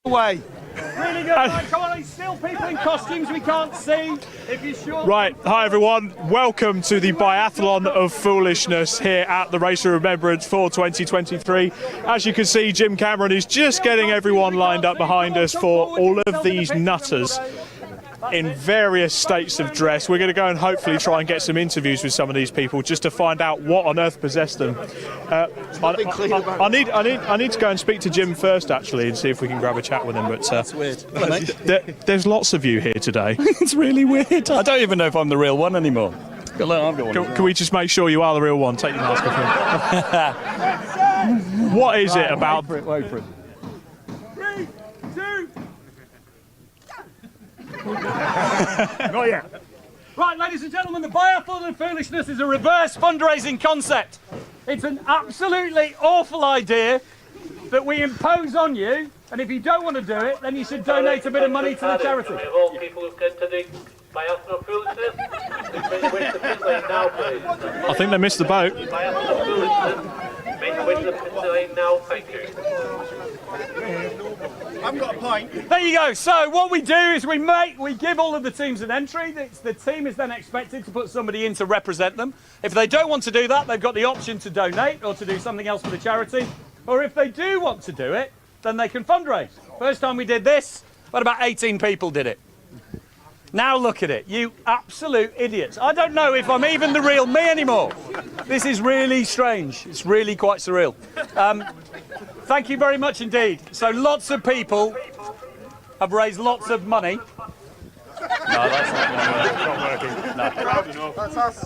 Way. Really good. Right, come on, there's still people in costumes we can't see. If you're sure. Right, hi everyone. Welcome to the biathlon of foolishness here at the Race of Remembrance for 2023. As you can see, Jim Cameron is just getting everyone lined up behind us for all of these nutters in various states of dress. We're going to go and hopefully try and get some interviews with some of these people just to find out what on earth possessed them. I need to go and speak to Jim first, actually, and see if we can grab a chat with him. But That's weird. there's lots of you here today. It's really weird. I don't even know if I'm the real one anymore. I've got one. Can we just make sure you are the real one? Take your mask off. What is it about? Wait for it. 3, 2. Not yet. Right, ladies and gentlemen, the biathlon of foolishness is a reverse fundraising concept. It's an absolutely awful idea that we impose on you, and if you don't want to do it, then you should donate a bit of money to the charity. All people who get to the biathlon of foolishness, wait the pit lane now, please. I think they missed the boat. Biathlon of foolishness, make the way to the pit lane now, thank you. I've got a point. There you go. So what we do is we give all of the teams an entry. The team is then expected to put somebody in to represent them. If they don't want to do that, they've got the option to donate or to do something else for the charity. Or if they do want to do it, then they can fundraise. First time we did this, about 18 people did it. Now look at it, you absolute idiots. I don't know if I'm even the real me anymore. This is really strange. It's really quite surreal. Thank you very much indeed. So lots of people have raised lots of money. No, that's not working. No. That's us.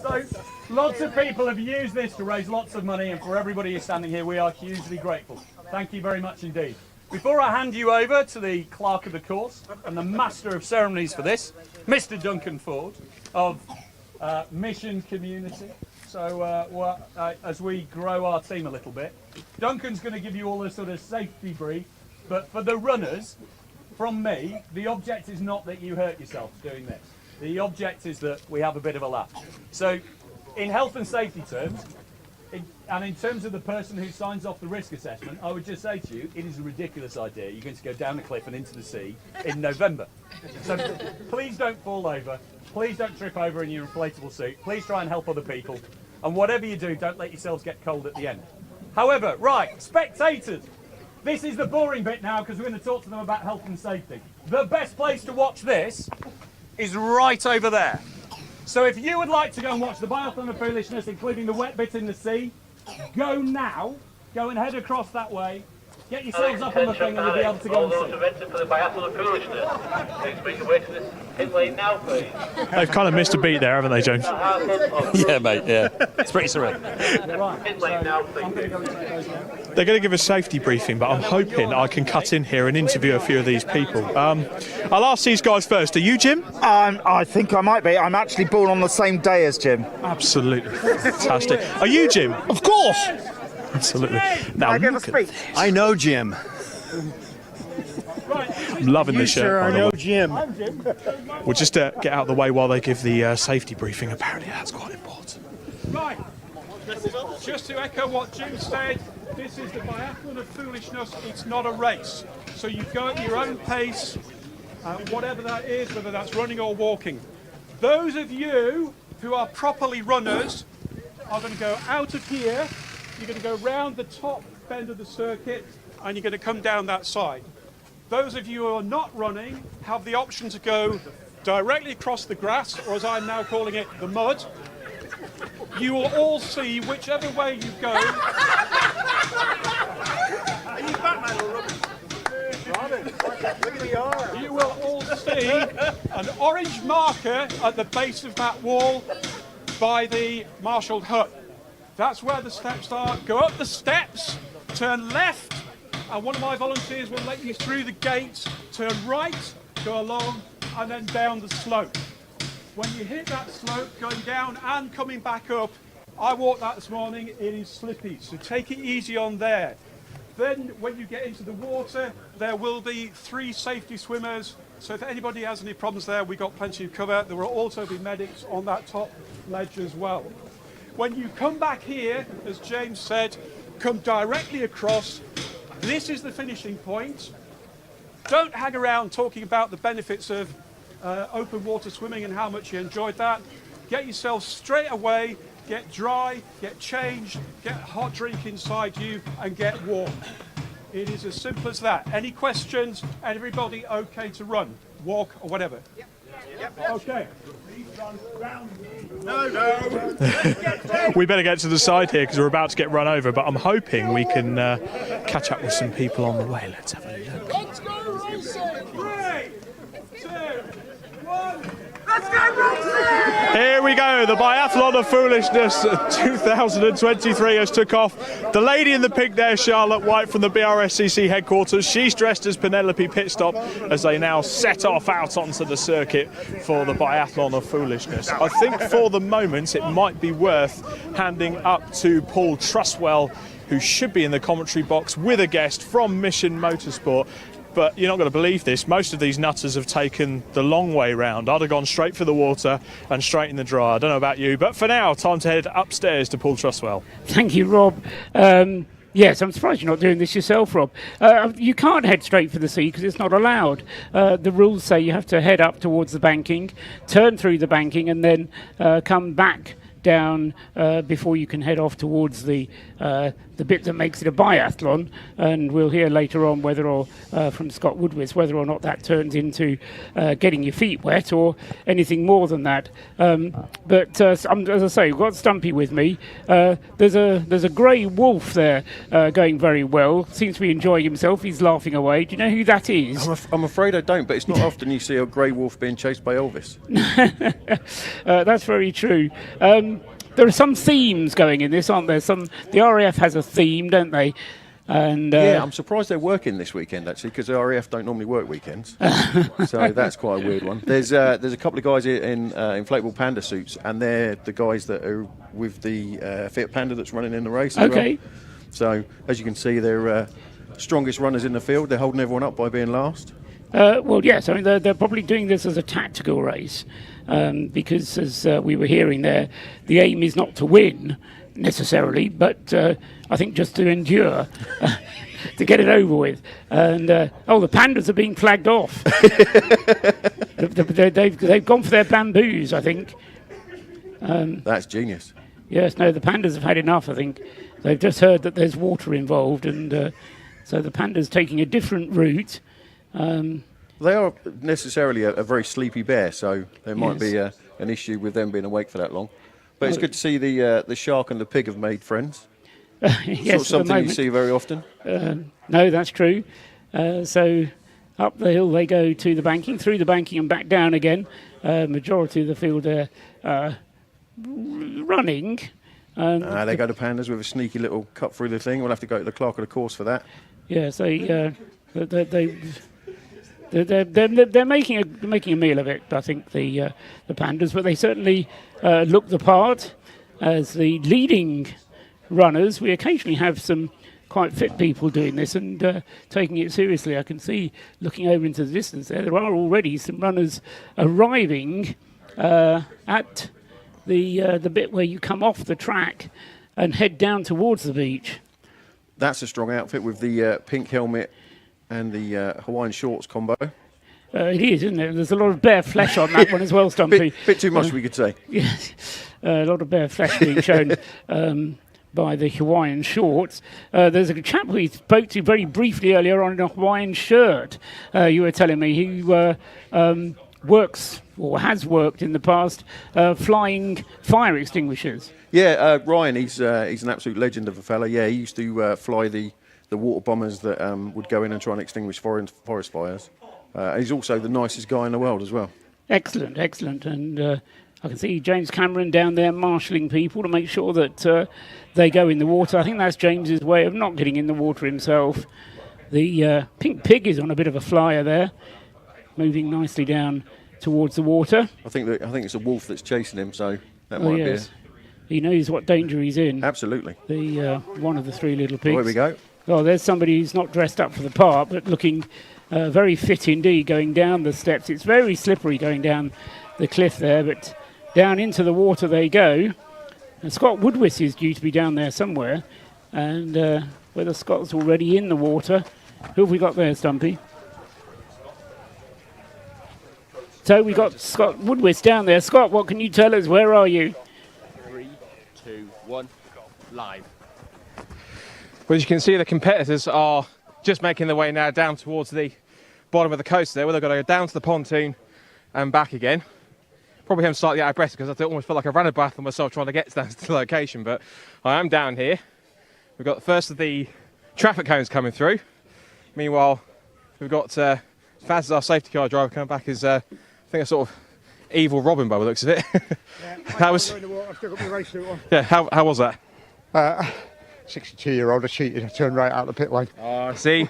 So lots of people have used this to raise lots of money, and for everybody who's standing here, we are hugely grateful. Thank you very much indeed. Before I hand you over to the clerk of the course and the master of ceremonies for this, Mr. Duncan Ford of Mission Community. So as we grow our team a little bit, Duncan's going to give you all a sort of safety brief, but for the runners, from me, the object is not that you hurt yourself doing this. The object is that we have a bit of a laugh. So in health and safety terms, and in terms of the person who signs off the risk assessment, I would just say to you, it is a ridiculous idea. You're going to go down a cliff and into the sea in November. So please don't fall over. Please don't trip over in your inflatable suit. Please try and help other people. And whatever you do, don't let yourselves get cold at the end. However, right, spectators, this is the boring bit now because we're going to talk to them about health and safety. The best place to watch this is right over there. So if you would like to go and watch the biathlon of foolishness, including the wet bit in the sea, go now. Go and head across that way. Get yourselves up on the thing and you'll be able to go and see. All those who entered for the biathlon of foolishness, please make your way to this pit lane now, please. They've kind of missed a beat there, haven't they, James? Yeah, mate, yeah. It's pretty surreal. Pit lane now, please. They're going to give a safety briefing, but I'm hoping I can cut in here and interview a few of these people. I'll ask these guys first. Are you Jim? I think I might be. I'm actually born on the same day as Jim. Absolutely fantastic. Are you Jim? Of course. Absolutely. Now I give a look at speech. I know Jim. I'm loving this shirt. Sure, by I the know way. Jim. We'll just get out of the way while they give the safety briefing. Apparently that's quite important. Right, just to echo what Jim said, this is the biathlon of foolishness. It's not a race. So you go at your own pace, whatever that is, whether that's running or walking. Those of you who are properly runners are going to go out of here. You're going to go round the top bend of the circuit and you're going to come down that side. Those of you who are not running have the option to go directly across the grass, or as I'm now calling it, the mud. You will all see whichever way you go. You will all see an orange marker at the base of that wall by the marshalled hut. That's where the steps are. Go up the steps, turn left, and one of my volunteers will let you through the gate, turn right, go along, and then down the slope. When you hit that slope, going down and coming back up, I walked that this morning, it is slippy, so take it easy on there. Then when you get into the water, there will be 3 safety swimmers, so if anybody has any problems there, we've got plenty of cover. There will also be medics on that top ledge as well. When you come back here, as James said, come directly across, This is the finishing point. Don't hang around talking about the benefits of open water swimming and how much you enjoyed that. Get yourself straight away, get dry, get changed, get a hot drink inside you and get warm. It is as simple as that. Any questions? Everybody okay to run, walk or whatever? Yep. Okay. We better get to the side here because we're about to get run over, but I'm hoping we can catch up with some people on the way. Let's have a look. Let's go racing! 3, 2, 1. Let's go racing! Here we go, the Biathlon of Foolishness 2023 has took off. The lady in the pink there, Charlotte White from the BRSCC headquarters, she's dressed as Penelope Pitstop as they now set off out onto the circuit for the Biathlon of Foolishness. I think for the moment it might be worth handing up to Paul Trustwell, who should be in the commentary box with a guest from Mission Motorsport. But you're not going to believe this, most of these nutters have taken the long way round. I'd have gone straight for the water and straight in the dry. I don't know about you, but for now, time to head upstairs to Paul Trustwell. Thank you, Rob. Yes, I'm surprised you're not doing this yourself, Rob. You can't head straight for the sea because it's not allowed. The rules say you have to head up towards the banking, turn through the banking, and then come back down before you can head off towards the bit that makes it a biathlon, and we'll hear later on whether or from Scott Woodwitz whether or not that turns into getting your feet wet or anything more than that. But as I say, we've got Stumpy with me. There's a grey wolf there going very well. Seems to be enjoying himself. He's laughing away. Do you know who that is? I'm afraid I don't, but it's not often you see a grey wolf being chased by Elvis. That's very true. There are some themes going in this, aren't there? The RAF has a theme, don't they? And yeah, I'm surprised they're working this weekend actually, because the RAF don't normally work weekends. So that's quite a weird one. There's a couple of guys here in inflatable panda suits, and they're the guys that are with the Fiat Panda that's running in the race. Okay. Well. So as you can see, they're strongest runners in the field. They're holding everyone up by being last. Well, yes. I mean, they're probably doing this as a tactical race because, as we were hearing there, the aim is not to win necessarily, but I think just to endure, to get it over with. And the pandas are being flagged off. They've gone for their bamboos, I think. That's genius. Yes, no, the pandas have had enough, I think. They've just heard that there's water involved, and so the panda's taking a different route. They are necessarily a very sleepy bear, so there might be an issue with them being awake for that long. But it's good to see the shark and the pig have made friends. Yes, it's not something you see very often. No, that's true. So up the hill they go to the banking, through the banking and back down again. Majority of the field are running. They go to pandas with a sneaky little cut through the thing. We'll have to go to the clerk of the course for that. Yeah, so they're making a meal of it, I think, the pandas, but they certainly look the part as the leading runners. We occasionally have some quite fit people doing this and taking it seriously. I can see, looking over into the distance there are already some runners arriving at the bit where you come off the track and head down towards the beach. That's a strong outfit with the pink helmet and the Hawaiian shorts combo. It is, isn't it? There's a lot of bare flesh on that one as well, Stumpy. Bit too much, we could say. Yes, a lot of bare flesh being shown by the Hawaiian shorts. There's a chap we spoke to very briefly earlier on in a Hawaiian shirt. You were telling me he works or has worked in the past flying fire extinguishers. Yeah, Ryan, he's an absolute legend of a fella. Yeah, he used to fly the water bombers that would go in and try and extinguish forest fires. He's also the nicest guy in the world as well. Excellent. And I can see James Cameron down there marshalling people to make sure that they go in the water. I think that's James's way of not getting in the water himself. The pink pig is on a bit of a flyer there, moving nicely down towards the water. I think it's a wolf that's chasing him, so that might be it. He knows what danger he's in. Absolutely. The one of the three little pigs. There we go. Oh, there's somebody who's not dressed up for the part, but looking very fit indeed going down the steps. It's very slippery going down the cliff there, but down into the water they go. And Scott Woodwitz is due to be down there somewhere, and whether Scott's already in the water. Who have we got there, Stumpy? So we got Scott Woodwist down there. Scott, what can you tell us? Where are you? 3, 2, 1, live. Well, as you can see, the competitors are just making their way now down towards the bottom of the coast there, where they've got to go down to the pontoon and back again. Probably am slightly out of breath because I almost feel like I ran a bath on myself trying to get down to the location, but I am down here. We've got the first of the traffic cones coming through. Meanwhile, we've got Faz, our safety car driver, coming back as I think a sort of evil Robin by the looks of it. Yeah, How was? I've still got my race suit on. Yeah, how was that? 62-year-old, I cheated. I turned right out the pit lane. Oh, see,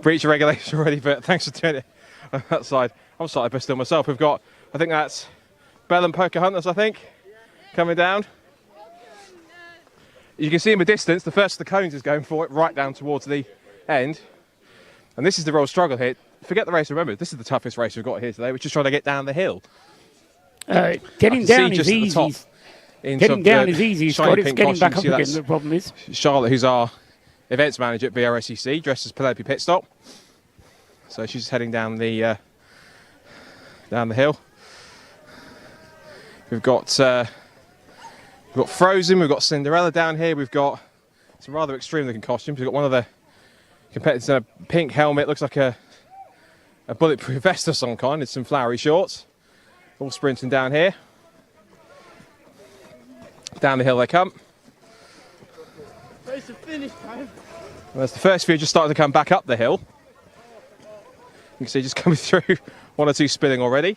breach of regulation already, but thanks for doing it on that side. I'm slightly pissed on myself. We've got, I think that's Bell and Pocahontas, I think, coming down. You can see in the distance, the first of the cones is going for it, right down towards the end. And this is the real struggle here. Forget the race, remember, this is the toughest race we've got here today. We're just trying to get down the hill. Getting down is easy. Getting down is easy, Scott. It's getting back up again the problem is. Charlotte, who's our events manager at BRSCC, dressed as Penelope Pitstop. So she's heading down the hill. We've got Frozen, we've got Cinderella down here, we've got some rather extreme looking costumes. We've got one of the competitors in a pink helmet, looks like a bulletproof vest of some kind, and some flowery shorts. All sprinting down here. Down the hill they come. Race of finish time. And as the first few just started to come back up the hill. You can see just coming through, one or two spilling already.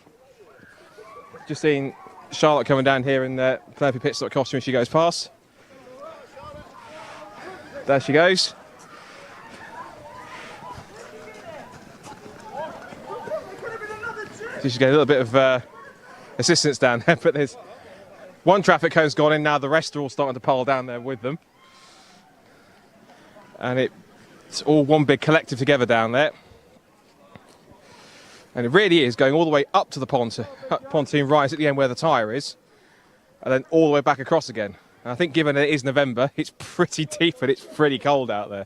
Just seeing Charlotte coming down here in the Penelope Pitstop costume as she goes past. There she goes. So she's getting a little bit of assistance down there, but there's one traffic cone's gone in now, the rest are all starting to pile down there with them. And it's all one big collective together down there. And it really is going all the way up to the pontoon rise at the end where the tyre is, and then all the way back across again. And I think given it is November, it's pretty deep and it's pretty cold out there.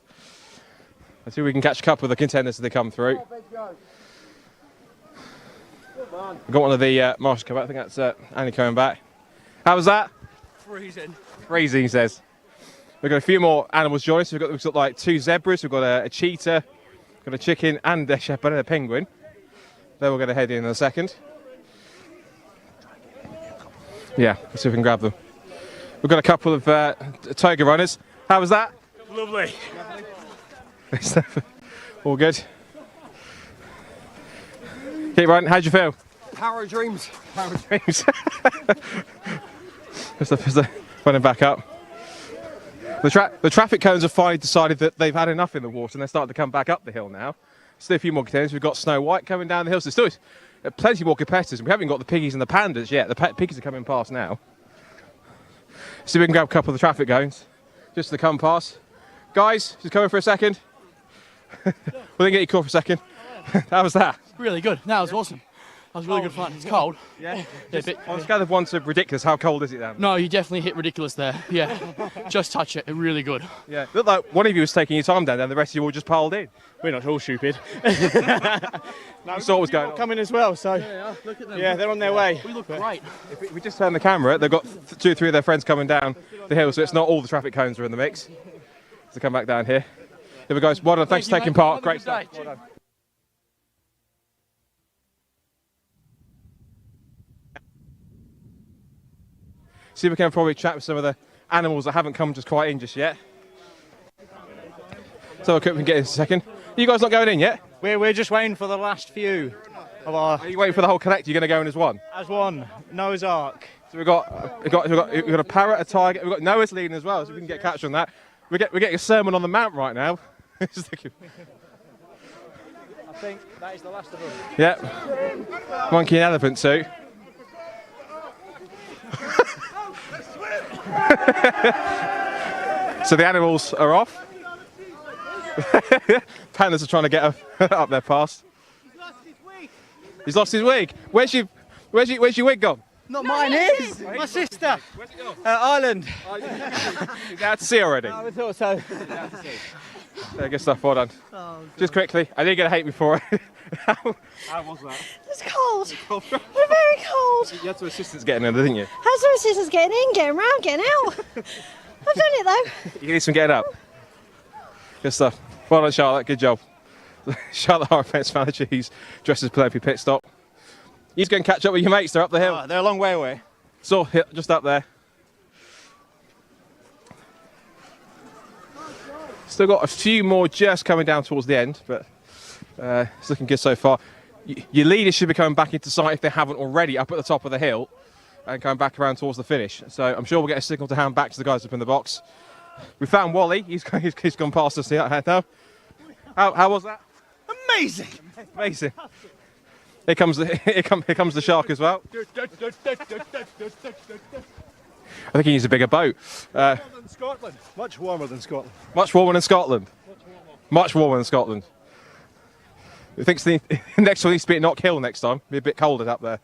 Let's see if we can catch a couple of the contenders as they come through. We've got one of the marshals come back, I think that's Annie coming back. How was that? Freezing. Freezing, he says. We've got a few more animals joining us. We've got like 2 zebras, we've got a cheetah, got a chicken and a shepherd and a penguin. Then we're going to head in a second. Yeah, let's see if we can grab them. We've got a couple of toga runners. How was that? Lovely. All good. Keep running. How'd you feel? Power of dreams. Power of dreams. Just running back up. The traffic cones have finally decided that they've had enough in the water and they're starting to come back up the hill now. Still a few more contenders. We've got Snow White coming down the hill. So still plenty more competitors. We haven't got the piggies and the pandas yet. The piggies are coming past now. See if we can grab a couple of the traffic cones just to come past. Guys, just coming for a second. We're going to get you caught for a second. How was that? Really good. That was awesome. That was really good fun. It's cold. Yeah. On a scale of 1 to ridiculous, how cold is it down? No, you definitely hit ridiculous there. Yeah. Just touch it. Really good. Yeah. Looked like one of you was taking your time down there, and the rest of you all just piled in. We're not all stupid. No, saw what was going on. Coming as well, so look at them. Yeah, they're on their way. We look great. If we just turn the camera, they've got 2 or 3 of their friends coming down the hill, so it's not all the traffic cones are in the mix. So come back down here. Here we go. Well done. Thanks for taking part. Great stuff. Well done. See if we can probably chat with some of the animals that haven't come just quite in just yet. So we can get in a second. You guys not going in yet? We're just waiting for the last few of our. Are you waiting for the whole collect? You're going to go in as one? As one. Noah's Ark. So we've got a parrot, a tiger. We've got Noah's leading as well, so we can get catch on that. We're getting a sermon on the mount right now. I think that is the last of them. Yep. Monkey and elephant too. So the animals are off. Pandas are trying to get up their pass. He's lost his wig. Where's your wig gone? Not mine, his. My sister. Where's it gone? Ireland. You're out to sea already. I thought so. Yeah, good stuff, well done. Just quickly, I did get a hate before. How was that? It's cold. We're very cold. You had some assistance getting in, didn't you? How's the assistants getting in, getting round, getting out? I've done it though. You need some getting up. Good stuff. Well done, Charlotte. Good job. Charlotte, our events manager, he's dressed as play for pit stop. He's going to catch up with your mates. They're up the hill. They're a long way away. So, just up there. Still got a few more just coming down towards the end, but it's looking good so far. Your leaders should be coming back into sight if they haven't already, up at the top of the hill and coming back around towards the finish. So I'm sure we'll get a signal to hand back to the guys up in the box. We found Wally. He's gone past us here now. How was that? Amazing. Amazing. Here comes the shark as well. I think he needs a bigger boat. Scotland. Much warmer than Scotland. Much warmer than Scotland. Much warmer than Scotland. He thinks the next one needs to be at Knock Hill next time. Be a bit colder up there.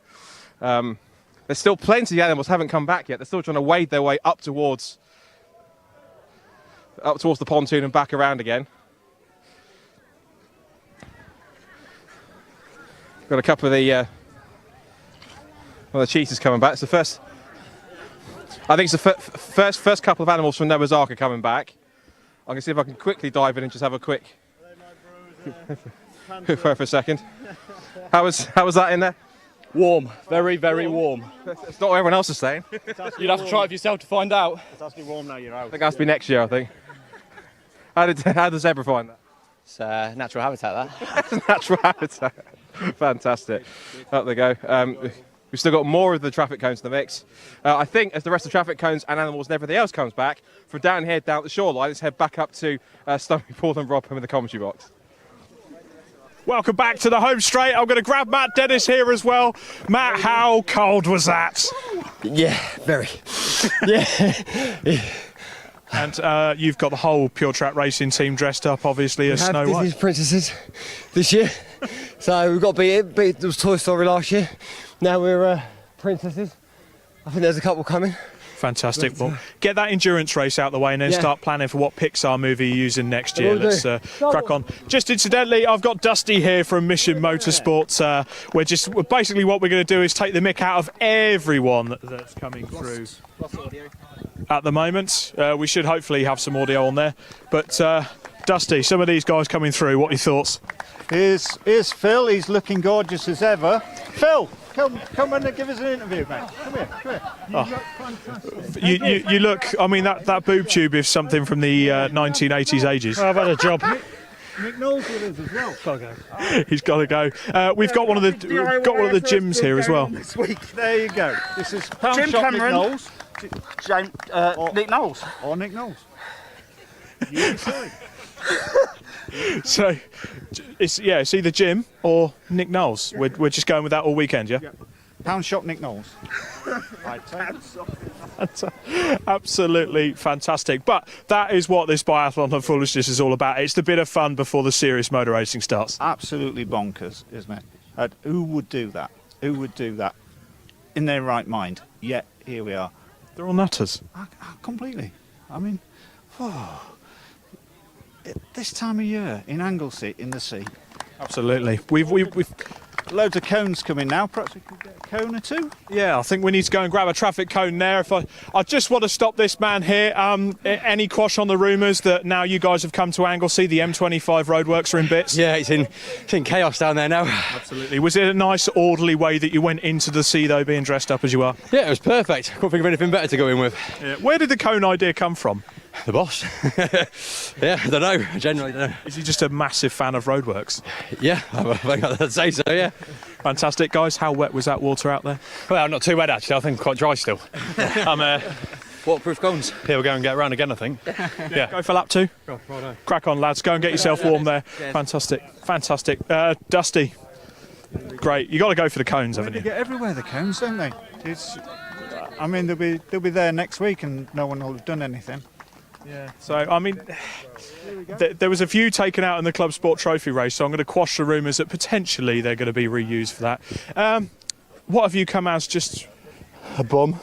There's still plenty of animals haven't come back yet. They're still trying to wade their way up towards the pontoon and back around again. Got a couple of the cheetahs coming back. It's the first. I think it's the first couple of animals from Noah's Ark are coming back. I'm gonna see if I can quickly dive in and just have a quick for a second. How was that in there? Warm, very, very warm. It's not what everyone else is saying. You'd have to try it for yourself to find out. It's actually warm now. You're out. I think it has to be next year. I think. How did Zebra find that? It's natural habitat, that. Natural habitat. Fantastic. Up they go. We've still got more of the traffic cones in the mix. I think as the rest of the traffic cones and animals and everything else comes back, from down here, down the shoreline, let's head back up to Stony Paul and Robham in the commentary box. Welcome back to the home straight. I'm going to grab Matt Dennis here as well. Matt, how cold was that? Yeah, very. Yeah. And you've got the whole Pure Track Racing team dressed up, obviously, as Snow White. Disney's princesses this year. So we've got to beat it. It was Toy Story last year. Now we're princesses. I think there's a couple coming. Fantastic. Well, get that endurance race out the way and then start planning for what Pixar movie you're using next year. Let's crack on. Just incidentally, I've got Dusty here from Mission Motorsport. Basically what we're going to do is take the mick out of everyone that's coming through. At the moment, we should hopefully have some audio on there. But Dusty, some of these guys coming through, what are your thoughts? Here's Phil. He's looking gorgeous as ever. Phil, come and give us an interview, mate. Come here. You look. I mean, that boob tube is something from the 1980s ages. I've had a job. Nick Knowles with us as well. Gotta go. He's got to go. We've got one of the gyms here as well. This week. There you go. This is Jim Cameron. Nick Knowles. Or Nick Knowles. So, it's either Jim or Nick Knowles. We're just going with that all weekend, yeah? Pound shop Nick Knowles. Absolutely fantastic. But that is what this biathlon of foolishness is all about. It's the bit of fun before the serious motor racing starts. Absolutely bonkers, isn't it? Who would do that? Who would do that in their right mind? Yet here we are. They're all nutters. Completely. I mean, this time of year in Anglesey, in the sea. Absolutely. We've loads of cones coming now. Perhaps we could get a cone or two. Yeah, I think we need to go and grab a traffic cone there. I just want to stop this man here. Any quash on the rumours that now you guys have come to Anglesey, the M25 roadworks are in bits? Yeah, it's in chaos down there now. Absolutely. Was it a nice, orderly way that you went into the sea, though, being dressed up as you are? Yeah, it was perfect. Couldn't think of anything better to go in with. Yeah. Where did the cone idea come from? The boss. Yeah, I don't know. I generally don't know. Is he just a massive fan of roadworks? Yeah, I think I'd say so, yeah. Fantastic, guys. How wet was that water out there? Well, not too wet, actually. I think quite dry still. Waterproof cones. Here we'll go and get around again, I think. Yeah. Go for lap 2. Crack on, lads. Go and get yourself warm there. Fantastic. Dusty. Great. You got to go for the cones, haven't you? They get everywhere, the cones, don't they? I mean, they'll be there next week and no one will have done anything. Yeah. So, I mean, there was a few taken out in the Club Sport Trophy race, so I'm going to quash the rumours that potentially they're going to be reused for that. What have you come as? Just a bomb.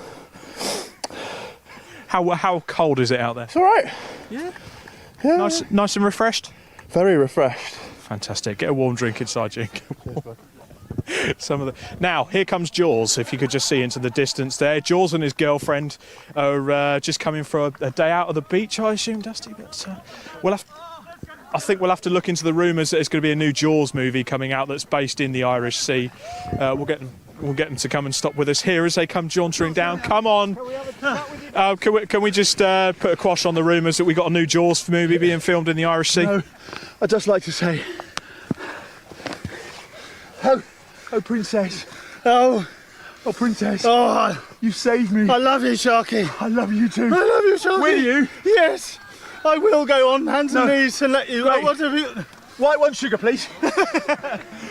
How cold is it out there? It's all right. Yeah. Nice and refreshed? Very refreshed. Fantastic. Get a warm drink inside you. Now, here comes Jaws, if you could just see into the distance there. Jaws and his girlfriend are just coming for a day out of the beach, I assume, Dusty. But I think we'll have to look into the rumours that there's going to be a new Jaws movie coming out that's based in the Irish Sea. We'll get them to come and stop with us here as they come jauntering down. Come on. Can we just put a quash on the rumours that we got a new Jaws movie being filmed in the Irish Sea? No, I'd just like to say, oh princess, oh princess, oh, you saved me. I love you, Sharky. I love you too. I love you, Sharky. Will you? Yes, I will go on hands and knees and let you. What have you? White one sugar, please.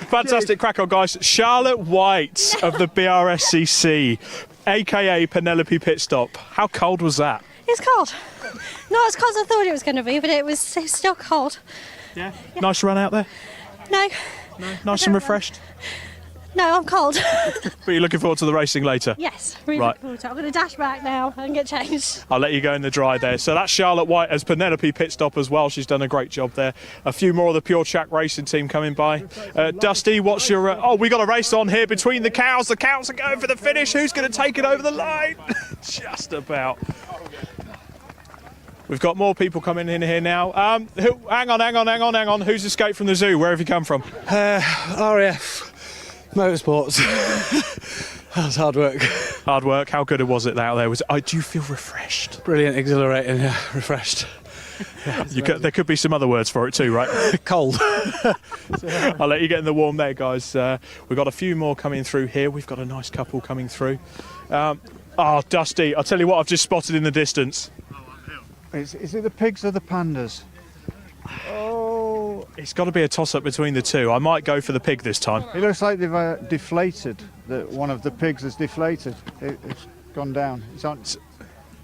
Fantastic crack on, guys. Charlotte White of the BRSCC, aka Penelope Pitstop. How cold was that? It's cold. Not as cold as I thought it was going to be, but it was still cold. Yeah. Nice run out there? No. Nice and refreshed? No, I'm cold. But you're looking forward to the racing later? Yes, really right. looking forward to it. I'm going to dash back now and get changed. I'll let you go in the dry there. So that's Charlotte White as Penelope Pitstop as well. She's done a great job there. A few more of the Pure Track Racing team coming by. Dusty, what's your... oh, we got a race on here between the cows. The cows are going for the finish. Who's going to take it over the line? Just about. We've got more people coming in here now. Hang on. Who's escaped from the zoo? Where have you come from? RAF Motorsports. That was hard work. Hard work. How good was it out there? Do you feel refreshed? Brilliant, exhilarating, yeah, refreshed. Yeah, there could be some other words for it too, right? Cold. I'll let you get in the warm there, guys. We've got a few more coming through here. We've got a nice couple coming through. Oh, Dusty, I'll tell you what I've just spotted in the distance. Is it the pigs or the pandas? Oh, it's got to be a toss-up between the two. I might go for the pig this time. It looks like they've deflated. That one of the pigs has deflated. It's gone down. It's on.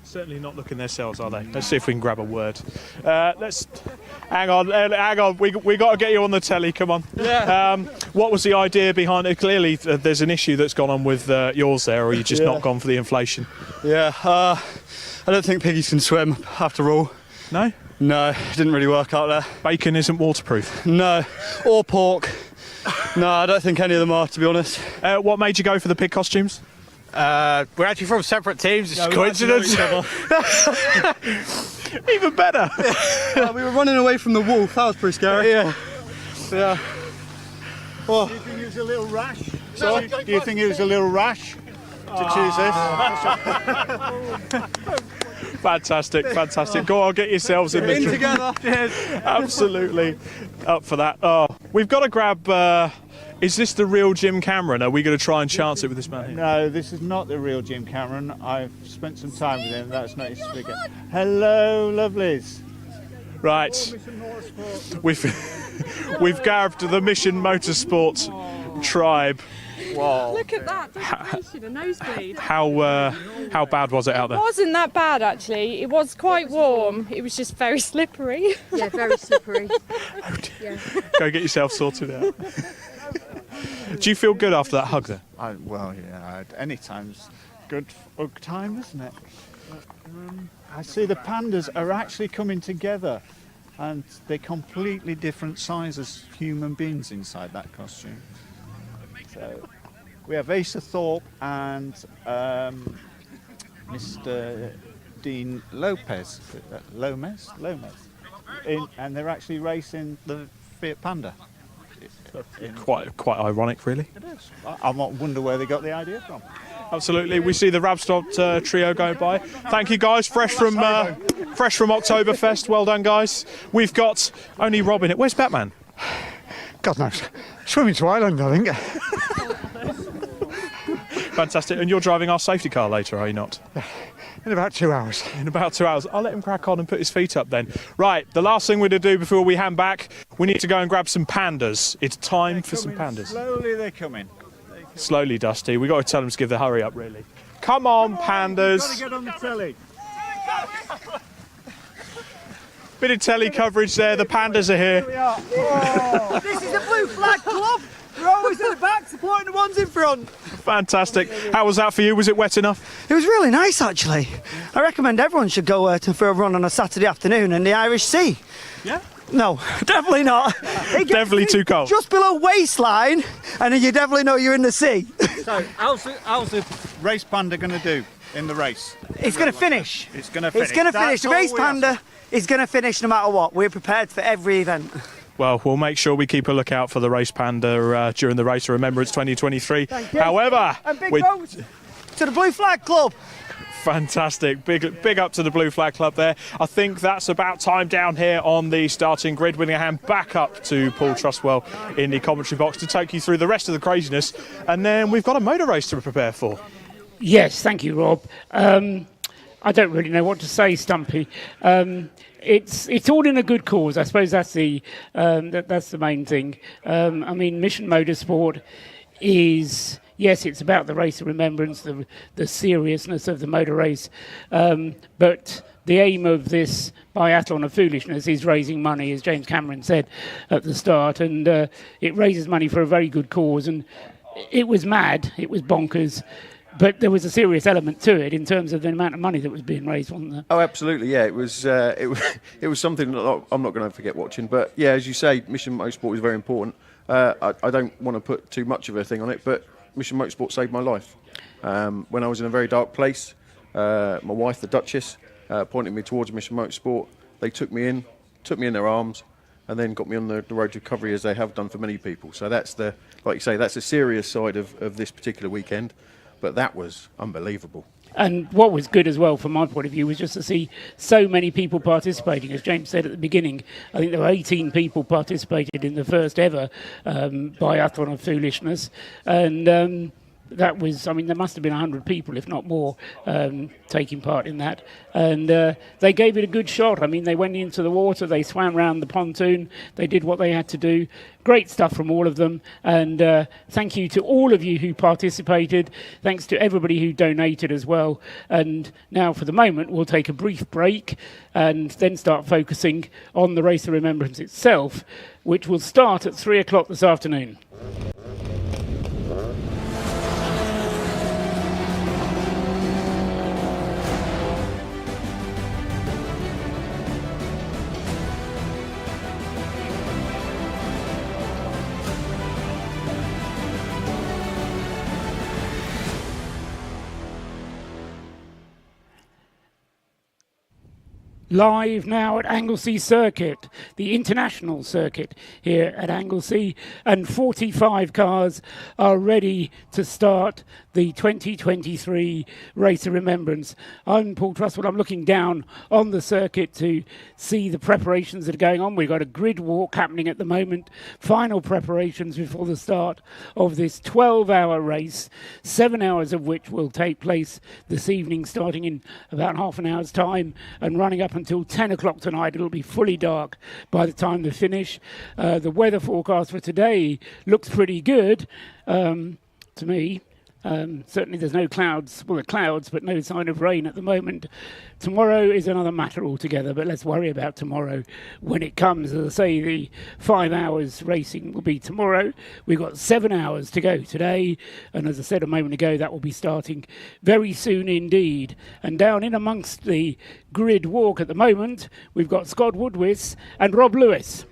Certainly not looking themselves, are they? Let's see if we can grab a word. Hang on. We got to get you on the telly. Come on. Yeah. What was the idea behind it? Clearly, there's an issue that's gone on with yours there, or you just not gone for the inflation? Yeah. I don't think piggies can swim after all. No? No, it didn't really work out there. Bacon isn't waterproof? No. Or pork. No, I don't think any of them are, to be honest. What made you go for the pig costumes? We're actually from separate teams. It's just coincidence. Even better. We were running away from the wolf. That was pretty scary. Yeah. Well, do you think it was a little rash? Sorry? Do you think it was a little rash to choose this? Fantastic. Go on, get yourselves in the together. Absolutely up for that. Oh, we've got to grab. Is this the real Jim Cameron? Are we going to try and chance it with this man here? No, this is not the real Jim Cameron. I've spent some time with him. That's not his figure. Hello, lovelies. Right. We've grabbed the Mission Motorsport tribe. Wow. Look at that, a nosebleed. How bad was it out there? It wasn't that bad actually. It was quite warm. It was just very slippery. Yeah, very slippery. Yeah. Go get yourself sorted out. Do you feel good after that hug there? Well, yeah, any time's good hug time, isn't it? I see the pandas are actually coming together and they're completely different sizes human beings inside that costume. So we have Asa Thorpe and Mr. Dean Lopez, and they're actually racing the Fiat Panda. Quite ironic, really. It is. I wonder where they got the idea from. Absolutely. We see the Rabstop trio going by. Thank you, guys. Fresh from Oktoberfest. Well done, guys. We've got only Rob in it. Where's Batman? God knows. Swimming to Ireland, I think. Fantastic. And you're driving our safety car later, are you not? In about 2 hours. In about 2 hours. I'll let him crack on and put his feet up then. Right, the last thing we're going to do before we hand back, we need to go and grab some pandas. It's time for some pandas. Slowly they're coming. Slowly, Dusty. We've got to tell them to give the hurry up, really. Come on, pandas. You've got to get on the telly. Bit of telly coverage there. The Pandas are here. This is the Blue Flag Club. We're always at the back supporting the ones in front. Fantastic. How was that for you? Was it wet enough? It was really nice, actually. I recommend everyone should go for a run on a Saturday afternoon in the Irish Sea. Yeah? No, definitely not. Definitely too cold. Just below waistline, and then you definitely know you're in the sea. So, how's the race panda going to do in the race? It's going to finish. It's going to finish. It's going to finish. That's The all race we panda is going to finish no matter what. We're prepared for every event. Well, we'll make sure we keep a lookout for the Race Panda during the Race of Remembrance 2023. Thank you. However, and big votes to the Blue Flag Club. Fantastic. Big up to the Blue Flag Club there. I think that's about time down here on the starting grid. Winning a hand back up to Paul Trustwell in the commentary box to take you through the rest of the craziness. And then we've got a motor race to prepare for. Yes, thank you, Rob. I don't really know what to say, Stumpy. It's all in a good cause. I suppose that's the main thing. I mean, Mission Motorsport is, yes, it's about the Race of Remembrance, the seriousness of the motor race, but the aim of this biathlon of foolishness is raising money, as James Cameron said at the start, and it raises money for a very good cause. And it was mad, it was bonkers. But there was a serious element to it in terms of the amount of money that was being raised, wasn't there? Oh, absolutely, yeah. It was something that I'm not going to forget watching. But yeah, as you say, Mission Motorsport is very important. I don't want to put too much of a thing on it, but Mission Motorsport saved my life. When I was in a very dark place, my wife, the Duchess, pointed me towards Mission Motorsport. They took me in their arms, and then got me on the road to recovery, as they have done for many people. So that's like you say, that's the serious side of this particular weekend. But that was unbelievable. And what was good as well, from my point of view, was just to see so many people participating. As James said at the beginning, I think there were 18 people participated in the first ever biathlon of foolishness. And that was, I mean, there must have been 100 people, if not more, taking part in that. And they gave it a good shot. I mean, they went into the water, they swam around the pontoon, they did what they had to do. Great stuff from all of them. And thank you to all of you who participated. Thanks to everybody who donated as well. And now, for the moment, we'll take a brief break and then start focusing on the Race of Remembrance itself, which will start at 3 o'clock this afternoon. Live now at Anglesey Circuit, the international circuit here at Anglesey, and 45 cars are ready to start the 2023 Race of Remembrance. I'm Paul Trustwell. I'm looking down on the circuit to see the preparations that are going on. We've got a grid walk happening at the moment, final preparations before the start of this 12-hour race, 7 hours of which will take place this evening, starting in about half an hour's time and running up until 10 o'clock tonight. It'll be fully dark by the time they finish. The weather forecast for today looks pretty good to me. Certainly there's no clouds, well, the clouds, but no sign of rain at the moment. Tomorrow is another matter altogether, but let's worry about tomorrow when it comes. As I say, the 5 hours racing will be tomorrow. We've got 7 hours to go today, and as I said a moment ago, that will be starting very soon indeed. And down in amongst the grid walk at the moment, we've got Scott Woodwis and Rob Lewis.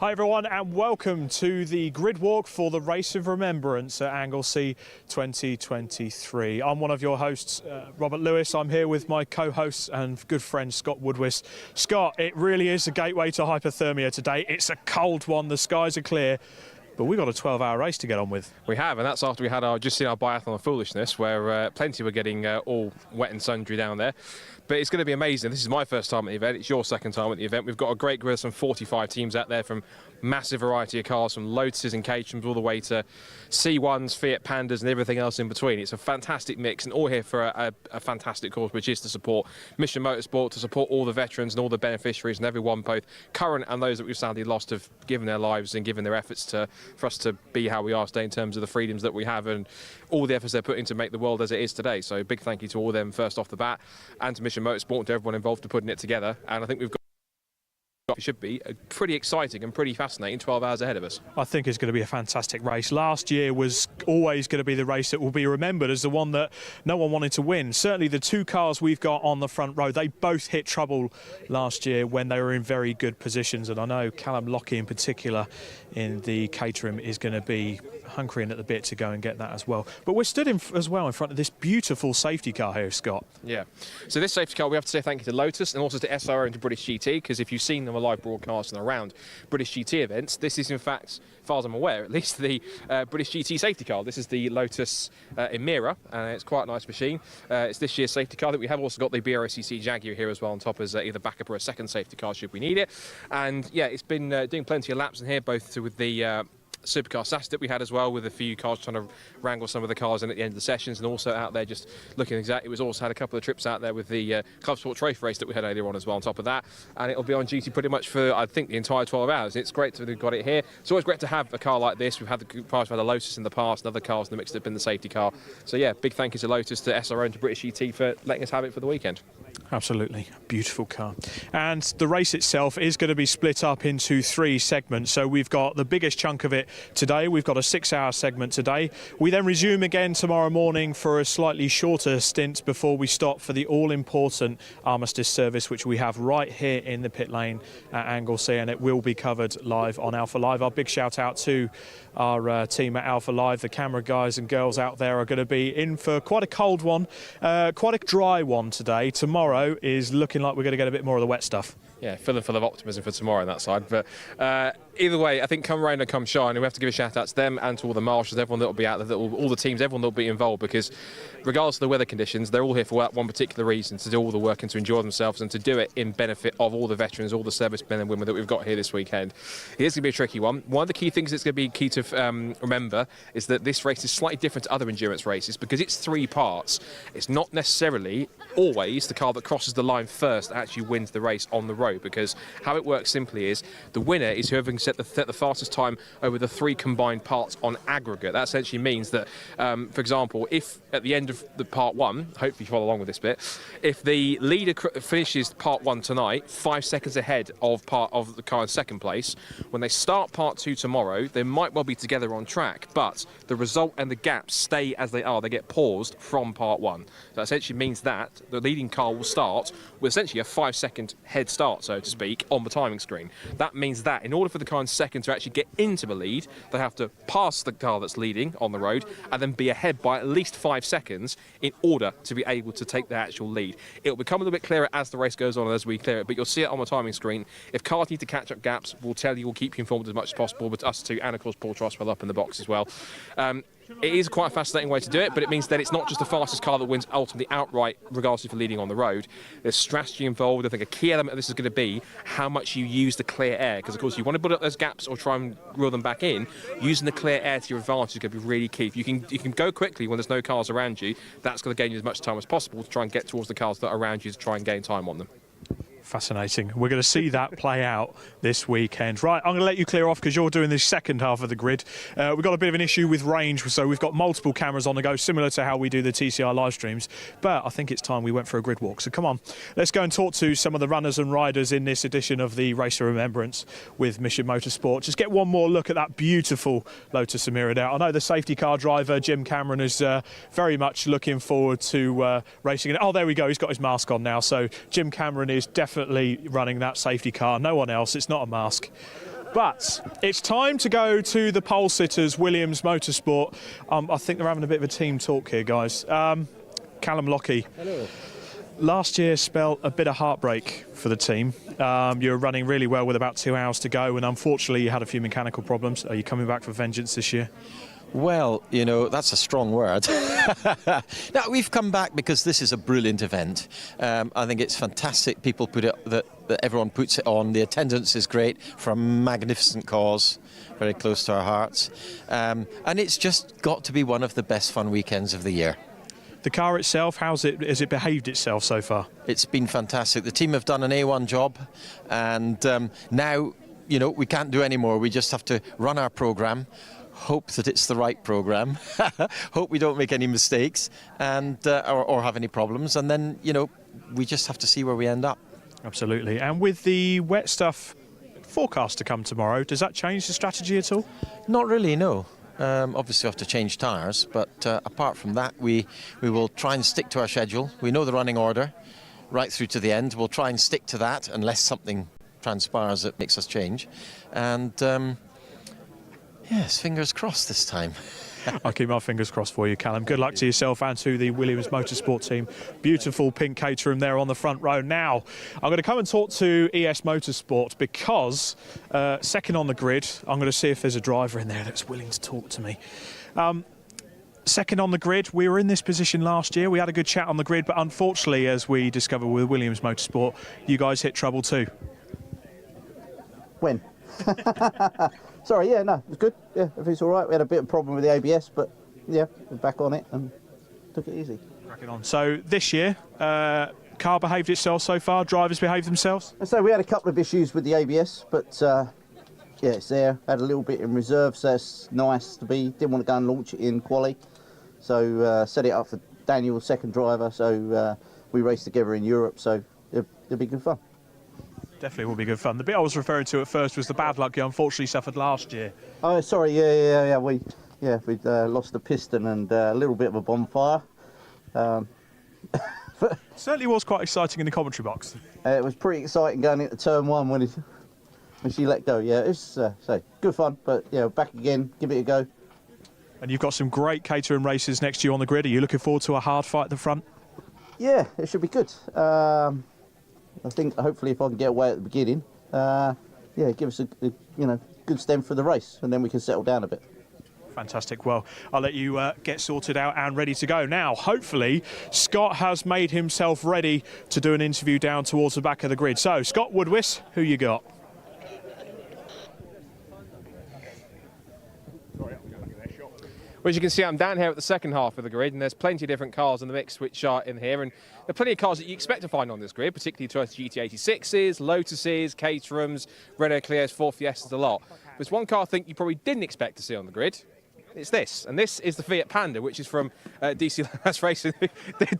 Hi everyone, and welcome to the grid walk for the Race of Remembrance at Anglesey 2023. I'm one of your hosts, Robert Lewis. I'm here with my co-host and good friend Scott Woodwis. Scott, it really is a gateway to hypothermia today. It's a cold one, the skies are clear, but we've got a 12-hour race to get on with. We have, and that's after we had just seen our biathlon of foolishness, where plenty were getting all wet and sundry down there. But it's going to be amazing. This is my first time at the event. It's your second time at the event. We've got a great grid of some 45 teams out there, from massive variety of cars, from Lotuses and Caterhams all the way to C1s, Fiat Pandas and everything else in between. It's a fantastic mix, and all here for a fantastic cause, which is to support Mission Motorsport, to support all the veterans and all the beneficiaries and everyone, both current and those that we've sadly lost, have given their lives and given their efforts to for us to be how we are today in terms of the freedoms that we have and all the efforts they're putting to make the world as it is today. So big thank you to all of them first off the bat, and to Mission Motorsport and to everyone involved in putting it together. And I think we've got, it should be a pretty exciting and pretty fascinating 12 hours ahead of us. I think it's going to be a fantastic race. Last year was always going to be the race that will be remembered as the one that no one wanted to win. Certainly the two cars we've got on the front row, they both hit trouble last year when they were in very good positions, and I know Callum Lockie in particular in the Caterham is going to be hunkering at the bit to go and get that as well. But we're stood in as well in front of this beautiful safety car here, Scott. Yeah, so this safety car, we have to say thank you to Lotus and also to SRO and to British GT, because if you've seen them a live broadcast and around British GT events, this is in fact, as far as I'm aware, at least the British GT safety car. This is the Lotus Emira, and it's quite a nice machine. It's this year's safety car. That we have also got the BRSCC Jaguar here as well on top as either backup or a second safety car should we need it. And yeah, it's been doing plenty of laps in here, both with the supercar Saturday that we had as well, with a few cars trying to wrangle some of the cars in at the end of the sessions, and also out there just looking exactly. It was also had a couple of trips out there with the Club Sport Trophy race that we had earlier on as well on top of that, and it'll be on duty pretty much for I think the entire 12 hours. It's great to have got it here. It's always great to have a car like this. We've had the Lotus in the past and other cars in the mix that have been the safety car. So yeah, big thank you to Lotus, to SRO and to British GT for letting us have it for the weekend. Absolutely, beautiful car. And the race itself is going to be split up into 3 segments. So we've got the biggest chunk of it today. We've got a 6-hour segment today. We then resume again tomorrow morning for a slightly shorter stint before we stop for the all-important armistice service, which we have right here in the pit lane at Anglesey, and it will be covered live on Alpha Live. Our big shout out to our team at Alpha Live. The camera guys and girls out there are going to be in for quite a cold one, quite a dry one today. Tomorrow is looking like we're going to get a bit more of the wet stuff. Yeah, full of optimism for tomorrow on that side. But either way, I think come rain or come shine, we have to give a shout out to them and to all the marshals, everyone that will be out there, all the teams, everyone that will be involved, because regardless of the weather conditions, they're all here for one particular reason, to do all the work and to enjoy themselves and to do it in benefit of all the veterans, all the servicemen and women that we've got here this weekend. It is going to be a tricky one. One of the key things that's going to be key to remember is that this race is slightly different to other endurance races because it's 3 parts. It's not necessarily always the car that crosses the line first that actually wins the race on the road, because how it works simply is the winner is whoever can set the fastest time over the 3 combined parts on aggregate. That essentially means that, for example, if at the end of the part 1, hopefully you follow along with this bit, if the leader finishes part 1 tonight 5 seconds ahead of the car in second place, when they start part 2 tomorrow, they might well be together on track, but the result and the gaps stay as they are. They get paused from part 1. That essentially means that the leading car will start with essentially a 5-second head start, so to speak, on the timing screen. That means that in order for the car in second to actually get into the lead, they have to pass the car that's leading on the road and then be ahead by at least 5 seconds in order to be able to take the actual lead. It will become a little bit clearer as the race goes on and as we clear it, but you'll see it on the timing screen. If cars need to catch up gaps, we'll tell you, we'll keep you informed as much as possible, but us too, and of course Paul Troswell up in the box as well. It is quite a fascinating way to do it, but it means that it's not just the fastest car that wins ultimately outright, regardless if you're leading on the road. There's strategy involved. I think a key element of this is going to be how much you use the clear air, because of course you want to build up those gaps or try and reel them back in. Using the clear air to your advantage is going to be really key. If you can go quickly when there's no cars around you, that's going to gain you as much time as possible to try and get towards the cars that are around you to try and gain time on them. Fascinating. We're going to see that play out this weekend. Right, I'm going to let you clear off because you're doing the second half of the grid. We've got a bit of an issue with range, so we've got multiple cameras on the go, similar to how we do the TCR live streams. But I think it's time we went for a grid walk. So come on, let's go and talk to some of the runners and riders in this edition of the Race of Remembrance with Mission Motorsport. Just get one more look at that beautiful Lotus Emira there. I know the safety car driver, Jim Cameron, is very much looking forward to racing it. Oh, there we go. He's got his mask on now. So Jim Cameron is definitely running that safety car, no one else. It's not a mask. But it's time to go to the pole sitters, Williams Motorsport. I think they're having a bit of a team talk here, guys. Callum Lockie. Hello. Last year spelled a bit of heartbreak for the team. You were running really well with about 2 hours to go, and unfortunately you had a few mechanical problems. Are you coming back for vengeance this year? Well, you know, that's a strong word. No, we've come back because this is a brilliant event. I think it's fantastic. People put it, that everyone puts it on. The attendance is great for a magnificent cause, very close to our hearts. And it's just got to be one of the best fun weekends of the year. The car itself, has it behaved itself so far? It's been fantastic. The team have done an A1 job, and now you know, we can't do any more. We just have to run our programme, hope that it's the right programme, hope we don't make any mistakes and or have any problems, and then, you know, we just have to see where we end up. Absolutely. And with the wet stuff forecast to come tomorrow, does that change the strategy at all? Not really, no. Obviously we have to change tyres, but apart from that, we will try and stick to our schedule. We know the running order right through to the end. We'll try and stick to that unless something transpires that makes us change. And yes, fingers crossed this time. I'll keep my fingers crossed for you, Callum. Good luck to yourself and to the Williams Motorsport team. Beautiful pink caterham there on the front row. Now, I'm going to come and talk to ES Motorsport because second on the grid, I'm going to see if there's a driver in there that's willing to talk to me. Second on the grid, we were in this position last year. We had a good chat on the grid, but unfortunately, as we discovered with Williams Motorsport, you guys hit trouble too. When? Sorry, yeah, no, it was good. Yeah, everything's all right. We had a bit of a problem with the ABS, but yeah, we're back on it and took it easy. Cracking on. So this year, car behaved itself so far, drivers behaved themselves? And so we had a couple of issues with the ABS, but yeah, it's there. Had a little bit in reserve, so it's nice to be. Didn't want to go and launch it in quali, so set it up for Daniel's second driver, so we raced together in Europe, so it'll be good fun. Definitely will be good fun. The bit I was referring to at first was the bad luck you unfortunately suffered last year. Oh, sorry, yeah. We'd lost the piston and a little bit of a bonfire. Certainly was quite exciting in the commentary box. It was pretty exciting going into turn one when she let go. Yeah, it's so good fun. But yeah, back again, give it a go. And you've got some great caterham races next year on the grid. Are you looking forward to a hard fight at the front? Yeah, it should be good. I think hopefully if I can get away at the beginning, yeah, give us a good stem for the race, and then we can settle down a bit. Fantastic. Well, I'll let you get sorted out and ready to go. Now, hopefully, Scott has made himself ready to do an interview down towards the back of the grid. So, Scott Woodwiss, who you got? Well, as you can see, I'm down here at the second half of the grid, and there's plenty of different cars in the mix which are in here, and there are plenty of cars that you expect to find on this grid, particularly Toyota GT86s, Lotuses, Caterhams, Renault Clios, Ford Fiestas, a lot. There's one car I think you probably didn't expect to see on the grid. It's this, and this is the Fiat Panda, which is from DC Last Racing.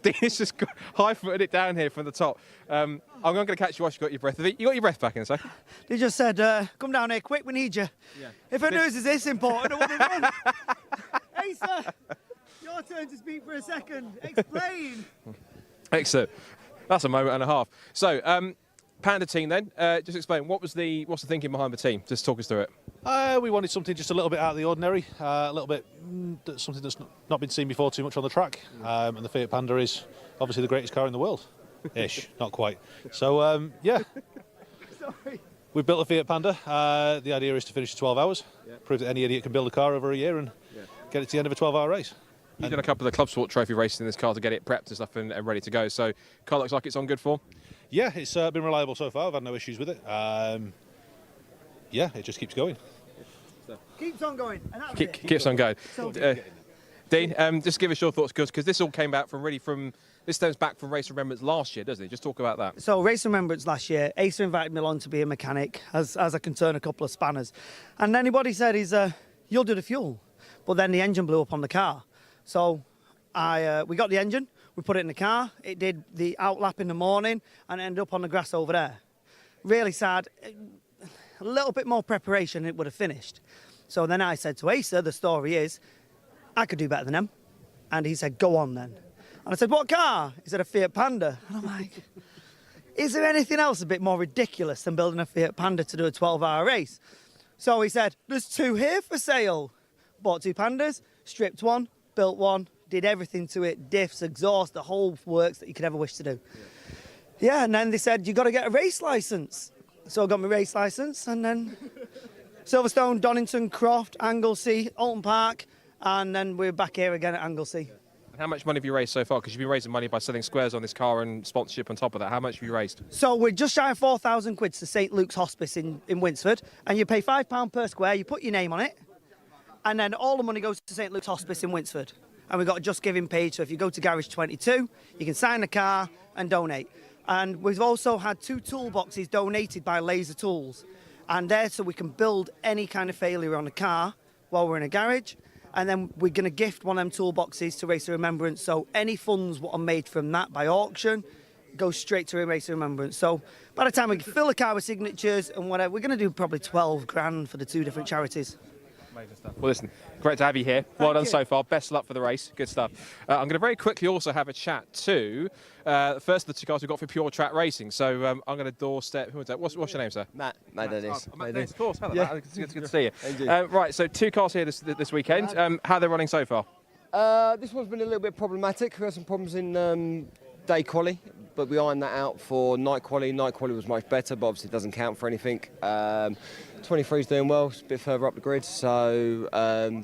Dean's just high-footed it down here from the top. I'm going to catch you whilst you got your breath. You got your breath back in a second. They just said, come down here quick, we need you. Yeah. If a news is this important, I would have run. Hey, sir, your turn to speak for a second. Explain. Excellent. That's a moment and a half. So, Panda team then, just explain, what's the thinking behind the team? Just talk us through it. We wanted something just a little bit out of the ordinary, a little bit something that's not been seen before too much on the track. And the Fiat Panda is obviously the greatest car in the world. Ish, not quite. So, yeah. Sorry. We've built a Fiat Panda. The idea is to finish in 12 hours, prove that any idiot can build a car over a year and get it to the end of a 12-hour race. You've done a couple of the Club Sport Trophy races in this car to get it prepped and stuff and ready to go. So, car looks like it's on good form. Yeah, it's been reliable so far. I've had no issues with it. Yeah, it just keeps going. Keeps on going. And Keeps on going. So Dean, just give us your thoughts, because this all came back this stems back from Race of Remembrance last year, doesn't it? Just talk about that. So Race of Remembrance last year, Asa invited me along to be a mechanic, as I can turn a couple of spanners. And anybody said you'll do the fuel. But then the engine blew up on the car. So we got the engine, we put it in the car, it did the outlap in the morning and ended up on the grass over there. Really sad. A little bit more preparation it would have finished. So then I said to Asa, the story is, I could do better than them. And he said, go on then. And I said, what car? He said, a Fiat Panda. And I'm like, is there anything else a bit more ridiculous than building a Fiat Panda to do a 12-hour race? So he said, there's two here for sale. Bought two Pandas, stripped one, built one, did everything to it, diffs, exhaust, the whole works that you could ever wish to do. Yeah, and then they said, you got to get a race licence. So I got my race licence, and then Silverstone, Donington, Croft, Anglesey, Alton Park, and then we're back here again at Anglesey. And how much money have you raised so far? Because you've been raising money by selling squares on this car and sponsorship on top of that. How much have you raised? So we're just shy of 4,000 quid to St Luke's Hospice in Winsford, and you pay £5 per square, you put your name on it, and then all the money goes to St Luke's Hospice in Winsford. And we've got a Just Giving page, so if you go to Garage 22, you can sign the car and donate. And we've also had 2 toolboxes donated by Laser Tools. And there, so we can build any kind of failure on a car while we're in a garage. And then we're going to gift one of them toolboxes to Race of Remembrance. So any funds what are made from that by auction go straight to Race of Remembrance. So by the time we fill the car with signatures and whatever, we're going to do probably 12 grand for the 2 different charities. Amazing stuff. Well, listen, great to have you here. Well done so far. Best of luck for the race. Good stuff. I'm going to very quickly also have a chat to the first of the 2 cars we've got for Pure Track Racing. So I'm going to doorstep. Who is that? What's your name, sir? Matt Dennis. Matt Dennis, of course. Hello, Yeah. Matt. It's good to see you. Thank you. Right, so 2 cars here this weekend. How are they running so far? This one's been a little bit problematic. We had some problems in day quali, but we ironed that out for night quali. Night quali was much better, but obviously it doesn't count for anything. 23's doing well, it's a bit further up the grid, so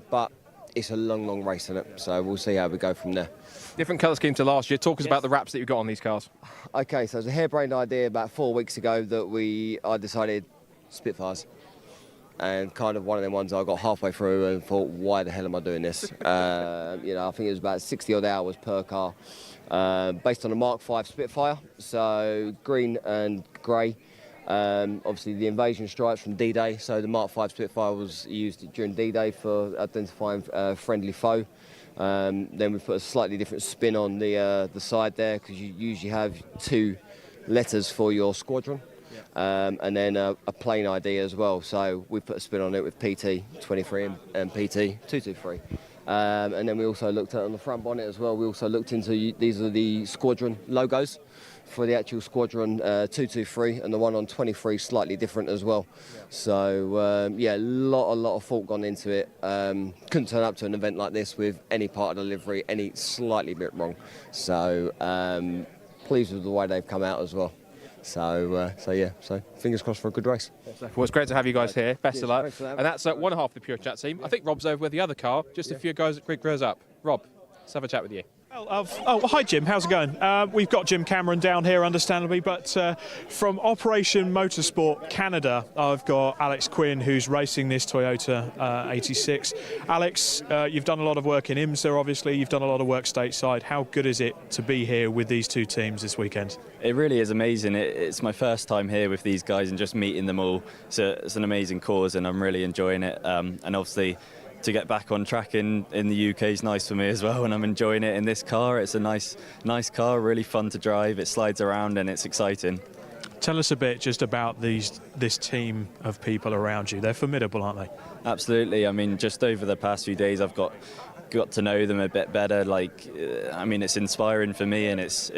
but it's a long race in it, so we'll see how we go from there. Different colour scheme to last year. Talk us about the wraps that you've got on these cars. Okay, so it was a harebrained idea about 4 weeks ago that I decided Spitfires. And kind of one of them ones I got halfway through and thought, why the hell am I doing this? I think it was about 60 odd hours per car, based on a Mark V Spitfire, so green and grey. Obviously the invasion stripes from D-Day, so the Mark V Spitfire was used during D-Day for identifying a friendly foe. Then we put a slightly different spin on the side there, because you usually have 2 letters for your squadron. And then a plain ID as well, so we put a spin on it with PT 23 and PT 223. And then we also looked at on the front bonnet as well, we also looked into, these are the squadron logos for the actual squadron 223, and the one on 23 slightly different as well. So yeah, a lot of thought gone into it. Couldn't turn up to an event like this with any part of the livery any slightly bit wrong, so pleased with the way they've come out as well. So yeah, so fingers crossed for a good race. Well, it's great to have you guys here. Best of luck. Thanks for that. And that's one half of the Pure Chat team. I think Rob's over with the other car. Just a few quick rows up. Rob, let's have a chat with you. Hi Jim, how's it going? We've got Jim Cameron down here, understandably, but from Operation Motorsport Canada, I've got Alex Quinn, who's racing this Toyota 86. Alex, you've done a lot of work in IMSA, obviously. You've done a lot of work stateside. How good is it to be here with these 2 teams this weekend? It really is amazing. It's my first time here with these guys and just meeting them all. So it's an amazing cause, and I'm really enjoying it. And obviously, to get back on track in the UK is nice for me as well, and I'm enjoying it in this car. It's a nice car, really fun to drive. It slides around and it's exciting. Tell us a bit just about this team of people around you. They're formidable, aren't they? Absolutely. I mean, just over the past few days, I've got to know them a bit better. I mean, it's inspiring for me, and it's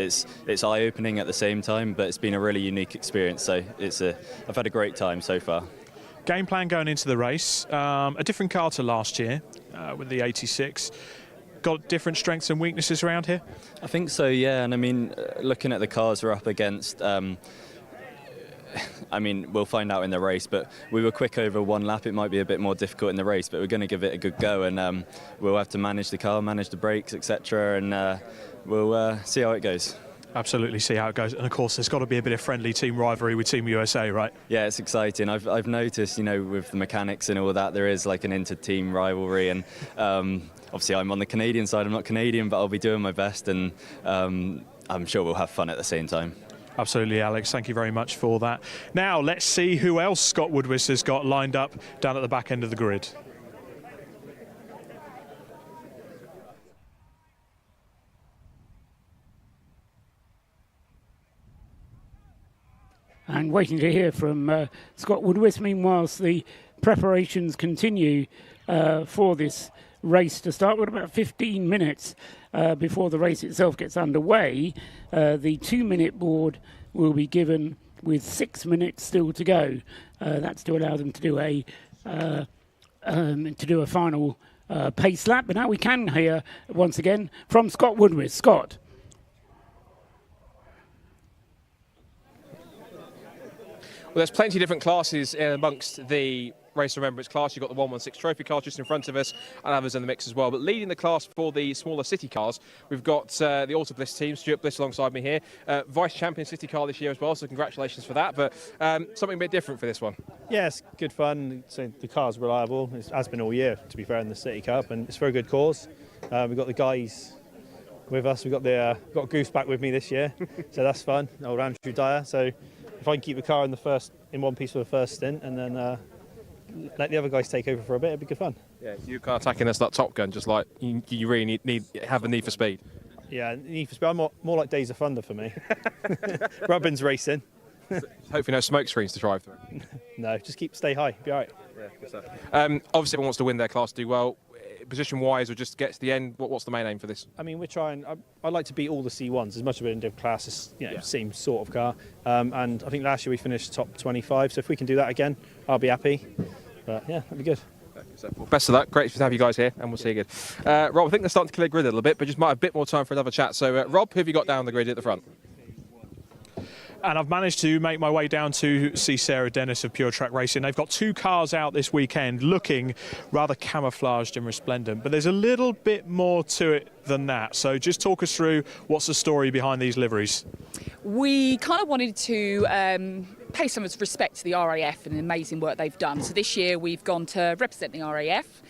eye-opening at the same time. But it's been a really unique experience. So I've had a great time so far. Game plan going into the race, a different car to last year with the 86. Got different strengths and weaknesses around here? I think so, yeah. And I mean, looking at the cars we're up against, I mean, we'll find out in the race, but we were quick over 1 lap. It might be a bit more difficult in the race, but we're going to give it a good go, and we'll have to manage the car, manage the brakes, etc., and we'll see how it goes. Absolutely, see how it goes. And of course, there's got to be a bit of friendly team rivalry with Team USA, right? Yeah, it's exciting. I've noticed, with the mechanics and all that, there is like an inter-team rivalry, and obviously I'm on the Canadian side. I'm not Canadian, but I'll be doing my best, and I'm sure we'll have fun at the same time. Absolutely, Alex. Thank you very much for that. Now, let's see who else Scott Woodwis has got lined up down at the back end of the grid. And waiting to hear from Scott Woodwis. Meanwhile, the preparations continue for this race to start. With about 15 minutes before the race itself gets underway, the 2-minute board will be given with 6 minutes still to go. That's to allow them to do a final pace lap. But now we can hear once again from Scott Woodwis. Scott. Well, there's plenty of different classes amongst the Race of Remembrance class. You've got the 116 trophy car just in front of us, and others in the mix as well. But leading the class for the smaller city cars, we've got the Auto Bliss team, Stuart Bliss alongside me here. Vice champion city car this year as well, so congratulations for that. But something a bit different for this one. Yeah, it's good fun. So the car's reliable. It has been all year, to be fair, in the City Cup, and it's for a good cause. We've got the guys with us. We've got got Goose back with me this year, so that's fun. Old Andrew Dyer. So if I can keep the car in one piece for the first stint, and then let the other guys take over for a bit, it'd be good fun. Yeah, you can't attacking us like Top Gun, just like you really have a need for speed. Yeah, Need for Speed. I'm more like Days of Thunder for me. Robin's racing. Hopefully no smoke screens to drive through. No, just stay high. Be all right. Yeah, good stuff. Obviously, everyone wants to win their class, do well. Position-wise, or just get to the end. What's the main aim for this? I mean, we're trying. I'd like to beat all the C1s as much of it in different classes. Same sort of car. And I think last year we finished top 25. So if we can do that again, I'll be happy. But yeah, that'd be good. Well, best of luck. Great to have you guys here, and we'll see you again. Rob, I think they're starting to clear the grid a little bit, but just might have a bit more time for another chat. So, Rob, who have you got down the grid at the front? And I've managed to make my way down to see Sarah Dennis of Pure Track Racing. They've got 2 cars out this weekend looking rather camouflaged and resplendent, but there's a little bit more to it than that. So just talk us through what's the story behind these liveries. We kind of wanted to pay some respect to the RAF and the amazing work they've done. So this year we've gone to represent the RAF.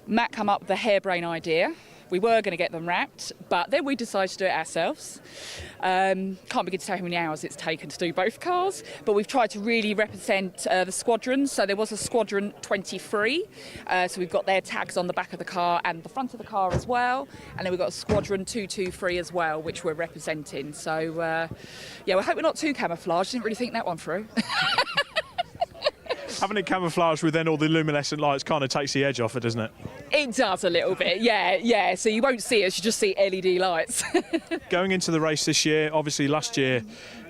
Matt came up with a harebrained idea. We were going to get them wrapped, but then we decided to do it ourselves. Can't begin to tell how many hours it's taken to do both cars, but we've tried to really represent the squadrons. So there was a Squadron 23, so we've got their tags on the back of the car and the front of the car as well. And then we've got a Squadron 223 as well, which we're representing. So, yeah, we hope we're not too camouflaged. Didn't really think that one through. Having it camouflaged with then all the luminescent lights kind of takes the edge off it, doesn't it? It does a little bit, yeah. So you won't see us, you just see LED lights. Going into the race this year, obviously last year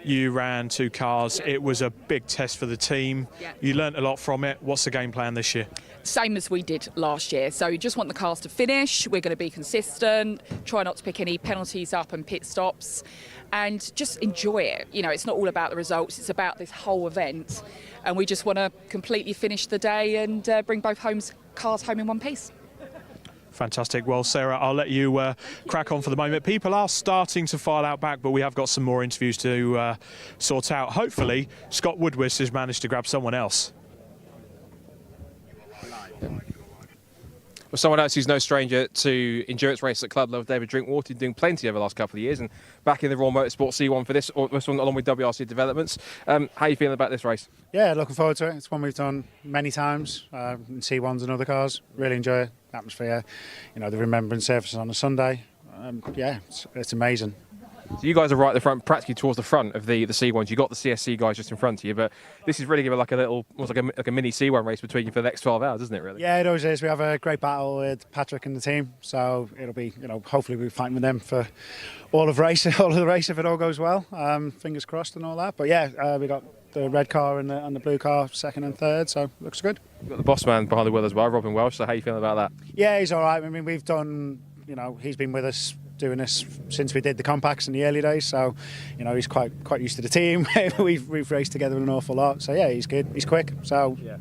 you ran 2 cars. It was a big test for the team. Yeah. You learnt a lot from it. What's the game plan this year? Same as we did last year. So you just want the cars to finish. We're going to be consistent, try not to pick any penalties up and pit stops, and just enjoy it. You know, it's not all about the results, it's about this whole event. And we just want to completely finish the day and bring both cars home in one piece. Fantastic. Well, Sarah, I'll let you crack on for the moment. People are starting to file out back, but we have got some more interviews to sort out. Hopefully, Scott Woodward has managed to grab someone else. Well, someone else who's no stranger to endurance race at club level, David Drinkwater, doing plenty over the last couple of years, and back in the Royal Motorsport C1 for this one, along with WRC developments. How are you feeling about this race? Yeah, looking forward to it. It's one we've done many times in C1s and other cars. Really enjoy it. The atmosphere, you know, the Remembrance services on a Sunday. Yeah, it's amazing. So you guys are right at the front, practically towards the front of the C1s. You've got the CSC guys just in front of you, but this is really giving like a little, almost like a mini C1 race between you for the next 12 hours, isn't it, really? Yeah, it always is. We have a great battle with Patrick and the team, so it'll be, you know, hopefully we'll be fighting with them for all of the race if it all goes well. Fingers crossed and all that. But yeah, we got the red car and the blue car second and third, so looks good. You've got the boss man behind the wheel as well, Robin Welsh. So how are you feeling about that? Yeah, he's all right. I mean, we've done, you know, he's been with us doing this since we did the compacts in the early days, so you know he's quite used to the team. we've raced together an awful lot, so yeah, he's good, he's quick. So yeah.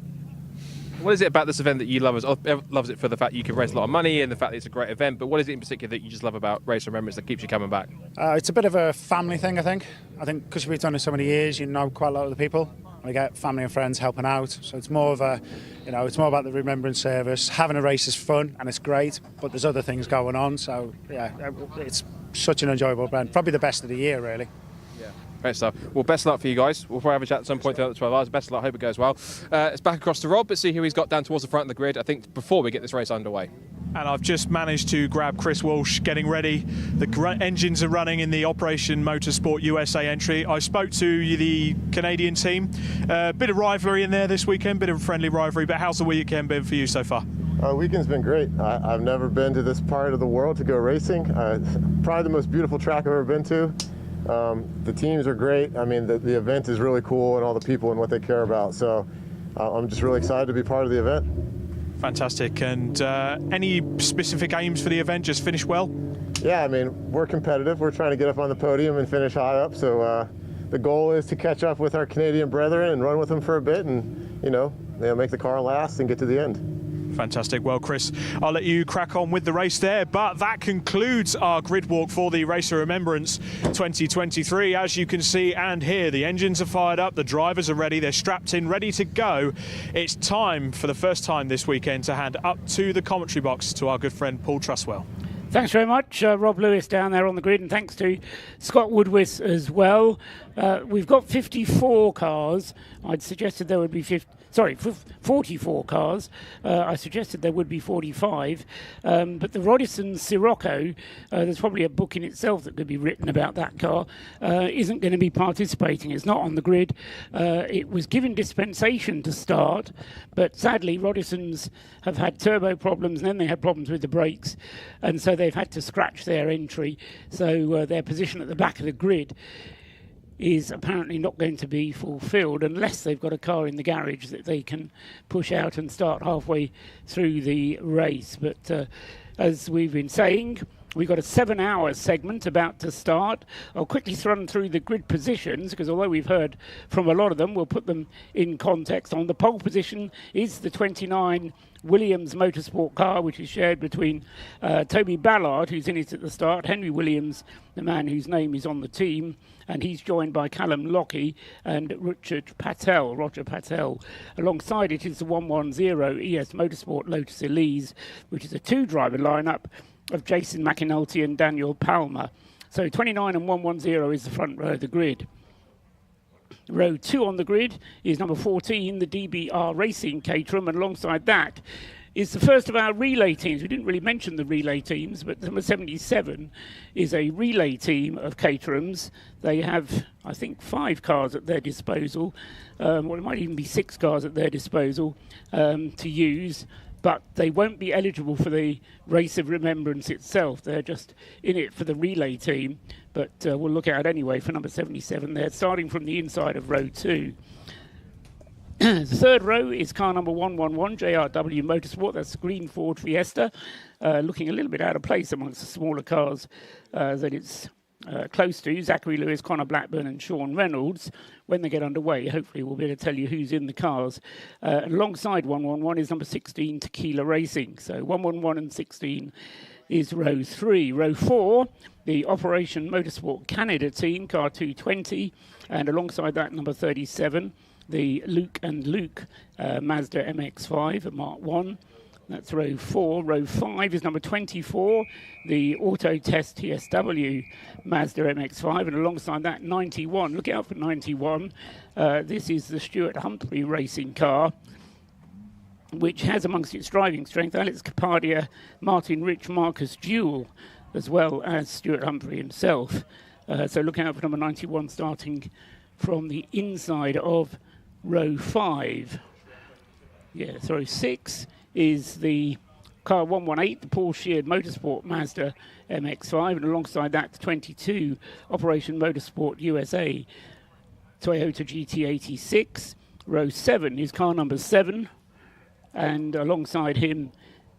What is it about this event that you love? Loves it for the fact you can raise a lot of money and the fact that it's a great event, but what is it in particular that you just love about Race of Remembrance that keeps you coming back? It's a bit of a family thing, I think because we've done it so many years, you know quite a lot of the people. We get family and friends helping out, so it's more of a, you know, it's more about the Remembrance service. Having a race is fun and it's great, but there's other things going on, so yeah, it's such an enjoyable event. Probably the best of the year, really. Yeah, great stuff. Well, best of luck for you guys. We'll probably have a chat at some point throughout the 12 hours. Best of luck, hope it goes well. It's back across to Rob, but see who he's got down towards the front of the grid, I think, before we get this race underway. And I've just managed to grab Chris Walsh getting ready. The engines are running in the Operation Motorsport USA entry. I spoke to the Canadian team. Bit of rivalry in there this weekend, bit of a friendly rivalry, but how's the weekend been for you so far? Weekend's been great. I've never been to this part of the world to go racing. Probably the most beautiful track I've ever been to. The teams are great. I mean, the event is really cool and all the people and what they care about. So I'm just really excited to be part of the event. Fantastic. And any specific aims for the event? Just finish well? Yeah, I mean, we're competitive. We're trying to get up on the podium and finish high up. So the goal is to catch up with our Canadian brethren and run with them for a bit and, you know, make the car last and get to the end. Fantastic. Well, Chris, I'll let you crack on with the race there, but that concludes our grid walk for the Race of Remembrance 2023. As you can see and hear, the engines are fired up, the drivers are ready, they're strapped in, ready to go. It's time for the first time this weekend to hand up to the commentary box to our good friend Paul Truswell. Thanks very much, Rob Lewis down there on the grid, and thanks to Scott Woodwis as well. We've got 54 cars. I'd suggested there would be 44 cars. I suggested there would be 45. But the Rodison Sirocco, there's probably a book in itself that could be written about that car, isn't going to be participating. It's not on the grid. It was given dispensation to start, but sadly Rodison's have had turbo problems, and then they had problems with the brakes, and so they've had to scratch their entry. So their position at the back of the grid is apparently not going to be fulfilled unless they've got a car in the garage that they can push out and start halfway through the race. But as we've been saying, we've got a 7-hour segment about to start. I'll quickly run through the grid positions, because although we've heard from a lot of them, we'll put them in context. On the pole position is the 29 Williams Motorsport car, which is shared between Toby Ballard, who's in it at the start, Henry Williams, the man whose name is on the team, and he's joined by Callum Lockie and Roger Patel. Alongside it is the 110 ES Motorsport Lotus Elise, which is a 2-driver lineup of Jason McAnulty and Daniel Palmer. So 29 and 110 is the front row of the grid. Row 2 on the grid is number 14, the DBR Racing Caterham, and alongside that is the first of our relay teams. We didn't really mention the relay teams, but number 77 is a relay team of Caterhams. They have, I think, 5 cars at their disposal. Well, it might even be 6 cars at their disposal to use, but they won't be eligible for the Race of Remembrance itself. They're just in it for the relay team, but we'll look out anyway for number 77 there, starting from the inside of row 2. The third row is car number 111, JRW Motorsport. That's the green Ford Fiesta, looking a little bit out of place amongst the smaller cars that it's close to. Zachary Lewis, Connor Blackburn and Sean Reynolds. When they get underway, hopefully we'll be able to tell you who's in the cars. And alongside 111 is number 16, Tequila Racing. So 111 and 16 is row 3. Row 4, the Operation Motorsport Canada team, car 220. And alongside that, number 37, the Luke and Luke Mazda MX-5 at Mark 1. That's row 4. Row 5 is number 24, the Auto Test TSW Mazda MX-5. And alongside that, 91. Look out for 91. This is the Stuart Humphrey racing car, which has amongst its driving strength Alex Capadia, Martin Rich, Marcus Jewell, as well as Stuart Humphrey himself. So look out for number 91 starting from the inside of row 5. 6 is the car 118, the Paul Sheard Motorsport Mazda MX-5, and alongside that, 22 Operation Motorsport USA Toyota GT86. Row 7 is car number 7, and alongside him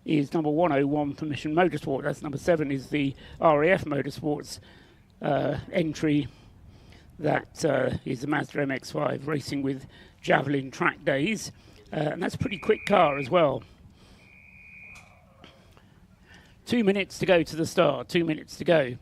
is number 101 for Mission Motorsport. That's number 7 is the RAF Motorsports entry. That is the Mazda MX-5 racing with Javelin Track Days, and that's a pretty quick car as well. 2 minutes to go to the start, 2 minutes to go.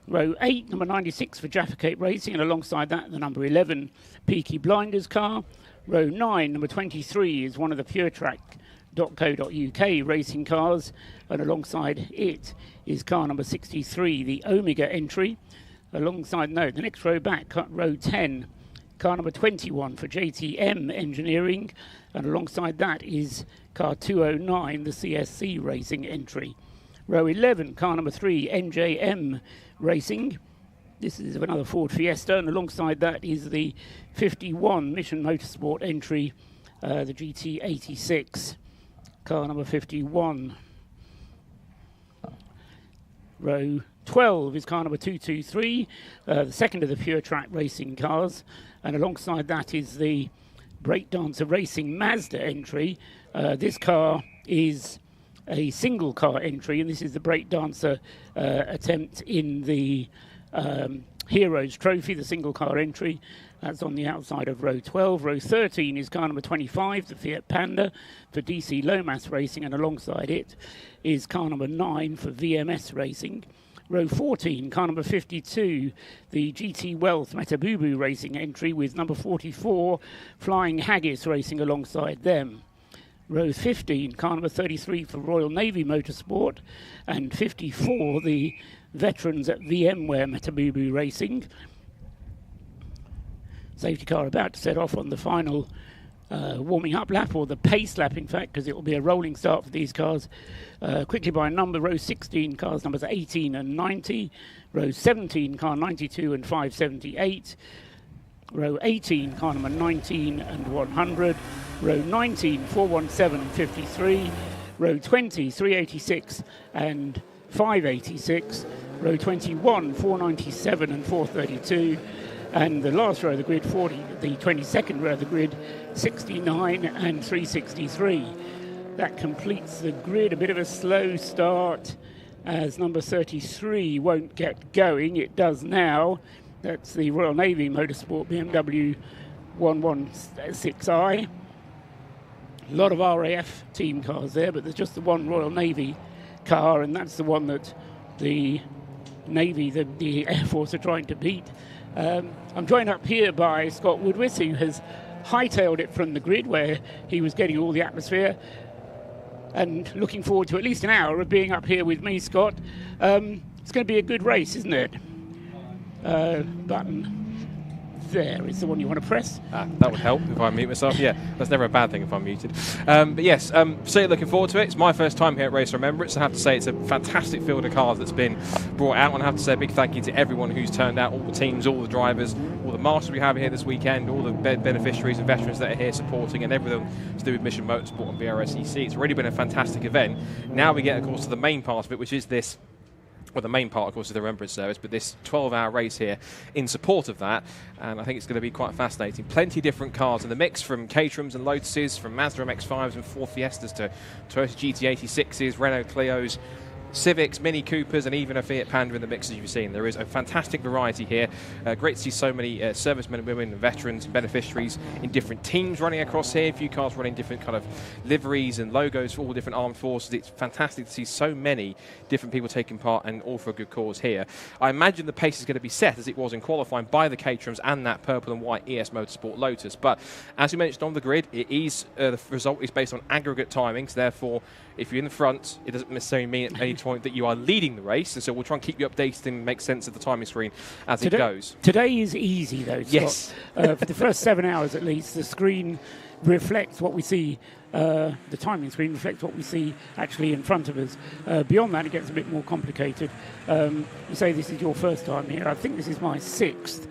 Row 8, number 96 for Jaffa Cape Racing, and alongside that, the number 11 Peaky Blinders car. Row 9, number 23 is one of the puretrack.co.uk racing cars, and alongside it is car number 63, the Omega entry. Alongside, the next row back, row 10, car number 21 for JTM Engineering, and alongside that is car 209, the CSC Racing entry. Row 11, car number 3, NJM Racing. This is another Ford Fiesta, and alongside that is the 51 Mission Motorsport entry, the GT86, car number 51. Row 12 is car number 223, the second of the Pure Track Racing cars, and alongside that is the Breakdancer Racing Mazda entry. This car is a single car entry, and this is the Breakdancer attempt in the Heroes Trophy, the single car entry. That's on the outside of row 12. Row 13 is car number 25, the Fiat Panda for DC Lomas Racing, and alongside it is car number 9 for VMS Racing. Row 14, car number 52, the GT Wealth Metabubu Racing entry with number 44, Flying Haggis Racing alongside them. Row 15, car number 33 for Royal Navy Motorsport, and 54, the veterans at VMware Matabubu Racing. Safety car about to set off on the final warming up lap, or the pace lap in fact, because it will be a rolling start for these cars. Quickly by number, row 16, cars numbers 18 and 90, row 17, car 92 and 578, row 18, car number 19 and 100, row 19, 417 and 53, row 20, 386 and 586, row 21, 497 and 432, and the last row of the grid, 40, the 22nd row of the grid, 69 and 363. That completes the grid. A bit of a slow start as number 33 won't get going. It does now. That's the Royal Navy Motorsport BMW 116i. A lot of RAF team cars there, but there's just the one Royal Navy car, and that's the one that the Navy, the Air Force, are trying to beat. I'm joined up here by Scott Woodwith, who has hightailed it from the grid where he was getting all the atmosphere, and looking forward to at least an hour of being up here with me, Scott. It's going to be a good race, isn't it? Button there is the one you want to press. That would help if I mute myself. Yeah, that's never a bad thing if I'm muted. But yes, so looking forward to it. It's my first time here at Race of Remembrance. I have to say it's a fantastic field of cars that's been brought out, and I have to say a big thank you to everyone who's turned out, all the teams, all the drivers, all the marshals we have here this weekend, all the beneficiaries and veterans that are here supporting, and everything to do with Mission Motorsport and BRSCC. It's really been a fantastic event. Now we get, of course, to the main part of it, which is this. Well, the main part, of course, is the Remembrance service, but this 12-hour race here in support of that, and I think it's going to be quite fascinating. Plenty of different cars in the mix, from Caterhams and Lotuses, from Mazda MX-5s and Ford Fiestas to Toyota GT86s, Renault Clios, Civics, Mini Coopers, and even a Fiat Panda in the mix, as you've seen. There is a fantastic variety here. Great to see so many servicemen and women and veterans and beneficiaries in different teams running across here. A few cars running different kind of liveries and logos for all different armed forces. It's fantastic to see so many different people taking part, and all for a good cause here. I imagine the pace is going to be set, as it was in qualifying, by the Caterhams and that purple and white ES Motorsport Lotus. But as you mentioned on the grid, it is the result is based on aggregate timings. Therefore, if you're in the front, it doesn't necessarily mean at any point that you are leading the race, and so we'll try and keep you updated and make sense of the timing screen as it goes. Today is easy, though, Scott. Yes. For the first 7 hours at least, the screen reflects what we see, the timing screen reflects what we see actually in front of us. Beyond that, it gets a bit more complicated. You say this is your first time here. I think this is my 6th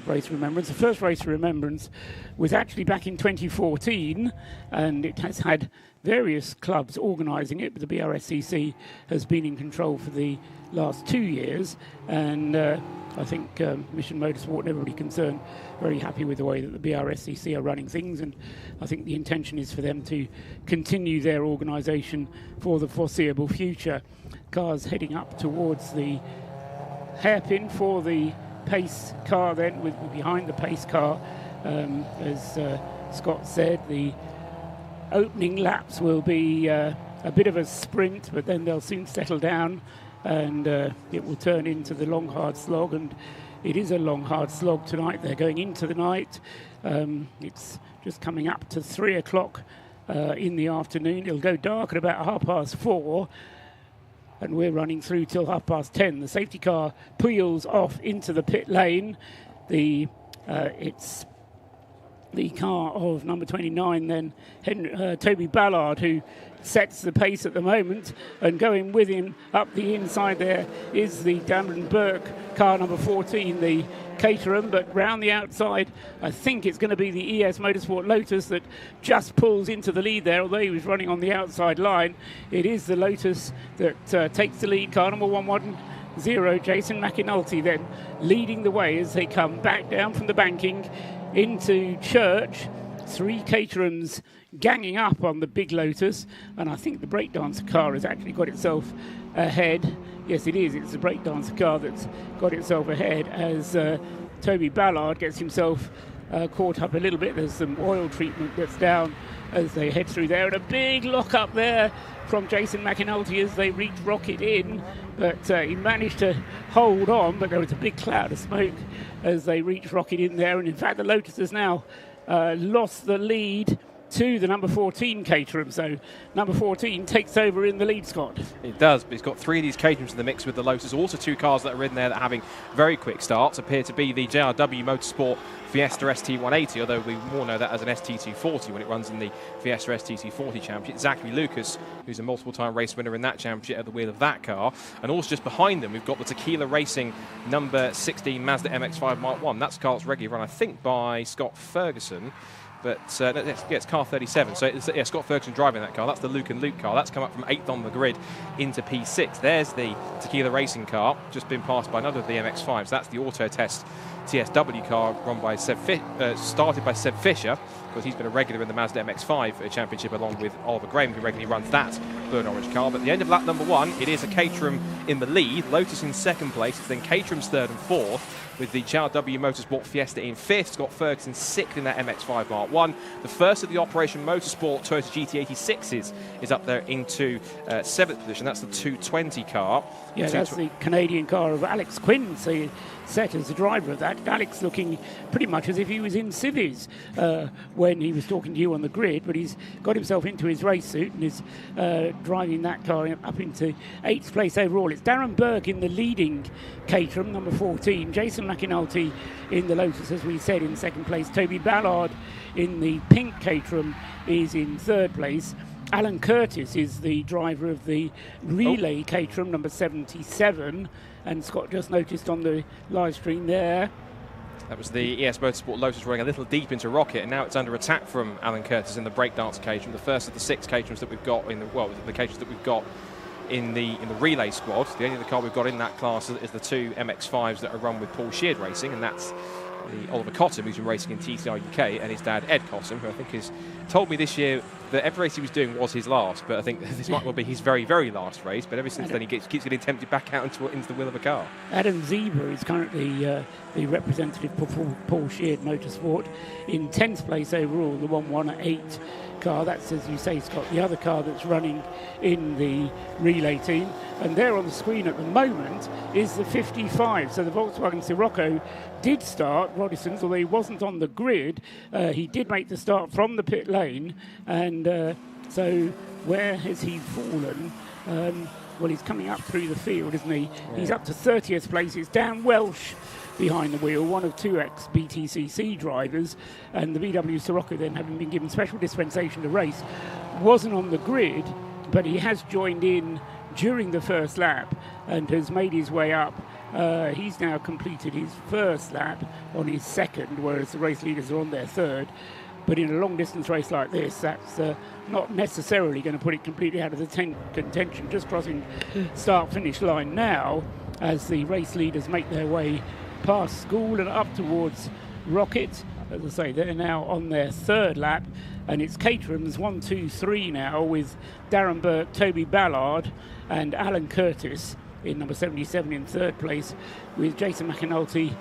Race of Remembrance. The first Race of Remembrance was actually back in 2014, and it has had various clubs organising it, but the BRSCC has been in control for the last 2 years, and I think Mission Motorsport and everybody concerned very happy with the way that the BRSCC are running things, and I think the intention is for them to continue their organisation for the foreseeable future. Cars heading up towards the hairpin for the pace car then, with behind the pace car. As Scott said, the opening laps will be a bit of a sprint, but then they'll soon settle down, and it will turn into the long hard slog, and it is a long hard slog tonight. They're going into the night. It's just coming up to 3 o'clock in the afternoon. It'll go dark at about 4:30, and we're running through till 10:30. The safety car peels off into the pit lane. It's the car of number 29 then, Toby Ballard, who sets the pace at the moment, and going with him up the inside there is the Damron Burke car number 14, the Caterham, but round the outside I think it's going to be the ES Motorsport Lotus that just pulls into the lead there, although he was running on the outside line. It is the Lotus that takes the lead, car number 110, Jason McAnulty, then leading the way as they come back down from the banking into Church. 3 Caterhams ganging up on the big Lotus, and I think the breakdancer car has actually got itself ahead. Yes, it is. It's the breakdancer car that's got itself ahead as Toby Ballard gets himself caught up a little bit. There's some oil treatment that's down as they head through there, and a big lock up there from Jason McAnulty as they reach Rocket Inn, but he managed to hold on, but there was a big cloud of smoke as they reach Rocket Inn there, and in fact the Lotus has now lost the lead to the number 14 Caterham. So number 14 takes over in the lead, Scott. It does, but it's got 3 of these Caterhams in the mix with the Lotus. Also 2 cars that are in there that are having very quick starts appear to be the JRW Motorsport Fiesta ST180, although we more know that as an ST240 when it runs in the Fiesta ST240 Championship. Zachary Lucas, who's a multiple-time race winner in that championship, at the wheel of that car. And also just behind them, we've got the Tequila Racing number 16 Mazda MX-5 Mark 1. That's a car that's regularly run, I think, by Scott Ferguson. But it's car 37. So it's Scott Ferguson driving that car. That's the Luke and Luke car. That's come up from 8th on the grid into P6. There's the Tequila Racing car, just been passed by another of the MX-5s. That's the Auto Test TSW car run by started by Seb Fisher, because he's been a regular in the Mazda MX-5 Championship along with Oliver Graham, who regularly runs that blue and orange car. But at the end of lap number 1, it is a Caterham in the lead, Lotus in second place, it's then Caterham's third and fourth, with the JRW Motorsport Fiesta in fifth, Scott Ferguson sixth in that MX-5 Mark 1. The first of the Operation Motorsport Toyota GT86s is up there into seventh position. That's the 220 car. Yeah, that's the Canadian car of Alex Quinn, so set as the driver of that. Alex looking pretty much as if he was in civvies when he was talking to you on the grid, but he's got himself into his race suit and is driving that car up into 8th place overall. It's Darren Burke in the leading Caterham, number 14. Jason McAnulty in the Lotus, as we said, in second place. Toby Ballard in the pink Caterham is in third place. Alan Curtis is the driver of the relay Caterham, number 77. And Scott just noticed on the live stream there. That was the ES Motorsport Lotus running a little deep into Rocket, and now it's under attack from Alan Curtis in the breakdance Caterham, the first of the 6 Caterhams that we've got in the Caterhams that we've got in the relay squad. The only other car we've got in that class is the 2 MX-5s that are run with Paul Sheard Racing, and that's the Oliver Cottam, who's been racing in TCR UK, and his dad Ed Cottam, who I think has told me this year that every race he was doing was his last, but I think this might well be his very, very last race. But ever since then, he keeps getting tempted back out into the wheel of a car. Adam Zebra is currently the representative for Paul Sheard Motorsport in 10th place overall, the 118 car. That's, as you say, Scott, the other car that's running in the relay team. And there on the screen at the moment is the 55. So the Volkswagen Sirocco did start, Rodison's, although he wasn't on the grid. He did make the start from the pit lane. And so where has he fallen? Well, he's coming up through the field, isn't he? Yeah. He's up to 30th place. It's Dan Welsh behind the wheel, one of 2 ex-BTCC drivers, and the VW Sirocco, then having been given special dispensation to race, wasn't on the grid, but he has joined in during the first lap and has made his way up. He's now completed his first lap on his second, whereas the race leaders are on their third. But in a long-distance race like this, that's not necessarily going to put it completely out of the contention. Just crossing start-finish line now as the race leaders make their way past School and up towards Rocket. As I say, they're now on their third lap, and it's Caterham's 1, 2, 3 now, with Darren Burke, Toby Ballard and Alan Curtis in number 77 in third place, with Jason McAnulty,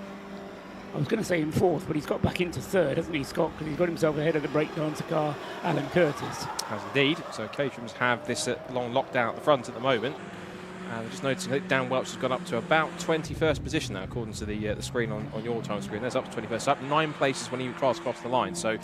I was going to say in fourth, but he's got back into third, hasn't he, Scott? Because he's got himself ahead of the breakdancer car, Alan Curtis. Has indeed. So Caterham's have this long lockdown at the front at the moment. Just noticing that Dan Welch has gone up to about 21st position now, according to the screen on your time screen. There's up to 21st, up 9 places when he crossed across the line. So you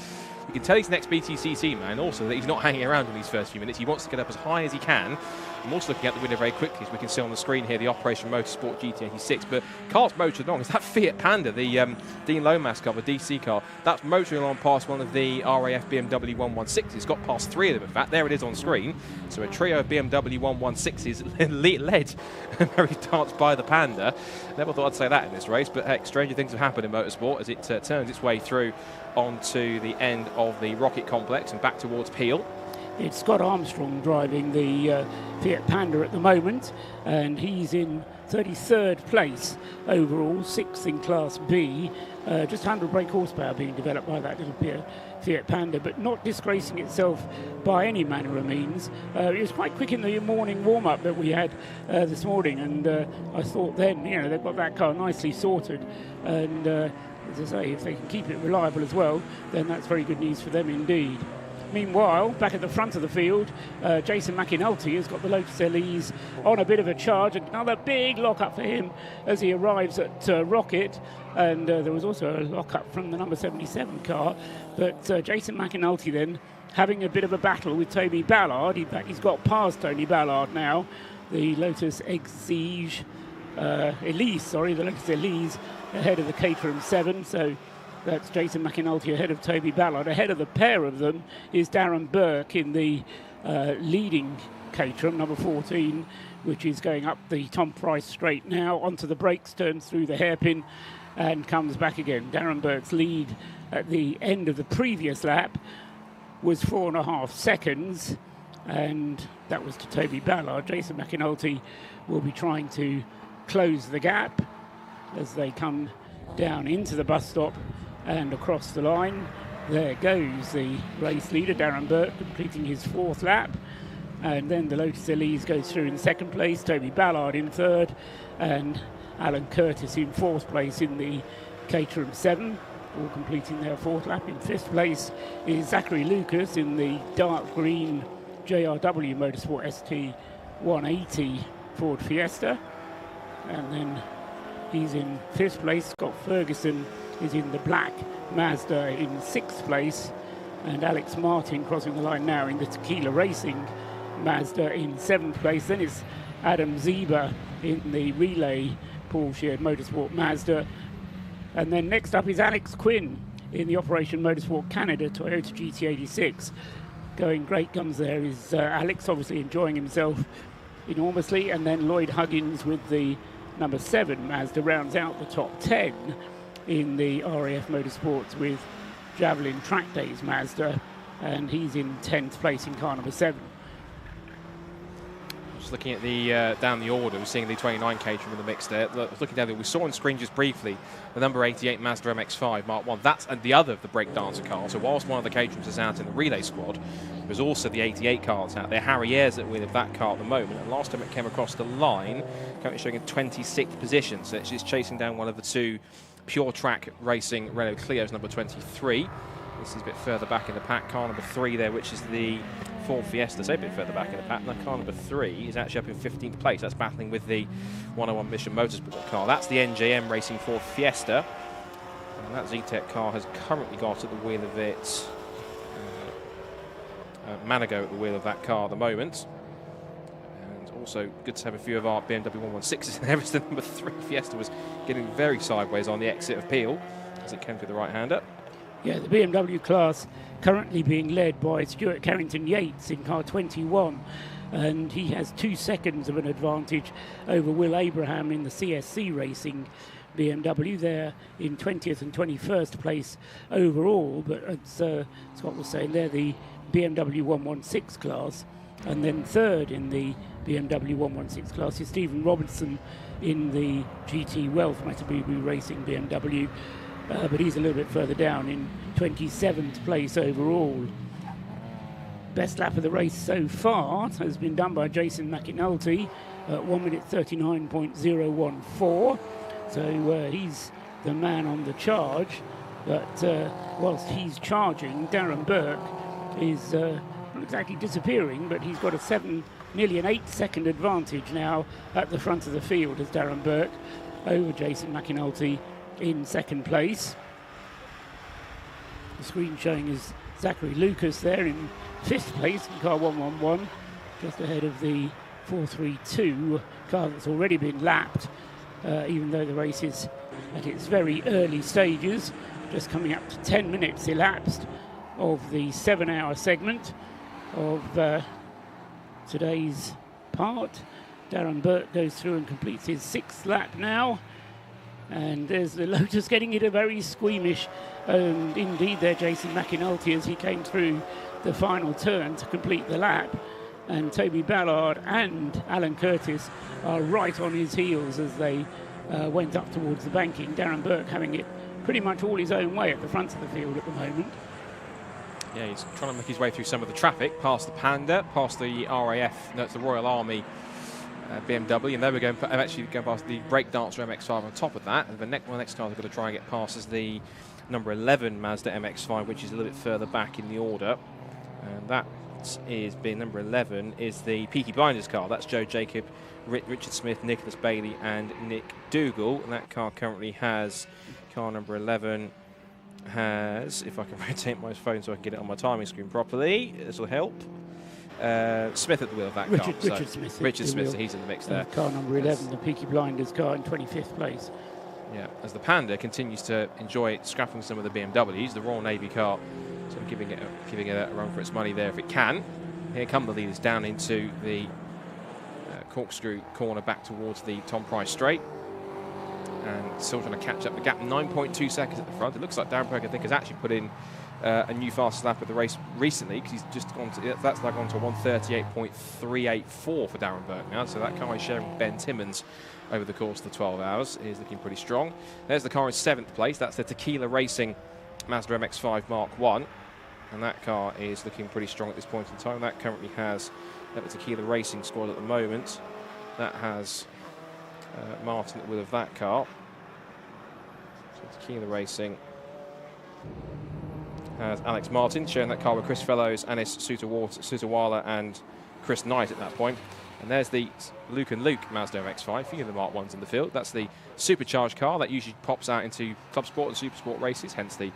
can tell he's an ex-BTCC man, also that he's not hanging around in these first few minutes. He wants to get up as high as he can. I'm also looking at the winner very quickly, as we can see on the screen here, the Operation Motorsport GT86. But car's motoring along. It's that Fiat Panda, the Dean Lomas car, the DC car. That's motoring along past one of the RAF BMW 116s. It's got past 3 of them, in fact. There it is on screen. So a trio of BMW 116s led very starts by the Panda. Never thought I'd say that in this race, but heck, stranger things have happened in motorsport as it turns its way through onto the end of the Rocket complex and back towards Peel. It's Scott Armstrong driving the Fiat Panda at the moment, and he's in 33rd place overall, 6th in Class B. Just 100 brake horsepower being developed by that little Fiat Panda, but not disgracing itself by any manner of means. It was quite quick in the morning warm-up that we had this morning, and I thought then, they've got that car nicely sorted, and as I say, if they can keep it reliable as well, then that's very good news for them indeed. Meanwhile, back at the front of the field, Jason McAnulty has got the Lotus LEs on a bit of a charge. Another big lock-up for him as he arrives at Rocket. And there was also a lock-up from the number 77 car. But Jason McAnulty then having a bit of a battle with Toby Ballard. In fact, he's got past Tony Ballard now. The Lotus Elise, the Lotus Elise ahead of the Caterham 7. So that's Jason McAnulty ahead of Toby Ballard. Ahead of the pair of them is Darren Burke in the leading Caterham, number 14, which is going up the Tom Price straight now, onto the brakes, turns through the hairpin and comes back again. Darren Burke's lead at the end of the previous lap was 4.5 seconds, and that was to Toby Ballard. Jason McAnulty will be trying to close the gap as they come down into the bus stop and across the line. There goes the race leader, Darren Burke, completing his 4th lap. And then the Lotus Elise goes through in 2nd place, Toby Ballard in 3rd, and Alan Curtis in 4th place in the Caterham 7, all completing their 4th lap. In 5th place is Zachary Lucas in the dark green JRW Motorsport ST 180 Ford Fiesta. And then he's in 5th place. Scott Ferguson is in the black Mazda in 6th place. And Alex Martin crossing the line now in the Tequila Racing Mazda in 7th place. Then it's Adam Zieber in the relay Porsche Motorsport Mazda. And then next up is Alex Quinn in the Operation Motorsport Canada Toyota GT86. Going great guns there is Alex, obviously enjoying himself enormously. And then Lloyd Huggins with the number 7 Mazda rounds out the top 10 in the RAF Motorsports with Javelin Track Days Mazda. And he's in 10th place in car number 7. Just looking at the down the order, we're seeing the 29 Caterham in the mix there. Looking down there, we saw on screen just briefly the number 88 Mazda MX-5 Mark 1. That's the other of the breakdancer cars. So whilst one of the Caterhams is out in the relay squad, there's also the 88 car that's out there. Harry Ayres at the wheel of that car at the moment. And last time it came across the line, currently showing in 26th position. So it's chasing down one of the 2 pure track racing Renault Clio's, number 23. This is a bit further back in the pack. Car number 3 there, which is the Ford Fiesta, so a bit further back in the pack. And car number 3 is actually up in 15th place. That's battling with the 101 Mission Motorsport car. That's the NJM Racing Ford Fiesta. And that Z-Tech car has currently got at the wheel of it Manigo at the wheel of that car at the moment. And also good to have a few of our BMW 116s in there, as the number 3 Fiesta was getting very sideways on the exit of Peel as it came through the right-hander. Yeah, the BMW class currently being led by Stuart Carrington-Yates in car 21, and he has 2 seconds of an advantage over Will Abraham in the CSC Racing BMW. They're in 20th and 21st place overall, but as Scott was saying, they're the BMW 116 class, and then 3rd in the BMW 116 class is Stephen Robertson in the GT Wealth Matabubu Racing BMW. But he's a little bit further down in 27th place overall. Best lap of the race so far has been done by Jason McAnulty at 1 minute 39.014. So he's the man on the charge. But whilst he's charging, Darren Burke is not exactly disappearing, but he's got a nearly an 8-second advantage now at the front of the field as Darren Burke over Jason McAnulty in 2nd place. The screen showing is Zachary Lucas there in 5th place in car 111, just ahead of the 432 car that's already been lapped, even though the race is at its very early stages, just coming up to 10 minutes elapsed of the 7-hour segment of today's part. Darren Burke goes through and completes his 6th lap now. And there's the Lotus getting it a very squeamish, and indeed there Jason McAnulty as he came through the final turn to complete the lap. And Toby Ballard and Alan Curtis are right on his heels as they went up towards the banking. Darren Burke having it pretty much all his own way at the front of the field at the moment. Yeah, he's trying to make his way through some of the traffic, past the Panda, past the RAF, that's the Royal Army BMW, and then we're going past the Breakdancer MX-5 on top of that. And the next car they've got to try and get past is the number 11 Mazda MX-5, which is a little bit further back in the order. And that is being number 11 is the Peaky Blinders car. That's Joe Jacob, Richard Smith, Nicholas Bailey, and Nick Dougal. And that car currently has car number 11. has, if I can rotate my phone so I can get it on my timing screen properly, this will help. Smith at the wheel of that car. Richard Smith. Richard Smith, so he's in the mix there. Car number 11, the Peaky Blinders car in 25th place. Yeah, as the Panda continues to enjoy scrapping some of the BMWs, the Royal Navy car sort of giving it a run for its money there if it can. Here come the leaders down into the corkscrew corner back towards the Tom Price straight. And still trying to catch up the gap, 9.2 seconds at the front. It looks like Darren Berg, I think, has actually put in a new fastest lap of the race recently, because he's just gone to, that's now gone to 1:38.384 for Darren Berg now. So that car is sharing with Ben Timmons over the course of the 12 hours is looking pretty strong. There's the car in 7th place. That's the Tequila Racing Mazda MX-5 Mark 1. And that car is looking pretty strong at this point in time. That currently has the Tequila Racing squad at the moment. That has Martin at the wheel of that car. So Tequila Racing has Alex Martin sharing that car with Chris Fellows, Anis Sutawala and Chris Knight at that point. And there's the Luke and Luke Mazda MX-5, few of the Mark 1s in the field. That's the supercharged car that usually pops out into Club Sport and Super Sport races, hence the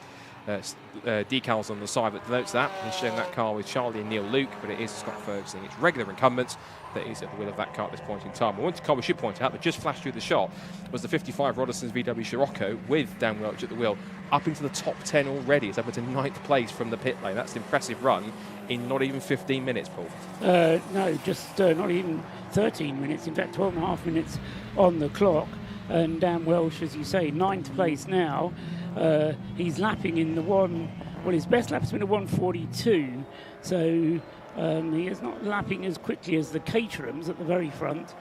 decals on the side that denotes that. He's showing that car with Charlie and Neil Luke, but it is Scott Ferguson, its regular incumbent, that is at the wheel of that car at this point in time. One car we should point out that just flashed through the shot was the 55 Roderson's VW Scirocco with Dan Welch at the wheel, up into the top 10 already. It's up into 9th place from the pit lane. That's an impressive run in not even 15 minutes, Paul. No, just not even 13 minutes, in fact 12 and a half minutes on the clock. And Dan Welsh, as you say, 9th place now. He's lapping in the his best lap's been a 1:42, so he is not lapping as quickly as the Caterhams at the very front,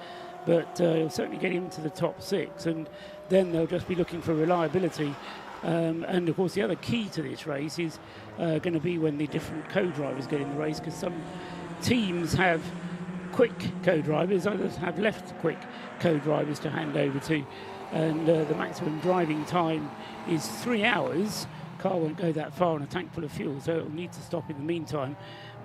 but he'll certainly get him to the top 6, and then they'll just be looking for reliability. And of course the other key to this race is going to be when the different co-drivers get in the race, because some teams have quick co-drivers, others have left quick co-drivers to hand over to, and the maximum driving time is 3 hours. Car won't go that far on a tank full of fuel, so it'll need to stop in the meantime,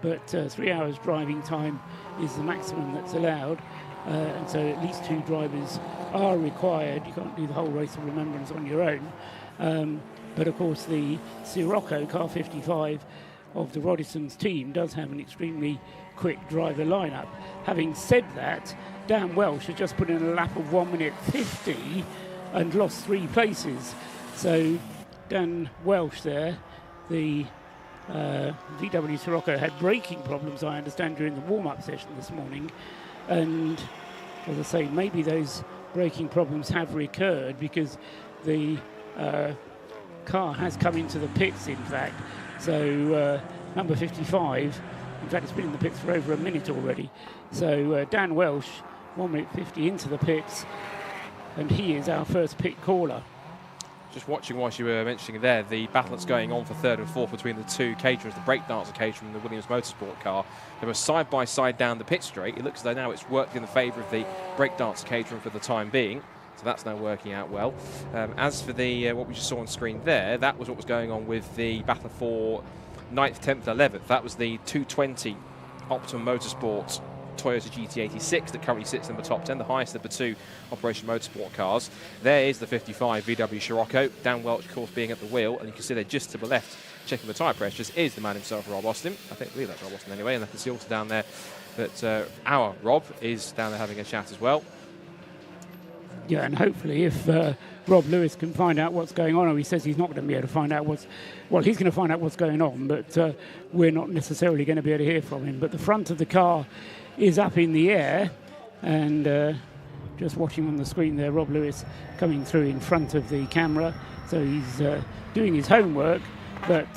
but 3 hours driving time is the maximum that's allowed, and so at least 2 drivers are required. You can't do the whole Race of Remembrance on your own, but of course the Scirocco car 55 of the Roderson's team does have an extremely quick driver lineup. Having said that, Dan Welsh has just put in a lap of 1:50 and lost 3 places. So Dan Welsh there, the VW Scirocco, had braking problems, I understand, during the warm-up session this morning, and as I say, maybe those braking problems have recurred because the car has come into the pits, in fact. So number 55, in fact, it's been in the pits for over a minute already. So Dan Welsh, 1:50 into the pits, and he is our first pit caller. Just watching whilst you were mentioning there, the battle that's going on for 3rd and 4th between the 2 Caterhams, the breakdancer Caterham and the Williams Motorsport car. They were side by side down the pit straight. It looks as though now it's worked in the favour of the breakdancer Caterham for the time being. So that's now working out well. As for the what we just saw on screen there, that was what was going on with the battle for 9th, 10th, 11th. That was the 220 Optimum Motorsport Toyota GT86 that currently sits in the top 10, the highest of the 2 Operation Motorsport cars. There is the 55 VW Scirocco, Dan Welch, of course, being at the wheel, and you can see there just to the left, checking the tyre pressures, is the man himself, Rob Austin. I believe that's Rob Austin anyway, and I can see also down there that our Rob is down there having a chat as well. Yeah, and hopefully if Rob Lewis can find out what's going on, or he says he's not going to be able to find out he's going to find out what's going on, but we're not necessarily going to be able to hear from him. But the front of the car is up in the air, and just watching on the screen there, Rob Lewis coming through in front of the camera. So he's doing his homework, but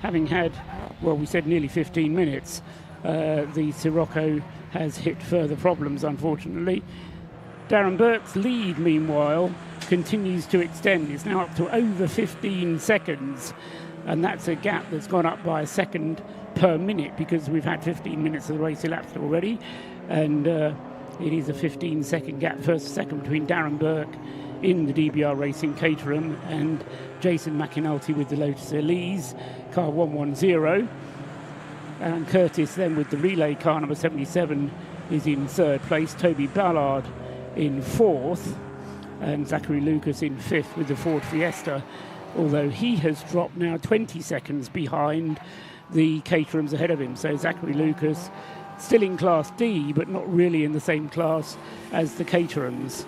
having had, well, we said nearly 15 minutes, the Scirocco has hit further problems, unfortunately. Darren Burke's lead, meanwhile, continues to extend. It's now up to over 15 seconds, and that's a gap that's gone up by a second per minute because we've had 15 minutes of the race elapsed already, and it is a 15-second gap, first second, between Darren Burke in the DBR Racing Caterham and Jason McAnulty with the Lotus Elise, car 110. Alan Curtis then with the relay car number 77 is in 3rd place. Toby Ballard in 4th, and Zachary Lucas in 5th with the Ford Fiesta although he has dropped now 20 seconds behind the Caterhams ahead of him. So Zachary Lucas still in Class D, but not really in the same class as the Caterhams.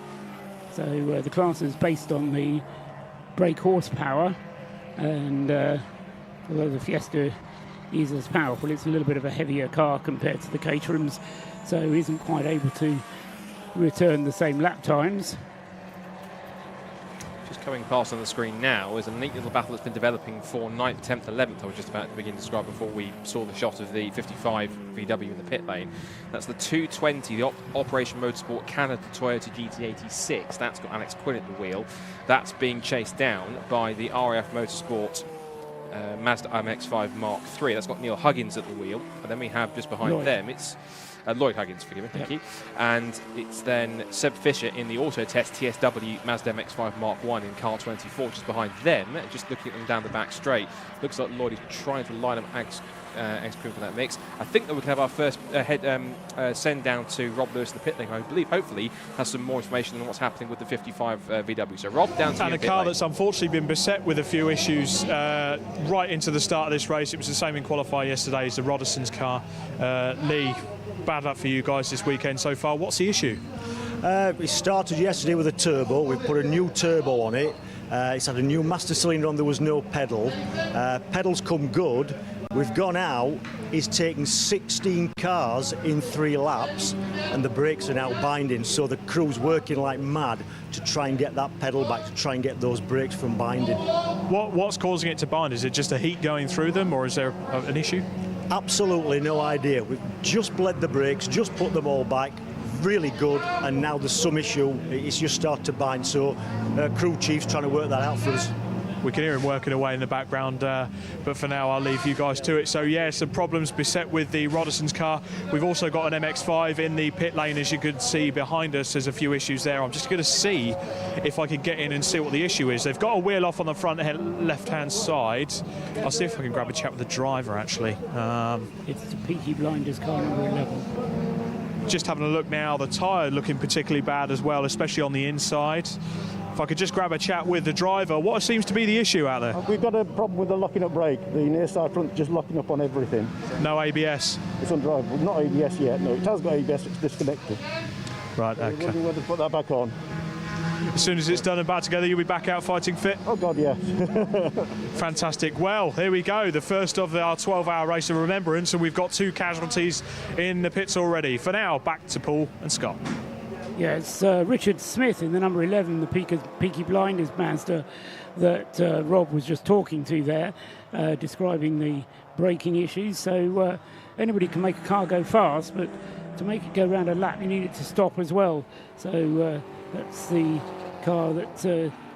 So the class is based on the brake horsepower, and although the Fiesta is as powerful, it's a little bit of a heavier car compared to the Caterhams, so isn't quite able to return the same lap times. Just coming past on the screen now is a neat little battle that's been developing for 9th, 10th, 11th. I was just about to begin to describe before we saw the shot of the 55 VW in the pit lane. That's the 220, the Operation Motorsport Canada Toyota GT86. That's got Alex Quinn at the wheel. That's being chased down by the RAF Motorsport Mazda MX-5 Mark III. That's got Neil Huggins at the wheel. And then we have just behind them, it's Lloyd Huggins, forgive me, thank you. And it's then Seb Fisher in the Auto Test TSW Mazda MX-5 Mark I in car 24, just behind them, just looking at them down the back straight. Looks like Lloyd is trying to line up X-Crew for that mix. I think that we can have our first send down to Rob Lewis in the pit lane. I believe, hopefully, has some more information on what's happening with the 55 VW. So Rob, down to you. And a car that's unfortunately been beset with a few issues right into the start of this race. It was the same in qualifier yesterday as the Roderson's car. Lee, bad luck for you guys this weekend so far. What's the issue? It started yesterday with a turbo. We've put a new turbo on it. It's had a new master cylinder on. There was no pedal. Pedals come good. We've gone out. He's taken 16 cars in 3 laps, and the brakes are now binding. So the crew's working like mad to try and get that pedal back, to try and get those brakes from binding. What's causing it to bind? Is it just a heat going through them, or is there an issue? Absolutely no idea. We've just bled the brakes, just put them all back, really good, and now there's some issue. It's just started to bind, so crew chief's trying to work that out for us. We can hear him working away in the background, but for now I'll leave you guys to it. So yeah, some problems beset with the Roderson's car. We've also got an MX-5 in the pit lane, as you can see behind us. There's a few issues there. I'm just going to see if I can get in and see what the issue is. They've got a wheel off on the front left-hand side. I'll see if I can grab a chat with the driver, actually. It's the Peaky Blinders car number 11. Just having a look now, the tyre looking particularly bad as well, especially on the inside. If I could just grab a chat with the driver, what seems to be the issue out there? We've got a problem with the locking up brake. The near side front just locking up on everything. No ABS? It's undrivable. Not ABS yet, no. It has got ABS, it's disconnected. Right, okay. We're wondering whether to put that back on. As soon as it's done and back together, you'll be back out fighting fit? Oh, God, yeah. Fantastic. Well, here we go. The first of our 12-hour Race of Remembrance, and we've got 2 casualties in the pits already. For now, back to Paul and Scott. Yeah, it's Richard Smith in the number 11, the Peaky Blinders Mazda that Rob was just talking to there, describing the braking issues. So anybody can make a car go fast, but to make it go around a lap, you need it to stop as well. So that's the car that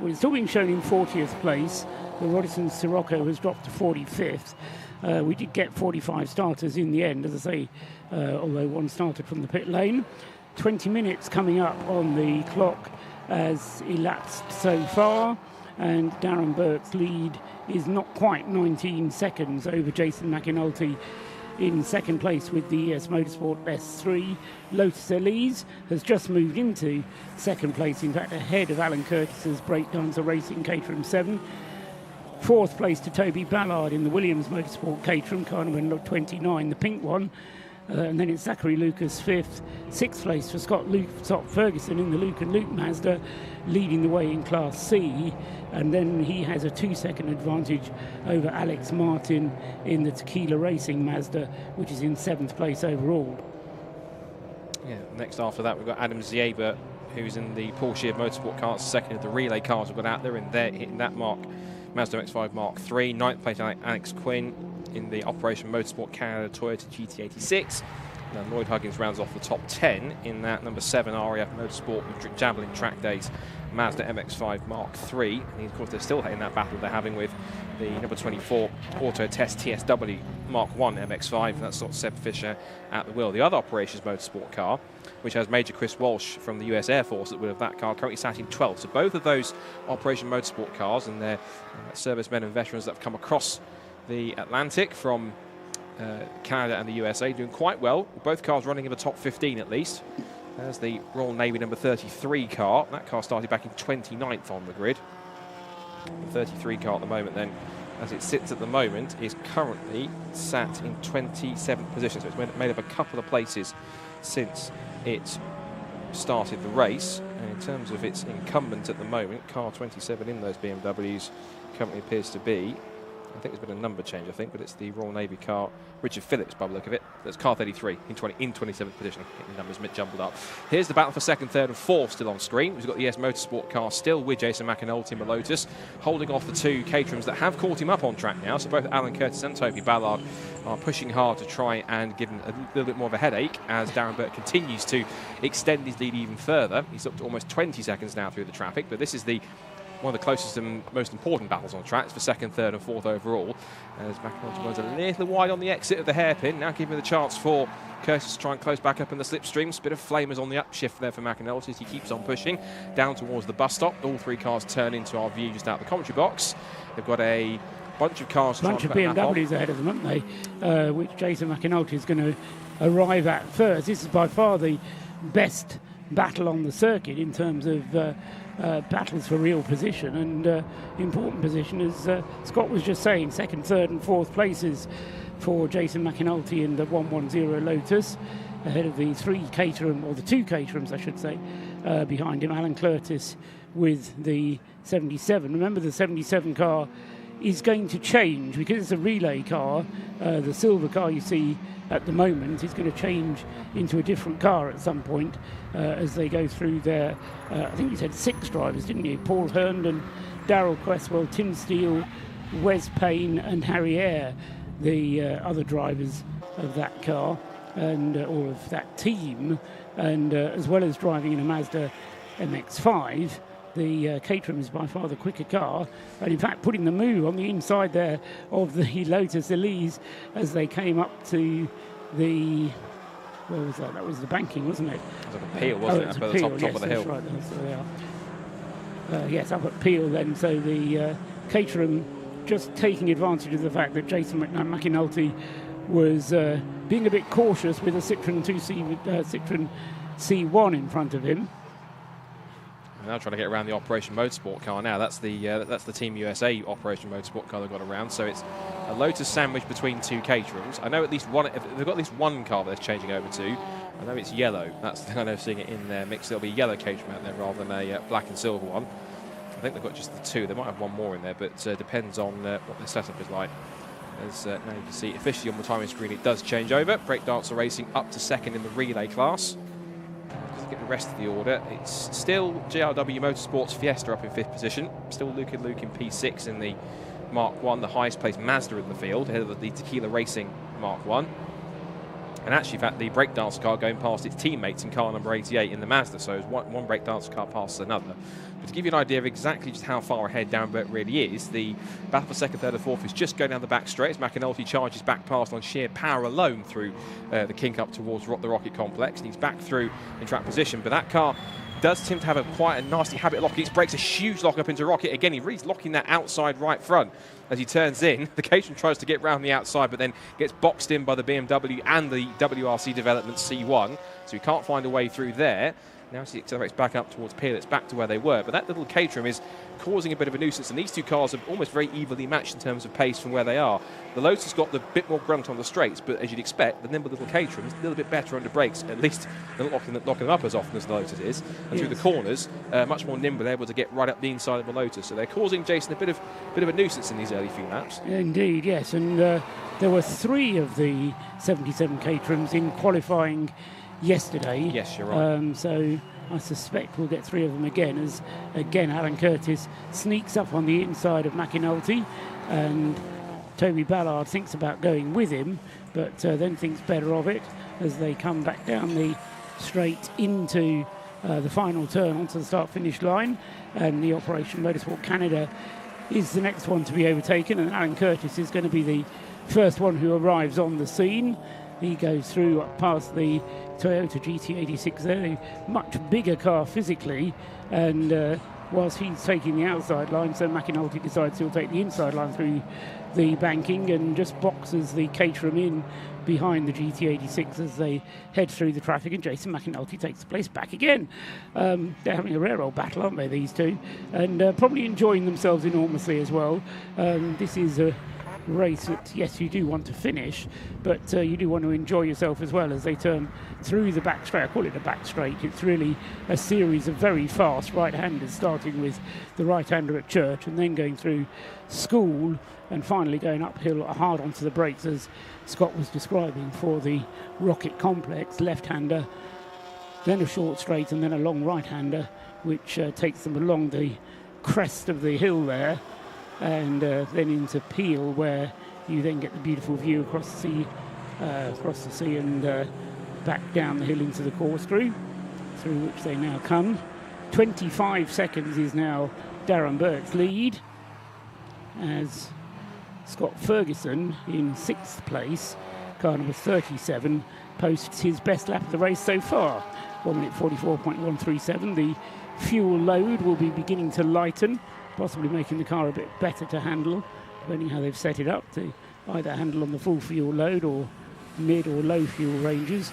well, it's still being shown in 40th place. The Roderson Sirocco has dropped to 45th. We did get 45 starters in the end, as I say, although one started from the pit lane. 20 minutes coming up on the clock as elapsed so far, and Darren Burke's lead is not quite 19 seconds over Jason McAnulty in second place with the ES Motorsport S3. Lotus Elise has just moved into second place, in fact ahead of Alan Curtis's Breakdancer Racing Caterham 7. Fourth place to Toby Ballard in the Williams Motorsport Caterham, car number 29, the pink one. And then it's Zachary Lucas fifth. Sixth place for Scott Ferguson in the Luke and Luke Mazda, leading the way in Class C. And then he has a 2-second advantage over Alex Martin in the Tequila Racing Mazda, which is in 7th place overall. Yeah, next after that we've got Adam Zieba, who's in the Porsche Motorsport cars, second of the relay cars we've got out there, and they're hitting that mark. Mazda MX-5 Mark III, 9th place Alex Quinn in the Operation Motorsport Canada Toyota GT86. And Lloyd Huggins rounds off the top 10 in that number 7 RAF Motorsport with Javelin Track Days Mazda MX-5 Mark III. And of course they're still in that battle they're having with the number 24 Auto Test TSW Mark I MX-5, and that's got Seb Fisher at the wheel. The other Operations Motorsport car, which has Major Chris Walsh from the US Air Force at the wheel of that car, currently sat in 12th. So both of those Operation Motorsport cars and their servicemen and veterans that have come across the Atlantic from Canada and the USA doing quite well. Both cars running in the top 15 at least. There's the Royal Navy number 33 car. That car started back in 29th on the grid. The 33 car at the moment then, as it sits at the moment, is currently sat in 27th position. So it's made up a couple of places since it started the race. And in terms of its incumbent at the moment, car 27 in those BMWs currently appears to be, I think there's been a number change, but it's the Royal Navy car, Richard Phillips, by the look of it. That's car 33 in 27th position. I think the numbers a bit jumbled up. Here's the battle for second, third and fourth still on screen. We've got the Motorsport car still with Jason McAnulty in the Lotus, holding off the two Caterhams that have caught him up on track now. So both Alan Curtis and Toby Ballard are pushing hard to try and give him a little bit more of a headache as Darren Burt continues to extend his lead even further. He's up to almost 20 seconds now through the traffic, but this is one of the closest and most important battles on tracks for second, third and fourth overall. As McAnulty runs a little wide on the exit of the hairpin, now giving the chance for Curtis to try and close back up in the slipstreams. Bit of flamers on the upshift there for McAnulty as he keeps on pushing down towards the bus stop. All three cars turn into our view just out the commentary box. They've got a bunch of cars. Bunch of BMWs ahead of them, haven't they? Which Jason McAnulty is going to arrive at first. This is by far the best battle on the circuit in terms of battles for real position and important position, as Scott was just saying. Second, third and fourth places for Jason McAnulty in the 110 Lotus, ahead of the three Caterham, or the two Caterhams I should say, behind him. Alan Curtis with the 77. Remember, the 77 car is going to change because it's a relay car. The silver car you see at the moment is going to change into a different car at some point as they go through their, I think you said 6 drivers, didn't you? Paul Herndon, Darrell Cresswell, Tim Steele, Wes Payne and Harry Eyre, the other drivers of that car and or of that team, and as well as driving in a Mazda MX-5. The Caterham is by far the quicker car, and in fact putting the move on the inside there of the Lotus Elise as they came up to the, where was that? That was the banking, wasn't it? It was like a Peel, wasn't it? Up at the top yes, of the hill. Right, so they are. Yes, up at Peel then. So the Caterham just taking advantage of the fact that Jason McAnulty was being a bit cautious with a Citroen Citroen C1 in front of him. Now trying to get around the Operation Motorsport car now. That's the Team USA Operation Motorsport car they've got around. So it's a Lotus sandwich between two Caterhams. I know at least one, they've got at least one car that they're changing over to. I know it's yellow. That's the thing I know, seeing it in their mix. There'll be a yellow Caterham out there rather than a black and silver one. I think they've got just the two. They might have one more in there, but depends on what their setup is like. As now you can see officially on the timing screen, it does change over. Breakdancer Racing up to second in the relay class. Get the rest of the order. It's still JRW Motorsports Fiesta up in 5th position. Still Luke in P6 in the Mark 1, the highest placed Mazda in the field, ahead of the Tequila Racing Mark 1. And actually, in fact, the breakdance car going past its teammates in car number 88 in the Mazda, so one breakdance car passes another. But to give you an idea of exactly just how far ahead Darren Burt really is, the battle for second, third and fourth is just going down the back straight as McAnulty charges back past on sheer power alone through the kink up towards the Rocket Complex, and he's back through in track position. But that car does seem to have quite a nasty habit of locking its brakes, a huge lock up into Rocket. Again, he's locking that outside right front as he turns in. The Caterham tries to get round the outside, but then gets boxed in by the BMW and the WRC Development C1, so he can't find a way through there. Now as he accelerates back up towards Peel, it's back to where they were. But that little Caterham is causing a bit of a nuisance, and these two cars are almost very evenly matched in terms of pace from where they are. The Lotus got the bit more grunt on the straights, but as you'd expect, the nimble little Caterham is a little bit better under brakes, at least they're not locking them up as often as the Lotus is. And through the corners, much more nimble, able to get right up the inside of the Lotus. So they're causing Jason a bit of a nuisance in these early few laps. Indeed, yes. And there were 3 of the 77 Caterhams in qualifying yesterday. Yes, you're right. So I suspect we'll get 3 of them again, as again Alan Curtis sneaks up on the inside of McAnulty, and Toby Ballard thinks about going with him, but then thinks better of it as they come back down the straight into the final turn onto the start-finish line. And the Operation Motorsport Canada is the next one to be overtaken, and Alan Curtis is going to be the first one who arrives on the scene. He goes through up past the Toyota GT86 there, a much bigger car physically, and whilst he's taking the outside line, so McAnulty decides he'll take the inside line through the banking and just boxes the Caterham in behind the GT86 as they head through the traffic, and Jason McAnulty takes the place back again. They're having a rare old battle, aren't they, these two? And probably enjoying themselves enormously as well. This is a race that, yes, you do want to finish, but you do want to enjoy yourself as well as they turn through the back straight. I call it a back straight. It's really a series of very fast right-handers, starting with the right-hander at Church and then going through School and finally going uphill hard onto the brakes, as Scott was describing, for the Rocket Complex. Left-hander, then a short straight and then a long right-hander, which takes them along the crest of the hill there, and then into Peel, where you then get the beautiful view across the sea and back down the hill into the corkscrew, through which they now come. 25 seconds is now Darren Burke's lead, as Scott Ferguson in 6th place, car number 37, posts his best lap of the race so far, 1 minute 44.137. The fuel load will be beginning to lighten, possibly making the car a bit better to handle, depending how they've set it up to either handle on the full fuel load or mid or low fuel ranges.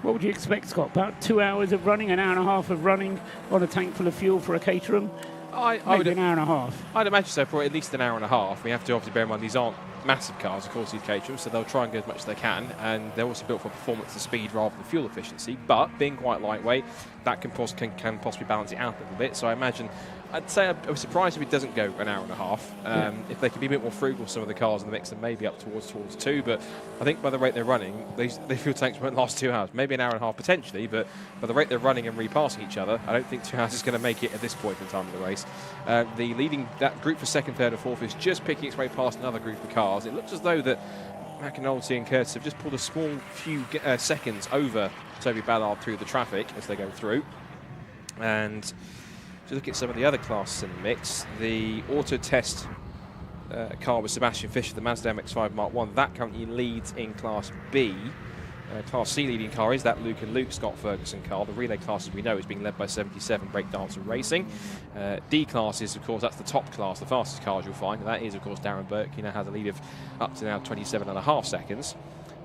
What would you expect, Scott? About 2 hours of running, an hour and a half of running on a tank full of fuel for a Caterham? Maybe an hour and a half. I'd imagine so, for at least an hour and a half. We have to obviously bear in mind these aren't massive cars, of course, these Caterhams, so they'll try and go as much as they can, and they're also built for performance and speed rather than fuel efficiency, but being quite lightweight, that can possibly balance it out a little bit. So I imagine, I'd say I was surprised if it doesn't go an hour and a half. If they could be a bit more frugal, some of the cars in the mix, then maybe up towards 2. But I think by the rate they're running, these fuel tanks won't last 2 hours. Maybe an hour and a half potentially, but by the rate they're running and repassing each other, I don't think 2 hours is going to make it at this point in time of the race. The leading that group for 2nd, 3rd, and 4th is just picking its way past another group of cars. It looks as though that McAnulty and Curtis have just pulled a small few seconds over Toby Ballard through the traffic as they go through. And to look at some of the other classes in the mix, the auto test car with Sebastian Fisher, the Mazda MX-5 Mark 1, that currently leads in Class B. Class C leading car is that Luke and Luke Scott Ferguson car. The relay class, as we know, is being led by 77 Breakdancer Racing. D class is, of course, that's the top class, the fastest cars you'll find. And that is, of course, Darren Burke. He now has a lead of up to now 27.5 seconds.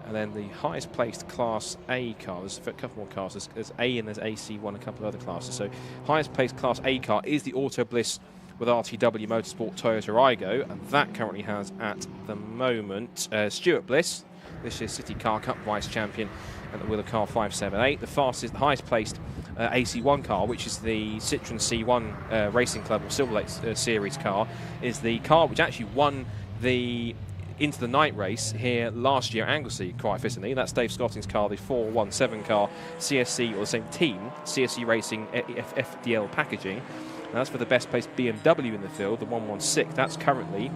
And then the highest placed Class A car, there's a couple more cars, there's A and there's AC1, a couple of other classes. So highest placed Class A car is the Auto Bliss with RTW Motorsport Toyota Aygo, and that currently has at the moment Stuart Bliss, this year's City Car Cup vice champion, and the Wheeler car 578. The highest placed AC1 car, which is the Citroen C1 Racing Club or Silver Lake Series car, is the car which actually won the Into the Night race here last year at Anglesey, quite efficiently. That's Dave Scotting's car, the 417 car, CSC, or the same team, CSC Racing FDL packaging. And that's for the best placed BMW in the field, the 116. That's currently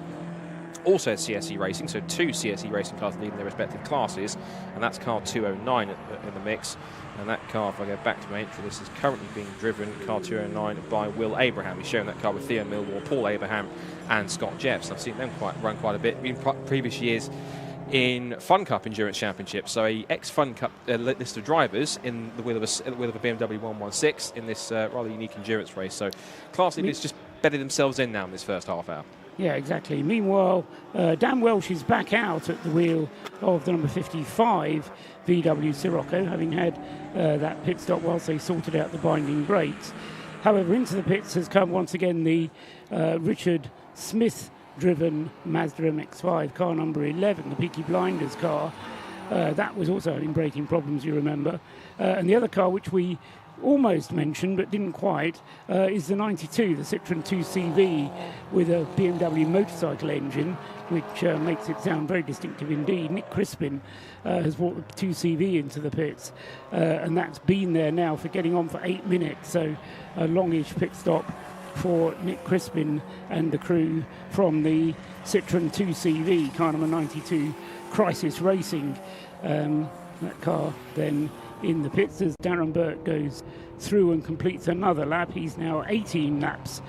also CSC Racing, so 2 CSC Racing cars leading their respective classes, and that's car 209 in the mix. And that car, if I go back to my entry, this is currently being driven, car 209, by Will Abraham. He's showing that car with Theo Millwall, Paul Abraham, and Scott Jeffs. I've seen them run quite a bit in previous years in Fun Cup Endurance Championships. So a ex-Fun Cup list of drivers in the wheel of a BMW 116 in this rather unique endurance race. So class leaders just bedded themselves in now in this first half hour. Yeah, exactly. Meanwhile, Dan Welsh is back out at the wheel of the number 55 VW Sirocco, having had that pit stop whilst they sorted out the binding brakes. However, into the pits has come once again the Richard Smith-driven Mazda MX-5, car number 11, the Peaky Blinders car. That was also having braking problems, you remember. And the other car, which we almost mentioned but didn't quite, is the 92, the Citroen 2CV with a BMW motorcycle engine, which makes it sound very distinctive indeed. Nick Crispin has brought the 2CV into the pits, and that's been there now for getting on for 8 minutes, so a longish pit stop for Nick Crispin and the crew from the Citroen 2CV, car number 92, Crisis Racing. That car then in the pits as Darren Burke goes through and completes another lap. He's now 18 laps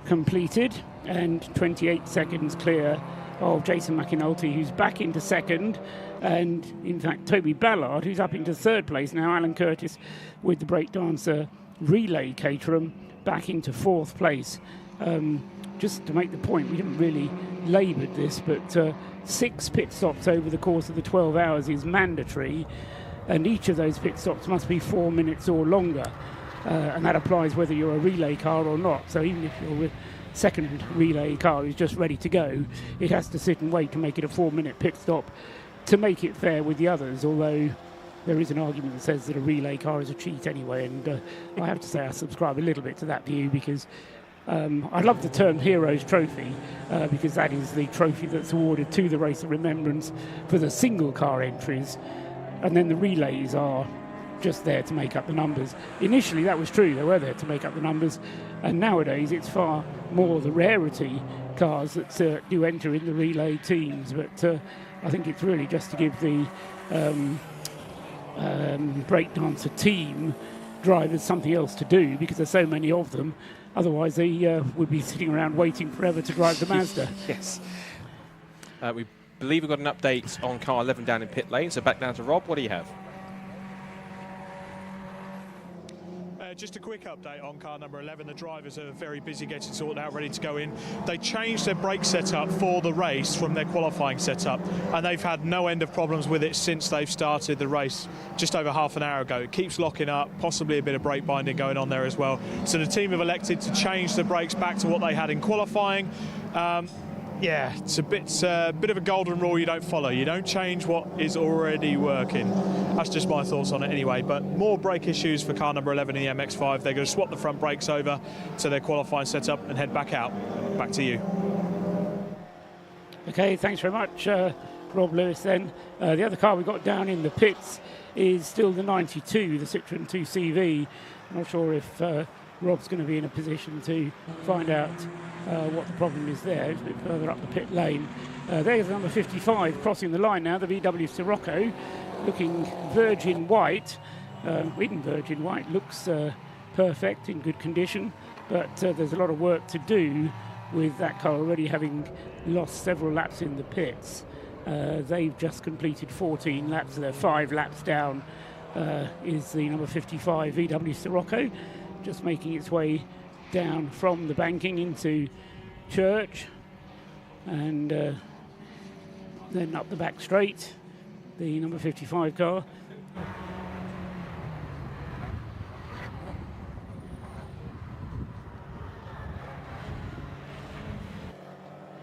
completed and 28 seconds clear of Jason McAnulty, who's back into second, and in fact Toby Ballard, who's up into third place now. Alan Curtis with the Breakdancer Relay Caterham back into fourth place. Just to make the point, we haven't really laboured this, but 6 pit stops over the course of the 12 hours is mandatory, and each of those pit stops must be 4 minutes or longer, and that applies whether you're a relay car or not. So even if your second relay car is just ready to go, it has to sit and wait to make it a 4-minute pit stop to make it fair with the others, although there is an argument that says that a relay car is a cheat anyway, and I have to say I subscribe a little bit to that view, because I love the term Heroes Trophy, because that is the trophy that's awarded to the Race of Remembrance for the single car entries, and then the relays are just there to make up the numbers. Initially that was true, they were there to make up the numbers, and nowadays it's far more the rarity cars that do enter in the relay teams, but I think it's really just to give the breakdancer team drivers something else to do, because there's so many of them. Otherwise they would be sitting around waiting forever to drive the Mazda. Yes. We believe we've got an update on car 11 down in pit lane, so back down to Rob. What do you have? Just a quick update on car number 11. The drivers are very busy getting sorted out, ready to go in. They changed their brake setup for the race from their qualifying setup, and they've had no end of problems with it since they've started the race just over half an hour ago. It keeps locking up, possibly a bit of brake binding going on there as well. So the team have elected to change the brakes back to what they had in qualifying. Yeah, it's a bit of a golden rule you don't follow. You don't change what is already working. That's just my thoughts on it anyway. But more brake issues for car number 11 in the MX-5. They're going to swap the front brakes over to their qualifying setup and head back out. Back to you. Okay, thanks very much, Rob Lewis then. The other car we got down in the pits is still the 92, the Citroen 2CV. I'm not sure if Rob's going to be in a position to find out what the problem is there. It's a bit further up the pit lane. There's number 55 crossing the line now, the VW Sirocco, looking virgin white. Even virgin white looks perfect, in good condition, but there's a lot of work to do with that car already having lost several laps in the pits. They've just completed 14 laps, so they're 5 laps down. Is the number 55 VW Sirocco, just making its way down from the banking into Church, and then up the back straight, the number 55 car.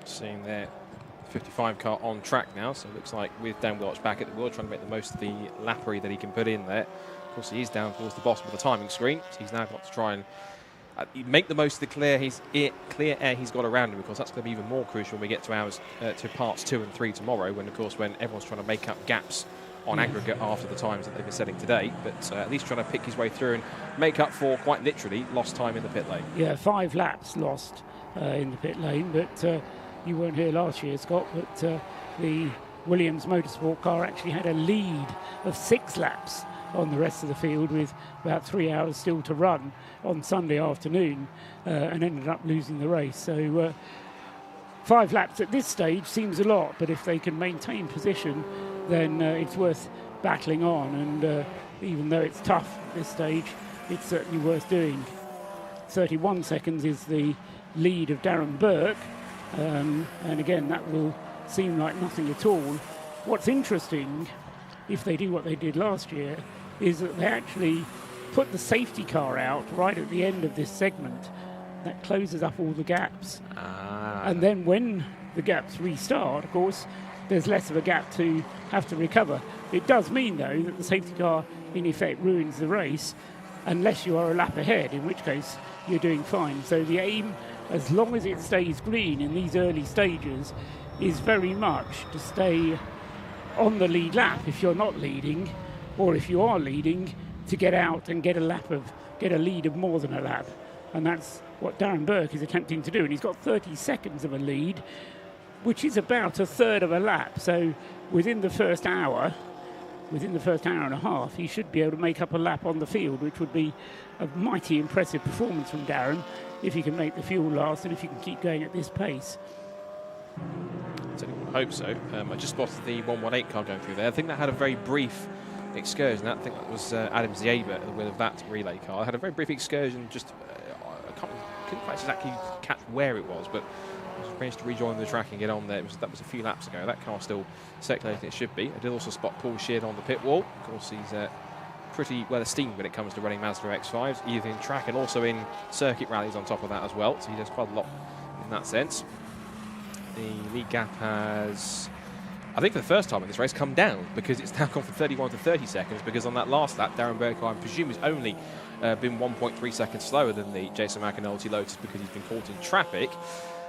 Seeing there, 55 car on track now, so it looks like with Dan Welch back at the wheel, trying to make the most of the lappery that he can put in there. Of course, he is down towards the bottom of the timing screen, so he's now got to try and make the most of the clear air he's got around him, because that's going to be even more crucial when we get to parts 2 and 3 tomorrow, when everyone's trying to make up gaps on aggregate after the times that they've been setting today, but at least trying to pick his way through and make up for, quite literally, lost time in the pit lane. Yeah, 5 laps lost in the pit lane, but you weren't here last year, Scott, but the Williams Motorsport car actually had a lead of 6 laps on the rest of the field, with about 3 hours still to run on Sunday afternoon, and ended up losing the race. So 5 laps at this stage seems a lot, but if they can maintain position, then it's worth battling on, and even though it's tough at this stage, it's certainly worth doing. 31 seconds is the lead of Darren Burke, and again that will seem like nothing at all. What's interesting, if they do what they did last year, is that they actually put the safety car out right at the end of this segment. That closes up all the gaps. And then when the gaps restart, of course, there's less of a gap to have to recover. It does mean, though, that the safety car, in effect, ruins the race, unless you are a lap ahead, in which case you're doing fine. So the aim, as long as it stays green in these early stages, is very much to stay on the lead lap if you're not leading, or if you are leading, to get out and get a lead of more than a lap. And that's what Darren Burke is attempting to do. And he's got 30 seconds of a lead, which is about a third of a lap. So within the first hour and a half, he should be able to make up a lap on the field, which would be a mighty impressive performance from Darren, if he can make the fuel last and if he can keep going at this pace. I hope so. I just spotted the 118 car going through there. I think that had a very brief excursion. I think that was Adam Zieba with that relay car. I had a very brief excursion just couldn't quite exactly catch where it was, but managed to rejoin the track and get on there. That was a few laps ago. That car's still circulating, it should be. I did also spot Paul Sheard on the pit wall. Of course, he's pretty well esteemed when it comes to running Mazda X5s, either in track and also in circuit rallies on top of that as well. So he does quite a lot in that sense. The lead gap has, I think for the first time in this race, come down, because it's now gone from 31 to 30 seconds, because on that last lap, Darren Burkhardt, I presume, has only been 1.3 seconds slower than the Jason McAnulty Lotus because he's been caught in traffic.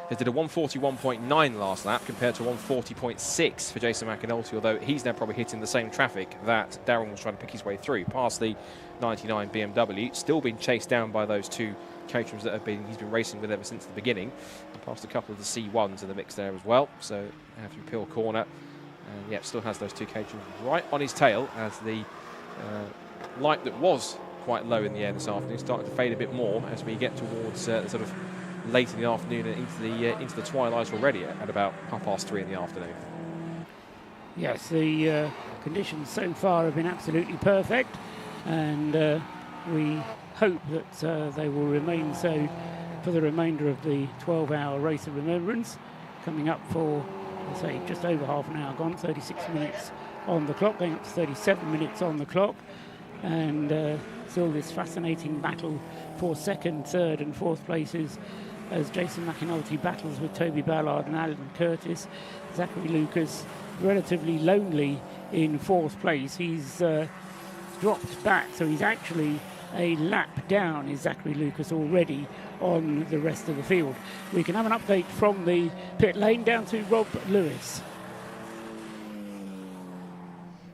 He did a 141.9 last lap compared to 140.6 for Jason McAnulty, although he's now probably hitting the same traffic that Darren was trying to pick his way through, past the 99 BMW, still being chased down by those two Caterhams that he's been racing with ever since the beginning, and past a couple of the C1s in the mix there as well. So after Peel Corner, and yeah, still has those two Caterhams right on his tail as the light that was quite low in the air this afternoon starting to fade a bit more as we get towards sort of late in the afternoon and into the twilight already at about 3:30 in the afternoon. Yes, the conditions so far have been absolutely perfect, and we hope that they will remain so for the remainder of the 12-hour Race of Remembrance, coming up for, I say, just over half an hour gone, 36 minutes on the clock, going up to 37 minutes on the clock, and still this fascinating battle for second, third and fourth places as Jason McAnulty battles with Toby Ballard and Alan Curtis. Zachary Lucas relatively lonely in fourth place. He's dropped back, so he's actually a lap down, is Zachary Lucas, already on the rest of the field. We can have an update from the pit lane down to Rob Lewis.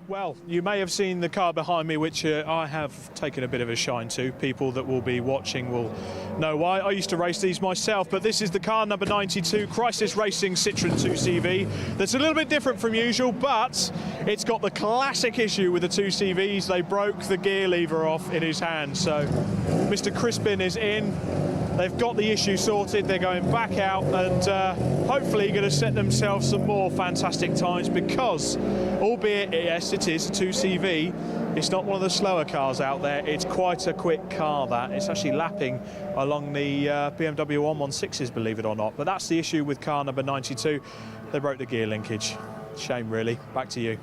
Well, you may have seen the car behind me, which I have taken a bit of a shine to. People that will be watching will know why. I used to race these myself, but this is the car number 92, Crisis Racing Citroen 2CV. That's a little bit different from usual, but it's got the classic issue with the 2CVs. They broke the gear lever off in his hand. So Mr. Crispin is in. They've got the issue sorted. They're going back out and hopefully going to set themselves some more fantastic times, because albeit, yes, it is a 2CV, it's not one of the slower cars out there. It's quite a quick car, that. It's actually lapping along the BMW 116s, believe it or not. But that's the issue with car number 92. They broke the gear linkage. Shame, really. Back to you.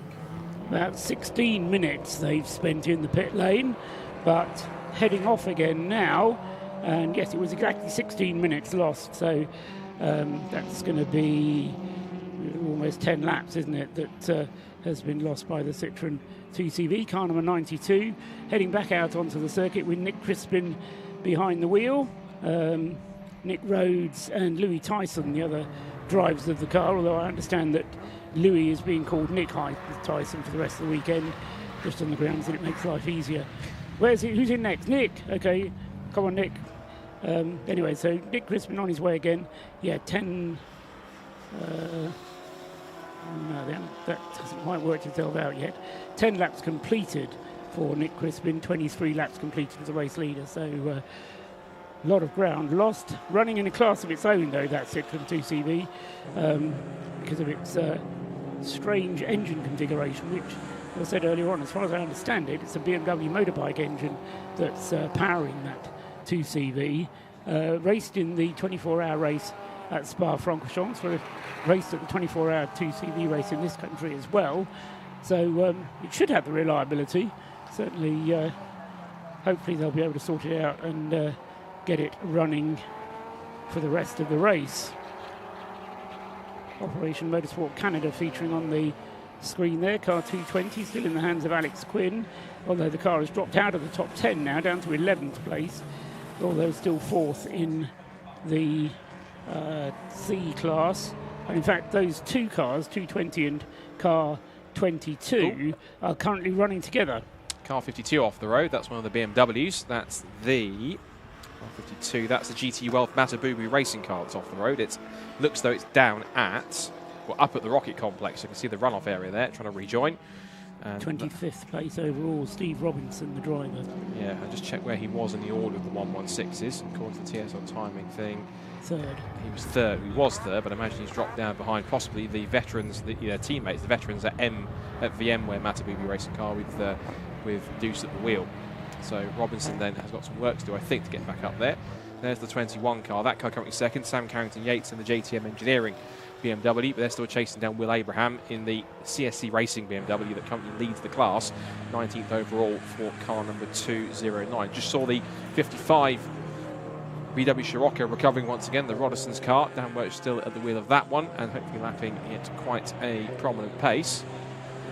About 16 minutes they've spent in the pit lane, but heading off again now. And yes, it was exactly 16 minutes lost, so that's going to be almost 10 laps, isn't it, that has been lost by the Citroen 2CV. Car number 92 heading back out onto the circuit with Nick Crispin behind the wheel. Nick Rhodes and Louis Tyson, the other drivers of the car, although I understand that Louis is being called Nick Tyson for the rest of the weekend, just on the grounds that it makes life easier. Where's it? Who's in next? Nick. Okay, come on, Nick. Anyway, so Nick Crispin on his way again. Yeah, 10... no, that hasn't quite worked itself out yet. 10 laps completed for Nick Crispin, 23 laps completed as a race leader. So a lot of ground lost. Running in a class of its own, though, that Citroen 2CV, because of its strange engine configuration, which, as I said earlier on, as far as I understand it, it's a BMW motorbike engine that's powering that 2CV. Raced in the 24-hour race at Spa-Francorchamps, raced at the 24-hour 2CV race in this country as well. So it should have the reliability. Certainly, hopefully they'll be able to sort it out and get it running for the rest of the race. Operation Motorsport Canada featuring on the screen there. Car 220 still in the hands of Alex Quinn, although the car has dropped out of the top 10 now, down to 11th place, although still fourth in the C class. And in fact, those two cars, 220 and car 22, are currently running together. Car 52 off the road, that's one of the BMWs. That's the car 52, that's the GT Wealth Matabubu racing car that's off the road. It looks though it's down at, well, up at the Rocket Complex. You can see the runoff area there, trying to rejoin. And 25th place overall, Steve Robinson, the driver. Yeah, I just checked where he was in the order of the 116s, according to the TSL timing thing. Third. He was third. He was third, but I imagine he's dropped down behind possibly the veterans, the teammates, the veterans at VMware Matabubu racing car with Deuce at the wheel. So Robinson then has got some work to do, I think, to get back up there. There's the 21 car. That car currently second. Sam Carrington-Yates in the JTM Engineering BMW, but they're still chasing down Will Abraham in the CSC Racing BMW that currently leads the class. 19th overall for car number 209. Just saw the 55 VW Scirocco recovering once again, the Roderson's car. Dan Welch still at the wheel of that one, and hopefully lapping at quite a prominent pace.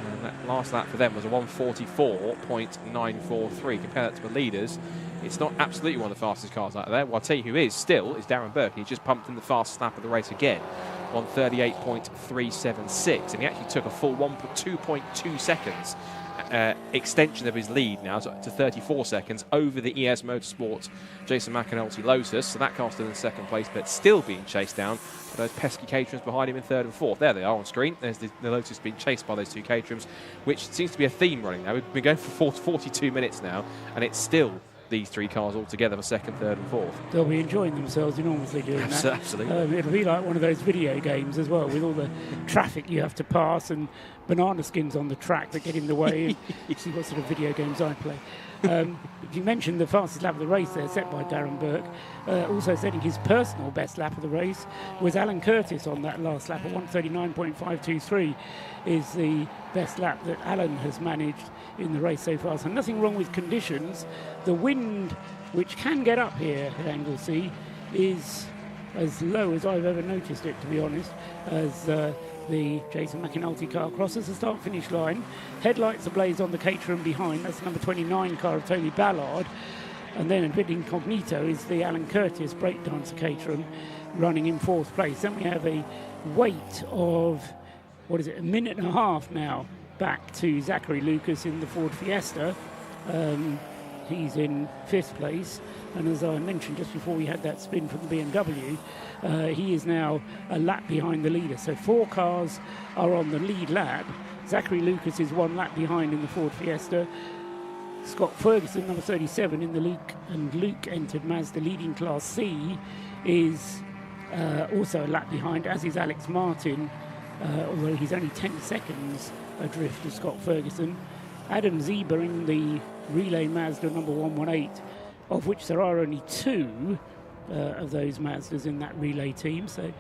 And that last lap for them was a 1:44.943. Compare that to the leaders, it's not absolutely one of the fastest cars out there. Well, I'll tell you who is still is Darren Burke. He just pumped in the fastest lap of the race again, 1:38.376, and he actually took a full 2.2 seconds extension of his lead now to 34 seconds over the ES Motorsport Jason McAnulty Lotus. So that car's still in second place, but still being chased down by those pesky Caterhams behind him in third and fourth. There they are on screen. There's the Lotus being chased by those two Caterhams, which seems to be a theme running now. We've been going for 42 minutes now, and it's still these three cars all together for second, third and fourth. They'll be enjoying themselves enormously doing that. Absolutely. It'll be like one of those video games as well, with all the traffic you have to pass and banana skins on the track that get in the way. See what sort of video games I play. You mentioned the fastest lap of the race there, set by Darren Burke. Also setting his personal best lap of the race was Alan Curtis on that last lap. At 1:39.523 is the best lap that Alan has managed in the race so far. So nothing wrong with conditions. The wind, which can get up here at Anglesey, is as low as I've ever noticed it, to be honest, as the Jason McAnulty car crosses the start-finish line. Headlights ablaze on the Caterham behind. That's the number 29 car of Tony Ballard. And then a bit incognito is the Alan Curtis breakdancer Caterham running in fourth place. Then we have a wait of, a minute and a half now back to Zachary Lucas in the Ford Fiesta. He's in fifth place, and as I mentioned just before we had that spin from the BMW, he is now a lap behind the leader. So four cars are on the lead lap. Zachary Lucas is one lap behind in the Ford Fiesta. Scott Ferguson, number 37 in the Luke entered Mazda leading Class C, is also a lap behind, as is Alex Martin, although he's only 10 seconds adrift of Scott Ferguson. Adam Zieber in the Relay Mazda number 118, of which there are only two of those Mazdas in that relay team. So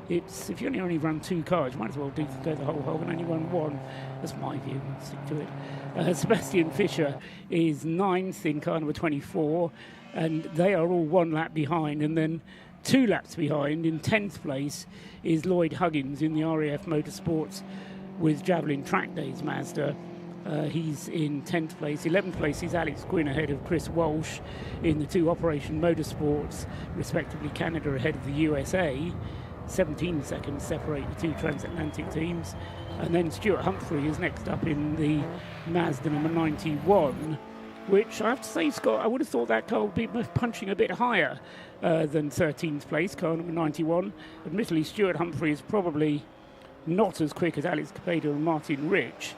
it's, if you only run two cars, you might as well go the whole hog and only run one. That's my view. I'll stick to it. Sebastian Fischer is ninth in car number 24, and they are all one lap behind. And then 2 laps behind, in 10th place, is Lloyd Huggins in the RAF Motorsports with Javelin Track Days Mazda. He's in 10th place. 11th place is Alex Quinn ahead of Chris Walsh in the 2 Operation Motorsports, respectively Canada ahead of the USA. 17 seconds separate the 2 transatlantic teams. And then Stuart Humphrey is next up in the Mazda number 91, which I have to say, Scott, I would have thought that car would be punching a bit higher than 13th place, car number 91. Admittedly, Stuart Humphrey is probably not as quick as Alex Capeda and Martin Rich.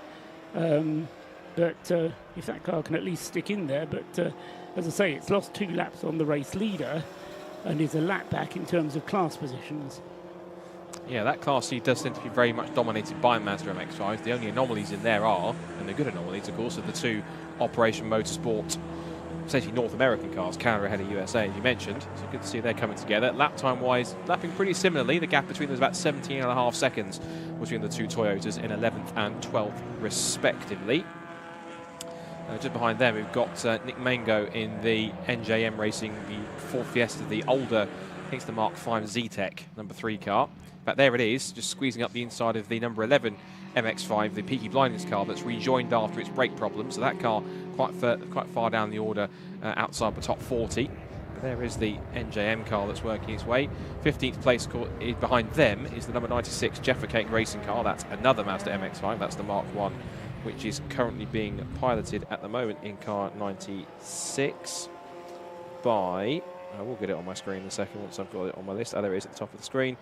But if that car can at least stick in there. But as I say, it's lost 2 laps on the race leader and is a lap back in terms of class positions. Yeah, that Class C does seem to be very much dominated by Mazda MX-5s. The only anomalies in there are, and the good anomalies, of course, are the 2 Operation Motorsport, essentially North American cars, Canada ahead of USA, as you mentioned. So good to see they're coming together. Lap time-wise, lapping pretty similarly. The gap between them is about 17.5 seconds between the 2 Toyotas in 11th and 12th, respectively. Just behind them, we've got Nick Mango in the NJM Racing, the Ford Fiesta, the older, I think it's the Mark V Z-Tech number 3 car. In fact, there it is, just squeezing up the inside of the number 11 MX-5, the Peaky Blinders car that's rejoined after its brake problem. So that car quite far down the order outside the top 40. But there is the NJM car that's working its way. 15th place behind them is the number 96 Jaffa Cake Racing car. That's another Mazda MX-5. That's the Mark I, which is currently being piloted at the moment in car 96 by, I will get it on my screen in a second once I've got it on my list. Oh, there it is at the top of the screen.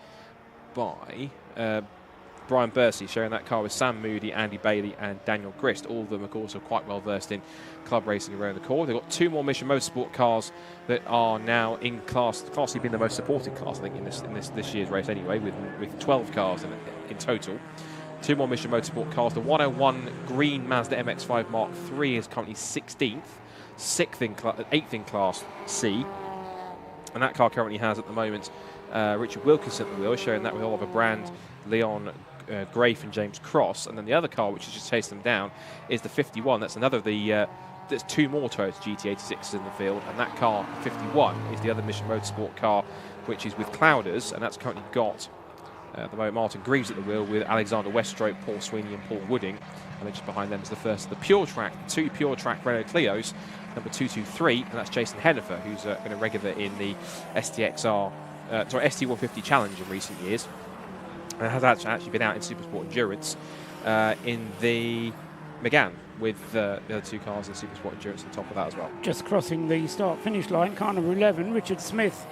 By Brian Bursey, sharing that car with Sam Moody, Andy Bailey and Daniel Grist. All of them, of course, are quite well versed in club racing around the core. They've got 2 more Mission Motorsport cars that are now in class. Class C being the most supported class, I think, in this year's race anyway, with 12 cars in total. 2 more Mission Motorsport cars. The 101 green Mazda MX-5 Mark III is currently 16th, 8th in Class C. And that car currently has, at the moment, Richard Wilkinson at the wheel, showing that with Oliver Brand, Leon Grafe and James Cross. And then the other car, which has just chased them down, is the 51. That's another of the... there's two more Toyota GT86s in the field, and that car, 51, is the other Mission Motorsport car, which is with Clouders, and that's currently got at the moment Martin Greaves at the wheel with Alexander Weststroke, Paul Sweeney and Paul Wooding. And then just behind them is the first of the Pure Track, two Pure Track Renault Clios, number 223, and that's Jason Hennifer, who's been a regular in the ST150 Challenge in recent years, and has actually been out in Supersport Endurance in the Megane with the other two cars in Supersport Endurance on top of that as well. Just crossing the start-finish line, car number 11, Richard Smith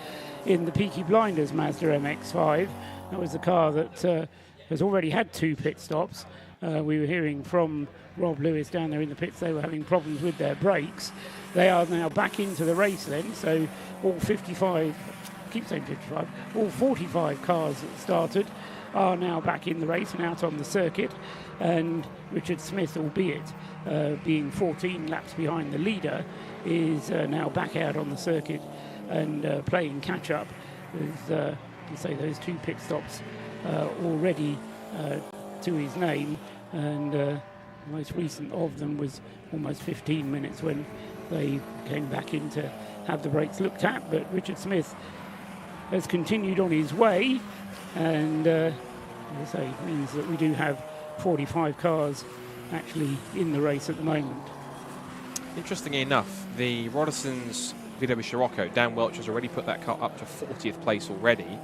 in the Peaky Blinders Mazda MX-5. That was the car that has already had 2 pit stops. We were hearing from Rob Lewis down there in the pits they were having problems with their brakes. They are now back into the race then, so all 55, keep saying 55, all 45 cars that started are now back in the race and out on the circuit. And Richard Smith, albeit being 14 laps behind the leader, is now back out on the circuit and playing catch-up with, say, those 2 pit stops already to his name. And the most recent of them was almost 15 minutes when they came back in to have the brakes looked at. But Richard Smith has continued on his way, and as I say, means that we do have 45 cars actually in the race at the moment. Interestingly enough, the Roderson's VW Scirocco, Dan Welch has already put that car up to 40th place already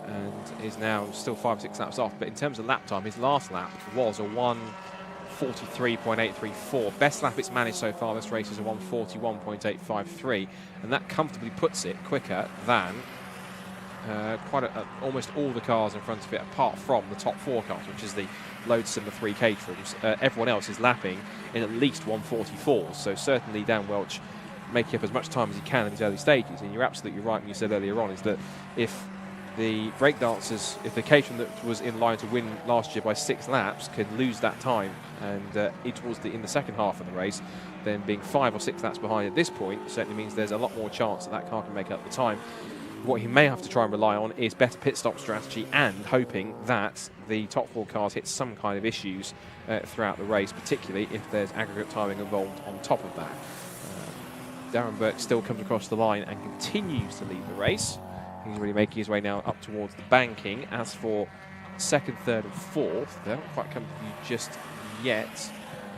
and is now still 5 or 6 laps off. But in terms of lap time, his last lap was a 1:43.834. Best lap it's managed so far this race is a 1:41.853, and that comfortably puts it quicker than almost all the cars in front of it, apart from the top 4 cars, which is the Load Simmer 3 Caterhams. Everyone else is lapping in at least 1:44. So certainly Dan Welch making up as much time as he can in these early stages. And you're absolutely right when you said earlier on, is that if the breakdancers, if the Caterham that was in line to win last year by 6 laps can lose that time, and in the second half of the race, then being 5 or 6 laps behind at this point certainly means there's a lot more chance that that car can make up the time. What he may have to try and rely on is better pit stop strategy and hoping that the top 4 cars hit some kind of issues throughout the race, particularly if there's aggregate timing involved on top of that. Darren Burke still comes across the line and continues to lead the race. He's really making his way now up towards the banking. As for 2nd, 3rd and 4th, they haven't quite come to you just yet.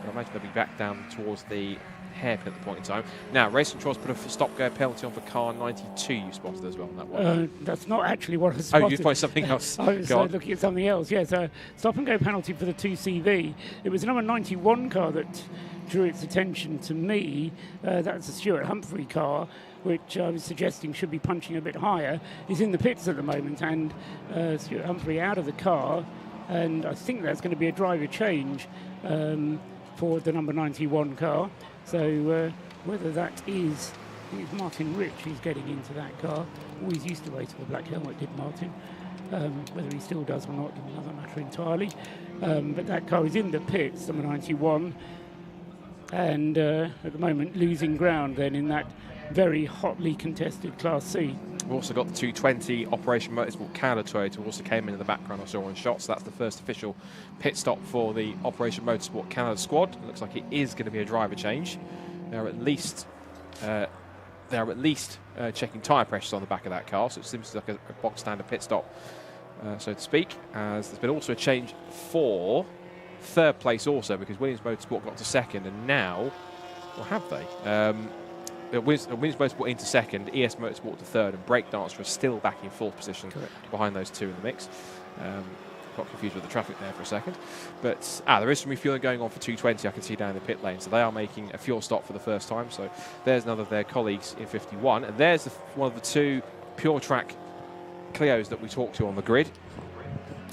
I imagine they'll be back down towards the hairpin at the point in time. Now, Race Control's put a stop-go penalty on for car 92 you spotted as well on that one. That's not actually what I spotted. Oh, you spotted something else. I was looking at something else, yes. Stop-and-go penalty for the 2CV. It was the number 91 car that drew its attention to me. That's a Stuart Humphrey car, which I was suggesting should be punching a bit higher. He's in the pits at the moment, and Stuart Humphrey out of the car, and I think there's going to be a driver change for the number 91 car. So whether that is, I think it's Martin Rich who's getting into that car. Always used to race with a black helmet, did Martin. Whether he still does or not is another matter entirely. But that car is in the pits, number 91, and at the moment losing ground then in that very hotly contested Class C. We've also got the 220 Operation Motorsport Canada Toyota, who also came in the background I saw on shots. So that's the first official pit stop for the Operation Motorsport Canada squad. It looks like it is going to be a driver change. They're at least checking tyre pressures on the back of that car, so it seems like a box standard pit stop, so to speak. As there's been also a change for 3rd place also, because Williams Motorsport got to 2nd, and now, or have they? Williams Motorsport into 2nd, ES Motorsport to 3rd, and Breakdancer are still back in 4th position. Correct. Behind those 2 in the mix. Got confused with the traffic there for a second. But there is some refueling going on for 220, I can see down in the pit lane. So they are making a fuel stop for the first time. So there's another of their colleagues in 51. And there's one of the 2 Pure Track Clios that we talked to on the grid.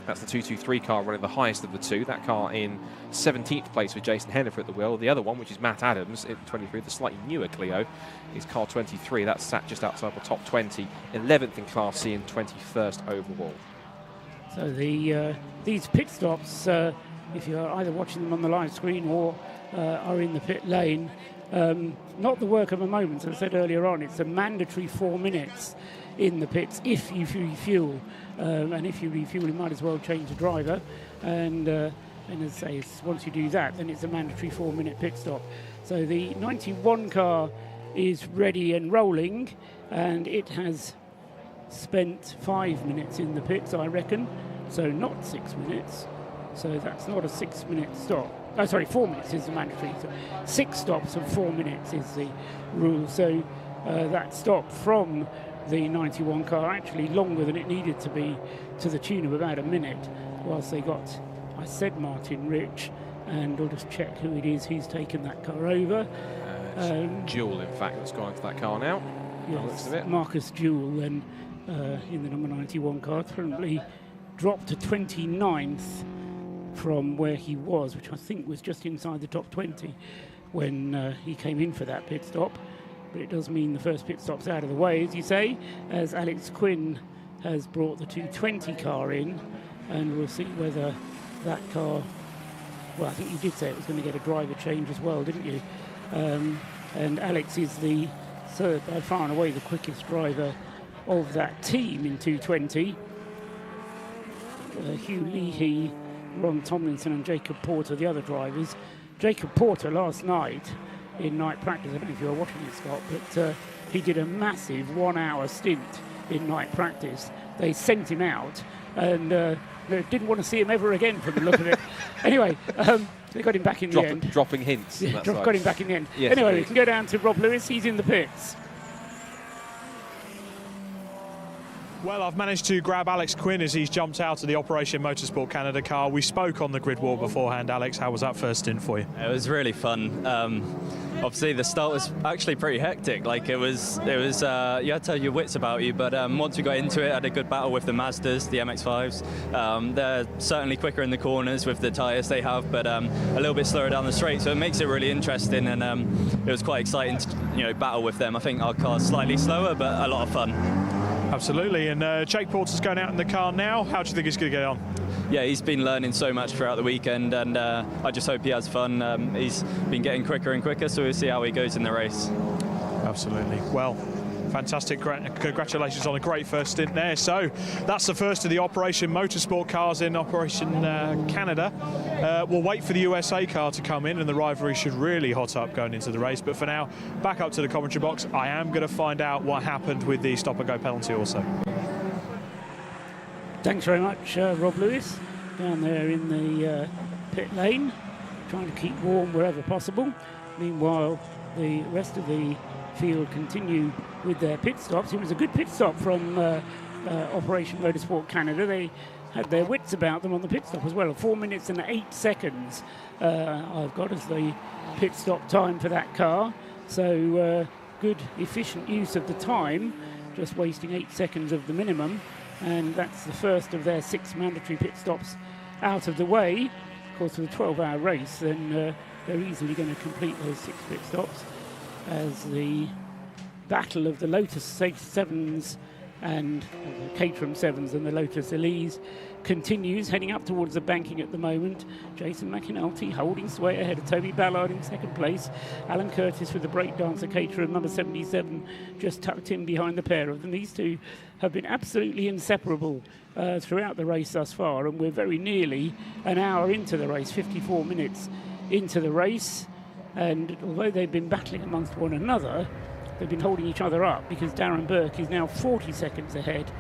That's the 223 car running the highest of the 2. That car in 17th place with Jason Hennifer at the wheel. The other one, which is Matt Adams in 23, the slightly newer Clio, is car 23. That's sat just outside the top 20, 11th in Class C and 21st overall. So these pit stops, if you're either watching them on the live screen or are in the pit lane, not the work of a moment. As I said earlier on, it's a mandatory 4 minutes in the pits if you refuel. And if you refuel, you might as well change the driver. And as I say, once you do that, then it's a mandatory 4-minute pit stop. So the 91 car is ready and rolling, and it has spent 5 minutes in the pits, I reckon. So not 6 minutes. So that's not a 6-minute stop. Oh, sorry, 4 minutes is the mandatory. So 6 stops and 4 minutes is the rule. So that stop from the 91 car actually longer than it needed to be, to the tune of about a minute, whilst they got, I said Martin Rich, and I'll just check who it is who's taken that car over. Jewel, in fact, that's gone into that car now. Yes, Marcus Jewell, and in the number 91 car, currently dropped to 29th from where he was, which I think was just inside the top 20 when he came in for that pit stop. But it does mean the first pit stop's out of the way, as you say, as Alex Quinn has brought the 220 car in, and we'll see whether that car, well, I think you did say it was going to get a driver change as well, didn't you? And Alex is the third, by far and away, the quickest driver of that team in 220. Hugh Leahy, Ron Tomlinson and Jacob Porter, the other drivers. Jacob Porter last night in night practice, I don't know if you were watching it, Scott, but he did a massive 1-hour stint in night practice. They sent him out, and they didn't want to see him ever again from the look of it. Anyway, they got him back in the end. Dropping hints. Yeah, got him back in the end. Yes, anyway, indeed. we can go down to Rob Lewis. He's in the pits. Well, I've managed to grab Alex Quinn as he's jumped out of the Operation Motorsport Canada car. We spoke on the grid wall beforehand. Alex, how was that first stint for you? It was really fun. Obviously, the start was actually pretty hectic. Like it was. You had to have your wits about you. But once we got into it, I had a good battle with the Mazdas, the MX-5s. They're certainly quicker in the corners with the tyres they have, but a little bit slower down the straight. So it makes it really interesting, and it was quite exciting to battle with them. I think our car's slightly slower, but a lot of fun. Absolutely, and Jake Porter's going out in the car now. How do you think he's going to get on? Yeah, he's been learning so much throughout the weekend, and I just hope he has fun. He's been getting quicker and quicker, so we'll see how he goes in the race. Absolutely. Well, fantastic. Congratulations on a great first stint there. So that's the first of the Operation Motorsport cars in Operation Canada. We'll wait for the USA car to come in, and the rivalry should really hot up going into the race. But for now, back up to the commentary box. I am going to find out what happened with the stop-and-go penalty also. Thanks very much, Rob Lewis, down there in the pit lane, trying to keep warm wherever possible. Meanwhile, the rest of the field continue with their pit stops. It was a good pit stop from Operation Motorsport Canada. They had their wits about them on the pit stop as well. 4 minutes and 8 seconds I've got as the pit stop time for that car. So good, efficient use of the time, just wasting 8 seconds of the minimum. And that's the first of their 6 mandatory pit stops out of the way. Of course, with a 12-hour race, then they're easily going to complete those 6 pit stops as the battle of the Lotus 7s and the Caterham 7s and the Lotus Elise continues, heading up towards the banking at the moment. Jason McAnulty holding sway ahead of Toby Ballard in second place. Alan Curtis with the breakdancer Caterham number 77 just tucked in behind the pair of them. These two have been absolutely inseparable throughout the race thus far, and we're very nearly an hour into the race, 54 minutes into the race. And although they've been battling amongst one another, they've been holding each other up, because Darren Burke is now 40 seconds ahead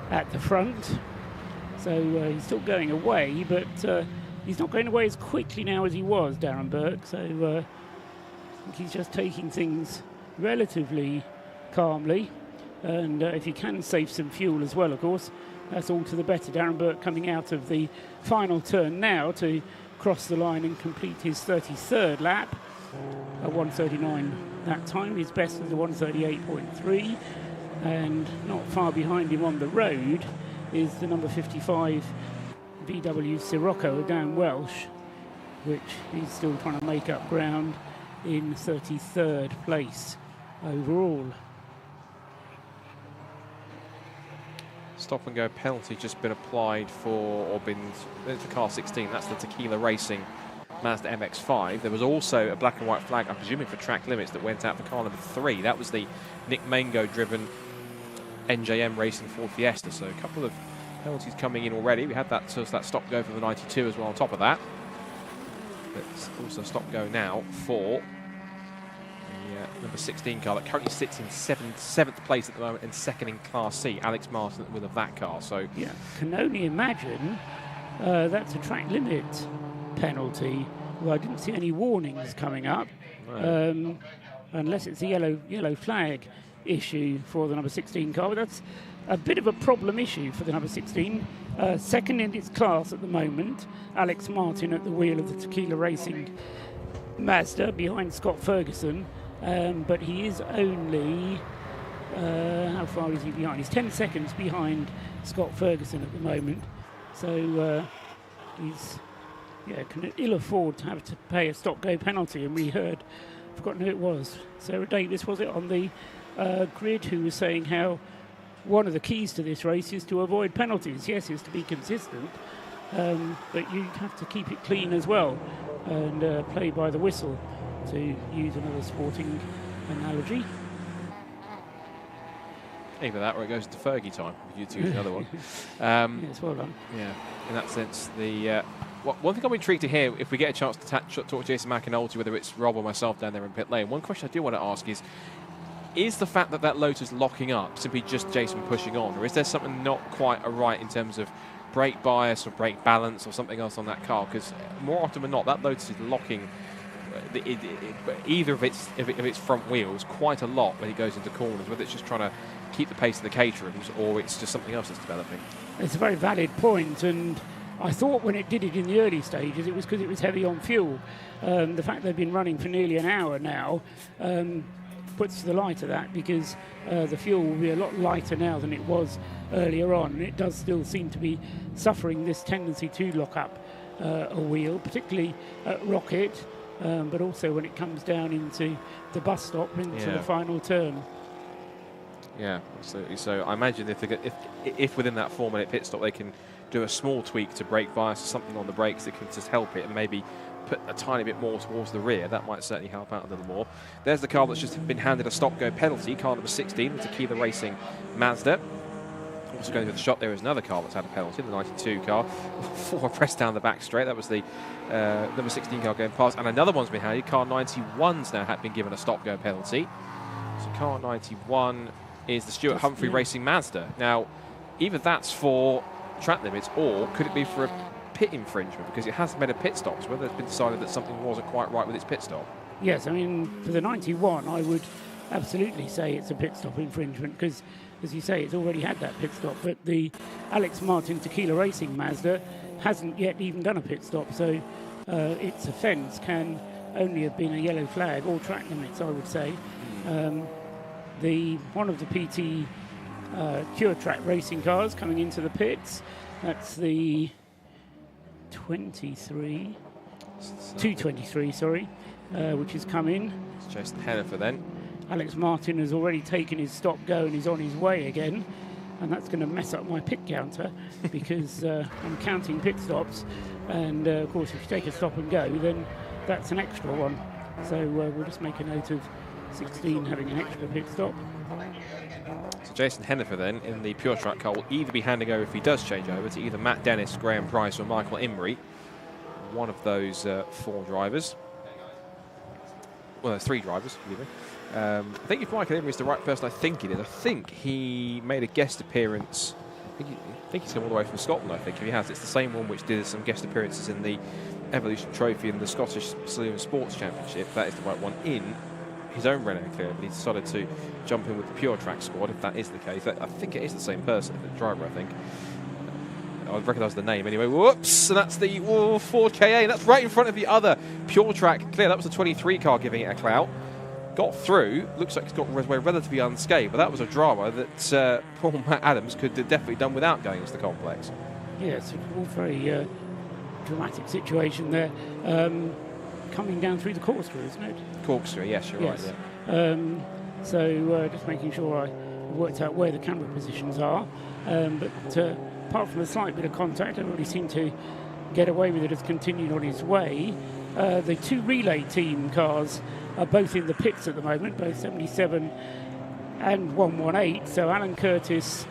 at the front. So he's still going away, but he's not going away as quickly now as he was, Darren Burke. So I think he's just taking things relatively calmly. And if he can save some fuel as well, of course, that's all to the better. Darren Burke coming out of the final turn now to cross the line and complete his 33rd lap. At 1:39 that time, his best was a 1:38.3, and not far behind him on the road is the number 55 VW Sirocco, Dan Welsh, which he's still trying to make up ground in 33rd place overall. Stop and go penalty just been applied for, or been, it's the car 16, that's the Tequila Racing Mazda MX-5. There was also a black and white flag, I'm presuming for track limits, that went out for car number 3. That was the Nick Mango driven NJM Racing Ford Fiesta. So a couple of penalties coming in already. We had that stop go for the 92 as well on top of that. But also stop go now for the number 16 car that currently sits in seventh place at the moment and second in Class C. Alex Martin at the wheel of that car. So yeah, can only imagine that's a track limit penalty. Well, I didn't see any warnings coming up, unless it's a yellow flag issue for the number 16 car. But that's a bit of a problem issue for the number 16. Second in its class at the moment, Alex Martin at the wheel of the Tequila Racing Mazda behind Scott Ferguson. But he is only, how far is he behind? He's 10 seconds behind Scott Ferguson at the moment. So he's can ill afford to have to pay a stop-go penalty. And we heard, I've forgotten who it was, Sarah Davis, was it, on the grid, who was saying how one of the keys to this race is to avoid penalties. Yes, is to be consistent, but you have to keep it clean as well and play by the whistle, to use another sporting analogy. Either that or it goes to Fergie time, if you choose another one. Yes, well done. Yeah, in that sense, one thing I'm intrigued to hear, if we get a chance to talk to Jason McAnulty, whether it's Rob or myself down there in pit lane, one question I do want to ask is the fact that Lotus locking up simply just Jason pushing on, or is there something not quite right in terms of brake bias or brake balance or something else on that car? Because more often than not, that Lotus is locking either of its front wheels quite a lot when it goes into corners, whether it's just trying to keep the pace of the caterhams or it's just something else that's developing. It's a very valid point, and I thought when it did it in the early stages it was because it was heavy on fuel. The fact they've been running for nearly an hour now puts the light of that, because the fuel will be a lot lighter now than it was earlier on, and it does still seem to be suffering this tendency to lock up a wheel, particularly at Rocket, but also when it comes down into the bus stop, into the final turn. Yeah, absolutely. So I imagine if within that 4-minute pit stop they can do a small tweak to brake bias or something on the brakes that can just help it and maybe put a tiny bit more towards the rear, that might certainly help out a little more. There's the car that's just been handed a stop-go penalty, car number 16, the Tequila Racing Mazda. Also going through the shot, there is another car that's had a penalty, the 92 car, for a press down the back straight. That was the number 16 car going past, and another one's been handed. Car 91's now been given a stop-go penalty. So car 91 is the Stuart Humphrey Racing Mazda. Now, either that's for track limits, or could it be for a pit infringement, because it has made a pit stop, so whether it's been decided that something wasn't quite right with its pit stop. Yes, I mean, for the 91, I would absolutely say it's a pit stop infringement, because, as you say, it's already had that pit stop, but the Alex Martin Tequila Racing Mazda hasn't yet even done a pit stop, so its offence can only have been a yellow flag or track limits, I would say. One of the PT Pure Track racing cars coming into the pits, that's the 223, sorry, which has come in. It's Jason Hennifer then. Alex Martin has already taken his stop go and he's on his way again, and that's going to mess up my pit counter because I'm counting pit stops, and of course if you take a stop and go, then that's an extra one. So we'll just make a note of 16 having an extra pit stop. So Jason Hennifer then in the Pure Track car will either be handing over, if he does change over, to either Matt Dennis, Graham Price or Michael Imrie, one of those 4 drivers. Well, there's 3 drivers, forgive me. I think if Michael Imrie is the right person, I think it is. I think he made a guest appearance. I think he's come all the way from Scotland, I think. If he has, it's the same one which did some guest appearances in the Evolution Trophy and the Scottish Saloon Sports Championship. That is the right one in his own Renault Clio, but he decided to jump in with the Pure Track squad, if that is the case. I think it is the same person, the driver, I think. I recognise the name anyway. Whoops! And that's the Ford KA, and that's right in front of the other Pure Track Clio. That was the 23 car giving it a clout. Got through, looks like it's got away relatively unscathed, but that was a drama that poor Matt Adams could have definitely done without going into the complex. Yes, yeah, all very dramatic situation there. Coming down through the corkscrew, isn't it? Corkscrew, yes, you're right. Yeah. So just making sure I worked out where the camera positions are. But apart from a slight bit of contact, everybody seemed to get away with it, has continued on his way. The 2 relay team cars are both in the pits at the moment, both 77 and 118. So Alan Curtis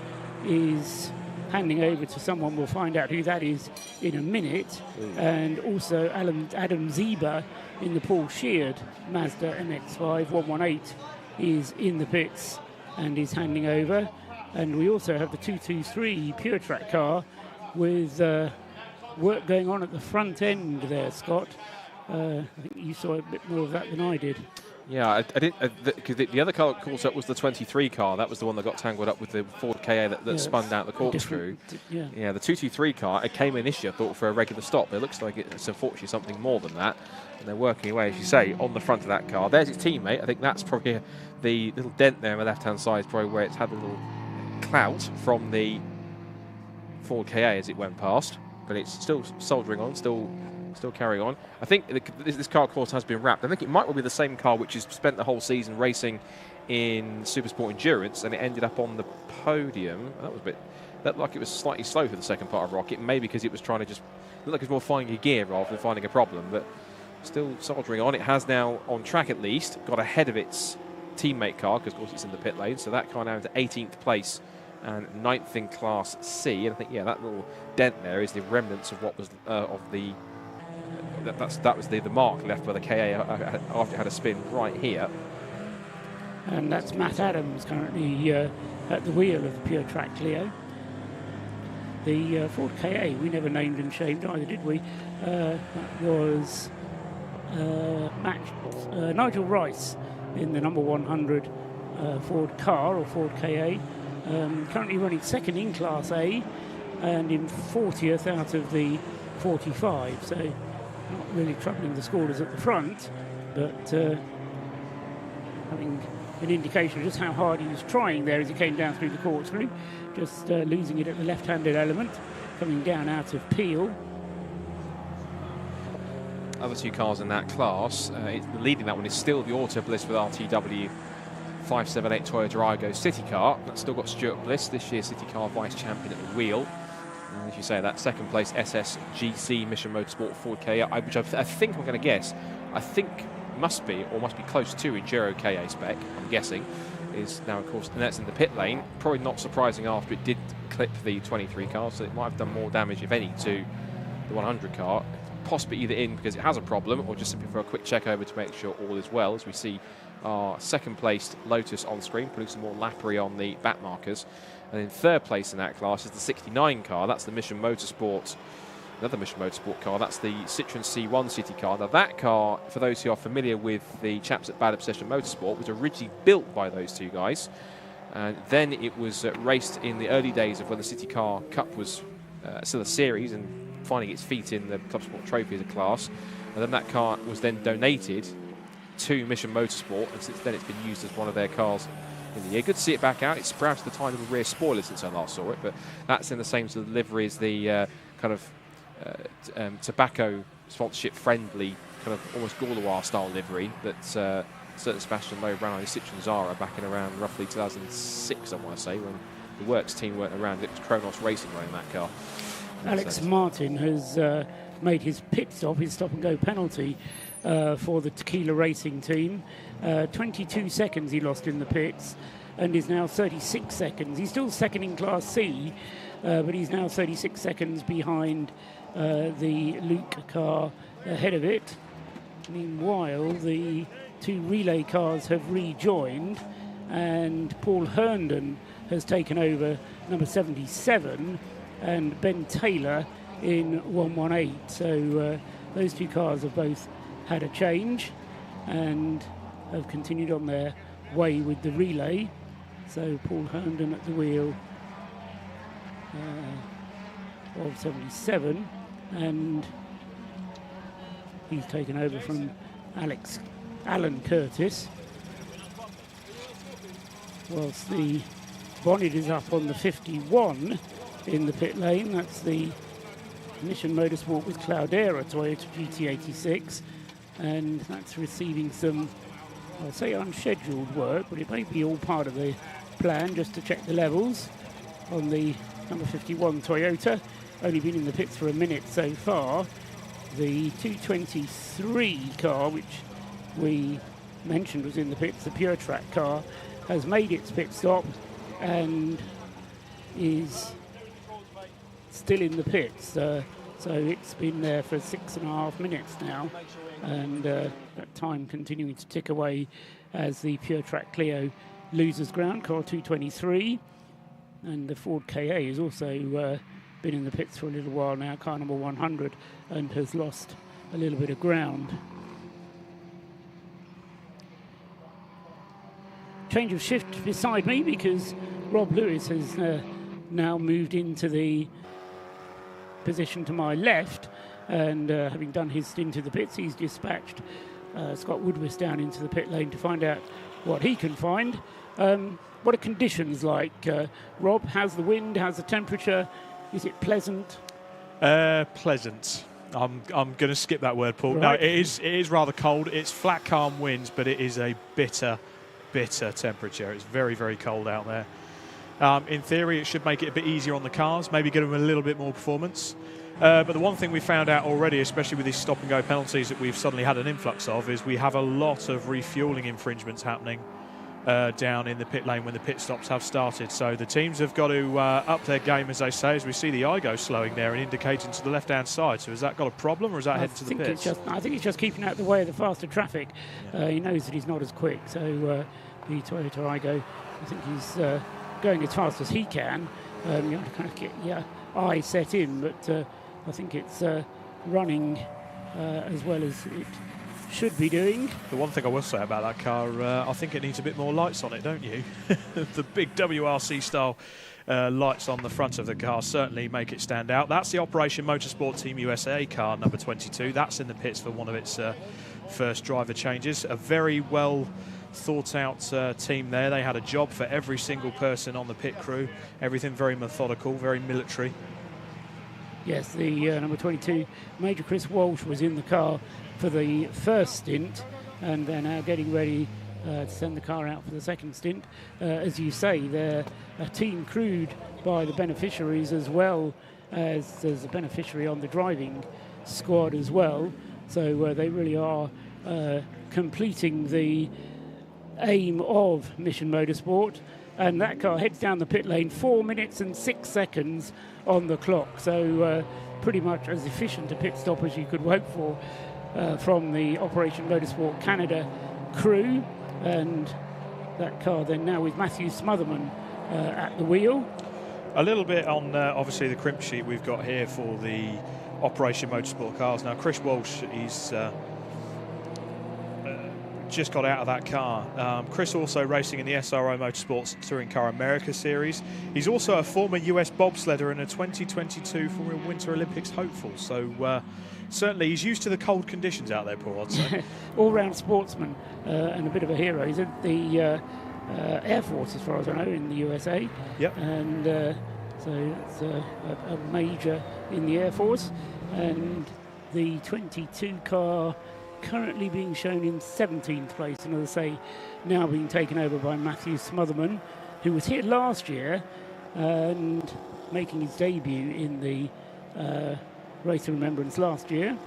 is handing over to someone. We'll find out who that is in a minute. And also Adam Zeba in the Paul Sheard Mazda MX-5 118 is in the pits and is handing over. And we also have the 223 Pure Track car with work going on at the front end there, Scott. I think you saw a bit more of that than I did. Yeah, I did. Because the other car caught up was the 23 car. That was the one that got tangled up with the Ford KA that spun down the corkscrew. Yeah, the 223 car, it came initially, I thought, for a regular stop. It looks like it's unfortunately something more than that. And they're working away, as you say, on the front of that car. There's its teammate. I think that's probably the little dent there on the left-hand side is probably where it's had a little clout from the Ford KA as it went past. But it's still soldering on, still carrying on. I think this car, of course, has been wrapped. I think it might well be the same car which has spent the whole season racing in Supersport Endurance, and it ended up on the podium. That was a bit, that like it was slightly slow for the second part of Rocket, maybe because it was trying to just look like it was more finding a gear rather than finding a problem. But still soldering on. It has now, on track at least, got ahead of its teammate car, because of course it's in the pit lane. So that car now into 18th place and 9th in Class C. And I think, yeah, that little dent there is the remnants of what was of the. That was the mark left by the KA after it had a spin right here. And that's Matt Adams currently at the wheel of the Pure Track Clio. The Ford KA, we never named and shamed either, did we? That was Nigel Rice in the number 100 Ford car, or Ford KA. Currently running second in Class A and in 40th out of the 45. So not really troubling the scorers at the front, but having an indication of just how hard he was trying there as he came down through the corkscrew, just losing it at the left-handed element, coming down out of Peel. Other two cars in that class, leading that one is still the Auto Bliss with RTW 578 Toyota Aygo City car. That's still got Stuart Bliss, this year's City Car Vice Champion at the wheel. And as you say, that second place SSGC Mission Motorsport Ford KA, which I think I'm going to guess, I think must be close to Enduro KA spec, I'm guessing, is now, of course, and that's in the pit lane. Probably not surprising after it did clip the 23 car, so it might have done more damage, if any, to the 100 car. Possibly either in because it has a problem, or just simply for a quick check over to make sure all is well, as we see our second placed Lotus on screen, putting some more lappery on the back markers. And in third place in that class is the 69 car. That's the Mission Motorsport, another Mission Motorsport car. That's the Citroen C1 City car. Now that car, for those who are familiar with the chaps at Bad Obsession Motorsport, was originally built by those two guys. And then it was raced in the early days of when the City Car Cup was still a series and finding its feet in the Club Sport Trophy as a class. And then that car was then donated to Mission Motorsport, and since then it's been used as one of their cars in the year. Good to see it back out. It's perhaps the time of the rear spoiler since I last saw it, but that's in the same sort of livery as the tobacco sponsorship friendly kind of almost Gaulois style livery that certain Sebastian Lowe ran on his Citroen Zara back in around roughly 2006, I want to say, when the Works team weren't around. It was Kronos Racing running that car. Alex Martin has made his pit stop, his stop-and-go penalty for the Tequila Racing team. 22 seconds he lost in the pits and is now 36 seconds. He's still second in Class C, but he's now 36 seconds behind the Luke car ahead of it. Meanwhile, the two relay cars have rejoined, and Paul Herndon has taken over number 77, and Ben Taylor in 118. So those two cars have both had a change and have continued on their way with the relay. So Paul Herndon at the wheel of 77, and he's taken over from Alan Curtis, whilst the bonnet is up on the 51 in the pit lane. That's the Mission Motorsport with Cloudera Toyota GT86, and that's receiving some, I'll say, unscheduled work, but it may be all part of the plan just to check the levels on the number 51 Toyota. Only been in the pits for a minute so far. The 223 car, which we mentioned was in the pits, the Pure Track car, has made its pit stop and is still in the pits. So it's been there for 6.5 minutes now, and that time continuing to tick away as the Pure Track Clio loses ground, car 223. And the Ford KA has also been in the pits for a little while now, car number 100, and has lost a little bit of ground. Change of shift beside me because Rob Lewis has now moved into the position to my left, and having done his stint in the pits, he's dispatched Scott Woodward down into the pit lane to find out what he can find. What are conditions like, Rob? How's the wind? How's the temperature? Is it pleasant? Pleasant. I'm going to skip that word, Paul. Right. No, it is rather cold. It's flat, calm winds, but it is a bitter temperature. It's very, very cold out there. In theory, it should make it a bit easier on the cars, maybe give them a little bit more performance. But the one thing we found out already, especially with these stop-and-go penalties that we've suddenly had an influx of, is we have a lot of refuelling infringements happening down in the pit lane when the pit stops have started. So the teams have got to up their game, as they say, as we see the IGO slowing there and indicating to the left-hand side. So has that got a problem, or is that heading to the pits? I think it's just keeping out of the way of the faster traffic. He knows that he's not as quick. So the Toyota IGO, I think he's going as fast as he can. You have to kind of get your eye set in, but I think it's running as well as it should be doing. The one thing I will say about that car, I think it needs a bit more lights on it, don't you? The big WRC style lights on the front of the car certainly make it stand out. That's the Operation Motorsport Team USA car number 22. That's in the pits for one of its first driver changes. A very well thought out team there. They had a job for every single person on the pit crew. Everything very methodical, very military. Yes, the number 22, Major Chris Walsh, was in the car for the first stint, and they're now getting ready to send the car out for the second stint. As you say, they're a team crewed by the beneficiaries as well as there's a beneficiary on the driving squad as well. So they really are completing the aim of Mission Motorsport. And that car heads down the pit lane, 4 minutes and 6 seconds on the clock. So pretty much as efficient a pit stop as you could hope for from the Operation Motorsport Canada crew. And that car then now with Matthew Smotherman at the wheel. A little bit on obviously the crimp sheet we've got here for the Operation Motorsport cars. Now Chris Walsh, he's just got out of that car. Chris also racing in the SRO Motorsports Touring Car America series. He's also a former US bobsledder and a 2022 former Winter Olympics hopeful. So certainly he's used to the cold conditions out there, Paul, I'd say. All-round sportsman and a bit of a hero. He's at the Air Force, as far as I know, in the USA. Yep. And so it's a major in the Air Force. And the 22 car currently being shown in 17th place, and as I say, now being taken over by Matthew Smotherman, who was here last year and making his debut in the Race of Remembrance last year.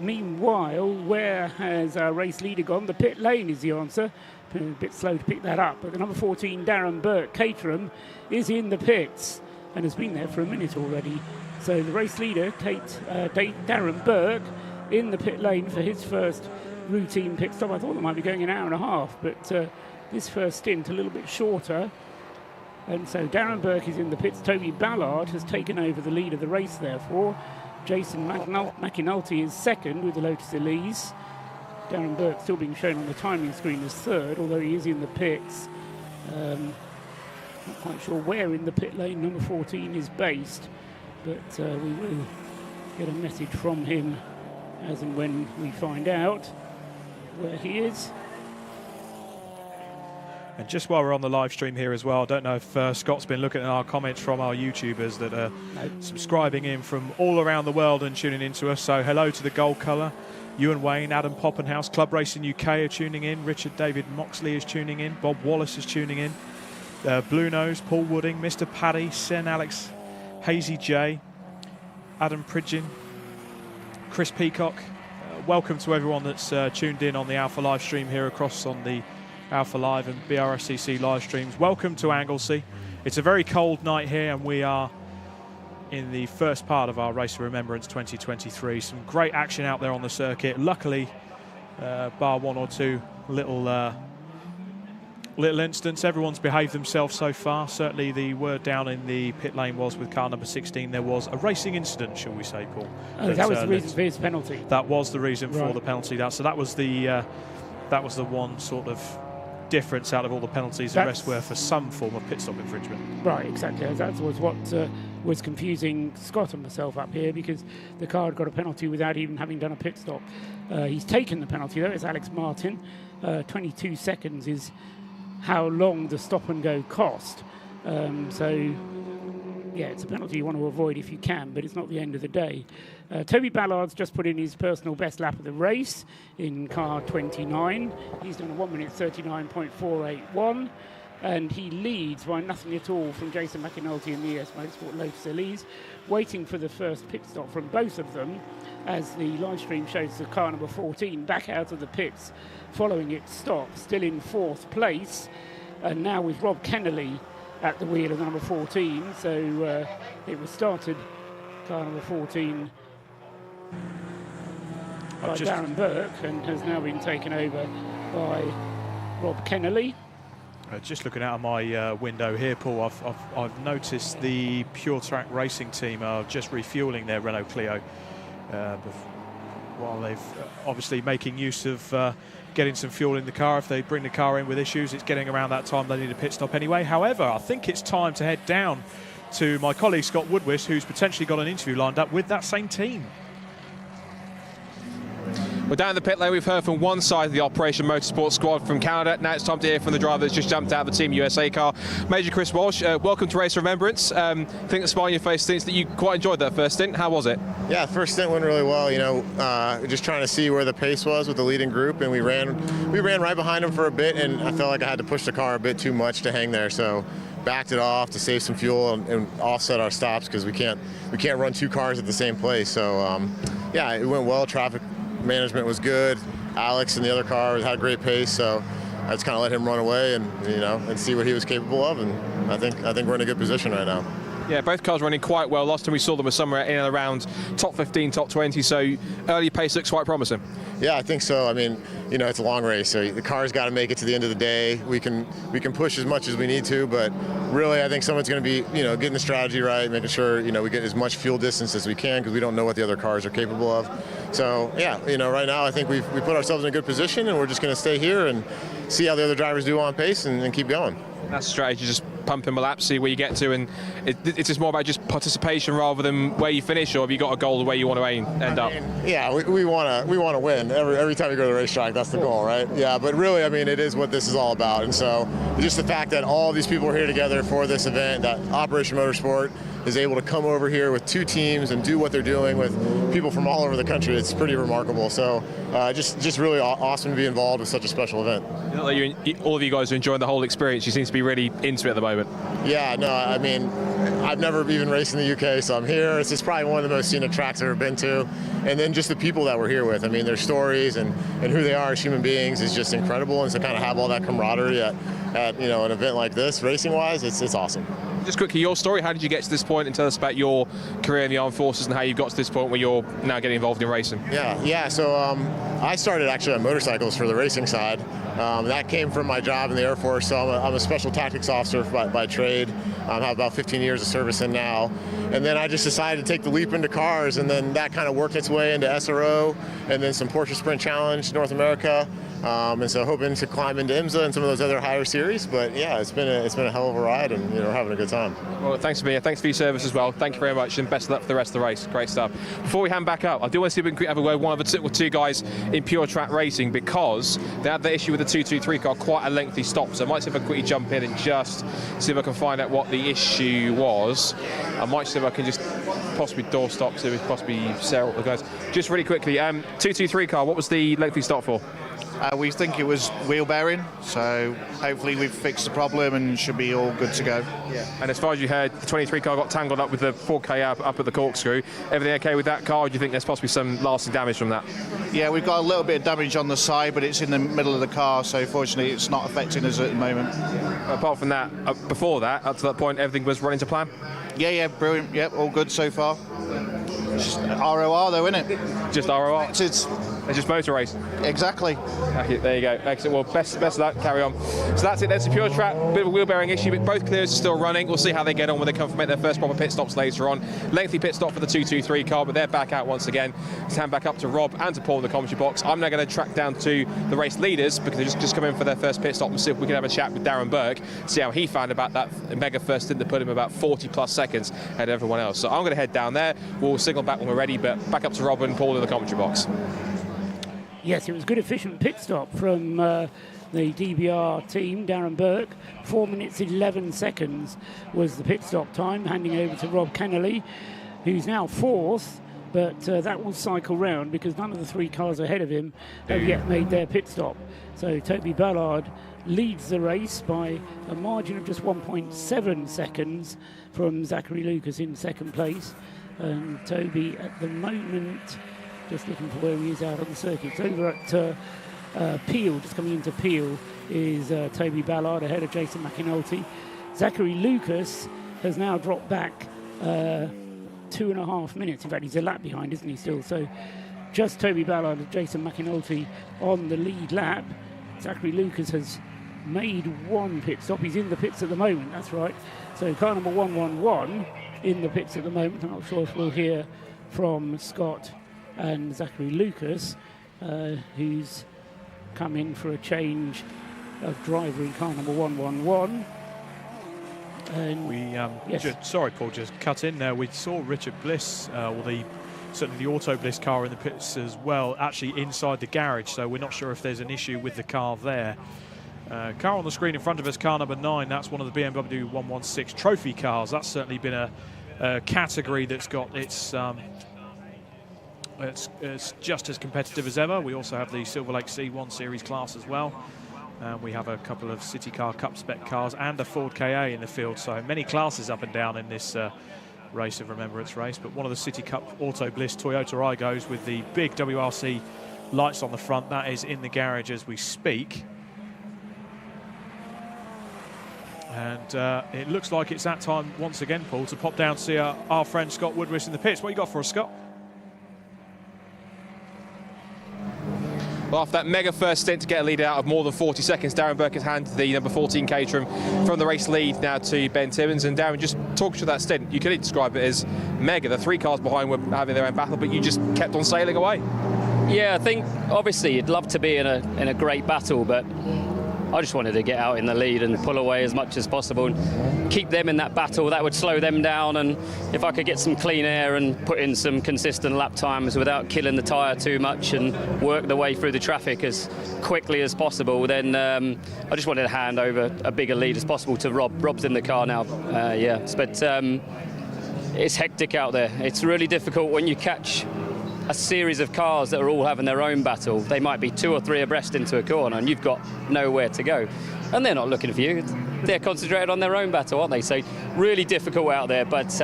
Meanwhile, where has our race leader gone? The pit lane is the answer. A bit slow to pick that up, but the number 14, Darren Burke, Caterham, is in the pits and has been there for a minute already. So the race leader, Darren Burke, in the pit lane for his first routine pit stop. I thought it might be going an hour and a half, but this first stint a little bit shorter. And so Darren Burke is in the pits. Toby Ballard has taken over the lead of the race, therefore. Jason McInulty is second with the Lotus Elise. Darren Burke still being shown on the timing screen as third, although he is in the pits. Not quite sure where in the pit lane number 14 is based, but we will get a message from him as and when we find out where he is. And just while we're on the live stream here as well, I don't know if Scott's been looking at our comments from our YouTubers that are subscribing in from all around the world and tuning in to us. So hello to the Gold Colour, Ewan Wayne, Adam Poppenhouse, Club Racing UK are tuning in, Richard David Moxley is tuning in, Bob Wallace is tuning in, Blue Nose, Paul Wooding, Mr. Paddy, Sen Alex, Hazy J, Adam Pridgeon, Chris Peacock. Welcome to everyone that's tuned in on the Alpha live stream here across on the Alpha Live and BRSCC live streams. Welcome to Anglesey. It's a very cold night here, and we are in the first part of our Race of Remembrance 2023. Some great action out there on the circuit. Luckily, bar one or two little incidents, everyone's behaved themselves so far. Certainly the word down in the pit lane was with car number 16 there was a racing incident, shall we say, Paul. That was the reason for his penalty. That was the reason for the penalty. So that was the one sort of difference out of all the penalties. The rest were for some form of pit stop infringement. Right, exactly. That was what was confusing Scott and myself up here, because the car had got a penalty without even having done a pit stop. He's taken the penalty though. It's Alex Martin. 22 seconds is how long the stop and go cost. So yeah, it's a penalty you want to avoid if you can, but it's not the end of the day. Toby Ballard's just put in his personal best lap of the race in car 29. He's done a 1 minute 39.481, and he leads by nothing at all from Jason McAnulty in the ES Motorsport Lotus Elise, waiting for the first pit stop from both of them, as the live stream shows the car number 14 back out of the pits following its stop, still in 4th place, and now with Rob Kennelly at the wheel of number 14. So it was started, car number 14, by Darren Burke, and has now been taken over by Rob Kennelly. Just looking out of my window here, Paul, I've noticed the Pure Track Racing team are just refueling their Renault Clio, while they've obviously making use of getting some fuel in the car. If they bring the car in with issues, it's getting around that time they need a pit stop anyway. However, I think it's time to head down to my colleague Scott Woodwiss, who's potentially got an interview lined up with that same team. We're down in the pit lane. We've heard from one side of the Operation Motorsport squad from Canada. Now it's time to hear from the driver that's just jumped out of the Team USA car. Major Chris Walsh, welcome to Race of Remembrance. I think the smile on your face thinks that you quite enjoyed that first stint. How was it? Yeah, first stint went really well. You know, just trying to see where the pace was with the leading group, and we ran right behind them for a bit, and I felt like I had to push the car a bit too much to hang there. So backed it off to save some fuel and offset our stops, because we can't run two cars at the same place. So yeah, it went well. Traffic management was good. Alex in the other car had a great pace, so I just kind of let him run away and see what he was capable of, and I think we're in a good position right now. Yeah, both cars running quite well. Last time we saw them was somewhere in and around top 15, top 20, so early pace looks quite promising. Yeah, I think so. I mean, you know, it's a long race, so the car's got to make it to the end of the day. We can push as much as we need to, but really I think someone's going to be, you know, getting the strategy right, making sure, you know, we get as much fuel distance as we can, because we don't know what the other cars are capable of. So yeah, you know, right now I think we put ourselves in a good position, and we're just going to stay here and see how the other drivers do on pace and keep going. That's the strategy, just pumping the laps, see where you get to, and it's just more about just participation rather than where you finish, or have you got a goal of where you want to end up? Yeah, we want to win every time you go to the racetrack. That's the goal, right? Yeah, but really, I mean, it is what this is all about, and so just the fact that all these people are here together for this event, that Operation Motorsport is able to come over here with two teams and do what they're doing with people from all over the country, it's pretty remarkable. So just really awesome to be involved with such a special event. You know, all of you guys are enjoying the whole experience. You seem to be really into it at the moment. Yeah, no, I mean, I've never even raced in the UK, so I'm here. This is probably one of the most scenic tracks I've ever been to. And then just the people that we're here with. I mean, their stories and who they are as human beings is just incredible. And to kind of have all that camaraderie at you know, an event like this, racing-wise, it's awesome. Just quickly, your story, how did you get to this point, and tell us about your career in the armed forces and how you got to this point where you're now getting involved in racing? Yeah, so I started actually on motorcycles for the racing side. That came from my job in the Air Force, so I'm a special tactics officer by trade. I have about 15 years of service in now. And then I just decided to take the leap into cars, and then that kind of worked its way into SRO, and then some Porsche Sprint Challenge North America. And so hoping to climb into IMSA and some of those other higher series, but yeah, it's been a hell of a ride, and you know, having a good time. Well, thanks for being here. Thanks for your service as well. Thank you very much, and best of luck for the rest of the race. Great stuff. Before we hand back up, I do want to see if we can have a word with two guys in Pure Track Racing, because they had the issue with the 223 car, quite a lengthy stop. So I might see if I can quickly jump in and just see if I can find out what the issue was. I might see if I can just possibly door stop, so we possibly Sarah, the guys. Just really quickly, 223 car, what was the lengthy stop for? We think it was wheel bearing, so hopefully we've fixed the problem and should be all good to go. Yeah. And as far as you heard, the 23 car got tangled up with the 4K up at the corkscrew. Everything okay with that car, or do you think there's possibly some lasting damage from that? Yeah, we've got a little bit of damage on the side, but it's in the middle of the car, so fortunately it's not affecting us at the moment. Apart from that, before that, up to that point, everything was running to plan? Yeah, brilliant. Yep, all good so far. Just ROR though, isn't it? Just ROR? It's just motor race. Exactly. There you go. Excellent. Well, best of luck. Carry on. So that's it. There's a pure track. Bit of a wheel bearing issue, but both clears are still running. We'll see how they get on when they come to make their first proper pit stops later on. Lengthy pit stop for the 223 car, but they're back out once again. Let's hand back up to Rob and to Paul in the commentary box. I'm now going to track down to the race leaders because they're just come in for their first pit stop and see if we can have a chat with Darren Burke, see how he found about that mega first stint that put him about 40 plus seconds ahead of everyone else. So I'm going to head down there. We'll signal back when we're ready, but back up to Rob and Paul in the commentary box. Yes, it was a good, efficient pit stop from the DBR team. Darren Burke, 4 minutes 11 seconds was the pit stop time, handing over to Rob Kennelly, who's now fourth, but that will cycle round because none of the 3 cars ahead of him have yet made their pit stop. So Toby Ballard leads the race by a margin of just 1.7 seconds from Zachary Lucas in second place. And Toby at the moment, just looking for where he is out on the circuit. So over at Peel, just coming into Peel, is Toby Ballard ahead of Jason McAnulty. Zachary Lucas has now dropped back 2.5 minutes. In fact, he's a lap behind, isn't he, still? So just Toby Ballard and Jason McAnulty on the lead lap. Zachary Lucas has made 1 pit stop. He's in the pits at the moment, that's right. So car number 111 in the pits at the moment. I'm not sure if we'll hear from Scott and Zachary Lucas, who's come in for a change of driver in car number 111. And we yes. Sorry, Paul, just cut in there. We saw Richard Bliss, certainly the Auto Bliss car in the pits as well, actually inside the garage. So we're not sure if there's an issue with the car there. Car on the screen in front of us, car number 9. That's one of the BMW 116 trophy cars. That's certainly been a category that's got its. It's just as competitive as ever. We also have the Silver Lake C1 Series class as well. We have a couple of City Car Cup spec cars and a Ford KA in the field. So many classes up and down in this Race of Remembrance race. But one of the City Cup Auto Bliss Toyota Aigos with the big WRC lights on the front. That is in the garage as we speak. And it looks like it's that time once again, Paul, to pop down to see our friend Scott Woodward in the pits. What you got for us, Scott? Well, after that mega first stint to get a lead out of more than 40 seconds, Darren Burke has handed the number 14 Caterham from the race lead now to Ben Timmins. And Darren, just talk to that stint. You could describe it as mega. The 3 cars behind were having their own battle, but you just kept on sailing away. Yeah, I think obviously you'd love to be in a great battle, but I just wanted to get out in the lead and pull away as much as possible and keep them in that battle. That would slow them down, and if I could get some clean air and put in some consistent lap times without killing the tyre too much and work the way through the traffic as quickly as possible, then I just wanted to hand over a bigger lead as possible to Rob. Rob's in the car now, but it's hectic out there. It's really difficult when you catch a series of cars that are all having their own battle. They might be 2 or 3 abreast into a corner and you've got nowhere to go. And they're not looking for you. They're concentrated on their own battle, aren't they? So really difficult out there, but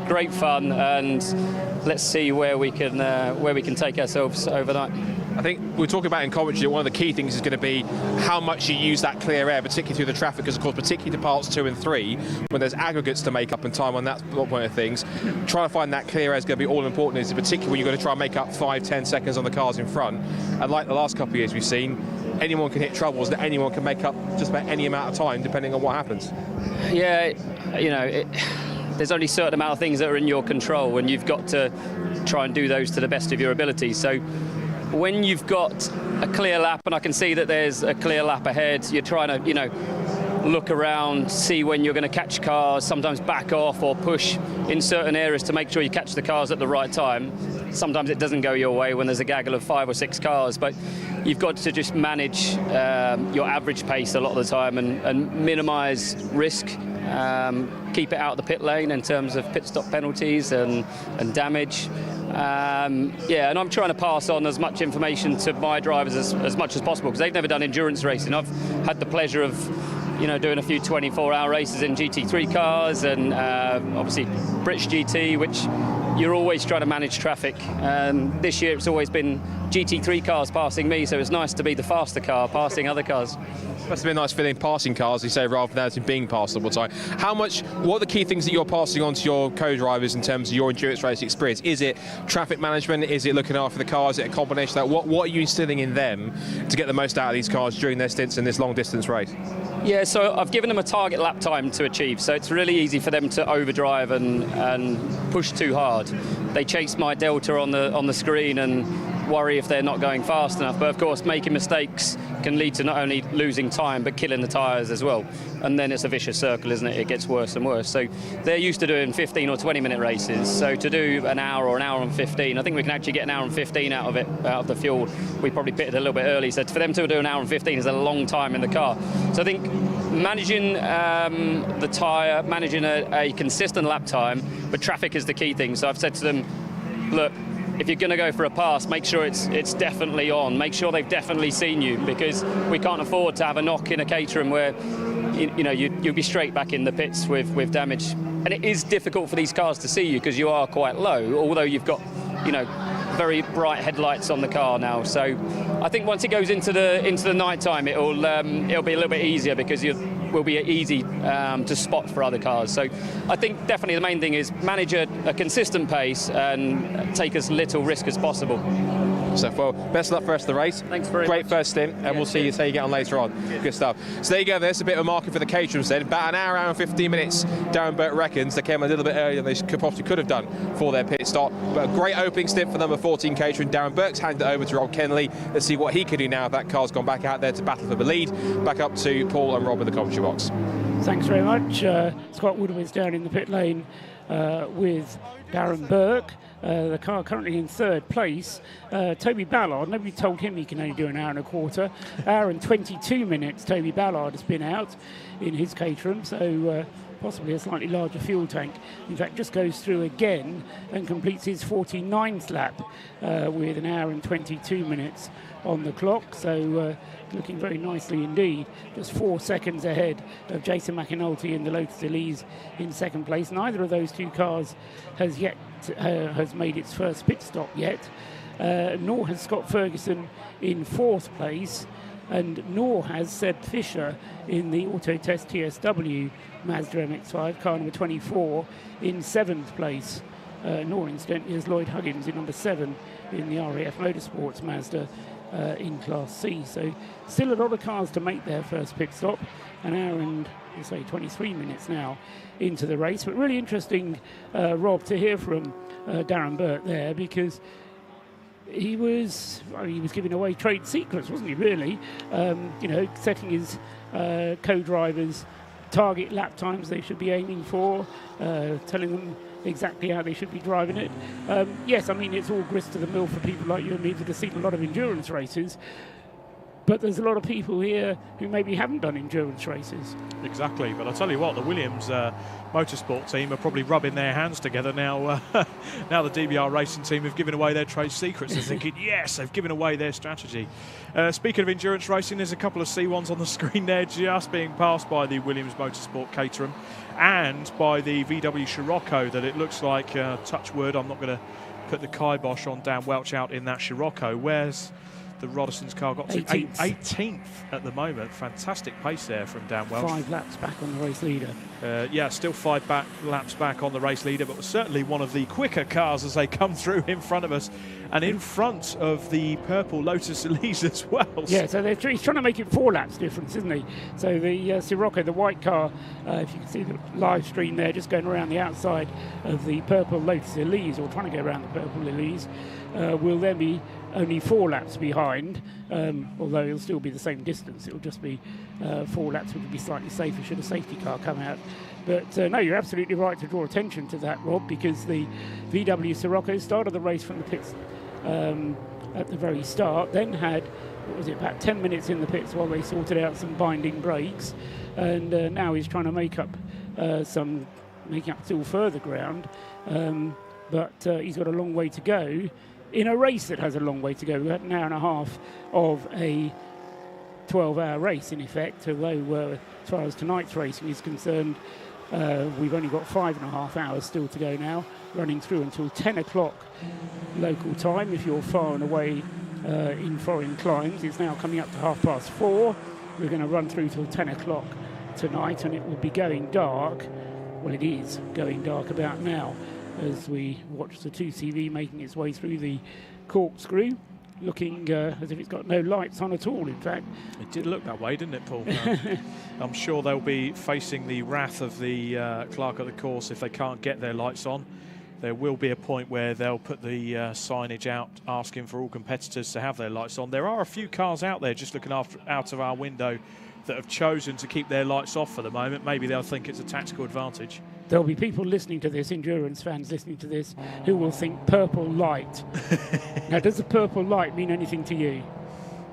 great fun, and let's see where we can take ourselves overnight. I think we're talking about in commentary, one of the key things is going to be how much you use that clear air, particularly through the traffic, because of course, particularly to parts 2 and 3, when there's aggregates to make up and time on that point of things, trying to find that clear air is going to be all important, particularly when you're going to try and make up 5-10 seconds on the cars in front. And like the last couple of years we've seen, anyone can hit troubles, that anyone can make up just about any amount of time depending on what happens. Yeah, there's only a certain amount of things that are in your control, and you've got to try and do those to the best of your ability. So when you've got a clear lap, and I can see that there's a clear lap ahead, you're trying to, look around, see when you're going to catch cars, sometimes back off or push in certain areas to make sure you catch the cars at the right time. Sometimes it doesn't go your way when there's a gaggle of 5 or 6 cars, but you've got to just manage your average pace a lot of the time and minimise risk. Keep it out of the pit lane in terms of pit stop penalties and damage. Yeah, and I'm trying to pass on as much information to my drivers as much as possible, because they've never done endurance racing. I've had the pleasure of, you know, doing a few 24-hour races in GT3 cars, and obviously British GT, which you're always trying to manage traffic. This year it's always been GT3 cars passing me, so it's nice to be the faster car passing other cars. Must have been a nice feeling passing cars, you say, rather than actually being passed all the time. What are the key things that you're passing on to your co-drivers in terms of your endurance racing experience? Is it traffic management? Is it looking after the car? Is it a combination of that? What are you instilling in them to get the most out of these cars during their stints in this long distance race? Yeah, so I've given them a target lap time to achieve, so it's really easy for them to overdrive and push too hard. They chase my delta on the screen and worry if they're not going fast enough, but of course making mistakes can lead to not only losing time but killing the tyres as well, and then it's a vicious circle, isn't it? It gets worse and worse. So they're used to doing 15 or 20 minute races, so to do an hour or an hour and 15, I think we can actually get an hour and 15 out of it, out of the fuel. We probably pitted a little bit early, so for them to do an hour and 15 is a long time in the car. So I think managing the tyre, managing a consistent lap time, but traffic is the key thing. So I've said to them, look, if you're going to go for a pass, make sure it's definitely on. Make sure they've definitely seen you, because we can't afford to have a knock in a Caterham where you'll be straight back in the pits with damage. And it is difficult for these cars to see you because you are quite low, although you've got, you know, very bright headlights on the car now. So I think once it goes into the night time, it'll be a little bit easier, because will be easy to spot for other cars. So I think definitely the main thing is manage a consistent pace and take as little risk as possible. So, well, best of luck for the rest of the race. Thanks very much. Great first stint, and we'll see how you get on later on. Good stuff. So there you go, there's a bit of a marker for the Caterhams then. About an hour and 15 minutes, Darren Burke reckons. They came a little bit earlier than they possibly could have done for their pit stop. But a great opening stint for number 14 Caterham. Darren Burke's handed it over to Rob Kennelly. Let's see what he can do now if that car's gone back out there to battle for the lead. Back up to Paul and Rob in the commentary box. Thanks very much. Scott Woodward's down in the pit lane with Darren Burke. The car currently in third place. Toby Ballard, nobody told him he can only do an hour and a quarter. Hour and 22 minutes Toby Ballard has been out in his Caterham, so possibly a slightly larger fuel tank. In fact, just goes through again and completes his 49th lap with an hour and 22 minutes on the clock, so looking very nicely indeed. Just 4 seconds ahead of Jason McAnulty in the Lotus Elise in second place. Neither of those two cars has made its first pit stop yet, nor has Scott Ferguson in fourth place, and nor has Seb Fisher in the Autotest TSW Mazda MX-5, car number 24, in seventh place, nor incidentally is Lloyd Huggins in number 7 in the RAF Motorsports Mazda in Class C. So still a lot of cars to make their first pit stop. An hour and, let's say, 23 minutes now into the race. But really interesting, Rob, to hear from Darren Burke there, because he was giving away trade secrets, wasn't he, really? Setting his co-drivers target lap times they should be aiming for, telling them exactly how they should be driving it. Yes, I mean, it's all grist to the mill for people like you and me that have seen a lot of endurance races, but there's a lot of people here who maybe haven't done endurance races. Exactly, but I'll tell you what, the Williams Motorsport team are probably rubbing their hands together now. Now the DBR Racing team have given away their trade secrets. They're thinking, yes, they've given away their strategy. Speaking of endurance racing, there's a couple of C1s on the screen there just being passed by the Williams Motorsport Caterham and by the VW Scirocco that it looks like, touch wood, I'm not going to put the kibosh on Dan Welch out in that Scirocco. Where's the Roderson's car got to 18th at the moment. Fantastic pace there from Dan Welch. 5 laps back on the race leader. Yeah, still 5 laps back on the race leader, but certainly one of the quicker cars as they come through in front of us and in front of the purple Lotus Elise as well. Yeah, so he's trying to make it 4 laps difference, isn't he? So the Scirocco, the white car, if you can see the live stream there, just going around the outside of the purple Lotus Elise, or trying to go around the purple Elise, will then be only 4 laps behind, although it'll still be the same distance. It'll just be 4 laps, which would be slightly safer should a safety car come out. But no, you're absolutely right to draw attention to that, Rob, because the VW Scirocco started the race from the pits at the very start, then had, about 10 minutes in the pits while they sorted out some binding brakes, and now he's trying to make up still further ground but he's got a long way to go in a race that has a long way to go. We've had an hour and a half of a 12-hour race, in effect, although as far as tonight's racing is concerned, we've only got 5.5 hours still to go now, running through until 10 o'clock local time. If you're far and away in foreign climes, it's now coming up to 4:30. We're going to run through till 10 o'clock tonight, and it will be going dark. Well, it is going dark about now as we watch the 2CV making its way through the corkscrew, looking as if it's got no lights on at all, in fact. It did look that way, didn't it, Paul? I'm sure they'll be facing the wrath of the clerk of the course if they can't get their lights on. There will be a point where they'll put the signage out asking for all competitors to have their lights on. There are a few cars out there just looking out of our window that have chosen to keep their lights off for the moment. Maybe they'll think it's a tactical advantage. There'll be people listening to this, endurance fans listening to this, who will think purple light. Now, does the purple light mean anything to you?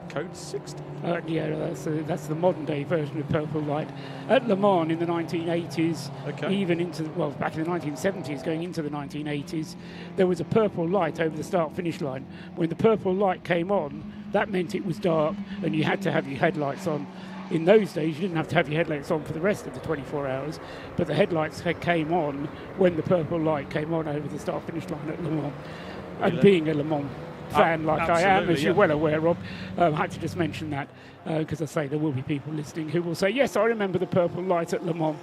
Code 60. Yeah, that's the modern day version of purple light. At Le Mans in the 1980s, even into, well, back in the 1970s, going into the 1980s, there was a purple light over the start-finish line. When the purple light came on, that meant it was dark and you had to have your headlights on. In those days, you didn't have to have your headlights on for the rest of the 24 hours, but the headlights came on when the purple light came on over the start-finish line at Le Mans. And being a Le Mans fan like I am, as you're well aware, Rob, I had to just mention that because I say there will be people listening who will say, yes, I remember the purple light at Le Mans.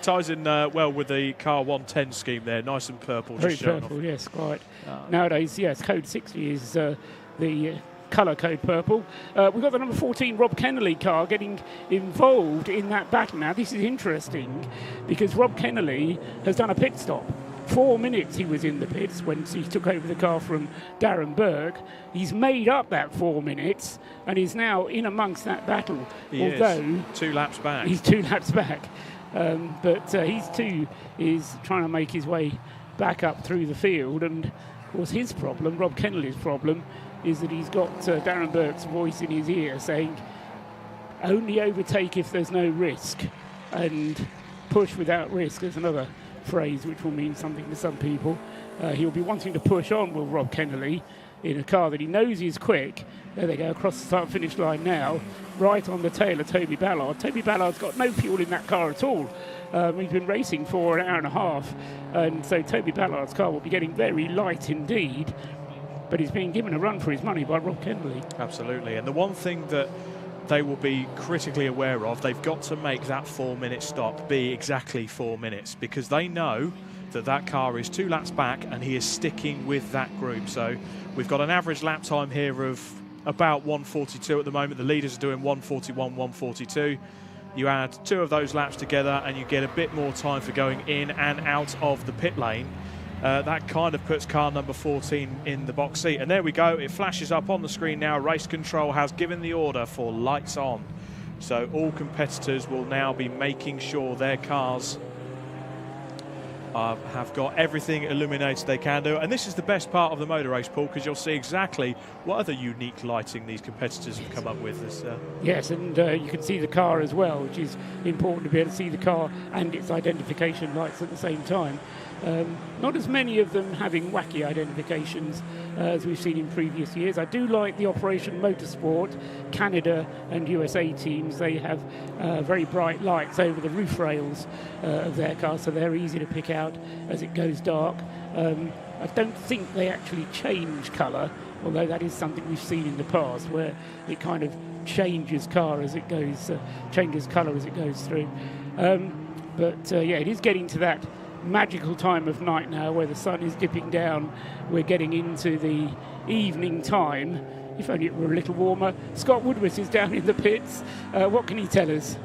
Ties in well with the Car 110 scheme there, nice and purple. Very just showing purple, off. yes, quite. Nowadays, yes, code 60 is the colour code purple. We've got the number 14 Rob Kennelly car getting involved in that battle. Now, this is interesting because Rob Kennelly has done a pit stop. 4 minutes he was in the pits when he took over the car from Darren Burke. He's made up that 4 minutes and is now in amongst that battle. Although is 2 laps back. He's 2 laps back. But he is trying to make his way back up through the field. And, of course, his problem, Rob Kennelly's problem, is that he's got Darren Burke's voice in his ear saying, only overtake if there's no risk, and push without risk is another phrase which will mean something to some people. He'll be wanting to push on with Rob Kennelly in a car that he knows is quick. There they go, across the start-finish line now, right on the tail of Toby Ballard. Toby Ballard's got no fuel in that car at all. He's been racing for an hour and a half, and so Toby Ballard's car will be getting very light indeed. But he's being given a run for his money by Rob Kennelly. Absolutely. And the one thing that they will be critically aware of, they've got to make that 4-minute stop be exactly 4 minutes, because they know that that car is 2 laps back and he is sticking with that group. So we've got an average lap time here of about 1:42 at the moment. The leaders are doing 1:41, 1:42. You add 2 of those laps together and you get a bit more time for going in and out of the pit lane. That kind of puts car number 14 in the box seat. And there we go, it flashes up on the screen now. Race control has given the order for lights on. So all competitors will now be making sure their cars have got everything illuminated they can do. And this is the best part of the motor race, Paul, because you'll see exactly what other unique lighting these competitors have come up with. Yes, and you can see the car as well, which is important to be able to see the car and its identification lights at the same time. Not as many of them having wacky identifications as we've seen in previous years. I do like the Operation Motorsport, Canada and USA teams. They have very bright lights over the roof rails of their cars, so they're easy to pick out as it goes dark. I don't think they actually change colour, although that is something we've seen in the past, where it kind of changes colour as it goes through. Yeah, it is getting to that magical time of night now where the sun is dipping down. We're getting into the evening time. If only it were a little warmer. Scott Woodward is down in the pits. What can he tell us?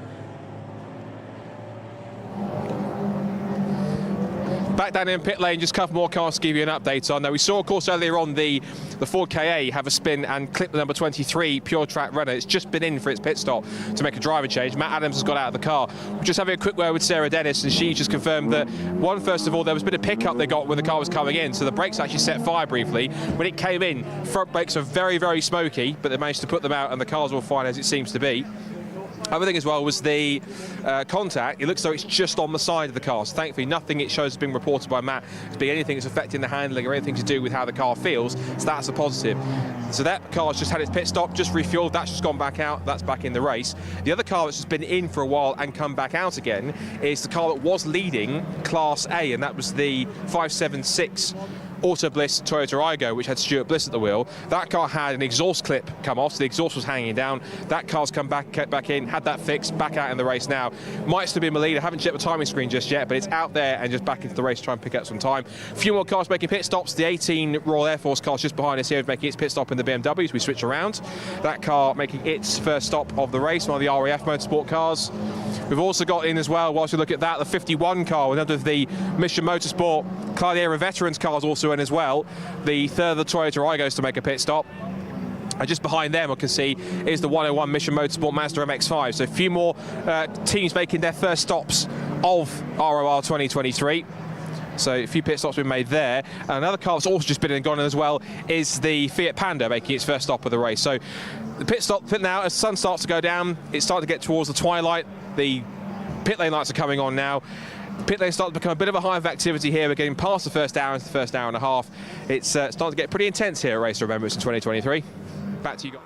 Back down in pit lane, just a couple more cars to give you an update on. Now, we saw, of course, earlier on the Ford KA have a spin and clip the number 23 Pure Track runner. It's just been in for its pit stop to make a driver change. Matt Adams has got out of the car. We're just having a quick word with Sarah Dennis, and she just confirmed that, first of all, there was a bit of pickup they got when the car was coming in, so the brakes actually set fire briefly. When it came in, front brakes are very, very smoky, but they managed to put them out, and the car's all fine as it seems to be. Other thing as well was the contact. It looks as though it's just on the side of the car. So thankfully, nothing it shows has been reported by Matt to be anything that's affecting the handling or anything to do with how the car feels. So that's a positive. So that car's just had its pit stop, just refueled. That's just gone back out. That's back in the race. The other car that's just been in for a while and come back out again is the car that was leading Class A, and that was the 576 Auto Bliss Toyota Aygo, which had Stuart Bliss at the wheel. That car had an exhaust clip come off, so the exhaust was hanging down. That car's come back in, had that fixed, back out in the race now. Might still be in the lead. I haven't checked the timing screen just yet, but it's out there and just back into the race to try and pick up some time. A few more cars making pit stops. The 18 Royal Air Force car just behind us here is making its pit stop in the BMW as we switch around. That car making its first stop of the race, one of the RAF Motorsport cars. We've also got in as well, whilst we look at that, the 51 car, one of the Mission Motorsport Clariera Veterans cars also in as well. The third of the Toyota Aygos to make a pit stop. And just behind them, I can see, is the 101 Mission Motorsport Mazda MX-5. So a few more teams making their first stops of ROR 2023. So a few pit stops been made there. And another car that's also just been and gone as well is the Fiat Panda making its first stop of the race. So the pit stop now, as the sun starts to go down, it's starting to get towards the twilight. The pit lane lights are coming on now. The pit lane starts to become a bit of a hive of activity here. We're getting past the first hour into the first hour and a half. It's starting to get pretty intense here at Race of Remembrance in 2023. Back to you guys.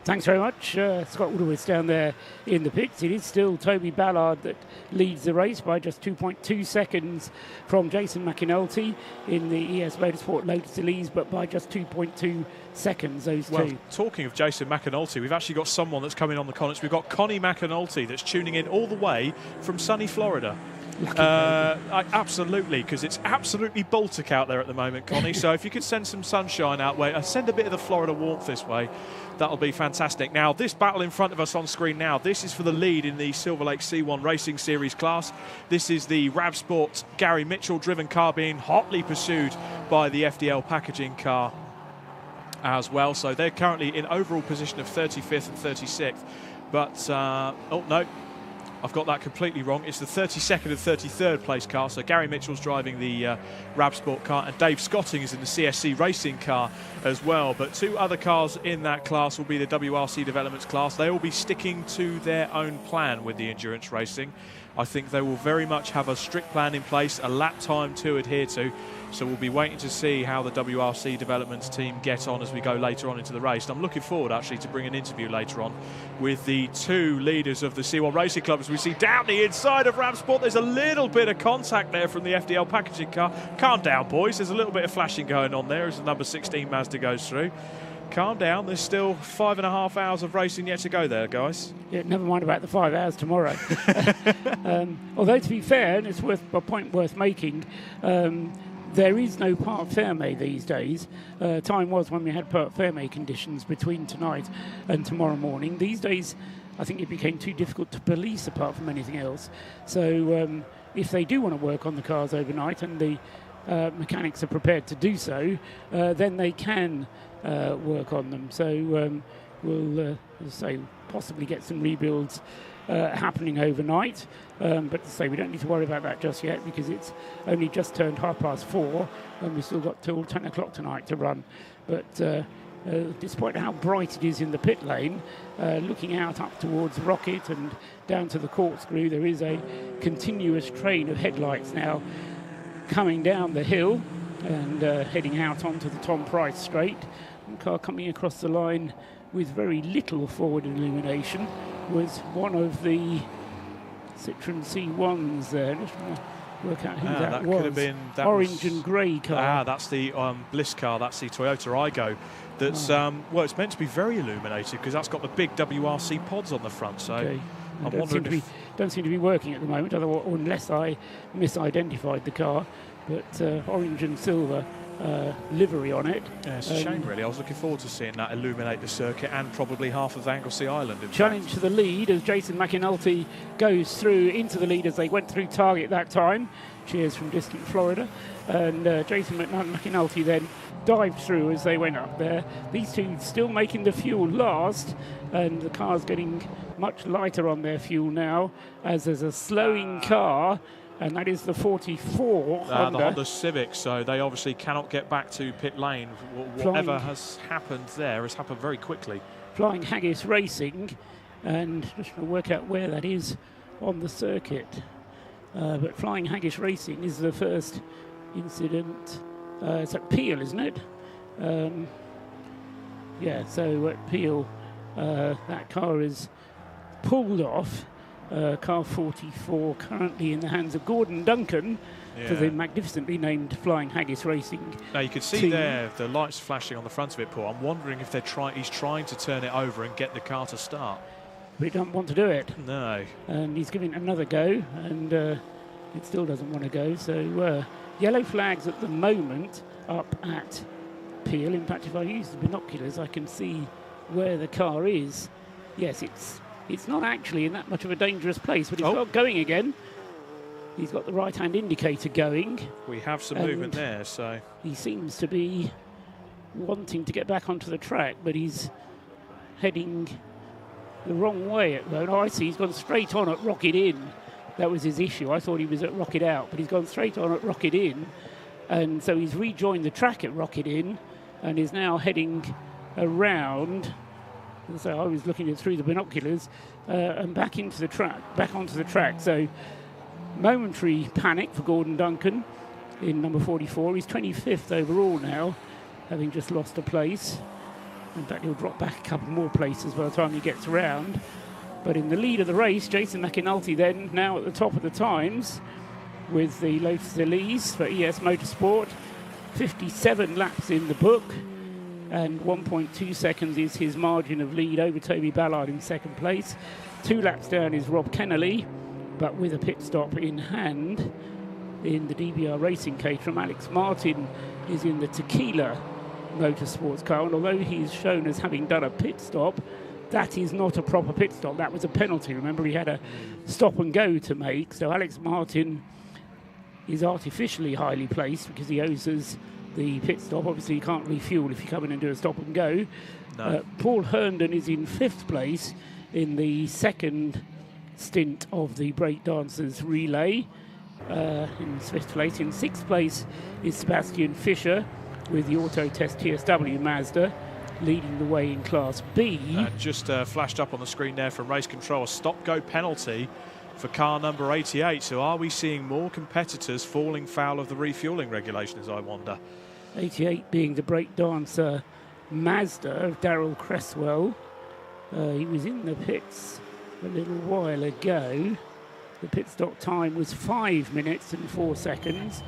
Thanks very much. Scott Woodward's down there in the pits. It is still Toby Ballard that leads the race by just 2.2 seconds from Jason McAnulty in the ES Motorsport Lotus Elise, but by just 2.2 seconds, those two. Talking of Jason McAnulty, we've actually got someone that's coming on the comments. We've got Connie McAnulty that's tuning in all the way from sunny Florida. Absolutely, because it's absolutely Baltic out there at the moment, Connie. So if you could send some sunshine out way, send a bit of the Florida warmth this way, that'll be fantastic. Now, this battle in front of us on screen now, this is for the lead in the Silver Lake C1 Racing Series class. This is the RAV Sport Gary Mitchell driven car being hotly pursued by the FDL packaging car as well. So they're currently in overall position of 35th and 36th. But, oh no, I've got that completely wrong. It's the 32nd and 33rd place car. So Gary Mitchell's driving the RAV Sport car, and Dave Scotting is in the CSC racing car as well. But two other cars in that class will be the WRC Developments class. They will be sticking to their own plan with the endurance racing. I think they will very much have a strict plan in place, a lap time to adhere to. So we'll be waiting to see how the WRC Developments team get on as we go later on into the race. And I'm looking forward actually to bring an interview later on with the two leaders of the C1 Racing Club. As we see down the inside of RAV Sport, there's a little bit of contact there from the FDL packaging car. Calm down, boys. There's a little bit of flashing going on there as the number 16 Mazda goes through. Calm down. There's still 5.5 hours of racing yet to go there, guys. Yeah, never mind about the 5 hours tomorrow. Although, to be fair, and it's a point worth making, there is no Parc Fermé these days. Time was when we had Parc Fermé conditions between tonight and tomorrow morning. These days, I think it became too difficult to police apart from anything else. So if they do want to work on the cars overnight and the mechanics are prepared to do so, then they can work on them. So we'll say possibly get some rebuilds happening overnight. But to say we don't need to worry about that just yet because it's only just turned 4:30 and we've still got till 10 o'clock tonight to run. But despite how bright it is in the pit lane, looking out up towards Rocket and down to the corkscrew, there is a continuous train of headlights now coming down the hill and heading out onto the Tom Price Straight. The car coming across the line with very little forward illumination was one of the Citroen C1s there. Just want to work out who that was. Could have been that orange and grey car. That's the Bliss car. That's the Toyota Aygo. That's well, it's meant to be very illuminated because that's got the big WRC pods on the front. So okay. I'm wondering if don't seem to be working at the moment, unless I misidentified the car. But orange and silver livery on it. Yeah, it's a shame, really. I was looking forward to seeing that illuminate the circuit and probably half of Anglesey Island. Challenge to the lead as Jason McAnulty goes through into the lead as they went through target that time. Cheers from distant Florida. And Jason McAnulty then dived through as they went up there. These two still making the fuel last, and the car's getting much lighter on their fuel now as there's a slowing car. And that is the 44 Honda. The Honda Civic, so they obviously cannot get back to pit lane. Whatever has happened there has happened very quickly. Flying Haggis Racing and just trying to work out where that is on the circuit. But Flying Haggis Racing is the first incident. It's at Peel, isn't it? Yeah, so at Peel, that car is pulled off. Car 44 currently in the hands of Gordon Duncan for the magnificently named Flying Haggis Racing. Now you can see team. there the lights flashing on the front of it, Paul. I'm wondering if he's trying to turn it over and get the car to start. But he doesn't want to do it. No. And he's giving it another go, and it still doesn't want to go. So yellow flags at the moment up at Peel. In fact, if I use the binoculars, I can see where the car is. Yes, it's not actually in that much of a dangerous place, but it's got going again. He's got the right-hand indicator going. We have some movement there, so... He seems to be wanting to get back onto the track, but he's heading the wrong way at the moment. Oh, I see, he's gone straight on at Rocket Inn. That was his issue. I thought he was at Rocket Out, but he's gone straight on at Rocket Inn. And so he's rejoined the track at Rocket Inn and is now heading around. So I was looking at through the binoculars and back onto the track. So momentary panic for Gordon Duncan in number 44. He's 25th overall now, having just lost a place. In fact, he'll drop back a couple more places by the time he gets around. But in the lead of the race, Jason McAnulty then now at the top of the times with the Lotus Elise for ES Motorsport. 57 laps in the book. And 1.2 seconds is his margin of lead over Toby Ballard in second place. 2 laps down is Rob Kennelly, but with a pit stop in hand in the DBR Racing Caterham. Alex Martin is in the Tequila Motorsports car, and although he's shown as having done a pit stop, that is not a proper pit stop. That was a penalty. Remember, he had a stop and go to make, so Alex Martin is artificially highly placed because he owes us the pit stop. Obviously, you can't refuel if you come in and do a stop and go. No. Paul Herndon is in 5th place in the second stint of the breakdancers relay. In 5th place. In 6th place is Sebastian Fischer with the Auto Test TSW Mazda leading the way in Class B. Just flashed up on the screen there from Race Control, a stop-go penalty for car number 88. So are we seeing more competitors falling foul of the refuelling regulations, I wonder? 88 being the breakdancer Mazda of Darrell Cresswell. He was in the pits a little while ago. The pit stop time was 5 minutes and 4 seconds.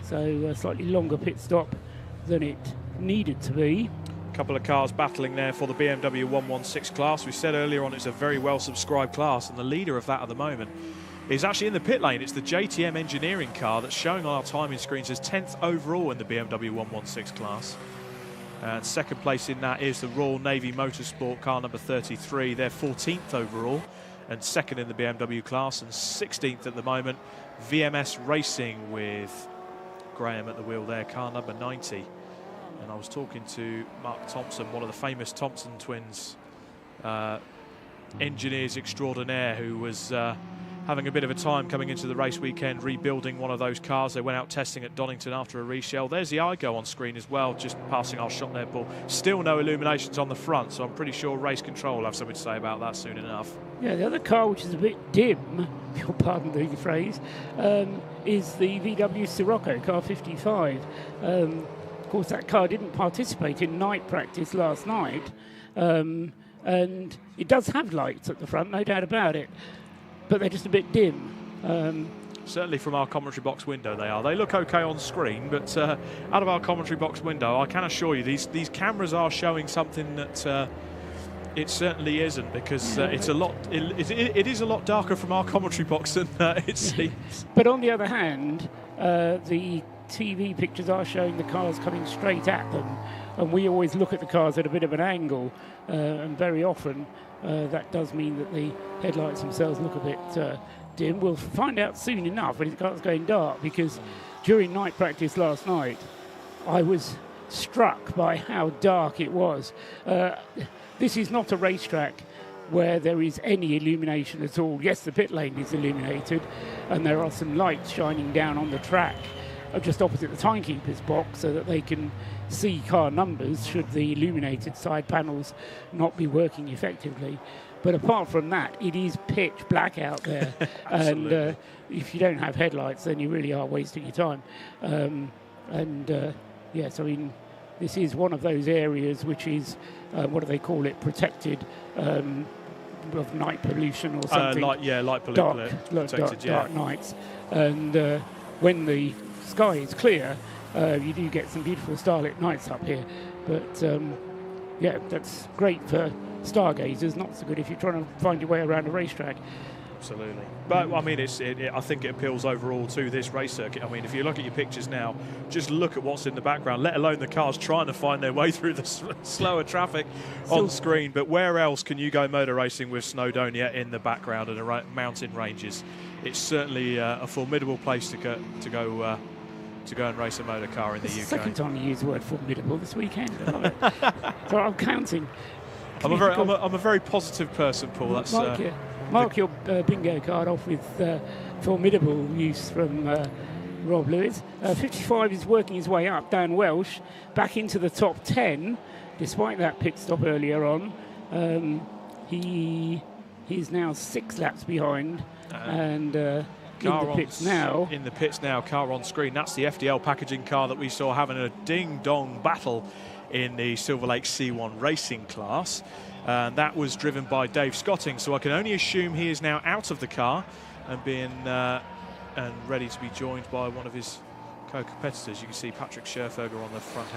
So a slightly longer pit stop than it needed to be. A couple of cars battling there for the BMW 116 class. We said earlier on it's a very well subscribed class, and the leader of that at the moment is actually in the pit lane. It's the JTM Engineering car that's showing on our timing screens as 10th overall in the BMW 116 class. And second place in that is the Royal Navy Motorsport car number 33. They're 14th overall and second in the BMW class, and 16th at the moment VMS Racing with Graham at the wheel there, car number 90. And I was talking to Mark Thompson, one of the famous Thompson twins, engineers extraordinaire, who was having a bit of a time coming into the race weekend rebuilding one of those cars. They went out testing at Donington after a reshell. There's the iGo on screen as well, just passing our shot there, Paul. Still no illuminations on the front, so I'm pretty sure Race Control will have something to say about that soon enough. Yeah, the other car, which is a bit dim, if you'll pardon the phrase, is the VW Sirocco, car 55. Of course, that car didn't participate in night practice last night, and it does have lights at the front, no doubt about it, but they're just a bit dim. Certainly from our commentary box window they are. They look okay on screen, but out of our commentary box window, I can assure you these cameras are showing something that it certainly isn't, because it's a lot. It is a lot darker from our commentary box than it seems. But on the other hand, the TV pictures are showing the cars coming straight at them, and we always look at the cars at a bit of an angle, and very often that does mean that the headlights themselves look a bit dim. We'll find out soon enough when the car's going dark, because during night practice last night I was struck by how dark it was. This is not a racetrack where there is any illumination at all. Yes, the pit lane is illuminated and there are some lights shining down on the track just opposite the timekeeper's box so that they can see car numbers should the illuminated side panels not be working effectively. But apart from that, it is pitch black out there. And if you don't have headlights, then you really are wasting your time. Yes, I mean, this is one of those areas which is, what do they call it, protected of night pollution or something. Light pollution. Dark nights. And when the sky is clear, you do get some beautiful starlit nights up here. But that's great for stargazers, not so good if you're trying to find your way around a racetrack. Absolutely. But I mean, I think it appeals overall to this race circuit. I mean, if you look at your pictures now, just look at what's in the background, let alone the cars trying to find their way through the slower traffic on screen. But where else can you go motor racing with Snowdonia in the background and the mountain ranges? It's certainly a formidable place to go and race a motor car in the UK. It's the second time you used the word formidable this weekend. I love it. So I'm counting. I'm a very positive person, Paul. That's mark your bingo card off with formidable use from Rob Lewis. 55 is working his way up. Dan Welsh back into the top 10, despite that pit stop earlier on. He's now 6 laps behind, and in the pits now. Car on screen. That's the FDL packaging car that we saw having a ding-dong battle in the Silver Lake C1 racing class. That was driven by Dave Scotting, so I can only assume he is now out of the car and and ready to be joined by one of his co-competitors. You can see Patrick Scherferger on the front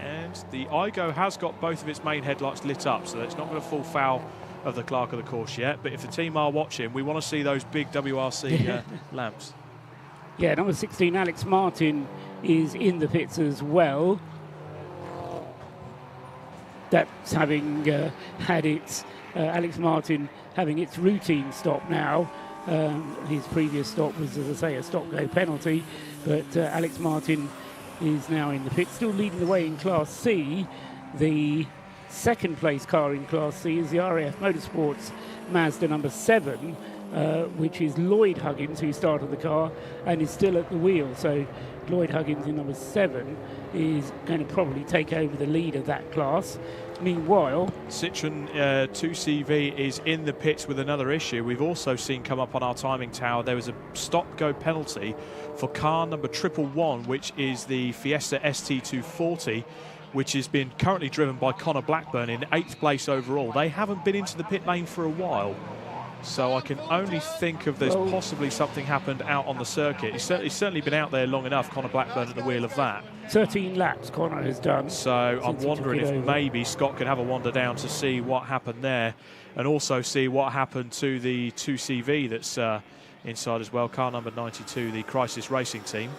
end. The IGO has got both of its main headlights lit up, so it's not going to fall foul of the clerk of the course yet. But if the team are watching, we want to see those big WRC lamps. Yeah, number 16, Alex Martin, is in the pits as well. That's having had its Alex Martin having its routine stop now. His previous stop was, as I say, a stop-go penalty, but Alex Martin is now in the pit, still leading the way in Class C. The second place car in Class C is the RAF Motorsports Mazda number 7, which is Lloyd Huggins, who started the car and is still at the wheel. So Lloyd Huggins in number 7 is going to probably take over the lead of that class. Meanwhile, Citroen 2CV is in the pits with another issue. We've also seen come up on our timing tower, there was a stop-go penalty for car number 111, which is the Fiesta ST240, which has been currently driven by Connor Blackburn in 8th place overall. They haven't been into the pit lane for a while, so I can only think of there's possibly something happened out on the circuit. He's certainly been out there long enough, Connor Blackburn, at the wheel of that. 13 laps Connor has done. So I'm wondering if maybe Scott could have a wander down to see what happened there, and also see what happened to the 2CV that's inside as well, car number 92, the Crisis Racing team.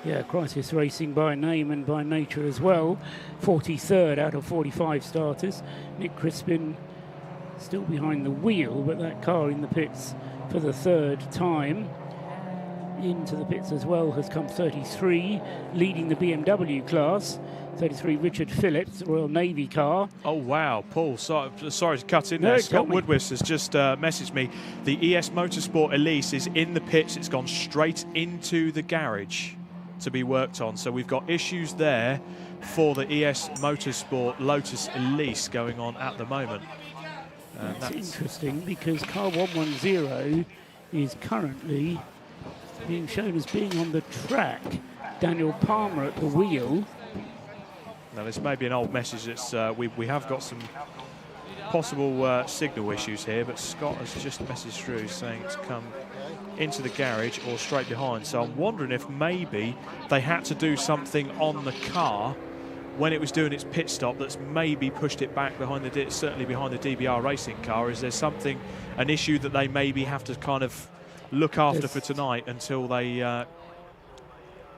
Yeah, Crisis Racing by name and by nature as well. 43rd out of 45 starters. Nick Crispin still behind the wheel, but that car in the pits for the 3rd time. Into the pits as well has come 33, leading the BMW class. 33, Richard Phillips, Royal Navy car. Oh, wow, Paul, sorry to cut in there. Scott Woodwist has just messaged me. The ES Motorsport Elise is in the pits. It's gone straight into the garage to be worked on. So we've got issues there for the ES Motorsport Lotus Elise going on at the moment. That's interesting, because car 110 is currently being shown as being on the track. Daniel Palmer at the wheel. Now this may be an old message. It's we have got some possible signal issues here, but Scott has just messaged through saying to come into the garage or straight behind. So I'm wondering if maybe they had to do something on the car when it was doing its pit stop that's maybe pushed it back behind certainly behind the DBR racing car. Is there an issue that they maybe have to kind of look after for tonight until they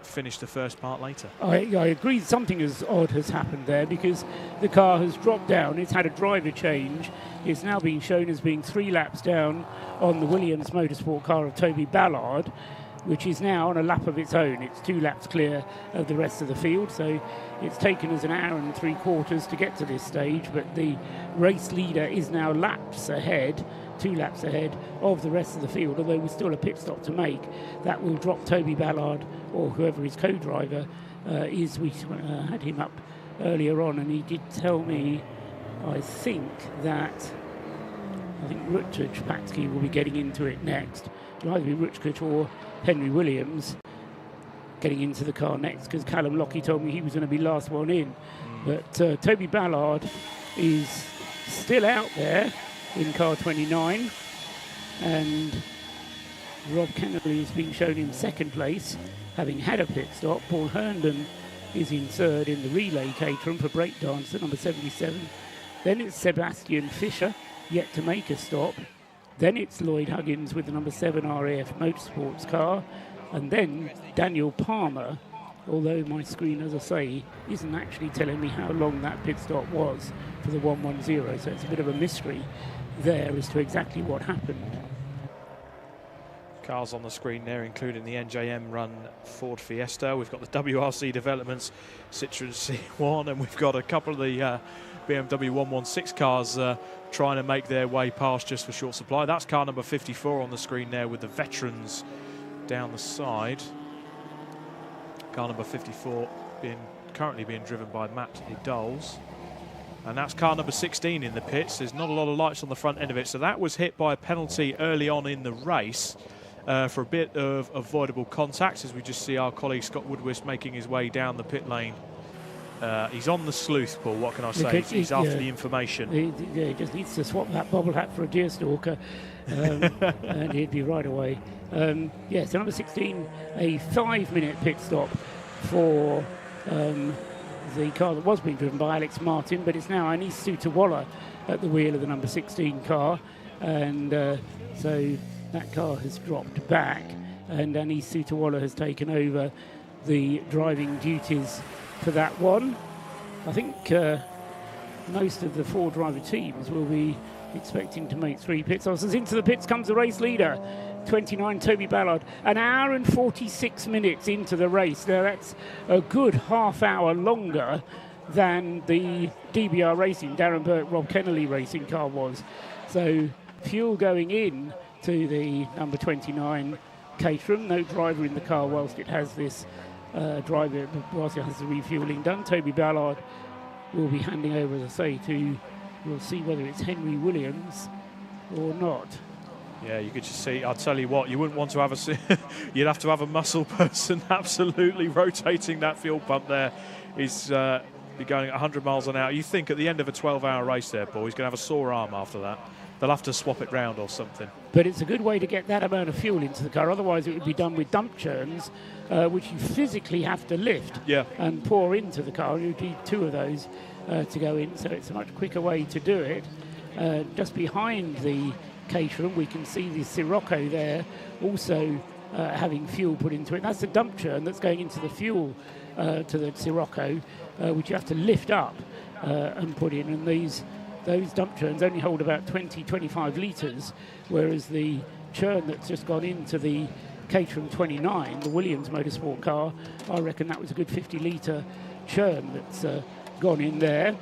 finish the first part later? I agree, something as odd has happened there, because the car has dropped down. It's had a driver change. It's now being shown as being 3 laps down on the Williams Motorsport car of Toby Ballard, which is now on a lap of its own. It's 2 laps clear of the rest of the field, so it's taken us an hour and 3/4 to get to this stage, but the race leader is now 2 laps ahead of the rest of the field, although we're still a pit stop to make. That will drop Toby Ballard, or whoever his co-driver is. We had him up earlier on, and he did tell me, I think, that I think Rutger Patsky will be getting into it next. It'll either be Rutger or Henry Williams getting into the car next, because Callum Lockie told me he was going to be last one in. But Toby Ballard is still out there in car 29, and Rob Kennelly is being shown in second place, having had a pit stop. Paul Herndon is in third in the relay caterum for breakdancer number 77. Then it's Sebastian Fisher, yet to make a stop. Then it's Lloyd Huggins with the number 7 RAF Motorsports car. And then Daniel Palmer, although my screen, as I say, isn't actually telling me how long that pit stop was for the 110. So it's a bit of a mystery there as to exactly what happened. Cars on the screen there, including the NJM run Ford Fiesta. We've got the WRC Developments Citroen C1, and we've got a couple of the BMW 116 cars trying to make their way past just for short supply. That's car number 54 on the screen there with the veterans down the side. Car number 54 currently being driven by Matt Doles. And that's car number 16 in the pits. There's not a lot of lights on the front end of it, so that was hit by a penalty early on in the race for a bit of avoidable contact, as we just see our colleague Scott Woodwist making his way down the pit lane. He's on the sleuth, Paul, what can I say? He's after the information. He just needs to swap that bobble hat for a deer stalker, and he'd be right away. So number 16, a 5-minute pit stop for the car that was being driven by Alex Martin, but it's now Anis Sutawalla at the wheel of the number 16 car, and so that car has dropped back, and Anis Sutawalla has taken over the driving duties for that one. I think most of the 4 driver teams will be expecting to make 3 pit stops. As into the pits comes the race leader, 29, Toby Ballard. An hour and 46 minutes into the race. Now that's a good half hour longer than the DBR Racing, Darren Burke, Rob Kennelly racing car was. So fuel going in to the number 29 Caterham. No driver in the car whilst it has this driver, whilst it has the refueling done. Toby Ballard will be handing over, as I say, to, we'll see whether it's Henry Williams or not. Yeah, you could just see, I'll tell you what, you wouldn't want to have you'd have to have a muscle person absolutely rotating that fuel pump there. He's be going at 100 miles an hour. You think at the end of a 12-hour race there, Paul, he's going to have a sore arm after that. They'll have to swap it round or something. But it's a good way to get that amount of fuel into the car. Otherwise, it would be done with dump churns, which you physically have to lift and pour into the car. You need 2 of those to go in, so it's a much quicker way to do it. Just behind the Caterham, we can see the Sirocco there also having fuel put into it. That's the dump churn that's going into the fuel to the Sirocco, which you have to lift up and put in. And those dump churns only hold about 20-25 litres, whereas the churn that's just gone into the Caterham 29, the Williams Motorsport car, I reckon that was a good 50-litre churn that's gone in there.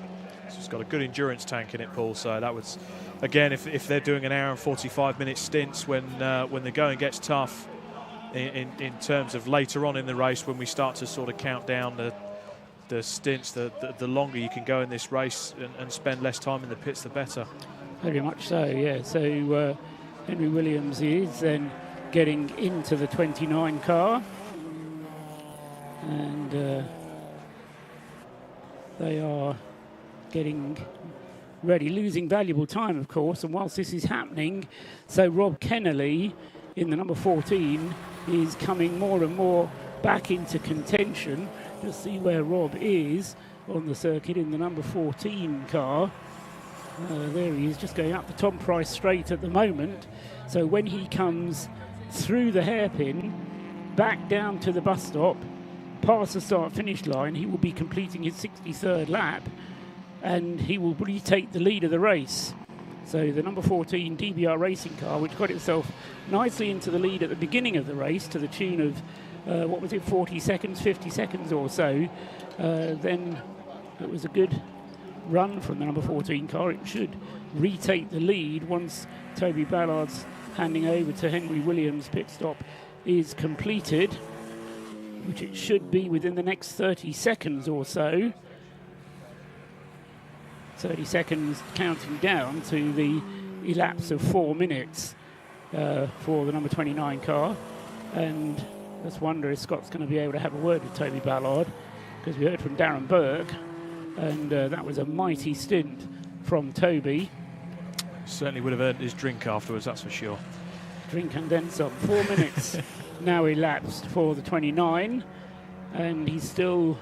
It's got a good endurance tank in it, Paul, so that was, again, if they're doing an hour and 45-minute stints when the going gets tough in terms of later on in the race, when we start to sort of count down the stints, the longer you can go in this race and spend less time in the pits, the better. Very much so, yeah. So Henry Williams is then getting into the 29 car, and they are getting ready, losing valuable time, of course. And whilst this is happening, so Rob Kennelly in the number 14 is coming more and more back into contention. Just see where Rob is on the circuit in the number 14 car. There he is, just going up the Tom Price straight at the moment. So when he comes through the hairpin, back down to the bus stop, past the start-finish line, he will be completing his 63rd lap, and he will retake the lead of the race. So the number 14 DBR Racing car, which got itself nicely into the lead at the beginning of the race to the tune of, 40 seconds, 50 seconds or so. Then it was a good run from the number 14 car. It should retake the lead once Toby Ballard's handing over to Henry Williams pit stop is completed, which it should be within the next 30 seconds or so. 30 seconds counting down to the elapse of 4 minutes for the number 29 car. And let's wonder if Scott's going to be able to have a word with Toby Ballard, because we heard from Darren Burke, and that was a mighty stint from Toby. Certainly would have earned his drink afterwards, that's for sure. Drink and then some. 4 minutes now elapsed for the 29, and he's still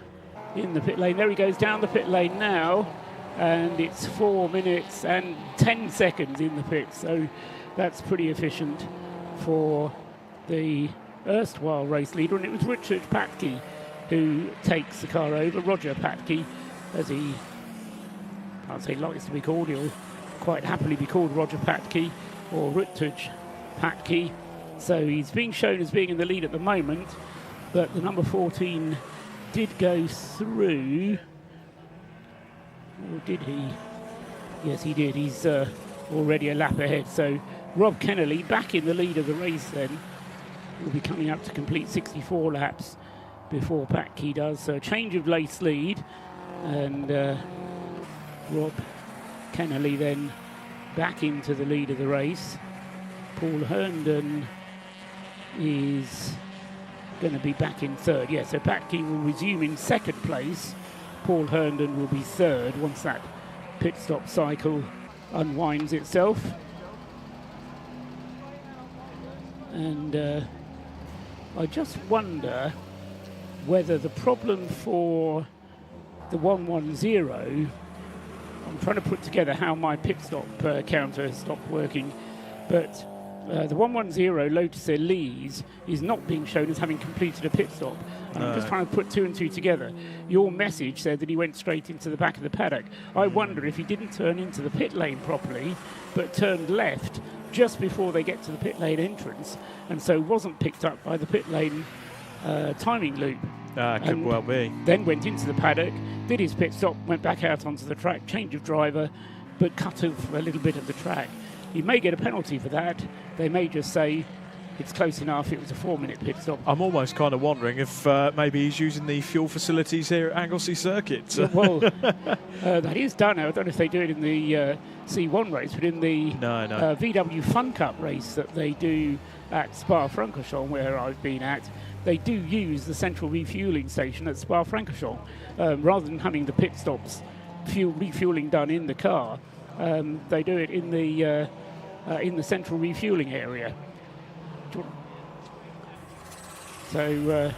in the pit lane. There he goes down the pit lane now, and it's 4 minutes and 10 seconds in the pit, so that's pretty efficient for the erstwhile race leader. And it was Richard Patke who takes the car over. Roger Patke, as he, can't say likes to be called, he'll quite happily be called Roger Patke or Rutledge Patke. So he's being shown as being in the lead at the moment, but the number 14 did go through. Or did he? Yes, he did. He's already a lap ahead. So Rob Kennelly back in the lead of the race then. Will be coming up to complete 64 laps before Patke does. So a change of race lead, and Rob Kennelly then back into the lead of the race. Paul Herndon is going to be back in third. Yeah, so Patke will resume in second place. Paul Herndon will be third once that pit stop cycle unwinds itself. And I just wonder whether the problem for the 110, I'm trying to put together how my pit stop counter stopped working, but the 110 Lotus Elise is not being shown as having completed a pit stop. And I'm just trying to put two and two together. Your message said that he went straight into the back of the paddock. I wonder if he didn't turn into the pit lane properly, but turned left just before they get to the pit lane entrance, and so wasn't picked up by the pit lane timing loop. Could well be. Then went into the paddock, did his pit stop, went back out onto the track, change of driver, but cut off a little bit of the track. He may get a penalty for that. They may just say it's close enough, it was a 4-minute pit stop. I'm almost kind of wondering if maybe he's using the fuel facilities here at Anglesey Circuit. Well, that is done. I don't know if they do it in the C1 race, but in the VW Fun Cup race that they do at Spa-Francorchamps, where I've been at, they do use the central refueling station at Spa-Francorchamps. Rather than having the pit stops refueling done in the car, they do it in the central refueling area. So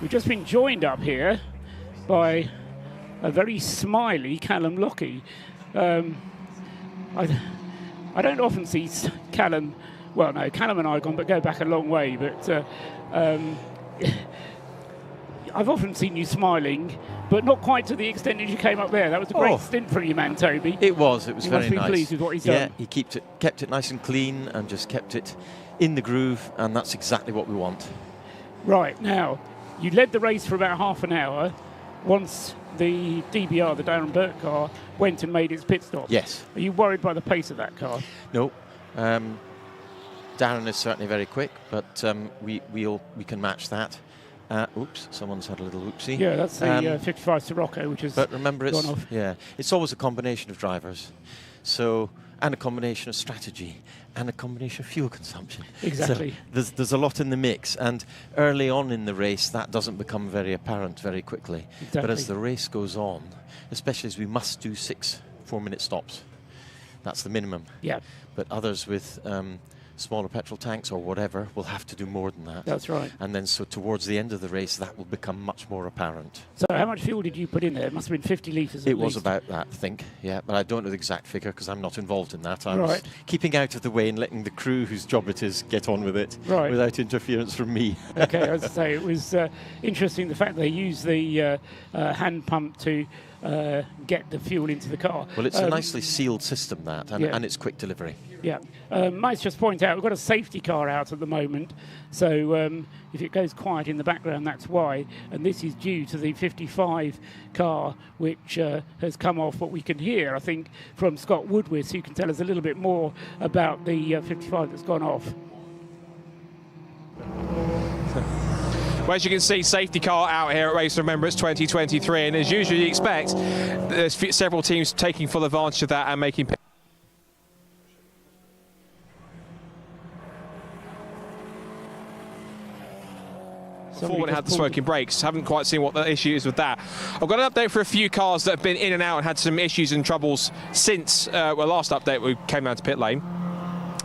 we've just been joined up here by a very smiley Callum Lockie. I don't often see Callum. Well, no, Callum and I go back a long way, but I've often seen you smiling, but not quite to the extent that you came up there. That was a great stint from you, man, Toby. It was very nice. You must be pleased with what he's done. Yeah, he kept it nice and clean and just kept it in the groove, and that's exactly what we want. Right, now, you led the race for about half an hour once the DBR, the Darren Burke car, went and made its pit stop. Yes. Are you worried by the pace of that car? No. Darren is certainly very quick, but we can match that. Oops, someone's had a little oopsie. Yeah, that's the 55 Sirocco, which has but remember, gone off. Yeah, it's always a combination of drivers, and a combination of strategy, and a combination of fuel consumption. Exactly. So there's a lot in the mix, and early on in the race, that doesn't become very apparent very quickly. Exactly. But as the race goes on, especially as we must do 6 4-minute stops, that's the minimum. Yeah. But others with smaller petrol tanks or whatever will have to do more than that. That's right. And then so towards the end of the race, that will become much more apparent. So how much fuel did you put in there? It must have been 50 litres It was about that, I think, yeah, but I don't know the exact figure because I'm not involved in that. I was keeping out of the way and letting the crew whose job it is get on with it without interference from me. Okay, as I say, it was interesting the fact they used the hand pump to get the fuel into the car. Well, it's a nicely sealed system, that, and it's quick delivery. Yeah. Might just point out, we've got a safety car out at the moment, so if it goes quiet in the background, that's why. And this is due to the 55 car, which has come off. What we can hear, I think, from Scott Woodwith, who can tell us a little bit more about the 55 that's gone off. Well, as you can see, safety car out here at Race of Remembrance 2023, and as usually you expect, there's several teams taking full advantage of that and making Before when it had the smoking brakes, haven't quite seen what the issue is with that. I've got an update for a few cars that have been in and out and had some issues and troubles since last update we came down to pit lane.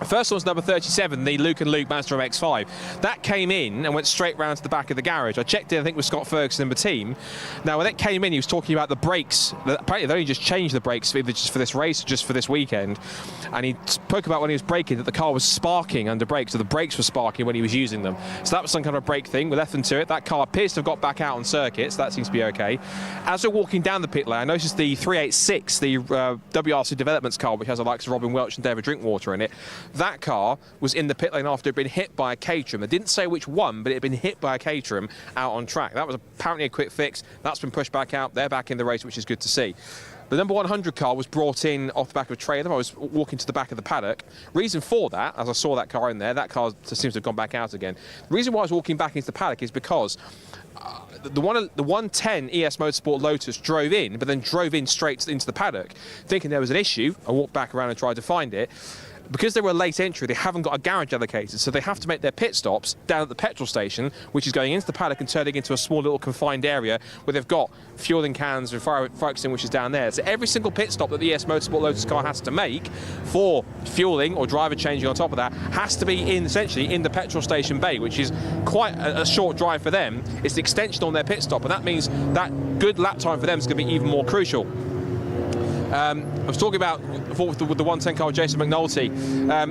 The first one's number 37, the Luke and Luke Mazda MX-5. That came in and went straight round to the back of the garage. I checked it, I think, with Scott Ferguson and the team. Now, when it came in, he was talking about the brakes. Apparently, they only just changed the brakes, either just for this race or just for this weekend. And he spoke about when he was braking that the car was sparking under brakes, so the brakes were sparking when he was using them. So that was some kind of brake thing. We left them to it. That car appears to have got back out on circuits. That seems to be okay. As we're walking down the pit lane, I noticed the 386, the WRC Developments car, which has the likes of Robin Welch and David Drinkwater in it. That car was in the pit lane after it had been hit by a Caterham. They didn't say which one, but it had been hit by a Caterham out on track. That was apparently a quick fix. That's been pushed back out. They're back in the race, which is good to see. The number 100 car was brought in off the back of a trailer. I was walking to the back of the paddock. Reason for that, as I saw that car in there, that car seems to have gone back out again. The reason why I was walking back into the paddock is because the 110 ES Motorsport Lotus drove in, but then drove in straight into the paddock. Thinking there was an issue, I walked back around and tried to find it. Because they were a late entry, they haven't got a garage allocated, so they have to make their pit stops down at the petrol station, which is going into the paddock and turning into a small little confined area where they've got fueling cans and fire extinguishers down there. So every single pit stop that the ES Motorsport Lotus car has to make for fueling or driver changing on top of that has to be essentially in the petrol station bay, which is quite a short drive for them. It's the extension on their pit stop, and that means that good lap time for them is going to be even more crucial. I was talking about with the 110 car with Jason McNulty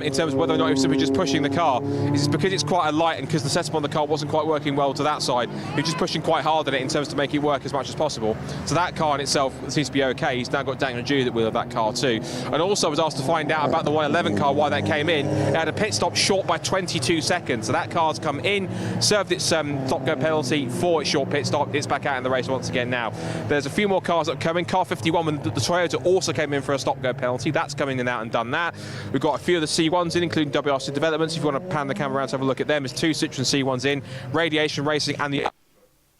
in terms of whether or not he was simply just pushing the car. It's because it's quite a light and because the setup on the car wasn't quite working well to that side. He's just pushing quite hard on it in terms to make it work as much as possible. So that car in itself seems to be okay. He's now got Daniel Jude at wheel of that car too. And also I was asked to find out about the 111 car, why that came in. It had a pit stop short by 22 seconds. So that car's come in, served its stop go penalty for its short pit stop. It's back out in the race once again now. There's a few more cars that come in. Car 51, when the Toyota also came in for a stop-go penalty. That's coming in out and done that. We've got a few of the C1s in, including WRC Developments. If you want to pan the camera around to have a look at them, there's 2 Citroen C1s in, Radiation Racing and the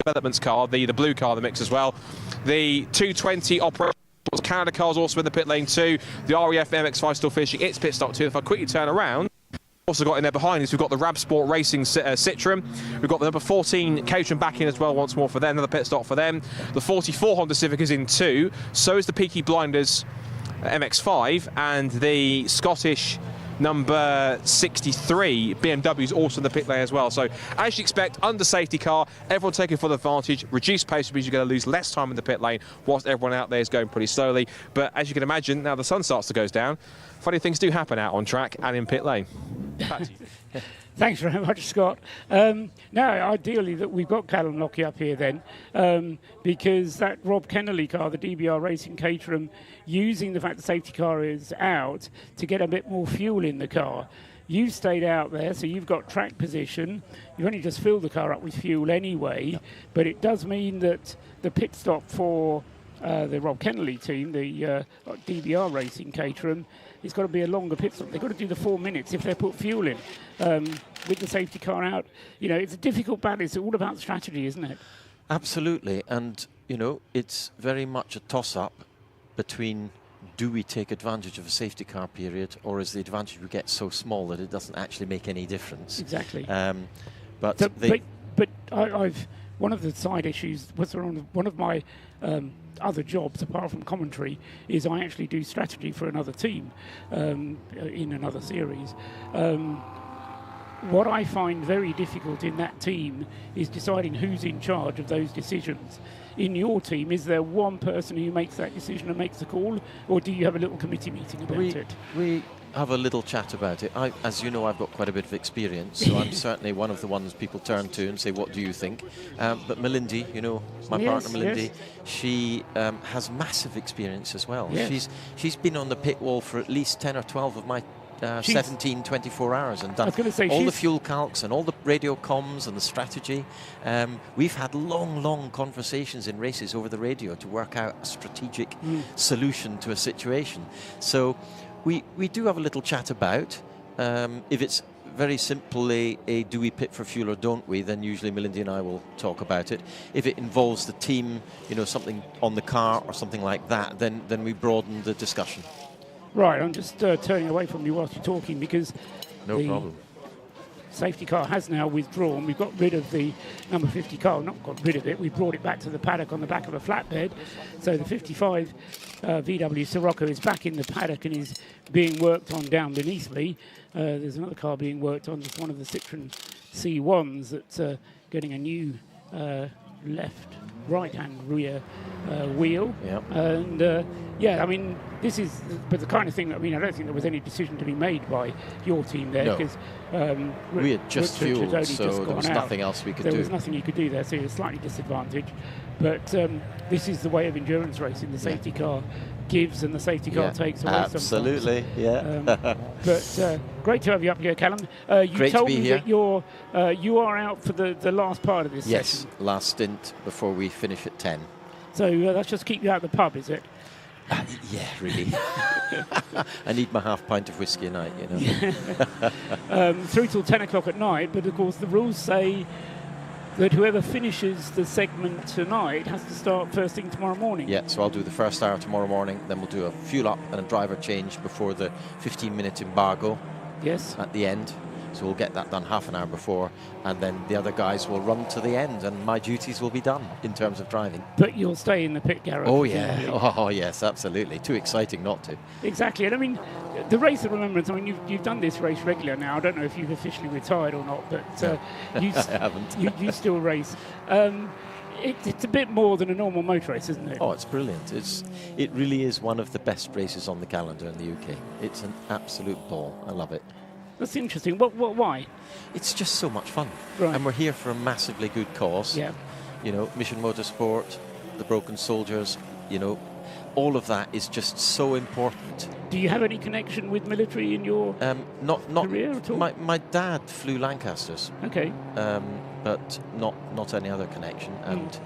Developments car, the blue car, the mix as well. The 220 Operation Canada car's also in the pit lane too. The REF MX-5 still finishing its pit stop too. If I quickly turn around, also got in there behind us, we've got the Rab Sport Racing Citroen. We've got the number 14 Caterham back in as well once more for them, another pit stop for them. The 44 Honda Civic is in too. So is the Peaky Blinders MX-5, and the Scottish number 63 BMW is also in the pit lane as well. So as you expect, under safety car, everyone taking full advantage. Reduced pace means you're going to lose less time in the pit lane whilst everyone out there is going pretty slowly. But as you can imagine, now the sun starts to go down, funny things do happen out on track and in pit lane. Back to you. Thanks very much, Scott. Now, ideally, that we've got Callum Lockey up here then, because that Rob Kennelly car, the DBR Racing Caterham, using the fact the safety car is out to get a bit more fuel in the car. You've stayed out there, so you've got track position. You've only just filled the car up with fuel anyway, but it does mean that the pit stop for the Rob Kennelly team, the DBR Racing Caterham, it's got to be a longer pit stop. They've got to do the 4 minutes if they put fuel in. With the safety car out, you know, it's a difficult battle. It's all about strategy, isn't it? Absolutely. And, you know, it's very much a toss-up between do we take advantage of a safety car period, or is the advantage we get so small that it doesn't actually make any difference? Exactly. But I've one of the side issues was one of my other jobs apart from commentary is I actually do strategy for another team in another series. What I find very difficult in that team is deciding who's in charge of those decisions. In your team, is there one person who makes that decision and makes the call, or do you have a little committee meeting about it? We have a little chat about it. As you know, I've got quite a bit of experience, so I'm certainly one of the ones people turn to and say, what do you think? But Melindy, you know, my partner Melindy, she has massive experience as well. Yes. She's been on the pit wall for at least 10 or 12 of my 17, 24 hours and done all the fuel calcs and all the radio comms and the strategy. We've had long conversations in races over the radio to work out a strategic solution to a situation. So we do have a little chat about if it's very simply a do we pit for fuel or don't we, then usually Melindy and I will talk about it. If it involves the team, you know, something on the car or something like that, then we broaden the discussion. Right, I'm just turning away from you whilst you're talking because no problem. Safety car has now withdrawn. We've got rid of the number 50 car. Not got rid of it. We brought it back to the paddock on the back of a flatbed. So the 55 VW Sirocco is back in the paddock and is being worked on down beneath me. There's another car being worked on, just one of the Citroen C1s that's getting a new left, right-hand rear wheel. Yep. And yeah, I mean, this is the kind of thing that, I mean, I don't think there was any decision to be made by your team there, No. because we had just Richard fueled, only so just there gone was out. nothing else we could do. There was nothing you could do there, so you're slightly disadvantaged. But this is the way of endurance racing. The safety car gives and the safety car takes away absolutely, sometimes. But great to have you up here, Callum. You Great to told be me here. that you are out for the last part of this Yes, session. last stint before we finish at 10. So that's just keep you out of the pub, is it? Yeah, really. I need my half pint of whiskey a night, you know. Through till 10 o'clock at night, but of course the rules say that whoever finishes the segment tonight has to start first thing tomorrow morning. Yeah, so I'll do the first hour tomorrow morning, then we'll do a fuel up and a driver change before the 15-minute embargo. Yes. At the end. So we'll get that done half an hour before, and then the other guys will run to the end, and my duties will be done in terms of driving. But you'll stay in the pit garage. Oh, yeah. Oh, yes, absolutely. Too exciting not to. Exactly. And I mean, the Race of Remembrance, I mean, you've done this race regular now. I don't know if you've officially retired or not, but I haven't. you still race. It's a bit more than a normal motor race, isn't it? Oh, it's brilliant. It really is one of the best races on the calendar in the UK. It's an absolute ball. I love it. That's interesting. Why? It's just so much fun. Right. And we're here for a massively good cause. Yeah. You know, Mission Motorsport, the Broken Soldiers, you know, all of that is just so important. Do you have any connection with military in your not career at all? My dad flew Lancasters. Okay. But not any other connection. And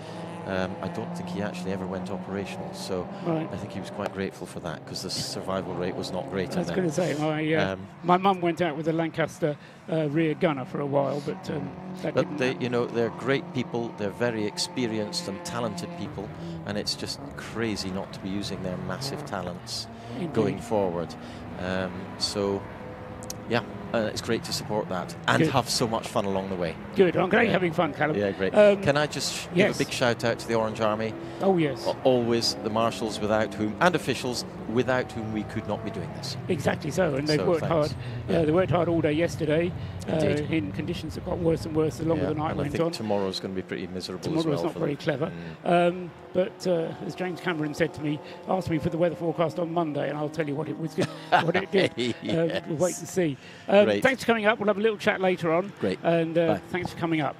I don't think he actually ever went operational. So Right. I think he was quite grateful for that, because the survival rate was not great. I was going to say, my mum went out with a Lancaster rear gunner for a while, but that But didn't they, they're great people. They're very experienced and talented people, and it's just crazy not to be using their massive talents Indeed. going forward. So, yeah, it's great to support that and Good. have so much fun along the way. Good. I'm glad you're having fun, Callum. Yeah, great. Can I just give yes. a big shout out to the Orange Army? Oh, yes. Always the marshals and officials without whom we could not be doing this. Exactly so, and they've worked thanks. hard. They worked hard all day yesterday Indeed. in conditions that got worse and worse the longer the night and I went think on. tomorrow's going to be pretty miserable Tomorrow's as well. not for very them. clever. But as James Cameron said to me, asked me for the weather forecast on Monday, and I'll tell you what it was, what it did. Yes. We'll wait and see. Great. Thanks for coming up. We'll have a little chat later on. Great. And thanks for coming up.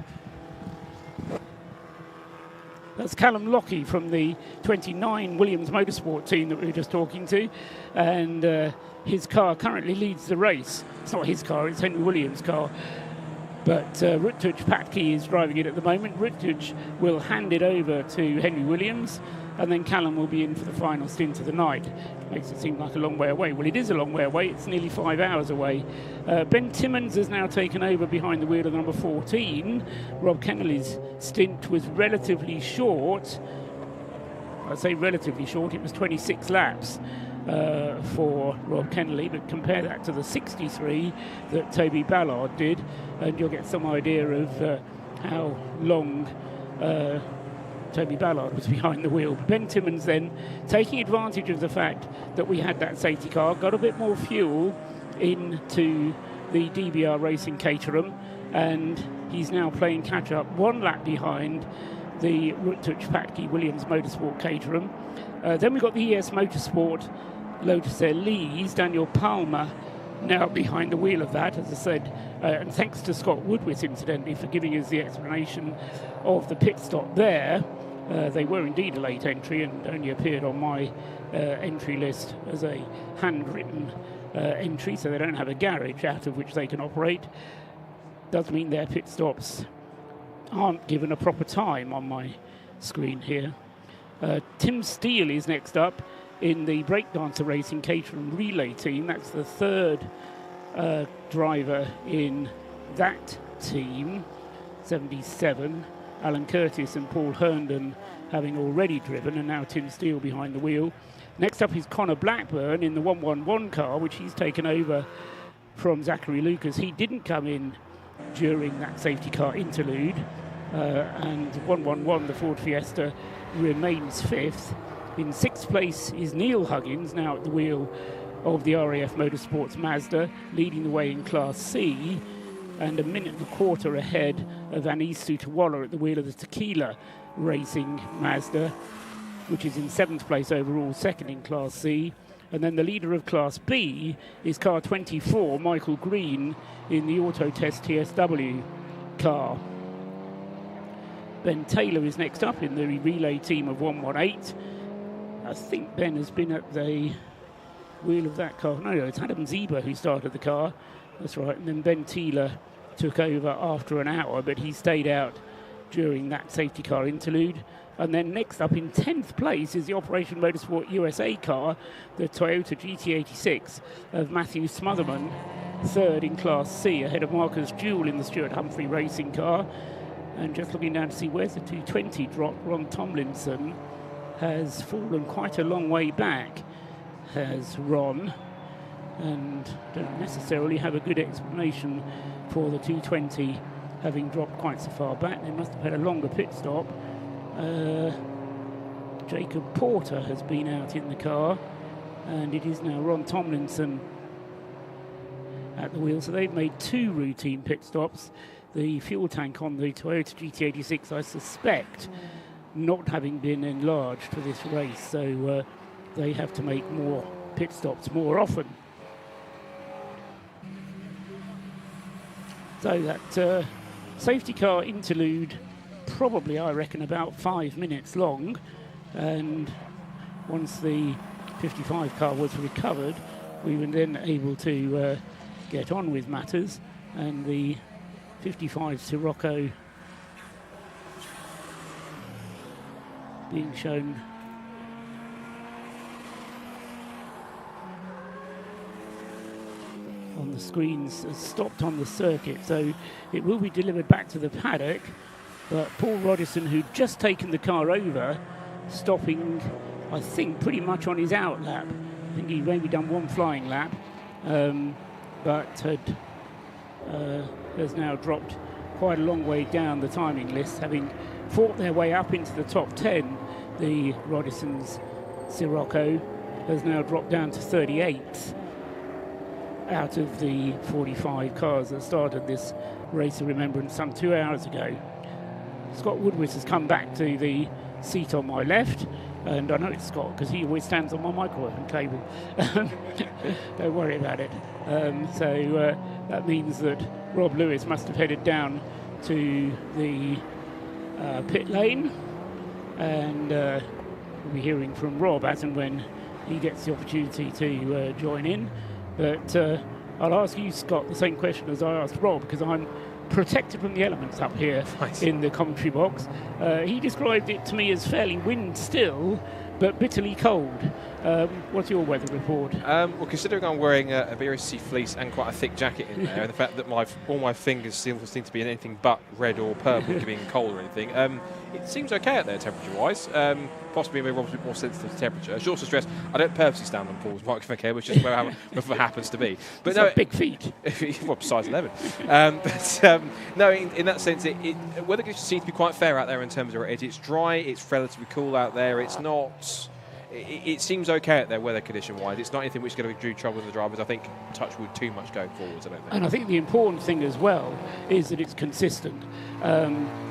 That's Callum Lockie from the 29 Williams Motorsport team that we were just talking to. And his car currently leads the race. It's not his car, it's Henry Williams' car. But Ruttuj Patke is driving it at the moment. Ruttuj will hand it over to Henry Williams, and then Callum will be in for the final stint of the night. Makes it seem like a long way away. Well, it is a long way away. It's nearly 5 hours away. Ben Timmons has now taken over behind the wheel of number 14. Rob Kennelly's stint was relatively short. I say relatively short. It was 26 laps for Rob Kennelly, but compare that to the 63 that Toby Ballard did, and you'll get some idea of how long Toby Ballard was behind the wheel. Ben Timmons then, taking advantage of the fact that we had that safety car, got a bit more fuel into the DBR Racing Caterham, and he's now playing catch-up 1 lap behind the Ruttuj Patke Williams Motorsport Caterham. Then we've got the ES Motorsport Lotus Elise, Daniel Palmer now behind the wheel of that, as I said, and thanks to Scott Woodwith, incidentally, for giving us the explanation of the pit stop there. They were indeed a late entry and only appeared on my entry list as a handwritten entry, so they don't have a garage out of which they can operate. Does mean their pit stops aren't given a proper time on my screen here. Tim Steele is next up in the Breakdancer Racing Caterham relay team. That's the third driver in that team, 77. Alan Curtis and Paul Herndon having already driven, and now Tim Steele behind the wheel. Next up is Connor Blackburn in the 111 car, which he's taken over from Zachary Lucas. He didn't come in during that safety car interlude. And 111, the Ford Fiesta, remains 5th. In 6th place is Neil Huggins, now at the wheel of the RAF Motorsports Mazda, leading the way in Class C, and a minute and a quarter ahead of Anis Sutawala at the wheel of the Tequila Racing Mazda, which is in 7th place overall, 2nd in Class C. And then the leader of Class B is car 24, Michael Green, in the Autotest TSW car. Ben Taylor is next up in the relay team of 118. I think Ben has been at the wheel of that car. No, it's Adam Zieber who started the car. That's right. And then Ben Taylor took over after an hour, but he stayed out during that safety car interlude. And then next up in 10th place is the Operation Motorsport USA car, the Toyota GT86 of Matthew Smotherman, 3rd in Class C, ahead of Marcus Jewell in the Stuart Humphrey Racing car. And just looking down to see where's the 220 drop, Ron Tomlinson has fallen quite a long way back, has Ron, and don't necessarily have a good explanation for the 220 having dropped quite so far back. They must have had a longer pit stop. Jacob Porter has been out in the car, and it is now Ron Tomlinson at the wheel. So they've made 2 routine pit stops. The fuel tank on the Toyota GT86, I suspect, not having been enlarged for this race, so they have to make more pit stops more often. So that safety car interlude, probably I reckon about 5 minutes long, and once the 55 car was recovered, we were then able to get on with matters, and the 55 Sirocco being shown on the screens has stopped on the circuit, so it will be delivered back to the paddock. But Paul Rodison, who'd just taken the car over, stopping, I think, pretty much on his out lap. I think he maybe done 1 flying lap, but has now dropped quite a long way down the timing list, having fought their way up into the top 10. The Rodison's Sirocco has now dropped down to 38th out of the 45 cars that started this Race of Remembrance some 2 hours ago. Scott Woodward has come back to the seat on my left, and I know it's Scott because he always stands on my microphone cable. Don't worry about it. So that means that Rob Lewis must have headed down to the pit lane, and we'll be hearing from Rob as and when he gets the opportunity to join in. But I'll ask you, Scott, the same question as I asked Rob, because I'm protected from the elements up here in the commentary box. He described it to me as fairly wind still, but bitterly cold. What's your weather report? Well, considering I'm wearing a BRSCC fleece and quite a thick jacket in there, and the fact that all my fingers seem to be anything but red or purple, giving cold or anything, it seems okay out there temperature-wise. Possibly maybe a bit more sensitive to temperature. I should also stress, I don't purposely stand on Paul's microphone cable, which is where it happens to be. But it's big feet. Well, size 11. No, in that sense, weather conditions seem to be quite fair out there in terms of it. It's dry, it's relatively cool out there. It's not. It seems okay out there weather condition-wise. It's not anything which is going to do trouble with the drivers. I think touch wood too much going forwards, I don't think. And I think the important thing as well is that it's consistent.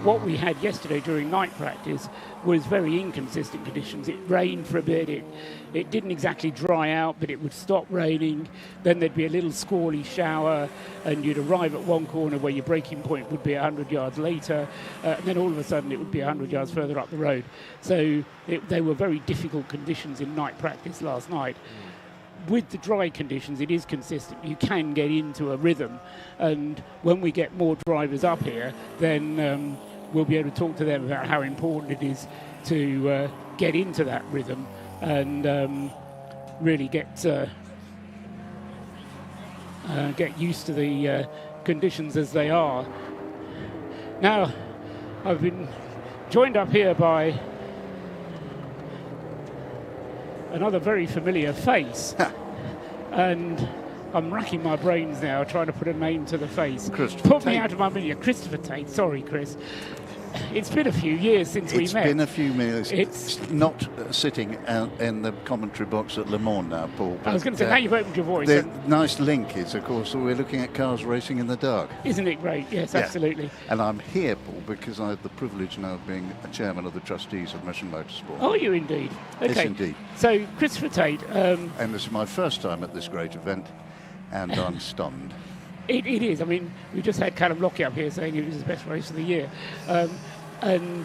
What we had yesterday during night practice was very inconsistent conditions. It rained for a bit. It didn't exactly dry out, but it would stop raining. Then there'd be a little squally shower, and you'd arrive at one corner where your braking point would be 100 yards later, and then all of a sudden it would be 100 yards further up the road. So they were very difficult conditions in night practice last night. With the dry conditions, it is consistent. You can get into a rhythm, and when we get more drivers up here, then we'll be able to talk to them about how important it is to get into that rhythm and really get used to the conditions as they are. Now, I've been joined up here by another very familiar face, and I'm racking my brains now trying to put a name to the face. Christopher Put me Tate. out of my million. Christopher Tate. Sorry, Chris. It's been a few years since we met. It's been a few years. It's not sitting in the commentary box at Le Mans now, Paul. I was going to say, now you've opened your voice. The and nice link is, of course, we're looking at cars racing in the dark. isn't it great? Yes, Yeah. absolutely. And I'm here, Paul, because I have the privilege now of being a chairman of the trustees of Mission Motorsport. Are you indeed? Okay. Yes, indeed. So, Christopher Tate. And this is my first time at this great event, and I'm stunned. It is. I mean, we just had Callum Lockie up here saying it was his best race of the year. And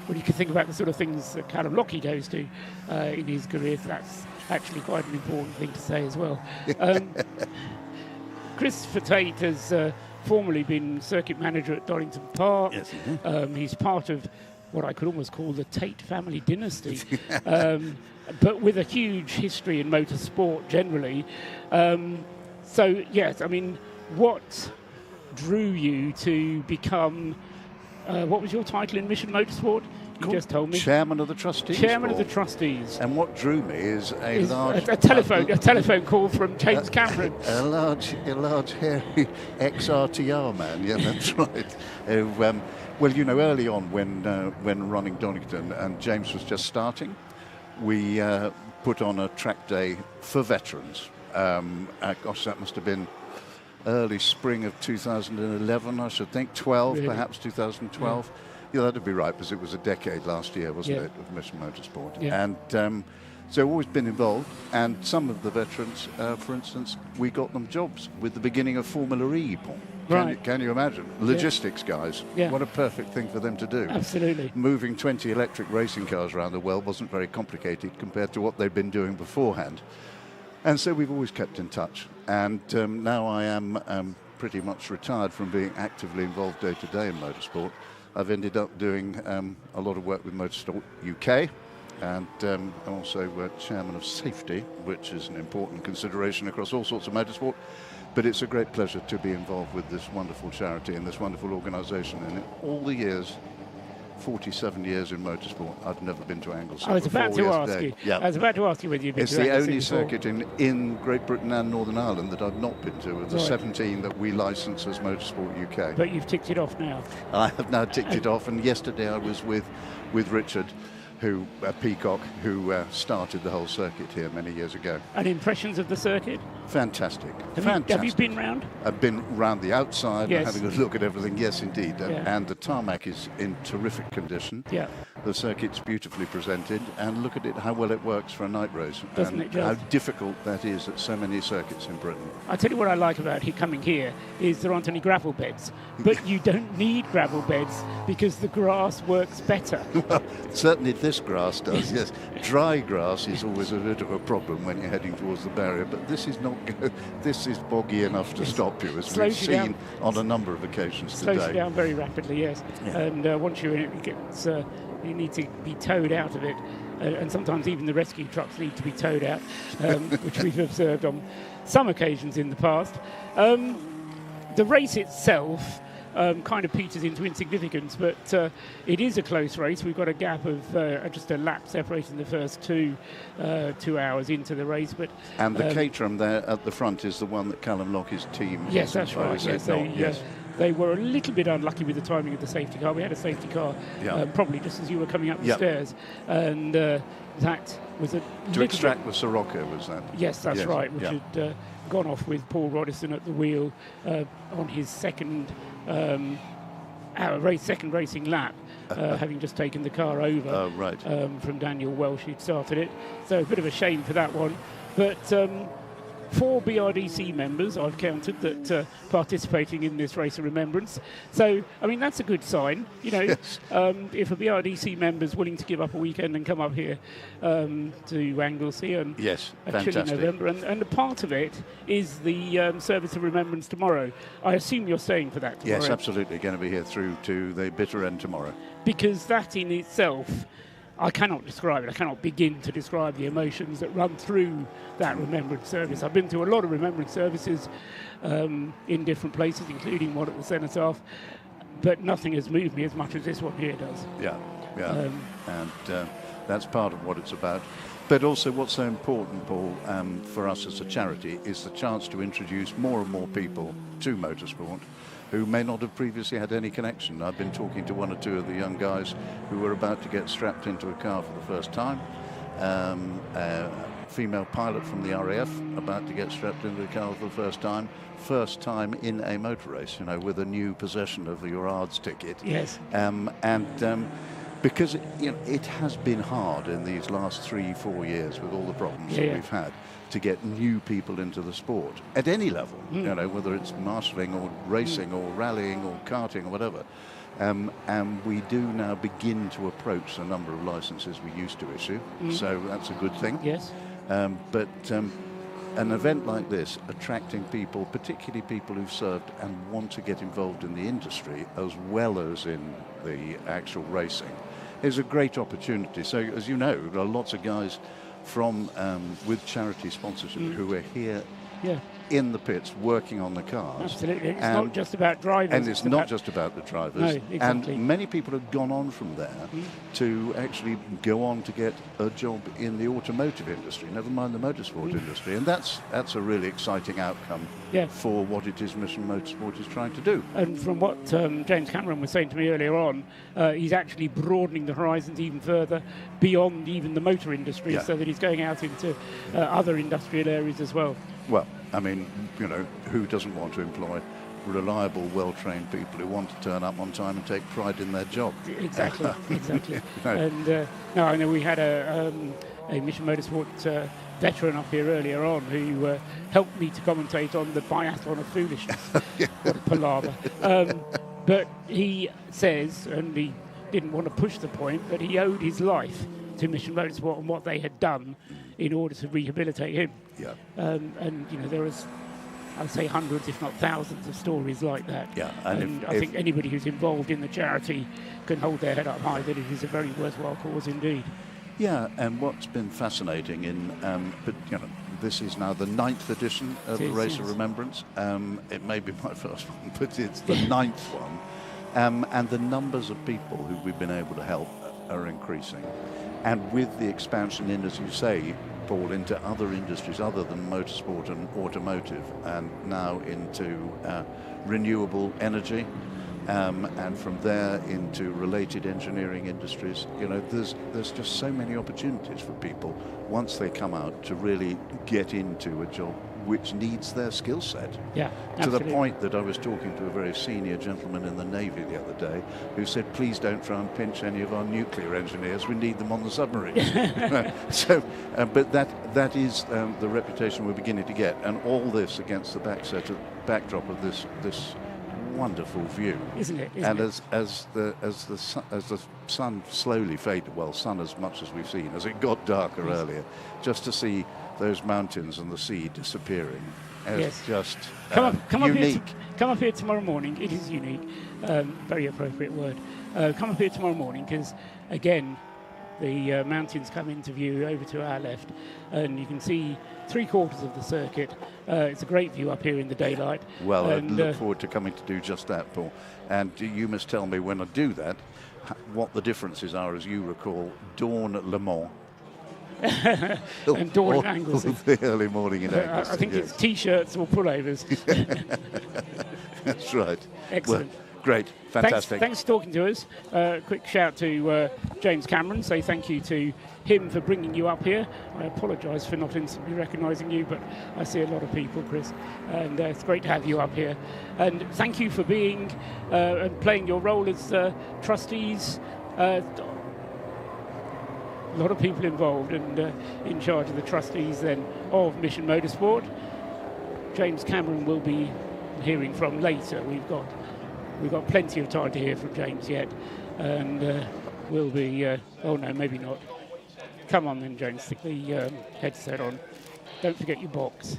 when you can think about the sort of things that Callum Lockie goes to in his career, that's actually quite an important thing to say as well. Christopher Tate has formerly been circuit manager at Donington Park. Yes, he's part of what I could almost call the Tate family dynasty, but with a huge history in motorsport generally. So, yes, I mean, what drew you to become... what was your title in Mission Motorsport? You just told me. Chairman of the trustees. Chairman of the Paul. trustees. And what drew me is a large... a telephone call from James Cameron. A large, hairy ex-RTR man. Yeah, that's right. Well, you know, early on when running Donington and James was just starting, we put on a track day for veterans. Gosh, that must have been early spring of 2011, I should think, 12, Really? perhaps 2012. Yeah, that'd be right, because it was a decade last year, wasn't Yeah. it, of Mission Motorsport. Yeah. And so always been involved, and some of the veterans, for instance, we got them jobs with the beginning of Formula E, Paul. Right. Can you imagine? Logistics guys. Yeah. What a perfect thing for them to do. Absolutely. Moving 20 electric racing cars around the world wasn't very complicated compared to what they'd been doing beforehand. And so we've always kept in touch. And now I am pretty much retired from being actively involved day to day in motorsport. I've ended up doing a lot of work with Motorsport UK, and I'm also chairman of safety, which is an important consideration across all sorts of motorsport. But it's a great pleasure to be involved with this wonderful charity and this wonderful organisation. And in all the years, 47 years in motorsport, I've never been to Anglesey. I was about to ask yesterday. you. Yeah. I was about to ask you whether you've been It's to the Anglesey only before. circuit in Great Britain and Northern Ireland that I've not been to, of the Right. 17 that we license as Motorsport UK. But you've ticked it off now. I have now ticked it off, and yesterday I was with Richard, who Peacock, who started the whole circuit here many years ago. And impressions of the circuit? Fantastic. Have you been round? I've been round the outside, Yes. having a look at everything. Yes, indeed. Yeah. And the tarmac is in terrific condition. Yeah. The circuit's beautifully presented, and look at it, how well it works for a night race. Doesn't and it just? how difficult that is at so many circuits in Britain. I tell you what I like about coming here is there aren't any gravel beds. But you don't need gravel beds because the grass works better. Well, certainly this grass does, yes. Dry grass is always a bit of a problem when you're heading towards the barrier, but this is not. This is boggy enough to stop you, as we've Slows you down. seen on a number of occasions Slows today. you down very rapidly, yes. Yeah. And once you're in it, it gets, you need to be towed out of it. And sometimes even the rescue trucks need to be towed out, which we've observed on some occasions in the past. The race itself kind of peters into insignificance, but it is a close race. We've got a gap of just a lap separating the first 2 hours into the race. But And the Caterham there at the front is the one that Callum Lockie's team. yes, that's right. is it Yes, not? Yes. they were a little bit unlucky with the timing of the safety car. We had a safety car Yeah. probably just as you were coming up the Yeah. stairs, and that was a To little extract bit, the Sirocco, was that? yes, that's Yes, right, which yeah. had gone off with Paul Roddison at the wheel on his second racing lap, having just taken the car over Oh, right. from Daniel Welsh, who'd started it. So a bit of a shame for that one. But 4 BRDC members I've counted that participating in this Race of Remembrance. So, I mean, that's a good sign. You know, Yes. if a BRDC member's willing to give up a weekend and come up here to Anglesey and Yes, a chilly fantastic. November, and a part of it is the Service of Remembrance tomorrow. I assume you're staying for that tomorrow. Yes, absolutely. Going to be here through to the bitter end tomorrow. Because that in itself, I cannot describe it. I cannot begin to describe the emotions that run through that remembrance service. I've been to a lot of remembrance services in different places, including one at the Cenotaph, but nothing has moved me as much as this one here does. Yeah, yeah. And that's part of what it's about. But also what's so important, Paul, for us as a charity is the chance to introduce more and more people to motorsport who may not have previously had any connection. I've been talking to one or two of the young guys who were about to get strapped into a car for the first time. A female pilot from the RAF about to get strapped into a car for the first time in a motor race, you know, with a new possession of your ARDS ticket. Yes. Because it has been hard in these last 3-4 years with all the problems that we've had to get new people into the sport at any level, you know, whether it's marshalling or racing or rallying or karting or whatever. And we do now begin to approach the number of licenses we used to issue, so that's a good thing. Yes. But an event like this, attracting people, particularly people who've served and want to get involved in the industry as well as in the actual racing, is a great opportunity. So, as you know, there are lots of guys from with charity sponsorship who are here in the pits working on the cars. Absolutely. It's not just about drivers. And it's not just about the drivers. No, exactly. And many people have gone on from there to actually go on to get a job in the automotive industry, never mind the motorsport industry. And that's a really exciting outcome for what it is Mission Motorsport is trying to do. And from what James Cameron was saying to me earlier on, he's actually broadening the horizons even further beyond even the motor industry, so that he's going out into other industrial areas as well. Well, I mean, you know, who doesn't want to employ reliable, well-trained people who want to turn up on time and take pride in their job? Exactly, exactly. No. And no, I know we had a Mission Motorsport veteran up here earlier on who helped me to commentate on the biathlon of foolishness. What a palaver. But he says, and he didn't want to push the point, but he owed his life to Mission Motorsport and what they had done in order to rehabilitate him. Yeah. And you know, there is, I'd say, hundreds, if not thousands, of stories like that. Yeah. And I think anybody who's involved in the charity can hold their head up high that it is a very worthwhile cause indeed. Yeah, and what's been fascinating but you know, this is now the 9th edition of the Race of Remembrance. It may be my first one, but it's the 9th one. And the numbers of people who we've been able to help are increasing. And with the expansion in, as you say, Paul, into other industries other than motorsport and automotive, and now into renewable energy, and from there into related engineering industries, you know, there's just so many opportunities for people once they come out to really get into a job which needs their skill set. Yeah, to the point that I was talking to a very senior gentleman in the Navy the other day who said, please don't try and pinch any of our nuclear engineers, we need them on the submarines. So, but that is the reputation we're beginning to get, and all this against the backdrop of this wonderful view, isn't it? As the sun slowly faded, well, sun as much as we've seen, as it got darker earlier, just to see those mountains and the sea disappearing is just unique. Come up here tomorrow morning. It is unique. Very appropriate word. Come up here tomorrow morning because, again, the mountains come into view over to our left, and you can see 3/4 of the circuit. It's a great view up here in the daylight. Well, I look forward to coming to do just that, Paul. And you must tell me when I do that what the differences are, as you recall, dawn at Le Mans. And dawn at Anglesey. The early morning in Anglesey. I think it's T-shirts or pullovers. That's right. Excellent. Well, great, fantastic. Thanks for talking to us. Quick shout to James Cameron. Say thank you to him for bringing you up here. I apologise for not instantly recognising you, but I see a lot of people, Chris, and it's great to have you up here. And thank you for being and playing your role as trustees. A lot of people involved and in charge of the trustees then of Mission Motorsport. James Cameron will be hearing from later. We've got plenty of time to hear from James yet, and we'll be. Oh no, maybe not. Come on then, James. Stick the headset on. Don't forget your box,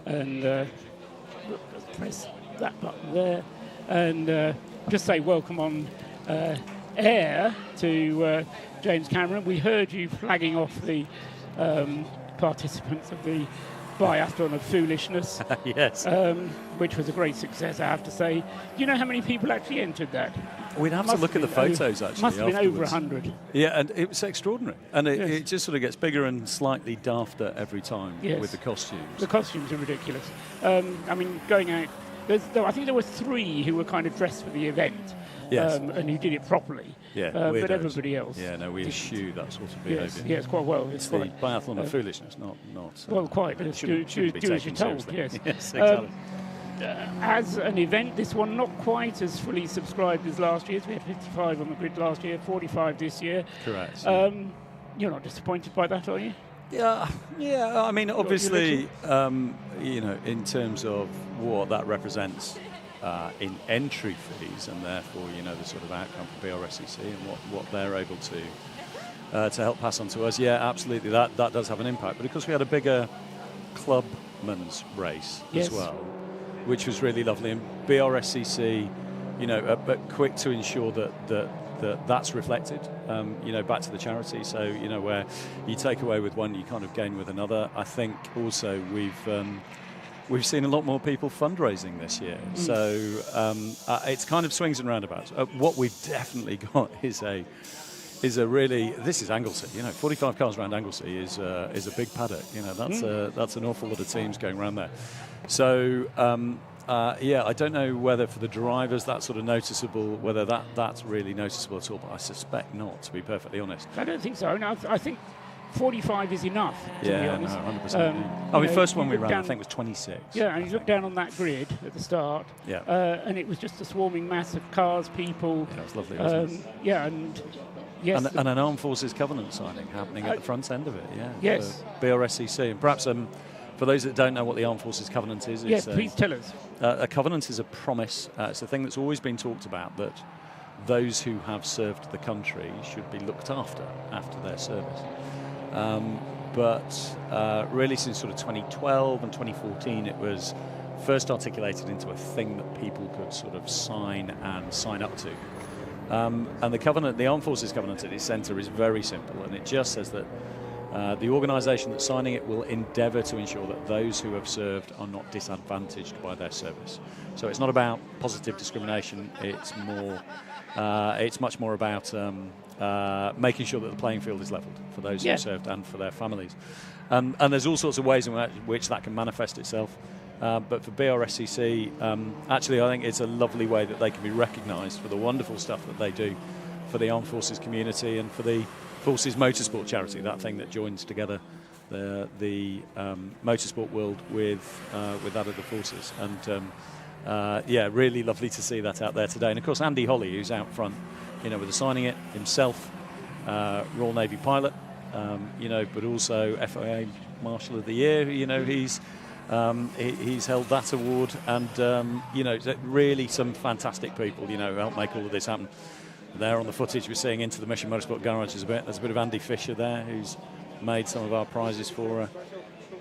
and just press that button there, and just say welcome on air to James Cameron. We heard you flagging off the participants of the biathlon of foolishness. Yes. Which was a great success, I have to say. Do you know how many people actually entered that? We'd have to look at the photos, actually. Must have been over afterwards. 100. Yeah, and it was extraordinary. And it, Yes. it just sort of gets bigger and slightly dafter every time Yes. with the costumes. The costumes are ridiculous. I mean, going out, I think there were 3 who were kind of dressed for the event. Yes. And who did it properly. Yeah, but weirdos. everybody else. Yeah, no, we did- eschew that sort of Yes, behaviour. yes, quite well. It's It's the quite, biathlon of foolishness, not. Well, quite. But shouldn't be do as taken you're told. seriously. Yes. Yes, exactly. As an event, this one not quite as fully subscribed as last year's. We had 55 on the grid last year, 45 this year. Correct. You're not disappointed by that, are you? Yeah. I mean, obviously, in terms of what that represents in entry fees, and therefore, the sort of outcome for BRSCC and what they're able to help pass on to us. Yeah, absolutely, that does have an impact. But of course, we had a bigger clubman's race Yes. as well, which was really lovely. And BRSCC, but quick to ensure that's reflected, back to the charity. So, where you take away with one, you kind of gain with another. I think also we've seen a lot more people fundraising this year. So it's kind of swings and roundabouts. What we've definitely got is a really, this is Anglesey, 45 cars around Anglesey is a big paddock. That's an awful lot of teams going around there. So I don't know whether for the drivers that's sort of noticeable, whether that's really noticeable at all, but I suspect not, to be perfectly honest. I don't think so. No, I think 45 is enough, to be honest. No, 100%. First one we ran, I think, was 26. Yeah, and you look down on that grid at the start, and it was just a swarming mass of cars, people. Yeah, it was lovely, wasn't it? Yeah, and yes. And an Armed Forces Covenant signing happening at the front end of it, yeah. Yes. For BRSCC. And perhaps for those that don't know what the Armed Forces Covenant is, yes, please tell us. A covenant is a promise. It's a thing that's always been talked about, that those who have served the country should be looked after their service. But really since sort of 2012 and 2014, it was first articulated into a thing that people could sort of sign up to. And the covenant, the Armed Forces Covenant at its centre is very simple, and it just says that the organisation that's signing it will endeavour to ensure that those who have served are not disadvantaged by their service. So it's not about positive discrimination. It's much more about making sure that the playing field is levelled for those who served and for their families. And there's all sorts of ways in which that can manifest itself. But for BRSCC, actually, I think it's a lovely way that they can be recognised for the wonderful stuff that they do for the Armed Forces community and for the Forces Motorsport charity, that thing that joins together the motorsport world with that of the forces. And really lovely to see that out there today. And of course, Andy Holly, who's out front, with the signing it himself, Royal Navy pilot, but also FIA Marshal of the Year. He's held that award, and really some fantastic people, who helped make all of this happen. There on the footage we're seeing into the Mission Motorsport garage there's a bit of Andy Fisher there, who's made some of our prizes for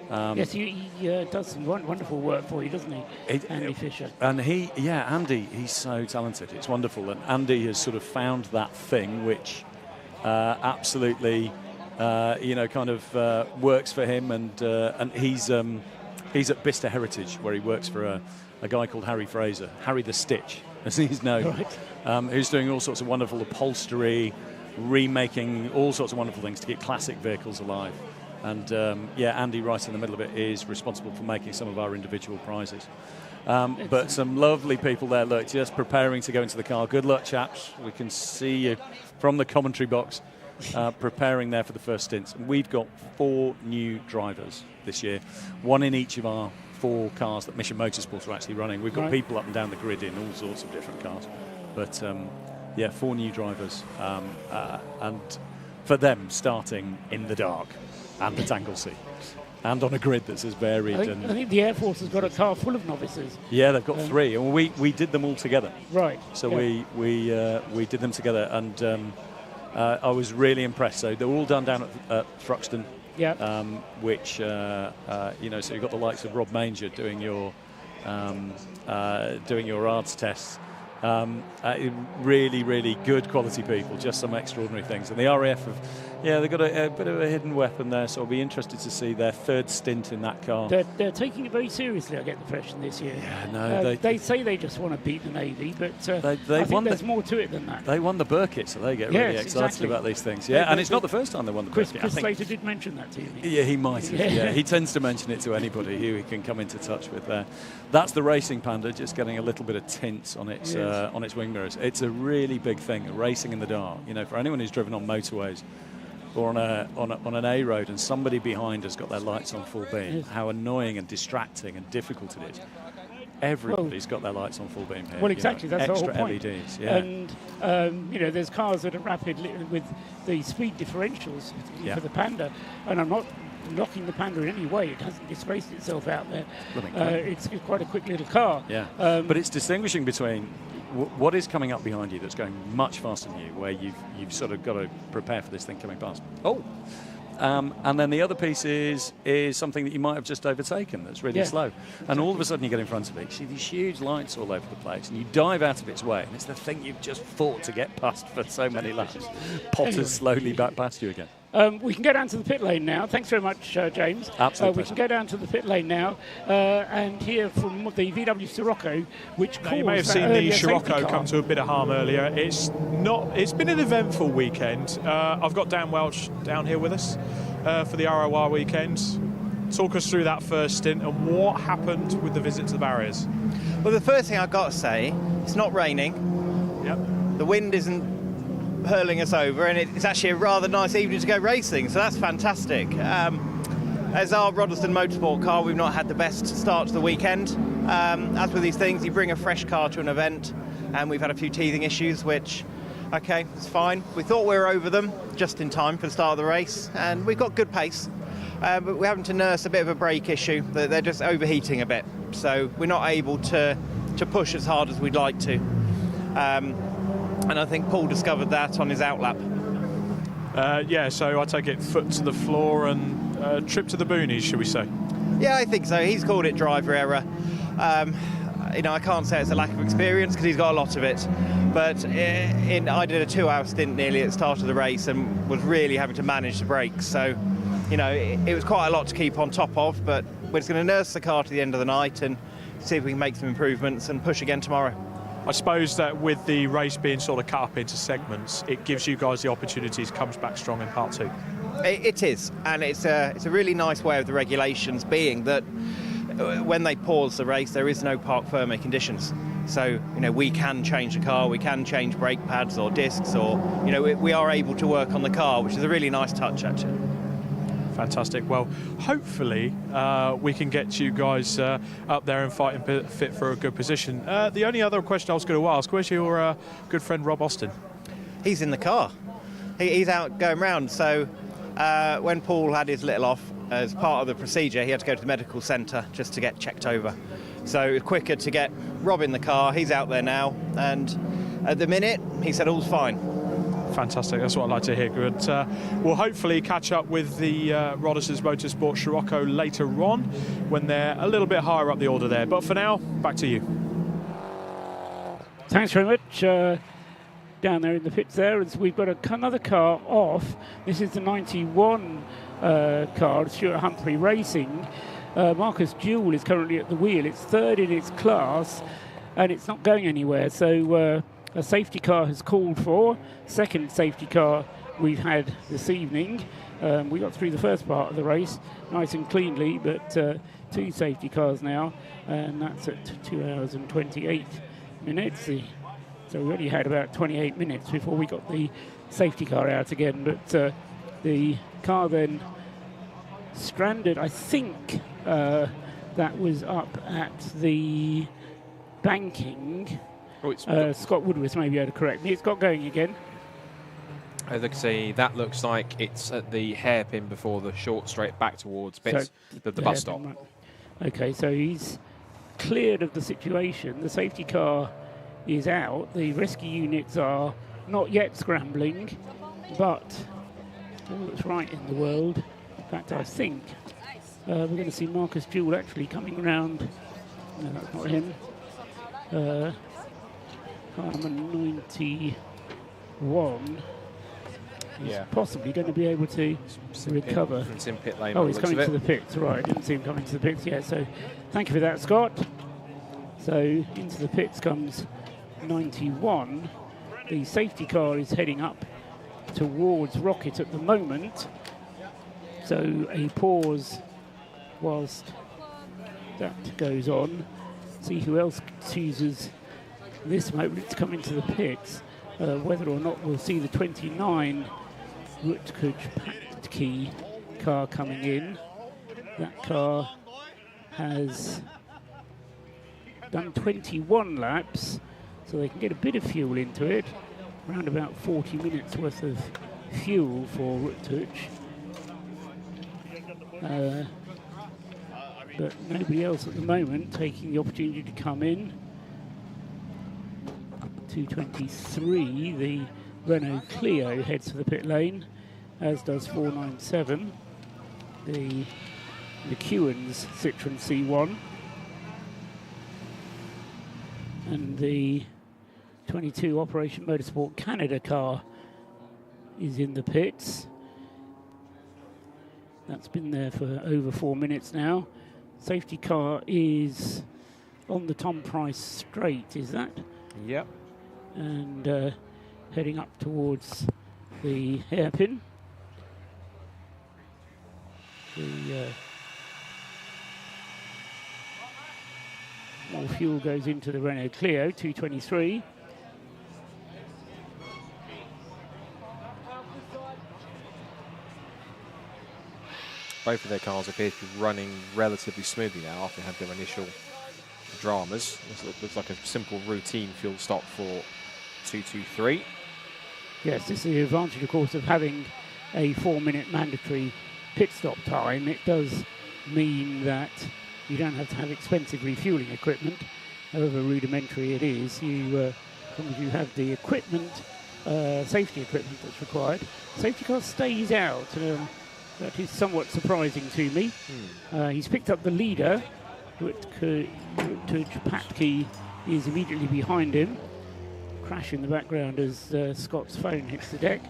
her. Yes, he does some wonderful work for you, doesn't he, Andy Fisher? And Andy, he's so talented. It's wonderful. And Andy has sort of found that thing which absolutely, works for him. And he's at Bicester Heritage, where he works for a guy called Harry Fraser, Harry the Stitch, as he's known, who's doing all sorts of wonderful upholstery, remaking all sorts of wonderful things to keep classic vehicles alive. And Andy, right in the middle of it, is responsible for making some of our individual prizes. But some lovely people there, look, just preparing to go into the car. Good luck, chaps. We can see you from the commentary box, preparing there for the first stints. We've got 4 new drivers this year, one in each of our 4 cars that Mission Motorsport are actually running. We've got people up and down the grid in all sorts of different cars. But 4 new drivers, and for them starting in the dark and at Anglesey and on a grid that's as varied. I think the Air Force has got a car full of novices. Yeah, they've got 3, and we did them all together. Right. So we did them together, and I was really impressed. So they're all done down at Thruxton. Yeah. Which so you've got the likes of Rob Manger doing your ARDS tests. Really, really good quality people, just some extraordinary things. And the RAF have, they've got a bit of a hidden weapon there, so I'll be interested to see their third stint in that car. They're taking it very seriously, I get the impression, this year. Yeah, no, they say they just want to beat the Navy, but I think there's more to it than that. They won the Burkitt, so they get really excited about these things. Yeah, and it's not the first time they won the Burkitt. Chris Slater did mention that to you. Yeah, he might have. Yeah, he tends to mention it to anybody who he can come into touch with there. That's the Racing Panda, just getting a little bit of tint on its wing mirrors. It's a really big thing, racing in the dark. You know, for anyone who's driven on motorways or on an A road and somebody behind has got their lights on full beam, how annoying and distracting and difficult it is. Everybody's got their lights on full beam here. Well, exactly, that's extra the whole point. LEDs. Yeah. And there's cars that are rapid with the speed differentials for the Panda, and I'm not knocking the Panda in any way. It hasn't disgraced itself out there. It's quite a quick little car. Yeah, but it's distinguishing between what is coming up behind you that's going much faster than you, where you've sort of got to prepare for this thing coming past. And then the other piece is something that you might have just overtaken that's really slow. And all of a sudden you get in front of it, you see these huge lights all over the place, and you dive out of its way, and it's the thing you've just fought to get past for so many laps. Potters slowly back past you again. We can go down to the pit lane now. Thanks very much, James. Absolutely. We can go down to the pit lane now and hear from the VW Scirocco, which you may have seen the Scirocco come to a bit of harm earlier. It's been an eventful weekend. I've got Dan Welch down here with us for the ROR weekend. Talk us through that first stint and what happened with the visit to the barriers. Well, the first thing I've got to say, it's not raining. Yep. The wind isn't hurling us over, and it's actually a rather nice evening to go racing, so that's fantastic. As our Roddeston Motorsport car, we've not had the best start to the weekend. As with these things, you bring a fresh car to an event, and we've had a few teething issues, which, okay, it's fine. We thought we were over them just in time for the start of the race, and we've got good pace, but we're having to nurse a bit of a brake issue. They're just overheating a bit, so we're not able to push as hard as we'd like to. And I think Paul discovered that on his outlap. So I take it foot to the floor and trip to the boonies, should we say? Yeah, I think so. He's called it driver error. I can't say it's a lack of experience because he's got a lot of it. But I did a 2-hour stint nearly at the start of the race and was really having to manage the brakes. So, it was quite a lot to keep on top of. But we're just going to nurse the car to the end of the night and see if we can make some improvements and push again tomorrow. I suppose that with the race being sort of cut up into segments, it gives you guys the opportunities, comes back strong in part 2. It is, and it's a really nice way of the regulations being that when they pause the race, there is no parc ferme conditions. So, we can change the car, we can change brake pads or discs, or, we are able to work on the car, which is a really nice touch, actually. Fantastic. Well, hopefully we can get you guys up there and fighting fit for a good position. The only other question I was going to ask, where's your good friend Rob Austin? He's in the car. He's out going round. So when Paul had his little off, as part of the procedure, he had to go to the medical centre just to get checked over. So it was quicker to get Rob in the car. He's out there now. And at the minute, he said all's fine. Fantastic, that's what I'd like to hear. Good. We'll hopefully catch up with the Roddeston Motorsport Scirocco later on when they're a little bit higher up the order there. But for now, back to you. Thanks very much. Down there in the pits there, as we've got another car off. This is the 91 car, Stuart Humphrey Racing. Marcus Jewell is currently at the wheel. It's third in its class, and it's not going anywhere. So a safety car has called for. Second safety car we've had this evening. We got through the first part of the race nice and cleanly, but 2 safety cars now, and that's at 2 hours and 28 minutes. So we only had about 28 minutes before we got the safety car out again, but the car then stranded, I think that was up at the banking. Scott Woodward may be able to correct me. It's got going again. As I can see, that looks like it's at the hairpin before the short straight back towards bits of the bus stop. Right. Okay, so he's cleared of the situation. The safety car is out. The rescue units are not yet scrambling, but all that's right in the world. In fact, I think we're going to see Marcus Jewell actually coming around. No, that's not him. car number 91 is possibly going to be able to recover. It's in pit lane. Oh, he's coming to the pits, right. I didn't see him coming to the pits yet, so thank you for that, Scott. So into the pits comes 91. The safety car is heading up towards Rocket at the moment. So a pause whilst that goes on. See who else chooses this moment to come into the pits. Whether or not we'll see the 29 Rutgers-Patke car coming in. That car has done 21 laps, so they can get a bit of fuel into it. Around about 40 minutes worth of fuel for Rutgers. But nobody else at the moment taking the opportunity to come in. 223, the Renault Clio heads for the pit lane, as does 497, the McEwen's Citroen C1, and the 22 Operation Motorsport Canada car is in the pits. That's been there for over 4 minutes now. Safety car is on the Tom Price straight, is that? Yep. And heading up towards the hairpin. More fuel goes into the Renault Clio, 223. Both of their cars appear to be running relatively smoothly now after they had their initial dramas. This looks like a simple routine fuel stop for 223. Yes, this is the advantage, of course, of having a 4-minute mandatory pit stop time. It does mean that you don't have to have expensive refueling equipment, however rudimentary it is. You, as long as you have the equipment, safety equipment that's required. Safety car stays out. That is somewhat surprising to me. He's picked up the leader. Patke is immediately behind him. Crash in the background as Scott's phone hits the deck.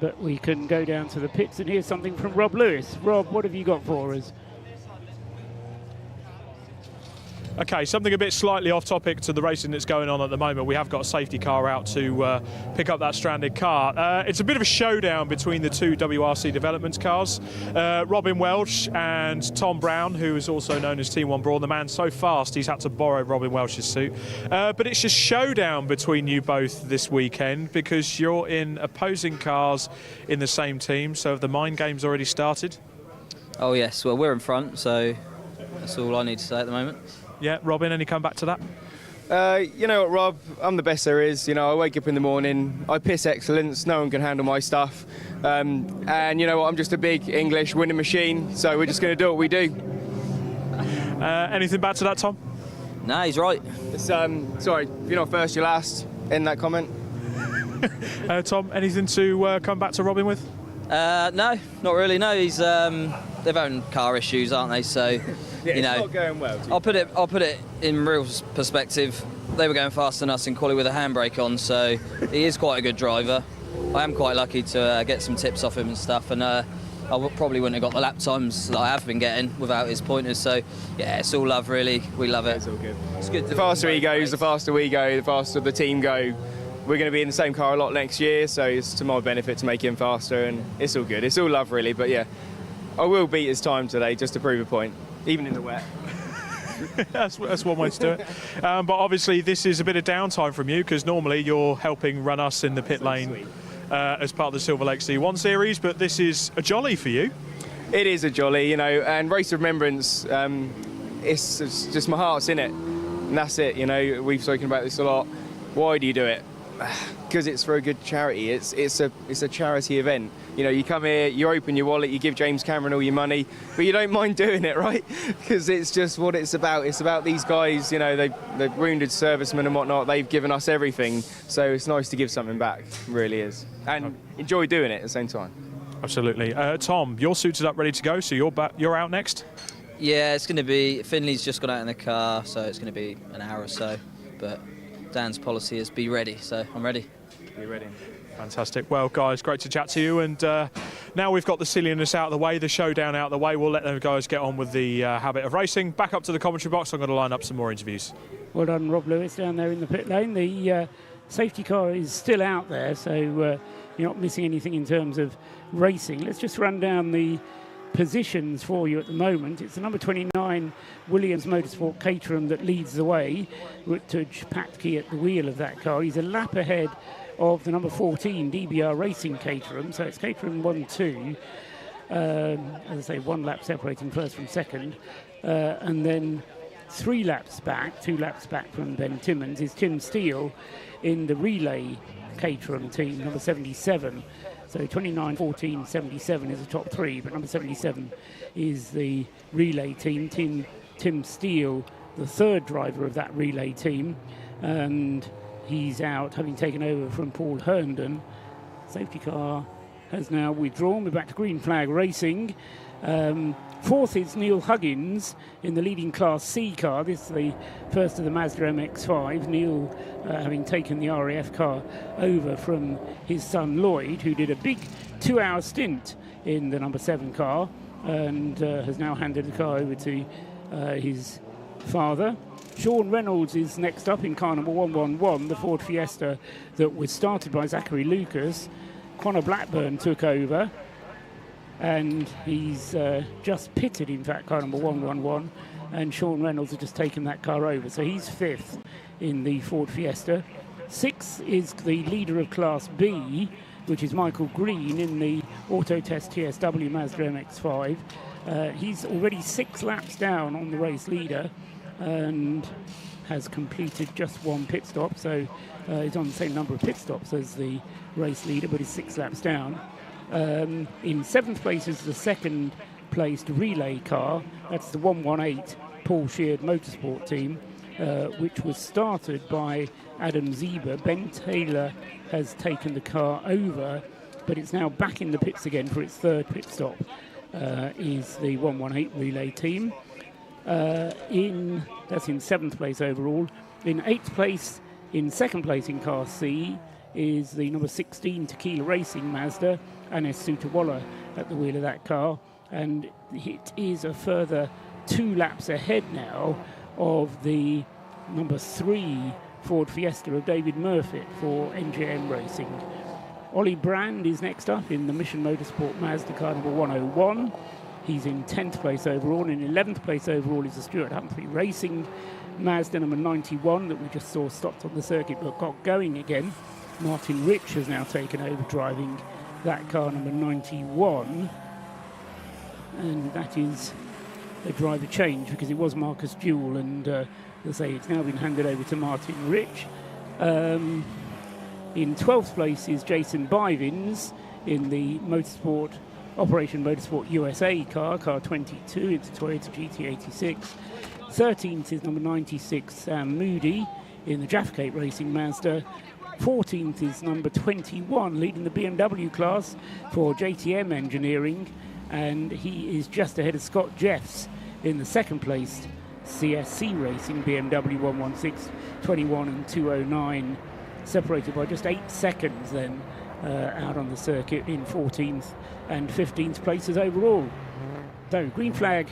But we can go down to the pits and hear something from Rob Lewis. Rob, what have you got for us? Okay, something a bit slightly off topic to the racing that's going on at the moment. We have got a safety car out to pick up that stranded car. It's a bit of a showdown between the two WRC development cars. Robin Welch and Tom Brown, who is also known as Team One Brawn. The man so fast he's had to borrow Robin Welch's suit. But it's a showdown between you both this weekend because you're in opposing cars in the same team. So have the mind games already started? Oh yes, well we're in front, so that's all I need to say at the moment. Yeah, Robin, any comeback to that? You know what, Rob? I'm the best there is. You know, I wake up in the morning, I piss excellence, no one can handle my stuff. And you know what, I'm just a big English winning machine, so we're just going to do what we do. Anything back to that, Tom? No, he's right. It's, sorry, if you're not first, you're last. In that comment. Tom, anything to come back to Robin with? No, not really. No, he's they've own car issues, aren't they? So, yeah, you know, it's not going well. I'll put it in real perspective. They were going faster than us in quali with a handbrake on, so he is quite a good driver. I am quite lucky to get some tips off him and stuff, and I probably wouldn't have got the lap times that I have been getting without his pointers. So, yeah, it's all love, really. We love it. It's all good. It's good. The faster he goes, the faster we go, the faster the team go. We're going to be in the same car a lot next year, so it's to my benefit to make him faster, and it's all good. It's all love, really, but yeah, I will beat his time today just to prove a point, even in the wet. That's one way to do it. But obviously this is a bit of downtime from you because normally you're helping run us in the pit lane as part of the Silver Lake C1 series, but this is a jolly for you. It is a jolly, you know, and Race of Remembrance, it's just my heart's in it, and that's it, you know. We've spoken about this a lot. Why do you do it? Because it's for a good charity. It's a charity event. You know, you come here, you open your wallet, you give James Cameron all your money, but you don't mind doing it, right? Because it's just what it's about. It's about these guys, you know, they're wounded servicemen and whatnot. They've given us everything, so it's nice to give something back. It really is, and enjoy doing it at the same time. Absolutely. Tom, you're suited up, ready to go, so you're out next. Yeah, it's going to be. Finley's just got out in the car, so it's going to be an hour or so. but Dan's policy is be ready, so I'm ready. Be ready. Fantastic. Well, guys, great to chat to you. And now we've got the silliness out of the way, the showdown out of the way, we'll let them guys get on with the habit of racing. Back up to the commentary box. I'm going to line up some more interviews. Well done, Rob Lewis, down there in the pit lane. The safety car is still out there, so you're not missing anything in terms of racing. Let's just run down the positions for you at the moment. It's the number 29 Williams Motorsport Caterham that leads the way. Rutledge Patke at the wheel of that car. He's a lap ahead of the number 14 DBR Racing Caterham, so it's Caterham 1-2. As I say, 1 lap separating first from second, and then 3 laps back, 2 laps back from Ben Timmons is Tim Steele in the relay Caterham team, number 77. So 29, 14, 77 is the top 3, but number 77 is the relay team. Tim Steele, the 3rd driver of that relay team, and he's out, having taken over from Paul Herndon. Safety car has now withdrawn. We're back to green flag racing. 4th is Neil Huggins in the leading Class C car. This is the first of the Mazda MX-5. Neil having taken the RAF car over from his son Lloyd, who did a big 2-hour stint in the number 7 car, and has now handed the car over to his father. Sean Reynolds is next up in car number 111, the Ford Fiesta that was started by Zachary Lucas. Connor Blackburn took over, and he's just pitted, in fact, car number 111, and Sean Reynolds has just taken that car over. So he's 5th in the Ford Fiesta. 6th is the leader of Class B, which is Michael Green in the Autotest TSW Mazda MX-5. He's already 6 laps down on the race leader, and has completed just 1 pit stop, so he's on the same number of pit stops as the race leader, but he's 6 laps down. In 7th place is the 2nd placed relay car. That's the 118 Paul Sheard Motorsport team, which was started by Adam Zieber. Ben Taylor has taken the car over, but it's now back in the pits again for its 3rd pit stop, is the 118 relay team. That's in 7th place overall. In 8th place, in 2nd place in Car C, is the number 16 Tequila Racing Mazda, Anis Sutawalla at the wheel of that car, and it is a further 2 laps ahead now of the number 3 Ford Fiesta of David Murfitt for NJM Racing. Ollie Brand is next up in the Mission Motorsport Mazda car number 101. He's in 10th place overall. In 11th place overall is the Stuart Humphrey Racing Mazda number 91 that we just saw stopped on the circuit but got going again. Martin Rich has now taken over driving that car number 91. And that is a driver change because it was Marcus Jewell, and as I say, it's now been handed over to Martin Rich. In 12th place is Jason Bivins in the Operation Motorsport USA car 22. It's a Toyota GT86. 13th is number 96 Sam Moody in the Jaffcate Racing Mazda. 14th is number 21 leading the BMW class for JTM Engineering, and he is just ahead of Scott Jeffs in the 2nd place CSC Racing BMW 116, 21 and 209, separated by just 8 seconds then out on the circuit in 14th and 15th places overall. So green flag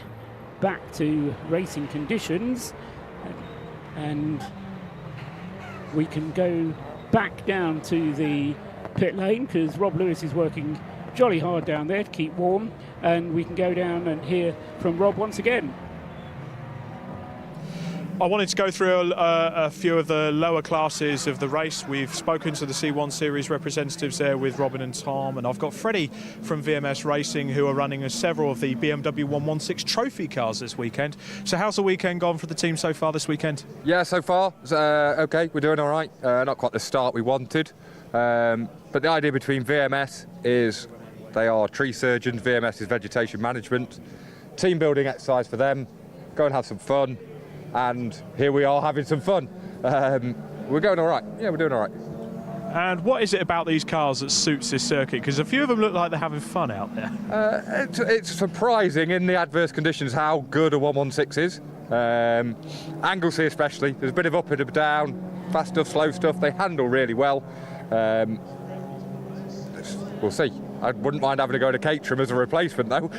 back to racing conditions, and we can go back down to the pit lane because Rob Lewis is working jolly hard down there to keep warm, and we can go down and hear from Rob once again. I wanted to go through a few of the lower classes of the race. We've spoken to the C1 Series representatives there with Robin and Tom, and I've got Freddie from VMS Racing who are running several of the BMW 116 trophy cars this weekend. So how's the weekend gone for the team so far this weekend? Yeah, so far, okay, we're doing all right. Not quite the start we wanted, but the idea between VMS is they are tree surgeons, VMS is vegetation management, team building exercise for them, go and have some fun. And here we are having some fun. We're going all right. Yeah, we're doing all right. And what is it about these cars that suits this circuit? Because a few of them look like they're having fun out there. It's surprising in the adverse conditions how good a 116 is. Anglesey especially, there's a bit of up and down, fast stuff, slow stuff. They handle really well. We'll see. I wouldn't mind having to go to Caterham as a replacement though,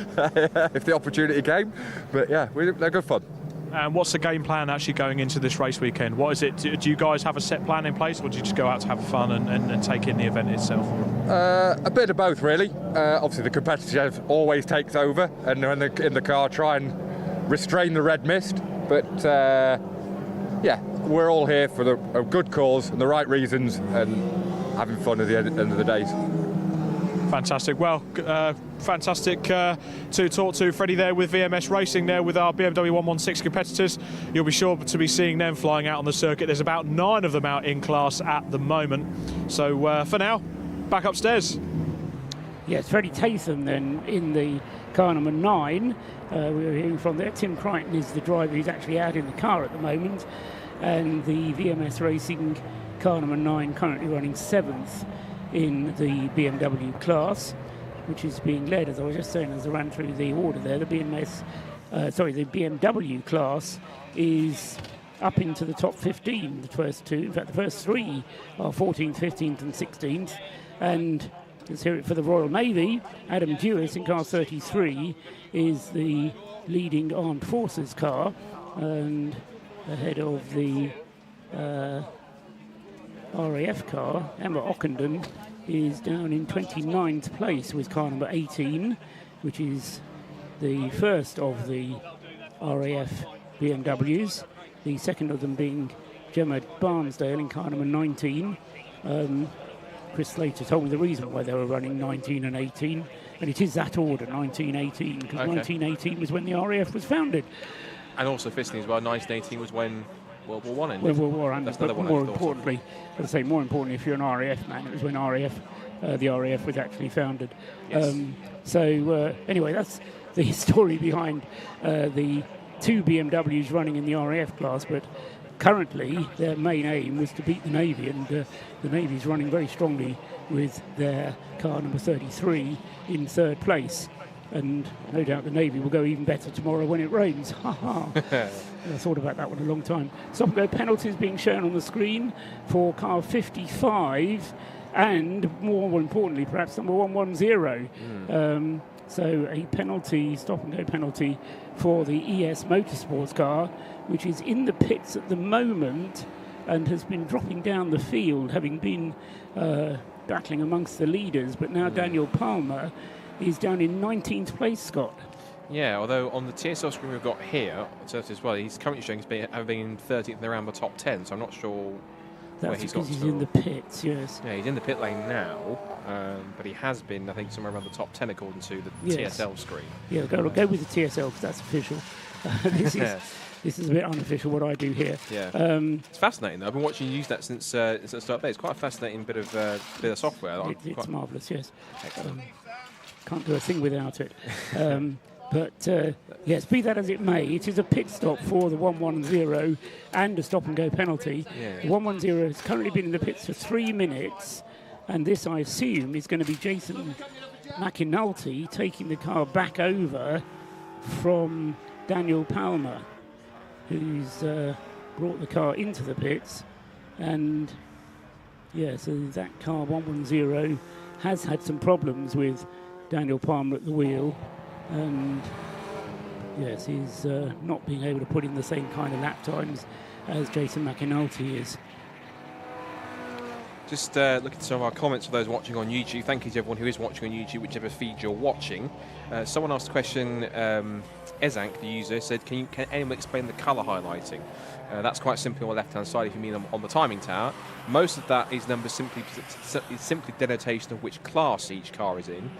if the opportunity came. But yeah, they're good fun. And what's the game plan actually going into this race weekend? What is it? Do you guys have a set plan in place, or do you just go out to have fun and take in the event itself? A bit of both, really. Obviously, the competitive always takes over, and in the car try and restrain the red mist. But yeah, we're all here for a good cause and the right reasons, and having fun at the end of the days. Fantastic. Well, fantastic to talk to Freddie there with VMS Racing there with our BMW 116 competitors. You'll be sure to be seeing them flying out on the circuit. There's about 9 of them out in class at the moment. So for now, back upstairs. Yes, Freddie Tatham then in the car number 9. We were hearing from there. Tim Crichton is the driver who's actually out in the car at the moment. And the VMS Racing car number 9 currently running 7th in the BMW class, which is being led, as I was just saying as I ran through the order there, the BMW class is up into the top 15, the first 2. In fact, the first 3 are 14th, 15th and 16th. And let's hear it for the Royal Navy. Adam Dewis in car 33 is the leading armed forces car, and ahead of the RAF car, Emma Ockenden is down in 29th place with car number 18, which is the first of the RAF BMWs, the second of them being Gemma Barnsdale in car number 19. Chris Slater told me the reason why they were running 19 and 18, and it is that order, 1918, because 1918 was when the RAF was founded. And also fitting as well, 1918 was when World War I ended. World War ended, but more importantly, more importantly, if you're an RAF man, it was when the RAF was actually founded. Yes. Anyway, that's the story behind the 2 BMWs running in the RAF class, but currently their main aim was to beat the Navy, and the Navy's running very strongly with their car number 33 in 3rd place. And no doubt the Navy will go even better tomorrow when it rains. Ha ha. I thought about that one a long time. Stop and go penalties being shown on the screen for car 55 and, more importantly, perhaps number 110. So a penalty, stop and go penalty for the ES Motorsports car, which is in the pits at the moment and has been dropping down the field, having been battling amongst the leaders. But now Daniel Palmer is down in 19th place, Scott. Yeah, although on the TSL screen we've got here, as well, he's currently showing having been 13th and around the top 10, so I'm not sure where he's got to. He's in the pits, yes. Yeah, he's in the pit lane now, but he has been, I think, somewhere around the top 10 according to the TSL screen. Yeah, go with the TSL because that's official. This is a bit unofficial what I do here. Yeah, it's fascinating though. I've been watching you use that since the start of the day. It's quite a fascinating bit of software. It's marvellous, yes. Can't do a thing without it. But yes, be that as it may, it is a pit stop for the 110 and a stop and go penalty. The 110 has currently been in the pits for 3 minutes, and this, I assume, is going to be Jason McInulty taking the car back over from Daniel Palmer, who's brought the car into the pits. And yeah, so that car 110 has had some problems with Daniel Palmer at the wheel, and yes, he's not being able to put in the same kind of lap times as Jason McInulty is. Just looking at some of our comments for those watching on YouTube. Thank you to everyone who is watching on YouTube, whichever feed you're watching. Someone asked a question, Ezank, the user, said, can anyone explain the colour highlighting? That's quite simply on the left-hand side if you mean on the timing tower. Most of that is simply denotation of which class each car is in.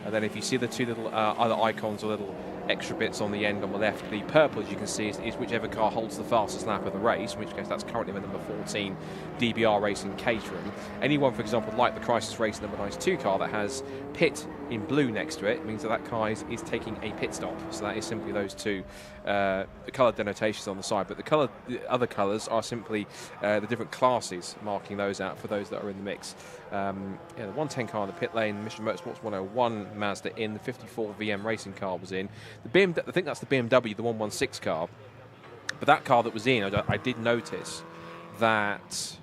And then if you see the 2 little other icons or little extra bits on the end on the left, the purple, as you can see, is whichever car holds the fastest lap of the race, in which case that's currently the number 14 DBR Racing Caterham. Anyone, for example, like the Crisis Racing number 92 car that has pit in blue next to it, means that car is taking a pit stop. So that is simply those 2 the colour denotations on the side. But the other colours are simply the different classes, marking those out for those that are in the mix. The 110 car in the pit lane, Mission Motorsport's 101 Mazda in, the 54 VM Racing car was in. I think that's the BMW, the 116 car. But that car that was in, I did notice that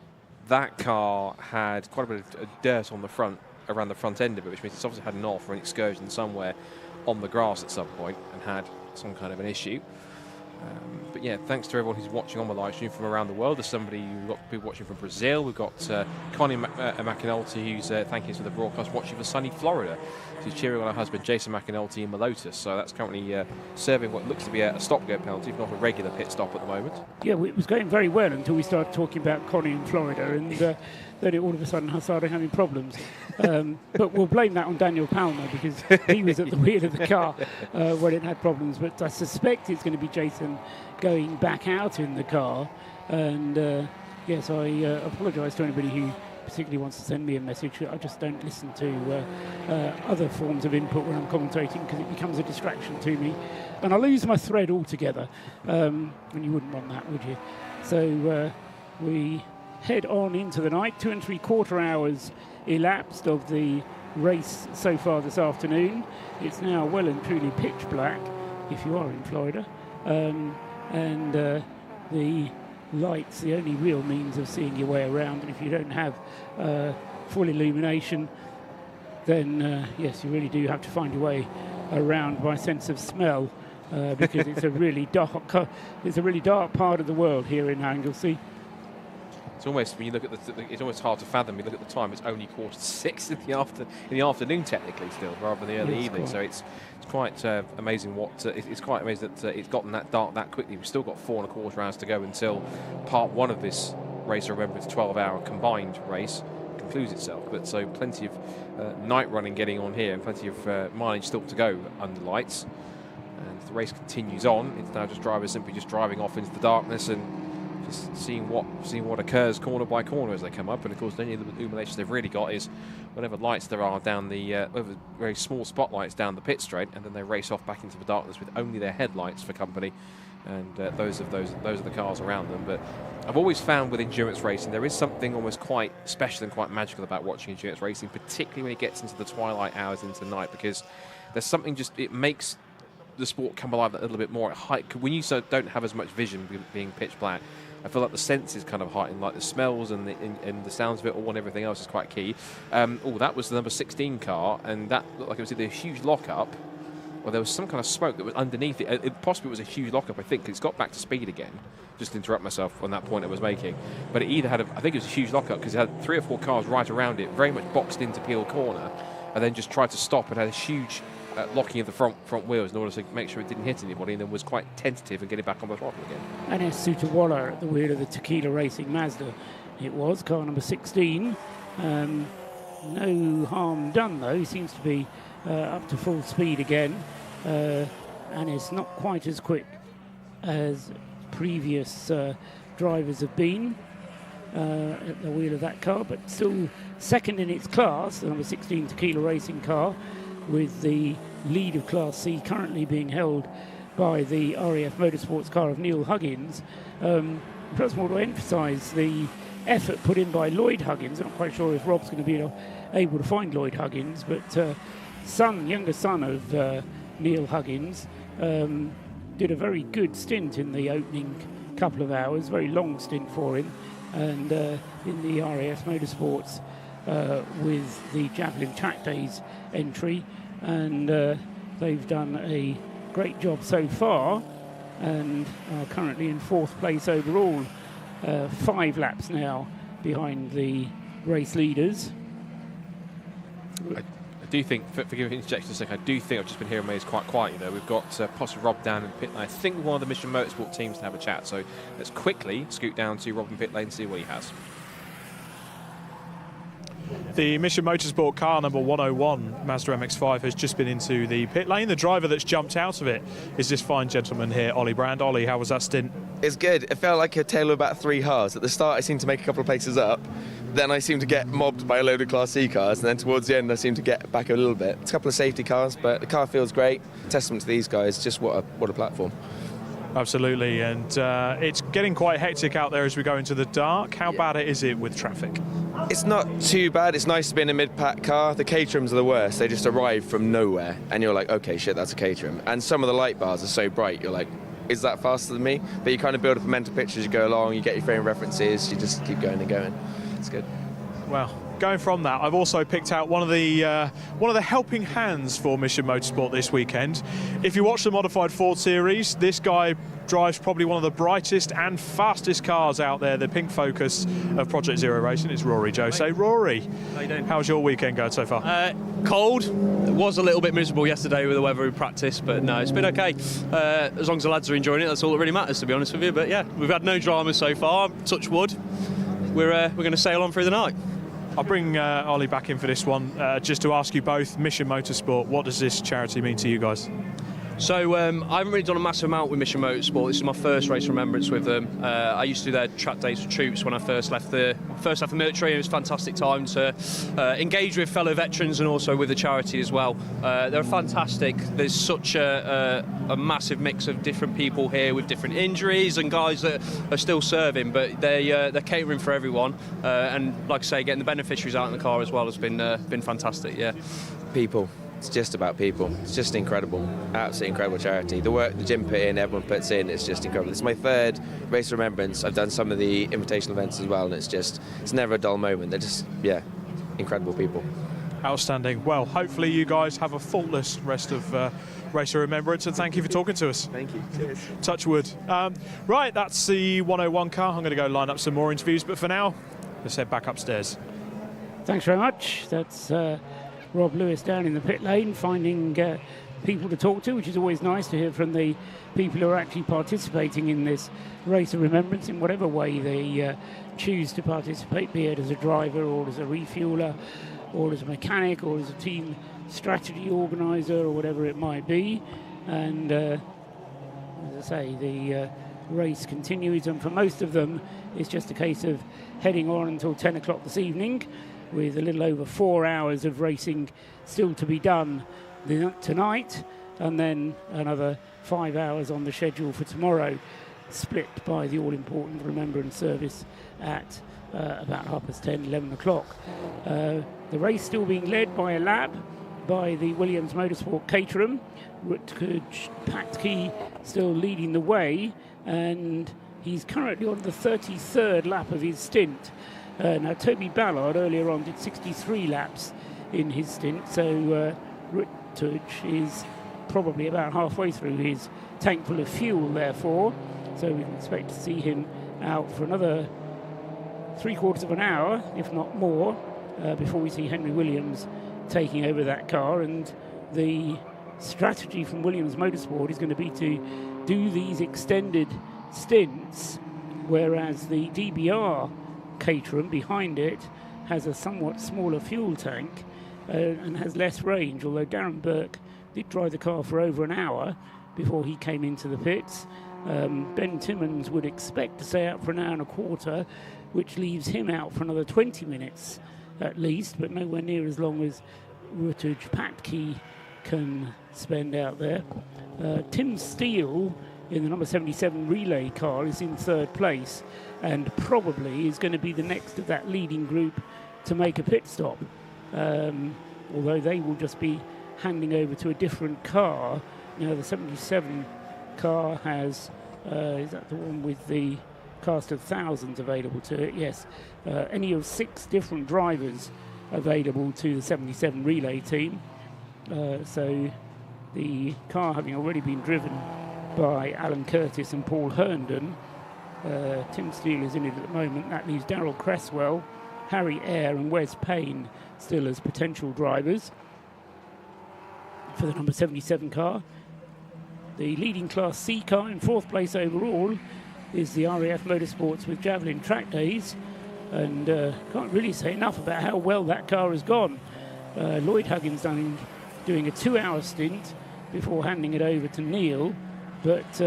car had quite a bit of dirt on the front, around the front end of it, which means it's obviously had an off or an excursion somewhere on the grass at some point and had some kind of an issue. But yeah, thanks to everyone who's watching on the live stream from around the world. There's we've got people watching from Brazil. We've got Connie McAnulty, who's thanking us for the broadcast, watching from sunny Florida. She's cheering on her husband Jason McAnulty in the Lotus. So that's currently serving what looks to be a stop-go penalty, if not a regular pit stop at the moment. Yeah, it was going very well until we started talking about Connie in Florida, and then it all of a sudden started having problems. But we'll blame that on Daniel Palmer, because he was at the wheel of the car when it had problems. But I suspect it's going to be Jason going back out in the car. And yes, I apologise to anybody who particularly wants to send me a message. I just don't listen to other forms of input when I'm commentating, because it becomes a distraction to me. And I lose my thread altogether. And you wouldn't want that, would you? So we head on into the night. 2 3/4 hours elapsed of the race so far this afternoon. It's now well and truly pitch black if you are in Florida, and the lights, the only real means of seeing your way around, and if you don't have full illumination, then yes, you really do have to find your way around by sense of smell, because it's a really dark part of the world here in Anglesey. It's almost, when you look at it's almost hard to fathom. You look at the time; it's only 6:15 in the afternoon, technically, still, rather than the early evening. So it's quite amazing it's quite amazing that it's gotten that dark that quickly. We've still got 4 1/4 hours to go until part 1 of this Race of Remembrance 12-hour combined race concludes itself. But so plenty of night running getting on here, and plenty of mileage still to go under lights. And the race continues on. It's now just drivers simply just driving off into the darkness and just seeing what occurs corner by corner as they come up. And of course, the only illumination they've really got is whatever lights there are down the very small spotlights down the pit straight, and then they race off back into the darkness with only their headlights for company, and those are the cars around them. But I've always found with endurance racing there is something almost quite special and quite magical about watching endurance racing, particularly when it gets into the twilight hours into night, because there's something it makes the sport come alive a little bit more at height. When you don't have as much vision being pitch black, I feel like the senses kind of heightened, like the smells and the sounds of it all, and everything else is quite key. That was the number 16 car, and that looked like it was either a huge lockup, or there was some kind of smoke that was underneath it. Possibly it was a huge lockup, I think, 'cause it's got back to speed again. Just to interrupt myself on that point I was making. But it either had, I think it was a huge lockup, because it had 3 or 4 cars right around it, very much boxed into Peel Corner, and then just tried to stop and had a huge locking of the front wheels in order to make sure it didn't hit anybody, and then was quite tentative in getting back on the throttle again. And Sutawala at the wheel of the Tequila Racing Mazda. It was car number 16. No harm done though. He seems to be up to full speed again, and it's not quite as quick as previous drivers have been at the wheel of that car, but still second in its class, the number 16 Tequila Racing car, with the lead of Class C currently being held by the RAF Motorsports car of Neil Huggins. Perhaps more to emphasise the effort put in by Lloyd Huggins. I'm not quite sure if Rob's going to be able to find Lloyd Huggins, but younger son of Neil Huggins, did a very good stint in the opening couple of hours, very long stint for him, and in the RAF Motorsports with the Javelin Track Days entry, and they've done a great job so far and are currently in 4th place overall, 5 laps now behind the race leaders. I do think, forgive me interjection a second, I do think I've just been hearing Maze quite quiet, we've got possibly Rob down in pit lane. I think one of the Mission Motorsport teams to have a chat, so let's quickly scoot down to Rob in pit lane and see what he has. The Mission Motorsport car number 101 Mazda MX-5 has just been into the pit lane. The driver that's jumped out of it is this fine gentleman here, Ollie Brand. Ollie, how was that stint? It's good. It felt like a tale of about 3 halves. At the start, I seemed to make a couple of places up. Then I seemed to get mobbed by a load of Class C cars. And then towards the end, I seemed to get back a little bit. It's a couple of safety cars, but the car feels great. Testament to these guys. Just what a platform. Absolutely, and it's getting quite hectic out there as we go into the dark. How bad is it with traffic? It's not too bad. It's nice to be in a mid-pack car. The Caterhams are the worst. They just arrive from nowhere, and you're like, okay, shit, that's a Caterham. And some of the light bars are so bright, you're like, is that faster than me, but you kind of build up a mental picture as you go along, you get your frame references, you just keep going and going. It's good. Well, going from that, I've also picked out one of the helping hands for Mission Motorsport this weekend. If you watch the Modified Ford Series, this guy drives probably one of the brightest and fastest cars out there, the pink Focus of Project Zero Racing. It's Rory Jose. Rory, how you doing? How's your weekend going so far? Cold. It was a little bit miserable yesterday with the weather in practice, but no, it's been okay. As long as the lads are enjoying it, that's all that really matters, to be honest with you. But yeah, we've had no dramas so far. Touch wood. We're going to sail on through the night. I'll bring Ollie back in for this one, just to ask you both, Mission Motorsport, what does this charity mean to you guys? So I haven't really done a massive amount with Mission Motorsport. This is my first Race of Remembrance with them. I used to do their track days for troops when I first left the military. It was a fantastic time to engage with fellow veterans and also with the charity as well. They're fantastic. There's such a massive mix of different people here with different injuries and guys that are still serving, but they're catering for everyone. And like I say, getting the beneficiaries out in the car as well has been fantastic. Yeah, people. It's just about people. It's just incredible, absolutely incredible charity. The work the gym put in, everyone puts in, it's just incredible. It's my third Race of Remembrance. I've done some of the invitational events as well, and it's never a dull moment. They're just, incredible people. Outstanding. Well, hopefully you guys have a faultless rest of Race of Remembrance, and thank you for talking to us. Thank you. Cheers. Touch wood. Right, that's the 101 car. I'm going to go line up some more interviews, but for now, let's head back upstairs. Thanks very much. That's Rob Lewis down in the pit lane, finding people to talk to, which is always nice to hear from the people who are actually participating in this Race of Remembrance in whatever way they choose to participate, be it as a driver or as a refueler or as a mechanic or as a team strategy organiser or whatever it might be. And as I say, the race continues, and for most of them it's just a case of heading on until 10 o'clock this evening, with a little over 4 hours of racing still to be done tonight, and then another 5 hours on the schedule for tomorrow, split by the all-important Remembrance service at about 10:30, 11 o'clock. The race still being led by a lap by the Williams Motorsport Caterham. Rutger Patke still leading the way, and he's currently on the 33rd lap of his stint. Now, Toby Ballard earlier on did 63 laps in his stint, so Rutger is probably about halfway through his tank full of fuel, therefore. So we can expect to see him out for another 3/4 of an hour, if not more, before we see Henry Williams taking over that car. And the strategy from Williams Motorsport is going to be to do these extended stints, whereas the DBR Caterham behind it has a somewhat smaller fuel tank and has less range, although Darren Burke did drive the car for over an hour before he came into the pits. Ben Timmons would expect to stay out for an hour and a quarter, which leaves him out for another 20 minutes at least, but nowhere near as long as Rutger Patke can spend out there. Tim Steele in the number 77 relay car is in third place, and probably is going to be the next of that leading group to make a pit stop, although they will just be handing over to a different car. Now, the 77 car has, is that the one with the cast of thousands available to it? Yes. Any of 6 different drivers available to the 77 relay team. So the car having already been driven by Alan Curtis and Paul Herndon. Tim Steele is in it at the moment. That leaves Darrell Cresswell, Harry Eyre and Wes Payne still as potential drivers for the number 77 car. The leading Class C car in 4th place overall is the RAF Motorsports with Javelin Track Days, and can't really say enough about how well that car has gone. Lloyd Huggins doing a 2-hour stint before handing it over to Neil, but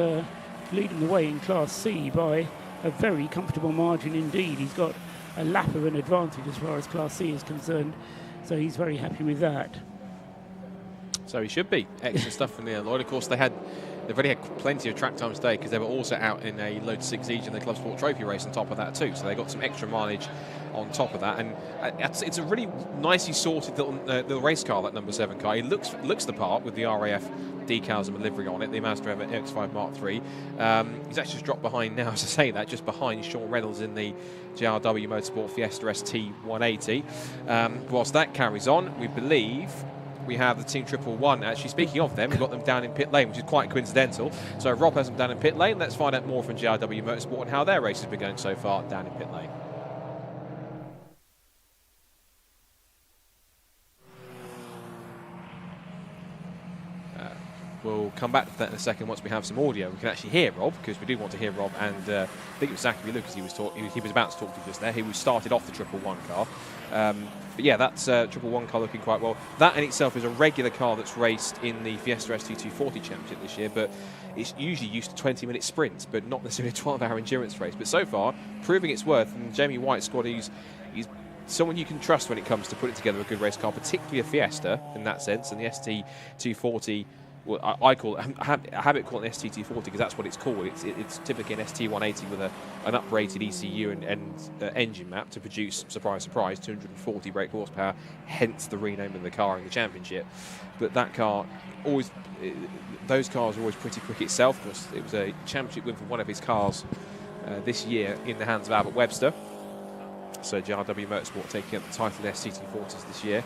leading the way in Class C by a very comfortable margin indeed. He's got a lap of an advantage as far as Class C is concerned, so he's very happy with that. So he should be. Excellent stuff from Neil Lloyd. Of course, they've already had plenty of track time today because they were also out in a Lotus 6 Siege in the Club Sport Trophy race on top of that too. So they got some extra mileage on top of that. And it's a really nicely sorted little race car, that number 7 car. It looks the part with the RAF decals and livery on it, the Mazda MX-5 Mark III. He's actually just dropped behind now, as I say that, just behind Sean Reynolds in the JRW Motorsport Fiesta ST 180. Whilst that carries on, we believe we have the Team 111. Actually, speaking of them, we've got them down in pit lane, which is quite coincidental. So Rob has them down in pit lane. Let's find out more from JRW Motorsport and how their race has been going so far down in pit lane. We'll come back to that in a second once we have some audio. We can actually hear Rob, because we do want to hear Rob. And I think it was Zachary Lucas he was about to talk to just there. He started off the 111 car. But yeah, that's 111 car looking quite well. That in itself is a regular car that's raced in the Fiesta ST240 Championship this year, but it's usually used to 20-minute sprints, but not necessarily a 12-hour endurance race. But so far, proving its worth. And Jamie White's squad, he's someone you can trust when it comes to putting together a good race car, particularly a Fiesta in that sense, and the ST240. Well, I call it, I have it called an ST240 because that's what it's called. It's typically an ST180 with an uprated ECU and engine map to produce, surprise, surprise, 240 brake horsepower, hence the rename of the car in the championship. But that car, those cars are always pretty quick itself, because it was a championship win for one of his cars this year in the hands of Albert Webster. So JRW Motorsport taking up the title of ST240s this year.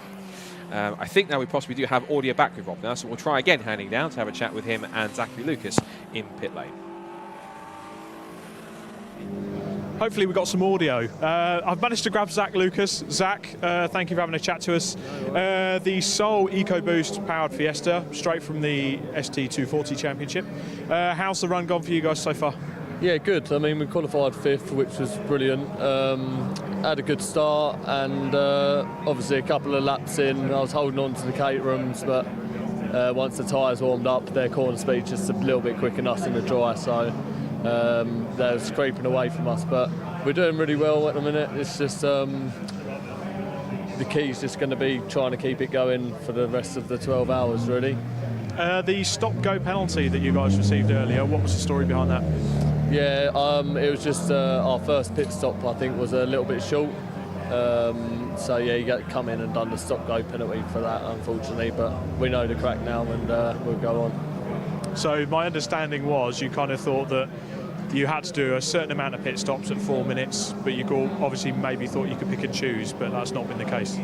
I think now we possibly do have audio back with Rob now, so we'll try again handing down to have a chat with him and Zachary Lucas in pit lane. Hopefully we got some audio. I've managed to grab Zach Lucas. Zach, thank you for having a chat to us. The Soul EcoBoost powered Fiesta, straight from the ST240 Championship. How's the run gone for you guys so far? Yeah, good. I mean, we qualified 5th, which was brilliant. Had a good start, and obviously a couple of laps in, I was holding on to the Caterhams, but once the tyres warmed up, their corner speed just a little bit quicker than us in the dry, so they were scraping away from us. But we're doing really well at the minute. It's just the key's just going to be trying to keep it going for the rest of the 12 hours, really. The stop-go penalty that you guys received earlier, what was the story behind that? Yeah, it was just our first pit stop, I think, was a little bit short. So yeah, you got to come in and done the stop-go penalty for that, unfortunately. But we know the crack now, and we'll go on. So my understanding was you kind of thought that you had to do a certain amount of pit stops at 4 minutes, but you obviously maybe thought you could pick and choose, but that's not been the case.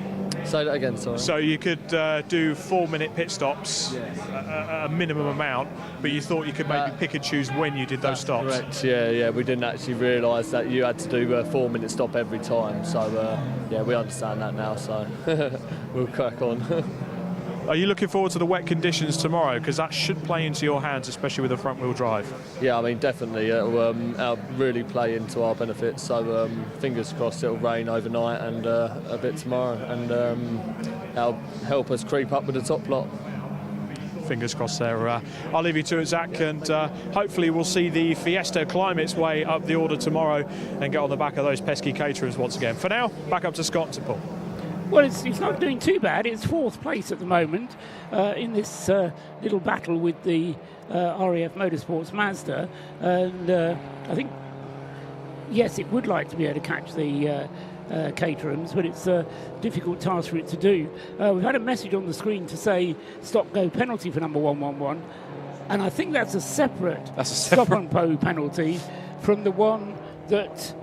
Say that again, sorry. So you could do 4 minute pit stops, a minimum amount, but you thought you could maybe pick and choose when you did those stops. Correct, yeah, we didn't actually realise that you had to do a 4 minute stop every time, so yeah, we understand that now, so we'll crack on. Are you looking forward to the wet conditions tomorrow? Because that should play into your hands, especially with the front wheel drive. Yeah, I mean, definitely. It'll really play into our benefit. So fingers crossed it'll rain overnight and a bit tomorrow. And that'll help us creep up with the top lot. Fingers crossed there. I'll leave you to it, Zach, and hopefully we'll see the Fiesta climb its way up the order tomorrow and get on the back of those pesky caterers once again. For now, back up to Scott and to Paul. Well, it's not doing too bad. It's 4th place at the moment in this little battle with the RAF Motorsports Mazda. And I think, yes, it would like to be able to catch the Caterhams, but it's a difficult task for it to do. We've had a message on the screen to say stop-go penalty for number 111. And I think that's a separate stop-and-go penalty from the one that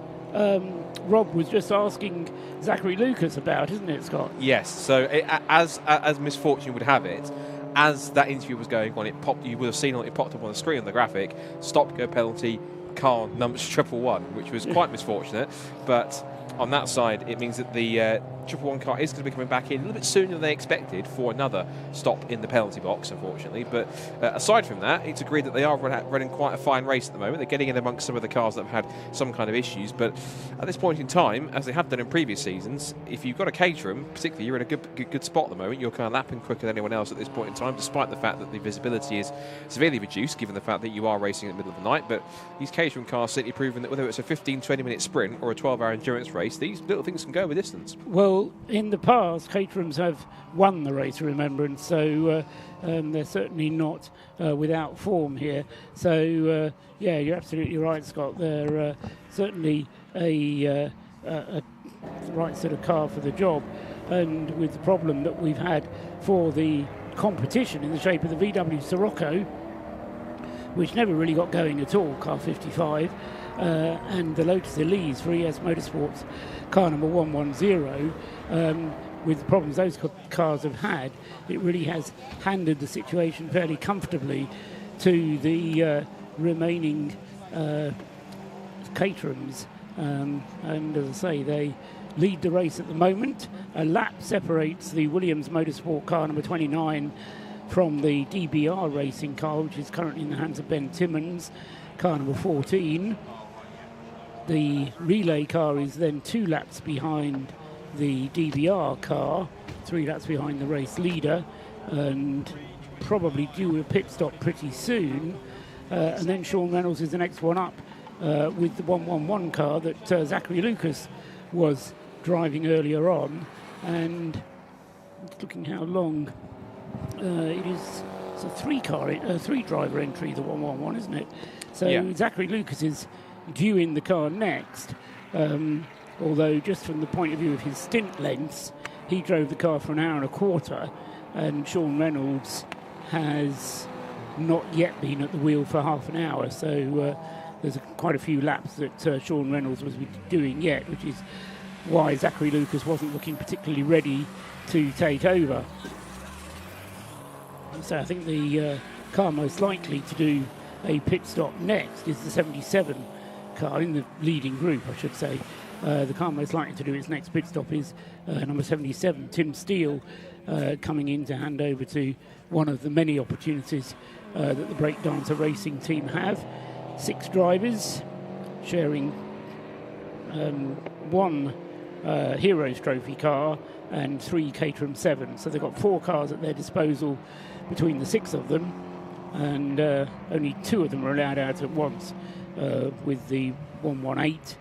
Rob was just asking Zachary Lucas about, isn't it, Scott? Yes. So as misfortune would have it, as that interview was going on, you would have seen it popped up on the screen on the graphic, stop-go penalty, car number 111, which was quite misfortunate. But on that side, it means that the 111 car is going to be coming back in a little bit sooner than they expected for another stop in the penalty box, unfortunately. But aside from that, it's agreed that they are running quite a fine race at the moment. They're getting in amongst some of the cars that have had some kind of issues. But at this point in time, as they have done in previous seasons, if you've got a Caterham, particularly, you're in a good spot at the moment. You're kind of lapping quicker than anyone else at this point in time, despite the fact that the visibility is severely reduced, given the fact that you are racing in the middle of the night. But these Caterham cars certainly proven that whether it's a 15-20 minute sprint or a 12-hour endurance race, these little things can go with distance. Well, in the past, Caterhams have won the Race of Remembrance, so they're certainly not without form here. So, yeah, you're absolutely right, Scott. They're certainly a the right sort of car for the job. And with the problem that we've had for the competition in the shape of the VW Sirocco, which never really got going at all, car 55, and the Lotus Elise for ES Motorsports, car number 110, with the problems those cars have had, it really has handed the situation fairly comfortably to the remaining Caterhams. And as I say, they lead the race at the moment. A lap separates the Williams Motorsport car number 29 from the DBR racing car, which is currently in the hands of Ben Timmons, car number 14. The relay car is then 2 laps behind the DBR car, 3 laps behind the race leader, and probably due a pit stop pretty soon. And then Sean Reynolds is the next one up with the 111 car that Zachary Lucas was driving earlier on. And looking how long it is. It's a 3-driver entry, the 111, isn't it? So yeah. Zachary Lucas is due in the car next. Although just from the point of view of his stint lengths, he drove the car for an hour and a quarter, and Sean Reynolds has not yet been at the wheel for half an hour. So there's quite a few laps that Sean Reynolds was doing yet, which is why Zachary Lucas wasn't looking particularly ready to take over. So I think the car most likely to do a pit stop next is the 77 car in the leading group, I should say. The car most likely to do its next pit stop is number 77, Tim Steele, coming in to hand over to one of the many opportunities that the Breakdancer racing team have. 6 drivers sharing one Heroes Trophy car and 3 Caterham 7. So they've got 4 cars at their disposal between the 6 of them, and only 2 of them are allowed out at once, with the 118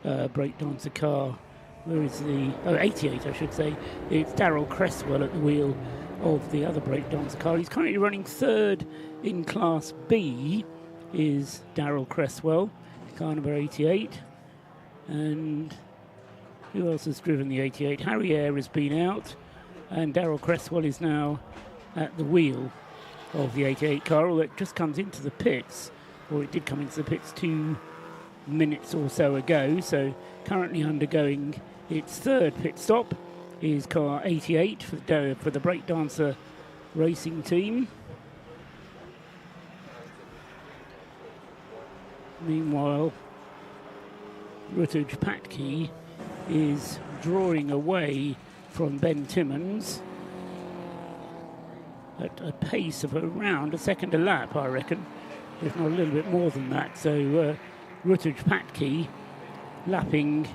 Breakdancer car. Where is the 88, I should say. It's Darryl Cresswell at the wheel of the other Breakdancer car. He's currently running 3rd in Class B, is Darryl Cresswell, car number 88. And who else has driven the 88? Harry Eyre has been out, and Darryl Cresswell is now at the wheel of the 88 car, although it just comes into the pits, or it did come into the pits 2 minutes or so ago. So currently undergoing its 3rd pit stop is car 88 for the Breakdancer racing team. Meanwhile, Rutledge Patke is drawing away from Ben Timmons at a pace of around a second a lap, I reckon, if not a little bit more than that. So Rutledge Patke lapping,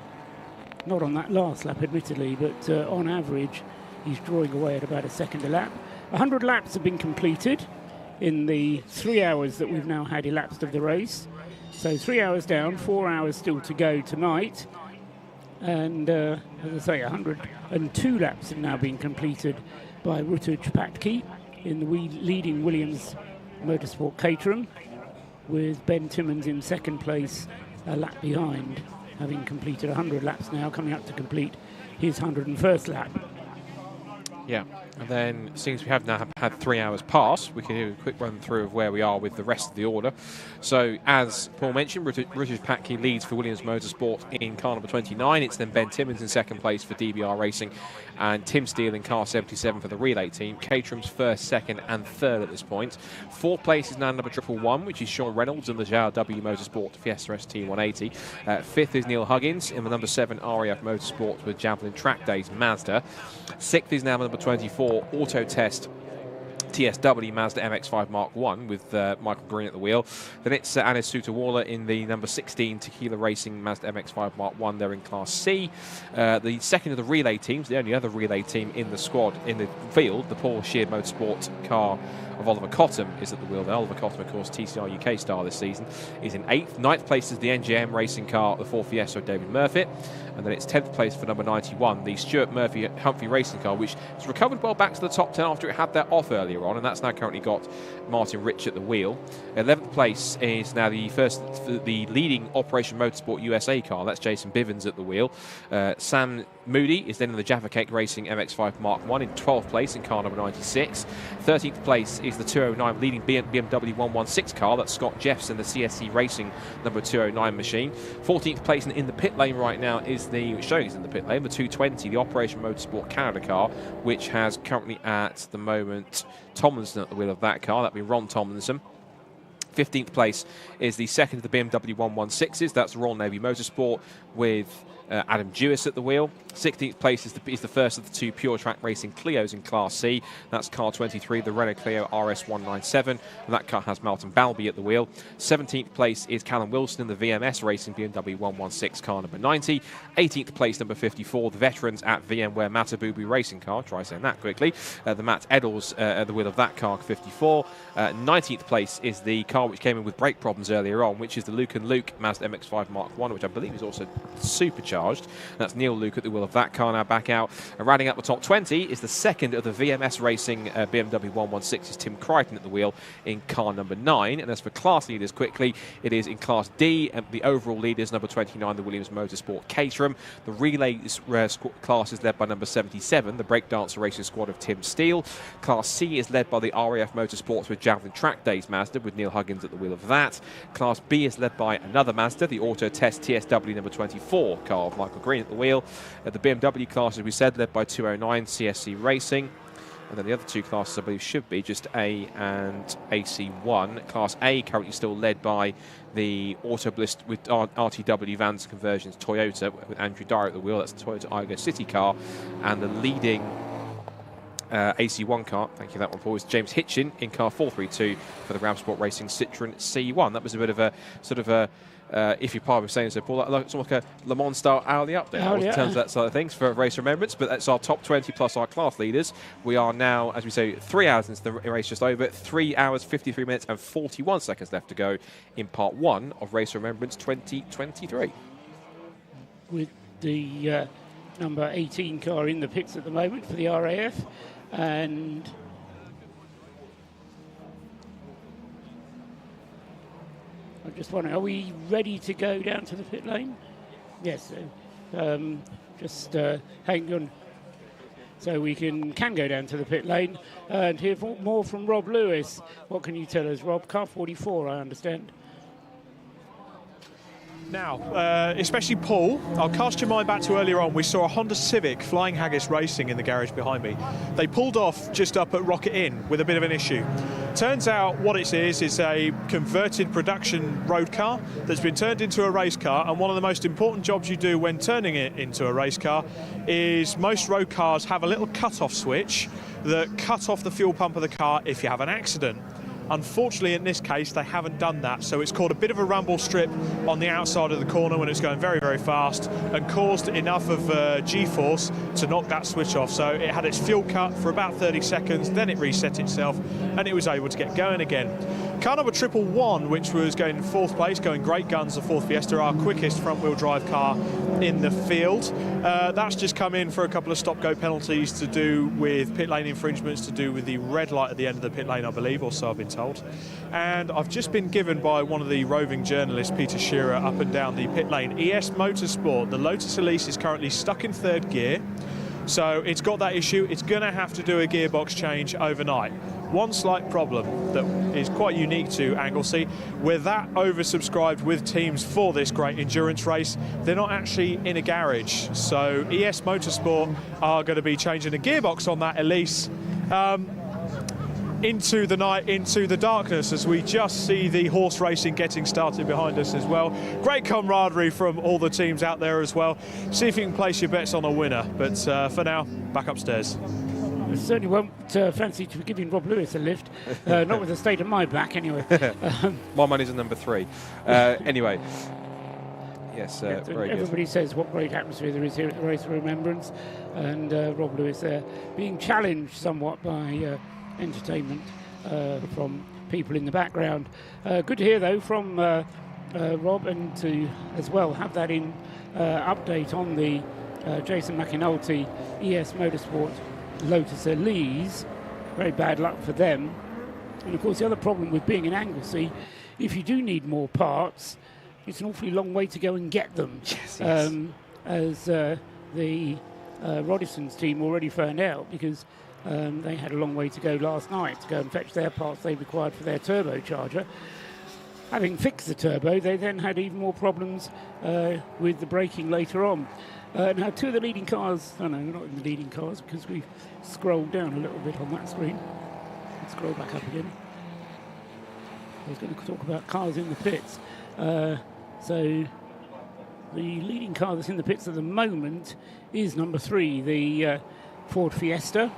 not on that last lap admittedly, but on average he's drawing away at about a second a lap. 100 laps have been completed in the 3 hours that we've now had elapsed of the race. So 3 hours down, 4 hours still to go tonight. And as I say, 102 laps have now been completed by Rutledge Patke in the leading Williams Motorsport Caterham, with Ben Timmons in 2nd place, a lap behind, having completed 100 laps now, coming up to complete his 101st lap. Yeah, and then since we have now had 3 hours pass, we can do a quick run through of where we are with the rest of the order. So, as Paul mentioned, Rutledge Patke leads for Williams Motorsport in car number 29. It's then Ben Timmons in 2nd place for DBR Racing, and Tim Steele in car 77 for the relay team. Caterham's 1st, 2nd and 3rd at this point. 4th place is now number 111, which is Sean Reynolds in the JRW Motorsport Fiesta ST 180. 5th is Neil Huggins in the number 7 RAF Motorsport with Javelin Track Days Mazda. 6th is now number 24 Auto Test TSW Mazda MX-5 Mark 1 with Michael Green at the wheel. Then it's Anis Sutawala in the number 16 Tequila Racing Mazda MX-5 Mark 1 there in Class C. The second of the relay teams, the only other relay team in the squad, in the field, the Paul Sheard Motorsport car of Oliver Cottam is at the wheel there. Oliver Cottam, of course, TCR UK star this season, is in 8th. 9th place is the NGM racing car, the Ford Fiesta of David Murphy. And then it's 10th place for number 91, the Stuart Murphy Humphrey racing car, which has recovered well back to the top 10 after it had that off earlier earlier on, and that's now currently got Martin Rich at the wheel. 11th place is now the leading Operation Motorsport USA car. That's Jason Bivens at the wheel. Sam Moody is then in the Jaffa Cake Racing MX-5 Mark 1 in 12th place in car number 96. 13th place is the 209 leading BMW 116 car. That's Scott Jeffs in the CSC Racing number 209 machine. 14th place in the pit lane right now is the 220, the Operation Motorsport Canada car, which has currently at the moment Tomlinson at the wheel of that car. That'd be Ron Tomlinson. 15th place is the second of the BMW 116s. That's Royal Navy Motorsport with Adam Jewis at the wheel. 16th place is the first of the 2 Pure Track Racing Clios in Class C. That's car 23, the Renault Clio RS197, and that car has Malcolm Balby at the wheel. 17th place is Callum Wilson in the VMS Racing BMW 116 car number 90. 18th place, number 54, the veterans at VMware Matabubu Racing car. Try saying that quickly. The Matt Eddles at the wheel of that car, 54. 19th place is the car which came in with brake problems earlier on, which is the Luke and Luke Mazda MX-5 Mark 1, which I believe is also supercharged. That's Neil Luke at the wheel of that car, now back out. And rounding out the top 20 is the second of the VMS Racing BMW 116, is Tim Crichton at the wheel in car number 9. And as for class leaders, quickly, it is in Class D, and the overall leaders, number 29, the Williams Motorsport Caterham. The relay class is led by number 77, the Breakdancer Racing Squad of Tim Steele. Class C is led by the RAF Motorsports with Javelin Track Days Mazda, with Neil Huggins at the wheel of that. Class B is led by another Mazda, the Auto Test TSW number 24 car of Michael Green at the wheel. The BMW class, as we said, led by 209 CSC Racing. And then the other 2 classes, I believe, should be just A and AC1. Class A currently still led by the Autoblist with RTW Vans Conversions Toyota with Andrew Dyer at the wheel. That's the Toyota Aygo City car. And the leading AC1 car, thank you for that one, Paul, is James Hitchin in car 432 for the Ram Sport Racing Citroen C1. That was a bit of a sort of a if you're part of saying so, Paul, it's almost like a Le Mans style hourly update in terms of that side of things for Race Remembrance. But that's our top 20 plus our class leaders. We are now, as we say, 3 hours into the race just over. 3 hours, 53 minutes and 41 seconds left to go in part 1 of Race Remembrance 2023. With the number 18 car in the pits at the moment for the RAF, and I'm just wondering, are we ready to go down to the pit lane? Yes. Just hang on. So we can go down to the pit lane and hear more from Rob Lewis. What can you tell us, Rob? Car 44, I understand. Now, especially Paul, I'll cast your mind back to earlier on. We saw a Honda Civic Flying Haggis racing in the garage behind me. They pulled off just up at Rocket Inn with a bit of an issue. Turns out what it is a converted production road car that's been turned into a race car, and one of the most important jobs you do when turning it into a race car is most road cars have a little cut-off switch that cut off the fuel pump of the car if you have an accident. Unfortunately, in this case, they haven't done that, so it's caught a bit of a rumble strip on the outside of the corner when it's going very, very fast, and caused enough of G-force to knock that switch off. So it had its fuel cut for about 30 seconds, then it reset itself, and it was able to get going again. Car number 111, which was going in 4th place, going great guns, the Ford Fiesta, our quickest front-wheel drive car in the field. That's just come in for a couple of stop-go penalties to do with pit lane infringements, to do with the red light at the end of the pit lane, I believe, or so I've been told. And I've just been given by one of the roving journalists, Peter Shearer, up and down the pit lane. ES Motorsport, the Lotus Elise is currently stuck in 3rd gear. So it's got that issue. It's going to have to do a gearbox change overnight. One slight problem that is quite unique to Anglesey, we're that oversubscribed with teams for this great endurance race, they're not actually in a garage. So ES Motorsport are going to be changing the gearbox on that Elise into the night, into the darkness, as we just see the horse racing getting started behind us as well. Great camaraderie from all the teams out there as well. See if you can place your bets on a winner. But for now, back upstairs. I certainly won't fancy to be giving Rob Lewis a lift, not with the state of my back anyway. My money's on number 3. Anyway. Yes, very good. Everybody says what great atmosphere there is here at the Race of Remembrance, and Rob Lewis there being challenged somewhat by entertainment from people in the background. Good to hear though from Rob, and to as well have that in update on the Jason McAnulty ES Motorsport Lotus Elise. very bad luck for them. And of course the other problem with being in Anglesey, if you do need more parts, it's an awfully long way to go and get them. Yes. As the Roddison's team already found out, because they had a long way to go last night to go and fetch their parts they required for their turbocharger. Having fixed the turbo, they then had even more problems with the braking later on. Now, two of the leading cars, no, not in the leading cars, because we've scrolled down a little bit on that screen. Let's scroll back up again. I was going to talk about cars in the pits. So the leading car that's in the pits at the moment is number 3, the Ford Fiesta.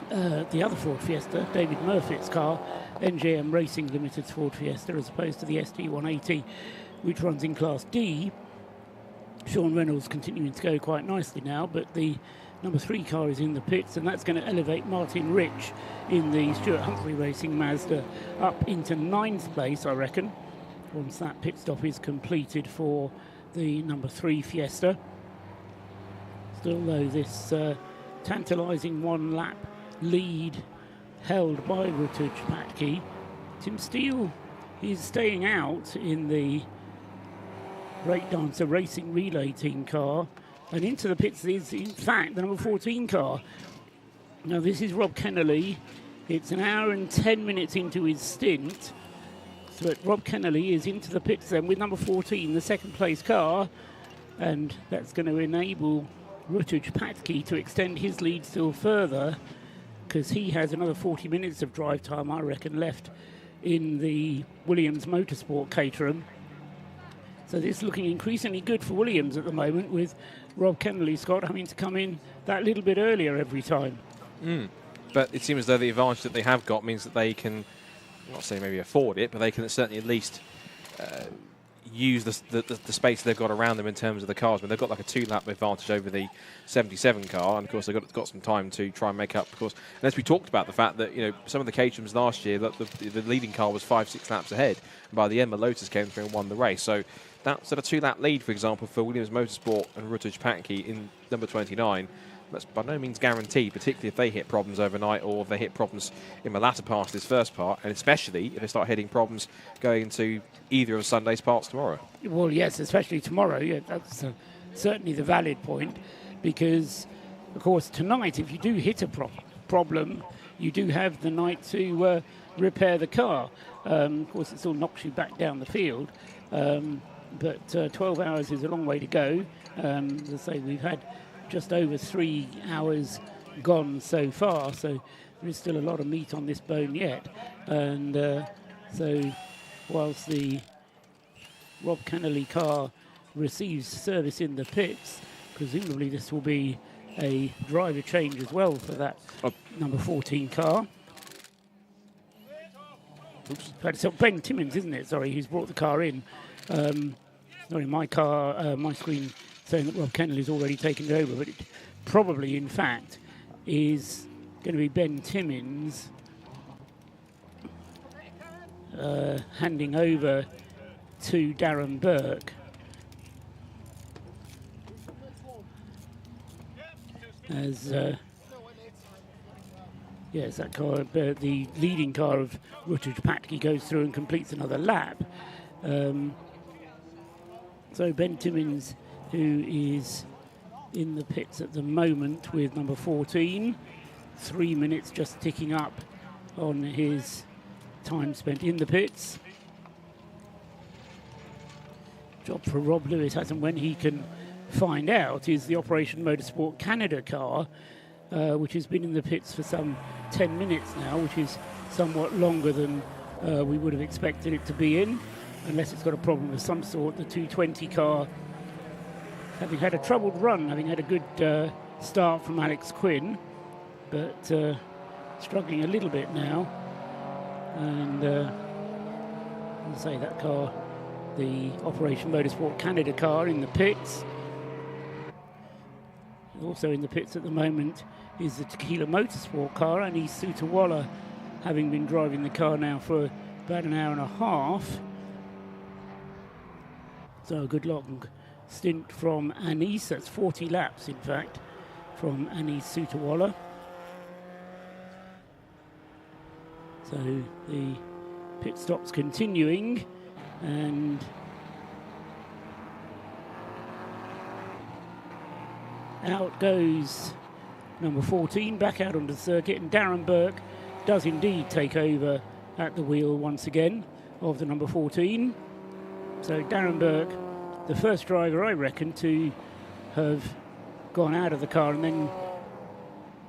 The other Ford Fiesta, David Murphy's car, NJM Racing Limited's Ford Fiesta, as opposed to the ST180, which runs in Class D. Sean Reynolds continuing to go quite nicely now, but the number 3 car is in the pits, and that's going to elevate Martin Rich in the Stuart Humphrey Racing Mazda up into 9th place, I reckon, once that pit stop is completed for the number 3 Fiesta. Still, though, this tantalising 1-lap lead held by Rutledge Patke. Tim Steele is staying out in the Great Dancer Racing Relay Team car, and into the pits is in fact the number 14 car. Now this is Rob Kennelly. It's an hour and 10 minutes into his stint, so Rob Kennelly is into the pits then with number 14, the second place car, and that's going to enable Rutledge Patke to extend his lead still further, because he has another 40 minutes of drive time, I reckon, left in the Williams Motorsport Caterham. So this is looking increasingly good for Williams at the moment, with Rob Kennelly, Scott, having to come in that little bit earlier every time. But it seems as though the advantage that they have got means that they can, I'm not saying maybe afford it, but they can certainly at least use the space they've got around them in terms of the cars. I mean, they've got like a 2-lap advantage over the 77 car, and of course they've got some time to try and make up. Of course, and as we talked about the fact that, you know, some of the Caterhams last year, the leading car was 5-6 laps ahead, and by the end the Lotus came through and won the race. So that's at a 2-lap lead, for example, for Williams Motorsport and Rutledge Patke in number 29. That's by no means guaranteed, particularly if they hit problems overnight or if they hit problems in the latter part of this first part, and especially if they start hitting problems going into either of Sunday's parts tomorrow. Well, yes, especially tomorrow. Yeah, that's certainly the valid point, because, of course, tonight, if you do hit a problem, you do have the night to repair the car. Of course, it still knocks you back down the field, but 12 hours is a long way to go. As I say, we've had just over 3 hours gone so far, so there is still a lot of meat on this bone yet. And so whilst the Rob Kennelly car receives service in the pits, presumably this will be a driver change as well for that number 14 car. Oops. So Ben Timmins, isn't it? Sorry, who's brought the car in. Sorry, my screen saying that Rob Kennelly's already taken it over, but it probably, in fact, is going to be Ben Timmins handing over to Darren Burke. As yes, that car, the leading car of Rutledge Patke, goes through and completes another lap. So Ben Timmins, who is in the pits at the moment with number 14, 3 minutes just ticking up on his time spent in the pits. Job for Rob Lewis, as and when he can find out, is the Operation Motorsport Canada car, which has been in the pits for some 10 minutes now, which is somewhat longer than we would have expected it to be in, unless it's got a problem of some sort. The 220 car, having had a troubled run, having had a good start from Alex Quinn, but struggling a little bit now. And as I say, that car, the Operation Motorsport Canada car, in the pits. Also in the pits at the moment is the Tequila Motorsport car, and Anis Sutawalla, having been driving the car now for about an hour and a half. So a good long stint from Anis. That's 40 laps, in fact, from Anis Sutawalla. So the pit stop's continuing, and out goes number 14 back out onto the circuit, and Darren Burke does indeed take over at the wheel once again of the number 14. So Darren Burke, the first driver I reckon to have gone out of the car and then,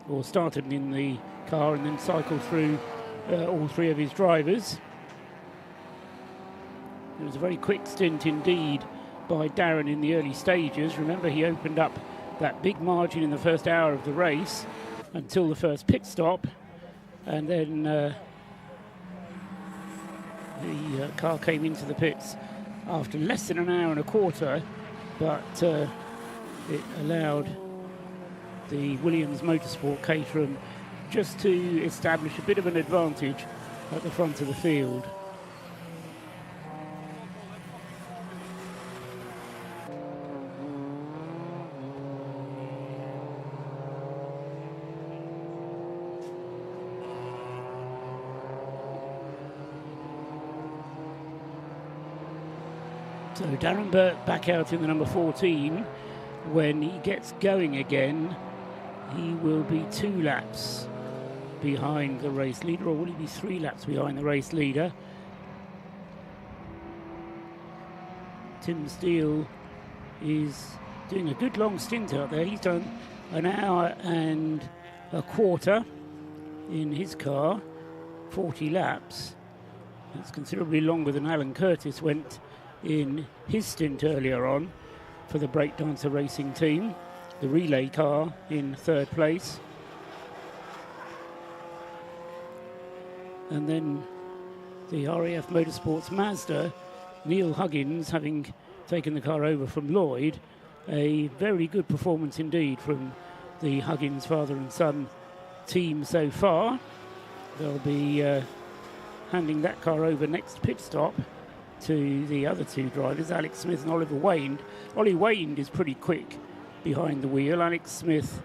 or started in the car and then cycled through all three of his drivers. It was a very quick stint indeed by Darren in the early stages. Remember, he opened up that big margin in the first hour of the race until the first pit stop, and then the car came into the pits after less than an hour and a quarter, but it allowed the Williams Motorsport Caterham just to establish a bit of an advantage at the front of the field. So Darren Burke back out in the number 14. When he gets going again, he will be 2 laps behind the race leader, or will he be 3 laps behind the race leader? Tim Steele is doing a good long stint out there. He's done an hour and a quarter in his car, 40 laps. That's considerably longer than Alan Curtis went in his stint earlier on for the Breakdancer Racing team. The relay car in 3rd place. And then the RAF Motorsports Mazda, Neil Huggins, having taken the car over from Lloyd. A very good performance indeed from the Huggins father and son team so far. They'll be handing that car over next pit stop to the other 2 drivers, Alex Smith and Oliver Wayne. Ollie Wayne is pretty quick behind the wheel. Alex Smith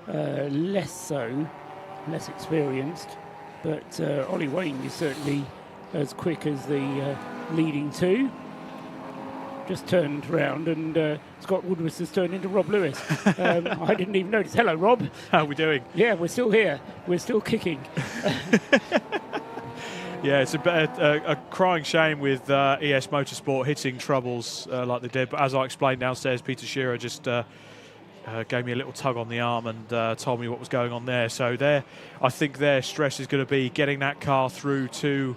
less so, less experienced, but Ollie Wayne is certainly as quick as the leading 2. Just turned round and Scott Woodward has turned into Rob Lewis. I didn't even notice. Hello, Rob. How are we doing? Yeah, we're still here. We're still kicking. Yeah, it's a crying shame with ES Motorsport hitting troubles like they did. But as I explained downstairs, Peter Shearer just gave me a little tug on the arm and told me what was going on there. So I think their stress is going to be getting that car through to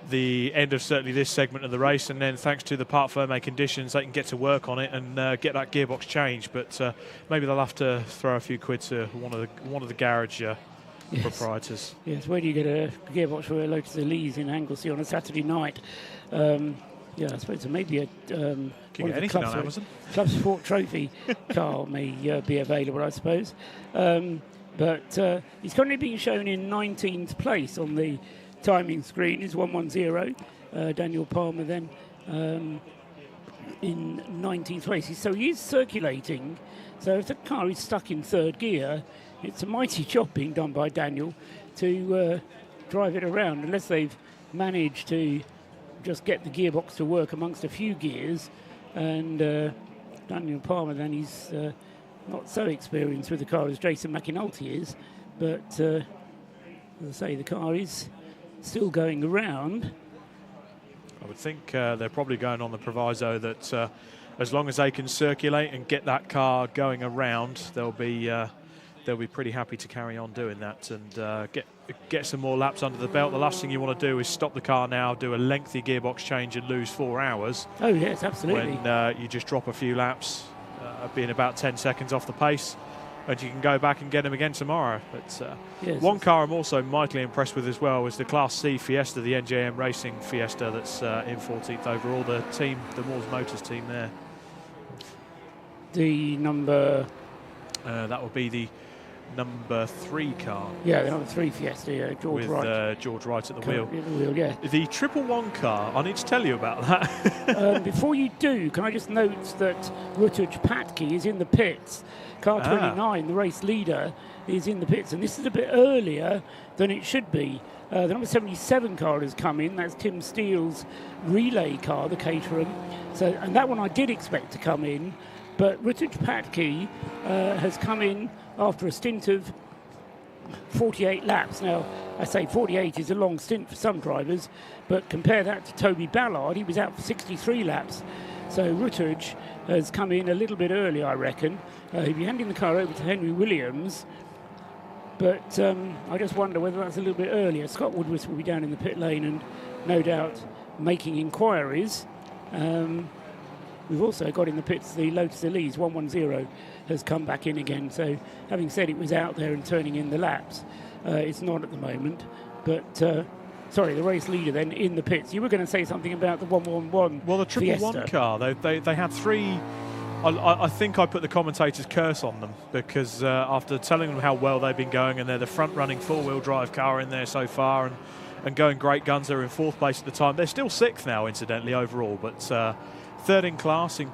the end of certainly this segment of the race, and then thanks to the part firme conditions, they can get to work on it and get that gearbox changed. But maybe they'll have to throw a few quid to one of the garage proprietors. Yes, where do you get a gearbox for a Lotus Elise in Anglesey on a Saturday night? Yeah, I suppose maybe a can get anything on Amazon. Club Sport Trophy car may be available, I suppose. But he's currently being shown in 19th place on the timing screen. Is 110. Daniel Palmer then in 19th place. So he is circulating. So if the car is stuck in 3rd gear, it's a mighty job being done by Daniel to drive it around, unless they've managed to just get the gearbox to work amongst a few gears. And Daniel Palmer, then, he's not so experienced with the car as Jason McInulty is, but as I say, the car is still going around. I would think they're probably going on the proviso that as long as they can circulate and get that car going around, they'll be pretty happy to carry on doing that and get some more laps under the belt. The last thing you want to do is stop the car now, do a lengthy gearbox change and lose 4 hours. Oh yes, absolutely. When you just drop a few laps, being about 10 seconds off the pace, and you can go back and get them again tomorrow. But yes, one car I'm also mightily impressed with as well is the Class C Fiesta, the NJM Racing Fiesta that's in 14th overall, the Moores Motors team there. The number... that would be the number 3 car. Yeah, the number 3 Fiesta, George with, Wright. George Wright at the wheel. Yeah. The 111 car, I need to tell you about that. Before you do, can I just note that Rutledge Patke is in the pits. Car 29, the race leader, is in the pits, and this is a bit earlier than it should be. The number 77 car has come in. That's Tim Steele's relay car, the Caterham. So, and that one I did expect to come in, but Rutledge Patke has come in after a stint of 48 laps. Now, I say 48 is a long stint for some drivers, but compare that to Toby Ballard. He was out for 63 laps. So Rutledge has come in a little bit early, I reckon. He'll be handing the car over to Henry Williams, but I just wonder whether that's a little bit earlier. Scott Woodward will be down in the pit lane and no doubt making inquiries. We've also got in the pits the Lotus Elise 110 has come back in again. So having said it was out there and turning in the laps, it's not at the moment. But sorry, the race leader then in the pits. You were going to say something about the 111. Well, the 111 car, they had 3. I think I put the commentator's curse on them because after telling them how well they've been going, and they're the front-running four-wheel drive car in there so far, and going great guns. They're in 4th place at the time. They're still 6th now, incidentally, overall, but 3rd in Class D.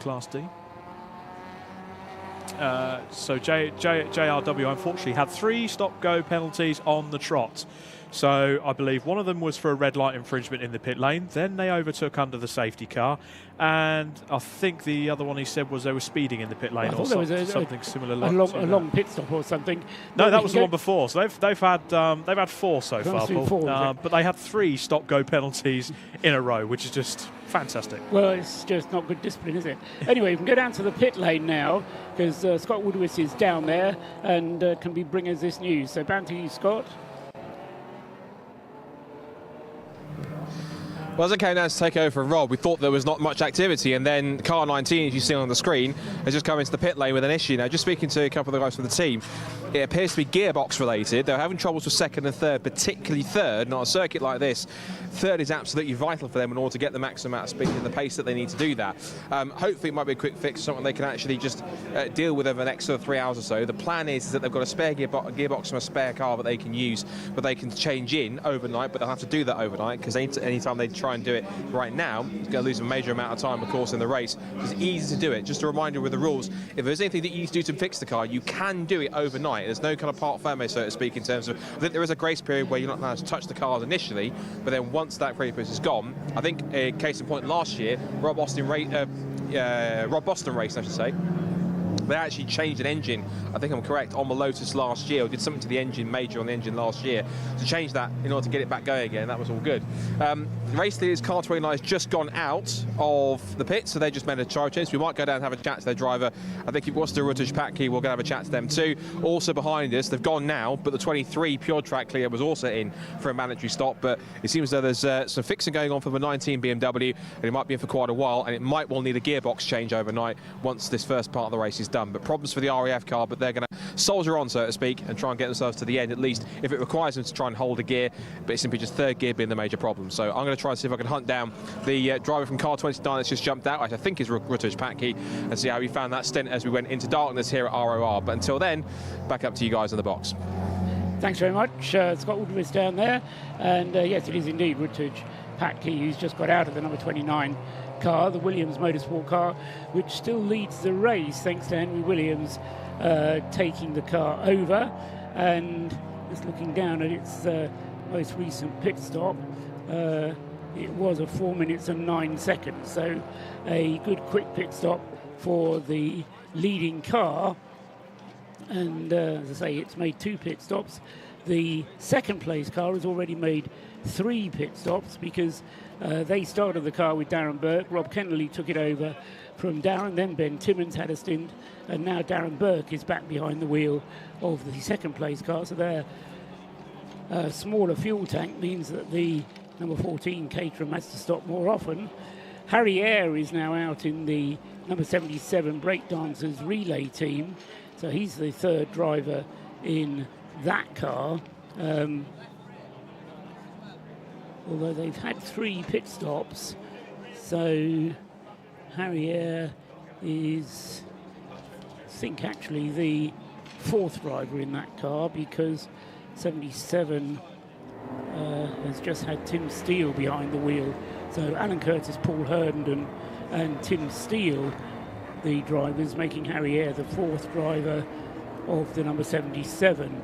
So JRW unfortunately had 3 stop-go penalties on the trot. So I believe one of them was for a red light infringement in the pit lane. Then they overtook under the safety car. And I think the other one he said was they were speeding in the pit lane or something similar. A long pit stop or something. No, that was the one before. So they've had 4 so far, Paul. But they had 3 stop-go penalties in a row, which is just fantastic. Well, it's just not good discipline, is it? Anyway, we can go down to the pit lane now because Scott Woodward is down there and can bring us this news. So back to you, Scott. Well, as I came down to take over for Rob, we thought there was not much activity, and then car 19, as you see on the screen, has just come into the pit lane with an issue. Now, just speaking to a couple of the guys from the team, it appears to be gearbox related. They're having troubles with 2nd and 3rd, particularly 3rd. Not a circuit like this. 3rd is absolutely vital for them in order to get the maximum amount of speed and the pace that they need to do that. Hopefully, it might be a quick fix, something they can actually just deal with over the next sort of 3 hours or so. The plan is that they've got a spare gearbox from a spare car that they can use, but they can change in overnight, but they'll have to do that overnight because anytime they try and do it right now, it's going to lose a major amount of time, of course, in the race. It's easy to do it. Just a reminder with the rules, if there's anything that you need to do to fix the car, you can do it overnight. There's no kind of part ferme, so to speak, in terms of, I think there is a grace period where you're not allowed to touch the cars initially, but then once that grace period is gone, I think, case in point, last year, Rob Boston raced, I should say. They actually changed an engine, I think I'm correct, on the Lotus last year, or did something to the engine, major on the engine last year, to change that in order to get it back going again. That was all good. The race leader's car 29 has just gone out of the pit, so they just made a charge change. We might go down and have a chat to their driver. I think it was the Rutledge Patke. We're going to have a chat to them too. Also behind us, they've gone now, but the 23 Pure Track clear was also in for a mandatory stop, but it seems as though there's some fixing going on for the 19 BMW, and it might be in for quite a while, and it might well need a gearbox change overnight once this first part of the race is done. But problems for the RAF car, but they're going to soldier on, so to speak, and try and get themselves to the end, at least if it requires them to try and hold a gear, but it's simply just 3rd gear being the major problem. So I'm going to try and see if I can hunt down the driver from car 29 that's just jumped out, which I think is Rutledge Patke, and see how he found that stint as we went into darkness here at ROR. But until then, back up to you guys in the box. Thanks very much. Scott Woodward is down there, and yes, it is indeed Rutledge Patke who's just got out of the number 29 car, the Williams Motorsport car, which still leads the race thanks to Henry Williams taking the car over. And just looking down at its most recent pit stop, it was a 4 minutes and 9 seconds, so a good quick pit stop for the leading car. And as I say, it's made 2 pit stops. The 2nd place car has already made 3 pit stops because they started the car with Darren Burke. Rob Kennelly took it over from Darren, then Ben Timmons had a stint, and now Darren Burke is back behind the wheel of the 2nd place car. So their smaller fuel tank means that the number 14 Caterham has to stop more often. Harry Eyre is now out in the number 77 Breakdancers relay team, so he's the 3rd driver in that car. Although they've had 3 pit stops, so Harry Eyre is, I think, actually the fourth driver in that car, because 77 has just had Tim Steele behind the wheel. So Alan Curtis, Paul Herndon and Tim Steele, the drivers, making Harry Eyre the fourth driver of the number 77.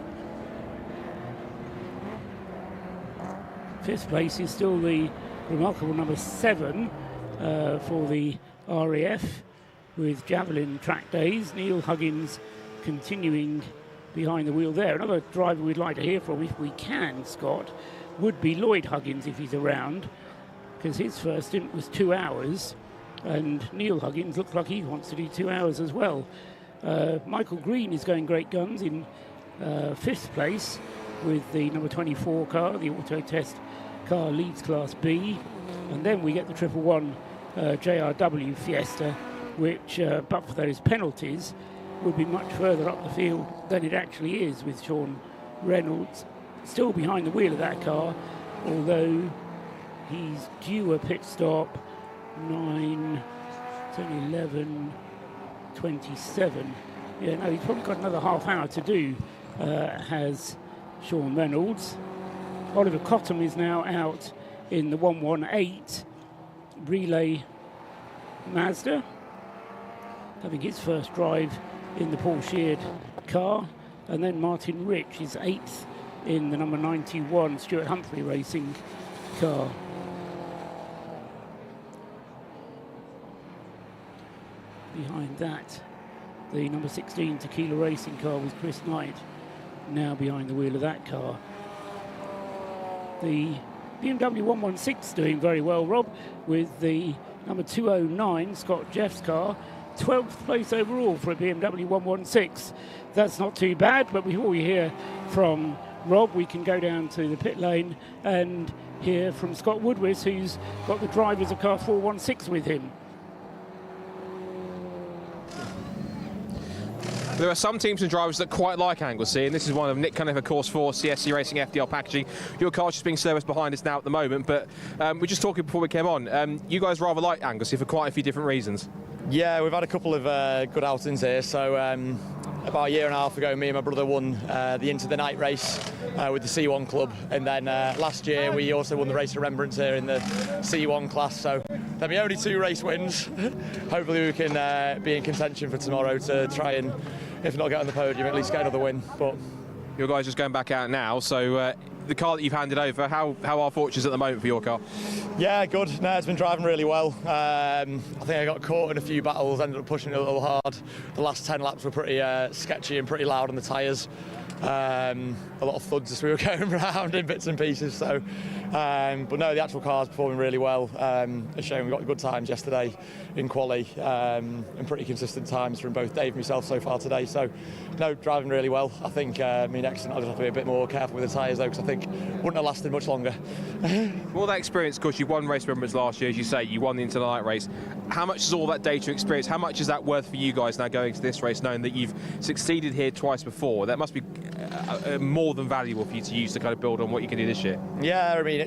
Fifth place is still the remarkable number 7 for the RAF with Javelin track days. Neil Huggins continuing behind the wheel there. Another driver we'd like to hear from, if we can, Scott, would be Lloyd Huggins if he's around, because his first stint was 2 hours, and Neil Huggins looks like he wants to do 2 hours as well. Michael Green is going great guns in 5th place with the number 24 car, the Auto Test car Leeds Class B, and then we get the 111 JRW Fiesta, which, but for those penalties, would be much further up the field than it actually is, with Sean Reynolds still behind the wheel of that car, although he's due a pit stop. 9, 10, 11, 27. Yeah, no, he's probably got another half hour to do, has Sean Reynolds. Oliver Cottam is now out in the 118 Relay Mazda, having his first drive in the Paul Sheard car, and then Martin Rich is 8th in the number 91 Stuart Humphrey Racing car. Behind that, the number 16 Tequila Racing car with Chris Knight now behind the wheel of that car. The BMW 116 doing very well, Rob, with the number 209 Scott Jeff's car, 12th place overall for a BMW 116. That's not too bad, but before we hear from Rob, we can go down to the pit lane and hear from Scott Woodward, who's got the drivers of car 416 with him. There are some teams and drivers that quite like Anglesey, and this is one of Nick Cunningham, of course, for CSC Racing FDL Packaging. Your car's just being serviced behind us now at the moment, but we're just talking before we came on. You guys rather like Anglesey for quite a few different reasons. Yeah, we've had a couple of good outings here. So about a year and a half ago, me and my brother won the Into the Night race with the C1 club, and then last year we also won the Race of Remembrance here in the C1 class. So there'll be only 2 race wins. Hopefully we can be in contention for tomorrow to try and, if not get on the podium, at least get another win. But your guys just going back out now, so the car that you've handed over, how are fortunes at the moment for your car? Yeah, good. No, it's been driving really well. I think I got caught in a few battles, ended up pushing it a little hard. The last 10 laps were pretty sketchy and pretty loud on the tyres. A lot of thuds as we were going around in bits and pieces. So, but no, the actual car's performing really well. A shame we got good times yesterday in quali, and pretty consistent times from both Dave and myself so far today. So, no, driving really well. I think next time I'll just have to be a bit more careful with the tyres though, because I think wouldn't have lasted much longer. All that experience, of course, you won Race Remembrance last year, as you say, you won the Into the Night race. How much is all that data experience, how much is that worth for you guys now going to this race, knowing that you've succeeded here twice before? That must be more than valuable for you to use to kind of build on what you can do this year. Yeah, I mean, I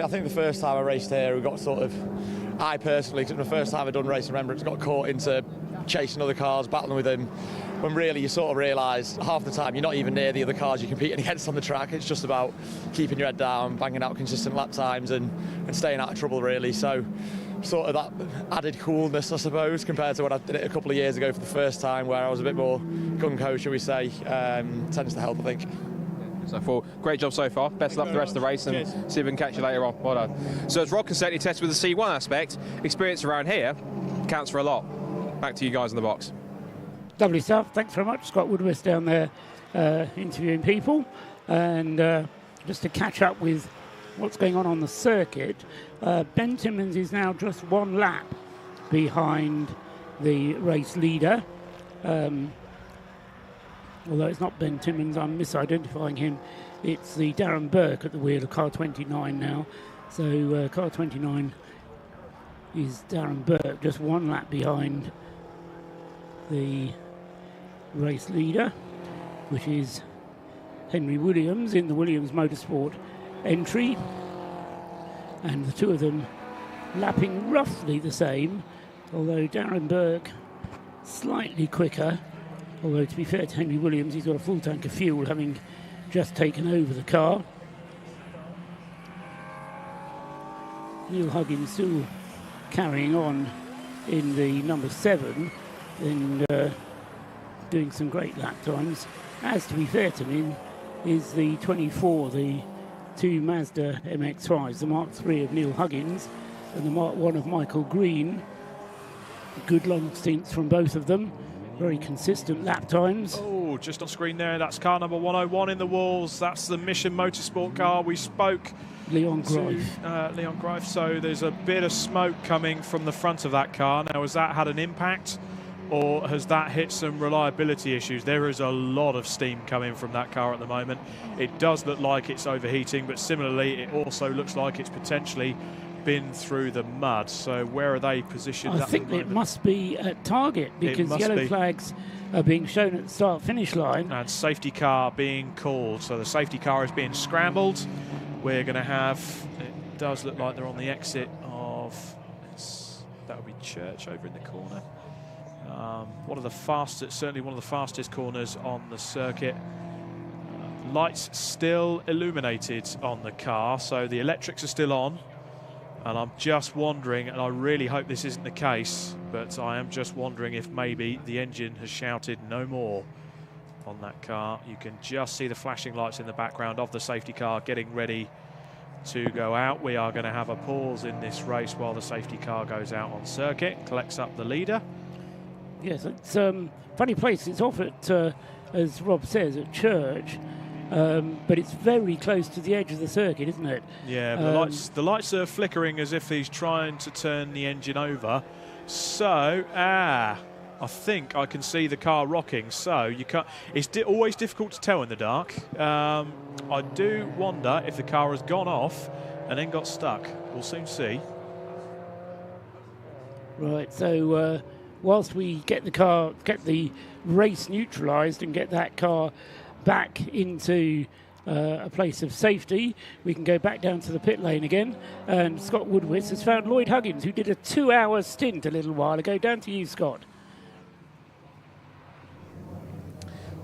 think the first time I raced here, we got sort of, I personally, because the first time I'd done Race of Remembrance, got caught into chasing other cars, battling with them, when really you sort of realise half the time you're not even near the other cars you're competing against on the track. It's just about keeping your head down, banging out consistent lap times and staying out of trouble really. So sort of that added coolness, I suppose, compared to when I did it a couple of years ago for the first time, where I was a bit more gung-ho, shall we say, tends to help, I think. So, great job so far. Best of luck for the rest of the race, and see if we can catch you later on. Well done. So, as Rod can certainly test with the C1 aspect, experience around here counts for a lot. Back to you guys in the box. Lovely stuff. Thanks very much. Scott Woodward down there interviewing people. And just to catch up with what's going on the circuit, Ben Timmins is now just 1 lap behind the race leader. Although it's not Ben Timmins, I'm misidentifying him. It's the Darren Burke at the wheel of car 29 now. So car 29 is Darren Burke, just 1 lap behind the race leader, which is Henry Williams in the Williams Motorsport entry. And the two of them lapping roughly the same, although Darren Burke slightly quicker Although, to be fair to Henry Williams, he's got a full tank of fuel, having just taken over the car. Neil Huggins still carrying on in the number 7 and doing some great lap times. As, to be fair to him, is the 24, the 2 Mazda MX-5s, the Mark III of Neil Huggins and the Mark 1 of Michael Green. Good long stints from both of them. Very consistent lap times. Oh, just on screen there, that's car number 101 in the walls. That's the Mission Motorsport car. We spoke Leon Greif. Leon Greif. So there's a bit of smoke coming from the front of that car. Now, has that had an impact, or has that hit some reliability issues? There is a lot of steam coming from that car at the moment. It does look like it's overheating, but similarly, it also looks like it's potentially been through the mud. So where are they positioned? I think it must be at target, because yellow flags are being shown at the start-finish line. And safety car being called. So the safety car is being scrambled. We're going to have, it does look like they're on the exit of, that would be Church over in the corner. One of the fastest, certainly one of the fastest corners on the circuit. Lights still illuminated on the car, so the electrics are still on. And I'm just wondering, and I really hope this isn't the case, but I am just wondering if maybe the engine has shouted no more on that car. You can just see the flashing lights in the background of the safety car getting ready to go out. We are going to have a pause in this race while the safety car goes out on circuit, collects up the leader. Yes, it's funny place. It's off at, as Rob says, at Church. But it's very close to the edge of the circuit, isn't it? Yeah, the lights are flickering as if he's trying to turn the engine over. So, I think I can see the car rocking. So you can't. It's always difficult to tell in the dark. I do wonder if the car has gone off and then got stuck. We'll soon see. Right. So whilst we get the race neutralised and get that car back into a place of safety, we can go back down to the pit lane again, and Scott Woodwitz has found Lloyd Huggins, who did a 2-hour stint a little while ago. Down to you, Scott.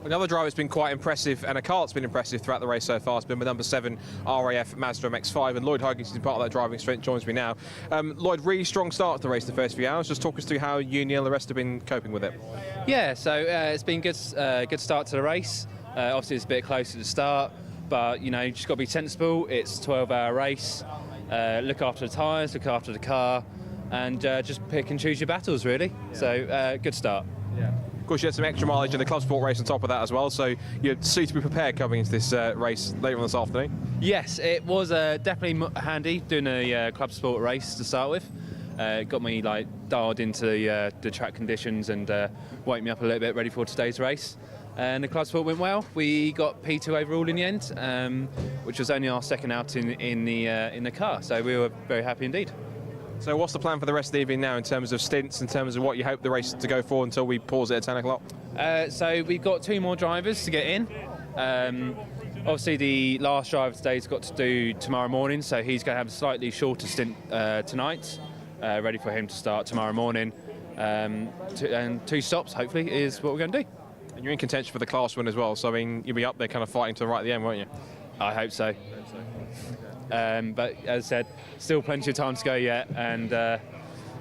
Another driver that's been quite impressive, and a car that's been impressive throughout the race so far, has been the number 7 RAF Mazda MX-5, and Lloyd Huggins is part of that driving strength, joins me now. Lloyd, really strong start to the race the first few hours. Just talk us through how you, Neil, and the rest have been coping with it. Yeah, so it's been good start to the race. Obviously, it's a bit closer to the start, but you know, you just got to be sensible. It's a 12-hour race. Look after the tyres, look after the car, and just pick and choose your battles, really. Yeah. So, good start. Yeah. Of course, you had some extra mileage in the club sport race on top of that as well, so you're suitably prepared coming into this race later on this afternoon. Yes, it was definitely handy doing a club sport race to start with. It got me dialed into the track conditions and woke me up a little bit ready for today's race. And the club sport went well. We got P2 overall in the end, which was only our second outing in the car. So we were very happy indeed. So what's the plan for the rest of the evening now in terms of stints, in terms of what you hope the race to go for until we pause it at 10 o'clock? So we've got 2 more drivers to get in. Obviously the last driver today's got to do tomorrow morning, so he's going to have a slightly shorter stint tonight, ready for him to start tomorrow morning. And 2 stops, hopefully, is what we're going to do. And you're in contention for the class win as well, so I mean, you'll be up there kind of fighting to the right at the end, won't you? I hope so. But as I said, still plenty of time to go yet, and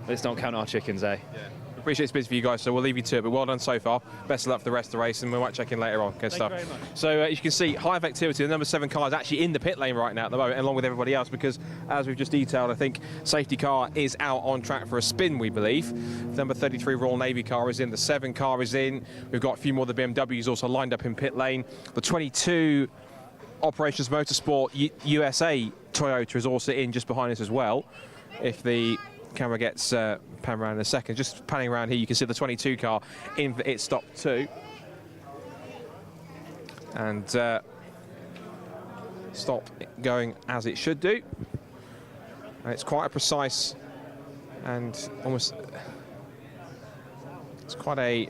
let's not count our chickens, eh? Yeah. Appreciate it's busy for you guys, so we'll leave you to it, but well done so far. Best of luck for the rest of the race, and we might check in later on. Good stuff. Thank you very much. So as you can see, high of activity. The number 7 car is actually in the pit lane right now at the moment, along with everybody else, because as we've just detailed, I think safety car is out on track for a spin, we believe. The number 33 Royal Navy car is in, the 7 car is in. We've got a few more of the BMWs also lined up in pit lane. The 22 Operations Motorsport USA Toyota is also in just behind us as well. If the camera gets pan around in a second, just panning around here, you can see the 22 car in for its stop too. And stop going as it should do. And it's quite a precise and almost, it's quite a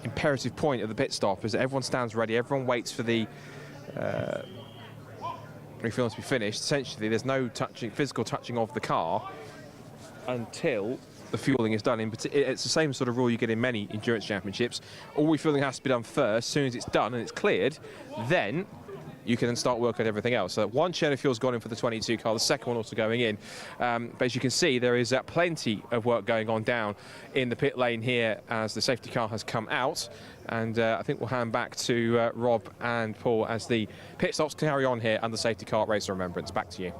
imperative point of the pit stop, is that everyone stands ready, everyone waits for the refueling to be finished. Essentially, there's no physical touching of the car until the fueling is done. It's the same sort of rule you get in many endurance championships. All refueling has to be done first. As soon as it's done and it's cleared, then you can then start working on everything else. So one shed of fuel's gone in for the 22 car, the second one also going in. But as you can see, there is plenty of work going on down in the pit lane here as the safety car has come out. And I think we'll hand back to Rob and Paul as the pit stops carry on here and the safety car at Race of Remembrance. Back to you.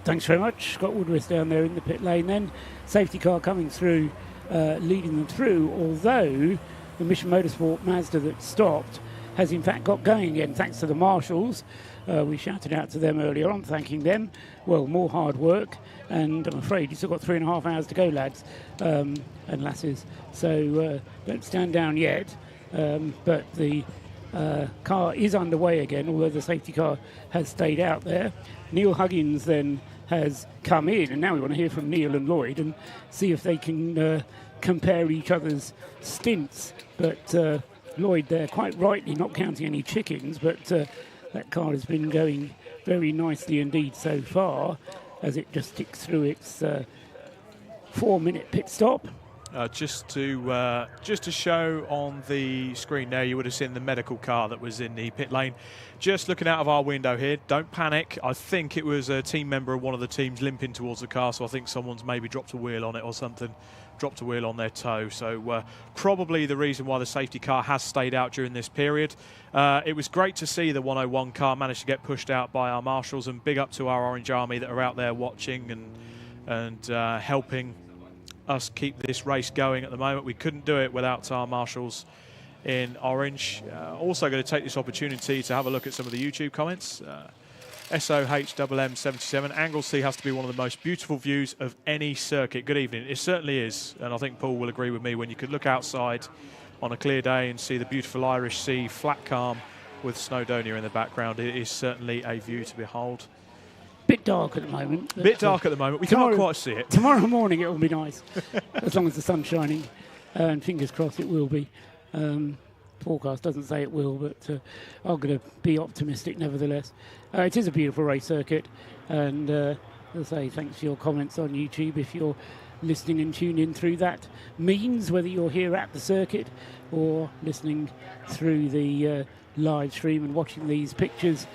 Thanks very much. Scott Woodworth down there in the pit lane then. Safety car coming through, leading them through, although the Mission Motorsport Mazda that stopped has in fact got going again thanks to the marshals. We shouted out to them earlier on, thanking them. Well, more hard work, and I'm afraid you've still got 3.5 hours to go, lads and lasses. So don't stand down yet. But the car is underway again, although the safety car has stayed out there. Neil Huggins then has come in, and now we want to hear from Neil and Lloyd and see if they can compare each other's stints. But Lloyd there, quite rightly not counting any chickens, but that car has been going very nicely indeed so far as it just ticks through its 4-minute pit stop. Just to show on the screen there, you would have seen the medical car that was in the pit lane. Just looking out of our window here, don't panic. I think it was a team member of one of the teams limping towards the car, so I think someone's maybe dropped a wheel on it or something, dropped a wheel on their toe. So probably the reason why the safety car has stayed out during this period. It was great to see the 101 car manage to get pushed out by our marshals, and big up to our Orange Army that are out there watching and helping us keep this race going at the moment. We couldn't do it without our marshals in orange. Also going to take this opportunity to have a look at some of the YouTube comments. SOHMM77, Anglesey has to be one of the most beautiful views of any circuit. Good evening. It certainly is, and I think Paul will agree with me. When you could look outside on a clear day and see the beautiful Irish Sea, flat calm with Snowdonia in the background, it is certainly a view to behold. Bit dark at the moment. Bit dark at the moment. We can't quite see it. Tomorrow morning it will be nice, as long as the sun's shining, and fingers crossed it will be. Forecast doesn't say it will, but I'm going to be optimistic nevertheless. It is a beautiful race circuit, and as I say, thanks for your comments on YouTube. If you're listening and tuned in through that means, whether you're here at the circuit or listening through the live stream and watching these pictures,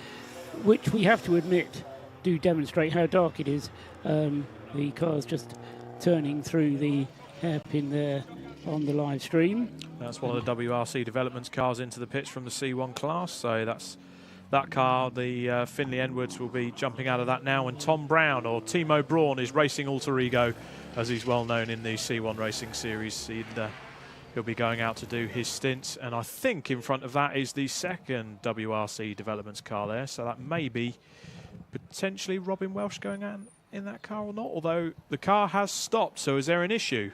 which we have to admit do demonstrate how dark it is. The car's just turning through the hairpin there on the live stream. That's one of the WRC Developments cars into the pits from the C1 class. So that's that car. The Finley Edwards will be jumping out of that now. And Tom Brown, or Timo Braun, is racing alter ego, as he's well known in the C1 Racing Series. He'll be going out to do his stint. And I think in front of that is the second WRC Developments car there. So that may be potentially Robin Welsh going out in that car or not. Although the car has stopped, so is there an issue?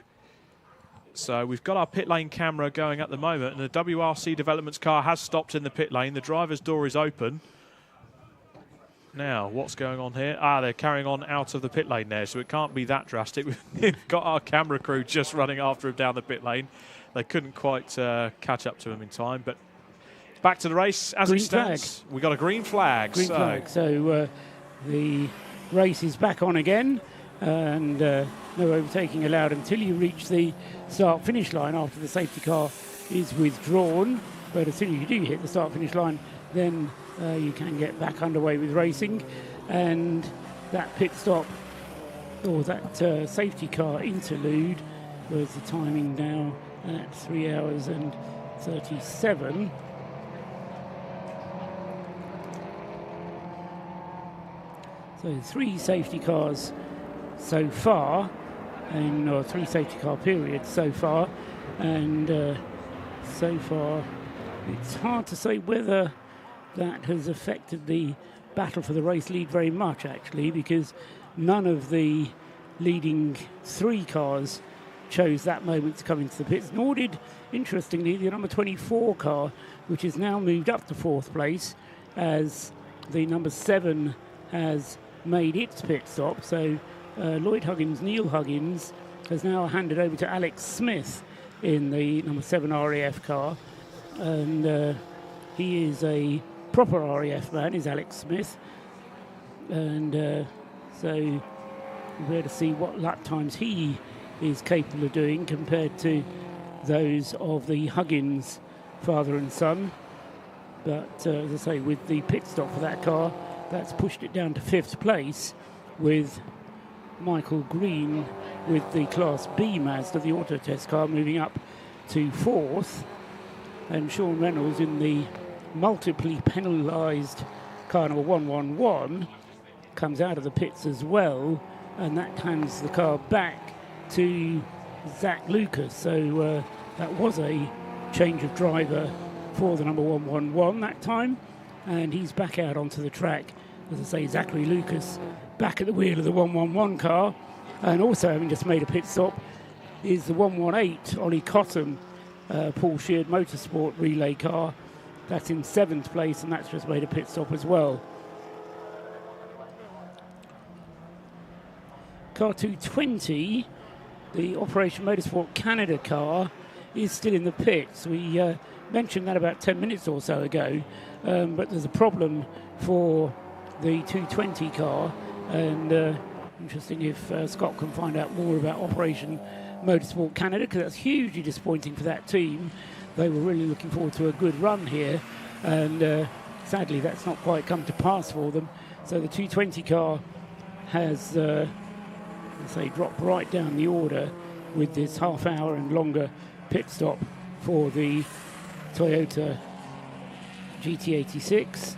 So we've got our pit lane camera going at the moment, and the WRC Developments car has stopped in the pit lane. The driver's door is open. Now, what's going on here? They're carrying on out of the pit lane there, so it can't be that drastic. We've got our camera crew just running after him down the pit lane. They couldn't quite catch up to him in time, but back to the race as it stands. We've got a green flag. Green flag. So the race is back on again, and no overtaking allowed until you reach the start-finish line after the safety car is withdrawn. But as soon as you do hit the start-finish line, then you can get back underway with racing. And that pit stop, or that safety car interlude, was the timing now at 3 hours and 37. So 3 safety cars so far, or 3 safety car periods so far, and so far it's hard to say whether that has affected the battle for the race lead very much, actually, because none of the leading 3 cars chose that moment to come into the pits, nor did, interestingly, the number 24 car, which is now moved up to 4th place as the number 7 has made its pit stop. So Lloyd Huggins, Neil Huggins, has now handed over to Alex Smith in the number 7 RAF car, and he is a proper RAF man, is Alex Smith, and so we're to see what lap times he is capable of doing compared to those of the Huggins father and son. But as I say, with the pit stop for that car, that's pushed it down to 5th place, with Michael Green with the Class B Mazda, the auto test car, moving up to 4th, and Sean Reynolds in the multiply penalised car number 111 comes out of the pits as well, and that hands the car back to Zach Lucas. So that was a change of driver for the number 111 that time, and he's back out onto the track. As I say, Zachary Lucas back at the wheel of the 111 car, and also having just made a pit stop is the 118 Ollie Cotton Paul Sheard Motorsport relay car. That's in 7th place, and that's just made a pit stop as well. Car 220, the Operation Motorsport Canada car, is still in the pits. We mentioned that about 10 minutes or so ago, but there's a problem for the 220 car, and interesting if Scott can find out more about Operation Motorsport Canada, because that's hugely disappointing for that team. They were really looking forward to a good run here, and sadly that's not quite come to pass for them. So the 220 car has, let's say, dropped right down the order with this half-hour and longer pit stop for the Toyota GT86.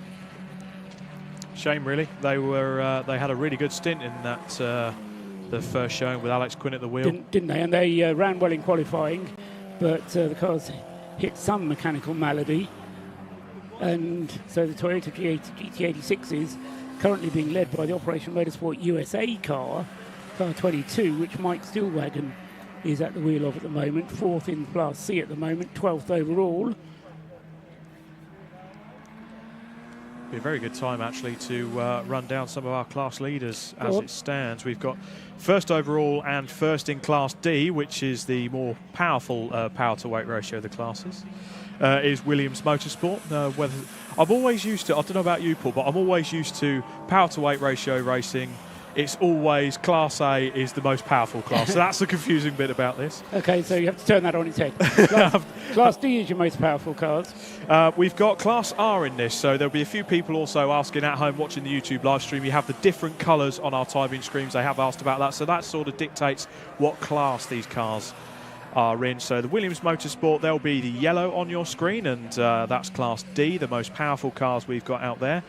Shame, really. They had a really good stint in that the first showing with Alex Quinn at the wheel. Didn't they? And they ran well in qualifying, but the cars hit some mechanical malady. And so the Toyota GT86 is currently being led by the Operation Motorsport USA car 22, which Mike Stillwagon is at the wheel of at the moment. 4th in Class C at the moment, 12th overall. Be a very good time actually to run down some of our class leaders as it stands. We've got 1st overall and 1st in Class D, which is the more powerful power to weight ratio of the classes, is Williams Motorsport. I'm always used to, I don't know about you, Paul, but I'm always used to power to weight ratio racing. It's always Class A is the most powerful class. So that's the confusing bit about this. Okay, so you have to turn that on its head. Class D is your most powerful cars. We've got Class R in this, so there'll be a few people also asking at home watching the YouTube live stream. You have the different colours on our timing screens. They have asked about that, so that sort of dictates what class these cars are in. So the Williams Motorsport, there'll be the yellow on your screen, and that's Class D, the most powerful cars we've got out there.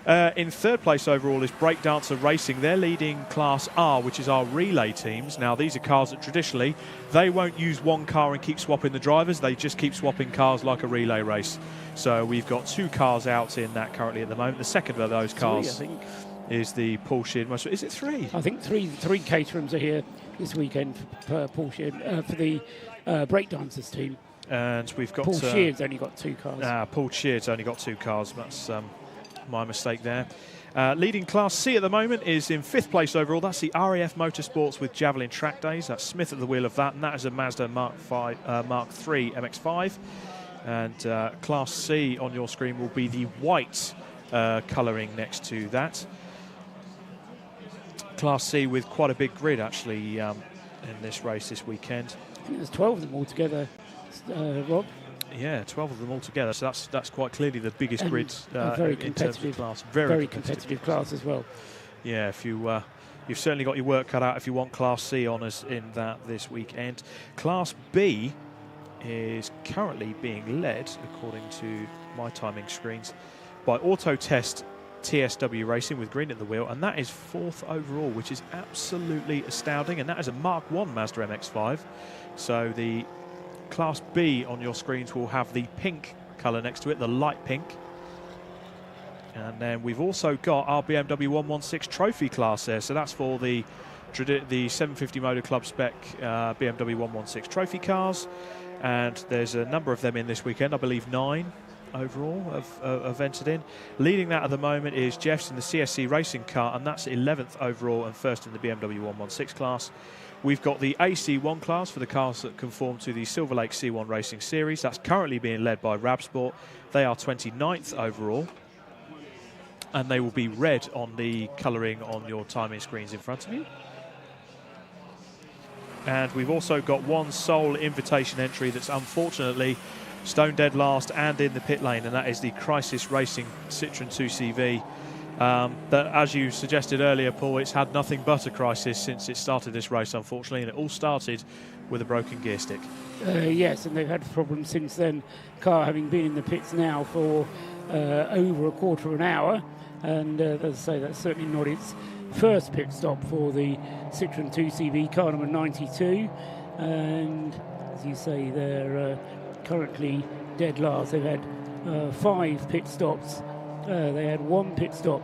In 3rd place overall is Breakdancer Racing. They're leading Class R, which is our relay teams. Now, these are cars that traditionally, they won't use one car and keep swapping the drivers. They just keep swapping cars like a relay race. So we've got 2 cars out in that currently at the moment. The second of those cars is the Paul Sheard. Is it 3? I think three caterings are here this weekend for Paul Sheard, for the Breakdancers team. And we've got... Paul Sheard's only got 2 cars. Paul Sheard's only got 2 cars. That's... my mistake there. Leading Class C at the moment is in 5th place overall. That's the RAF Motorsports with Javelin Track Days. That's Smith at the wheel of that, and that is a Mazda Mark III MX-5. And Class C on your screen will be the white colouring next to that. Class C with quite a big grid actually in this race this weekend. I think there's 12 of them altogether, Rob. Yeah, 12 of them altogether. So that's quite clearly the biggest grid very in terms of class. Very competitive class as well. Yeah, if you you've certainly got your work cut out if you want Class C honours in that this weekend. Class B is currently being led, according to my timing screens, by Auto Test TSW Racing with Green at the wheel, and that is 4th overall, which is absolutely astounding. And that is a Mark I Mazda MX-5. So the Class B on your screens will have the pink colour next to it, the light pink. And then we've also got our BMW 116 trophy class there. So that's for the 750 Motor Club spec BMW 116 trophy cars. And there's a number of them in this weekend. I believe 9 overall have entered in. Leading that at the moment is Jeff's in the CSC racing car, and that's 11th overall and 1st in the BMW 116 class. We've got the AC1 class for the cars that conform to the Silver Lake C1 Racing Series. That's currently being led by Rabsport. They are 29th overall. And they will be red on the colouring on your timing screens in front of you. and we've also got one sole invitation entry that's unfortunately stone dead last and in the pit lane, and that is the Crisis Racing Citroen 2CV. That, as you suggested earlier, Paul, it's had nothing but a crisis since it started this race, unfortunately, and it all started with a broken gear stick. Yes, and they've had problems since then. Car having been in the pits now for over a quarter of an hour, and as I say, that's certainly not its first pit stop for the Citroen 2CV, car number 92. And as you say, they're currently dead last. They've had 5 pit stops. They had 1 pit stop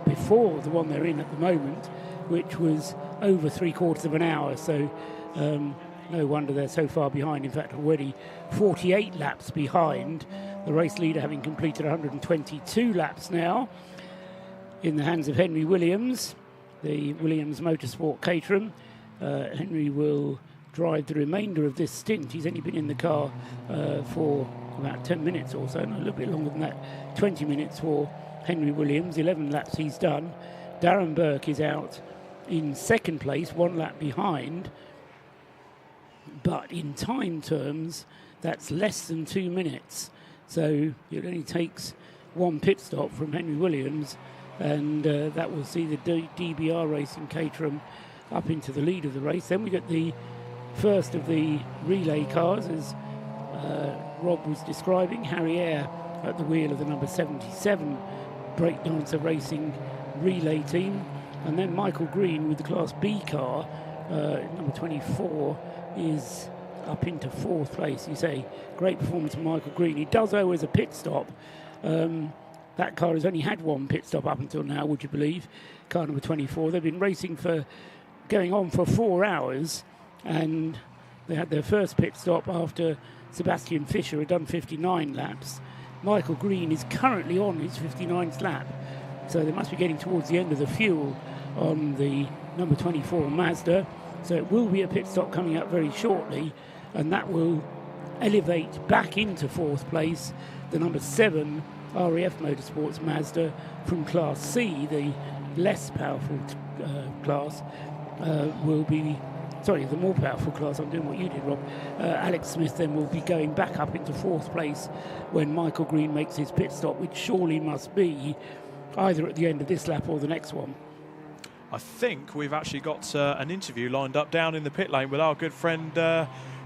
before the one they're in at the moment, which was over 3/4 of an hour. So no wonder they're so far behind. In fact, already 48 laps behind. The race leader having completed 122 laps now, in the hands of Henry Williams, the Williams Motorsport Caterham. Henry will drive the remainder of this stint. He's only been in the car for about 10 minutes or so, no, a little bit longer than that. 20 minutes for Henry Williams, 11 laps he's done. Darren Burke is out in second place, 1 lap behind. But in time terms, that's less than 2 minutes. So it only takes 1 pit stop from Henry Williams, and that will see the DBR Racing Caterham up into the lead of the race. Then we get the first of the relay cars, as Rob was describing. Harry Eyre at the wheel of the number 77 Breakdancer Racing relay team. And then Michael Green with the Class B car, number 24, is up into 4th place. You say, great performance from Michael Green. He does owe us a pit stop. That car has only had 1 pit stop up until now, would you believe? Car number 24. They've been racing going on for 4 hours, and they had their first pit stop after Sebastian Fischer had done 59 laps. Michael Green is currently on his 59th lap, so they must be getting towards the end of the fuel on the number 24 Mazda. So it will be a pit stop coming up very shortly, and that will elevate back into 4th place the number 7 RAF Motorsports Mazda from Class C, the less powerful class, the more powerful class. I'm doing what you did, Rob. Alex Smith then will be going back up into 4th place when Michael Green makes his pit stop, which surely must be either at the end of this lap or the next one. I think we've actually got an interview lined up down in the pit lane with our good friend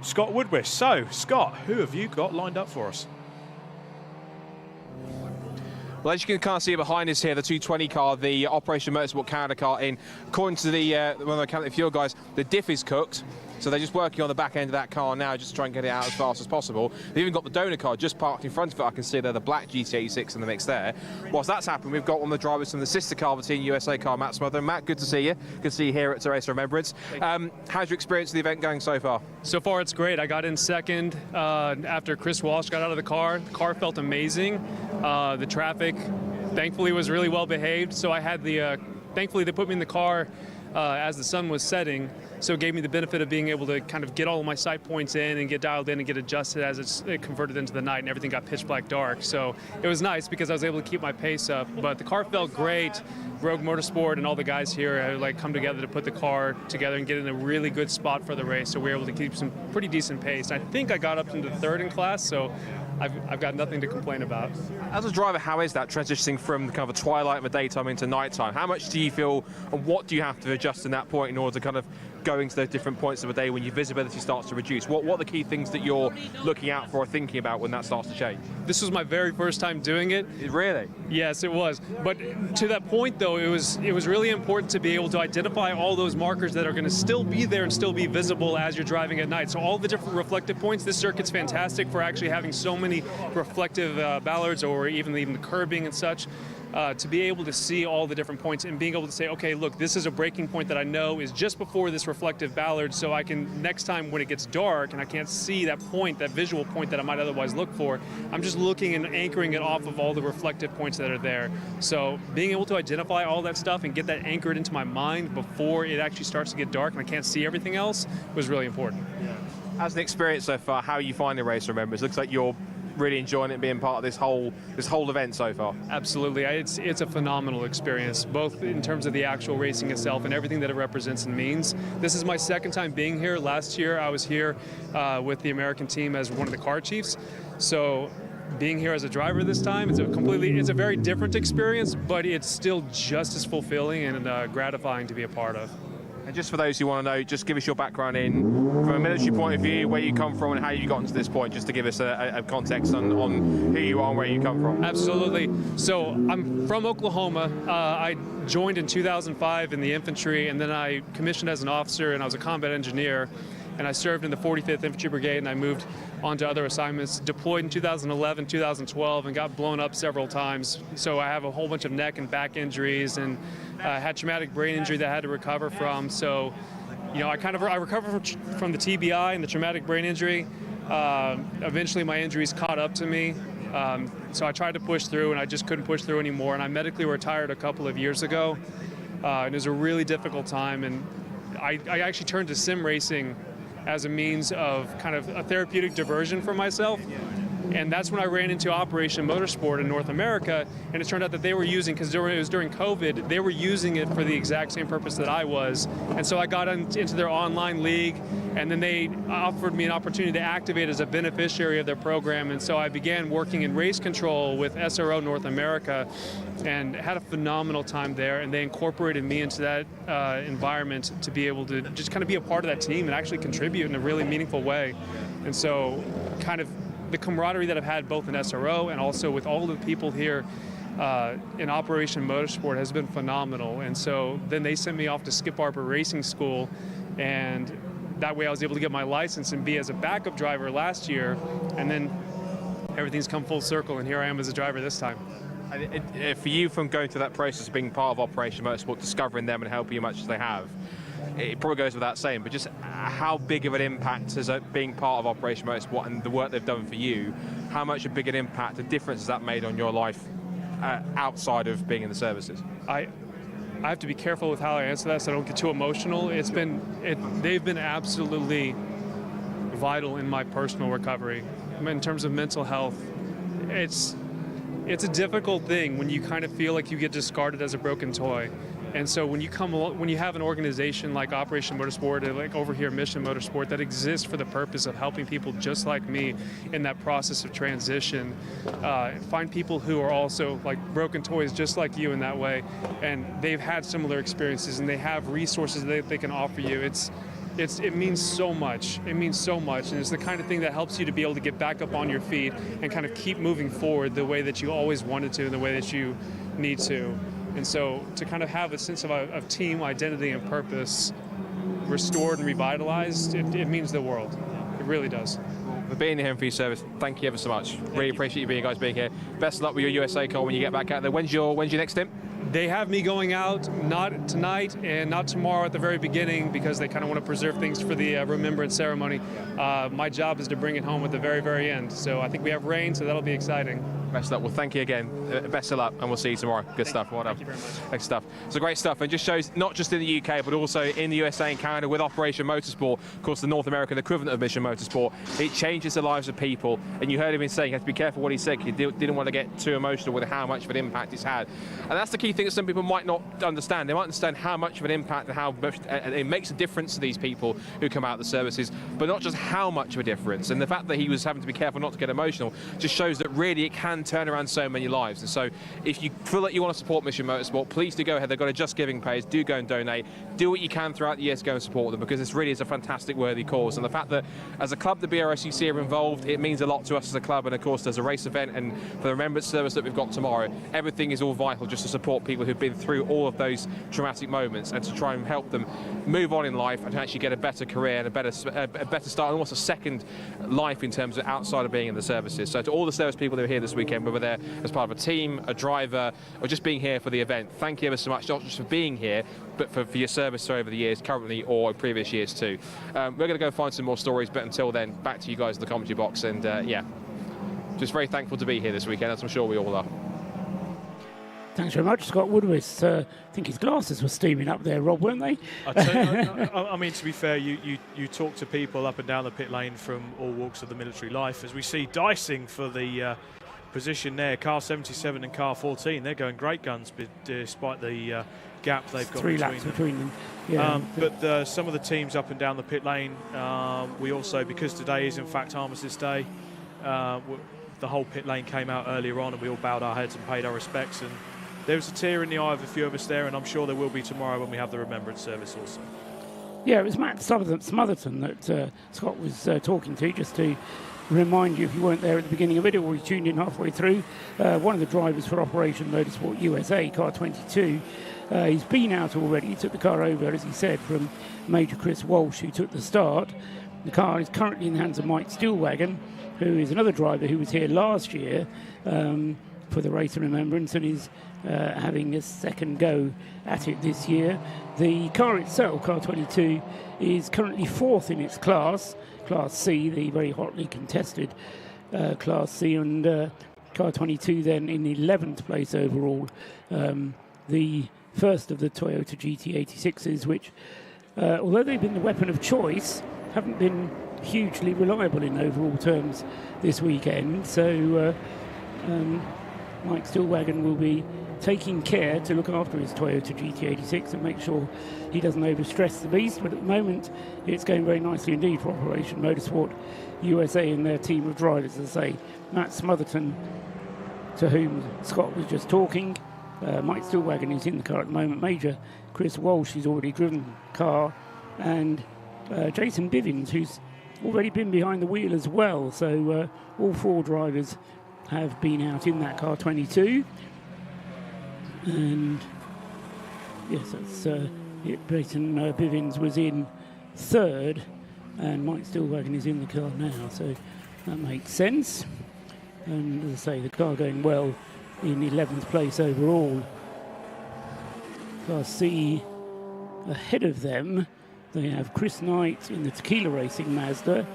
Scott Woodwish. So, Scott, who have you got lined up for us? Well, as you can kind of see behind us here, the 220 car, the Operation Motorsport Canada car in. According to one of the Captain Fuel guys, the diff is cooked. So they're just working on the back end of that car now, just to try and get it out as fast as possible. They've even got the donor car just parked in front of it. I can see there the black GT86 in the mix there. Whilst that's happened, we've got one of the drivers from the sister car of the Team USA car, Matt Smother. Matt, good to see you. Good to see you here at the Race of Remembrance. How's your experience of the event going so far? So far, it's great. I got in second after Chris Walsh got out of the car. The car felt amazing. The traffic, thankfully, was really well behaved. So I had thankfully they put me in the car as the sun was setting, so it gave me the benefit of being able to kind of get all of my sight points in and get dialed in and get adjusted as it converted into the night and everything got pitch black dark. So it was nice because I was able to keep my pace up, but the car felt great. Rogue Motorsport and all the guys here had come together to put the car together and get in a really good spot for the race, so we were able to keep some pretty decent pace. I think I got up into 3rd in class, so I've got nothing to complain about. As a driver, how is that transitioning from kind of a twilight of the daytime into nighttime? How much do you feel, and what do you have to adjust in that point in order to kind of go into those different points of the day when your visibility starts to reduce? What are the key things that you're looking out for or thinking about when that starts to change? This was my very first time doing it. Really? Yes, it was. But to that point, though, it was really important to be able to identify all those markers that are going to still be there and still be visible as you're driving at night. So all the different reflective points. This circuit's fantastic for actually having so many reflective ballards, or even the curbing and such. To be able to see all the different points and being able to say, okay, look, this is a breaking point that I know is just before this reflective ballard, so I can, next time when it gets dark and I can't see that point, that visual point that I might otherwise look for, I'm just looking and anchoring it off of all the reflective points that are there. So being able to identify all that stuff and get that anchored into my mind before it actually starts to get dark and I can't see everything else was really important. As an experience so far, how are you finding the Race of Remembrance? It looks like you're really enjoying it and being part of this whole event so far? Absolutely. It's a phenomenal experience, both in terms of the actual racing itself and everything that it represents and means. This is my second time being here. Last year I was here with the American team as one of the car chiefs. So being here as a driver this time, it's a very different experience, but it's still just as fulfilling and gratifying to be a part of. And just for those who want to know, just give us your background from a military point of view, where you come from and how you got to this point, just to give us a context on who you are and where you come from. Absolutely. So I'm from Oklahoma. I joined in 2005 in the infantry, and then I commissioned as an officer, and I was a combat engineer. And I served in the 45th Infantry Brigade, and I moved on to other assignments. Deployed in 2011, 2012, and got blown up several times. So I have a whole bunch of neck and back injuries, and had traumatic brain injury that I had to recover from. So, you know, I recovered from the TBI and the traumatic brain injury. Eventually, my injuries caught up to me. So I tried to push through, and I just couldn't push through anymore. And I medically retired a couple of years ago. And it was a really difficult time. And I actually turned to sim racing as a means of kind of a therapeutic diversion for myself. And that's when I ran into Operation Motorsport in North America, and it turned out that they were using, because it was during COVID, they were using it for the exact same purpose that I was. And so I got into their online league, and then they offered me an opportunity to activate as a beneficiary of their program. And so I began working in race control with SRO North America, and had a phenomenal time there. And they incorporated me into that environment to be able to just kind of be a part of that team and actually contribute in a really meaningful way. And so kind of the camaraderie that I've had both in SRO and also with all the people here in Operation Motorsport has been phenomenal. And so then they sent me off to Skip Barber Racing School, and that way I was able to get my license and be as a backup driver last year, and then everything's come full circle, and here I am as a driver this time. For you, from going through that process of being part of Operation Motorsport, discovering them and helping you much as they have, it probably goes without saying, but just how big of an impact has being part of Operation Motorsport and the work they've done for you, how much a big an impact, a difference has that made on your life outside of being in the services? I have to be careful with how I answer that so I don't get too emotional. They've been absolutely vital in my personal recovery. I mean, in terms of mental health, it's a difficult thing when you kind of feel like you get discarded as a broken toy. And so when you have an organization like Operation Motorsport, like over here Mission Motorsport, that exists for the purpose of helping people just like me in that process of transition, find people who are also like broken toys just like you in that way, and they've had similar experiences and they have resources that they can offer you. It means so much. It means so much, and it's the kind of thing that helps you to be able to get back up on your feet and kind of keep moving forward the way that you always wanted to and the way that you need to. And so to kind of have a sense of team identity and purpose restored and revitalized, it means the world. It really does. For being here and for your service, thank you ever so much. Really appreciate you guys being here. Best of luck with your USA car when you get back out there. When's your next stint? They have me going out not tonight and not tomorrow at the very beginning, because they kind of want to preserve things for the remembrance ceremony. My job is to bring it home at the very, very end. So I think we have rain, so that'll be exciting. Best of luck. Well, thank you again. Best of luck, and we'll see you tomorrow. Good stuff. Well done. Thank you very much. Good stuff. So great stuff, and just shows not just in the UK, but also in the USA and Canada with Operation Motorsport, of course, the North American equivalent of Mission Motorsport. It changes the lives of people, and you heard him saying, you have to be careful what he said. He didn't want to get too emotional with how much of an impact it's had, and that's the key thing that some people might not understand. They might understand how much of an impact and how much it makes a difference to these people who come out of the services, but not just how much of a difference. And the fact that he was having to be careful not to get emotional just shows that really it can turn around so many lives. And so if you feel that you want to support Mission Motorsport, please do go ahead. They've got a Just Giving page. Do go and donate. Do what you can throughout the year to go and support them, because this really is a fantastic, worthy cause. And the fact that as a club, the BRSCC are involved, it means a lot to us as a club. And of course, there's a race event, and for the Remembrance service that we've got tomorrow, everything is all vital just to support people who've been through all of those traumatic moments and to try and help them move on in life and to actually get a better career and a better start, and almost a second life in terms of outside of being in the services. So to all the service people that are here this weekend, whether they're as part of a team, a driver, or just being here for the event, thank you ever so much, not just for being here, but for your service over the years, currently or previous years too. We're going to go find some more stories, but until then, back to you guys in the commentary box. And yeah, just very thankful to be here this weekend, as I'm sure we all are. Thanks very much, Scott Woodward. I think his glasses were steaming up there, Rob, weren't they? I mean, to be fair, you talk to people up and down the pit lane from all walks of the military life, as we see dicing for the position there. Car 77 and car 14, they're going great guns, despite the gap they've got 3 laps between them. Yeah. But some of the teams up and down the pit lane, we also, because today is in fact Armistice Day, the whole pit lane came out earlier on and we all bowed our heads and paid our respects, and there was a tear in the eye of a few of us there, and I'm sure there will be tomorrow when we have the Remembrance service also. Yeah, it was Matt Smotherton that Scott was talking to, just to remind you, if you weren't there at the beginning of it or you tuned in halfway through, one of the drivers for Operation Motorsport USA, car 22. He's been out already. He took the car over, as he said, from Major Chris Walsh, who took the start. The car is currently in the hands of Mike Stillwagon, who is another driver who was here last year for the Race of Remembrance and is having a second go at it this year. The car itself, car 22, is currently 4th in its class, Class C, the very hotly contested Class C, and car 22 then in 11th place overall. The first of the Toyota GT86s, which, although they've been the weapon of choice, haven't been hugely reliable in overall terms this weekend. So Mike Stillwagon will be taking care to look after his Toyota GT86 and make sure he doesn't overstress the beast. But at the moment, it's going very nicely indeed for Operation Motorsport USA and their team of drivers. As I say, Matt Smotherton, to whom Scott was just talking, Mike Stillwagon is in the car at the moment. Major Chris Walsh, who's already driven the car, and Jason Bivins, who's already been behind the wheel as well. So all 4 drivers have been out in that car 22. And yes, that's Jason Bivins was in 3rd, and Mike Stillwagon is in the car now, so that makes sense. And as I say, the car going well in 11th place overall. Class C ahead of them, they have Chris Knight in the Tequila Racing Mazda,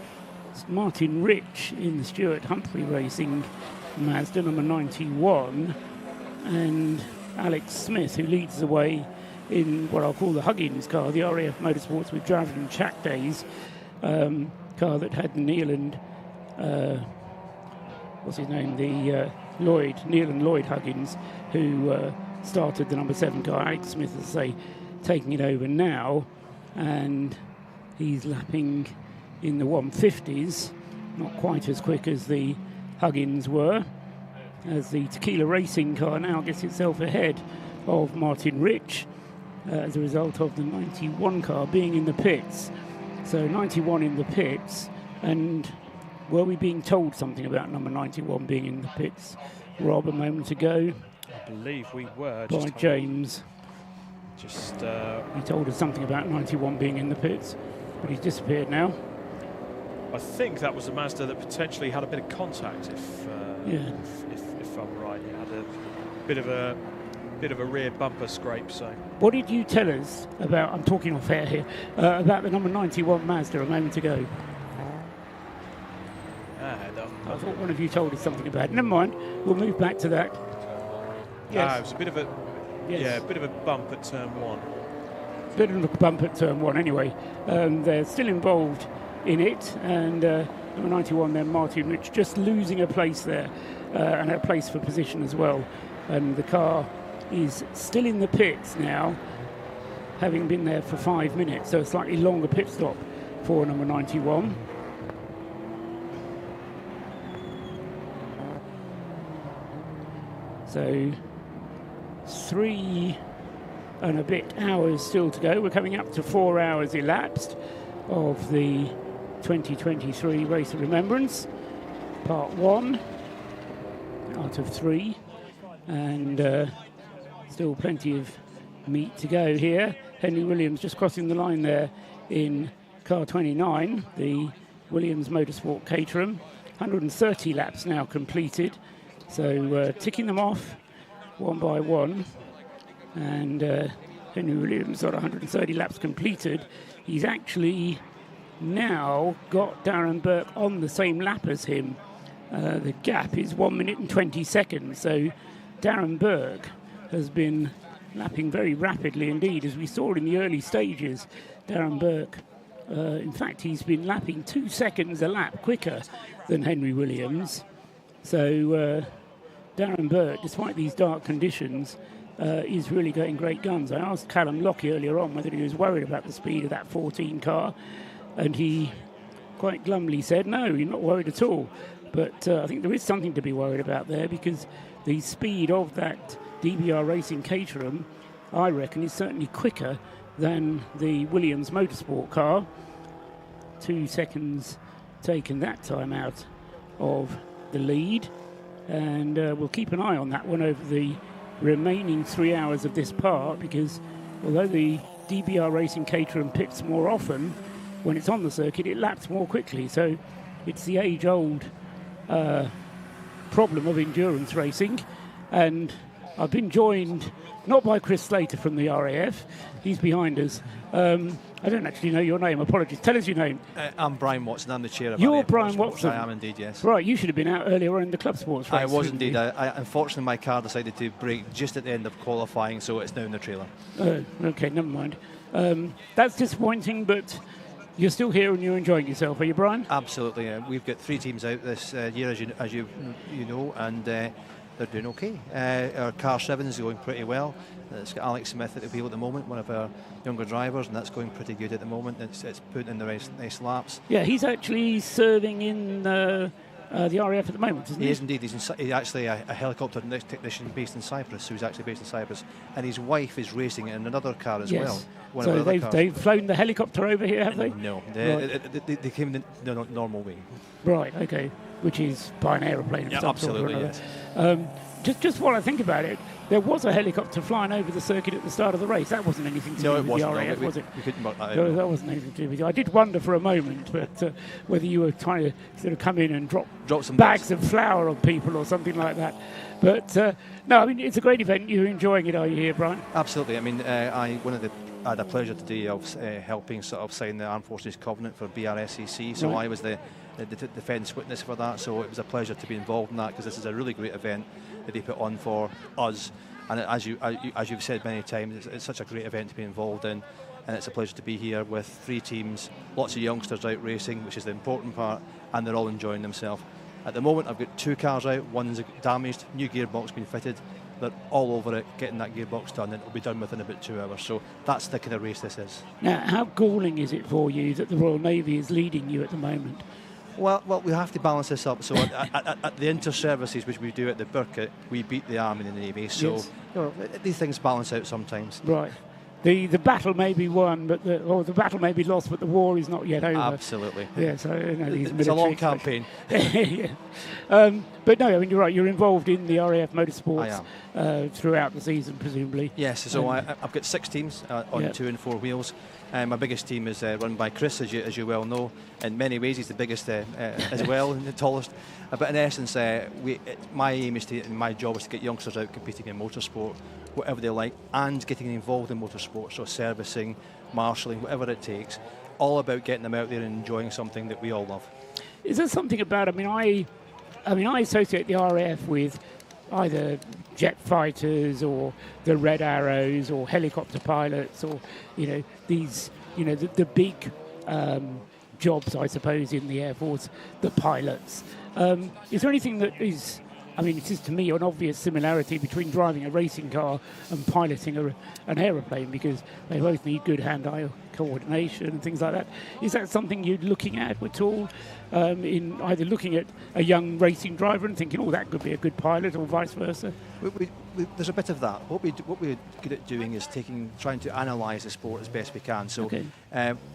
Martin Rich in the Stuart Humphrey Racing Mazda, number 91, and Alex Smith, who leads the way in what I'll call the Huggins car, the RAF Motorsports with Draven and Chack Days car that had Neil and what's his name, the Neil and Lloyd Huggins, who started the number 7 car. Alex Smith, as I say, taking it over now, and he's lapping in the 150s, not quite as quick as the Huggins were, as the Tequila Racing car now gets itself ahead of Martin Rich as a result of the 91 car being in the pits. So 91 in the pits, and were we being told something about number 91 being in the pits, Rob, a moment ago? I believe we were. By James. He told us something about 91 being in the pits, but he's disappeared now. I think that was a Mazda that potentially had a bit of contact, if I'm right. It had a bit of a rear bumper scrape. So what did you tell us about, I'm talking off air here, about the number 91 Mazda a moment ago? I thought one of you told us something about it. Never mind, we'll move back to that. Yes. It was a bit of a bit of a bump at turn 1. Bit of a bump at turn 1 anyway. They're still involved in it, and number 91 then, Martin Rich, just losing a place there, and a place for position as well. And the car is still in the pits now, having been there for 5 minutes, so a slightly longer pit stop for number 91. So 3 and a bit hours still to go. We're coming up to 4 hours elapsed of the 2023 Race of Remembrance, part 1 out of 3, and still plenty of meat to go here. Henry Williams just crossing the line there in car 29, the Williams Motorsport Caterham. 130 laps now completed, so ticking them off one by one, and Henry Williams got 130 laps completed. He's actually now got Darren Burke on the same lap as him. The gap is 1 minute and 20 seconds, so Darren Burke has been lapping very rapidly indeed, as we saw in the early stages. Darren Burke, in fact, he's been lapping 2 seconds a lap quicker than Henry Williams. So Darren Burke, despite these dark conditions, is really going great guns. I asked Callum Lockie earlier on whether he was worried about the speed of that 14 car, and he quite glumly said, no, you're not worried at all. But I think there is something to be worried about there, because the speed of that DBR Racing Caterham, I reckon, is certainly quicker than the Williams Motorsport car. 2 seconds taken that time out of the lead, and we'll keep an eye on that one over the remaining 3 hours of this part, because although the DBR Racing Caterham pits more often, when it's on the circuit it laps more quickly. So it's the age-old problem of endurance racing. And I've been joined not by Chris Slater from the RAF, he's behind us. I don't actually know your name, apologies. Tell us your name. I'm Brian Watson, I'm the chair of You're RAF Brian Motorsport. Watson? I am indeed, yes. Right, you should have been out earlier on in the club sports race. I was indeed. Unfortunately, my car decided to break just at the end of qualifying, so it's now in the trailer. Okay, never mind. That's disappointing, but you're still here and you're enjoying yourself, are you, Brian? Absolutely. We've got 3 teams out this year, as you know, and they're doing okay. Our car 7 is going pretty well. It's got Alex Smith at the wheel at the moment, one of our younger drivers, and that's going pretty good at the moment. It's putting in the nice laps. Yeah, he's actually serving in the RAF at the moment, isn't he? He is indeed. He's actually a helicopter technician based in Cyprus, who's actually based in Cyprus, and his wife is racing in another car as well. So they've flown the helicopter over here, have they? No, Right. they came in the normal way. Right, okay, which is by an aeroplane. Yeah, of some absolutely, sort or another. Just while I think about it, there was a helicopter flying over the circuit at the start of the race. That wasn't anything to do with the RAF, was it? We couldn't work that out. No, that wasn't anything to do with you. I did wonder for a moment, but whether you were trying to sort of come in and drop some bags of flour on people or something like that. But no, I mean, it's a great event. You're enjoying it, are you here, Brian? Absolutely. I mean, I had a pleasure today of helping sort of sign the Armed Forces Covenant for BRSCC. So Right. I was the defence witness for that. So it was a pleasure to be involved in that, because this is a really great event that they put on for us. And as you've said many times, it's such a great event to be involved in, and it's a pleasure to be here with 3 teams, lots of youngsters out racing, which is the important part, and they're all enjoying themselves. At the moment, I've got 2 cars out. One's damaged, new gearbox been fitted. They're all over it, getting that gearbox done, and it'll be done within about 2 hours. So that's the kind of race this is. Now, how galling is it for you that the Royal Navy is leading you at the moment? Well, we have to balance this up. So at the inter-services, which we do at the Burkett, we beat the Army and the Navy. So Yes. you know, these things balance out sometimes. Right. The battle may be won, but the battle may be lost, but the war is not yet over. Absolutely. Yeah, so these it's a long military campaign. yeah. But no, I mean, you're right. You're involved in the RAF Motorsports throughout the season, presumably. Yes. So I've got 6 teams on 2 and 4 wheels. My biggest team is run by Chris, as you well know. In many ways, he's the biggest as well, and the tallest. But in essence, my aim is my job is to get youngsters out competing in motorsport, whatever they like, and getting involved in motorsport, so servicing, marshalling, whatever it takes. All about getting them out there and enjoying something that we all love. Is there something about? I mean, I associate the RAF with either jet fighters or the Red Arrows or helicopter pilots, or these the big jobs, I suppose, in the Air Force, the pilots. Is there anything that is? I mean, it is to me an obvious similarity between driving a racing car and piloting an aeroplane, because they both need good hand-eye coordination and things like that. Is that something you're looking at at all, in either looking at a young racing driver and thinking, oh, that could be a good pilot, or vice versa? There's a bit of that. What we're good at doing is trying to analyse the sport as best we can. So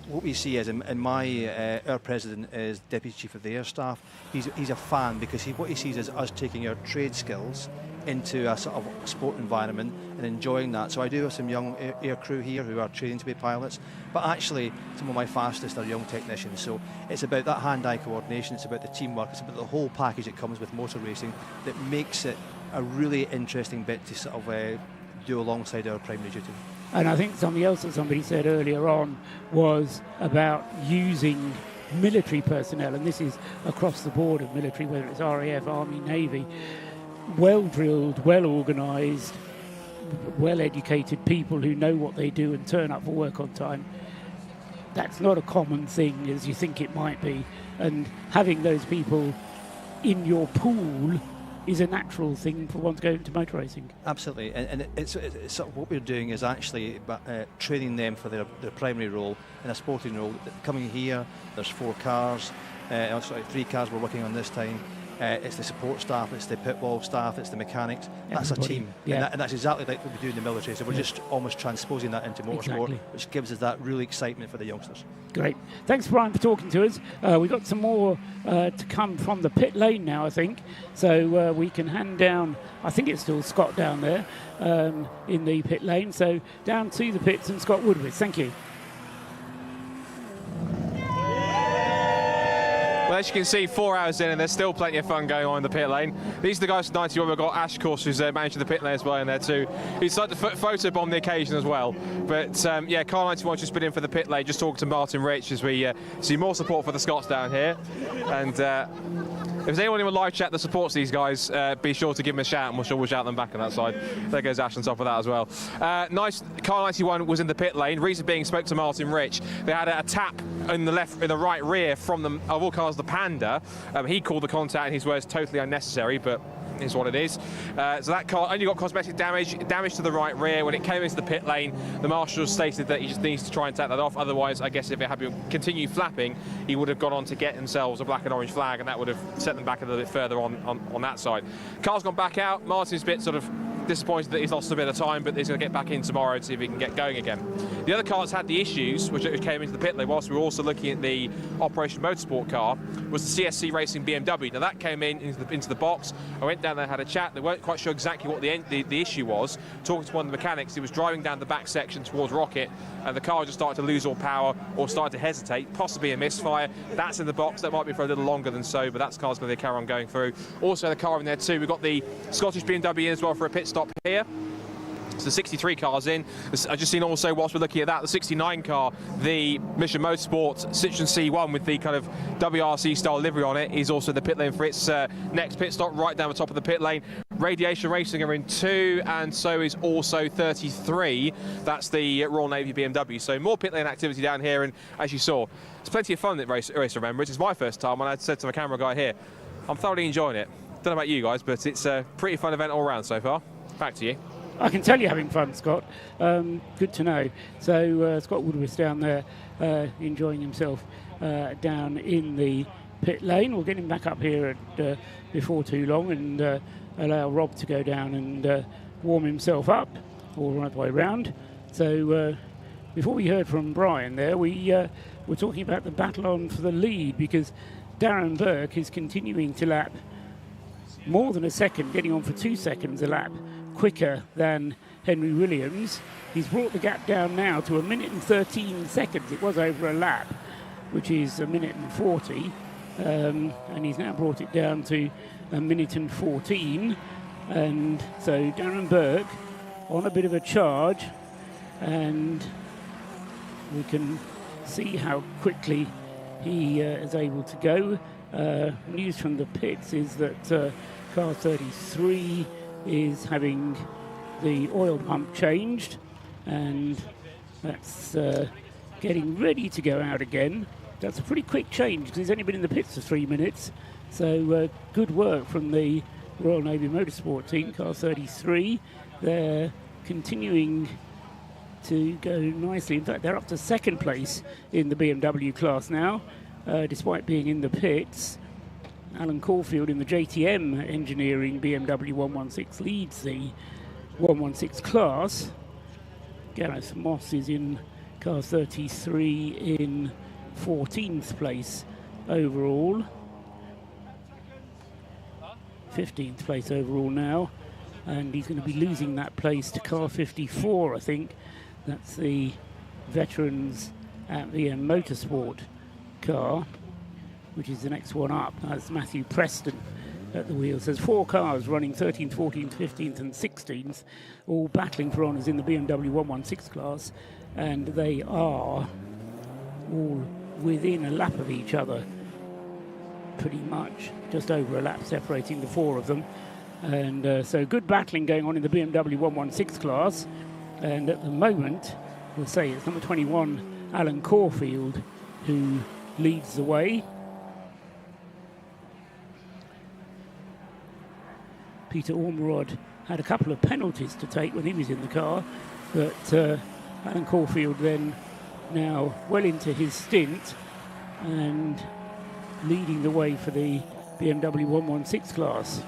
what we see is, our president is Deputy Chief of the Air Staff. He's a fan, because what he sees is us taking our trade skills into a sort of sport environment and enjoying that. So I do have some young air crew here who are training to be pilots, but actually some of my fastest are young technicians. So it's about that hand-eye coordination, it's about the teamwork, it's about the whole package that comes with motor racing that makes it a really interesting bit to sort of do alongside our primary duty. And I think something else that somebody said earlier on was about using military personnel, and this is across the board of military, whether it's RAF, Army, Navy, well drilled, well organised, well-educated people who know what they do and turn up for work on time. That's not a common thing as you think it might be, and having those people in your pool is a natural thing for one to go into motor racing. Absolutely, and it's sort of what we're doing is actually training them for their primary role in a sporting role. Coming here, there's 4 cars, sorry, 3 cars we're working on this time. It's the support staff, it's the pit wall staff, it's the mechanics. That's Everybody. a team, Yeah. and that's exactly like what we do in the military. So we're just almost transposing that into motorsport, Exactly. which gives us that real excitement for the youngsters. Great. Thanks, Brian, for talking to us. We've got some more to come from the pit lane now, I think. So we can hand down, I think it's still Scott down there in the pit lane. So down to the pits and Scott Woodward. Thank you. Well, as you can see, 4 hours in and there's still plenty of fun going on in the pit lane. These are the guys from 91. We've got Ash, of course, who's managing the pit lane as well in there too. He's like to photo bomb the occasion as well. But yeah, Car 91 just been in for the pit lane, just talking to Martin Rich as we see more support for the Scots down here. And if there's anyone in the live chat that supports these guys, be sure to give them a shout, and we'll shout them back on that side. There goes Ash on top of that as well. Nice. Car 91 was in the pit lane. Reason being, spoke to Martin Rich. They had a tap in the right rear from them of all cars, the Panda. He called the contact in his words totally unnecessary, but is what it is. So that car only got cosmetic damage to the right rear. When it came into the pit lane, the marshal stated that he just needs to try and take that off. Otherwise, I guess if it had been continued flapping, he would have gone on to get themselves a black and orange flag, and that would have set them back a little bit further on that side. Car's gone back out. Martin's a bit sort of disappointed that he's lost a bit of time, but he's going to get back in tomorrow to see if he can get going again. The other car that's had the issues, which came into the pit lane whilst we were also looking at the Operation Motorsport car, was the CSC Racing BMW. Now that came into the box. I went down there, had a chat. They weren't quite sure exactly what the issue was. Talking to one of the mechanics, he was driving down the back section towards Rocket, and the car just started to lose all power or started to hesitate, possibly a misfire. That's in the box. That might be for a little longer than so, but that car's going to carry on going through. Also the car in there too. We've got the Scottish BMW in as well for a pit stop here. So the 63 car's in. I've just seen also, whilst we're looking at that, the 69 car, the Mission Motorsport Citroen C1 with the kind of WRC style livery on it, is also the pit lane for its next pit stop right down the top of the pit lane. Radiation Racing are in 2, and so is also 33. That's the Royal Navy BMW. So more pit lane activity down here, and as you saw, it's plenty of fun at Race of Remembrance. It's my first time, and I said to my camera guy here, I'm thoroughly enjoying it. Don't know about you guys, but it's a pretty fun event all around so far. Back to you. I can tell you're having fun, Scott. Good to know. So Scott Woodward's down there enjoying himself down in the pit lane. We'll get him back up here before too long and allow Rob to go down and warm himself up, or right the way round. So before we heard from Brian there, we were talking about the battle on for the lead, because Darren Burke is continuing to lap more than a second, getting on for 2 seconds a lap quicker than Henry Williams. He's brought the gap down now to 1 minute and 13 seconds. It was over a lap, which is 1 minute and 40, and he's now brought it down to 1 minute and 14. And so Darren Burke on a bit of a charge, and we can see how quickly he is able to go. News from the pits is that car 33 is having the oil pump changed, and that's getting ready to go out again. That's a pretty quick change, because he's only been in the pits for 3 minutes. So good work from the Royal Navy Motorsport team, car 33. They're continuing to go nicely. In fact, they're up to second place in the BMW class now, despite being in the pits. Alan Caulfield in the JTM Engineering BMW 116 leads the 116 class. Gareth Moss is in car 33 in 14th place overall. 15th place overall now, and he's going to be losing that place to car 54, I think. That's the veterans at the Motorsport car, which is the next one up. That's Matthew Preston at the wheels. There's 4 cars running 13th, 14th, 15th and 16th, all battling for honours in the BMW 116 class, and they are all within a lap of each other, pretty much, just over a lap separating the 4 of them. And so good battling going on in the BMW 116 class. And at the moment, we'll say it's number 21, Alan Caulfield, who leads the way. Peter Ormerod had a couple of penalties to take when he was in the car, but Alan Caulfield then now well into his stint and leading the way for the BMW 116 class.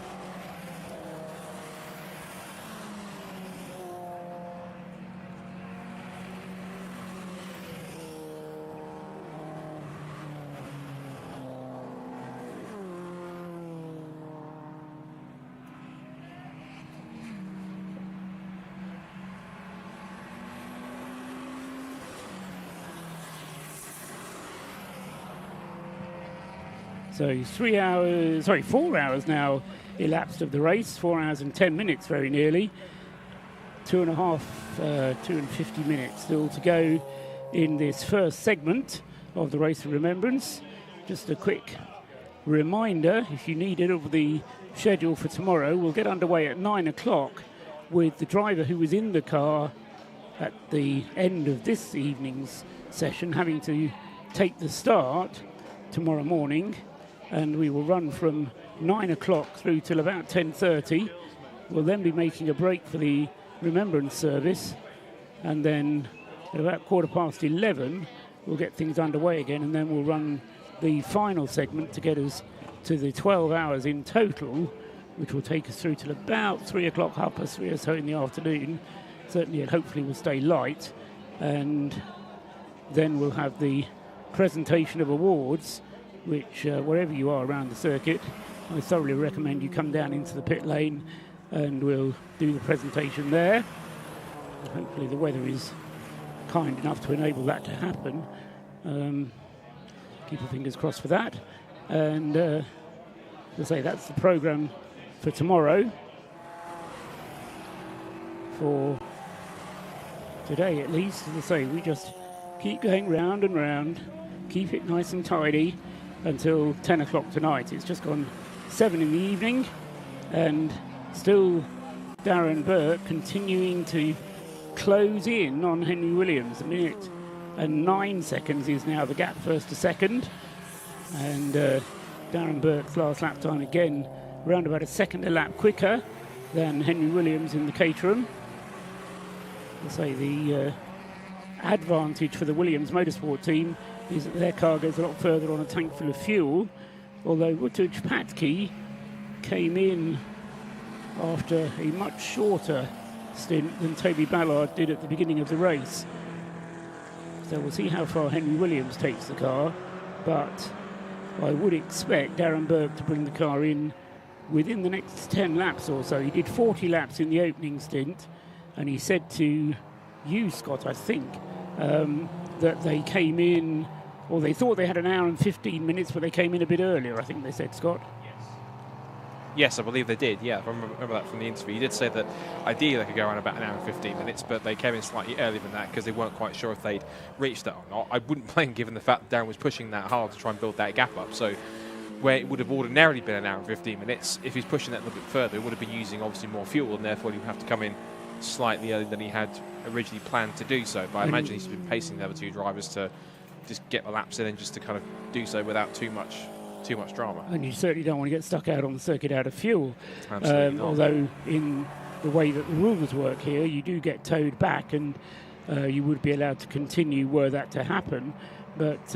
So 4 hours now elapsed of the race, 4 hours and 10 minutes very nearly. 2 and 50 minutes still to go in this first segment of the Race of Remembrance. Just a quick reminder, if you need it, of the schedule for tomorrow. We'll get underway at 9 o'clock with the driver who was in the car at the end of this evening's session having to take the start tomorrow morning. And we will run from 9 o'clock through till about 10:30. We'll then be making a break for the Remembrance service, and then at about 11:15 we'll get things underway again, and then we'll run the final segment to get us to the 12 hours in total, which will take us through till about 3 o'clock, 3:30 or so in the afternoon. Certainly, it hopefully will stay light, and then we'll have the presentation of awards, which wherever you are around the circuit, I thoroughly recommend you come down into the pit lane and we'll do the presentation there. Hopefully the weather is kind enough to enable that to happen. Keep your fingers crossed for that. And as I say, that's the programme for tomorrow. For today at least, as I say, we just keep going round and round, keep it nice and tidy until 10 o'clock tonight. It's just gone 7 in the evening, and still Darren Burke continuing to close in on Henry Williams. 1 minute and 9 seconds is now the gap first to second, and Darren Burke's last lap time again around about a second a lap quicker than Henry Williams in the Caterham. I'll say the advantage for the Williams Motorsport team is that their car goes a lot further on a tank full of fuel, although Wutuj Patki came in after a much shorter stint than Toby Ballard did at the beginning of the race. So we'll see how far Henry Williams takes the car, but I would expect Darren Burke to bring the car in within the next 10 laps or so. He did 40 laps in the opening stint, and he said to you, Scott, I think, that they came in, or they thought they had an hour and 15 minutes, but they came in a bit earlier, I think they said, Scott. Yes, I believe they did, yeah. I remember that from the interview. He did say that ideally they could go around about an hour and 15 minutes, but they came in slightly earlier than that because they weren't quite sure if they'd reached that or not. I wouldn't blame given the fact that Darren was pushing that hard to try and build that gap up. So where it would have ordinarily been an hour and 15 minutes, if he's pushing that a little bit further, it would have been using obviously more fuel, and therefore he would have to come in slightly earlier than he had originally planned to do so. But I imagine he's been pacing the other two drivers to just get the laps in and just to kind of do so without too much drama. And you certainly don't want to get stuck out on the circuit out of fuel. Absolutely not. Although in the way that the rules work here, you do get towed back, and you would be allowed to continue were that to happen. But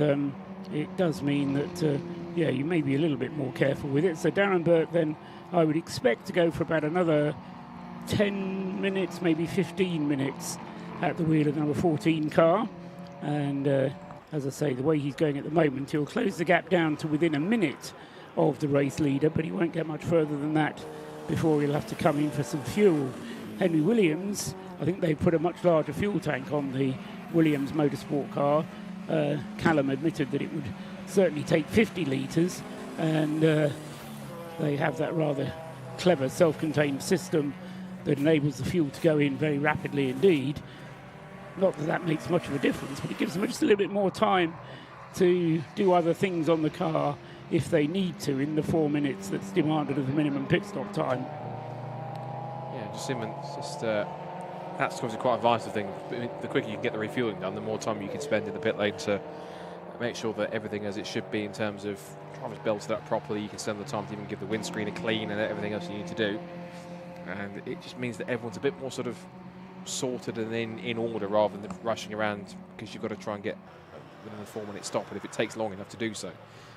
it does mean that, you may be a little bit more careful with it. So Darren Burke then, I would expect to go for about another 10 minutes, maybe 15 minutes at the wheel of the number 14 car. And as I say, the way he's going at the moment, he'll close the gap down to within a minute of the race leader, but he won't get much further than that before he'll have to come in for some fuel. Henry Williams, I think they put a much larger fuel tank on the Williams Motorsport car. Callum admitted that it would certainly take 50 litres, and they have that rather clever self-contained system that enables the fuel to go in very rapidly indeed. Not that that makes much of a difference, but it gives them just a little bit more time to do other things on the car if they need to in the 4 minutes that's demanded of the minimum pit stop time. Just him, and just that's obviously quite a vital thing. The quicker you can get the refueling done, the more time you can spend in the pit lane to make sure that everything as it should be in terms of drivers belted up properly. You can spend the time to even give the windscreen a clean and everything else you need to do. And it just means that everyone's a bit more sort of sorted and in order rather than rushing around, because you've got to try and get within a 4-minute stop, and if it takes long enough to do so.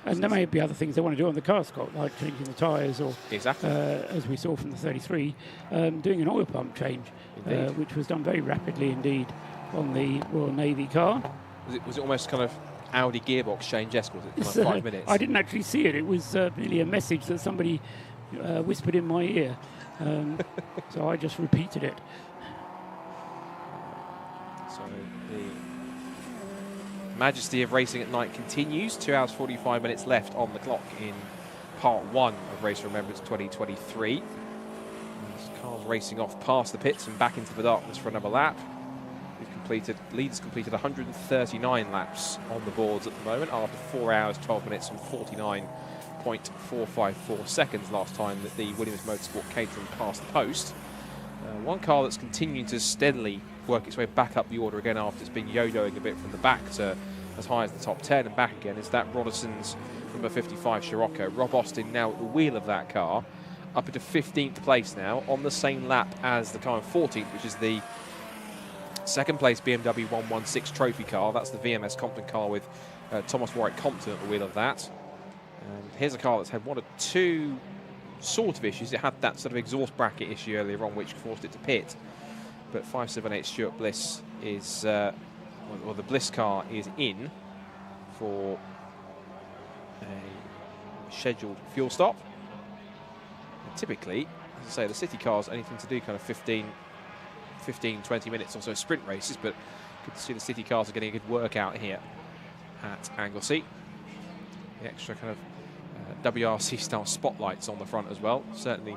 And there may be other things they want to do on the car, Scott, like changing the tyres, or exactly as we saw from the 33, doing an oil pump change, which was done very rapidly indeed on the Royal Navy car. Was it almost kind of Audi gearbox change-esque, was it? Kind of 5 minutes? I didn't actually see it. It was merely a message that somebody whispered in my ear. So I just repeated it. So the majesty of racing at night continues. 2 hours 45 minutes left on the clock in part 1 of Race of Remembrance 2023. These cars racing off past the pits and back into the darkness for another lap. Leaders completed 139 laps on the boards at the moment after 4 hours 12 minutes and 49.454 seconds last time that the Williams Motorsport Caterham passed the post. One car that's continuing to steadily work its way back up the order again after it's been yo-yoing a bit from the back to as high as the top 10 and back again is that Roderson's number 55 Scirocco. Rob Austin now at the wheel of that car, up into 15th place now on the same lap as the car in 14th, which is the second place BMW 116 trophy car. That's the VMS Compton car with Thomas Warwick Compton at the wheel of that. And here's a car that's had one or two sort of issues. It had that sort of exhaust bracket issue earlier on, which forced it to pit. But 578 Stuart Bliss is, well, the Bliss car is in for a scheduled fuel stop. And typically, as I say, the city cars only tend to do kind of 15, 20 minutes or so sprint races, but good to see the city cars are getting a good workout here at Anglesey. The extra kind of WRC style spotlights on the front as well. Certainly,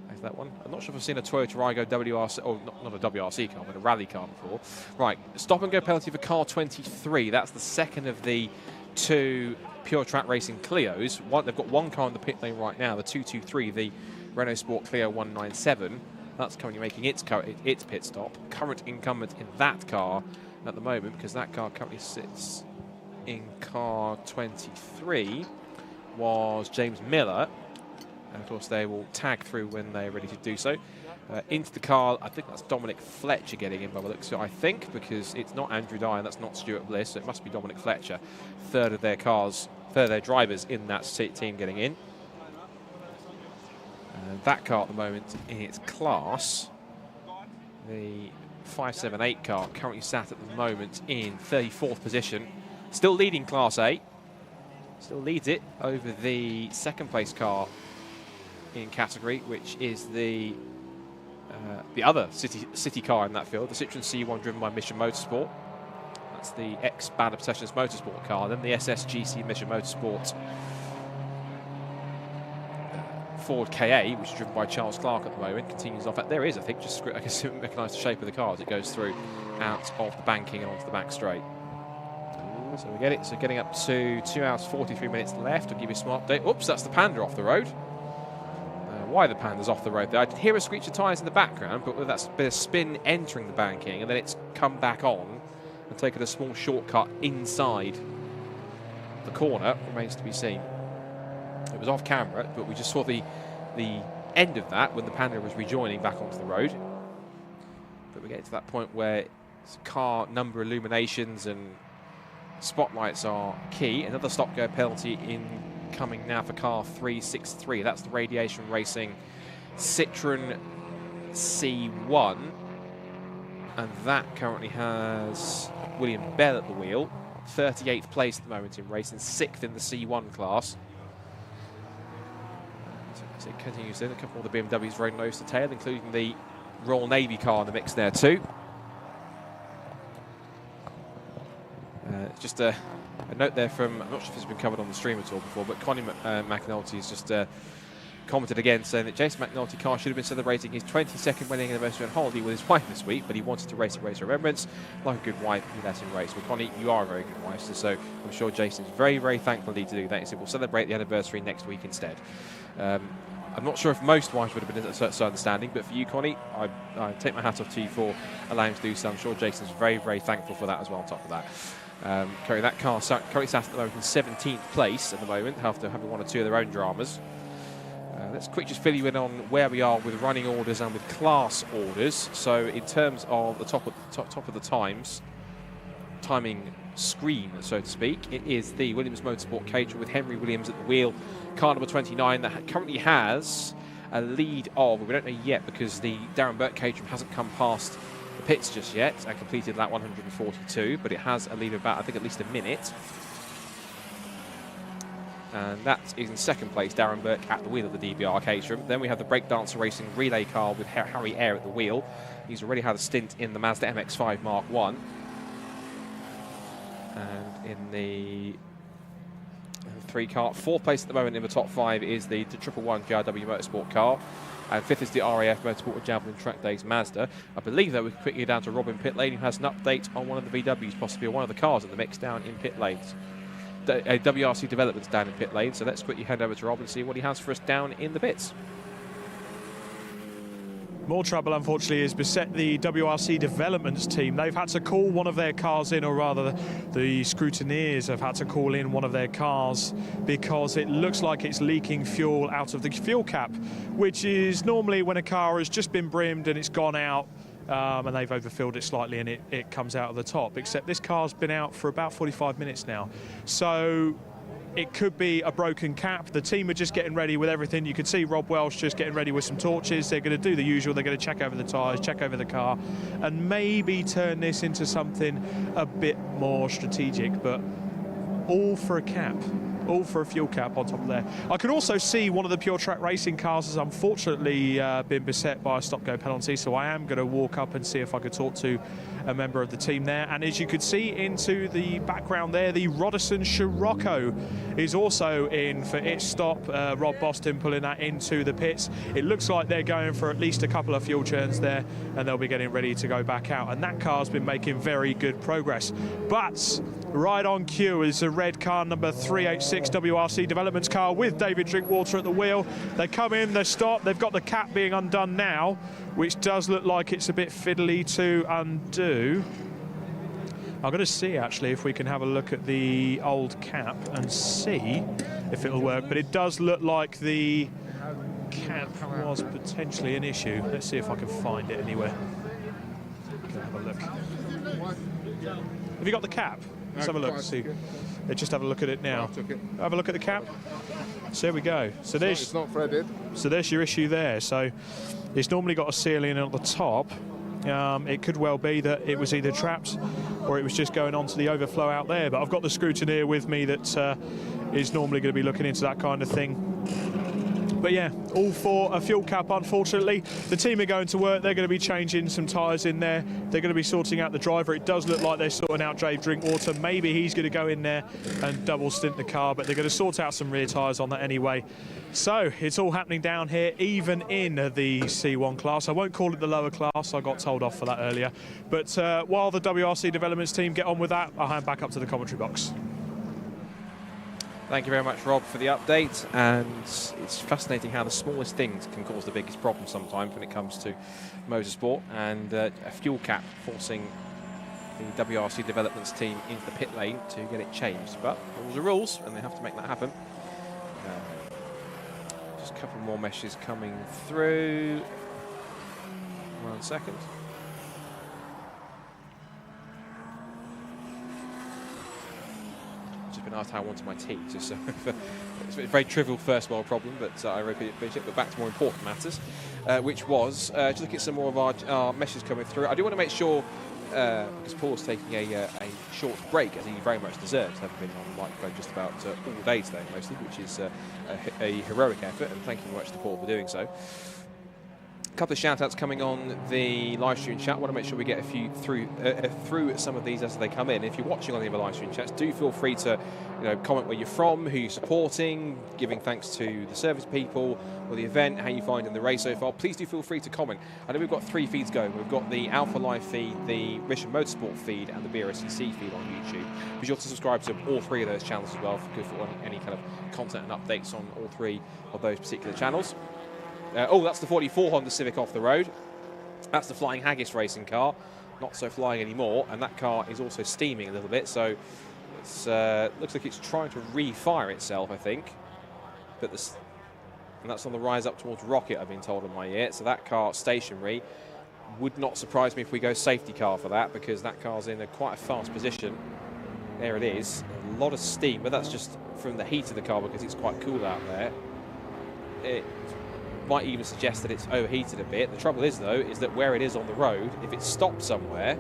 there's that one. I'm not sure if I've seen a Toyota Aygo WRC, or not a WRC car, but a rally car before. Right, stop and go penalty for car 23. That's the second of the 2 pure track racing Clios. They've got one car in the pit lane right now, the 223, the Renault Sport Clio 197. That's currently making its pit stop. Current incumbent in that car at the moment, because that car currently sits in car 23, was James Miller. And of course, they will tag through when they're ready to do so. Into the car, I think that's Dominic Fletcher getting in by the looks of it, I think, because it's not Andrew Dyer, that's not Stuart Bliss, so it must be Dominic Fletcher. Third of their drivers in that team getting in. That car at the moment in its class, the 578 car, currently sat at the moment in 34th position, still leading Class A, still leads it over the second place car in category, which is the other city car in that field, the Citroen C1 driven by Mission Motorsport. That's the ex-Bad Obsessions Motorsport car. Then the SSGC Mission Motorsport Ford KA, which is driven by Charles Clark at the moment, continues off. There is, I think, just I can recognise the shape of the car as it goes through out of the banking and onto the back straight. So we get it. So getting up to 2 hours 43 minutes left. I'll give you a smart update. Oops, that's the Panda off the road. Why the Panda's off the road there? I did hear a screech of tyres in the background, but that's a bit of spin entering the banking, and then it's come back on and taken a small shortcut inside the corner. Remains to be seen. It was off camera, but we just saw the end of that when the Panda was rejoining back onto the road. But we get to that point where car number illuminations and spotlights are key. Another stop-go penalty incoming now for car 363. That's the Radiation Racing Citroen C1. And that currently has William Bell at the wheel. 38th place at the moment in racing, 6th in the C1 class. So it continues in. A couple of the BMWs very nose to tail, including the Royal Navy car in the mix there too. Just a note there from, I'm not sure if it's been covered on the stream at all before, but Connie McNulty has just commented again saying that Jason McNulty car should have been celebrating his 22nd wedding anniversary on holiday with his wife this week, but he wanted to race at Race of Remembrance. Like a good wife, he let him race. Well, Connie, you are a very good wife, so I'm sure Jason's very, very thankful to do that. He said we'll celebrate the anniversary next week instead. I I'm not sure if most wives would have been so understanding, but for you, Connie, I take my hat off to you for allowing to do so. I'm sure Jason's very, very thankful for that as well on top of that. Currently that car currently sat at the moment in 17th place at the moment, after having one or two of their own dramas. Let's quickly just fill you in on where we are with running orders and with class orders. So in terms of the top of the timing screen, so to speak, it is the Williams Motorsport Caterham with Henry Williams at the wheel, car number 29, that currently has a lead of, we don't know yet because the Darren Burke Caterham hasn't come past the pits just yet and completed that 142, but it has a lead of about, I think, at least a minute. And that is in second place, Darren Burke at the wheel of the DBR Caterham. Then we have the Breakdancer Racing relay car with Harry Eyre at the wheel. He's already had a stint in the Mazda MX-5 Mark 1. And in the 3 car, 4th place at the moment in the top 5 is the 111 GRW Motorsport car. And 5th is the RAF Motorsport with Javelin Track Days Mazda. I believe that we can quickly go down to Robin Pit Lane, who has an update on one of the VWs, possibly one of the cars in the mix down in pit lanes. WRC Developments down in pit lane, so let's quickly head over to Rob and see what he has for us down in the pits. More trouble, unfortunately, has beset the WRC Developments team. They've had to call one of their cars in, or rather the scrutineers have had to call in one of their cars because it looks like it's leaking fuel out of the fuel cap, which is normally when a car has just been brimmed and it's gone out, and they've overfilled it slightly and it comes out of the top, except this car's been out for about 45 minutes now. So it could be a broken cap. The team are just getting ready with everything. You can see Rob Welsh just getting ready with some torches. They're going to do the usual. They're going to check over the tyres, check over the car, and maybe turn this into something a bit more strategic, but all for a cap. All for a fuel cap on top of there. I can also see one of the Pure Track Racing cars has unfortunately been beset by a stop-go penalty, so I am going to walk up and see if I could talk to a member of the team there. And as you could see into the background there, the Roddison Scirocco is also in for its stop. Rob Boston pulling that into the pits. It looks like they're going for at least a couple of fuel churns there, and they'll be getting ready to go back out. And that car's been making very good progress. But right on cue is a red car number 386 WRC Developments car with David Drinkwater at the wheel. They come in, they stop, they've got the cap being undone now, which does look like it's a bit fiddly to undo. I'm going to see actually if we can have a look at the old cap and see if it'll work, but it does look like the cap was potentially an issue. Let's see if I can find it anywhere. Have a look. Have you got the cap? Let's have a look. See. Just have a look at it now. Have a look at the cap. So there we go. So there's, it's not threaded. So there's your issue there. So it's normally got a seal in at the top. It could well be that it was either trapped or it was just going on to the overflow out there. But I've got the scrutineer with me that is normally going to be looking into that kind of thing. But yeah, all for a fuel cap, unfortunately. The team are going to work. They're going to be changing some tyres in there. They're going to be sorting out the driver. It does look like they're sorting out Dave Drinkwater. Maybe he's going to go in there and double stint the car, but they're going to sort out some rear tyres on that anyway. So it's all happening down here, even in the C1 class. I won't call it the lower class. I got told off for that earlier. But while the WRC Developments team get on with that, I'll hand back up to the commentary box. Thank you very much, Rob, for the update. And it's fascinating how the smallest things can cause the biggest problem sometimes when it comes to motorsport. And a fuel cap forcing the WRC Developments team into the pit lane to get it changed. But rules are rules, and they have to make that happen. Just a couple more meshes coming through. 1 second. Been asked how I wanted my tea, just it's a very trivial first world problem, but I really appreciate it. But back to more important matters, which was just look at some more of our meshes coming through. I do want to make sure, because Paul's taking a short break, as he very much deserves, having been on the microphone just about all day today mostly, which is a heroic effort, and thank you very much to Paul for doing so. A couple of shout-outs coming on the live stream chat. I want to make sure we get a few through some of these as they come in. If you're watching on the other live stream chats, do feel free to comment where you're from, who you're supporting, giving thanks to the service people or the event, how you find in the race so far. Please do feel free to comment. I know we've got 3 feeds going. We've got the Alpha Live feed, the Mission Motorsport feed, and the BRSCC feed on YouTube. Be sure to subscribe to all 3 of those channels as well for any kind of content and updates on all 3 of those particular channels. That's the 44 Honda Civic off the road. That's the Flying Haggis racing car. Not so flying anymore, and that car is also steaming a little bit, so it looks like it's trying to refire itself, I think. And that's on the rise up towards Rocket, I've been told in my ear. So that car stationary. Would not surprise me if we go safety car for that, because that car's in quite a fast position. There it is. A lot of steam, but that's just from the heat of the car because it's quite cool out there. It might even suggest that it's overheated a bit. The trouble is, though, is that where it is on the road, if it stops somewhere,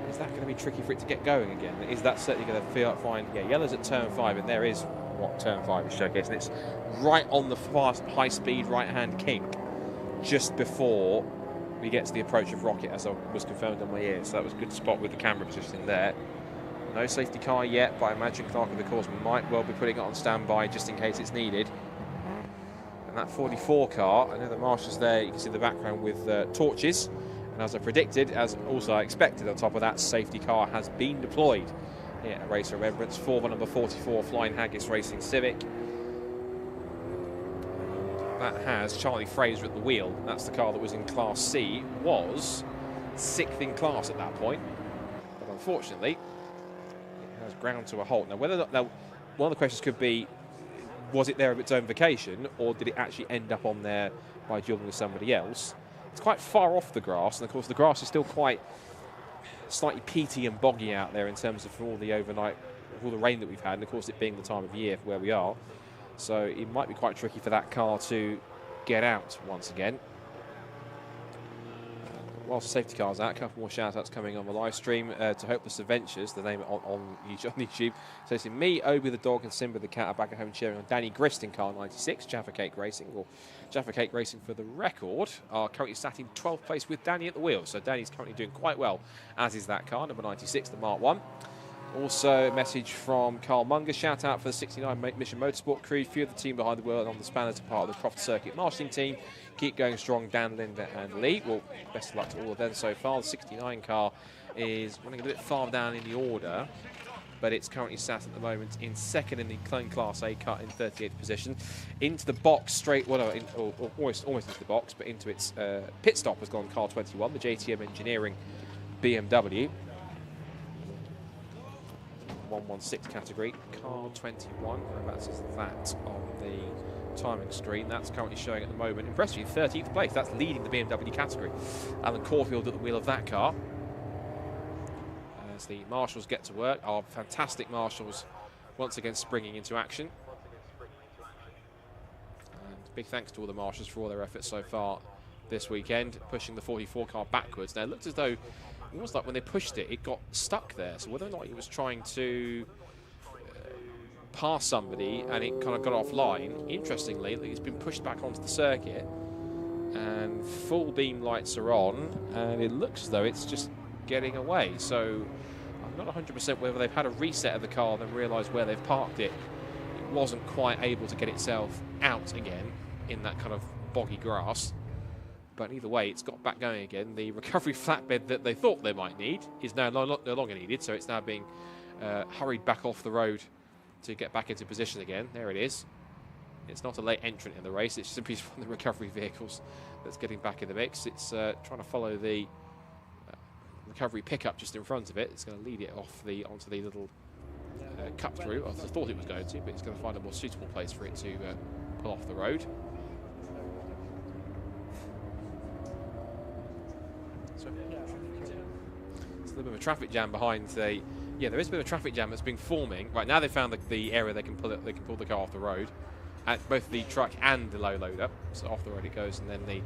is that going to be tricky for it to get going again? Is that certainly going to find... Yeah, yellow's at turn 5, and there is what turn 5 is showcasing. It's right on the fast, high-speed right-hand kink, just before we get to the approach of Rocket, as I was confirmed on my ear. So that was a good spot with the camera positioning there. No safety car yet, but I imagine Clark of the course might well be putting it on standby just in case it's needed. And that 44 car, I know the marshals there, you can see the background with torches. And as I predicted, as also I expected, on top of that, safety car has been deployed here at Race of Remembrance for the number 44 Flying Haggis Racing Civic. That has Charlie Fraser at the wheel. That's the car that was in Class C, was 6th in class at that point. But unfortunately, it has ground to a halt. Now, whether or not, one of the questions could be, was it there of its own vacation, or did it actually end up on there by dueling with somebody else? It's quite far off the grass, and of course the grass is still quite slightly peaty and boggy out there in terms of all the overnight, all the rain that we've had, and of course it being the time of year where we are. So it might be quite tricky for that car to get out once again. Whilst the safety car's out, a couple more shout-outs coming on the live stream to Hopeless Adventures, the name on YouTube. So it's me, Obi the dog, and Simba the cat are back at home cheering on Danny Grist in car 96, Jaffa Cake Racing. Or Jaffa Cake Racing, for the record, are currently sat in 12th place with Danny at the wheel. So Danny's currently doing quite well, as is that car, number 96, the Mark 1. Also, a message from Carl Munger. Shout out for the 69 Mission Motorsport crew. Few of the team behind the wheel and on the spanners are part of the Croft Circuit marshalling team. Keep going strong, Dan, Linda and Lee. Well, best of luck to all of them so far. The 69 car is running a bit far down in the order, but it's currently sat at the moment in 2nd in the Class A car in 38th position. Into the box straight, almost into the box, but into its pit stop has gone car 21, the JTM Engineering BMW. 116 category, car 21, whereabouts is that on the timing screen? That's currently showing at the moment, impressively, 13th place. That's leading the BMW category. Alan Caulfield at the wheel of that car. As the marshals get to work, our fantastic marshals once again springing into action. And big thanks to all the marshals for all their efforts so far this weekend, pushing the 44 car backwards. Now, it looked as though it was like when they pushed it, it got stuck there. So whether or not he was trying to pass somebody and it kind of got offline, interestingly, it's been pushed back onto the circuit and full beam lights are on, and it looks as though it's just getting away. So I'm not 100% whether they've had a reset of the car and then realised where they've parked it. It wasn't quite able to get itself out again in that kind of boggy grass. But either way, it's got back going again. The recovery flatbed that they thought they might need is now no longer needed, so it's now being hurried back off the road to get back into position again. There it is. It's not a late entrant in the race, it's simply one of the recovery vehicles that's getting back in the mix. It's trying to follow the recovery pickup just in front of it. It's going to lead it off onto the little cut through. I thought it was going to, but it's going to find a more suitable place for it to pull off the road. It's a little bit of a traffic jam behind the... Yeah, there is a bit of a traffic jam that's been forming. Right, now they've found the area they can pull the car off the road. At both the truck and the low loader. So off the road it goes, and then the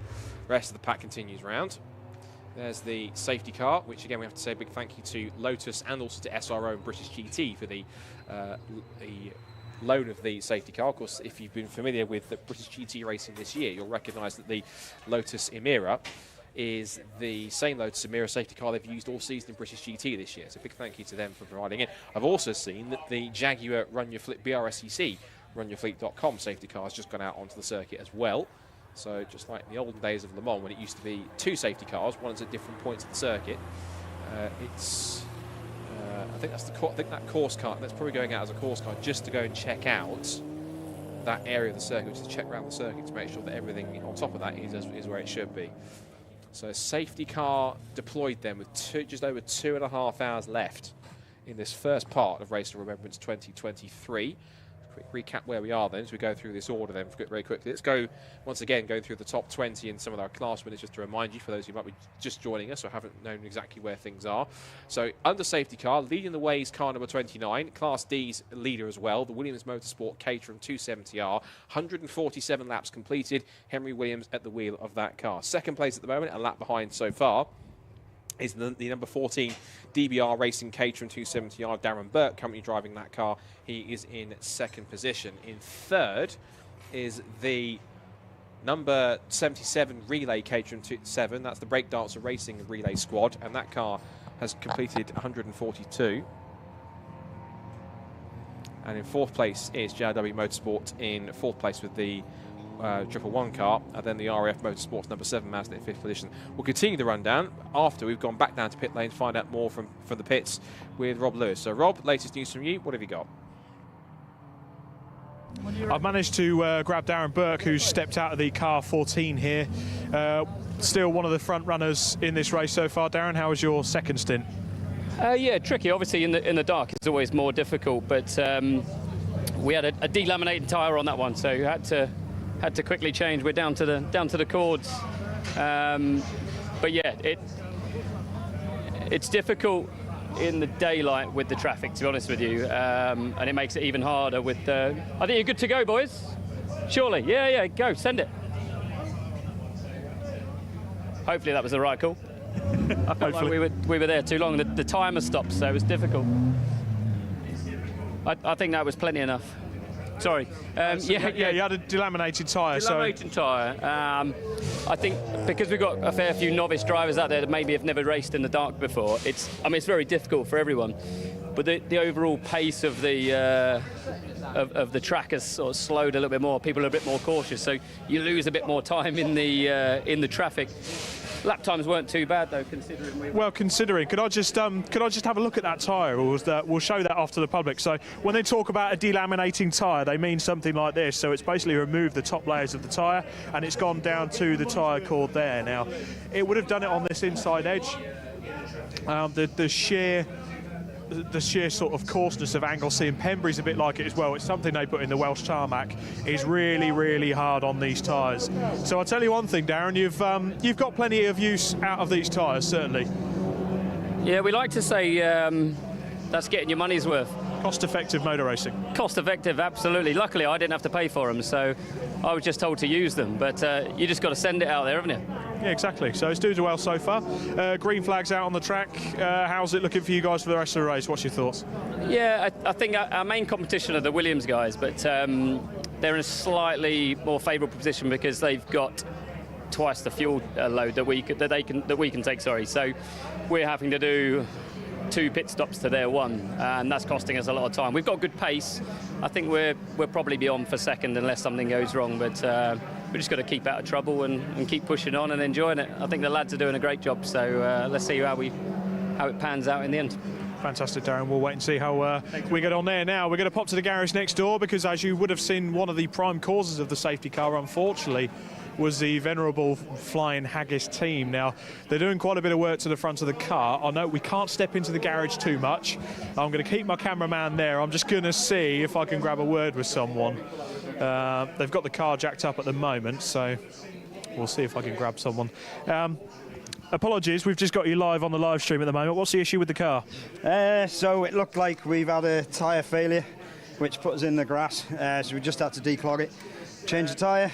rest of the pack continues round. There's the safety car, which again we have to say a big thank you to Lotus and also to SRO and British GT for the loan of the safety car. Of course, if you've been familiar with the British GT racing this year, you'll recognise that the Lotus Emira is the same Lotus Emira safety car they've used all season in British GT this year. So big thank you to them for providing it. I've also seen that the Jaguar Run Your Fleet BRSCC runyourfleet.com safety car has just gone out onto the circuit as well. So just like in the olden days of Le Mans when it used to be two safety cars, one's at different points of the circuit. I think that course car, that's probably going out as a course car just to go and check out that area of the circuit, which is check around the circuit to make sure that everything on top of that is where it should be. So a safety car deployed then with just over 2.5 hours left in this first part of Race of Remembrance 2023. Quick recap where we are then as we go through this order then very quickly. Let's go once again going through the top 20 and some of our class winners, just to remind you for those who might be just joining us or haven't known exactly where things are. So under safety car, leading the way is car number 29, Class D's leader as well, the Williams Motorsport Caterham 270R, 147 laps completed, Henry Williams at the wheel of that car. Second place at the moment, a lap behind so far, is the number 14 DBR Racing Caterham 270R, Darren Burke, currently driving that car. He is in second position. In third is the number 77 Relay Caterham 7. That's the Breakdancer Racing Relay Squad, and that car has completed 142. And in fourth place is JRW Motorsport in fourth place with the 111 car, and then the RAF Motorsports number 7 Mazda in fifth position. We'll continue the rundown after we've gone back down to pit lane to find out more from the pits with Rob Lewis. So Rob, latest news from you, what have you got? I've managed to grab Darren Burke, who's stepped out of the car 14 here. Still one of the front runners in this race so far. Darren, how was your second stint? Yeah, tricky. Obviously, in the dark, it's always more difficult. But we had a delaminating tyre on that one, so you had to quickly change. We're down to the cords. But yeah, it's difficult in the daylight with the traffic, to be honest with you, and it makes it even harder with the... I think you're good to go, boys. Surely, yeah, go, send it. Hopefully that was the right call. I felt like we were there too long. The timer stopped, so it was difficult. I think that was plenty enough. Sorry. Yeah, you had a delaminated tyre. Delaminated tyre. I think because we've got a fair few novice drivers out there that maybe have never raced in the dark before, it's very difficult for everyone. But the overall pace of the track has sort of slowed a little bit more. People are a bit more cautious, so you lose a bit more time in the traffic. Lap times weren't too bad though, considering. Could I just have a look at that tyre? We'll show that off to the public. So when they talk about a delaminating tyre, they mean something like this. So it's basically removed the top layers of the tyre and it's gone down to the tyre cord there. Now, it would have done it on this inside edge. The sheer sort of coarseness of Anglesey and Pembury's a bit like it as well. It's something they put in the Welsh tarmac. Is really, really hard on these tyres. So I'll tell you one thing, Darren, you've got plenty of use out of these tyres, certainly. Yeah, we like to say that's getting your money's worth. Cost-effective motor racing. Cost-effective, absolutely. Luckily, I didn't have to pay for them, so I was just told to use them. But you just got to send it out there, haven't you? Yeah, exactly. So it's doing well so far. Green flags out on the track. How's it looking for you guys for the rest of the race? What's your thoughts? Yeah, I think our main competition are the Williams guys, but they're in a slightly more favourable position because they've got twice the fuel load that we can take. Sorry, so we're having to do 2 pit stops to their 1, and that's costing us a lot of time. We've got good pace. I think we're probably be on for second unless something goes wrong, but we just got to keep out of trouble and keep pushing on and enjoying it. I think the lads are doing a great job, so let's see how it pans out in the end. Fantastic, Darren. We'll wait and see how we get on there now. We're going to pop to the garage next door because, as you would have seen, one of the prime causes of the safety car, unfortunately, was the venerable Flying Haggis team. Now, they're doing quite a bit of work to the front of the car. I know we can't step into the garage too much. I'm going to keep my cameraman there. I'm just going to see if I can grab a word with someone. They've got the car jacked up at the moment, so we'll see if I can grab someone. Apologies, we've just got you live on the live stream at the moment. What's the issue with the car? So it looked like we've had a tyre failure, which put us in the grass. So we just had to declog it, change the tyre.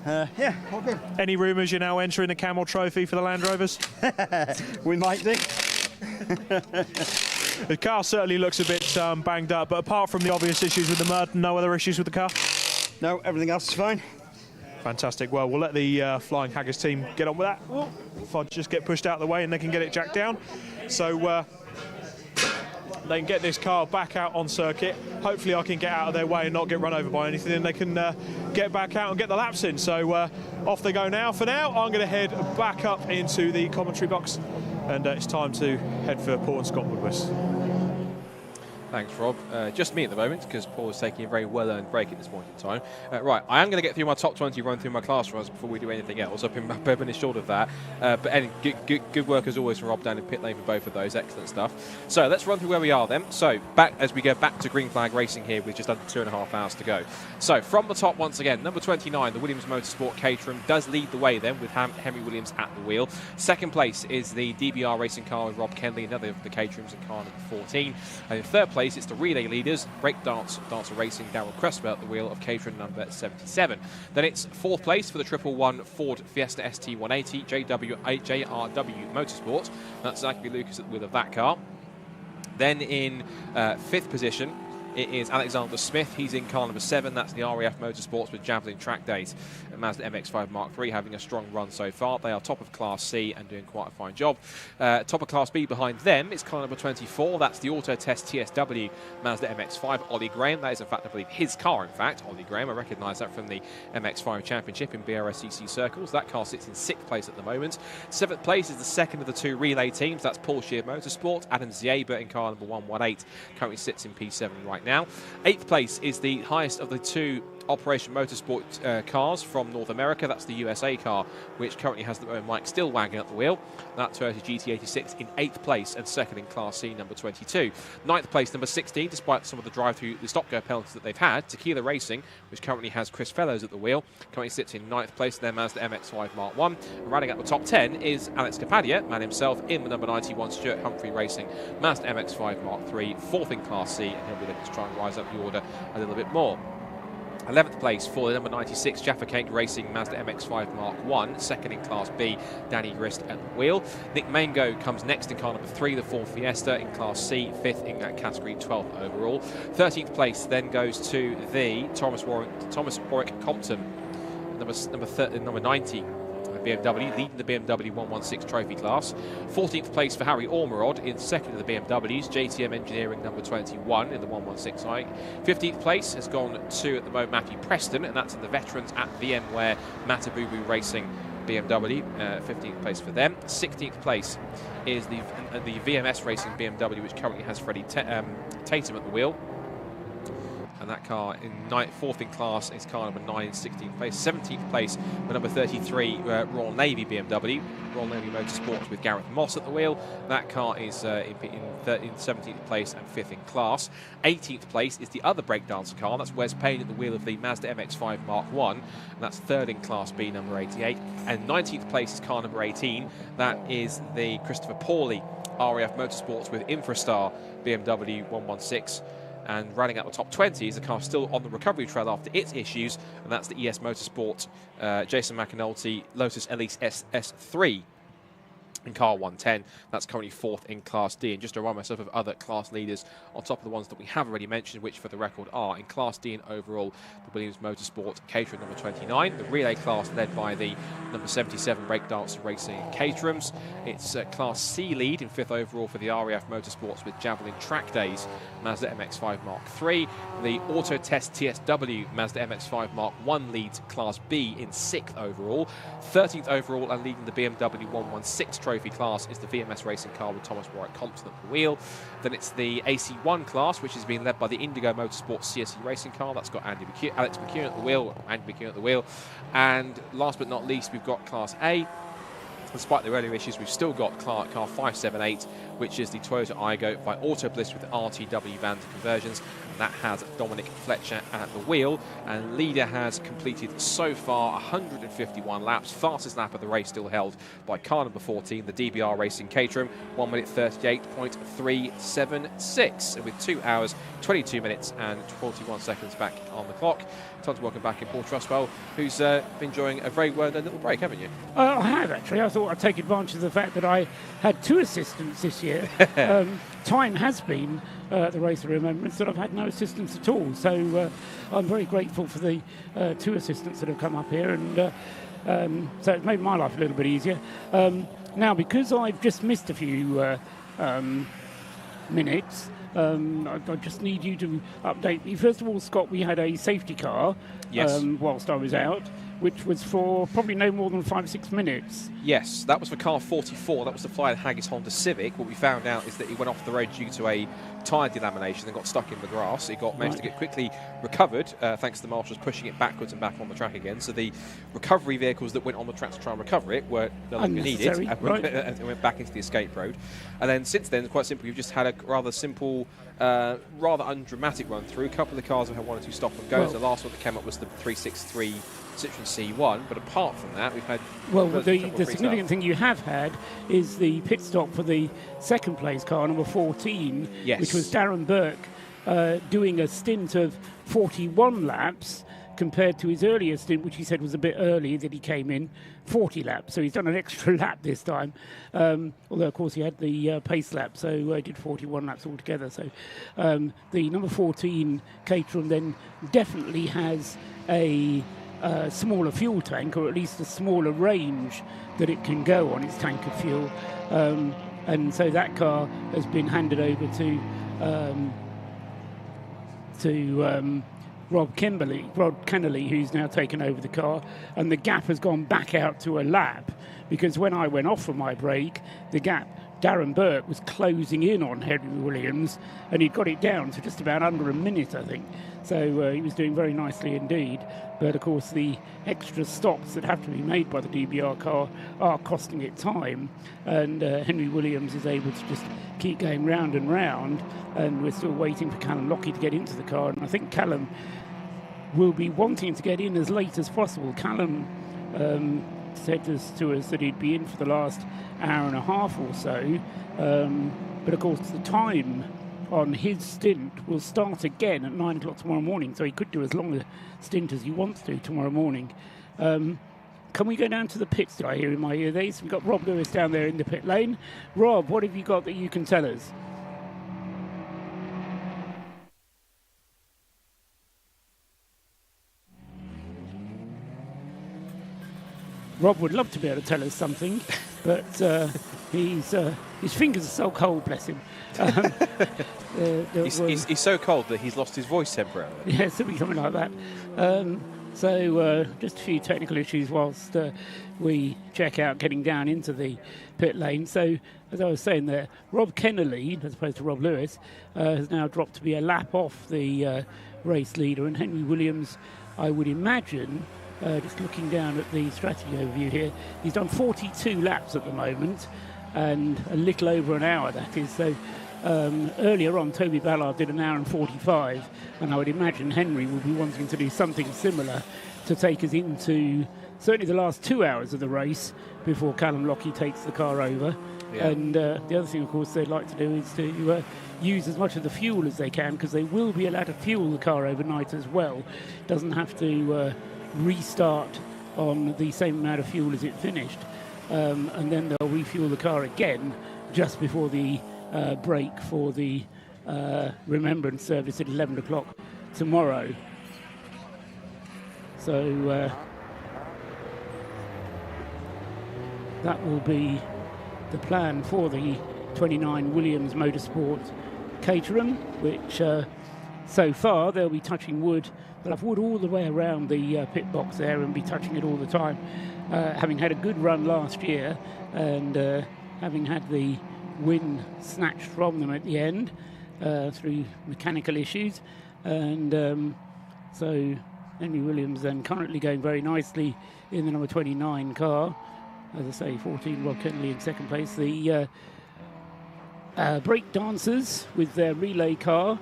Yeah, all good. Any rumours you're now entering the Camel Trophy for the Land Rovers? We might do. The car certainly looks a bit banged up, but apart from the obvious issues with the mud, no other issues with the car? No, everything else is fine. Fantastic. Well, we'll let the Flying Haggis team get on with that. If I just get pushed out of the way and they can get it jacked down. So they can get this car back out on circuit. Hopefully I can get out of their way and not get run over by anything, and they can get back out and get the laps in. So off they go now. For now, I'm going to head back up into the commentary box, and it's time to head for Port and Scott Woodward. Thanks, Rob. Just me at the moment, because Paul is taking a very well-earned break at this point in time. Right, I am going to get through my top 20, run through my class runs before we do anything else. I've been assured of that. But anyway, good work as always from Rob down in pit lane for both of those. Excellent stuff. So let's run through where we are then. So as we go back to green flag racing here with just under 2.5 hours to go. So from the top once again, number 29, the Williams Motorsport Caterham does lead the way then with Henry Williams at the wheel. Second place is the DBR racing car with Rob Kenley, another of the Caterhams in car number 14. And in third place, it's the relay leaders, Dancer Racing, Darrell Creswell at the wheel of Caterham number 77. Then it's fourth place for the 111 Ford Fiesta ST180, JRW Motorsport. That's Zachary Lucas at the wheel of that car. Then in fifth position, it is Alexander Smith. He's in car number 7. That's the RAF Motorsports with Javelin Track Days. And Mazda MX-5 Mark III having a strong run so far. They are top of Class C and doing quite a fine job. Top of Class B behind them is car number 24. That's the Auto Test TSW Mazda MX-5. Ollie Graham. That is, in fact, I believe, his car, in fact. Ollie Graham. I recognise that from the MX-5 Championship in BRSCC circles. That car sits in 6th place at the moment. 7th place is the second of the 2 relay teams. That's Paul Shear Motorsport. Adam Zieba in car number 118. Currently sits in P7 right now. 8th place is the highest of the 2 Operation Motorsport cars from North America. That's the USA car, which currently has the Mike Stillwagon at the wheel. That Toyota GT86 in 8th place and second in Class C, number 22. 9th place, number 16, despite some of the drive-through, the stop-go penalties that they've had. Tequila Racing, which currently has Chris Fellows at the wheel, currently sits in 9th place. Their Mazda MX-5 Mark 1. And rounding out the top 10 is Alex Capadia, man himself, in the number 91 Stuart Humphrey Racing, Mazda MX-5 Mark 3, 4th in Class C, and he'll be looking to try and rise up the order a little bit more. 11th place for the number 96 Jaffa Cake Racing Mazda MX-5 Mark 1, second in Class B, Danny Grist at the wheel. Nick Mango comes next in car number 3, the Ford Fiesta in Class C, 5th in that category, 12th overall. 13th place then goes to the Thomas Warwick Compton, number 90. BMW, leading the BMW 116 trophy class. 14th place for Harry Ormerod in second of the BMWs, JTM Engineering number 21 in the 116 hike. 15th place has gone to, at the moment, Matthew Preston, and that's in the veterans at VMware Matabubu Racing BMW, 15th place for them. 16th place is the VMS Racing BMW, which currently has Freddie Tatum at the wheel. And that car in 4th in class is car number 9, 16th place. 17th place for number 33 Royal Navy BMW, Royal Navy Motorsport with Gareth Moss at the wheel. That car is in 17th place and 5th in class. 18th place is the other breakdancer car. That's Wes Payne at the wheel of the Mazda MX-5 Mark 1. And that's 3rd in Class B, number 88. And 19th place is car number 18. That is the Christopher Pawley RAF Motorsports with Infrastar BMW 116. And running out the top 20 is a car still on the recovery trail after its issues, and that's the ES Motorsport Jason McAnulty Lotus Elise SS3 in car 110. That's currently 4th in Class D. And just to remind myself of other class leaders on top of the ones that we have already mentioned, which for the record are in Class D and overall the Williams Motorsport Caterham number 29, the relay class led by the number 77 Breakdancer Racing Caterhams. It's Class C lead in 5th overall for the RAF Motorsports with Javelin Track Days Mazda MX-5 Mark III. The Auto Test TSW Mazda MX-5 Mark 1 leads Class B in 6th overall. 13th overall and leading the BMW 116 trophy class is the VMS Racing car with Thomas Warwick Compton at the wheel. Then it's the AC1 class, which is being led by the Indigo Motorsport CSE Racing car. That's got Alex McKeown at the wheel. And last but not least, we've got Class A. Despite the earlier issues, we've still got car 578, which is the Toyota Aygo by Auto Bliss with the RTW band conversions. And that has Dominic Fletcher at the wheel. And leader has completed so far 151 laps. Fastest lap of the race still held by car number 14, the DBR Racing Caterham, 1 minute 38.376. And with 2 hours, 22 minutes and 41 seconds back on the clock. Time to welcome back in Paul Trustwell, who's been enjoying a very well-done little break, haven't you? I have, actually. I thought I'd take advantage of the fact that I had 2 assistants this year. Time has been the Race of Remembrance that I've had no assistants at all. So I'm very grateful for the 2 assistants that have come up here. And so it's made my life a little bit easier. Now, because I've just missed a few minutes, I just need you to update me. First of all, Scott, we had a safety car whilst I was out. which was for probably no more than 5 or 6 minutes. Yes, that was for car 44. That was the Flying Haggis Honda Civic. What we found out is that he went off the road due to a tyre delamination and got stuck in the grass. He managed to get quickly recovered, thanks to the marshals pushing it backwards and back on the track again. So the recovery vehicles that went on the track to try and recover it were no longer needed and went back into the escape road. And then since then, quite simply, we've just had a rather simple, rather undramatic run through. A couple of the cars have had 1 or 2 stop and goes. The last one that came up was the 363 Citroen C1, but apart from that, we've had... Well, the significant thing you have had is the pit stop for the second place car, number 14, which was Darren Burke doing a stint of 41 laps compared to his earlier stint, which he said was a bit early, that he came in 40 laps. So he's done an extra lap this time, although, of course, he had the pace lap, so did 41 laps altogether. So the number 14 Caterham then definitely has a smaller fuel tank, or at least a smaller range that it can go on its tank of fuel, and so that car has been handed over to Rob Kennelly, who's now taken over the car, and the gap has gone back out to a lap, because when I went off for my break, the gap, Darren Burke was closing in on Henry Williams, and he'd got it down to just about under a minute, I think. So he was doing very nicely indeed. But of course, the extra stops that have to be made by the DBR car are costing it time, and Henry Williams is able to just keep going round and round, and we're still waiting for Callum Lockie to get into the car, and I think Callum will be wanting to get in as late as possible. Callum said to us that he'd be in for the last hour and a half or so, but of course the time on his stint will start again at 9 o'clock tomorrow morning, so he could do as long a stint as he wants to tomorrow morning. Can we go down to the pits? Did I hear in my ear there? So we've got Rob Lewis down there in the pit lane. Rob, what have you got that you can tell us? Rob would love to be able to tell us something, but his fingers are so cold, bless him. He's so cold that he's lost his voice temporarily. Yeah, something like that. So just a few technical issues whilst we check out getting down into the pit lane. So, as I was saying there, Rob Kennelly, as opposed to Rob Lewis, has now dropped to be a lap off the race leader, and Henry Williams, I would imagine, just looking down at the strategy overview here, he's done 42 laps at the moment, and a little over an hour, that is. So earlier on, Toby Ballard did an hour and 45, and I would imagine Henry will be wanting to do something similar to take us into certainly the last 2 hours of the race before Callum Lockie takes the car over. Yeah. And the other thing, of course, they'd like to do is to use as much of the fuel as they can, because they will be allowed to fuel the car overnight as well. Doesn't have to restart on the same amount of fuel as it finished. And then they'll refuel the car again just before the break for the Remembrance service at 11 o'clock tomorrow. So that will be the plan for the 29 Williams Motorsport Caterham, which so far they'll be touching wood. They'll have wood all the way around the pit box there and be touching it all the time, having had a good run last year and having had the win snatched from them at the end through mechanical issues. And so Henry Williams then currently going very nicely in the number 29 car. As I say, 14 Rob Kennelly in second place. The break dancers with their relay car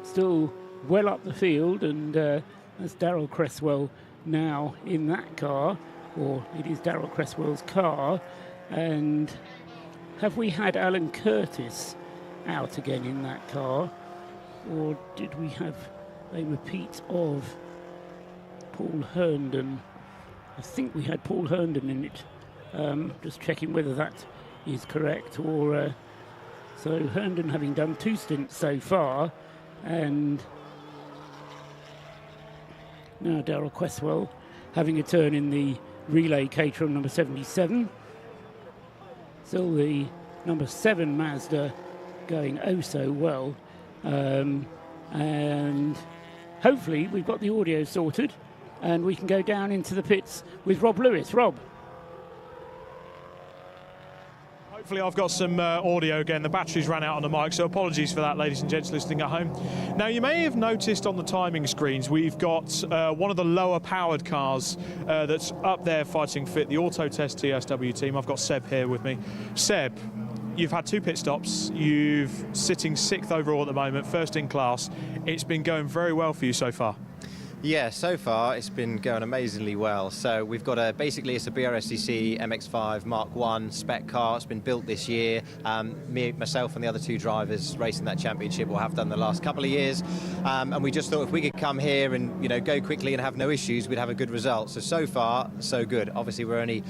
still well up the field, and that's Darrell Cresswell now in that car, or it is Darrell Cresswell's car. And have we had Alan Curtis out again in that car, or did we have a repeat of Paul Herndon? I think we had Paul Herndon in it. Just checking whether that is correct. Or so Herndon having done 2 stints so far, and now Darrell Cresswell having a turn in the relay Caterham number 77. Still the number 7 Mazda going oh so well. And hopefully we've got the audio sorted. and we can go down into the pits with Rob Lewis. Rob. Hopefully I've got some audio again. The batteries ran out on the mic, so apologies for that, ladies and gents listening at home. Now, you may have noticed on the timing screens we've got one of the lower powered cars that's up there fighting fit, the Autotest TSW team. I've got Seb here with me. Seb, you've had 2 pit stops. You're sitting 6th overall at the moment, first in class. It's been going very well for you so far. Yeah, so far it's been going amazingly well. So we've got basically it's a BRSCC MX-5 Mark 1 spec car. It's been built this year. Myself and the other 2 drivers racing that championship will have done the last couple of years. And we just thought if we could come here and go quickly and have no issues, we'd have a good result. So far, so good. Obviously, we're only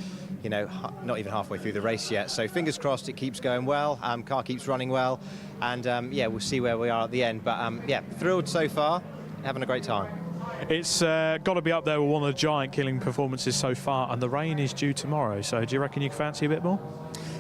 not even halfway through the race yet. So fingers crossed it keeps going well. Car keeps running well. And yeah, we'll see where we are at the end. But yeah, thrilled so far. Having a great time. It's got to be up there with one of the giant killing performances so far, and the rain is due tomorrow, so do you reckon you can fancy a bit more?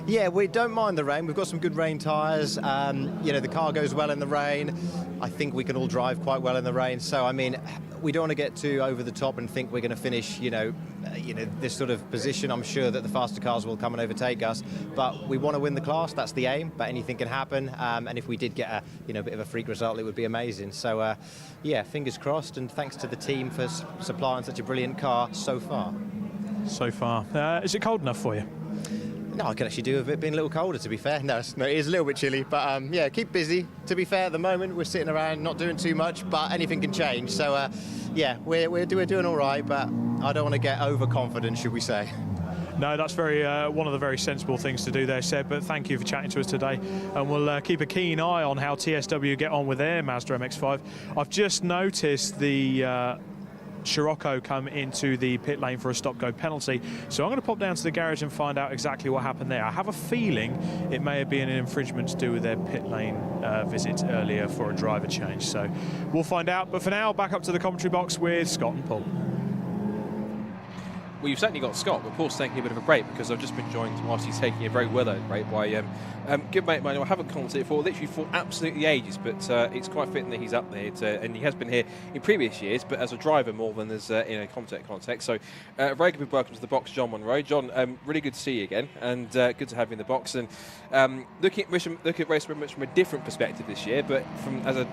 Yeah, we don't mind the rain. We've got some good rain tyres. The car goes well in the rain. I think we can all drive quite well in the rain. So, I mean, we don't want to get too over the top and think we're going to finish, this sort of position. I'm sure that the faster cars will come and overtake us, but we want to win the class. That's the aim, but anything can happen. And if we did get a bit of a freak result, it would be amazing. So, yeah, fingers crossed, and thanks to the team for supplying such a brilliant car so far. So far. Is it cold enough for you? No, I can actually do with it being a little colder, to be fair. No, it is a little bit chilly, but yeah, keep busy. To be fair, at the moment, we're sitting around not doing too much, but anything can change. So, yeah, we're doing all right, but I don't want to get overconfident, should we say. No, that's one of the very sensible things to do there, Seb, but thank you for chatting to us today, and we'll keep a keen eye on how TSW get on with their Mazda MX-5. I've just noticed the Scirocco come into the pit lane for a stop-go penalty, so I'm going to pop down to the garage and find out exactly what happened there. I have a feeling it may have been an infringement to do with their pit lane visit earlier for a driver change, so we'll find out. But for now, back up to the commentary box with Scott and Paul. Well, you've certainly got Scott, but Paul's taking a bit of a break because I've just been joined whilst he's taking a very well-earned break by good mate of mine who I haven't commented literally for absolutely ages, but it's quite fitting that he's up there, and he has been here in previous years, but as a driver more than as in a context. So, very good welcome to the box, John Monroe. John, really good to see you again, and good to have you in the box. And looking at Race Remembrance from a different perspective this year, but as a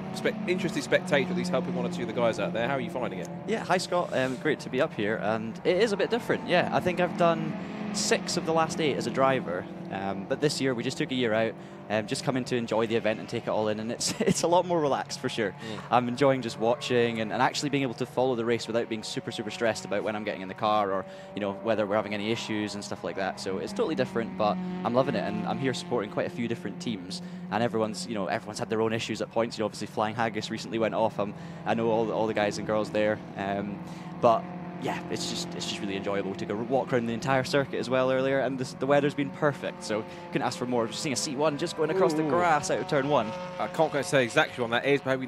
interested spectator, at least helping one or two of the guys out there. How are you finding it? Yeah, hi Scott. Great to be up here, and it is a bit different. Yeah, I think I've done 6 of the last 8 as a driver, but this year we just took a year out, just come in to enjoy the event and take it all in, and it's a lot more relaxed for sure. I'm enjoying just watching and actually being able to follow the race without being super stressed about when I'm getting in the car or whether we're having any issues and stuff like that. So it's totally different, but I'm loving it, and I'm here supporting quite a few different teams, and everyone's had their own issues at points. Obviously Flying Haggis recently went off. I know all the guys and girls there, but yeah, it's just really enjoyable to go walk around the entire circuit as well earlier, and the weather's been perfect, so couldn't ask for more. Just seeing a C1 just going across the grass out of turn 1. I can't quite say exactly what that is, but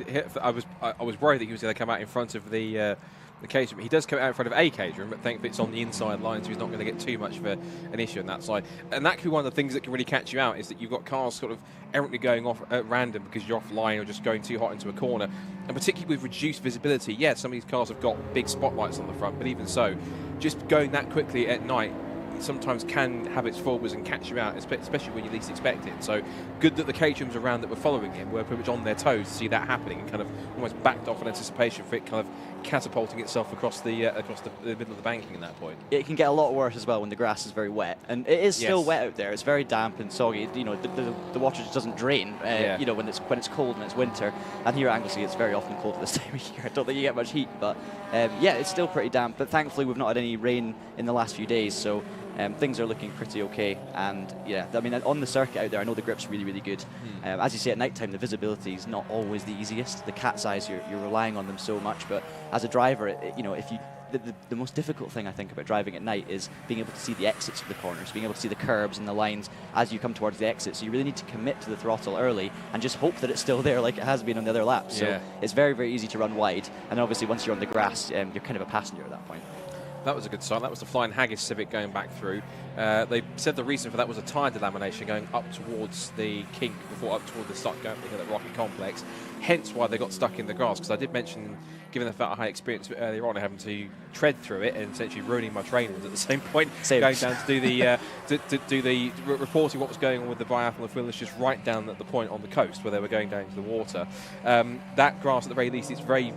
I was worried that he was going to come out in front of the Caterham. He does come out in front of a Caterham, but thankfully it's on the inside line, so he's not going to get too much of an issue on that side. And that could be one of the things that can really catch you out, is that you've got cars sort of errantly going off at random because you're offline or just going too hot into a corner. And particularly with reduced visibility, yeah, some of these cars have got big spotlights on the front, but even so, just going that quickly at night sometimes can have its forwards and catch you out, especially when you least expect it. So good that the Caterhams around that were following him were pretty much on their toes to see that happening and kind of almost backed off in anticipation for it kind of catapulting itself across the middle of the banking at that point. It can get a lot worse as well when the grass is very wet, and it is still wet out there. It's very damp and soggy. The water just doesn't drain. When it's cold and it's winter. And here at Anglesey, it's very often cold at this time of year. I don't think you get much heat, but yeah, it's still pretty damp. But thankfully, we've not had any rain in the last few days, so things are looking pretty okay. And yeah, I mean, on the circuit out there, I know the grip's really good. As you say, at night time, the visibility is not always the easiest. The cat's eyes, you're relying on them so much, but as a driver, the most difficult thing I think about driving at night is being able to see the exits of the corners, being able to see the curbs and the lines as you come towards the exit. So you really need to commit to the throttle early and just hope that it's still there like it has been on the other laps. So it's very easy to run wide, and obviously once you're on the grass, you're kind of a passenger at that point. That was a good sign. That was the Flying Haggis Civic going back through. They said the reason for that was a tyre delamination going up towards the kink before up towards the start going into the Rocket Complex. Hence why they got stuck in the grass. Because I did mention, given the fact I had experience earlier on, having to tread through it and essentially ruining my trainers at the same point, going down to do the reporting what was going on with the biathlon of Foolishness right down at the point on the coast where they were going down into the water. That grass, at the very least, it's very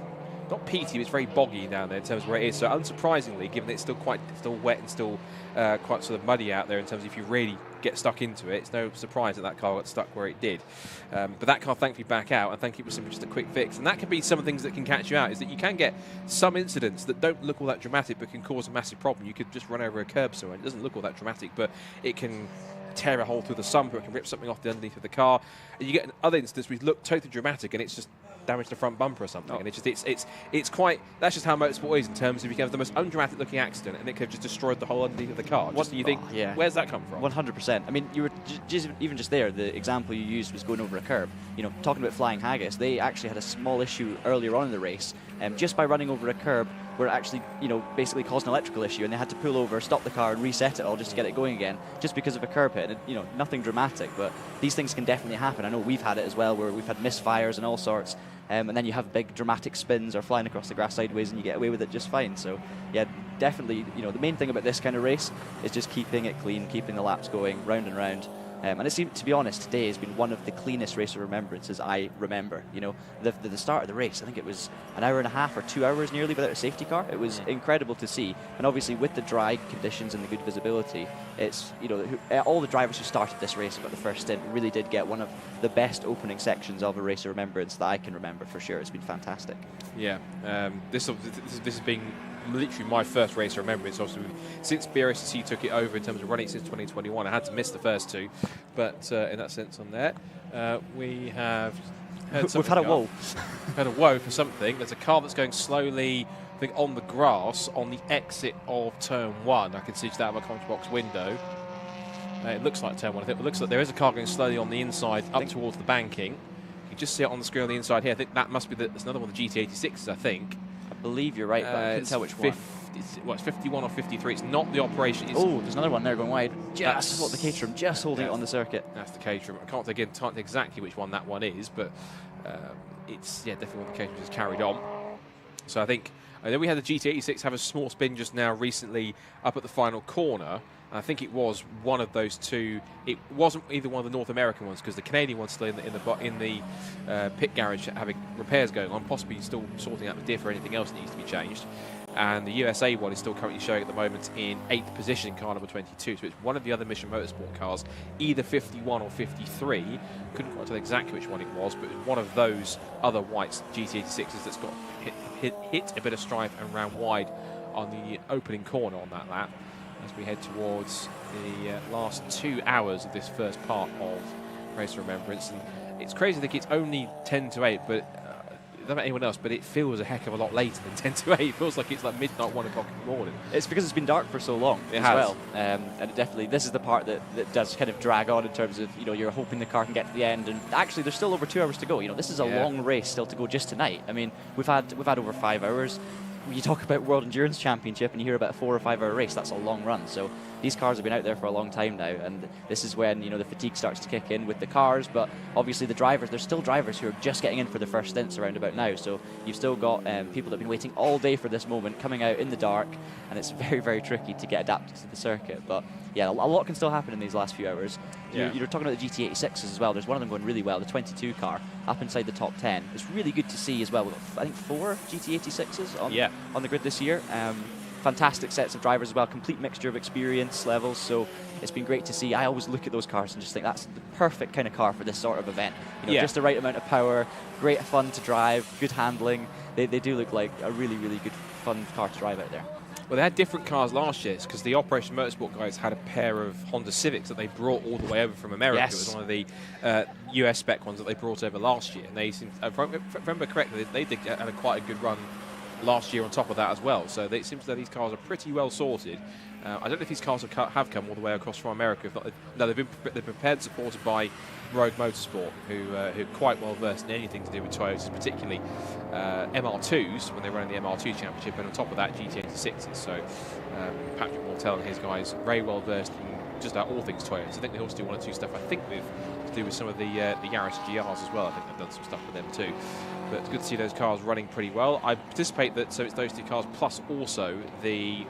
not peaty, but it's very boggy down there in terms of where it is. So unsurprisingly, given that it's still wet and still quite sort of muddy out there in terms of if you really get stuck into it, it's no surprise that car got stuck where it did. But that car thankfully back out, and thankfully it was simply just a quick fix. And that can be some of the things that can catch you out, is that you can get some incidents that don't look all that dramatic but can cause a massive problem. You could just run over a curb somewhere. It doesn't look all that dramatic, but it can tear a hole through the sump, or it can rip something off the underneath of the car. And you get other instances which look totally dramatic and it's just damaged the front bumper or something, and it's quite, that's just how motorsport is in terms of you can have the most undramatic looking accident and it could have just destroyed the whole underneath of the car. Just you think, where's that come from? 100%. I mean, you were even just there, the example you used was going over a curb. You know, talking about Flying Haggis, they actually had a small issue earlier on in the race, just by running over a curb where it actually, you know, basically caused an electrical issue, and they had to pull over, stop the car and reset it all just to get it going again, just because of a curb hit. And, you know, nothing dramatic, but these things can definitely happen. I know we've had it as well, where we've had misfires and all sorts, and then you have big dramatic spins or flying across the grass sideways and you get away with it just fine. So yeah, definitely, you know, the main thing about this kind of race is just keeping it clean, keeping the laps going round and round. And it seemed, to be honest, today has been one of the cleanest Race of Remembrances I remember. You know, the start of the race, I think it was an hour and a half or 2 hours nearly without a safety car. It was incredible to see. And obviously with the dry conditions and the good visibility, it's, you know, all the drivers who started this race about the first stint really did get one of the best opening sections of a Race of Remembrance that I can remember for sure. It's been fantastic. Yeah, this has been literally my first Race of Remembrance. Obviously, since BRSCC took it over in terms of running since 2021, I had to miss the first two, but in that sense on there, we have we've had a whoa. Had a whoa for something. There's a car that's going slowly, I think, on the grass on the exit of turn 1. I can see that out of my commentary box window. It looks like turn 1. I think it looks like there is a car going slowly on the inside up towards the banking. You can just see it on the screen on the inside here. I think that must be there's another one of the GT86s, I think. I believe you're right, but I couldn't tell which one. It's 51 or 53. It's not the operation. Oh, there's another one there going wide. Just what the Caterham, just holding it on the circuit. That's the Caterham. I can't tell exactly which one that one is, but it's definitely one of the Caterhams has carried on. So I think then we had the GT86 have a small spin just now recently up at the final corner. I think it was one of those two. It wasn't either one of the North American ones because the Canadian one's still in the pit garage having repairs going on, possibly still sorting out the diff or anything else that needs to be changed. And the USA one is still currently showing at the moment in 8th position, car number 22. So it's one of the other Mission Motorsport cars, either 51 or 53. Couldn't quite tell exactly which one it was, but it was one of those other white GT86s that's got hit a bit of strife and ran wide on the opening corner on that lap, as we head towards the last 2 hours of this first part of Race of Remembrance. And it's crazy to think it's only 10 to 8, but I don't know about anyone else, but it feels a heck of a lot later than 10 to 8. It feels like it's like midnight, 1 o'clock in the morning. It's because it's been dark for so long as well. And it definitely, this is the part that does kind of drag on in terms of, you know, you're hoping the car can get to the end. And actually, there's still over 2 hours to go. You know, this is a long race still to go just tonight. I mean, we've had over 5 hours. You talk about World Endurance Championship and you hear about a 4 or 5 hour race, that's a long run. So these cars have been out there for a long time now, and this is when, you know, the fatigue starts to kick in with the cars, but obviously the drivers, there's still drivers who are just getting in for the first stints around about now. So you've still got people that have been waiting all day for this moment, coming out in the dark, and it's very, very tricky to get adapted to the circuit. But yeah, a lot can still happen in these last few hours. You're talking about the GT86s as well. There's one of them going really well, the 22 car, up inside the top 10. It's really good to see as well. We've got, I think, 4 GT86s on the grid this year. Fantastic sets of drivers as well, complete mixture of experience levels, so it's been great to see. I always look at those cars and just think that's the perfect kind of car for this sort of event. You know, just the right amount of power, great fun to drive, good handling. They do look like a really, really good fun car to drive out there. Well, they had different cars last year because the Operation Motorsport guys had a pair of Honda Civics that they brought all the way over from America. It was one of the US spec ones that they brought over last year, and they seemed, if I remember correctly, they had quite a good run last year on top of that as well. So it seems that these cars are pretty well sorted. I don't know if these cars have come all the way across from America. If not, no, they've been prepared and supported by Rogue Motorsport, who are quite well versed in anything to do with Toyotas, particularly MR2s when they run in the MR2 Championship, and on top of that GT86s. So Patrick Mortel and his guys very well versed in just about all things Toyotas. I think they also do one or two stuff, I think, to do with some of the Yaris GRs as well. I think they've done some stuff with them too. But it's good to see those cars running pretty well. I participate that, so it's those two cars plus also the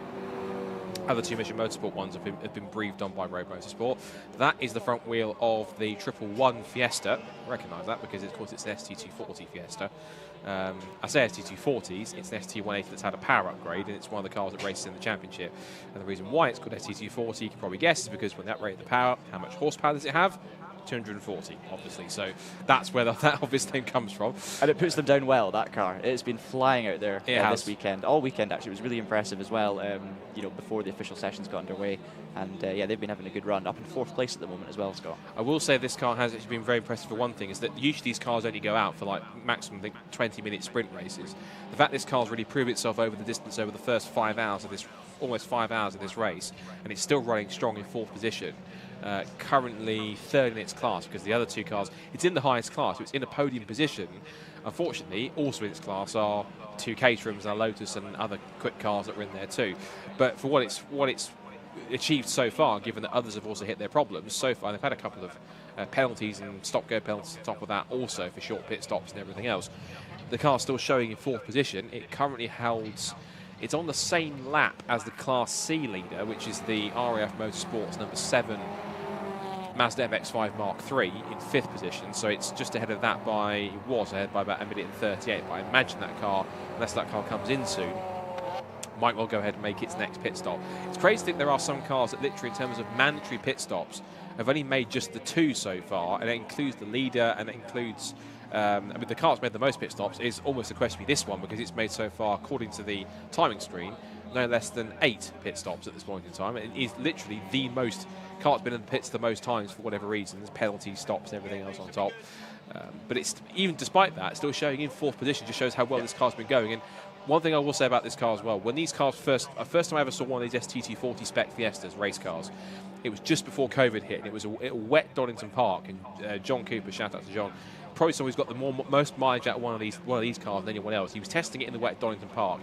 other two Mission Motorsport ones have been breathed on by Rogue Motorsport. That is the front wheel of the 111 Fiesta. I recognise that because of course it's the ST240 Fiesta. I say ST240s, it's the ST180 that's had a power upgrade, and it's one of the cars that races in the championship. And the reason why it's called ST240, you can probably guess, is because when that rated the power, how much horsepower does it have? 240, obviously. So that's where that obvious name comes from. And it puts them down well, that car. It's been flying out there this weekend. All weekend, actually. It was really impressive as well, you know, before the official sessions got underway. And yeah, they've been having a good run. Up in 4th place at the moment as well, Scott. I will say this car has actually been very impressive for one thing, is that usually these cars only go out for like maximum 20-minute sprint races. The fact this car's really proved itself over the distance over the first 5 hours of this, almost 5 hours of this race, and it's still running strong in 4th position. Currently 3rd in its class, because the other two cars, it's in the highest class, so it's in a podium position. Unfortunately, also in its class are two Caterhams and a Lotus and other quick cars that are in there too. But for what it's achieved so far, given that others have also hit their problems, so far they've had a couple of penalties and stop-go penalties on top of that also for short pit stops and everything else. The car's still showing in 4th position. It currently holds... It's on the same lap as the Class C leader, which is the RAF Motorsports number 7 Mazda MX-5 Mark III in 5th position. So it's just ahead of that by, it was ahead by about 1 minute and 38. But I imagine that car, unless that car comes in soon, might well go ahead and make its next pit stop. It's crazy to think there are some cars that literally, in terms of mandatory pit stops, have only made just the 2 so far, and it includes the leader, and it includes... I mean, the car that's made the most pit stops is almost a question to be this one, because it's made so far, according to the timing screen, no less than 8 pit stops at this point in time. It is literally the most car that's been in the pits the most times for whatever reason. There's penalties, stops, and everything else on top. But it's, even despite that, still showing in 4th position, just shows how well this car's been going. And one thing I will say about this car as well, when these cars first time I ever saw one of these ST240 spec Fiestas race cars, it was just before COVID hit, and it was a wet Donington Park. And John Cooper, shout out to John, probably someone who's got the most mileage out of one of these cars than anyone else. He was testing it in the wet Donington Park.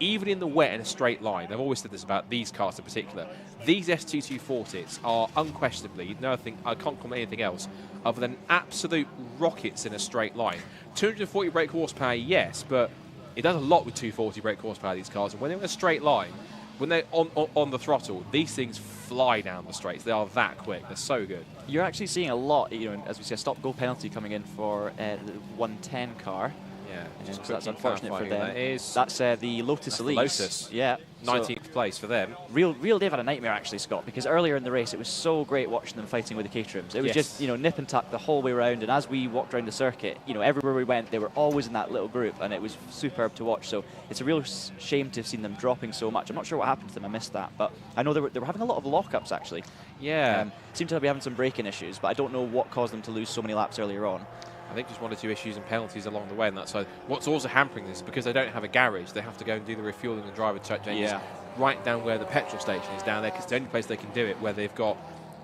Even in the wet in a straight line, I've always said this about these cars in particular, these ST240s are unquestionably, nothing, I can't comment anything else, other than absolute rockets in a straight line. 240 brake horsepower, yes, but it does a lot with 240 brake horsepower, these cars. And when they're in a straight line, when they're on the throttle, these things fly down the straights. They are that quick. They're so good. You're actually seeing a lot, you know, as we say, a stop-go penalty coming in for the 110 car. Yeah, so that's unfortunate for them. That is. That's the Lotus Elise. Lotus. Yeah. 19th place for them. Real they've had a nightmare actually, Scott, because earlier in the race it was so great watching them fighting with the Caterhams. It was just, you know, nip and tuck the whole way around, and as we walked around the circuit, you know, everywhere we went, they were always in that little group, and it was superb to watch. So it's a real shame to have seen them dropping so much. I'm not sure what happened to them, I missed that, but I know they were having a lot of lockups actually. Yeah. Seemed to be having some braking issues, but I don't know what caused them to lose so many laps earlier on. I think just 1 or 2 issues and penalties along the way on that side. What's also hampering this is because they don't have a garage, they have to go and do the refueling and driver changes right down where the petrol station is down there, because it's the only place they can do it where they've got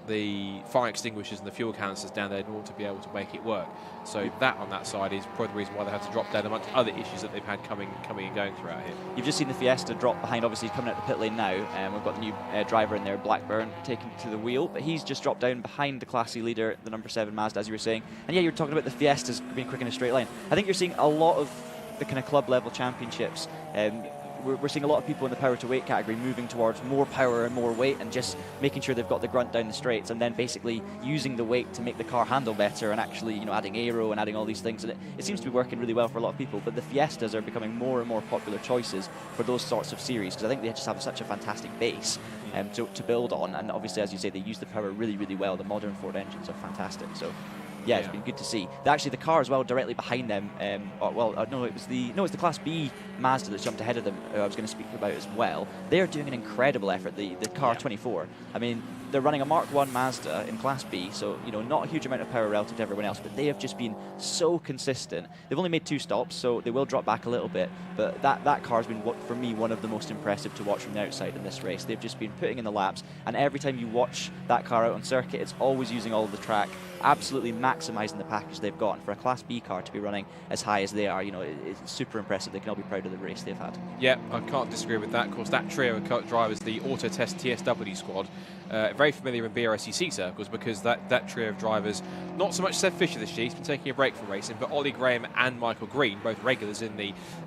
the fire extinguishers and the fuel canisters down there in order to be able to make it work. So that on that side is probably the reason why they had to drop down, amongst other issues that they've had coming and going throughout here. You've just seen the Fiesta drop behind, obviously coming out the pit lane now, and we've got the new driver in there, Blackburn, taking to the wheel, but he's just dropped down behind the Class C leader, the number 7 Mazda, as you were saying. And yeah, you're talking about the Fiestas being quick in a straight line. I think you're seeing a lot of the kind of club level championships. We're seeing a lot of people in the power to weight category moving towards more power and more weight, and just making sure they've got the grunt down the straights, and then basically using the weight to make the car handle better, and actually, you know, adding aero and adding all these things. And it seems to be working really well for a lot of people. But the Fiestas are becoming more and more popular choices for those sorts of series, because I think they just have such a fantastic base to build on. And obviously, as you say, they use the power really, really well. The modern Ford engines are fantastic. So yeah, it's been good to see. Actually, the car as well, directly behind them. It's the Class B Mazda that jumped ahead of them. I was going to speak about as well. They are doing an incredible effort. The car 24. I mean, they're running a Mark 1 Mazda in Class B, so not a huge amount of power relative to everyone else, but they have just been so consistent. They've only made 2 stops, so they will drop back a little bit, but that car's been, for me, one of the most impressive to watch from the outside in this race. They've just been putting in the laps, and every time you watch that car out on circuit, it's always using all of the track, absolutely maximising the package they've got. And for a Class B car to be running as high as they are, it's super impressive. They can all be proud of the race they've had. Yeah, I can't disagree with that. Of course, that trio of drivers, the Auto Test TSW squad, very familiar in BRSCC circles, because that trio of drivers, not so much Seb Fisher this year, he's been taking a break from racing, but Ollie Graham and Michael Green, both regulars in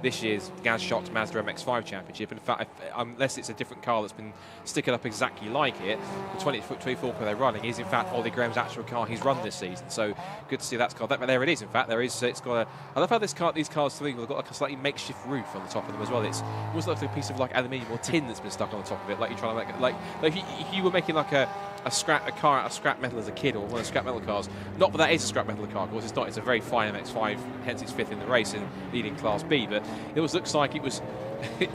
this year's Gaz-Shocked Mazda MX-5 Championship. In fact, unless it's a different car that's been sticking up exactly like it, the 24 car they're running is in fact Ollie Graham's actual car he's run this season. So good to see that's car. But there it is. In fact, it's got I love how these cars have got like a slightly makeshift roof on the top of them as well. It's almost like a piece of like aluminium or tin that's been stuck on the top of it, like you're trying to make like if you were making like a car out of scrap metal as a kid, or one of the scrap metal cars. Not that is a scrap metal car, of course. It's not. It's a very fine MX-5, hence it's 5th in the race and leading Class B. But it always looks like it was,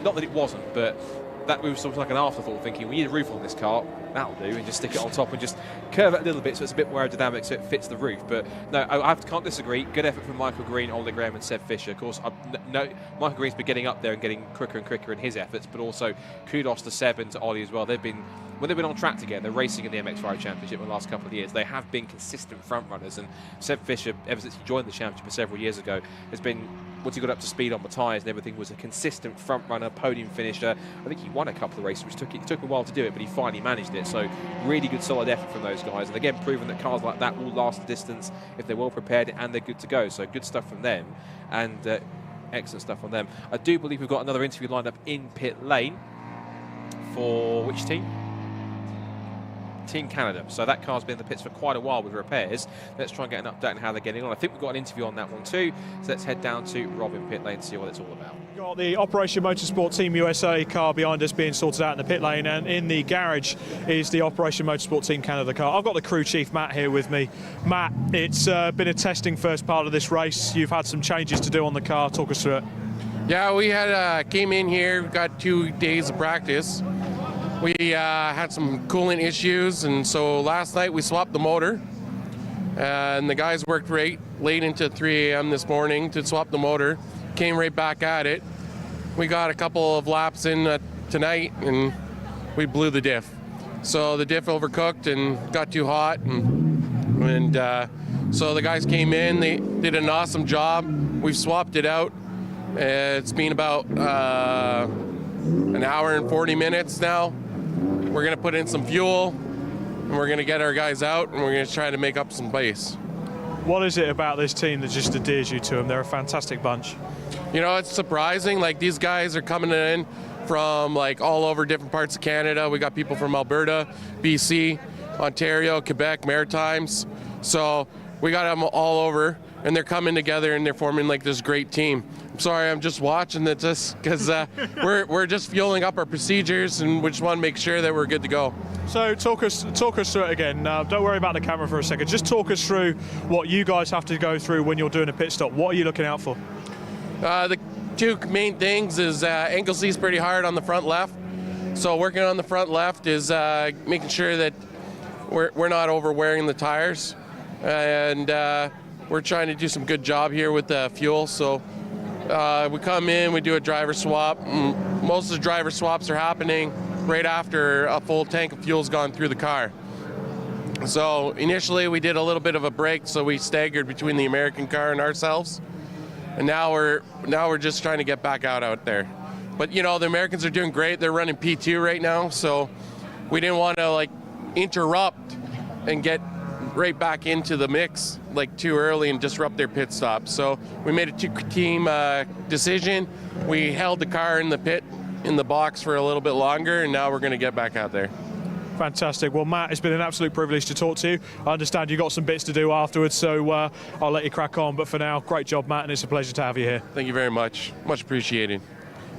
not that it wasn't, but that was sort of like an afterthought, thinking we need a roof on this car, that'll do, and just stick it on top and just curve it a little bit so it's a bit more aerodynamic so it fits the roof. But no, I can't disagree. Good effort from Michael Green, Ollie Graham and Seb Fisher. Of course, Michael Green's been getting up there and getting quicker and quicker in his efforts, but also kudos to Seb and to Ollie as well. When they've been on track together, racing in the MX-5 Championship in the last couple of years, they have been consistent front runners. And Seb Fisher, ever since he joined the championship several years ago, has been, once he got up to speed on the tyres and everything, was a consistent front runner, podium finisher. I think he won a couple of races, which took a while to do it, but he finally managed it. So really good, solid effort from those guys. And again, proving that cars like that will last the distance if they're well prepared and they're good to go. So good stuff from them, and excellent stuff from them. I do believe we've got another interview lined up in pit lane for which team? Team Canada. So that car's been in the pits for quite a while with repairs. Let's try and get an update on how they're getting on. I think we've got an interview on that one too. So let's head down to Rob in pit lane and see what it's all about. Got the Operation Motorsport Team USA car behind us being sorted out in the pit lane, and in the garage is the Operation Motorsport Team Canada car. I've got the crew chief Matt here with me. Matt, it's been a testing first part of this race. You've had some changes to do on the car. Talk us through it. Yeah, we had came in here, got 2 days of practice. We had some coolant issues, and so last night we swapped the motor, and the guys worked late into 3 a.m. this morning to swap the motor. Came right back at it. We got a couple of laps in tonight, and we blew the diff. So the diff overcooked and got too hot, and so the guys came in. They did an awesome job. We've swapped it out. It's been about an hour and 40 minutes now. We're going to put in some fuel, and we're going to get our guys out, and we're going to try to make up some pace. What is it about this team that just endears you to them? They're a fantastic bunch. You know, it's surprising. Like, these guys are coming in from like all over different parts of Canada. We got people from Alberta, BC, Ontario, Quebec, Maritimes. So we got them all over, and they're coming together and they're forming like this great team. I'm sorry, I'm just watching it just because we're just fueling up our procedures, and we just want to make sure that we're good to go. So talk us through it again. Don't worry about the camera for a second. Just talk us through what you guys have to go through when you're doing a pit stop. What are you looking out for? The 2 main things is Anglesey's pretty hard on the front left. So working on the front left is making sure that we're not overwearing the tires, and we're trying to do some good job here with the fuel. So we come in, we do a driver swap. Most of the driver swaps are happening right after a full tank of fuel's gone through the car. So initially we did a little bit of a break, so we staggered between the American car and ourselves. And now we're just trying to get back out there. But you know, the Americans are doing great. They're running P2 right now, so we didn't want to like interrupt and get right back into the mix like too early and disrupt their pit stop. So we made a 2-team decision. We held the car in the pit, in the box for a little bit longer, and now we're going to get back out there. Fantastic. Well, Matt, it's been an absolute privilege to talk to you. I understand you've got some bits to do afterwards, so I'll let you crack on. But for now, great job, Matt, and it's a pleasure to have you here. Thank you very much. Much appreciated.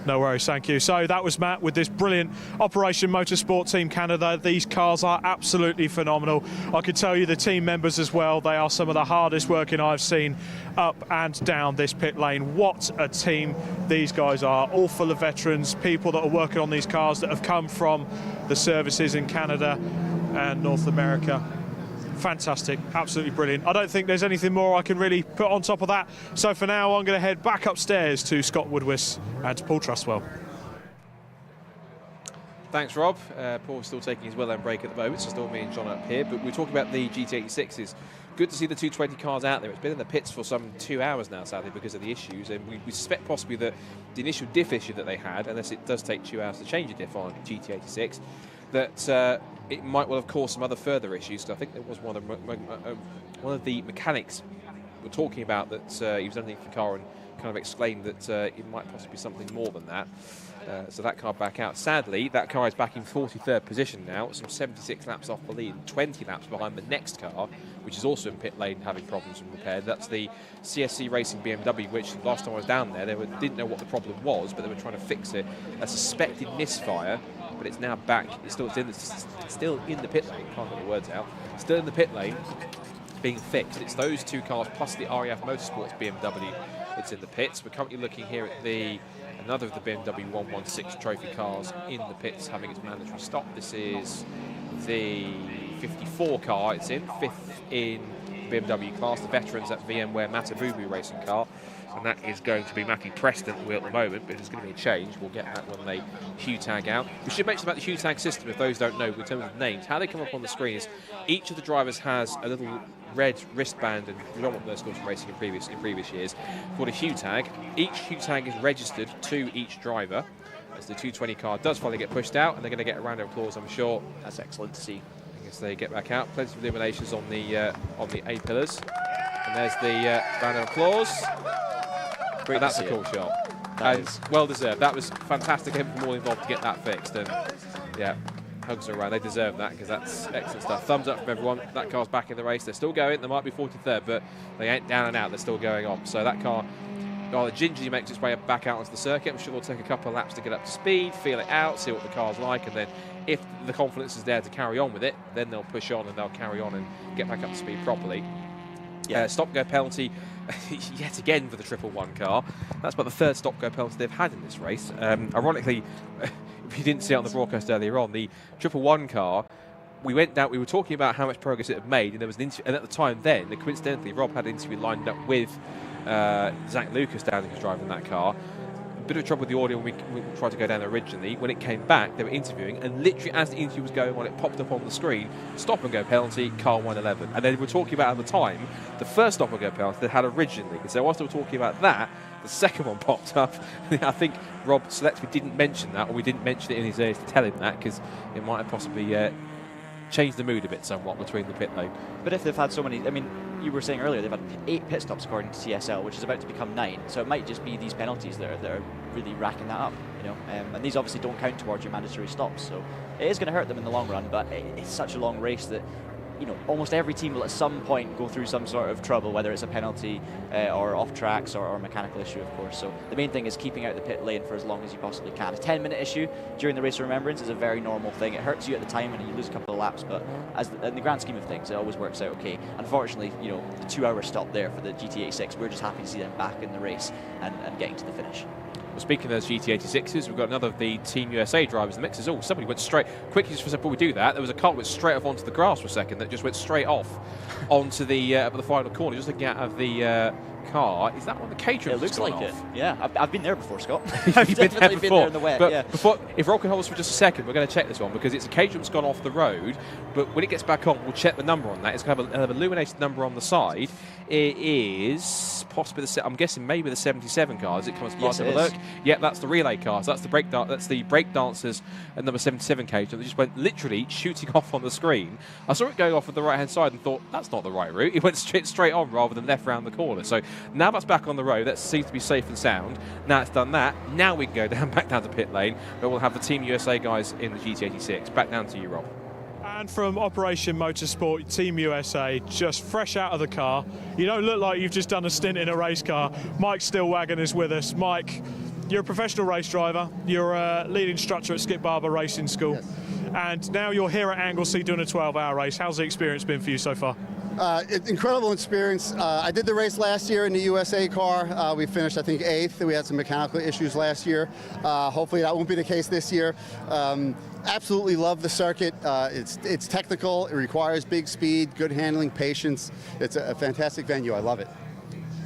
No worries, thank you. So that was Matt with this brilliant Operation Motorsport Team Canada. These cars are absolutely phenomenal. I could tell you the team members as well, they are some of the hardest working I've seen up and down this pit lane. What a team these guys are, all full of veterans, people that are working on these cars that have come from the services in Canada. and North America. Fantastic, absolutely brilliant. I don't think there's anything more I can really put on top of that. So for now, I'm going to head back upstairs to Scott Woodwis and to Paul Trustwell. Thanks, Rob. Paul's still taking his well-earned break at the moment, so still me and John up here. But we're talking about the GT86s. Good to see the 220 cars out there. It's been in the pits for some 2 hours now, sadly, because of the issues. And we suspect possibly that the initial diff issue that they had, unless it does take 2 hours to change a diff on GT86, that it might well have caused some other further issues. So I think there was one of the mechanics were talking about that he was underneath the car and kind of explained that it might possibly be something more than that. So that car back out. Sadly, that car is back in 43rd position now, some 76 laps off the lead, and 20 laps behind the next car, which is also in pit lane having problems and repaired. That's the CSC Racing BMW, which last time I was down there, they didn't know what the problem was, but they were trying to fix it. A suspected misfire, but it's now back. It's still in the pit lane. Can't get the words out. Still in the pit lane, being fixed. It's those two cars plus the RAF Motorsports BMW that's in the pits. We're currently looking here at another of the BMW 116 trophy cars in the pits having its mandatory stop. This is the 54 car. It's in 5th in BMW class. The veterans at VMware Matabubu racing car. And that is going to be Matthew Preston at the wheel at the moment, but there's going to be a change. We'll get that when they hue tag out. We should mention about the hue tag system, if those don't know, in terms of names. How they come up on the screen is each of the drivers has a little red wristband, and we don't want those called racing in previous years, called a hue tag. Each hue tag is registered to each driver. As the 220 car does finally get pushed out, and they're going to get a round of applause, I'm sure. That's excellent to see. I guess they get back out. Plenty of eliminations on the A pillars. And there's the round of applause. And that's a cool shot. And well deserved. That was fantastic from all involved to get that fixed. And yeah, hugs around. They deserve that because that's excellent stuff. Thumbs up from everyone. That car's back in the race. They're still going. They might be 43rd, but they ain't down and out. They're still going on. So that car rather gingerly makes its way back out onto the circuit. I'm sure they'll take a couple of laps to get up to speed, feel it out, see what the car's like, and then if the confidence is there to carry on with it, then they'll push on and they'll carry on and get back up to speed properly. Stop-go penalty yet again for the 111 car. That's about the third stop-go penalty they've had in this race. Ironically, if you didn't see it on the broadcast earlier on, the 111 car, we went down, we were talking about how much progress it had made, and there was an interview, and at the time then, coincidentally, Rob had an interview lined up with Zach Lucas down who was driving that car. Bit of trouble with the audio when we tried to go down originally. When it came back, they were interviewing, and literally as the interview was going on, it popped up on the screen, stop and go penalty, car 111. And they were talking about at the time, the first stop and go penalty they had originally. So whilst they were talking about that, the second one popped up. I think Rob selectively didn't mention that, or we didn't mention it in his ears to tell him that, because it might have possibly changed the mood a bit somewhat between the pit lane. But if they've had so many, I mean, you were saying earlier, they've had 8 pit stops according to TSL, which is about to become 9. So it might just be these penalties that are really racking that up, you know. And these obviously don't count towards your mandatory stops, so it is going to hurt them in the long run. But it's such a long race that, you know, almost every team will at some point go through some sort of trouble, whether it's a penalty or off tracks or a mechanical issue, of course. So the main thing is keeping out the pit lane for as long as you possibly can. A 10-minute issue during the Race of Remembrance is a very normal thing. It hurts you at the time and you lose a couple of laps, but in the grand scheme of things, it always works out okay. Unfortunately, you know, the 2-hour stop there for the GT86, we're just happy to see them back in the race and getting to the finish. Well, speaking of those GT86s, we've got another of the Team USA drivers in the mix. Oh, somebody went straight, quickly just before we do that, there was a car that went straight off onto the grass for a second that just went straight off onto the final corner, just looking out of the car. Is that one the catering? It looks like it. Yeah, I've been there before, Scott. You've been there before. Been there in the wet, but yeah. Before, if Rob can hold us for just a second, we're going to check this one because it's a catering that's gone off the road. But when it gets back on, we'll check the number on that. It's going to have an illuminated number on the side. It is possibly I'm guessing maybe the 77 car. As it comes past, have a look. Yeah, that's the relay car. So that's the break dancers at number 77 cage. And it just went literally shooting off on the screen. I saw it going off on the right hand side and thought that's not the right route. It went straight on rather than left round the corner. So now that's back on the road. That seems to be safe and sound. Now it's done that. Now we can go back down to pit lane, but we'll have the Team USA guys in the GT86. Back down to you, Rob. And from Operation Motorsport, Team USA, just fresh out of the car. You don't look like you've just done a stint in a race car. Mike Stillwagon is with us. Mike, you're a professional race driver. You're a lead instructor at Skip Barber Racing School. Yes. And now you're here at Anglesey doing a 12-hour race. How's the experience been for you so far? Incredible experience. I did the race last year in the USA car. We finished, I think, 8th. We had some mechanical issues last year. Hopefully that won't be the case this year. Absolutely love the circuit. It's technical. It requires big speed, good handling, patience. It's a fantastic venue. I love it.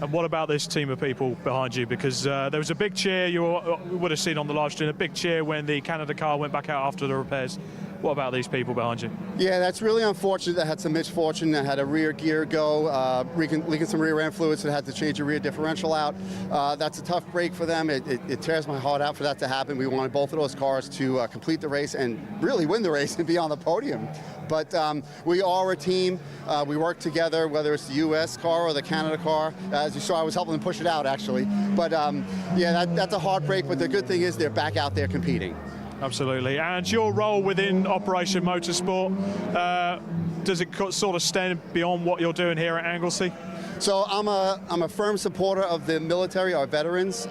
And what about this team of people behind you? Because there was a big cheer, you would have seen on the live stream, a big cheer when the Canada car went back out after the repairs. What about these people behind you? Yeah, that's really unfortunate. I had some misfortune. I had a rear gear go, leaking some rear end fluids, so I had to change the rear differential out. That's a tough break for them. It tears my heart out for that to happen. We wanted both of those cars to complete the race and really win the race and be on the podium. But we are a team. We work together, whether it's the U.S. car or the Canada car. As you saw, I was helping them push it out, actually. But yeah, that's a hard break. But the good thing is they're back out there competing. Absolutely. And your role within Operation Motorsport, does it sort of stand beyond what you're doing here at Anglesey? So I'm a firm supporter of the military, our veterans.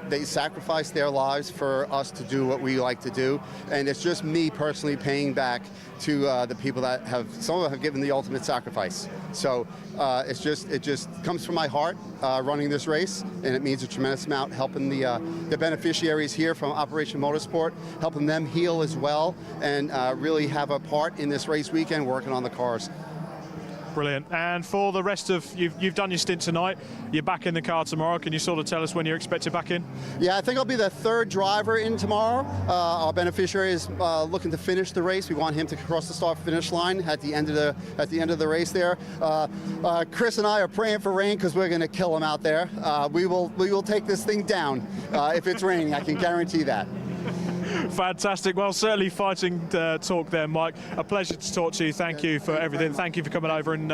They sacrifice their lives for us to do what we like to do, and it's just me personally paying back to the people that some of them have given the ultimate sacrifice. So it just comes from my heart running this race, and it means a tremendous amount helping the beneficiaries here from Operation Motorsport, helping them heal as well, and really have a part in this race weekend working on the cars. Brilliant. And for the rest of, you've done your stint tonight, you're back in the car tomorrow. Can you sort of tell us when you're expected back in? Yeah, I think I'll be the third driver in tomorrow. Our beneficiary is looking to finish the race. We want him to cross the start-finish line at the end of the race there. Chris and I are praying for rain because we're going to kill him out there. We will take this thing down if it's raining. I can guarantee that. Fantastic. Well, certainly fighting talk there, Mike. A pleasure to talk to you. Thank you for everything. Thank you for coming over and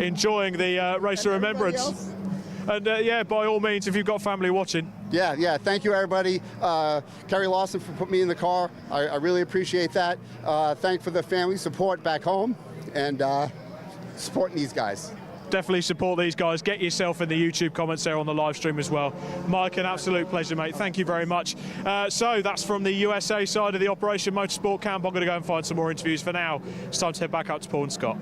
enjoying the Race of Remembrance. And yeah, by all means, if you've got family watching. Yeah. Thank you, everybody. Kerry Lawson for putting me in the car. I really appreciate that. Thanks for the family support back home and supporting these guys. Definitely support these guys. Get yourself in the YouTube comments there on the live stream as well. Mike, an absolute pleasure, mate. Thank you very much. So that's from the USA side of the Operation Motorsport camp. I'm going to go and find some more interviews. For now, it's time to head back up to Paul and Scott.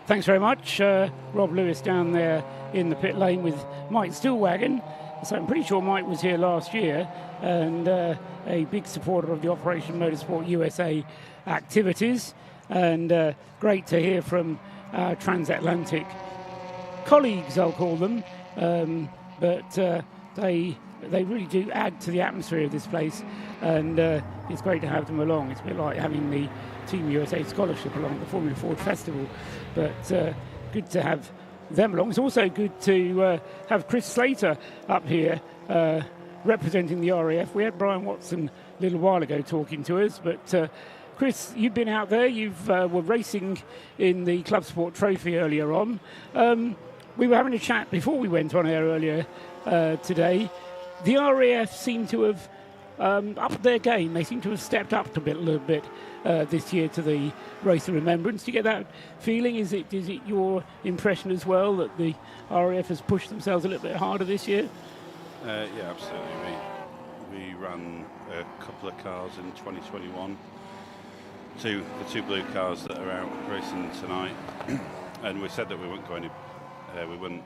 Thanks very much. Rob Lewis down there in the pit lane with Mike Stillwagon. So I'm pretty sure Mike was here last year and a big supporter of the Operation Motorsport USA activities. And great to hear from our transatlantic colleagues, I'll call them, but they really do add to the atmosphere of this place, and it's great to have them along. It's a bit like having the Team USA scholarship along at the Formula Ford Festival, but good to have them along. It's also good to have Chris Slater up here representing the RAF. We had Brian Watson a little while ago talking to us, but Chris, you've been out there. You were racing in the Club Sport Trophy earlier on. We were having a chat before we went on air earlier today. The RAF seem to have upped their game. They seem to have stepped up a little bit this year to the Race of Remembrance. Do you get that feeling? Is it your impression as well that the RAF has pushed themselves a little bit harder this year? Yeah, absolutely. We ran a couple of cars in 2021. The two blue cars that are out racing tonight, and we said that we wouldn't go we wouldn't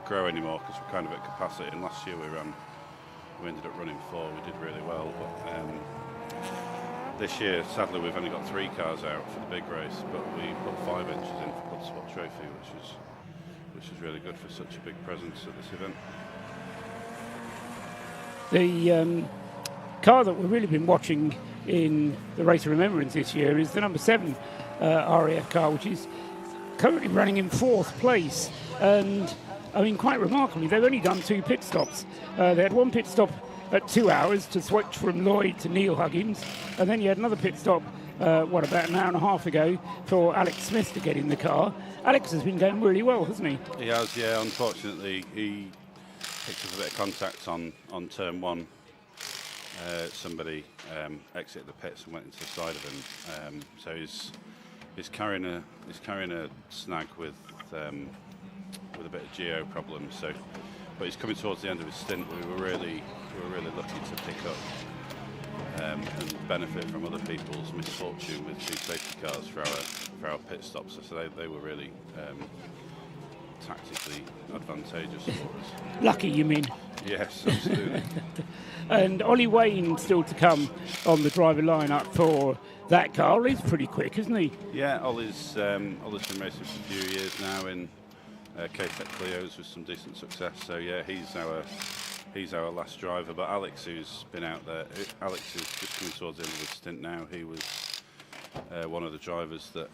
grow anymore because we're kind of at capacity. And last year we ended up running 4. We did really well, but this year sadly we've only got 3 cars out for the big race, but we put 5 inches in for Club Sport Trophy, which is really good for such a big presence at this event. The car that we've really been watching in the Race of Remembrance this year is the number 7 RAF car, which is currently running in 4th place. And I mean, quite remarkably, they've only done 2 pit stops. They had 1 pit stop at 2 hours to switch from Lloyd to Neil Huggins, and then you had another pit stop about an hour and a half ago for Alex Smith to get in the car. Alex has been going really well, hasn't he? He has, yeah. Unfortunately, he picked up a bit of contact on turn 1. Somebody exited the pits and went into the side of him, so he's carrying a snag with a bit of geo problems. So, but he's coming towards the end of his stint. We were really lucky to pick up and benefit from other people's misfortune with 2 safety cars for our pit stops. So they were really tactically advantageous for us. Lucky, you mean? Yes, absolutely. And Ollie Wayne still to come on the driver lineup for that car. He's pretty quick, isn't he? Yeah, Ollie's been racing for a few years now in K-Tech Clios with some decent success. So yeah, he's our last driver. But Alex, who's been out there, Alex is just coming towards the end of his stint now. He was one of the drivers that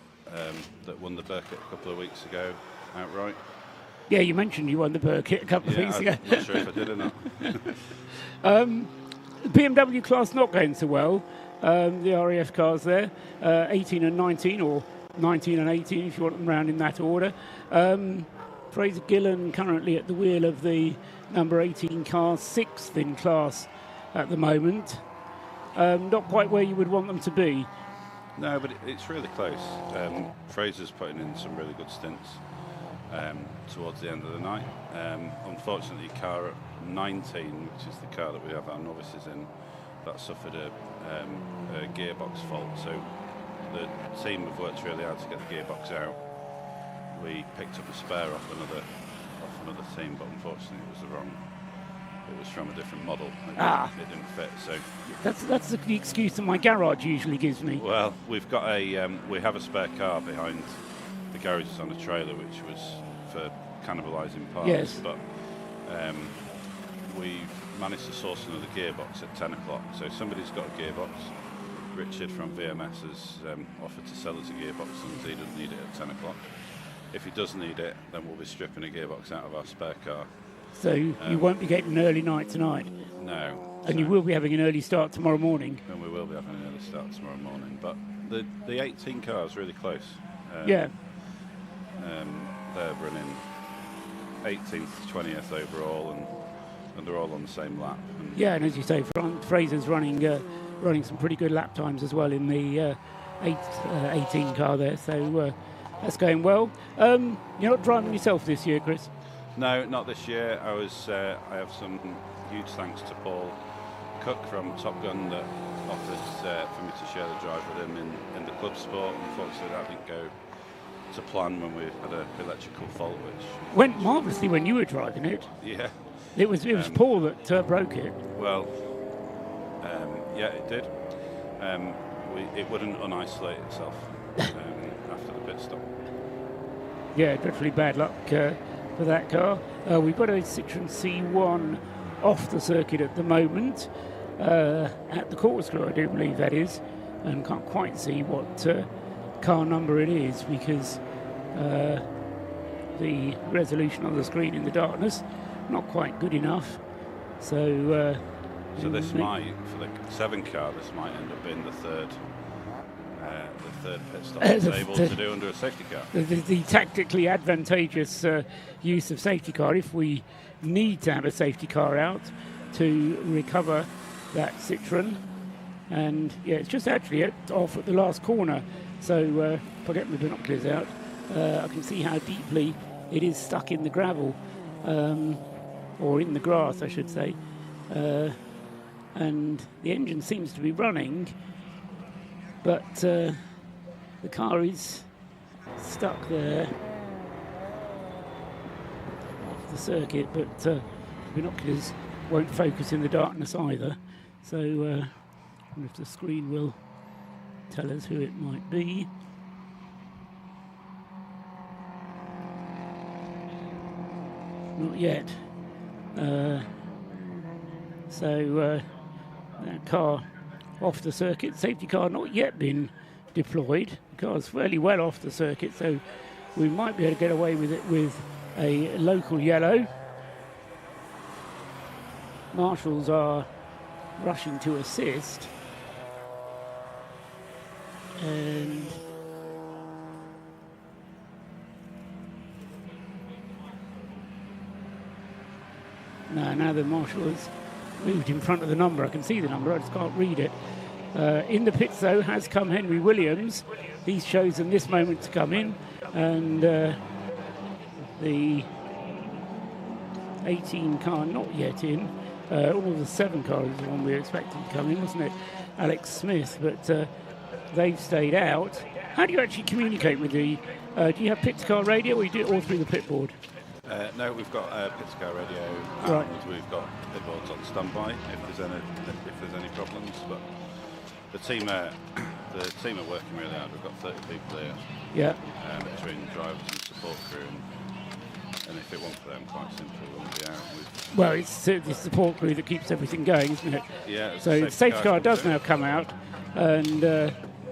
won the Burkett a couple of weeks ago outright. Yeah, you mentioned you won the Burkett a couple of weeks ago. I'm not sure if I did or not. The BMW class not going so well. The RAF cars there, 18 and 19, or 19 and 18 if you want them round in that order. Fraser Gillen currently at the wheel of the number 18 car, 6th in class at the moment. Not quite where you would want them to be. No, but it's really close. Fraser's putting in some really good stints towards the end of the night. Unfortunately, car 19, which is the car that we have our novices in, that suffered a gearbox fault. So the team have worked really hard to get the gearbox out. We picked up a spare off another team, but unfortunately it was from a different model. It didn't fit. So that's the excuse that my garage usually gives me. Well, we've got we have a spare car behind the garage is on a trailer, which was for cannibalising parts. Yes. But we've managed to source another gearbox at 10 o'clock. So somebody's got a gearbox. Richard from VMS has offered to sell us a gearbox, and he doesn't need it at 10 o'clock. If he does need it, then we'll be stripping a gearbox out of our spare car. So you won't be getting an early night tonight? No. And you will be having an early start tomorrow morning? And we will be having an early start tomorrow morning. But the 18 car is really close. Yeah. They're running 18th to 20th overall, and they're all on the same lap. Yeah, and as you say, Fraser's running some pretty good lap times as well in the 18 car there. So that's going well. You're not driving yourself this year, Chris? No, not this year. I have some huge thanks to Paul Cook from Top Gun that offered for me to share the drive with him in the club sport. Unfortunately, that didn't go to plan when we had an electrical fault, which went marvellously when you were driving it. Yeah, it was Paul that broke it. Well, yeah, it did. It wouldn't unisolate itself after the pit stop. Yeah, dreadfully bad luck for that car. We've got a Citroen C1 off the circuit at the moment, at the corkscrew, I do believe that is, and can't quite see what car number it is because the resolution on the screen in the darkness not quite good enough. So this might, for the 7 car, this might end up being the third pit stop it's able to do under a safety car. The tactically advantageous use of safety car, if we need to have a safety car out to recover that Citroen. And yeah, it's just actually off at the last corner. So if I get my binoculars out, I can see how deeply it is stuck in the gravel, or in the grass, I should say. And the engine seems to be running, but the car is stuck there off the circuit, but binoculars won't focus in the darkness either. So I wonder if the screen will tell us who it might be. Not yet. That car off the circuit, safety car not yet been deployed. The car's fairly well off the circuit, so we might be able to get away with it with a local yellow. Marshals are rushing to assist. And now the marshal has moved in front of the number. I can see the number, I just can't read it. In the pits, though, has come Henry Williams. He's chosen this moment to come in, and the 18 car not yet in. All the 7 car is the one we were expecting to come in, wasn't it? Alex Smith, but they've stayed out. How do you actually communicate with the... do you have pit car radio, or you do it all through the pit board? No, we've got pit car radio, Right. and we've got pit boards on standby if there's any problems. But the team are working really hard. We've got 30 people here. Yeah. Between drivers and support crew, and if it weren't for them, quite simply, we wouldn't be out. Well, it's the support crew that keeps everything going, isn't it? Yeah. So the safety car does now come out, and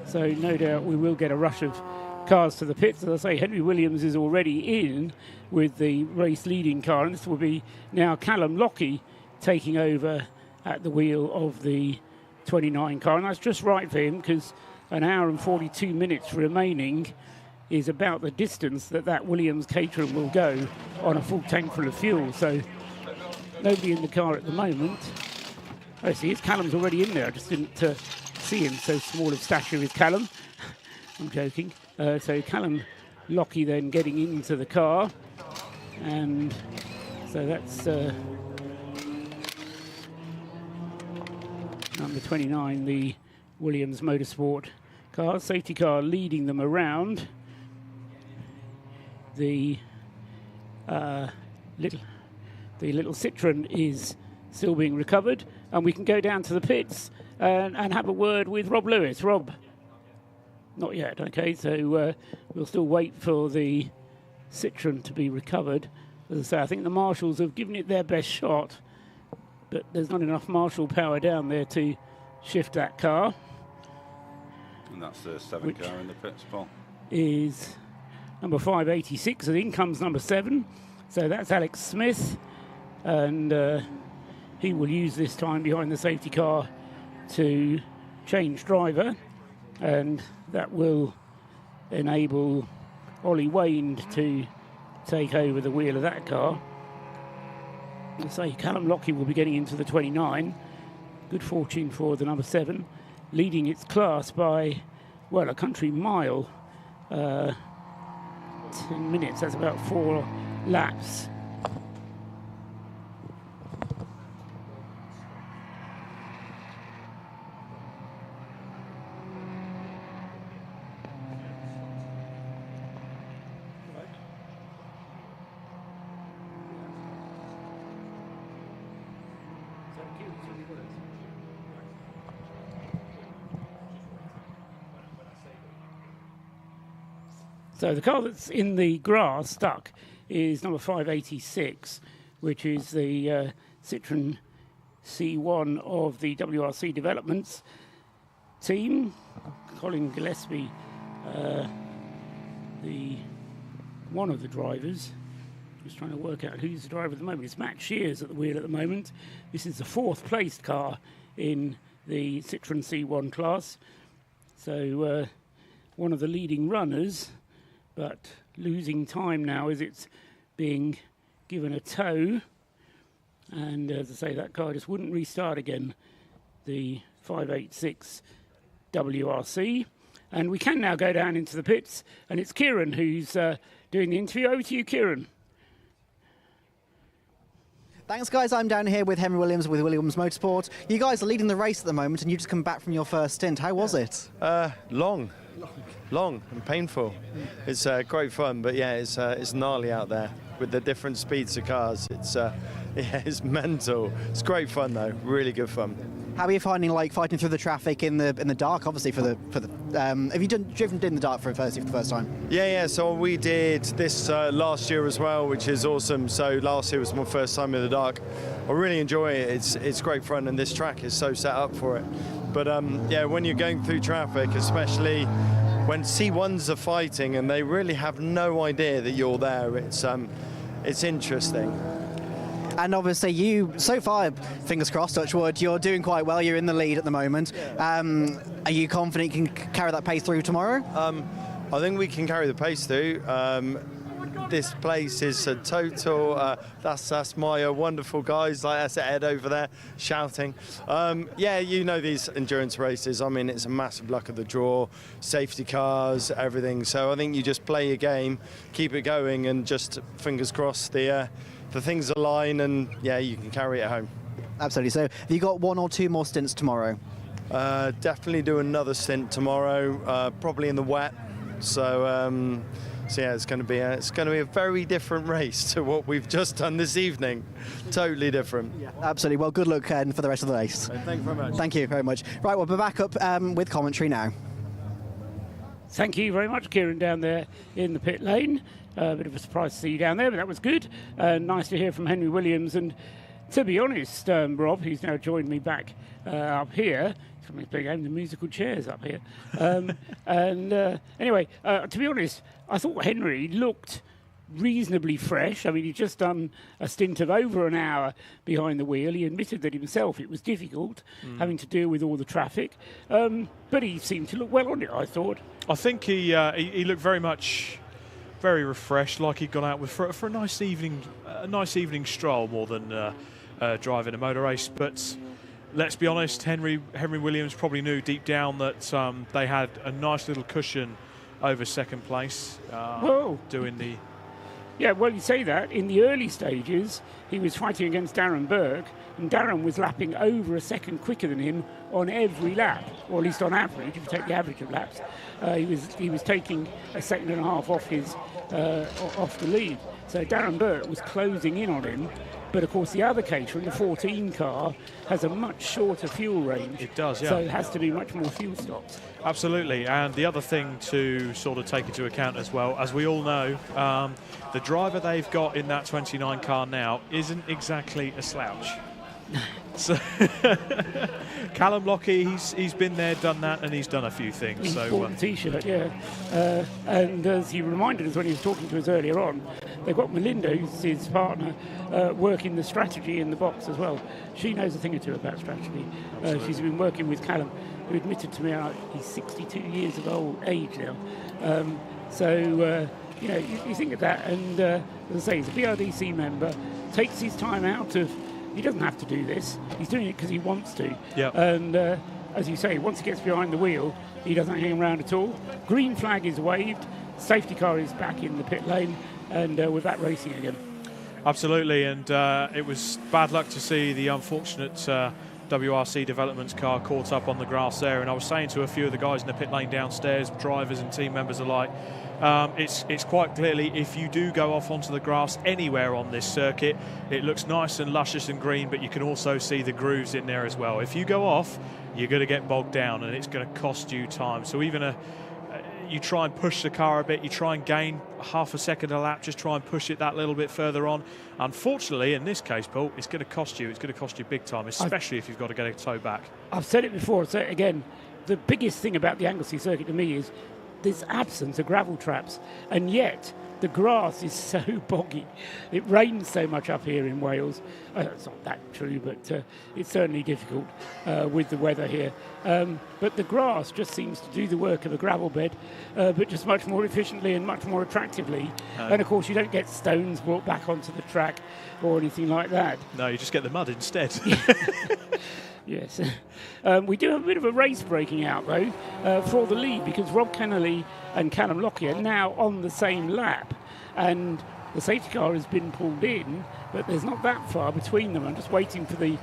so no doubt we will get a rush of cars to the pits. As I say, Henry Williams is already in with the race leading car, and this will be now Callum Lockie taking over at the wheel of the 29 car, and that's just right for him, because an hour and 42 minutes remaining is about the distance that Williams Caterham will go on a full tank full of fuel. So nobody in the car at the moment. Oh, see, Callum's already in there. I just didn't see him. So small of stature is Callum. I'm joking. So Callum Lockie then getting into the car, and so that's number 29, the Williams Motorsport car. Safety car leading them around. The little Citroen is still being recovered, and we can go down to the pits and have a word with Rob Lewis. Rob, not yet. Okay, so we'll still wait for the Citroen to be recovered. As I say, I think the marshals have given it their best shot, but there's not enough marshal power down there to shift that car. And that's the 7 car in the pits, Paul. Is number 586, and in comes number 7. So that's Alex Smith, and he will use this time behind the safety car to change driver, and that will enable Ollie Wayne to take over the wheel of that car. I say Callum Lockie will be getting into the 29. Good fortune for the number 7, leading its class by, well, a country mile. 10 minutes, that's about 4 laps. So the car that's in the grass stuck is number 586, which is the Citroen C1 of the WRC Developments team. Colin Gillespie, one of the drivers. Just trying to work out who's the driver at the moment. It's Matt Shears at the wheel at the moment. This is the 4th placed car in the Citroen C1 class. So one of the leading runners, but losing time now as it's being given a tow. And as I say, that car just wouldn't restart again, the 586 WRC. And we can now go down into the pits, and it's Kieran who's doing the interview. Over to you, Kieran. Thanks, guys. I'm down here with Henry Williams with Williams Motorsport. You guys are leading the race at the moment, and you just come back from your first stint. How was it? Long and painful. It's great fun, but yeah, it's gnarly out there with the different speeds of cars. It's mental. It's great fun though, really good fun. How are you finding fighting through the traffic in the dark? Obviously, have you driven in the dark for the first time? Yeah. So we did this last year as well, which is awesome. So last year was my first time in the dark. I really enjoy it. It's great fun, and this track is so set up for it. But yeah, when you're going through traffic, especially when C1s are fighting and they really have no idea that you're there, it's interesting. And obviously you, so far, fingers crossed, touch wood, you're doing quite well. You're in the lead at the moment. Are you confident you can carry that pace through tomorrow? I think we can carry the pace through. This place is a total, that's my wonderful guys, like that's Ed over there shouting. Yeah, you know these endurance races, I mean, it's a massive luck of the draw, safety cars, everything. So I think you just play your game, keep it going, and just fingers crossed the things align, and yeah, you can carry it home. Absolutely. So have you got 1 or 2 more stints tomorrow? Definitely do another stint tomorrow, probably in the wet. So, so yeah, it's going to be a very different race to what we've just done this evening. Totally different. Yeah, absolutely. Well, good luck for the rest of the race. Thank you very much. Thank you very much. Right, we'll be back up with commentary now. Thank you very much, Kieran, down there in the pit lane. A bit of a surprise to see you down there, but that was good. Nice to hear from Henry Williams. And to be honest, Rob, who's now joined me back up here, somebody's playing the musical chairs up here. Anyway, to be honest, I thought Henry looked reasonably fresh. I mean, he'd just done a stint of over an hour behind the wheel. He admitted that himself it was difficult having to deal with all the traffic, but he seemed to look well on it, I thought. I think he looked very refreshed, like he'd gone out with for a nice evening stroll more than driving a motor race. But let's be honest, Henry Williams probably knew deep down that they had a nice little cushion over second place. Doing the... Yeah, well, you say that. In the early stages, he was fighting against Darren Burke, and Darren was lapping over a second quicker than him on every lap, or at least on average, if you take the average of laps. He was taking a second and a half off the lead. So Darren Burke was closing in on him. But of course, the other Caterham, the 14 car, has a much shorter fuel range. It does, yeah. So it has to do much more fuel stops. Absolutely, and the other thing to sort of take into account as well, as we all know, the driver they've got in that 29 car now isn't exactly a slouch. So Callum Lockie, he's been there, done that, and he's done a few things. He's so bought the T-shirt, yeah. And as he reminded us when he was talking to us earlier on, they've got Melinda, who's his partner, working the strategy in the box as well. She knows a thing or two about strategy. She's been working with Callum, who admitted to me he's 62 years of age now. You know, you think of that, and as I say, he's a BRDC member, takes his time out of. He doesn't have to do this. He's doing it because he wants to. Yep. And as you say, once he gets behind the wheel, he doesn't hang around at all. Green flag is waved. Safety car is back in the pit lane, and we're back racing again. Absolutely, and it was bad luck to see the unfortunate WRC Developments car caught up on the grass there. And I was saying to a few of the guys in the pit lane downstairs, drivers and team members alike, it's quite clearly, if you do go off onto the grass anywhere on this circuit, it looks nice and luscious and green, but you can also see the grooves in there as well. If you go off, you're going to get bogged down, and it's going to cost you time. So even you try and push the car a bit, you try and gain half a second a lap, just try and push it that little bit further on. Unfortunately, in this case, Paul, it's going to cost you. It's going to cost you big time, especially if you've got to get a toe back. I've said it before, I'll say it again. The biggest thing about the Anglesey Circuit to me is this absence of gravel traps, and yet the grass is so boggy. It rains so much up here in Wales. It's not that true, but it's certainly difficult with the weather here. But the grass just seems to do the work of a gravel bed, but just much more efficiently and much more attractively. And of course, you don't get stones brought back onto the track or anything like that. No, you just get the mud instead. Yes. We do have a bit of a race breaking out, though, for the lead, because Rob Kennelly and Callum Lockie are now on the same lap. And the safety car has been pulled in, but there's not that far between them. I'm just waiting for the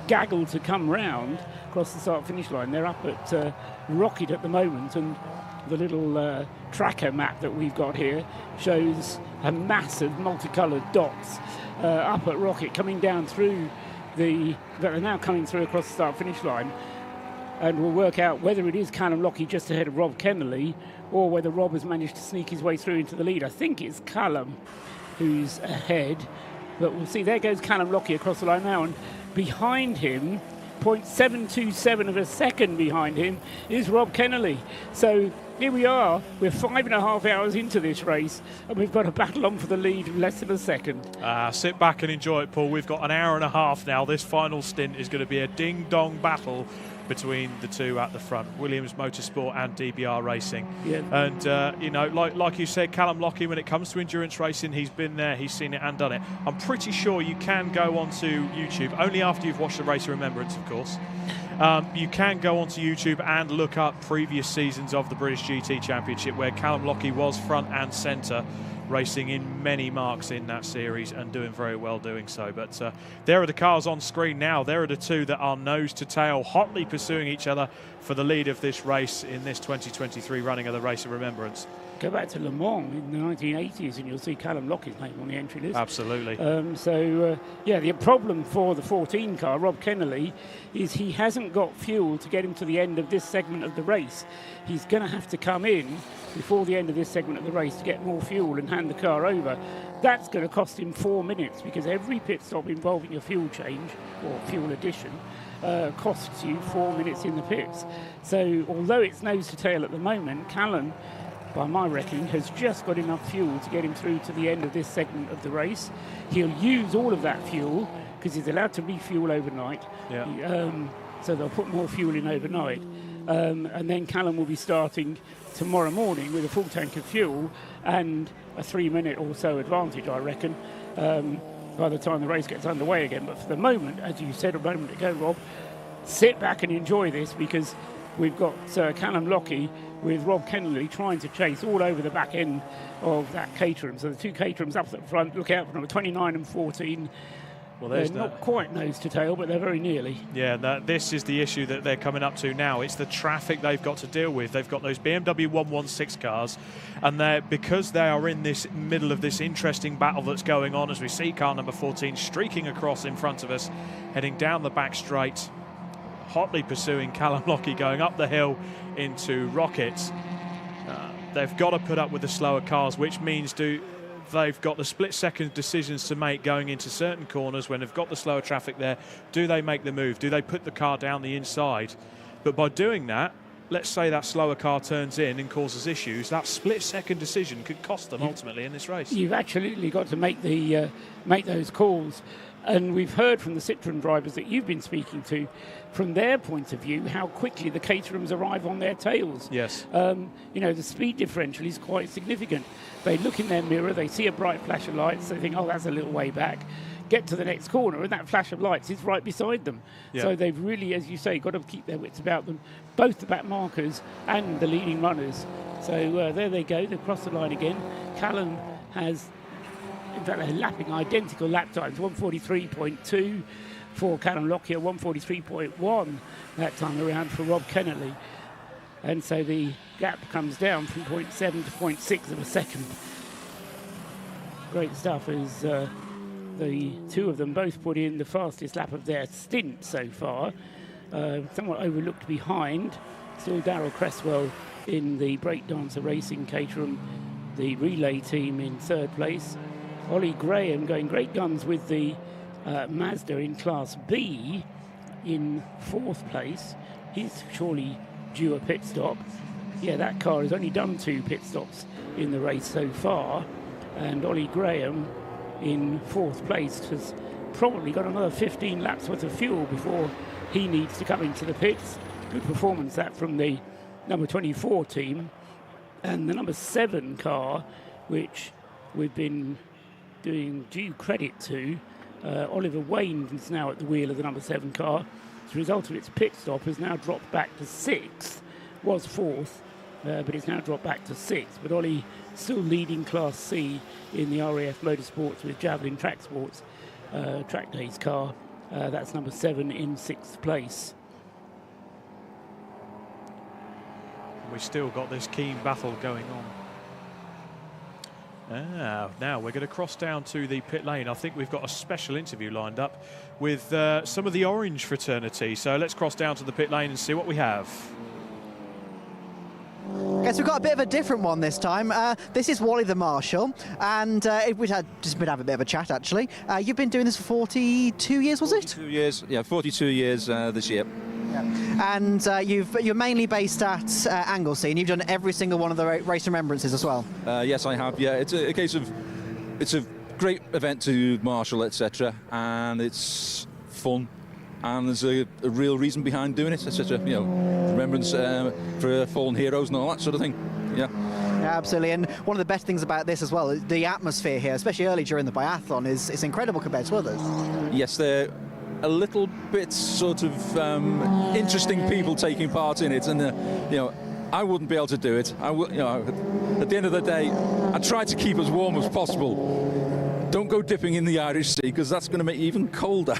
gaggle to come round across the start-finish line. They're up at Rocket at the moment, and the little tracker map that we've got here shows a massive multicoloured dots up at Rocket coming down through that are now coming through across the start-finish line, and we'll work out whether it is Callum Lockie just ahead of Rob Kennelly or whether Rob has managed to sneak his way through into the lead. I think it's Callum who's ahead, but we'll see. There goes Callum Lockie across the line now, and behind him, 0.727 of a second behind him, is Rob Kennelly. So here we are, we're 5.5 hours into this race, and we've got a battle on for the lead in less than a second. Sit back and enjoy it, Paul. We've got an hour and a half now. This final stint is going to be a ding-dong battle between the two at the front, Williams Motorsport and DBR Racing. Yeah. And, you know, like you said, Callum Lockie, when it comes to endurance racing, he's been there, he's seen it and done it. I'm pretty sure you can go onto YouTube, only after you've watched the Race of Remembrance, of course. You can go onto YouTube and look up previous seasons of the British GT Championship where Callum Lockie was front and centre racing in many marks in that series and doing very well doing so. But there are the cars on screen now. There are the two that are nose to tail, hotly pursuing each other for the lead of this race in this 2023 running of the Race of Remembrance. Go back to Le Mans in the 1980s and you'll see Callum Lockie's name on the entry list. Absolutely. Yeah, the problem for the 14 car, Rob Kennelly, is he hasn't got fuel to get him to the end of this segment of the race. He's going to have to come in before the end of this segment of the race to get more fuel and hand the car over. That's going to cost him 4 minutes, because every pit stop involving a fuel change or fuel addition costs you 4 minutes in the pits. So although it's nose to tail at the moment, Callum, by my reckoning, has just got enough fuel to get him through to the end of this segment of the race. He'll use all of that fuel because he's allowed to refuel overnight. Yeah. So they'll put more fuel in overnight. And then Callum will be starting tomorrow morning with a full tank of fuel and a 3 minute or so advantage, I reckon, by the time the race gets underway again. But for the moment, as you said a moment ago, Rob, sit back and enjoy this, because we've got Callum Lockie with Rob Kennelly trying to chase all over the back end of that Caterham. So the two Caterhams up at the front, look out for number 29 and 14. Well, they're not quite nose to tail, but they're very nearly. Yeah, this is the issue that they're coming up to now. It's the traffic they've got to deal with. They've got those BMW 116 cars, and because they are in this middle of this interesting battle that's going on, as we see car number 14 streaking across in front of us, heading down the back straight, hotly pursuing Callum Lockie, going up the hill into Rockets. They've got to put up with the slower cars, which means they've got the split-second decisions to make going into certain corners when they've got the slower traffic there. Do they make the move? Do they put the car down the inside? But by doing that, let's say that slower car turns in and causes issues, that split-second decision could cost them ultimately in this race. You've absolutely got to make those calls. And we've heard from the Citroën drivers that you've been speaking to, from their point of view, how quickly the Caterhams arrive on their tails. Yes. The speed differential is quite significant. They look in their mirror, they see a bright flash of lights, they think, oh, that's a little way back. Get to the next corner, and that flash of lights is right beside them. Yeah. So they've really, as you say, got to keep their wits about them, both the back markers and the leading runners. So there they go, they've crossed the line again. Callum has, in fact, they're lapping identical lap times, 1:43.2 for Callum Lockyer, 1:43.1 that time around for Rob Kennelly. And so the gap comes down from 0.7 to 0.6 of a second. Great stuff as the two of them both put in the fastest lap of their stint so far. Somewhat overlooked behind, still Darryl Cresswell in the Breakdancer Racing Caterham, the relay team in third place. Ollie Graham going great guns with the Mazda in Class B in fourth place. He's surely due a pit stop. Yeah, that car has only done 2 pit stops in the race so far. And Ollie Graham in fourth place has probably got another 15 laps worth of fuel before he needs to come into the pits. Good performance that from the number 24 team. And the number 7 car, which we've been doing due credit to, Oliver Wayne is now at the wheel of the number 7 car. As a result of its pit stop, has now dropped back to 6th, was 4th, but it's now dropped back to 6th. But Ollie still leading Class C in the RAF Motorsports with Javelin Track Sports Track Days car. That's number 7 in 6th place. We've still got this keen battle going on. Now we're going to cross down to the pit lane. I think we've got a special interview lined up with some of the Orange fraternity. So let's cross down to the pit lane and see what we have. Guess we've got a bit of a different one this time. This is Wally the Marshal, and we've just been having a bit of a chat actually. You've been doing this for 42 years, was it? 42 years, yeah, 42 years this year. And you're mainly based at Anglesey, and you've done every single one of the Race Remembrances as well. Yes, I have. Yeah, it's a case of it's a great event to marshal, etc., and it's fun, and there's a real reason behind doing it. It's such a remembrance for fallen heroes and all that sort of thing. Yeah. Yeah, absolutely. And one of the best things about this as well, the atmosphere here, especially early during the biathlon, is incredible compared to others. Yes, they're a little bit sort of interesting people taking part in it, and I wouldn't be able to do it. At the end of the day, I tried to keep as warm as possible. Don't go dipping in the Irish Sea, because that's going to make you even colder.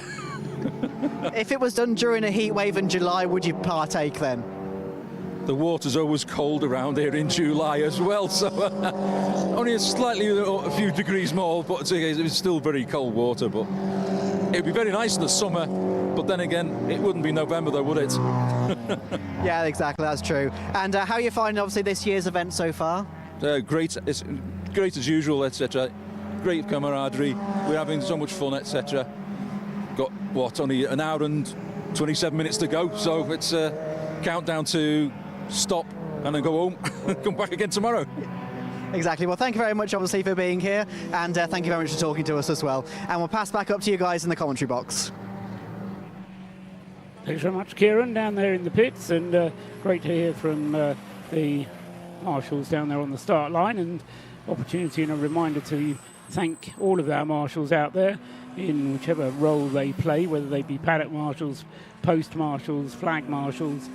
If it was done during a heat wave in July, would you partake then? The water's always cold around here in July as well, so only a few degrees more, but it's still very cold water. But it'd be very nice in the summer, but then again, it wouldn't be November though, would it? Yeah, exactly, that's true. And how are you finding, obviously, this year's event so far? Great, it's great as usual, etc. Great camaraderie, we're having so much fun, etc. Got, what, only an hour and 27 minutes to go, so it's a countdown to stop and then go home and come back again tomorrow. Exactly. Well, thank you very much, obviously, for being here, and thank you very much for talking to us as well. And we'll pass back up to you guys in the commentary box. Thanks very much, Kieran, down there in the pits, and great to hear from the marshals down there on the start line, and opportunity and a reminder to thank all of our marshals out there in whichever role they play, whether they be paddock marshals, post marshals, flag marshals,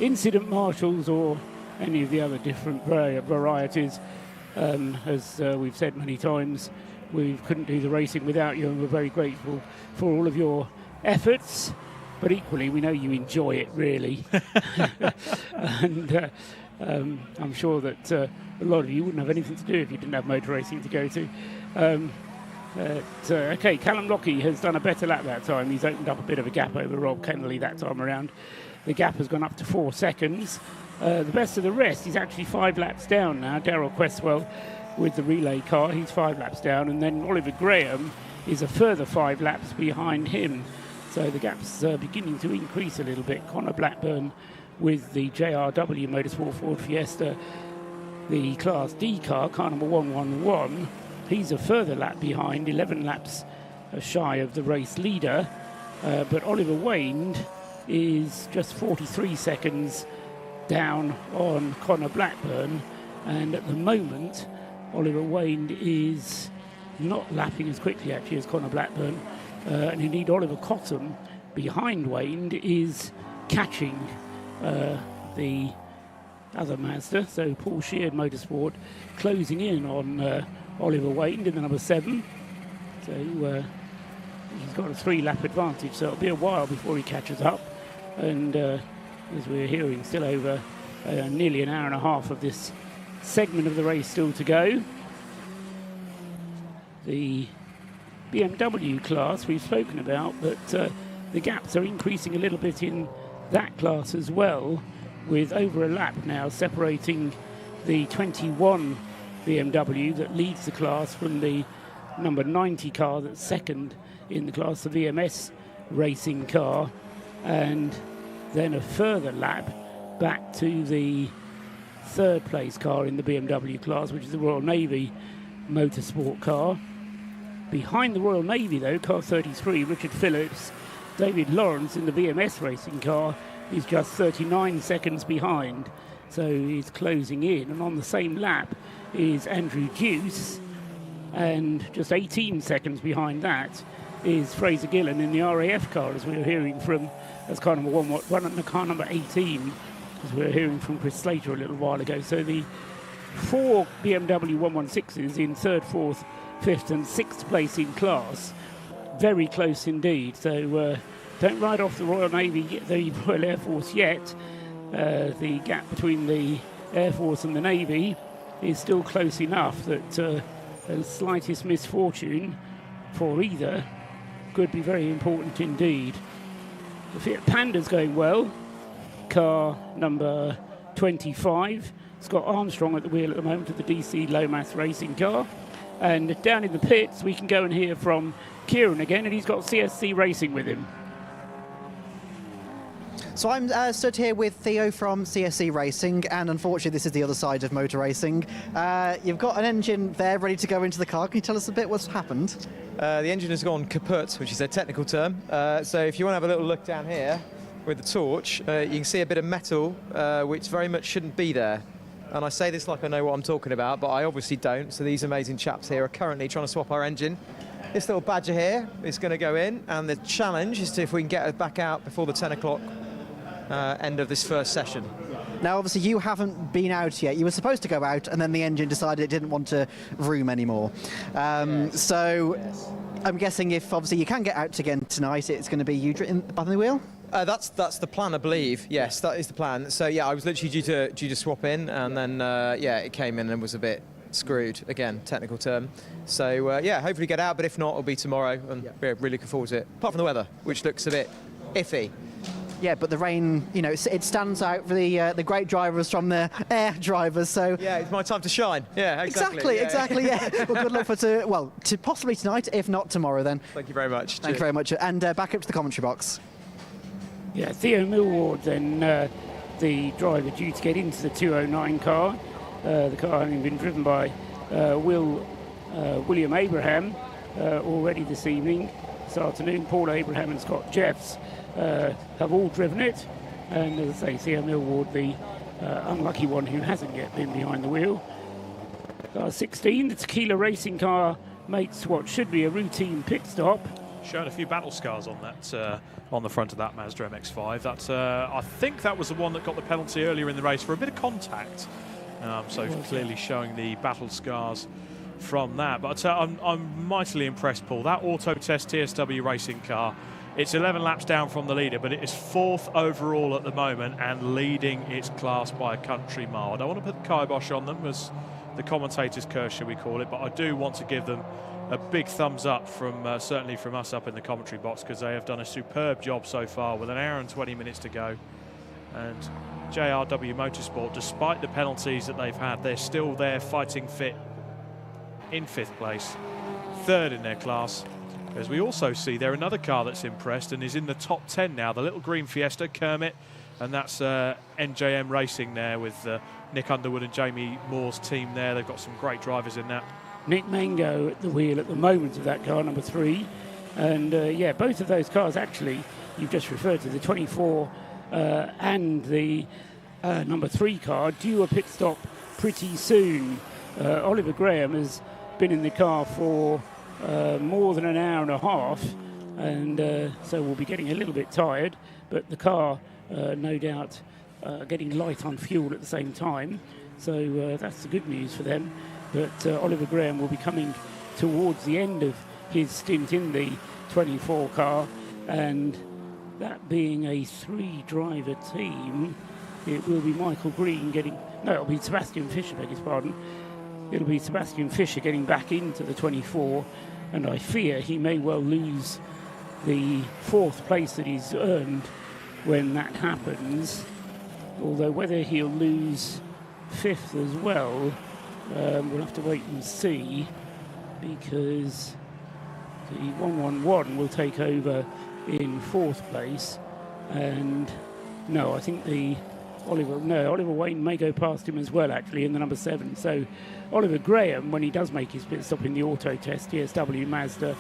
incident marshals, or any of the other different varieties. As we've said many times, we couldn't do the racing without you, and we're very grateful for all of your efforts, but equally we know you enjoy it, really. And I'm sure that a lot of you wouldn't have anything to do if you didn't have motor racing to go to. Okay, Callum Lockie has done a better lap that time. He's opened up a bit of a gap over Rob Kennelly that time around. The gap has gone up to 4 seconds. The best of the rest, he's actually 5 laps down now. Darryl Questwell with the relay car, he's 5 laps down, and then Oliver Graham is a further 5 laps behind him. So the gap's beginning to increase a little bit. Connor Blackburn with the JRW Motorsport Ford Fiesta, the Class D car number 111. He's a further lap behind, 11 laps shy of the race leader. But Oliver Wayne is just 43 seconds down on Connor Blackburn. And at the moment, Oliver Wayne is not lapping as quickly, actually, as Connor Blackburn. And indeed, Oliver Cotton, behind Wayne, is catching the other Mazda. So Paul Sheard Motorsport closing in on Oliver Wayne in the number 7. So he's got a 3-lap advantage, so it'll be a while before he catches up. And as we're hearing, still over nearly an hour and a half of this segment of the race still to go. The BMW class we've spoken about, but the gaps are increasing a little bit in that class as well, with over a lap now separating the 21 BMW that leads the class from the number 90 car that's second in the class, the VMS racing car, and then a further lap back to the 3rd place car in the BMW class, which is the Royal Navy Motorsport car. Behind the Royal Navy, though, car 33, Richard Phillips, David Lawrence in the VMS racing car is just 39 seconds behind, so he's closing in. And on the same lap is Andrew Deuce, and just 18 seconds behind that is Fraser Gillen in the RAF car, as we were hearing from, as car number 1 and the car number 18, as we were hearing from Chris Slater a little while ago. So the 4 BMW 116s in 3rd, 4th, 5th and 6th place in class, very close indeed. So don't ride off the Royal Navy, the Royal Air Force yet. The gap between the Air Force and the Navy is still close enough that the slightest misfortune for either could be very important indeed. The Fiat Panda's going well. Car number 25, Scott Armstrong at the wheel at the moment of the DC Lomas racing car. And down in the pits, we can go and hear from Kieran again, and he's got CSC Racing with him. So I'm stood here with Theo from CSC Racing, and unfortunately this is the other side of motor racing. You've got an engine there ready to go into the car. Can you tell us a bit what's happened? The engine has gone kaput, which is a technical term. So if you want to have a little look down here with the torch, you can see a bit of metal which very much shouldn't be there. And I say this like I know what I'm talking about, but I obviously don't. So these amazing chaps here are currently trying to swap our engine. This little badger here is going to go in, and the challenge is to if we can get it back out before the 10 o'clock end of this first session. Now, obviously, you haven't been out yet. You were supposed to go out, and then the engine decided it didn't want to vroom anymore. So I'm guessing if, obviously, you can get out again tonight, it's going to be you behind the wheel? That's the plan, I believe. Yes, that is the plan. So yeah, I was literally due to swap in, and then it came in and was a bit screwed again, technical term. So yeah, hopefully get out, but if not, it'll be tomorrow, and we're really looking forward to it. Apart from the weather, which looks a bit iffy. Yeah, but the rain, you know, it stands out for the great drivers from the air drivers. So yeah, it's my time to shine. Yeah, exactly. Exactly. Yeah. Well, good luck to possibly tonight, if not tomorrow. Then. Thank you very much. Thank you very much. And back up to the commentary box. Yeah, Theo Millward, then the driver due to get into the 209 car. The car having been driven by William Abraham already this evening, this afternoon. Paul Abraham and Scott Jeffs have all driven it, and as I say, Theo Millward, the unlucky one who hasn't yet been behind the wheel. Car 16, the Tequila Racing car, makes what should be a routine pit stop. Showing a few battle scars on that, on the front of that Mazda MX-5. That I think that was the one that got the penalty earlier in the race for a bit of contact. So clearly showing the battle scars from that. But I'm mightily impressed, Paul. That Auto Test TSW racing car, it's 11 laps down from the leader, but it is 4th overall at the moment and leading its class by a country mile. I don't want to put the kibosh on them, as the commentator's curse, shall we call it, but I do want to give them a big thumbs up from certainly from us up in the commentary box, because they have done a superb job so far with an hour and 20 minutes to go. And JRW Motorsport, despite the penalties that they've had, they're still there fighting fit in 5th place, 3rd in their class. As we also see there another car that's impressed and is in the top 10 now, the little green Fiesta, Kermit, and that's NJM Racing there with Nick Underwood and Jamie Moore's team there. They've got some great drivers in that. Nick Mango at the wheel at the moment of that car, number 3. And yeah, both of those cars actually, you've just referred to, the 24 and the number 3 car, due a pit stop pretty soon. Oliver Graham has been in the car for more than an hour and a half, and so we'll be getting a little bit tired, but the car no doubt getting light on fuel at the same time, so that's the good news for them. But Oliver Graham will be coming towards the end of his stint in the 24 car, and that being a 3-driver team, it will be Michael Green it'll be Sebastian Fisher, beg his pardon. It'll be Sebastian Fisher getting back into the 24, and I fear he may well lose the 4th place that he's earned when that happens. Although whether he'll lose 5th as well, we'll have to wait and see, because the 111 will take over in 4th place, and no, I think Oliver Wayne may go past him as well, actually, in the number 7. So Oliver Graham, when he does make his pit stop in the Auto Test TSW Mazda,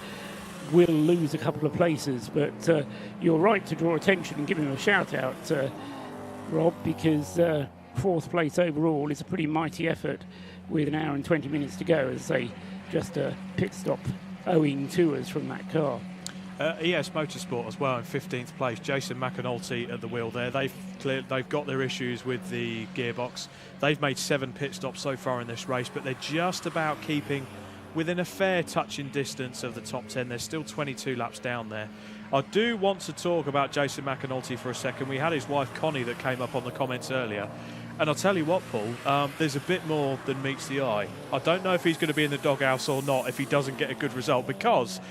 will lose a couple of places. But you're right to draw attention and give him a shout out, Rob, because 4th place overall is a pretty mighty effort with an hour and 20 minutes to go, as they just a pit stop owing to us from that car. ES Motorsport as well in 15th place. Jason McAnulty at the wheel there. They've got their issues with the gearbox. They've made 7 pit stops so far in this race, but they're just about keeping within a fair touching distance of the top 10. They're still 22 laps down there. I do want to talk about Jason McAnulty for a second. We had his wife Connie that came up on the comments earlier. And I'll tell you what, Paul, there's a bit more than meets the eye. I don't know if he's going to be in the doghouse or not if he doesn't get a good result, because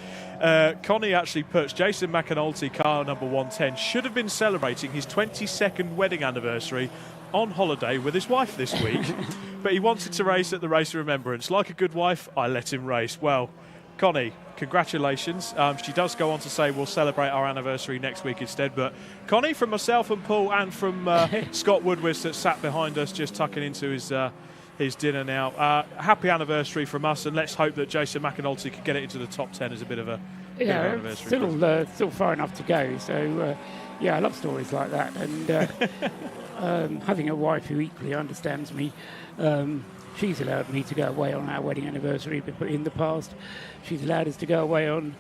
Connie actually puts Jason McAnulty, car number 110, should have been celebrating his 22nd wedding anniversary on holiday with his wife this week, but he wanted to race at the Race of Remembrance. Like a good wife, I let him race. Well, Connie, congratulations. She does go on to say we'll celebrate our anniversary next week instead. But Connie, from myself and Paul and from Scott Woodward that sat behind us just tucking into his dinner now, happy anniversary from us, and let's hope that Jason McAnulty could get it into the top 10 as a bit of a anniversary. Still far enough to go. So, yeah, I love stories like that. And having a wife who equally understands me, she's allowed me to go away on our wedding anniversary, but in the past she's allowed us to go away on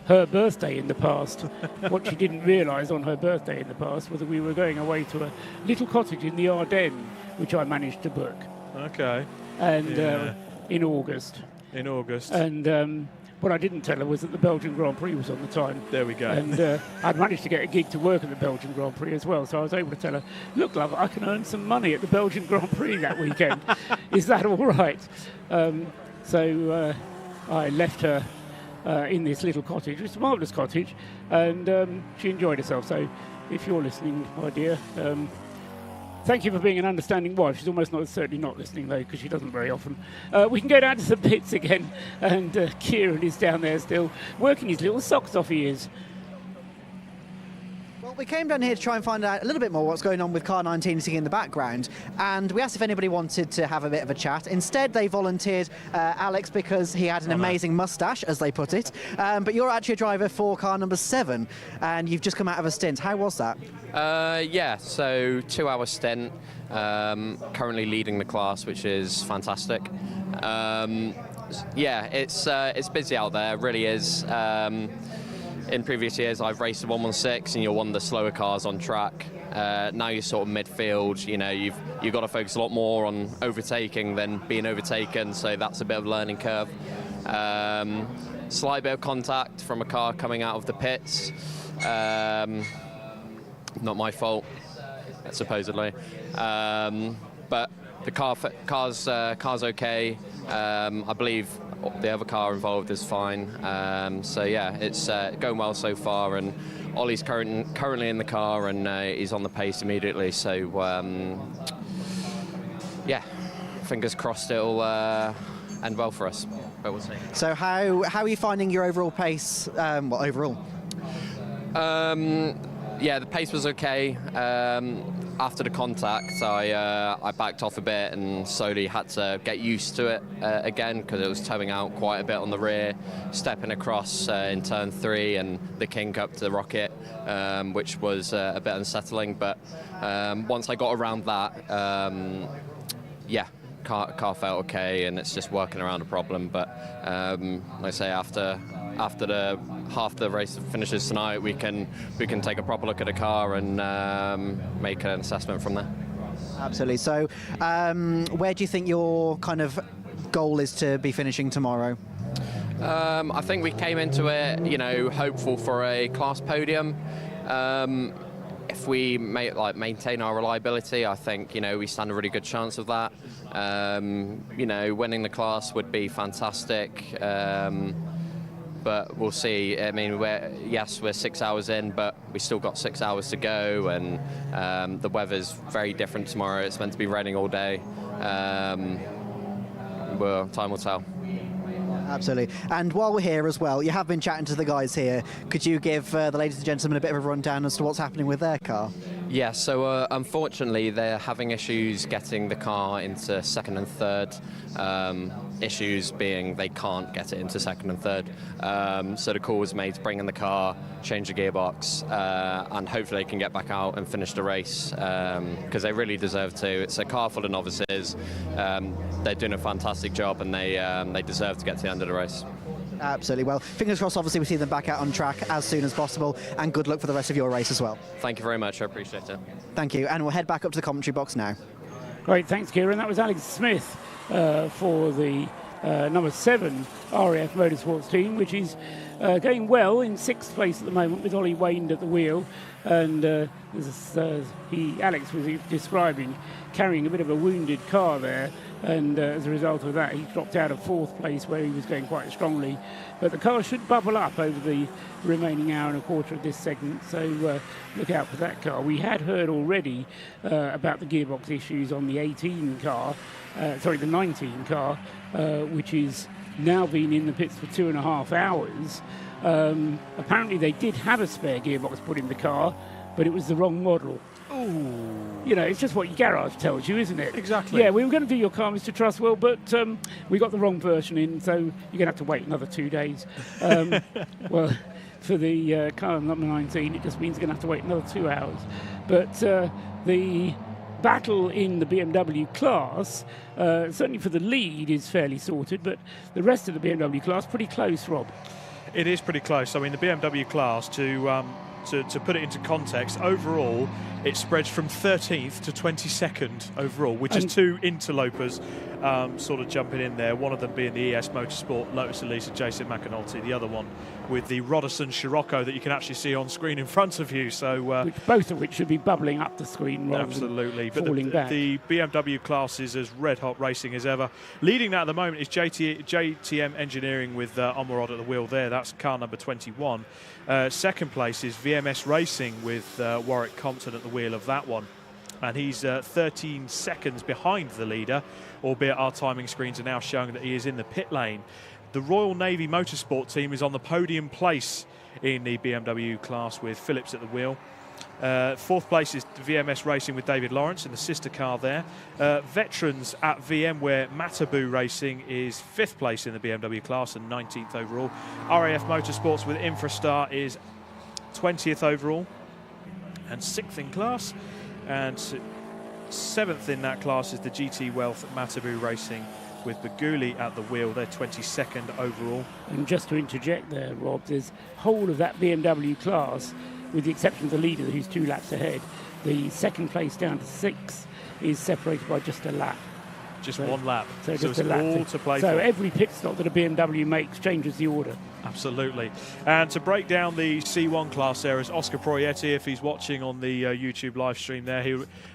her birthday in the past. What she didn't realise on her birthday in the past was that we were going away to a little cottage in the Ardennes, which I managed to book. Okay. And in August. In August. And what I didn't tell her was that the Belgian Grand Prix was on the time. There we go. And I'd managed to get a gig to work at the Belgian Grand Prix as well, so I was able to tell her, look, love, I can earn some money at the Belgian Grand Prix that weekend. Is that all right? So I left her in this little cottage. It's a marvellous cottage, and she enjoyed herself. So if you're listening, my dear, thank you for being an understanding wife. She's almost certainly not listening, though, because she doesn't very often. We can go down to some pits again, and Kieran is down there still, working his little socks off he is. Well, we came down here to try and find out a little bit more what's going on with Car 19 sitting in the background, and we asked if anybody wanted to have a bit of a chat. Instead, they volunteered Alex because he had an amazing moustache, as they put it. But you're actually a driver for car number 7, and you've just come out of a stint. How was that? Yeah, so 2-hour stint, currently leading the class, which is fantastic. Yeah, it's busy out there, it really is. In previous years, I've raced a 116, and you're one of the slower cars on track. Now you're sort of midfield. You know, you've got to focus a lot more on overtaking than being overtaken. So that's a bit of a learning curve. Slight bit of contact from a car coming out of the pits. Not my fault, supposedly. But the car's okay. I believe the other car involved is fine. So yeah, it's going well so far, and Ollie's currently in the car, and he's on the pace immediately. So yeah, fingers crossed it'll end well for us, but we'll see. So how are you finding your overall pace? Well, overall. Yeah, the pace was okay. After the contact, I backed off a bit and slowly had to get used to it again, because it was towing out quite a bit on the rear, stepping across in turn 3 and the kink up to the rocket, which was a bit unsettling. But once I got around that, yeah, car felt okay, and it's just working around a problem. But like I say, after the half the race finishes tonight, we can take a proper look at the car and make an assessment from there. Absolutely. So where do you think your kind of goal is to be finishing tomorrow? I think we came into it, you know, hopeful for a class podium. If we maintain our reliability, I think, you know, we stand a really good chance of that. You know, winning the class would be fantastic. But we'll see. I mean, we're 6 hours in, but we still got 6 hours to go, and the weather's very different tomorrow. It's meant to be raining all day. Well, time will tell. Absolutely. And while we're here as well, you have been chatting to the guys here. Could you give the ladies and gentlemen a bit of a rundown as to what's happening with their car? Yeah, so unfortunately they're having issues getting the car into second and third. Issues being they can't get it into second and third. So the call was made to bring in the car, change the gearbox, and hopefully they can get back out and finish the race, because they really deserve to. It's a car full of novices. They're doing a fantastic job, and they deserve to get to the end of the race. Absolutely. Well, fingers crossed, obviously, we see them back out on track as soon as possible, and good luck for the rest of your race as well. Thank you very much. I appreciate it. Thank you. And we'll head back up to the commentary box now. Great, thanks, Kieran. That was Alex Smith for the number 7 RAF Motorsports team, which is going well in 6th place at the moment with Ollie Wayne at the wheel. And Alex was describing carrying a bit of a wounded car there, and as a result of that he dropped out of 4th place where he was going quite strongly. But the car should bubble up over the remaining hour and a quarter of this segment, so look out for that car. We had heard already about the gearbox issues on the the 19 car, which is now been in the pits for 2.5 hours. Apparently they did have a spare gearbox put in the car, but it was the wrong model. Ooh. You know, it's just what your garage tells you, isn't it? Exactly. Yeah, we were going to do your car, Mr. Trustwell, but we got the wrong version in, so you're going to have to wait another 2 days. Well, for the car number 19, it just means you're going to have to wait another 2 hours. But the battle in the BMW class, certainly for the lead, is fairly sorted, but the rest of the BMW class, pretty close, Rob. It is pretty close. I mean, the BMW class, to put it into context, overall it spreads from 13th to 22nd overall, which is two interlopers sort of jumping in there, one of them being the ES Motorsport Lotus Elise and Jason McAnulty, the other one with the Roderson Scirocco that you can actually see on screen in front of you. So both of which should be bubbling up the screen rather absolutely, than falling back. The BMW class is as red hot racing as ever. Leading that at the moment is JTM Engineering with Omorod at the wheel there. That's car number 21. Second place is VMS Racing with Warwick Compton at the wheel of that one, and he's 13 seconds behind the leader, albeit our timing screens are now showing that he is in the pit lane. The Royal Navy Motorsport team is on the podium place in the BMW class with Phillips at the wheel. Fourth place is VMS Racing with David Lawrence in the sister car there. Veterans at VMware Matabu Racing is fifth place in the BMW class and 19th overall. RAF Motorsports with Infrastar is 20th overall and 6th in class, and 7th in that class is the GT Wealth Matabu Racing with Baguli at the wheel. They're 22nd overall. And just to interject there, Rob, there's whole of that BMW class, with the exception of the leader who's 2 laps ahead, the second place down to 6th is separated by just a lap. Just one lap. So it's all to play for. So every pit stop that a BMW makes changes the order. Absolutely. And to break down the C1 class there is Oscar Proietti. If he's watching on the YouTube live stream there,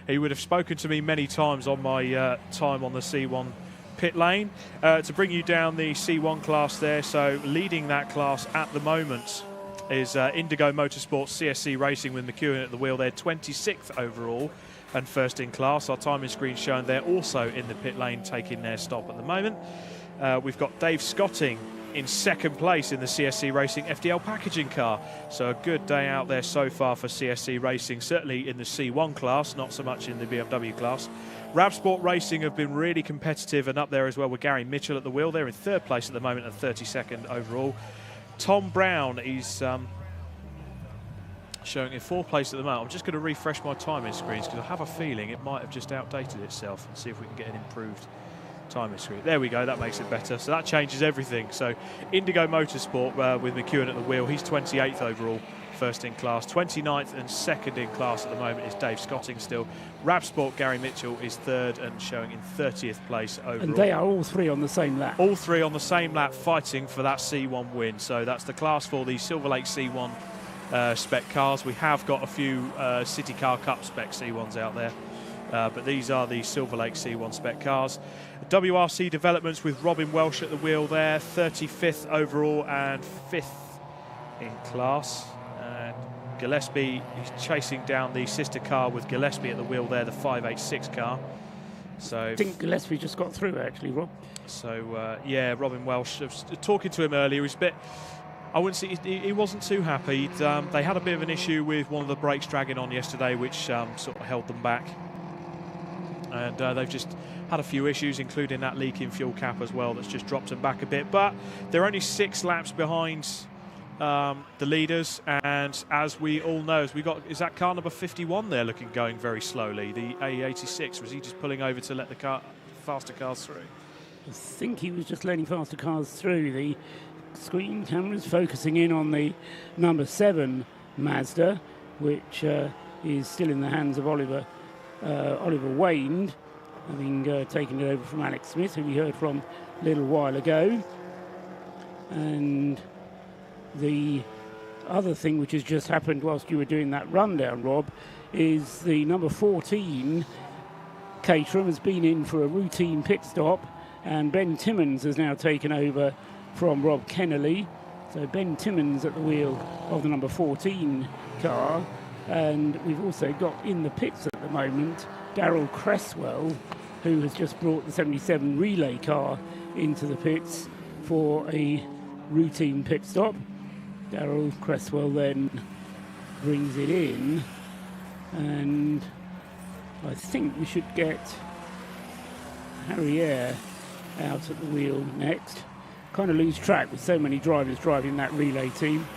he would have spoken to me many times on my time on the C1 pit lane. To bring you down the C1 class there, so leading that class at the moment is Indigo Motorsport CSC Racing with McEwen at the wheel. They're 26th overall and first in class. Our timing screen showing they're also in the pit lane taking their stop at the moment. We've got Dave Scotting in second place in the CSC Racing FDL packaging car. So a good day out there so far for CSC Racing, certainly in the C1 class, not so much in the BMW class. Ravsport Racing have been really competitive and up there as well with Gary Mitchell at the wheel. They're in third place at the moment and 32nd overall. Tom Brown, he's showing in fourth place at the moment. I'm just going to refresh my timing screens because I have a feeling it might have just outdated itself, and see if we can get an improved timing screen. There we go, that makes it better. So that changes everything. So Indigo Motorsport with McEwen at the wheel, he's 28th overall, first in class. 29th and second in class at the moment is Dave Scotting still. Ravsport Gary Mitchell is third and showing in 30th place overall. And they are all three on the same lap. All three on the same lap fighting for that C1 win. So that's the class for the Silver Lake C1 spec cars. We have got a few City Car Cup spec C1s out there, but these are the Silver Lake C1 spec cars. WRC Developments with Robin Welsh at the wheel there, 35th overall and 5th in class. And Gillespie is chasing down the sister car with Gillespie at the wheel there, the 586 car. So I think Gillespie just got through actually, Rob. So yeah, Robin Welsh, talking to him earlier, he was a bit, I wouldn't say he wasn't too happy. They had a bit of an issue with one of the brakes dragging on yesterday, which sort of held them back. And they've just had a few issues, including that leaking fuel cap as well, that's just dropped them back a bit. But they're only 6 laps behind the leaders, and as we all know, is that car number 51 there going very slowly, the A86? Was he just pulling over to let the faster cars through? I think he was just letting faster cars through. The screen cameras focusing in on the number 7 Mazda, which is still in the hands of Oliver Wayne, having taken it over from Alex Smith, who we heard from a little while ago. And the other thing which has just happened whilst you were doing that rundown, Rob, is the number 14 Caterham has been in for a routine pit stop, and Ben Timmons has now taken over from Rob Kennelly. So Ben Timmons at the wheel of the number 14 car. And we've also got in the pits at the moment Darryl Cresswell, who has just brought the 77 relay car into the pits for a routine pit stop. Darryl Cresswell then brings it in, and I think we should get Harry Eyre out at the wheel next. Kind of lose track with so many drivers driving that relay team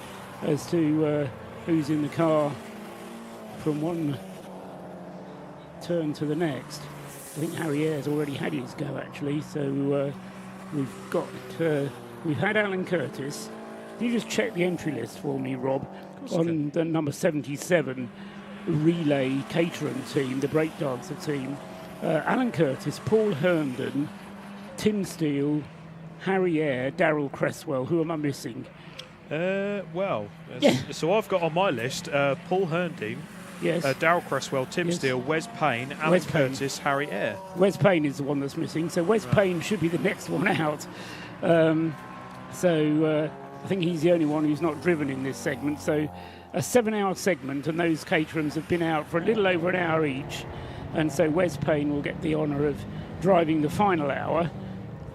as to who's in the car from one turn to the next. I think Harry Eyre's already had his go actually, so we've had Alan Curtis Can you just check the entry list for me, Rob, on the number 77 relay catering team, the breakdancer team? Alan Curtis, Paul Herndon, Tim Steele, Harry Eyre, Darryl Cresswell. Who am I missing? So I've got on my list Paul Herndon, yes, Darryl Cresswell, Tim Steele, Wes Payne, Alan Curtis, Harry Eyre. Wes Payne is the one that's missing, so Wes Payne should be the next one out. I think he's the only one who's not driven in this segment. So a 7-hour segment, and those caterers have been out for a little over an hour each. And so Wes Payne will get the honour of driving the final hour.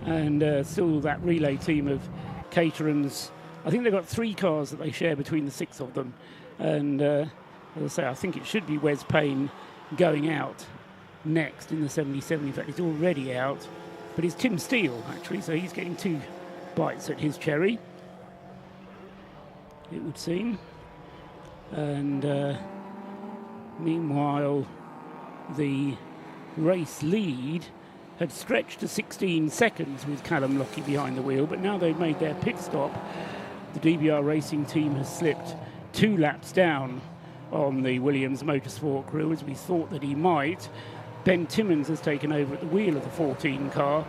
And still that relay team of caterers, I think they've got 3 cars that they share between the 6 of them. And as I say, I think it should be Wes Payne going out next in the 77. In fact, he's already out. But it's Tim Steele, actually, so he's getting 2 bites at his cherry, it would seem. And meanwhile, the race lead had stretched to 16 seconds with Callum Lockie behind the wheel, but now they've made their pit stop. The DBR racing team has slipped 2 laps down on the Williams Motorsport crew, as we thought that he might. Ben Timmons has taken over at the wheel of the 14 car,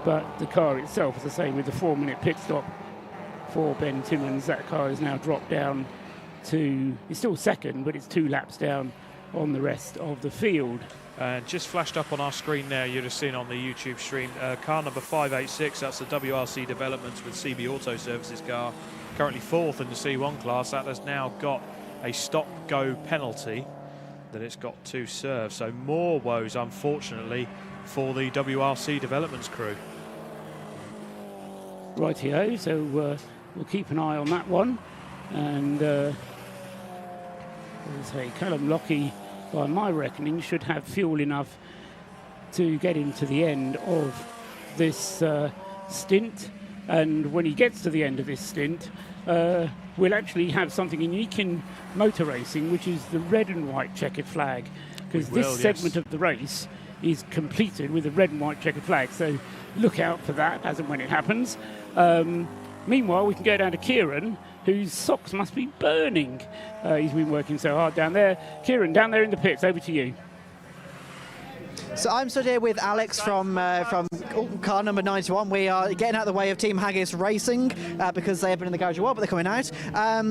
but the car itself, as I say, with the 4-minute pit stop for Ben Timmons, that car is now dropped down to, it's still second, but it's 2 laps down on the rest of the field. And just flashed up on our screen now, you'd have seen on the YouTube stream, car number 586, that's the WRC Developments with CB Auto Services car, currently 4th in the C1 class. That has now got a stop-go penalty that it's got to serve. So more woes, unfortunately, for the WRC Developments crew. Rightio, so we'll keep an eye on that one. And as I say, Callum Lockie, by my reckoning, should have fuel enough to get him to the end of this stint. And when he gets to the end of this stint, we'll actually have something unique in motor racing, which is the red and white checkered flag, because this segment of the race is completed with a red and white checkered flag. So look out for that as and when it happens. Meanwhile, we can go down to Kieran, whose socks must be burning. He's been working so hard down there. Kieran, down there in the pits, over to you. So I'm stood here with Alex from car number 91. We are getting out of the way of Team Haggis Racing because they have been in the garage a while, but they're coming out.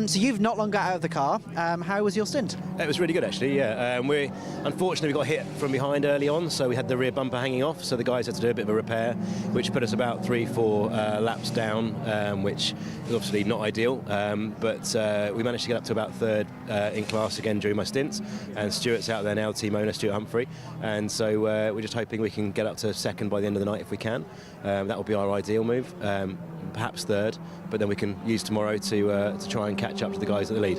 So you've not long got out of the car. How was your stint? It was really good, actually, yeah. Unfortunately, we got hit from behind early on, so we had the rear bumper hanging off, so the guys had to do a bit of a repair, which put us about 3-4 laps down, which is obviously not ideal, but we managed to get up to about 3rd in class again during my stint, and Stuart's out there now, team owner Stuart Humphrey, and so we're just hoping we can get up to 2nd by the end of the night if we can. That will be our ideal move, perhaps 3rd, but then we can use tomorrow to try and catch up to the guys at the lead.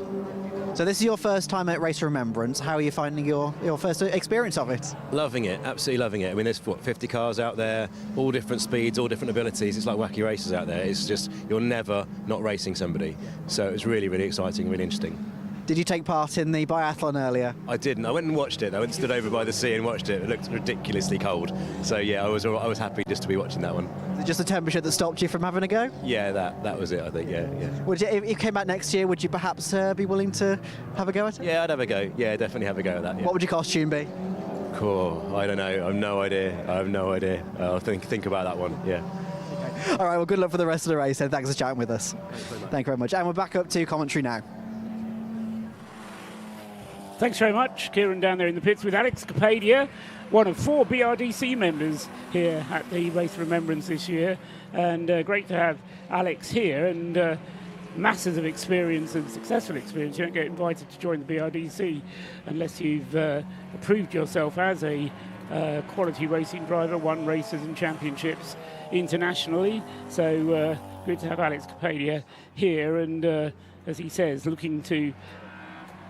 So this is your first time at Race of Remembrance. How are you finding your first experience of it? Loving it, absolutely loving it. I mean, there's 50 cars out there, all different speeds, all different abilities. It's like wacky races out there. It's just, you're never not racing somebody. So it was really, really exciting, really interesting. Did you take part in the biathlon earlier? I didn't. I went and watched it. I went and stood over by the sea and watched it. It looked ridiculously cold. So yeah, I was happy just to be watching that one. Was it just the temperature that stopped you from having a go? Yeah, that was it, I think, yeah. Would you, if you came back next year, would you perhaps be willing to have a go at it? Yeah, I'd have a go. Yeah, definitely have a go at that. Yeah. What would your costume be? Cool. I don't know. I have no idea. I'll think about that one, yeah. Okay. All right, well, good luck for the rest of the race, and thanks for chatting with us. Thank you very much. And we're back up to commentary now. Thanks very much, Kieran, down there in the pits with Alex Capadia, one of 4 BRDC members here at the Race of Remembrance this year. And great to have Alex here, and masses of experience and successful experience. You don't get invited to join the BRDC unless you've proved yourself as a quality racing driver, won races and championships internationally. So good to have Alex Capadia here, and as he says, looking to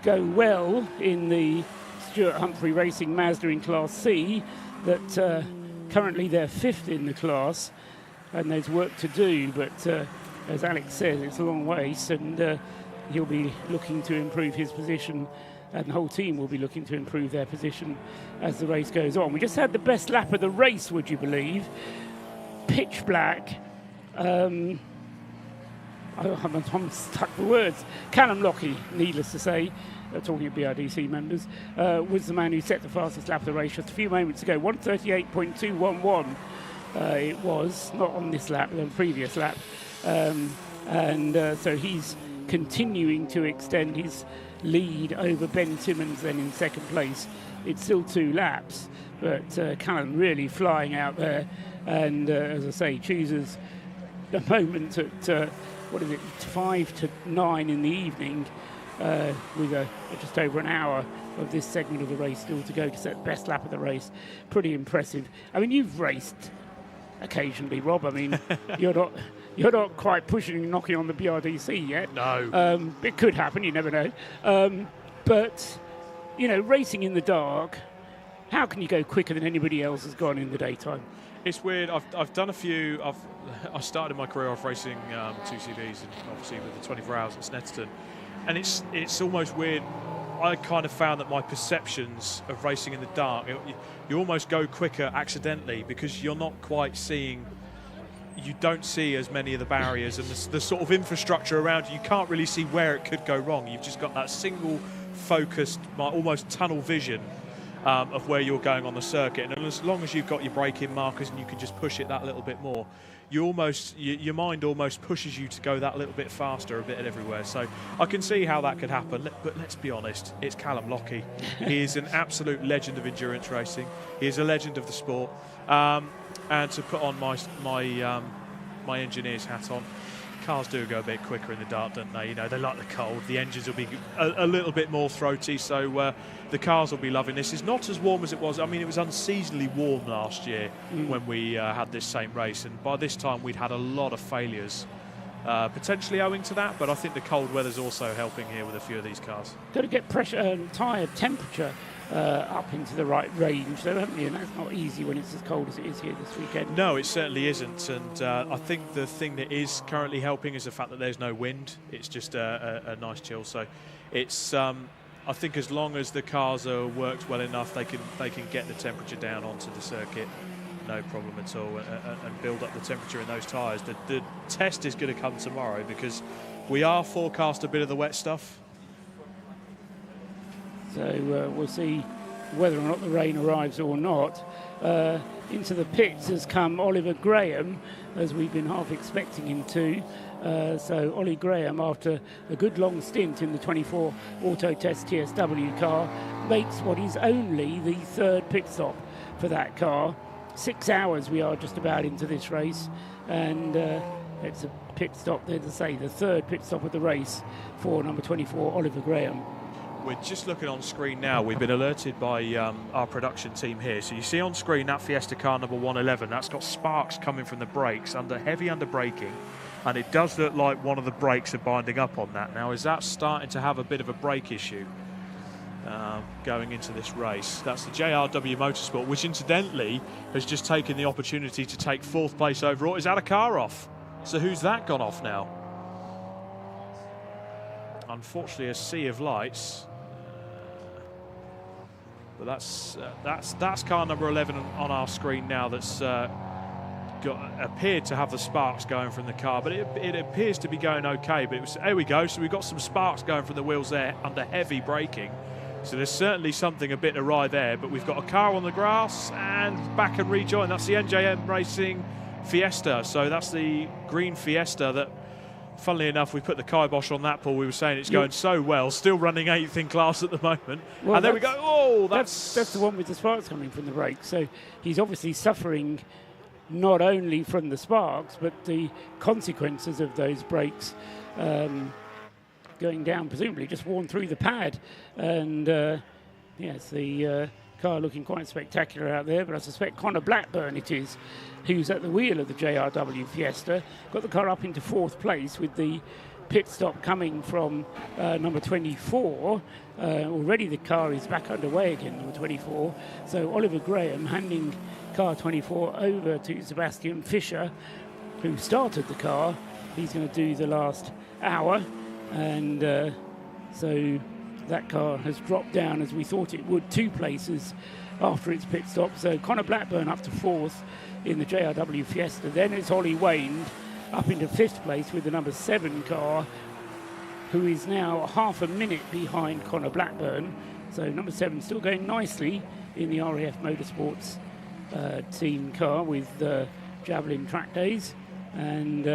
go well in the Stuart Humphrey Racing Mazda in Class C, that currently they're 5th in the class, and there's work to do, but as Alex says, it's a long race, and he'll be looking to improve his position, and the whole team will be looking to improve their position as the race goes on. We just had the best lap of the race, would you believe? Pitch black. I'm stuck for words. Callum Lockie, needless to say, talking of BRDC members, was the man who set the fastest lap of the race just a few moments ago. 1:38.211 it was, not on this lap, but on the previous lap. So he's continuing to extend his lead over Ben Simmons then in second place. It's still 2 laps, but Callum really flying out there, and as I say, chooses a moment at 5 to 9 in the evening, with just over an hour of this segment of the race still to go to set the best lap of the race. Pretty impressive. I mean, you've raced occasionally, Rob. I mean, you're not quite pushing and knocking on the BRDC yet. No. It could happen, you never know. But, racing in the dark, how can you go quicker than anybody else has gone in the daytime? It's weird. I've done a few. I started my career off racing 2CVs, and obviously with the 24 hours at Snetterton, and it's almost weird. I kind of found that my perceptions of racing in the dark, you almost go quicker accidentally because you're not quite seeing. You don't see as many of the barriers and the sort of infrastructure around you. You can't really see where it could go wrong. You've just got that single focused, almost tunnel vision of where you're going on the circuit. And as long as you've got your braking markers and you can just push it that little bit more, your mind almost pushes you to go that little bit faster a bit everywhere. So I can see how that could happen. But let's be honest, it's Callum Lockie. He is an absolute legend of endurance racing. He is a legend of the sport. And to put on my engineer's hat on, cars do go a bit quicker in the dark, don't they? They like the cold. The engines will be a little bit more throaty, so the cars will be loving this. It's not as warm as it was. I mean, it was unseasonably warm last year when we had this same race, and by this time we'd had a lot of failures, potentially owing to that, but I think the cold weather's also helping here with a few of these cars. Got to get pressure, tyre temperature up into the right range, though, haven't you? And that's not easy when it's as cold as it is here this weekend. No, it certainly isn't. And I think the thing that is currently helping is the fact that there's no wind. It's just a nice chill. So it's I think as long as the cars are worked well enough, they can get the temperature down onto the circuit, no problem at all, and build up the temperature in those tyres. The test is going to come tomorrow because we are forecast a bit of the wet stuff. So we'll see whether or not the rain arrives or not. Into the pits has come Oliver Graham, as we've been half expecting him to. So Ollie Graham, after a good long stint in the 24 Auto Test TSW car, makes what is only the 3rd pit stop for that car. 6 hours we are just about into this race, and it's a pit stop, there to say, the 3rd pit stop of the race for number 24 Oliver Graham. We're just looking on screen now. We've been alerted by our production team here. So you see on screen that Fiesta car number 111. That's got sparks coming from the brakes, heavy under braking. And it does look like one of the brakes are binding up on that. Now, is that starting to have a bit of a brake issue going into this race? That's the JRW Motorsport, which incidentally has just taken the opportunity to take 4th place overall. Is that a car off? So who's that gone off now? Unfortunately, a sea of lights. But that's car number 11 on our screen now. That's appeared to have the sparks going from the car, but it appears to be going okay. But there we go. So we've got some sparks going from the wheels there under heavy braking. So there's certainly something a bit awry there. But we've got a car on the grass and back and rejoin. That's the NJM Racing Fiesta. So that's the green Fiesta that, funnily enough, we put the kibosh on that, Paul. We were saying it's going so well, still running 8th in class at the moment. Well, and there we go. Oh, that's the one with the sparks coming from the brakes. So he's obviously suffering not only from the sparks, but the consequences of those brakes going down, presumably just worn through the pad. And yes, the car looking quite spectacular out there, but I suspect Connor Blackburn it is who's at the wheel of the JRW Fiesta. Got the car up into 4th place with the pit stop coming from number 24. Already the car is back underway again, number 24. So Oliver Graham handing car 24 over to Sebastian Fischer, who started the car. He's going to do the last hour, and so that car has dropped down, as we thought it would, 2 places after its pit stop. So Connor Blackburn up to 4th in the JRW Fiesta. Then it's Ollie Wayne up into 5th place with the number 7 car, who is now half a minute behind Connor Blackburn. So number 7 still going nicely in the RAF Motorsports team car with Javelin track days. And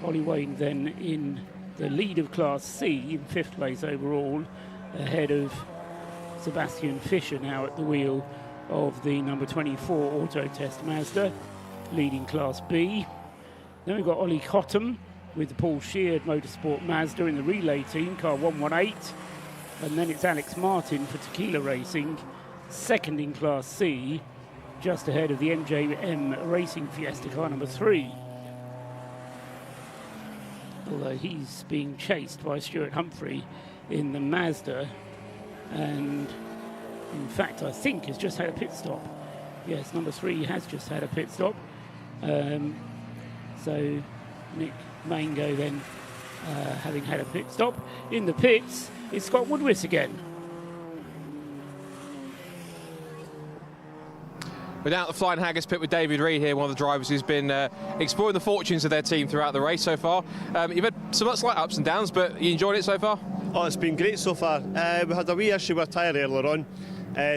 Ollie Wayne then in the lead of Class C in 5th place overall, ahead of Sebastian Fischer now at the wheel of the number 24 Auto Test Mazda, leading Class B. Then we've got Ollie Cottam with the Paul Sheard Motorsport Mazda in the relay team, car 118. And then it's Alex Martin for Tequila Racing, second in Class C, just ahead of the MJM Racing Fiesta car number 3. Although he's being chased by Stuart Humphrey in the Mazda, and in fact I think has just had a pit stop. Yes, number 3 has just had a pit stop. So Nick Mango then having had a pit stop. In the pits, it's Scott Woodwis again. We're down at the Flying Haggis pit with David Reed here, one of the drivers who's been exploring the fortunes of their team throughout the race so far. You've had some slight ups and downs, but you enjoyed it so far? Oh, it's been great so far. We had a wee issue with a tyre earlier on,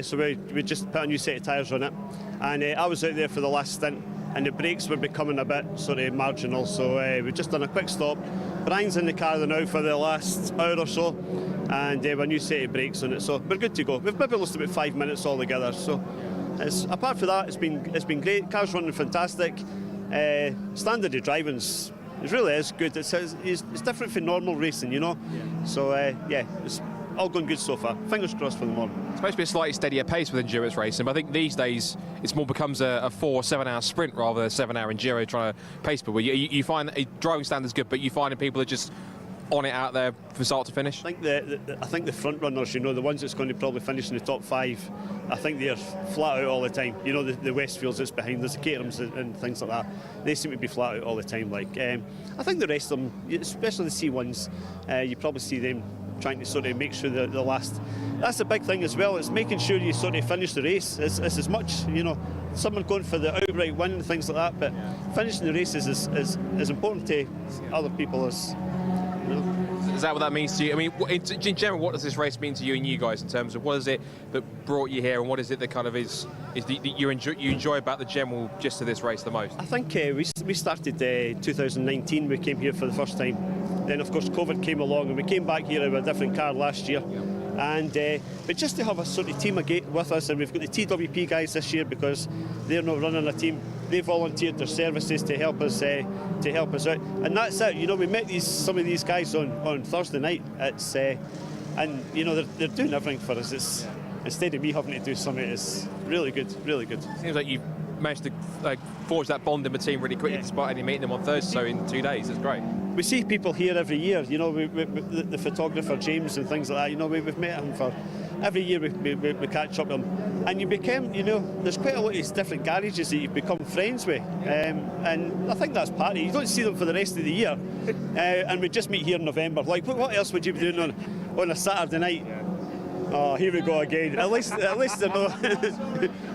so we just put a new set of tyres on it. And I was out there for the last stint, and the brakes were becoming a bit sort of marginal, so we've just done a quick stop. Brian's in the car now for the last hour or so, and a new set of brakes on it, so we're good to go. We've maybe lost about 5 minutes altogether, so apart from that, it's been great. Car's running fantastic. Standard of driving's it really is good. It's different from normal racing, you know. Yeah. So yeah, it's all going good so far. Fingers crossed for the morning. It's supposed to be a slightly steadier pace with endurance racing, but I think these days it's more becomes a 4 or 7 hour sprint rather than a 7 hour enduro trying to pace people. You find that driving standard's good, but you find that people are just on it out there from start to finish? I think the front runners, you know, the ones that's going to probably finish in the top 5, I think they're flat out all the time. You know, the Westfields that's behind us, the Caterhams and things like that, they seem to be flat out all the time. Like I think the rest of them, especially the C1s, you probably see them trying to sort of make sure that the last. That's the big thing as well. It's making sure you sort of finish the race. It's as much, you know, someone going for the outright win and things like that, but finishing the race is as important to other people as. Is that what that means to you? I mean, in general, what does this race mean to you and you guys in terms of what is it that brought you here, and what is it that kind of is you enjoy about the general gist of this race the most? I think we started 2019. We came here for the first time. Then, of course, COVID came along, and we came back here with a different car last year. And but just to have a sort of team with us, and we've got the TWP guys this year because they're not running a team. They volunteered their services to help us out, and that's it. You know, we met some of these guys on Thursday night. It's and you know they're doing everything for us. It's instead of me having to do something, it's really good, really good. Seems like you've managed to forge that bond in the team really quickly, despite only meeting them on Thursday. So in 2 days, it's great. We see people here every year, you know, the photographer James and things like that, you know, we've met him for every year we catch up with him, and you become, you know, there's quite a lot of different garages that you've become friends with, and I think that's part of it. You don't see them for the rest of the year, and we just meet here in November. Like, what else would you be doing on a Saturday night? Oh, here we go again. At least they're not.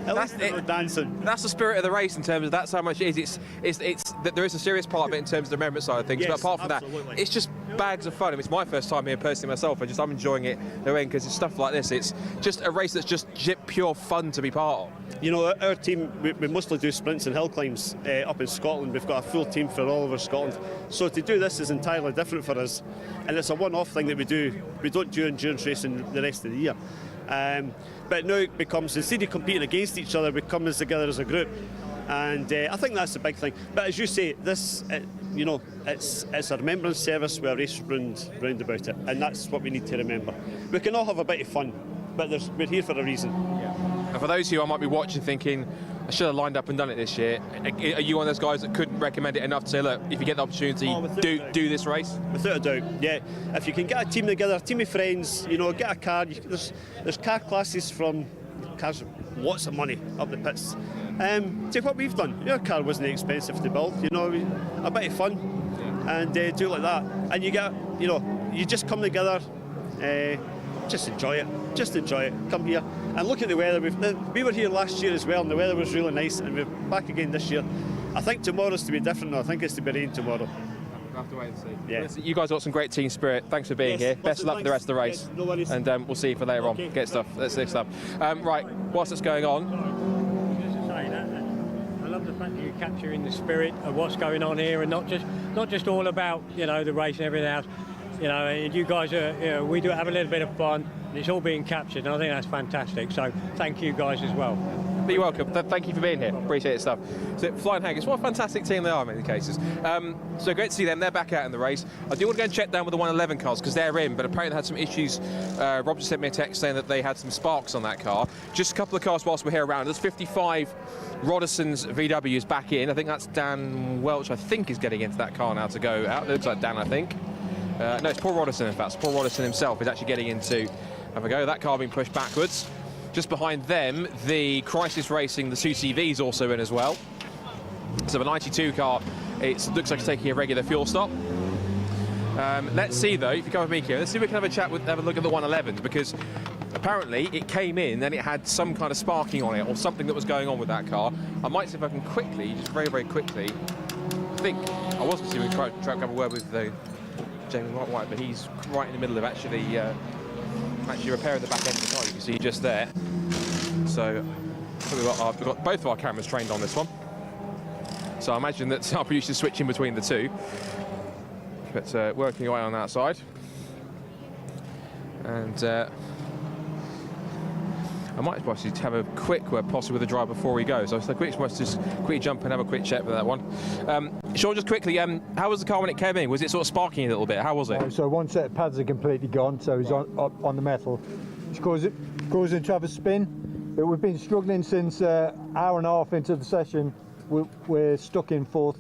At least they're not dancing. That's the spirit of the race in terms of that's how much it is. It's that there is a serious part of it in terms of the remembrance side of things. Yes, but apart from absolutely. that, it's just bags of fun. I mean, it's my first time here personally myself. I'm enjoying it because it's stuff like this. It's just a race that's just pure fun to be part of. You know, our team, we mostly do sprints and hill climbs up in Scotland. We've got a full team for all over Scotland. So to do this is entirely different for us, and it's a one-off thing that we do. We don't do endurance racing the rest of the year. But now it becomes, instead of competing against each other, we come together as a group, and I think that's the big thing. But as you say, this, you know, it's a remembrance service with a race round about it, and that's what we need to remember. We can all have a bit of fun, but we're here for a reason. And for those of you who might be watching thinking, I should have lined up and done it this year, are you one of those guys that couldn't recommend it enough to say, look, if you get the opportunity, do this race? Without a doubt, yeah. If you can get a team together, a team of friends, you know, get a car. There's car classes from cars, lots of money up the pits. Take what we've done. Your car wasn't expensive to build, you know, a bit of fun, and do it like that. And you get, you know, you just come together, just enjoy it. Just enjoy it. Come here and look at the weather. We were here last year as well, and the weather was really nice, and we're back again this year. I think tomorrow's to be different. I think it's to be rain tomorrow. We'll have to wait and see. Yeah. Listen, you guys got some great team spirit. Thanks for being here. Best of luck for the rest of the race. Yes, no worries. And we'll see you for later on. Get stuff. Let's see stuff. Right, whilst it's going on. Just to say that, I love the fact that you're capturing the spirit of what's going on here, and not just all about, you know, the race and everything else. You know, and you guys are, you know, we do have a little bit of fun, and it's all being captured, and I think that's fantastic. So thank you guys as well. You're welcome. Thank you for being here. Appreciate it, stuff. So Flying Haggis, what a fantastic team they are in many cases. So great to see them. They're back out in the race. I do want to go and check down with the 111 cars because they're in, but apparently they had some issues. Rob just sent me a text saying that they had some sparks on that car. Just a couple of cars whilst we're here around. There's 55 Roderson's VW is back in. I think that's Dan Welch, I think, is getting into that car now to go out. It looks like Dan, I think. No, it's Paul Roderson, in fact. Paul Roderson himself is actually getting into, have a go. That car being pushed backwards. Just behind them, the Crisis Racing, the 2CV is also in as well. So the 92 car, it looks like it's taking a regular fuel stop. Let's see though, if you come with me here, let's see if we can have a look at the 111, because apparently it came in and it had some kind of sparking on it or something that was going on with that car. I might see if I can quickly, just very, very quickly, I think I was going to see if we can try to have a word with Jamie White, but he's right in the middle of actually repairing the back end of the car. You can see just there. So we've got both of our cameras trained on this one. So I imagine that our producer's switching between the two. But working away on that side. And I might possibly have a quick word possibly with the driver before we go. So quick, just quickly jump and have a quick check with that one. Sean, just quickly, how was the car when it came in? Was it sort of sparking a little bit? How was it? So one set of pads are completely gone, so it's on the metal. It's causing to have a spin. But we've been struggling since hour and a half into the session. We're stuck in fourth,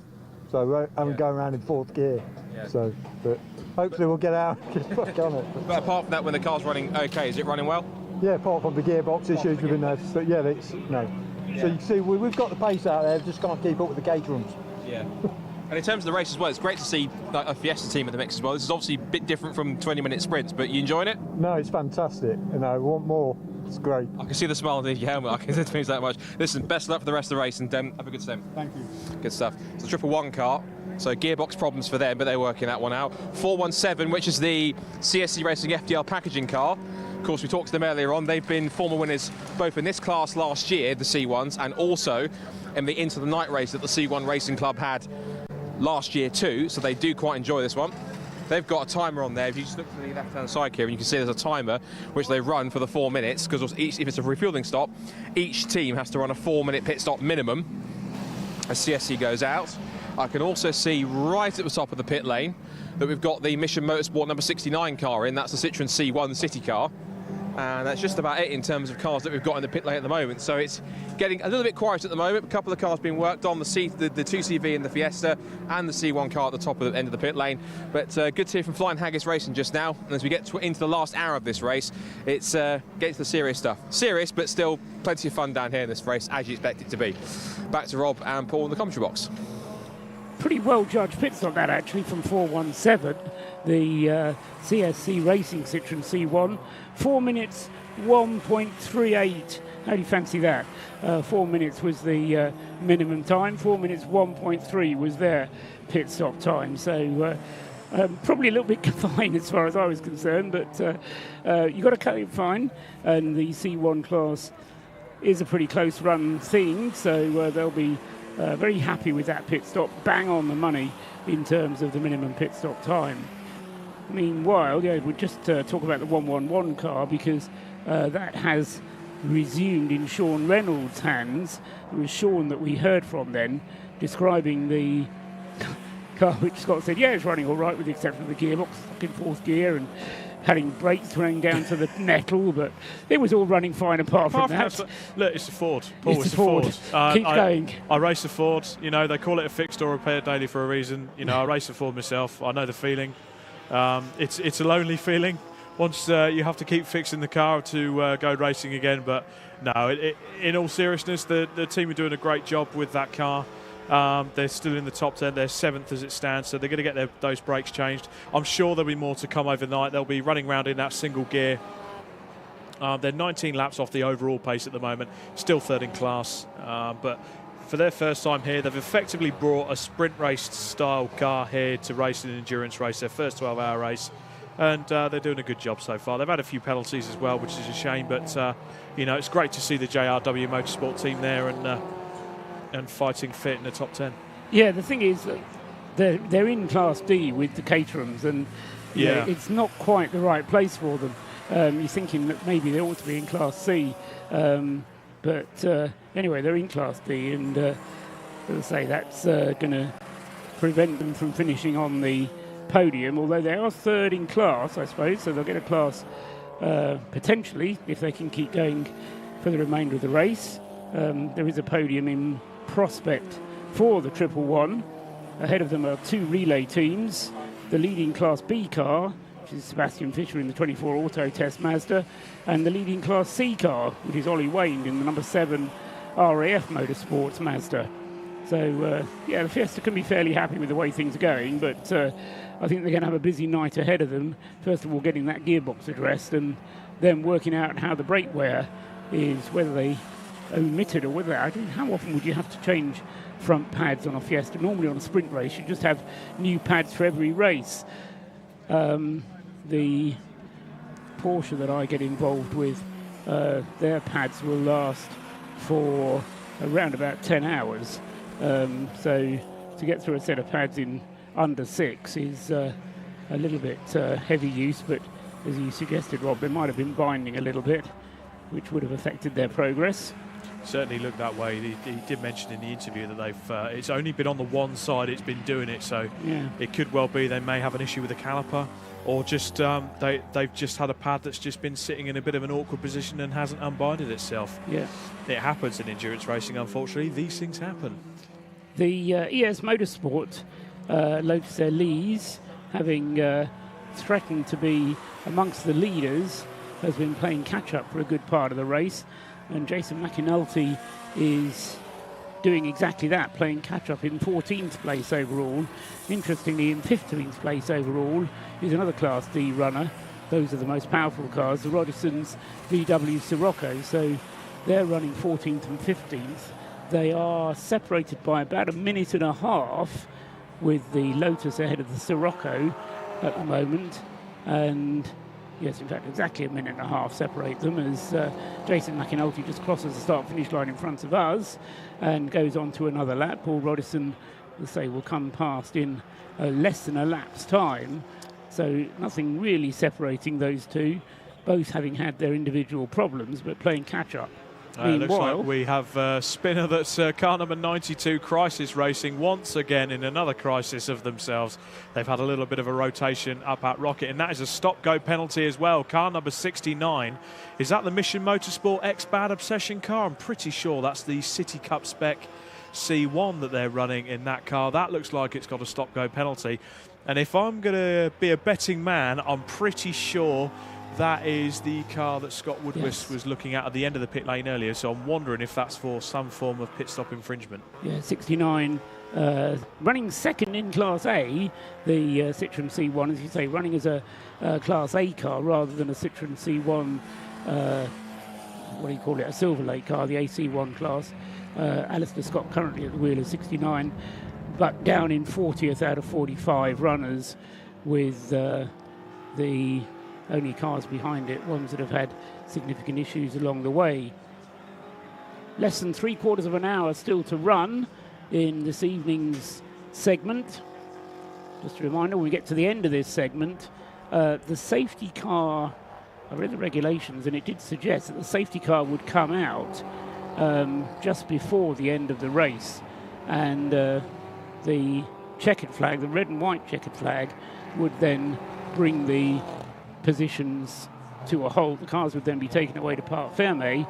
so we're going around in fourth gear. Yeah. So, but hopefully we'll get out and get back on it. But apart from that, when the car's running okay, is it running well? Yeah, apart from the gearbox issues we've been there. But yeah, no. Yeah. So you can see we've got the pace out there, just can't keep up with the gauge runs. Yeah. And in terms of the race as well, it's great to see a Fiesta team in the mix as well. This is obviously a bit different from 20-minute sprints, but you enjoying it? No, it's fantastic. You know, I want more. It's great. I can see the smile underneath your helmet. I can see it means that much. Listen, best of luck for the rest of the race, and have a good stint. Thank you. Good stuff. It's a 111 car, so gearbox problems for them, but they're working that one out. 417, which is the CSC Racing FDL packaging car. Of course, we talked to them earlier on. They've been former winners both in this class last year, the C1s, and also in the Into the Night race that the C1 Racing Club had last year too, so they do quite enjoy this one. They've got a timer on there. If you just look to the left-hand side here, and you can see there's a timer which they run for the 4 minutes, because if it's a refueling stop, each team has to run a 4-minute pit stop minimum as CSC goes out. I can also see right at the top of the pit lane that we've got the Mission Motorsport number 69 car in. That's the Citroen C1 City car. And that's just about it in terms of cars that we've got in the pit lane at the moment. So it's getting a little bit quiet at the moment. A couple of cars being worked on, the 2CV and the Fiesta, and the C1 car at the top of the end of the pit lane. But good to hear from Flying Haggis Racing just now. And as we get into the last hour of this race, it's getting to the serious stuff. Serious, but still plenty of fun down here in this race, as you expect it to be. Back to Rob and Paul in the commentary box. Pretty well judged pits on that actually from 417, the CSC Racing Citroen C1. 4 minutes 1.38. How do you fancy that? 4 minutes was the minimum time. 4 minutes 1.3 was their pit stop time. So probably a little bit confined as far as I was concerned, but you got to cut it fine. And the C1 class is a pretty close run thing, so they'll be very happy with that pit stop, bang on the money in terms of the minimum pit stop time. Meanwhile, we'll just talk about the 111 car, because that has resumed in Sean Reynolds' hands. It was Sean that we heard from then, describing the car, which Scott said, yeah, it's running all right with the exception of the gearbox, stuck in fourth gear and having brakes running down to the metal, but it was all running fine apart from that. Look, it's a Ford. Paul, it's a Ford. Keep going. I race a Ford. You know, they call it a fixed or repair daily for a reason. You know, I race a Ford myself. I know the feeling. It's a lonely feeling once you have to keep fixing the car to go racing again. But no, in all seriousness, the team are doing a great job with that car. They're still in the top 10. They're 7th as it stands, so they're going to get those brakes changed. I'm sure there'll be more to come overnight. They'll be running around in that single gear. They're 19 laps off the overall pace at the moment, still third in class, but for their first time here. They've effectively brought a sprint race style car here to race an endurance race, their first 12-hour race, and they're doing a good job so far. They've had a few penalties as well, which is a shame, but it's great to see the JRW Motorsport team there and fighting fit in the top 10. Yeah, the thing is that they're in Class D with the Caterhams, and it's not quite the right place for them. You're thinking that maybe they ought to be in Class C, but anyway, they're in Class D, and as I say, that's going to prevent them from finishing on the podium, although they are third in class, I suppose, so they'll get a class potentially if they can keep going for the remainder of the race. There is a podium in prospect for the 111. Ahead of them are two relay teams, the leading Class B car, which is Sebastian Fischer in the 24 Auto Test Mazda, and the leading Class C car, which is Ollie Wayne in the number 7 RAF Motorsports Mazda. So, the Fiesta can be fairly happy with the way things are going, but I think they're going to have a busy night ahead of them. First of all, getting that gearbox addressed, and then working out how the brake wear is, whether they omit it or whether, how often would you have to change front pads on a Fiesta? Normally on a sprint race, you just have new pads for every race. The Porsche that I get involved with, their pads will last for around about 10 hours. So to get through a set of pads in under 6 is a little bit heavy use, but as you suggested, Rob, they might have been binding a little bit, which would have affected their progress. Certainly looked that way. He did mention in the interview that they've it's only been on the one side it's been doing it, so it could well be they may have an issue with the caliper, or just they've just had a pad that's just been sitting in a bit of an awkward position and hasn't unbinded itself. Yeah, it happens in endurance racing, unfortunately. These things happen. The ES Motorsport Lotus Elise, having threatened to be amongst the leaders, has been playing catch-up for a good part of the race, and Jason McAnulty is doing exactly that, playing catch-up in 14th place overall. Interestingly, in 15th place overall is another Class D runner. Those are the most powerful cars, the Rodison's VW Sirocco, so they're running 14th and 15th. They are separated by about a minute and a half, with the Lotus ahead of the Sirocco at the moment, and yes, in fact, exactly a minute and a half separate them, as Jason McAnulty just crosses the start-finish line in front of us and goes on to another lap. Paul Rodison, let's say, will come past in less than a lap's time, so nothing really separating those two, both having had their individual problems but playing catch-up. Looks like we have a spinner that's car number 92, Crisis Racing, once again in another crisis of themselves. They've had a little bit of a rotation up at Rocket, and that is a stop-go penalty as well. Car number 69, is that the Mission Motorsport X Bad Obsession car? I'm pretty sure that's the City Cup spec C1 that they're running in that car. That looks like it's got a stop-go penalty. And if I'm going to be a betting man, I'm pretty sure that is the car that Scott Woodwist was looking at the end of the pit lane earlier, so I'm wondering if that's for some form of pit stop infringement. Yeah, 69, running second in Class A, the Citroen C1, as you say, running as a Class A car rather than a Citroen C1, what do you call it, a Silver Lake car, the AC1 class. Alistair Scott currently at the wheel of 69, but down in 40th out of 45 runners, with the only cars behind it, ones that have had significant issues along the way. Less than 3/4 of an hour still to run in this evening's segment. Just a reminder, when we get to the end of this segment, the safety car, I read the regulations and it did suggest that the safety car would come out just before the end of the race, and the checkered flag, the red and white checkered flag, would then bring the positions to a halt. The cars would then be taken away to Parc Fermé,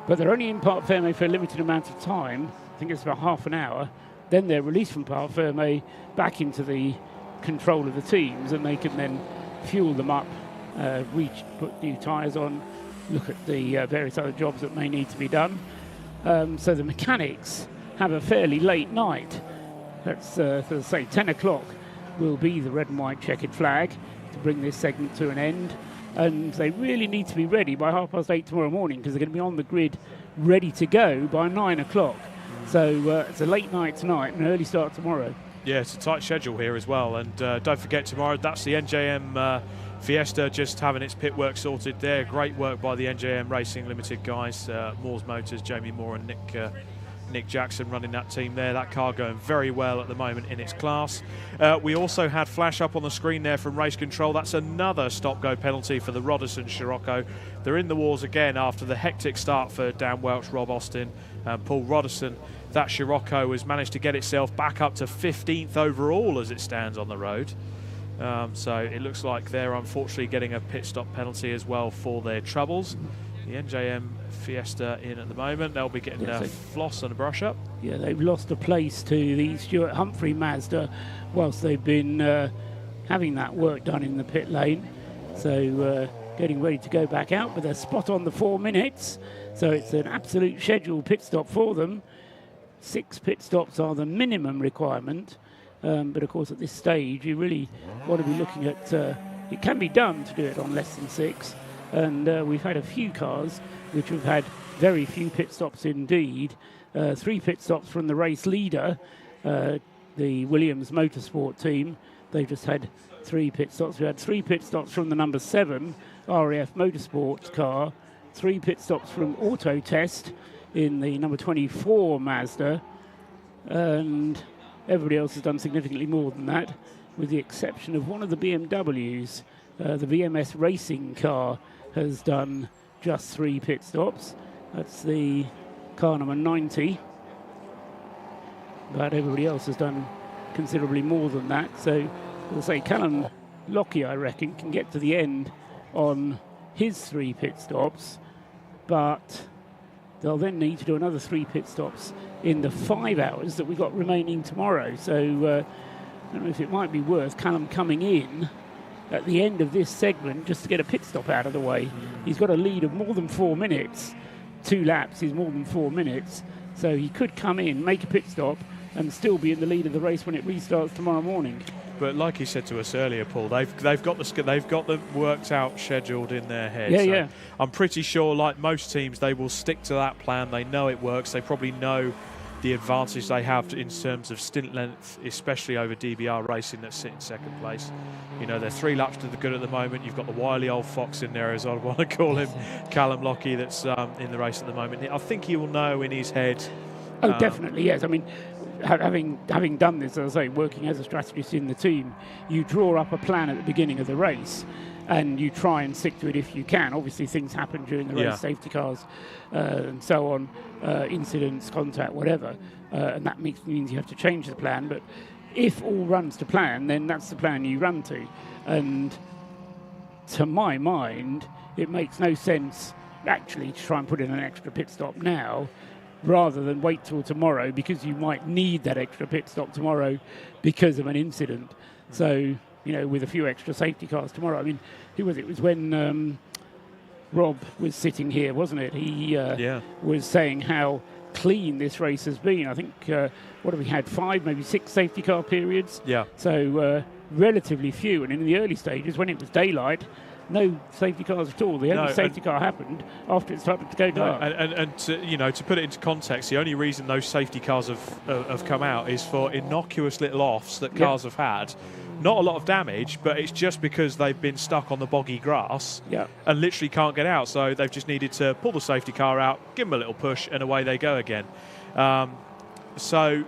but they're only in Parc Fermé for a limited amount of time. I think it's about half an hour. Then they're released from Parc Fermé back into the control of the teams, and they can then fuel them up, put new tyres on, look at the various other jobs that may need to be done. So the mechanics have a fairly late night. That's, let's say, 10 o'clock will be the red and white checkered flag to bring this segment to an end, and they really need to be ready by 8:30 tomorrow morning, because they're going to be on the grid ready to go by 9 o'clock. So it's a late night tonight and an early start tomorrow. Yeah, it's a tight schedule here as well. And don't forget tomorrow, that's the NJM Fiesta just having its pit work sorted there. Great work by the NJM Racing Limited guys. Moore's Motors, Jamie Moore and Nick Jackson running that team there. That car going very well at the moment in its class. We also had flash up on the screen there from Race Control. That's another stop-go penalty for the Roderson Scirocco. They're in the wars again after the hectic start for Dan Welch, Rob Austin and Paul Roderson. That Scirocco has managed to get itself back up to 15th overall as it stands on the road. So it looks like they're unfortunately getting a pit stop penalty as well for their troubles. The NJM Fiesta in at the moment. They'll be getting a floss and a brush up. Yeah, they've lost a place to the Stuart Humphrey Mazda whilst they've been having that work done in the pit lane. So getting ready to go back out, but they're spot on the 4 minutes. So it's an absolute scheduled pit stop for them. 6 pit stops are the minimum requirement. But of course at this stage you really want to be looking at, it can be done to do it on less than 6. And we've had a few cars which have had very few pit stops indeed. 3 pit stops from the race leader, the Williams Motorsport team. They've just had 3 pit stops. We had 3 pit stops from the number 7 RAF Motorsport car, 3 pit stops from Auto Test in the number 24 Mazda, and everybody else has done significantly more than that, with the exception of one of the BMWs. The VMS racing car has done just 3 pit stops. That's the car number 90. But everybody else has done considerably more than that. So, as I say, Callum Lockie, I reckon, can get to the end on his 3 pit stops. But they'll then need to do another 3 pit stops in the 5 hours that we've got remaining tomorrow. So, I don't know if it might be worth Callum coming in at the end of this segment just to get a pit stop out of the way. He's got a lead of more than 4 minutes. 2 laps is more than 4 minutes. So he could come in, make a pit stop, and still be in the lead of the race when it restarts tomorrow morning. But like you said to us earlier, Paul, they've got the worked out, scheduled in their head. Yeah, so yeah. I'm pretty sure, like most teams, they will stick to that plan. They know it works. They probably know the advantage they have in terms of stint length, especially over DBR Racing that sit in second place. You know, they're 3 laps to the good at the moment. You've got the wily old fox in there, as I want to call him, Callum Lockie, that's in the race at the moment. I think he will know in his head. Oh, definitely, yes. I mean, having done this, as I say, working as a strategist in the team, you draw up a plan at the beginning of the race and you try and stick to it if you can. Obviously, things happen during the race, safety cars and so on, incidents, contact, whatever, and that means you have to change the plan. But if all runs to plan, then that's the plan you run to. And to my mind, it makes no sense actually to try and put in an extra pit stop now rather than wait till tomorrow, because you might need that extra pit stop tomorrow because of an incident. So, you know, with a few extra safety cars tomorrow. I mean, who was it? It was when Rob was sitting here, wasn't it? He was saying how clean this race has been. I think, what have we had, 5, maybe 6 safety car periods? Yeah. So relatively few. And in the early stages, when it was daylight, no safety cars at all. The only safety car happened after it started to go dark. And to put it into context, the only reason those safety cars have come out is for innocuous little offs that cars have had. Not a lot of damage, but it's just because they've been stuck on the boggy grass and literally can't get out. So they've just needed to pull the safety car out, give them a little push, and away they go again. So,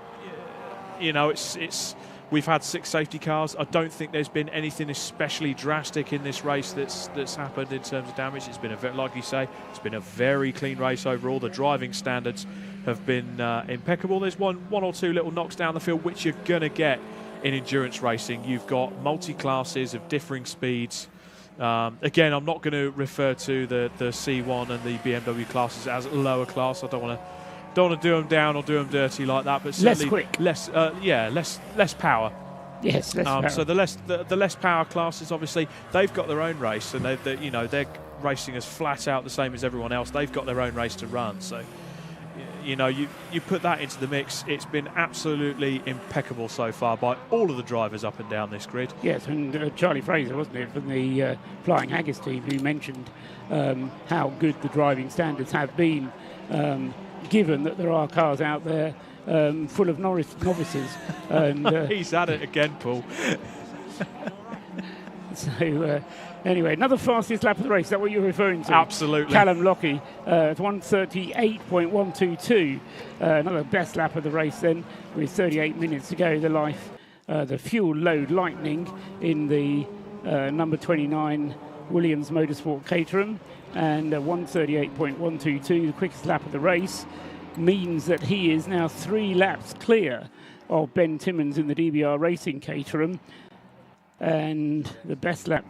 you know, it's we've had 6 safety cars. I don't think there's been anything especially drastic in this race that's happened in terms of damage. It's been like you say, it's been a very clean race overall. The driving standards have been impeccable. There's one or two little knocks down the field, which you're going to get in endurance racing. You've got multi-classes of differing speeds. Again, I'm not going to refer to the C1 and the BMW classes as lower class. I don't want to do them down or do them dirty like that, but certainly less power. Yes, less power. So the less power classes, obviously, they've got their own race, and they're racing as flat out the same as everyone else. They've got their own race to run. So, you know, you put that into the mix. It's been absolutely impeccable so far by all of the drivers up and down this grid. Yes, and Charlie Fraser, wasn't it, from the Flying Haggis team, who mentioned how good the driving standards have been given that there are cars out there full of novices. And he's at it again, Paul. So anyway, another fastest lap of the race. Is that what you're referring to? Absolutely. Callum Lockie at 1:38.122. Another best lap of the race then, with 38 minutes to go. The fuel load lightning in the number 29 Williams Motorsport Caterham, and 1:38.122, the quickest lap of the race, means that he is now 3 laps clear of Ben Timmins in the DBR Racing Caterham. And the best lap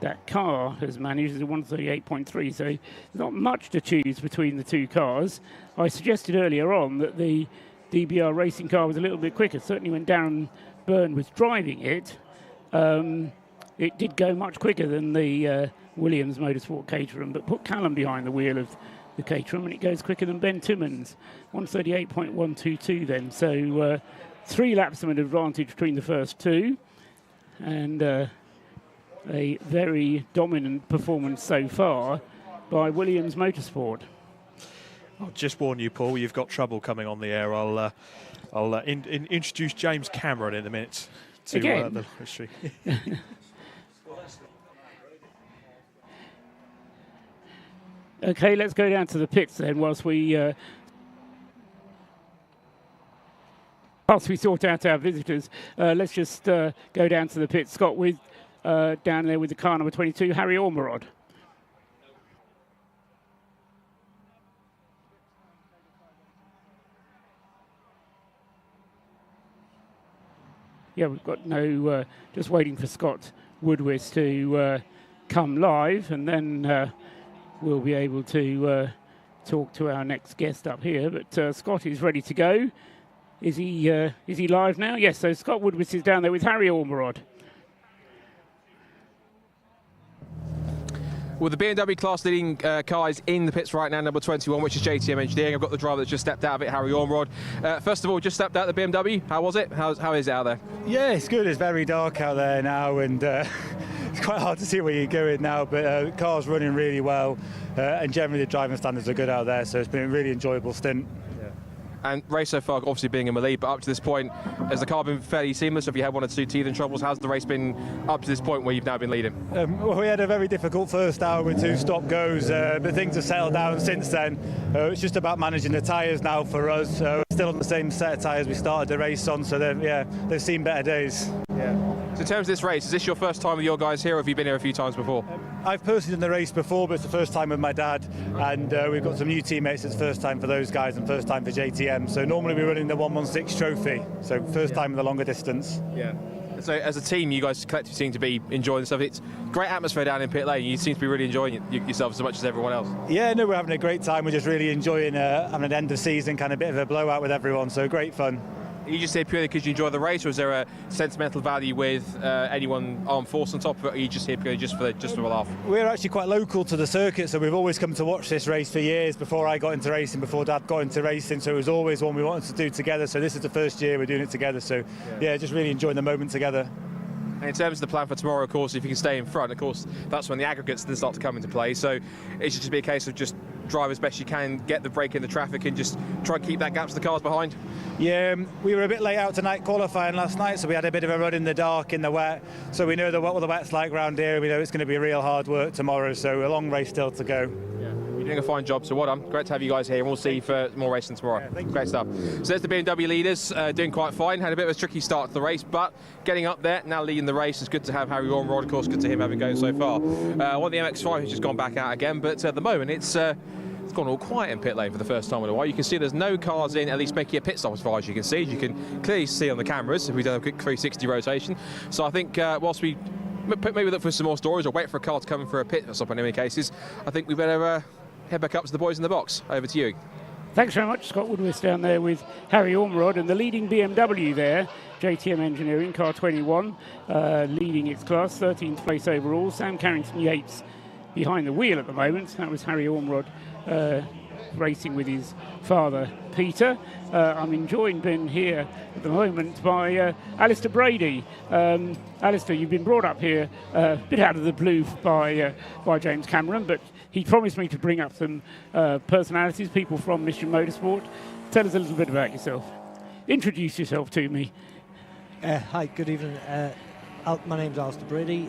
that car has managed is a 1:38.3, so there's not much to choose between the two cars. I suggested earlier on that the DBR Racing car was a little bit quicker. Certainly when Darren Byrne was driving it, it did go much quicker than the Williams Motorsport Caterham, but put Callum behind the wheel of the Caterham and it goes quicker than Ben Timmins, 1:38.122 then. So 3 laps of an advantage between the first two, and a very dominant performance so far by Williams Motorsport. I'll just warn you, Paul, you've got trouble coming on the air. I'll introduce James Cameron in a minute to the history. Okay, let's go down to the pits then whilst we sort out our visitors. Let's just go down to the pits. Scott, with down there with the car number 22, Harry Ormerod. Yeah, we've got just waiting for Scott Woodwis to come live, and then we'll be able to talk to our next guest up here. But Scott is ready to go. Is he live now? Yes, so Scott Woodwis is down there with Harry Ormerod. Well, the BMW class leading car is in the pits right now, number 21, which is JTM Engineering. I've got the driver that's just stepped out of it, Harry Ormerod. First of all, just stepped out of the BMW. How was it? How is it out there? Yeah, it's good. It's very dark out there now, and it's quite hard to see where you're going now, but the car's running really well, and generally the driving standards are good out there, so it's been a really enjoyable stint. And race so far, obviously being in the lead, but up to this point, has the car been fairly seamless? Have you had 1 or 2 teething troubles? How's the race been up to this point where you've now been leading? Well, we had a very difficult first hour with 2 stop-goes, but things have settled down since then. It's just about managing the tyres now for us. We're still on the same set of tyres we started the race on, so they've seen better days. Yeah. So in terms of this race, is this your first time with your guys here, or have you been here a few times before? I've personally done the race before, but it's the first time with my dad, and we've got some new teammates. It's first time for those guys and first time for JTM. So normally we're running the 116 trophy, so first time in the longer distance. Yeah. So as a team, you guys collectively seem to be enjoying stuff. It's great atmosphere down in pit lane. You seem to be really enjoying yourself as much as everyone else. Yeah, no, we're having a great time. We're just really enjoying having an end of season, kind of bit of a blowout with everyone. So great fun. Are you just here purely because you enjoy the race, or is there a sentimental value with anyone armed force on top of it, or are you just here purely just for a laugh? We're actually quite local to the circuit, so we've always come to watch this race for years. Before I got into racing, before Dad got into racing, so it was always one we wanted to do together. So this is the first year we're doing it together. So yeah, just really enjoying the moment together. And in terms of the plan for tomorrow, of course, if you can stay in front, of course, that's when the aggregates then start to come into play. So it should just be a case of just drive as best you can, get the break in the traffic, and just try and keep that gap to the cars behind. Yeah, we were a bit late out tonight qualifying last night, so we had a bit of a run in the dark, in the wet. So we know what the wet's like around here. We know it's going to be real hard work tomorrow, so a long race still to go. Yeah. You're doing a fine job, so well done. Great to have you guys here, and we'll see you for more racing tomorrow. Yeah, great stuff. So there's the BMW leaders, doing quite fine. Had a bit of a tricky start to the race, but getting up there, now leading the race. It's good to have Harry Ormerod, of course, good to him having going so far. One of the MX-5 has just gone back out again, but at the moment it's gone all quiet in pit lane for the first time in a while. You can see there's no cars in, at least making a pit stop as far as you can see. As you can clearly see on the cameras, we've done a quick 360 rotation. So I think whilst we maybe look for some more stories or wait for a car to come in for a pit stop in any cases, I think we better head back up to the boys in the box. Over to you. Thanks very much, Scott Woodwis down there with Harry Ormerod, and the leading BMW there, JTM Engineering, car 21, leading its class, 13th place overall. Sam Carrington-Yates behind the wheel at the moment. That was Harry Ormerod racing with his father, Peter. I'm enjoying being here at the moment by Alistair Brady. Alistair, you've been brought up here a bit out of the blue by James Cameron, but he promised me to bring up some personalities, people from Mission Motorsport. Tell us a little bit about yourself. Introduce yourself to me. Hi, good evening. My name's Alistair Brady,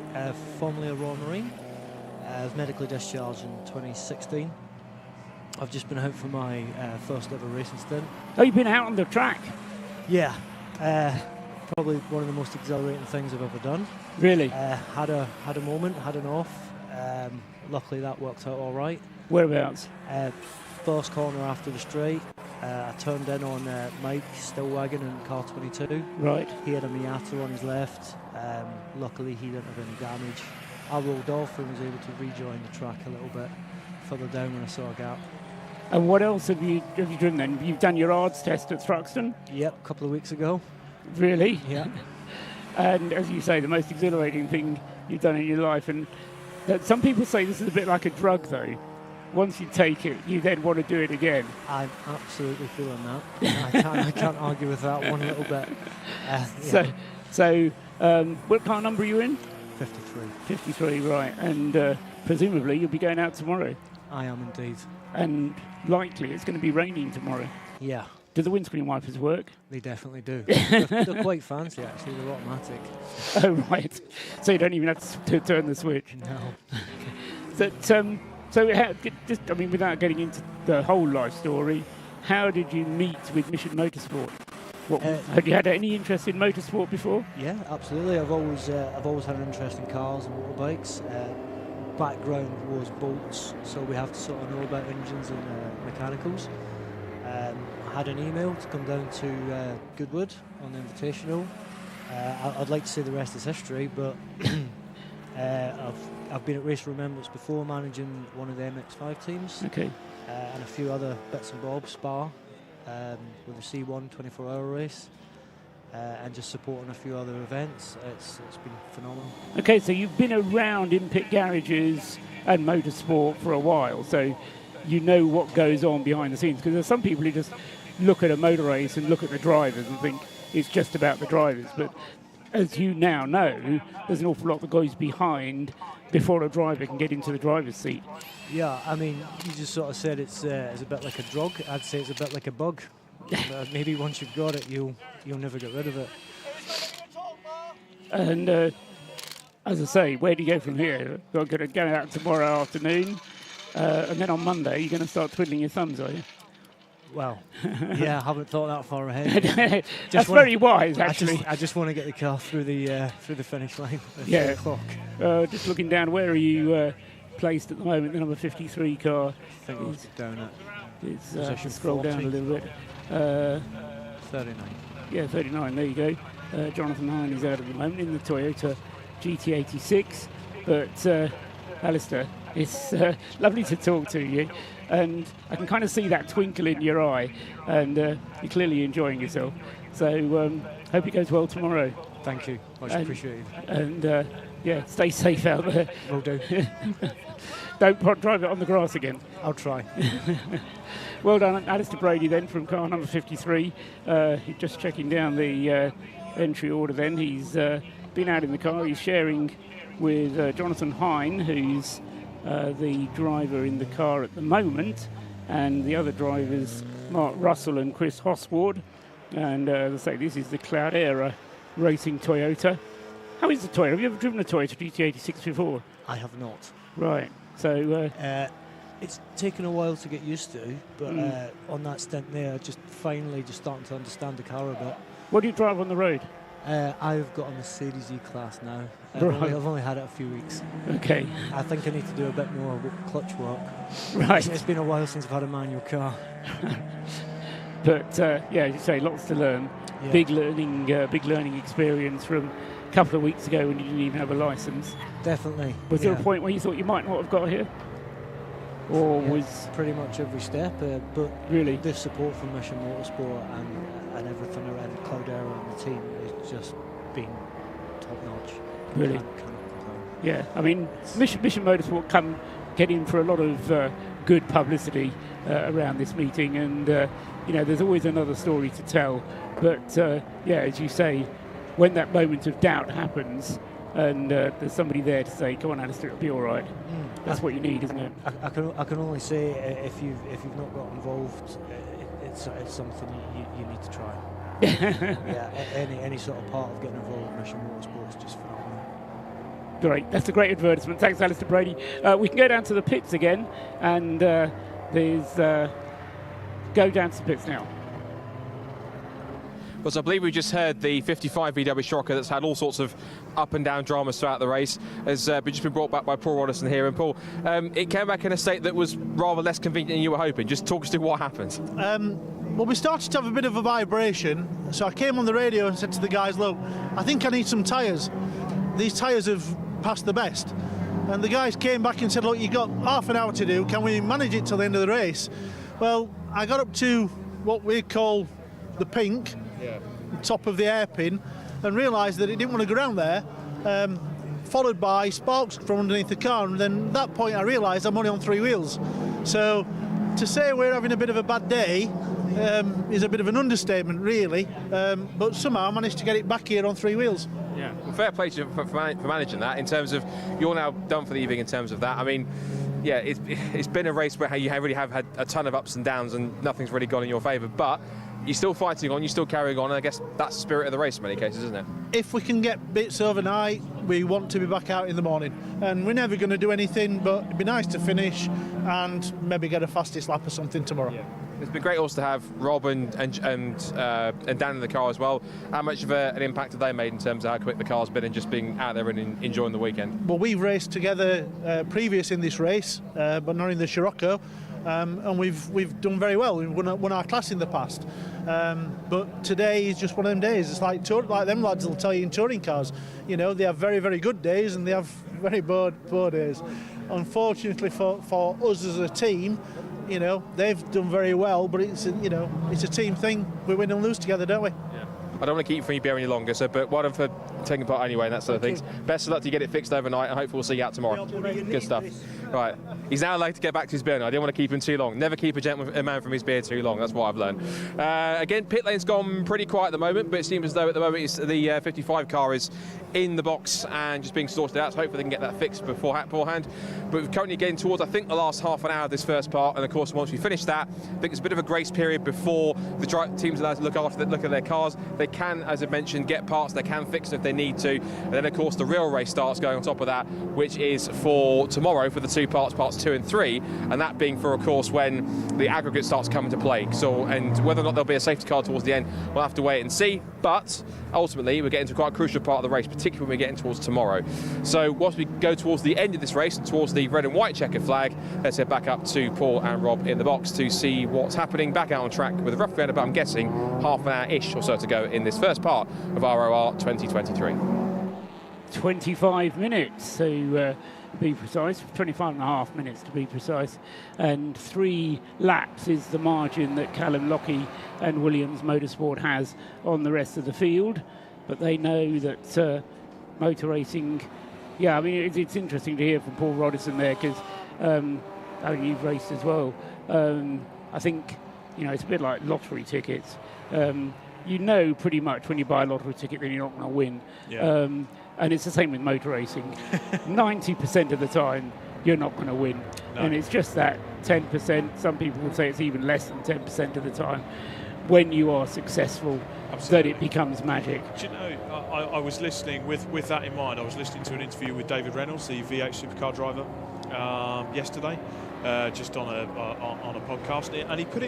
formerly a Royal Marine. I was medically discharged in 2016. I've just been out for my first ever racing stint. Oh, you've been out on the track? Yeah. Probably one of the most exhilarating things I've ever done. Really? Had a moment, had an off. Luckily that worked out all right. Whereabouts? First corner after the straight. I turned in on Mike Stillwagon in car 22. Right. He had a Miata on his left. Luckily he didn't have any damage. I rolled off and was able to rejoin the track a little bit further down when I saw a gap. And what else have you done then? You've done your ARDS test at Thruxton? Yep, a couple of weeks ago. Really? Yeah. And as you say, the most exhilarating thing you've done in your life. And some people say this is a bit like a drug, though. Once you take it, you then want to do it again. I'm absolutely feeling that. I can't argue with that one little bit. Yeah. So what car number are you in? 53. 53, right. And presumably you'll be going out tomorrow. I am indeed. And likely it's going to be raining tomorrow. Yeah. Do the windscreen wipers work? They definitely do. They're quite fancy, actually. They're automatic. Oh, right. So you don't even have to turn the switch? No. So I mean, without getting into the whole life story, how did you meet with Mission Motorsport? Had you had any interest in motorsport before? Yeah, absolutely. I've always had an interest in cars and motorbikes. Background was bolts, so we have to sort of know about engines and mechanicals. I had an email to come down to Goodwood on the Invitational. I'd like to say the rest is history, but I've been at Race of Remembrance before, managing one of the MX-5 teams. Okay. And a few other bits and bobs, Spa, with the C1 24-hour race, and just supporting a few other events. It's been phenomenal. Okay, so you've been around in-pit garages and motorsport for a while, so you know what goes on behind the scenes, because there's some people who just look at a motor race and look at the drivers and think it's just about the drivers, but as you now know, there's an awful lot that goes behind before a driver can get into the driver's seat. Yeah, I mean, you just sort of said it's a bit like a drug. I'd say it's a bit like a bug. Maybe once you've got it, you'll never get rid of it. And as I say, where do you go from here? You're going to go out tomorrow afternoon, and then on Monday you're going to start twiddling your thumbs, are you? Well, yeah, I haven't thought that far ahead. That's very wise, actually. I just want to get the car through the finish line at 3 o'clock. Just looking down, where are you placed at the moment? The number 53 car. I think it's down at It's scroll 40. Down a little bit. 39. Yeah, 39. There you go. Jonathan Hine is out at the moment in the Toyota GT86. But Alistair, it's lovely to talk to you. And I can kind of see that twinkle in your eye, and you're clearly enjoying yourself. So hope it goes well tomorrow. Thank you, much appreciated. And yeah, stay safe out there. Will do. Don't drive it on the grass again. I'll try. Well done, Alistair Brady then from car number 53. Just checking down the entry order then. He's been out in the car. He's sharing with Jonathan Hine, who's the driver in the car at the moment, and the other drivers, Mark Russell and Chris Hosward. And as I say, this is the Cloud Era Racing Toyota. How is the Toyota? Have you ever driven a Toyota GT86 before? I have not. Right. So it's taken a while to get used to, but on that stint there, just finally just starting to understand the car a bit. What do you drive on the road? I've got a Mercedes E-Class now. Right. I've only had it a few weeks. Okay. I think I need to do a bit more clutch work. Right. It's been a while since I've had a manual car. But yeah, as you say, lots to learn. Yeah. Big learning experience from a couple of weeks ago when you didn't even have a license. Definitely. Was there a point where you thought you might not have got here? Or was pretty much every step, but really the support from Mission Motorsport and everything around Cloud Era and the team has just been top notch. Really? Yeah, I mean, Mission Motorsport get in for a lot of good publicity around this meeting, and you know, there's always another story to tell. But yeah, as you say, when that moment of doubt happens, and there's somebody there to say, "Come on, Alistair, it'll be all right." That's what you need, isn't it? I can only say if you've not got involved, it's something you need to try. Yeah, any sort of part of getting involved in Mission Motorsport is just phenomenal. Great, that's a great advertisement. Thanks, Alistair Brady. We can go down to the pits again, and there's go down to the pits now. Well, so I believe we just heard the 55 VW Shocker that's had all sorts of up and down dramas throughout the race has just been brought back by Paul Roddison here. And Paul, it came back in a state that was rather less convenient than you were hoping. Just talk us through what happened. Well, we started to have a bit of a vibration, so I came on the radio and said to the guys, look, I think I need some tyres. These tyres have passed the best. And the guys came back and said, look, you've got half an hour to do, can we manage it till the end of the race? Well, I got up to what we call the pink, top of the hairpin, and realised that it didn't want to go around there, followed by sparks from underneath the car, and then at that point I realised I'm only on 3 wheels. So to say we're having a bit of a bad day is a bit of an understatement, really, but somehow I managed to get it back here on 3 wheels. Yeah, well, fair play to you for managing that. In terms of, you're now done for the evening in terms of that. I mean, yeah, it's been a race where you really have had a ton of ups and downs and nothing's really gone in your favour, but you're still fighting on, you're still carrying on, and I guess that's the spirit of the race in many cases, isn't it? If we can get bits overnight, we want to be back out in the morning, and we're never going to do anything, but it'd be nice to finish and maybe get a fastest lap or something tomorrow. Yeah. It's been great also to have Rob and Dan in the car as well. How much of an impact have they made in terms of how quick the car's been and just being out there and enjoying the weekend? Well, we've raced together previous in this race, but not in the Scirocco, and we've done very well. We've won our class in the past, but today is just one of them days. It's like them lads will tell you in touring cars. You know, they have very, very good days and they have very poor days. Unfortunately for us as a team, you know, they've done very well, but it's a team thing. We win and lose together, don't we? Yeah. I don't want to keep you from you beer any longer, but well done for taking part anyway and that sort of things. Best of luck to get it fixed overnight, and hopefully we'll see you out tomorrow. Good stuff. Right, he's now allowed to get back to his beer now. I didn't want to keep him too long. Never keep a man from his beer too long. That's what I've learned. Again, pit lane's gone pretty quiet at the moment, but it seems as though at the moment the 55 car is in the box and just being sorted out, so hopefully they can get that fixed beforehand. But we're currently getting towards, I think, the last half an hour of this first part, and of course once we finish that, I think there's a bit of a grace period before the teams are allowed to look at their cars. They can, as I mentioned, get parts, they can fix them if they need to, and then of course the real race starts going on top of that, which is for tomorrow for the 2 parts, parts 2 and 3, and that being for, of course, when the aggregate starts coming to play. So, and whether or not there'll be a safety car towards the end, we'll have to wait and see, but ultimately we're getting to quite a crucial part of the race, particularly when we're getting towards tomorrow. So once we go towards the end of this race and towards the red and white checkered flag, let's head back up to Paul and Rob in the box to see what's happening back out on track with roughly about, I'm guessing, half an hour-ish or so to go in this first part of ROR 2023. 25 minutes to be precise, 25 and a half minutes to be precise, and 3 laps is the margin that Callum Lockie and Williams Motorsport has on the rest of the field. But they know that motor racing, yeah, I mean, it's interesting to hear from Paul Roddison there, because I mean, you've raced as well. I think, you know, it's a bit like lottery tickets. You know pretty much when you buy a lottery ticket that you're not going to win. Yeah. And it's the same with motor racing. 90% of the time, you're not going to win. No. And it's just that 10%, some people would say it's even less than 10% of the time, when you are successful, that it becomes magic. Do you know, I was listening, with that in mind, I was listening to an interview with David Reynolds, the V8 supercar driver, yesterday, just on a podcast, and he put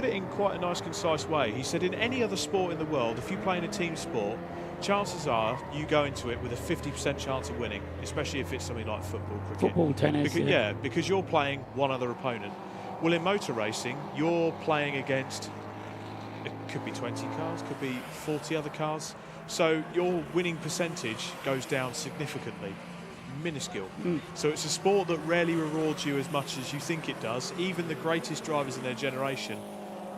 it in quite a nice, concise way. He said, in any other sport in the world, if you play in a team sport, chances are you go into it with a 50% chance of winning, especially if it's something like football, cricket. Football, tennis, because you're playing one other opponent. Well, in motor racing, you're playing against, it could be 20 cars, could be 40 other cars. So your winning percentage goes down significantly, minuscule. So it's a sport that rarely rewards you as much as you think it does. Even the greatest drivers in their generation,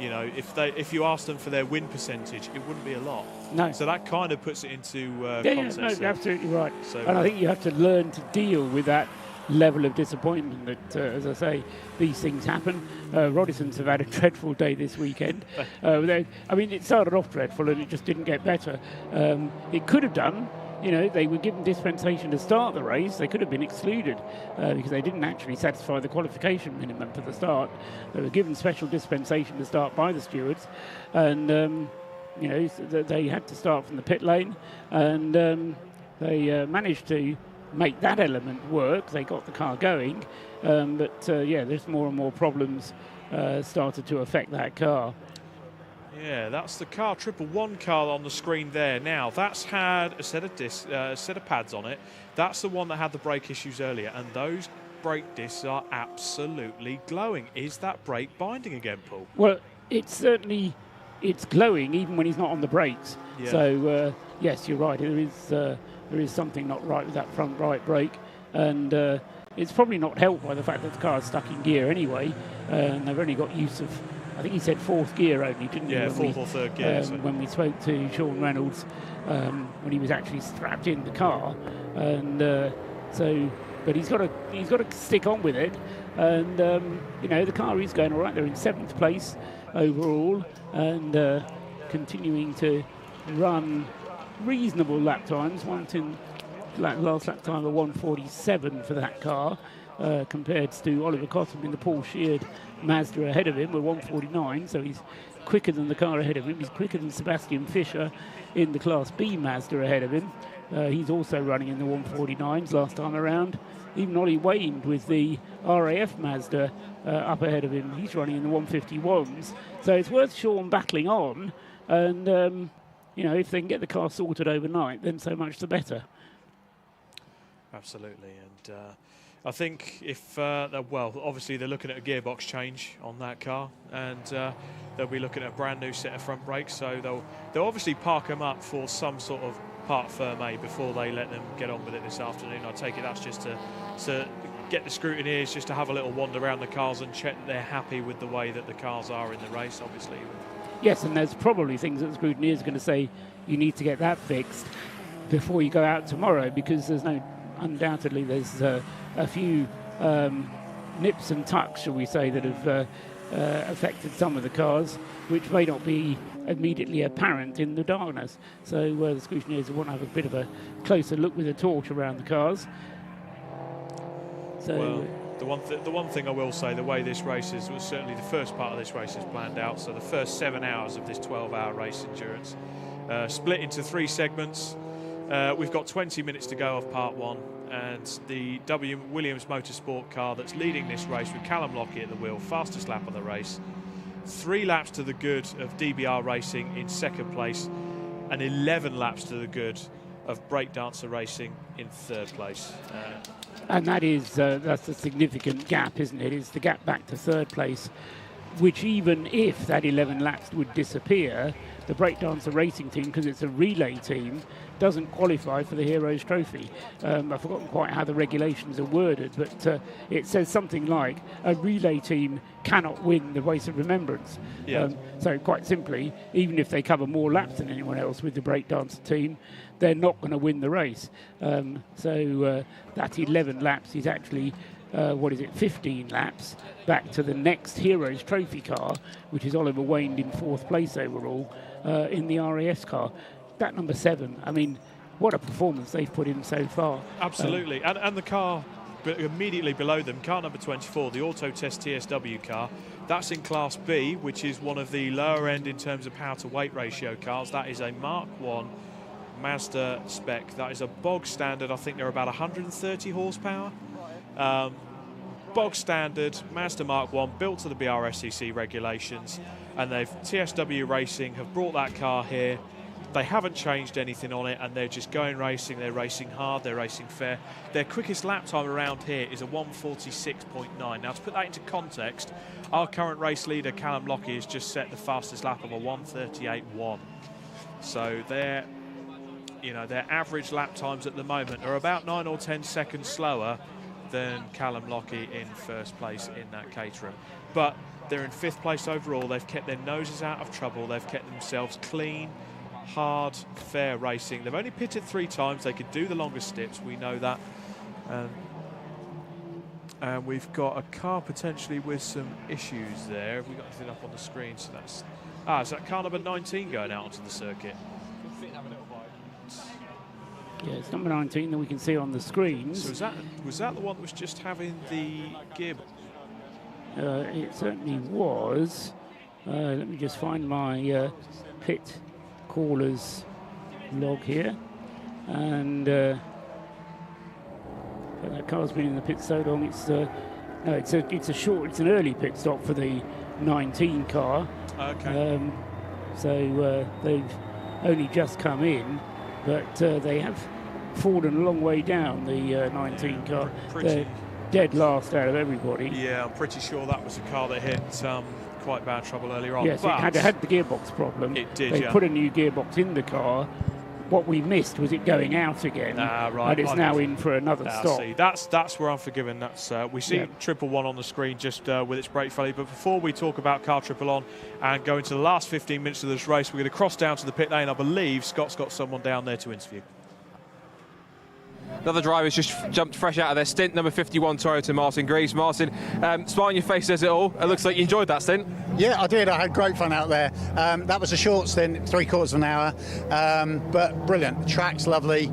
you know, if you ask them for their win percentage, it wouldn't be a lot. No. So that kind of puts it into context. Yeah, no, there. absolutely right. So, and I think you have to learn to deal with that level of disappointment that, as I say, these things happen. Rodisons have had a dreadful day this weekend. I mean, it started off dreadful and it just didn't get better. It could have done. You know, they were given dispensation to start the race. They could have been excluded because they didn't actually satisfy the qualification minimum for the start. They were given special dispensation to start by the stewards, and you know, they had to start from the pit lane, and they managed to make that element work. They got the car going, but yeah, there's more and more problems started to affect that car. Yeah, that's the car, 111 car on the screen there. Now, that's had a set of pads on it. That's the one that had the brake issues earlier, and those brake discs are absolutely glowing. Is that brake binding again, Paul? Well, it's glowing even when he's not on the brakes. Yeah. So yes, you're right. There is something not right with that front right brake, and it's probably not helped by the fact that the car is stuck in gear anyway, and they've only got use of, I think he said fourth gear only, didn't he? Yeah, fourth or third gear. When we spoke to Sean Reynolds, when he was actually strapped in the car, and but he's got to stick on with it, and you know, the car is going all right. They're in 7th place overall, and continuing to run reasonable lap times. Last lap time of 1:47 for that car. Compared to Oliver Cottam in the Paul Sheard Mazda ahead of him with 1:49, so he's quicker than the car ahead of him. He's quicker than Sebastian Fischer in the Class B Mazda ahead of him. He's also running in the 1:49s last time around. Even Ollie Wayne with the RAF Mazda up ahead of him, he's running in the 1:51s. So it's worth Sean battling on, and you know, if they can get the car sorted overnight, then so much the better. Absolutely, and I think if, well, obviously they're looking at a gearbox change on that car, and they'll be looking at a brand new set of front brakes, so they'll obviously park them up for some sort of part firm A before they let them get on with it this afternoon. I take it that's just to get the scrutineers just to have a little wander around the cars and check that they're happy with the way that the cars are in the race, obviously. Yes, and there's probably things that the scrutineers are going to say you need to get that fixed before you go out tomorrow, because undoubtedly there's a few nips and tucks, shall we say, that have affected some of the cars, which may not be immediately apparent in the darkness. So the scrutineers want to have a bit of a closer look with a torch around the cars. So, well, the one thing I will say, the way this race is, was certainly the first part of this race is planned out. So the first 7 hours of this 12-hour race endurance, split into 3 segments. We've got 20 minutes to go of part 1. And the Williams Motorsport car that's leading this race with Callum Lockie at the wheel, fastest lap of the race. 3 laps to the good of DBR Racing in 2nd place, and 11 laps to the good of Breakdancer Racing in 3rd place. And that's a significant gap, isn't it? It's the gap back to 3rd place, which even if that 11 laps would disappear, the Breakdancer Racing team, because it's a relay team, doesn't qualify for the Heroes Trophy. I've forgotten quite how the regulations are worded, but it says something like a relay team cannot win the Race of Remembrance. Yeah. So quite simply, even if they cover more laps than anyone else with the Breakdancer team, they're not going to win the race. So that 11 laps is actually 15 laps back to the next Heroes Trophy car, which is Oliver Wayne in 4th place overall in the RAS car. That number 7, I mean, what a performance they've put in so far. Absolutely, and the car immediately below them, car number 24, the Autotest TSW car, that's in Class B, which is one of the lower end in terms of power to weight ratio cars. That is a Mark 1 Mazda spec. That is a bog standard, I think they're about 130 horsepower. Bog standard Mazda Mark 1, built to the BRSCC regulations, and TSW Racing have brought that car here. They haven't changed anything on it, and they're just going racing. They're racing hard, they're racing fair. Their quickest lap time around here is a 1:46.9. Now, to put that into context, our current race leader, Callum Lockie, has just set the fastest lap of a 1:38.1. So their average lap times at the moment are about 9 or 10 seconds slower than Callum Lockie in 1st place in that Caterham. But they're in 5th place overall. They've kept their noses out of trouble. They've kept themselves clean, hard, fair racing. They've only pitted 3 times. They could do the longest stips. We know that. And we've got a car potentially with some issues there. Have we got anything up on the screen? So that's is that car number 19 going out onto the circuit? Yeah, it's number 19 that we can see on the screens. So was that the one that was just having the gearbox? It certainly was. Let me just find my pit callers log here, and that car's been in the pit so long. It's it's an early pit stop for the 19 car. Okay. So they've only just come in, but they have fallen a long way down, the 19 car. They're dead last out of everybody. Yeah, I'm pretty sure that was a car that hit quite bad trouble earlier on. Yes, but it had the gearbox problem. It did, They yeah. put a new gearbox in the car. What we missed was it going out again, right. and it's now in for another stop. See, that's where I'm forgiven. That's we see Triple One on the screen just with its brake failure. But before we talk about car Triple On and go into the last 15 minutes of this race, we're going to cross down to the pit lane. I believe Scott's got someone down there to interview. Another driver's just jumped fresh out of their stint, number 51 Toyota, Martin Greaves. Martin, smile on your face says it all. It looks like you enjoyed that stint. Yeah, I did. I had great fun out there. That was a short stint, 3/4 of an hour, but brilliant. The track's lovely.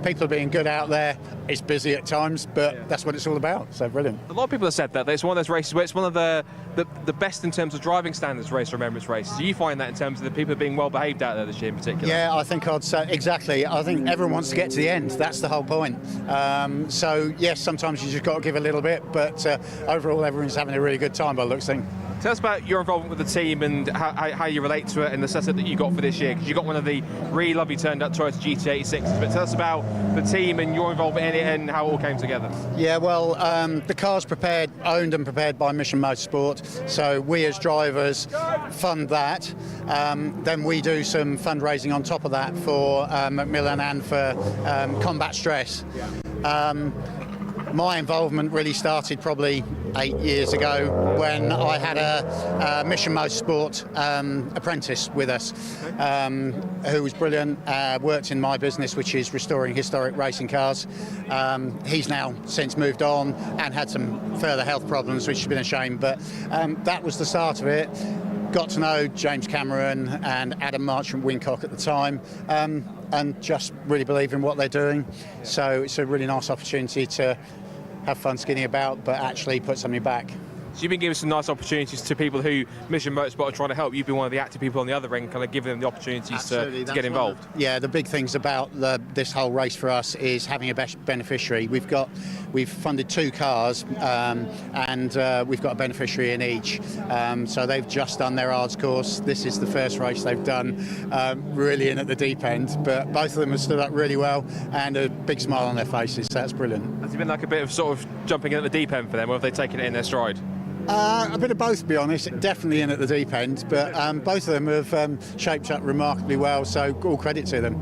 People are being good out there. It's busy at times, but that's what it's all about. So brilliant. A lot of people have said that it's one of those races where it's one of the best in terms of driving standards Race Remembrance races. Do you find that in terms of the people being well behaved out there this year in particular? Yeah, I think I'd say exactly. I think everyone wants to get to the end. That's the whole point. So yes, sometimes you just got to give a little bit, but overall everyone's having a really good time by the looks of things. Tell us about your involvement with the team and how you relate to it and the setup that you got for this year, because you got one of the really lovely turned up Toyota GT86s. But tell us about the team and your involvement in it and how it all came together. Yeah, well, the car's owned and prepared by Mission Motorsport, so we as drivers fund that. Then we do some fundraising on top of that for Macmillan and for combat stress. My involvement really started probably 8 years ago when I had a Mission Motorsport apprentice with us who was brilliant, worked in my business, which is restoring historic racing cars. He's now since moved on and had some further health problems, which has been a shame, but that was the start of it. Got to know James Cameron and Adam Marchant Wincock at the time, and just really believe in what they're doing. So it's a really nice opportunity to have fun skidding about, but actually put something back. So you've been giving some nice opportunities to people who Mission Motorsport are trying to help. You've been one of the active people on the other end, kind of giving them the opportunities to get involved. Yeah, the big things about this whole race for us is having a beneficiary. We've funded 2 cars, and we've got a beneficiary in each. So they've just done their ARDS course. This is the first race they've done, really in at the deep end. But both of them have stood up really well and a big smile on their faces. So that's brilliant. Has it been like a bit of sort of jumping in at the deep end for them, or have they taken it in their stride? A bit of both, to be honest. Definitely in at the deep end, but both of them have shaped up remarkably well, so all credit to them.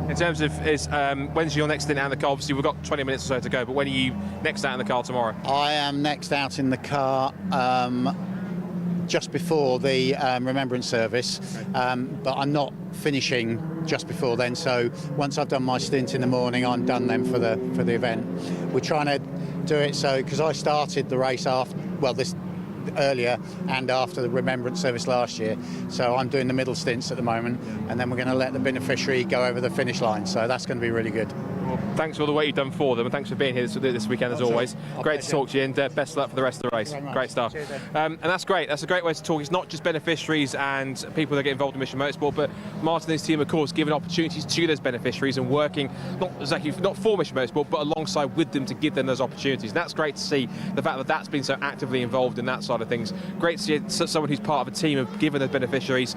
In terms of when's your next stint out in the car? Obviously, we've got 20 minutes or so to go, but when are you next out in the car tomorrow? I am next out in the car just before the Remembrance service, but I'm not finishing just before then, so once I've done my stint in the morning, I'm done then for the event. We're trying to do it so, because I started the race earlier and after the Remembrance service last year, so I'm doing the middle stints at the moment, and then we're going to let the beneficiary go over the finish line, so that's going to be really good. Well, thanks for all the work you've done for them, and thanks for being here this weekend as always. Great to talk to you, and best of luck for the rest of the race. Great stuff. And that's great. That's a great way to talk. It's not just beneficiaries and people that get involved in Mission Motorsport, but Martin and his team, of course, giving opportunities to those beneficiaries and working not for Mission Motorsport, but alongside with them to give them those opportunities. And that's great to see the fact that that's been so actively involved in that side of things. Great to see someone who's part of a team of giving those beneficiaries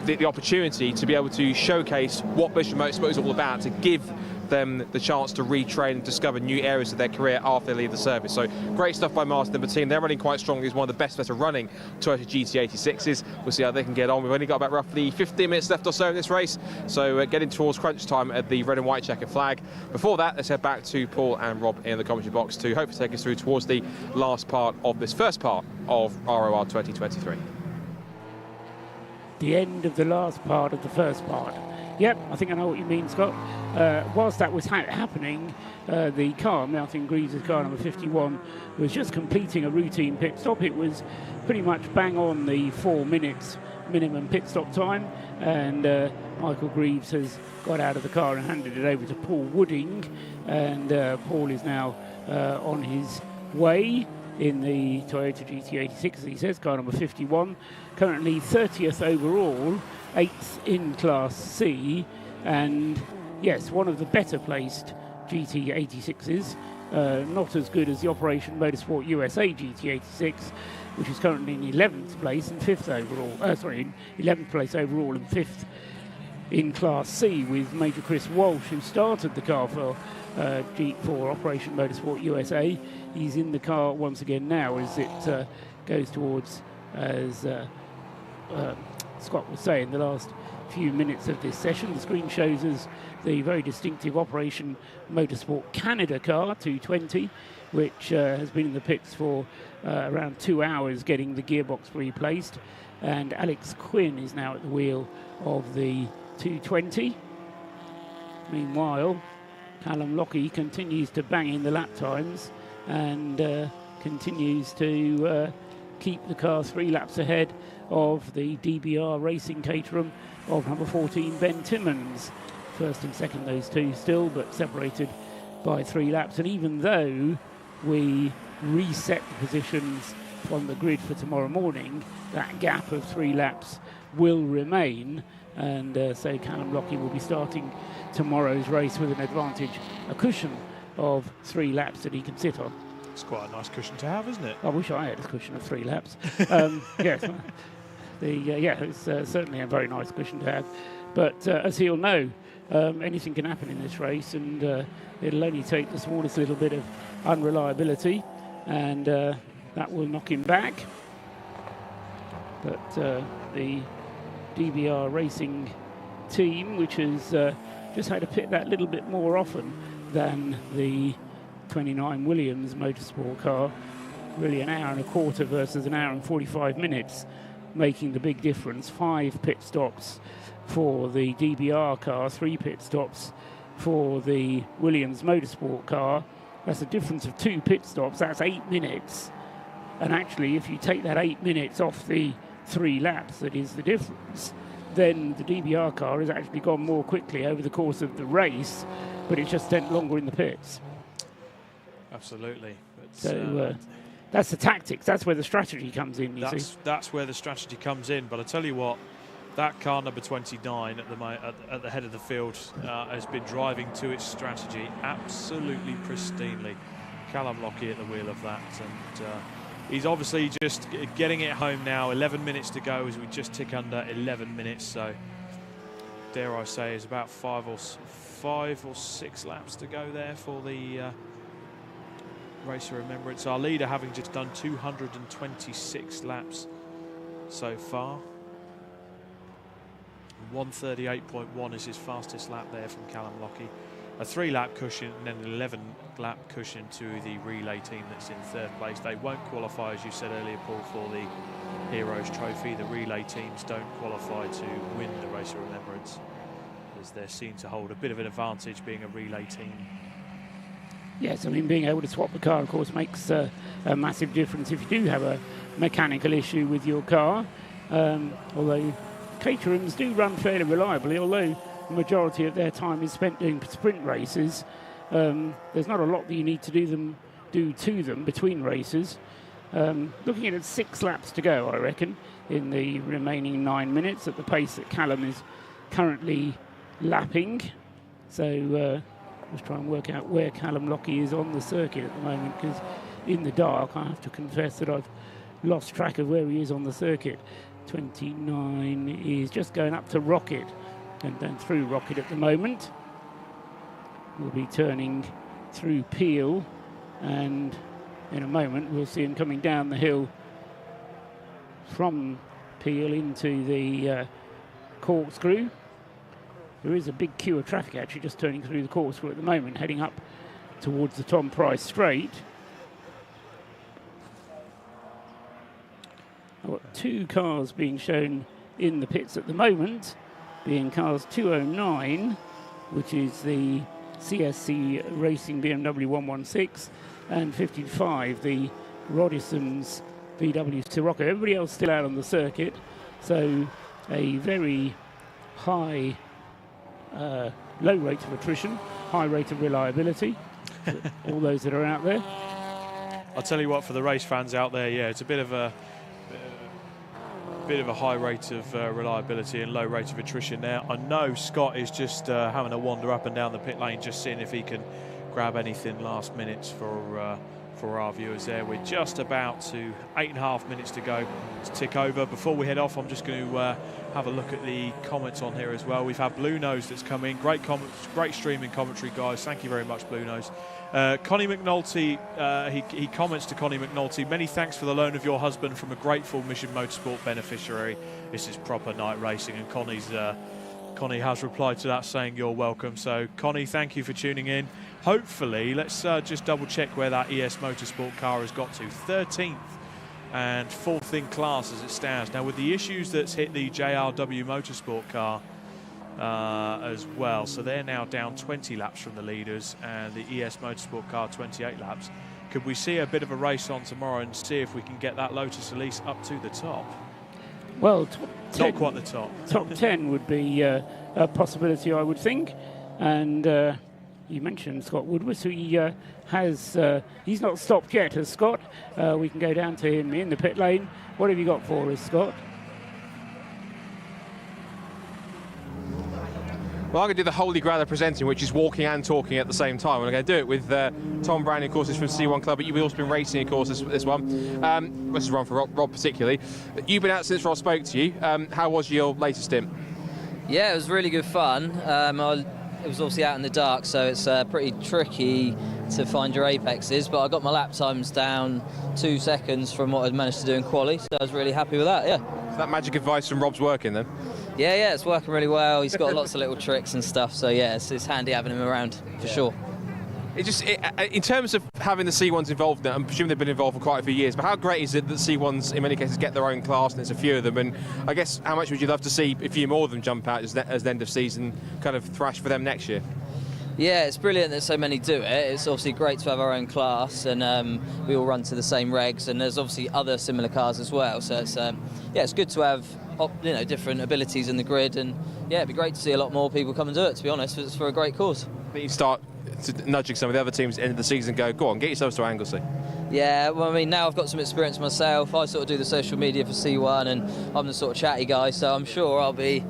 the opportunity to be able to showcase what Mission Motorsport is all about, to give them the chance to retrain and discover new areas of their career after they leave the service. So great stuff by Martin and the team. They're running quite strongly. He's one of the best running Toyota GT86s. We'll see how they can get on. We've only got about roughly 15 minutes left or so in this race, so getting towards crunch time at the red and white checkered flag. Before that, let's head back to Paul and Rob in the commentary box to hopefully take us through towards the last part of this first part of ROR 2023. The end of the last part of the first part. Yep, I think I know what you mean, Scott. Whilst that was happening, the car, Martin Greaves' car number 51, was just completing a routine pit stop. It was pretty much bang on the 4 minutes minimum pit stop time, and Michael Greaves has got out of the car and handed it over to Paul Wooding, and Paul is now on his way in the Toyota GT86, as he says, car number 51, currently 30th overall, 8th in Class C, and yes, one of the better placed GT86s, not as good as the Operation Motorsport USA GT86, which is currently in 11th place and 5th overall, 11th place overall and 5th in Class C, with Major Chris Walsh, who started the car for Operation Motorsport USA. He's in the car once again now as it goes towards, as Scott was saying, the last few minutes of this session. The screen shows us the very distinctive Operation Motorsport Canada car 220, which has been in the pits for around 2 hours getting the gearbox replaced, and Alex Quinn is now at the wheel of the 220. Meanwhile, Callum Lockie continues to bang in the lap times and continues to keep the car 3 laps ahead of the DBR Racing Caterham of number 14, Ben Timmons. First and second, those two still, but separated by 3 laps. And even though we reset the positions on the grid for tomorrow morning, that gap of 3 laps will remain. And so Callum Lockie will be starting tomorrow's race with an advantage, a cushion of 3 laps that he can sit on. It's quite a nice cushion to have, isn't it? I wish I had a cushion of 3 laps. Yes, it's certainly a very nice cushion to have. But as he'll know, anything can happen in this race, and it'll only take the smallest little bit of unreliability, and that will knock him back. But the DBR Racing team, which has just had to pit that little bit more often than the 29 Williams Motorsport car, really an hour and a quarter versus an hour and 45 minutes, making the big difference. 5 pit stops for the DBR car, 3 pit stops for the Williams Motorsport car. That's a difference of 2 pit stops. That's 8 minutes. And actually, if you take that 8 minutes off the 3 laps, that is the difference, then the DBR car has actually gone more quickly over the course of the race, but it's just spent longer in the pits. Absolutely. But, so that's the tactics. That's where the strategy comes in, you see. That's where the strategy comes in. But I tell you what, that car number 29 at the head of the field has been driving to its strategy absolutely pristinely. Callum Lockie at the wheel of that, and he's obviously just getting it home now. 11 minutes to go as we just tick under 11 minutes. So dare I say, is about 5 or 6 laps to go there for the Race of Remembrance. Our leader having just done 226 laps so far. 138.1 is his fastest lap there from Callum Lockie. A 3-lap cushion and then an 11-lap cushion to the relay team that's in 3rd place. They won't qualify, as you said earlier, Paul, for the Heroes Trophy. The relay teams don't qualify to win the Race of Remembrance, as they're seen to hold a bit of an advantage being a relay team. Yes, I mean, being able to swap the car, of course, makes a massive difference if you do have a mechanical issue with your car. Although Caterhams do run fairly reliably, although the majority of their time is spent doing sprint races. There's not a lot that you need to do to them between races. Looking at it, 6 laps to go, I reckon, in the remaining 9 minutes at the pace that Callum is currently lapping. So just try and work out where Callum Lockie is on the circuit at the moment, because in the dark I have to confess that I've lost track of where he is on the circuit. 29 is just going up to Rocket and then through Rocket at the moment. We'll be turning through Peel, and in a moment we'll see him coming down the hill from Peel into the corkscrew. There is a big queue of traffic actually just turning through the corkscrew at the moment, heading up towards the Tom Price Straight. I've got 2 cars being shown in the pits at the moment, being cars 209, which is the CSC Racing BMW 116, and 55 the Rodison's VW Sirocco. Everybody else still out on the circuit, so a very high, low rate of attrition, high rate of reliability. All those that are out there. I'll tell you what, for the race fans out there, yeah, it's a bit of a high rate of reliability and low rate of attrition there. I know Scott is just having a wander up and down the pit lane, just seeing if he can grab anything last minutes for our viewers there. We're just about to 8.5 minutes to go to tick over. Before we head off, I'm just going to have a look at the comments on here as well. We've had Blue Nose that's come in. Great comments, great streaming commentary, guys. Thank you very much, Blue Nose. Connie McNulty, he comments to Connie McNulty, many thanks for the loan of your husband from a grateful Mission Motorsport beneficiary. This is proper night racing, and Connie has replied to that saying you're welcome. So Connie, thank you for tuning in. Hopefully, let's just double check where that ES Motorsport car has got to. 13th and 4th in class as it stands. Now with the issues that's hit the JRW Motorsport car as well, so they're now down 20 laps from the leaders, and the ES Motorsport car 28 laps. Could we see a bit of a race on tomorrow and see if we can get that Lotus Elise up to the top? Well, not quite the top. Top 10 would be a possibility, I would think. And you mentioned Scott Woodward, so he he's not stopped yet, has Scott? We can go down to him in the pit lane. What have you got for us, Scott? Well, I'm going to do the holy grail of presenting, which is walking and talking at the same time. I'm going to do it with Tom Brown, of course, is from C1 Club, but you've also been racing, of course, this one. This is one for Rob particularly. You've been out since Rob spoke to you. How was your latest stint? Yeah, it was really good fun. It was obviously out in the dark, so it's pretty tricky to find your apexes, but I got my lap times down 2 seconds from what I'd managed to do in quali, so I was really happy with that, yeah. Is that magic advice from Rob's working then? Yeah, it's working really well. He's got lots of little tricks and stuff, so yeah, it's handy having him around, for sure. In terms of having the C1s involved now, I'm presuming they've been involved for quite a few years, but how great is it that C1s, in many cases, get their own class, and there's a few of them, and I guess how much would you love to see a few more of them jump out as the end of season kind of thrash for them next year? Yeah, it's brilliant that so many do it. It's obviously great to have our own class, and we all run to the same regs, and there's obviously other similar cars as well, so it's good to have different abilities in the grid, and yeah, it'd be great to see a lot more people come and do it, to be honest. It's for a great cause. But you start nudging some of the other teams at the end of the season and go on, get yourselves to Anglesey. Yeah, well, I mean, now I've got some experience myself. I sort of do the social media for C1, and I'm the sort of chatty guy, so I'm sure I'll be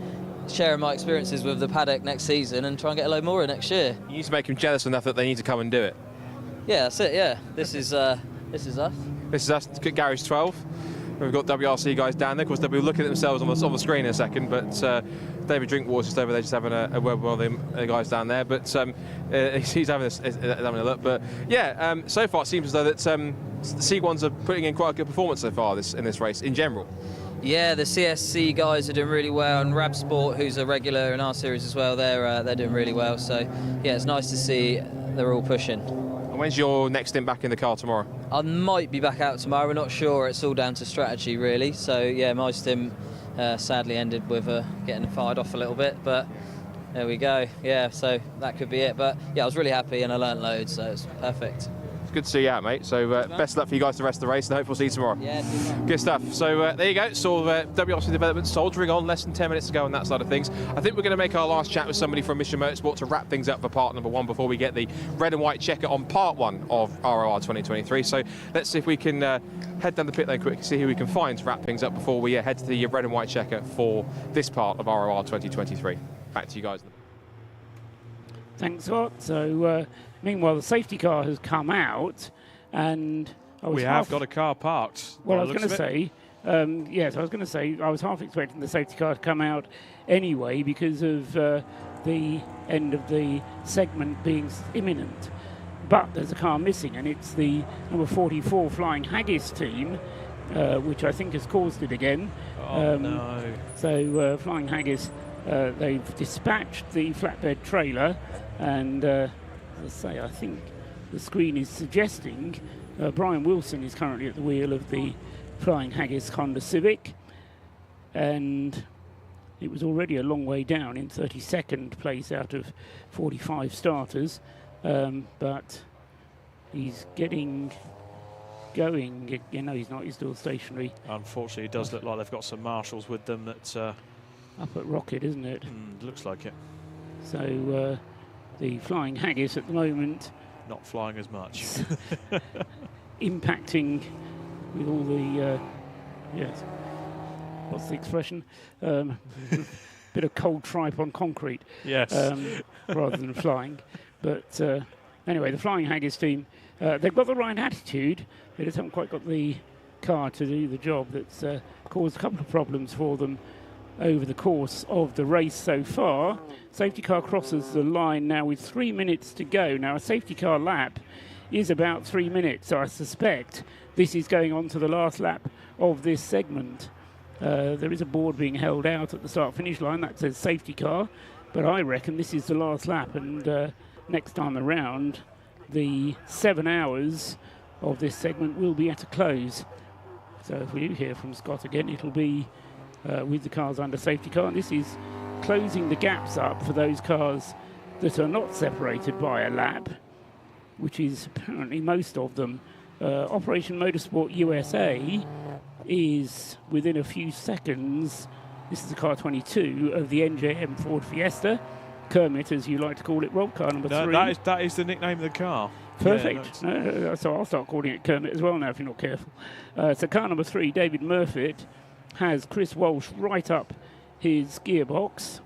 sharing my experiences with the paddock next season and try and get a load more in next year. You need to make them jealous enough that they need to come and do it. Yeah, that's it, yeah. This is us. This is us, Garage 12. We've got WRC guys down there. Of course, they'll be looking at themselves on the screen in a second, but David Drinkwater's just over there, just having a word with the guys down there. But he's having a look. But yeah, so far it seems as though that the C1s are putting in quite a good performance so far in this race in general. Yeah, the CSC guys are doing really well, and Rab Sport, who's a regular in our series as well, they're doing really well. So yeah, it's nice to see they're all pushing. And when's your next stint back in the car tomorrow? I might be back out tomorrow. We're not sure. It's all down to strategy, really. So yeah, my stint sadly ended with getting fired off a little bit, but there we go. Yeah, so that could be it. But yeah, I was really happy and I learnt loads, so it's perfect. It's good to see you out, mate. So best of luck for you guys the rest of the race, and I hope we'll see you tomorrow. Yeah, good stuff. So there you go. So WRC Development soldiering on, less than 10 minutes to go on that side of things. I think we're going to make our last chat with somebody from Mission Motorsport to wrap things up for part number 1 before we get the red and white checker on part 1 of ROR 2023. So let's see if we can head down the pit lane quickly, see who we can find to wrap things up before we head to the red and white checker for this part of ROR 2023. Back to you guys. Thanks, Scott. So meanwhile, the safety car has come out, and we have got a car parked. Well, I was going to say, yes, I was going to say I was half expecting the safety car to come out anyway because of the end of the segment being imminent. But there's a car missing, and it's the number 44 Flying Haggis team, which I think has caused it again. Oh, no. So Flying Haggis, they've dispatched the flatbed trailer, and as I say, I think the screen is suggesting Brian Wilson is currently at the wheel of the Flying Haggis Honda Civic, and it was already a long way down in 32nd place out of 45 starters, but he's getting going. You know, he's not. He's still stationary. Unfortunately, it does look like they've got some marshals with them. That up at Rocket, isn't it? Looks like it. So the Flying Haggis at the moment not flying as much, impacting with all the yes. What's the expression? Bit of cold tripe on concrete. Yes. Rather than flying. But anyway, the Flying Haggis team, they've got the right attitude. They just haven't quite got the car to do the job. That's caused a couple of problems for them over the course of the race so far. Safety car crosses the line now with 3 minutes to go. Now, a safety car lap is about 3 minutes, so I suspect this is going on to the last lap of this segment. There is a board being held out at the start-finish line that says safety car, but I reckon this is the last lap, and next time around, the 7 hours of this segment will be at a close. So if we do hear from Scott again, it'll be with the cars under safety car, and this is closing the gaps up for those cars that are not separated by a lap, which is apparently most of them. Operation Motorsport USA is within a few seconds. This is the car 22 of the NJM Ford Fiesta. Kermit, as you like to call it, Rob, car number 3. That is the nickname of the car. Perfect. Yeah, so I'll start calling it Kermit as well now if you're not careful. So car number 3, David Murfitt, has Chris Walsh right up his gearbox.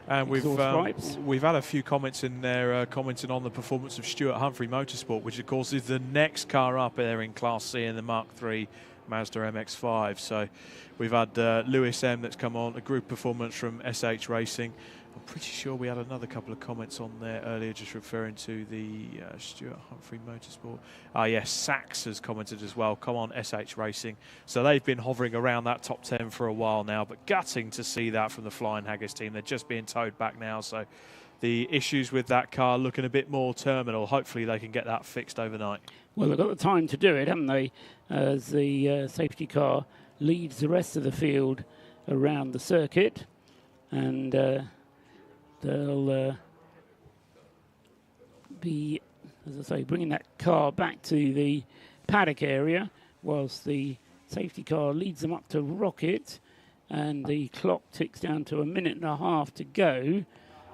And we've had a few comments in there commenting on the performance of Stuart Humphrey Motorsport, which of course is the next car up there in Class C in the Mark III Mazda MX-5. So we've had Lewis M that's come on, a group performance from SH Racing. I'm pretty sure we had another couple of comments on there earlier just referring to the Stuart Humphrey Motorsport. Yes, Sachs has commented as well. Come on, SH Racing. So they've been hovering around that top 10 for a while now, but gutting to see that from the Flying Haggis team. They're just being towed back now, so the issues with that car looking a bit more terminal. Hopefully they can get that fixed overnight. Well, they've got the time to do it, haven't they? As the safety car leads the rest of the field around the circuit, and they'll be, as I say, bringing that car back to the paddock area whilst the safety car leads them up to Rocket, and the clock ticks down to 1.5 minutes to go.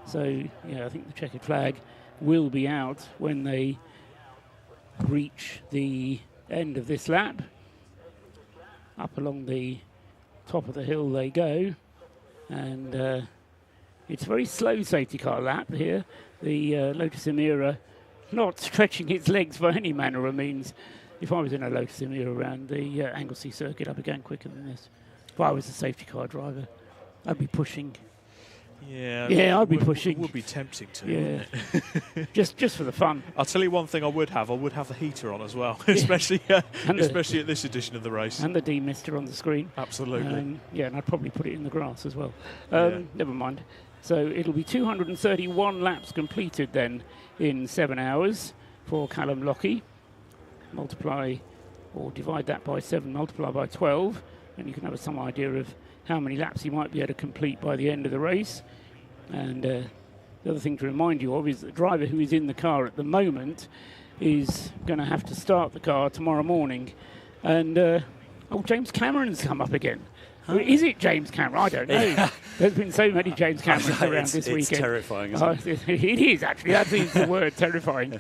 So, yeah, I think the checkered flag will be out when they reach the end of this lap. Up along the top of the hill they go, and it's a very slow safety car lap here. The Lotus Emira not stretching its legs by any manner of means. If I was in a Lotus Emira around the Anglesey Circuit, I'd be going quicker than this. If I was a safety car driver, I'd be pushing. Yeah, I'd be pushing. It would be tempting to, yeah. wouldn't it? just for the fun. I'll tell you one thing I would have the heater on as well, especially at this edition of the race. And the demister on the screen. Absolutely. Yeah, and I'd probably put it in the grass as well. Never mind. So it'll be 231 laps completed then in 7 hours for Callum Lockie. Multiply or divide that by 7, multiply by 12, and you can have some idea of how many laps he might be able to complete by the end of the race. And the other thing to remind you of is that the driver who is in the car at the moment is going to have to start the car tomorrow morning. And James Cameron's come up again. Is it James Cameron? I don't know. There's been so many James Camerons around this weekend. It's terrifying, isn't it? It is, actually. That is the word, terrifying.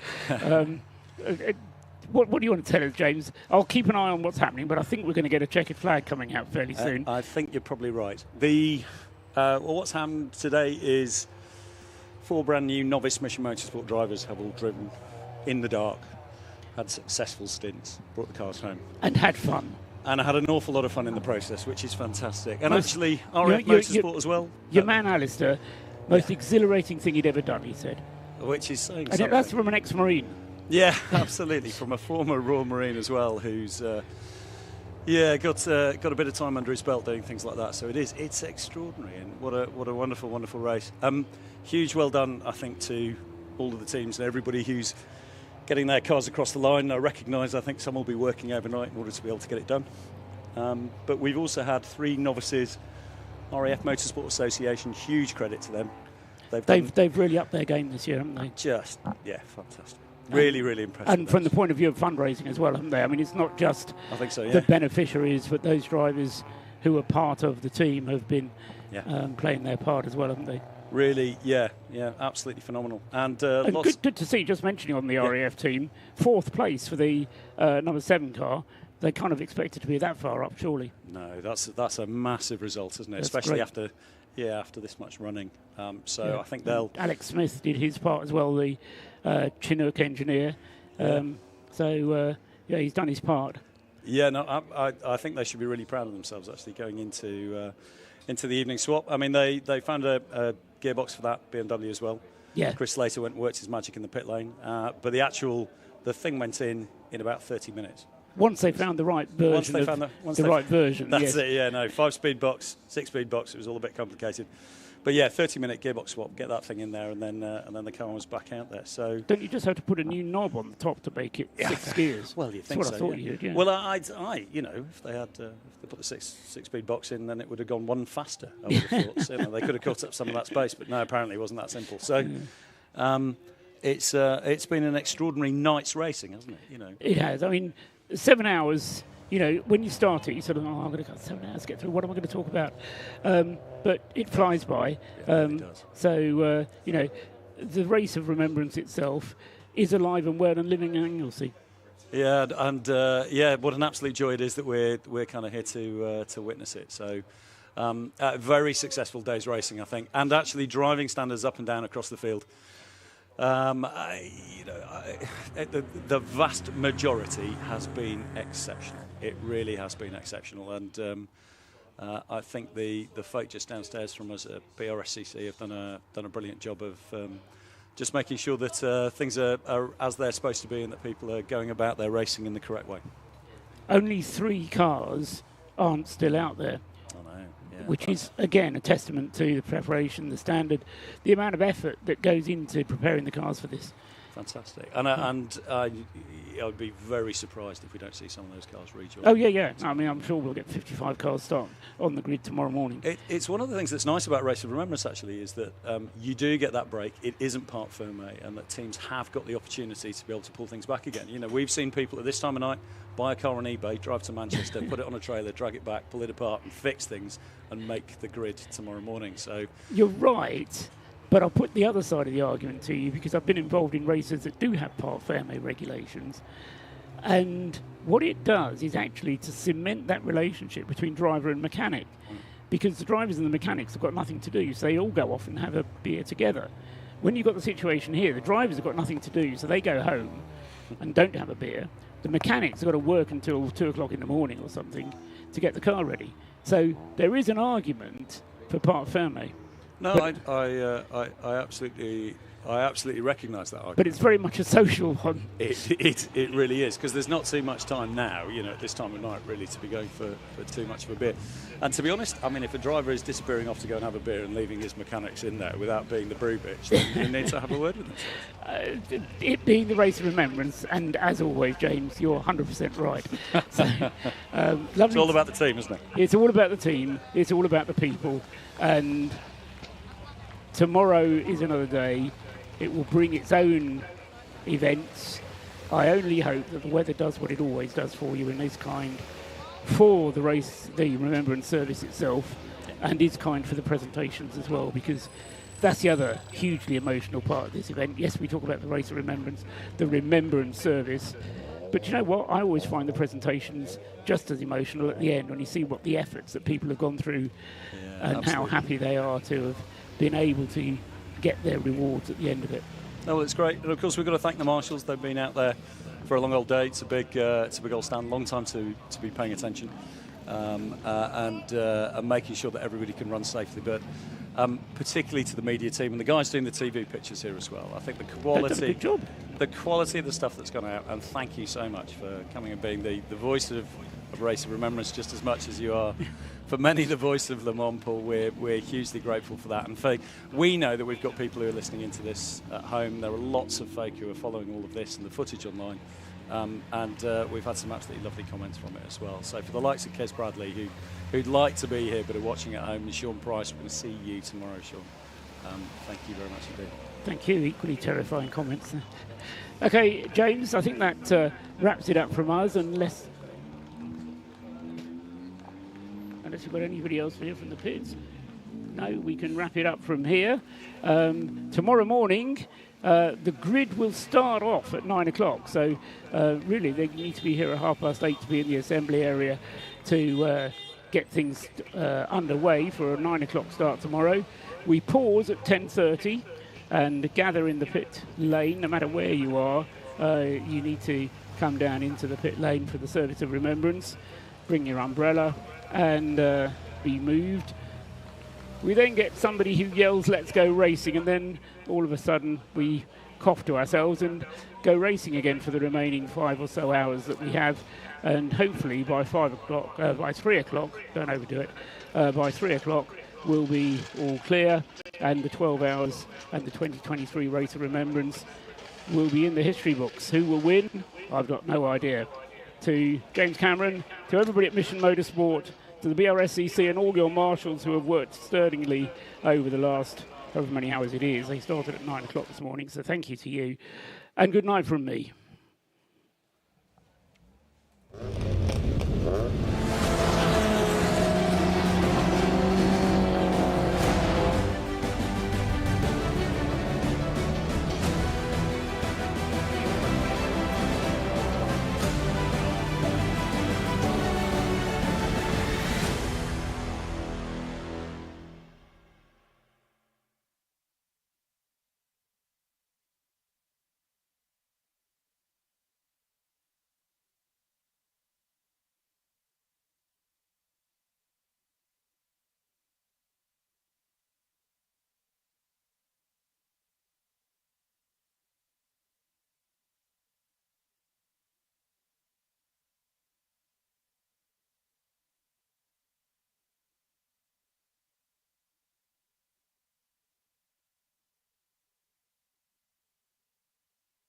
What do you want to tell us, James? I'll keep an eye on what's happening, but I think we're going to get a checkered flag coming out fairly soon. I think you're probably right. What's happened today is 4 brand new novice Mission Motorsport drivers have all driven in the dark, had successful stints, brought the cars home. And had fun. And I had an awful lot of fun in the process, which is fantastic. And actually, RF Motorsport as well. Your man, Alistair, most exhilarating thing he'd ever done, he said. Which is saying and something. That's from an ex-Marine. Yeah, absolutely. From a former Royal Marine as well, who's got a bit of time under his belt doing things like that. So it's extraordinary, and what a wonderful, wonderful race. Huge well done, I think, to all of the teams and everybody who's getting their cars across the line. I recognise, I think some will be working overnight in order to be able to get it done. But we've also had 3 novices RAF Motorsport Association, huge credit to them. They've really upped their game this year, haven't they? Fantastic. Really, really impressive. And from the point of view of fundraising as well, haven't they? I mean, it's not just I think so, yeah. the beneficiaries, but those drivers who are part of the team have been playing their part as well, haven't they? Really, yeah, absolutely phenomenal. And good to see, just mentioning on the RAF team, 4th place for the number 7 car. They kind of expected to be that far up, surely. No, that's a massive result, isn't it? That's Especially great. after this much running. I think they'll... Alex Smith did his part as well, the Chinook engineer. He's done his part. Yeah, no, I think they should be really proud of themselves, actually, going into the evening swap. I mean, they found a gearbox for that, BMW as well. Yeah. Chris Slater went and worked his magic in the pit lane. But the thing went in about 30 minutes. Once they found the right version. Right version. That's it, yeah, no. 5-speed box, 6-speed box, it was all a bit complicated. But yeah, 30-minute gearbox swap, get that thing in there, and then the car was back out there. So don't you just have to put a new knob on the top to make it 6 gears? Well, you think That's what so, I thought you did, yeah. Well, if they put the 6-speed box in, then it would have gone one faster, I would have thought. So, they could have cut up some of that space, but no, apparently it wasn't that simple. So it's been an extraordinary night's racing, hasn't it? It has. I mean, 7 hours. When you start it, you sort of, I'm going to got 7 hours to get through. What am I going to talk about? But it flies by. It does. So, the Race of Remembrance itself is alive and well and living in Anglesey. Yeah, and what an absolute joy it is that we're kind of here to witness it. So, a very successful day's racing, I think, and actually driving standards up and down across the field. The vast majority has been exceptional. It really has been exceptional, and I think the folk just downstairs from us at BRSCC have done a brilliant job of just making sure that things are as they're supposed to be, and that people are going about their racing in the correct way. Only 3 cars aren't still out there. Which is, again, a testament to the preparation, the standard, the amount of effort that goes into preparing the cars for this. Fantastic. And I'd be very surprised if we don't see some of those cars rejoin. Oh, yeah. I mean, I'm sure we'll get 55 cars starting on the grid tomorrow morning. It's one of the things that's nice about Race of Remembrance, actually, is that you do get that break. It isn't part firme, and that teams have got the opportunity to be able to pull things back again. We've seen people at this time of night buy a car on eBay, drive to Manchester, put it on a trailer, drag it back, pull it apart and fix things and make the grid tomorrow morning. So you're right, but I'll put the other side of the argument to you, because I've been involved in races that do have part ferme regulations, and what it does is actually to cement that relationship between driver and mechanic, because the drivers and the mechanics have got nothing to do, so they all go off and have a beer together. When you've got the situation here, the drivers have got nothing to do, so they go home and don't have a beer. The mechanics have got to work until 2 o'clock in the morning or something to get the car ready. So there is an argument for part ferme. No, I absolutely recognise that argument. But it's very much a social one. It really is, because there's not too much time now, at this time of night, really, to be going for too much of a beer. And to be honest, I mean, if a driver is disappearing off to go and have a beer and leaving his mechanics in there without being the brew bitch, then you need to have a word with them. It being the Race of Remembrance, and as always, James, you're 100% right. So, it's all about the team, isn't it? It's all about the team. It's all about the people. And tomorrow is another day. It will bring its own events. I only hope that the weather does what it always does for you in this kind for the race, the Remembrance service itself, and is kind for the presentations as well, because that's the other hugely emotional part of this event. Yes, we talk about the Race of Remembrance, the Remembrance service, but you know what? I always find the presentations just as emotional at the end when you see what the efforts that people have gone through and absolutely. How happy they are to have been able to get their rewards at the end of it. Oh, well, it's great. And of course, we've got to thank the marshals. They've been out there for a long old day. It's a big old stand. Long time to be paying attention and making sure that everybody can run safely. But particularly to the media team and the guys doing the TV pictures here as well. I think the quality of the stuff that's gone out. And thank you so much for coming and being the voice of Race of Remembrance, just as much as you are for many the voice of Le Mans, Paul. We're hugely grateful for that. And we know that we've got people who are listening into this at home. There are lots of folk who are following all of this and the footage online. And we've had some absolutely lovely comments from it as well. So for the likes of Kes Bradley, who'd like to be here but are watching at home, and Sean Price, we're going to see you tomorrow, Sean. Thank you very much indeed. Thank you. Equally terrifying comments there. Okay, James, I think that wraps it up from us, unless you've got anybody else here from the pits. No, we can wrap it up from here. Tomorrow morning, the grid will start off at 9 o'clock. So really, they need to be here at 8:30 to be in the assembly area to get things underway for a 9 o'clock start tomorrow. We pause at 10:30 and gather in the pit lane. No matter where you are, you need to come down into the pit lane for the service of remembrance. Bring your umbrella and be moved. We then get somebody who yells, "Let's go racing," and then all of a sudden we cough to ourselves and go racing again for the remaining 5 or so hours that we have. And hopefully by 5 o'clock, by 3 o'clock, don't overdo it, by 3 o'clock we'll be all clear, and the 12 hours and the 2023 Race of Remembrance will be in the history books. Who will win? I've got no idea. To James Cameron, to everybody at Mission Motorsport, to the BRSCC and all your marshals who have worked sterlingly over the last however many hours it is. They started at 9 o'clock this morning, so thank you to you. And good night from me.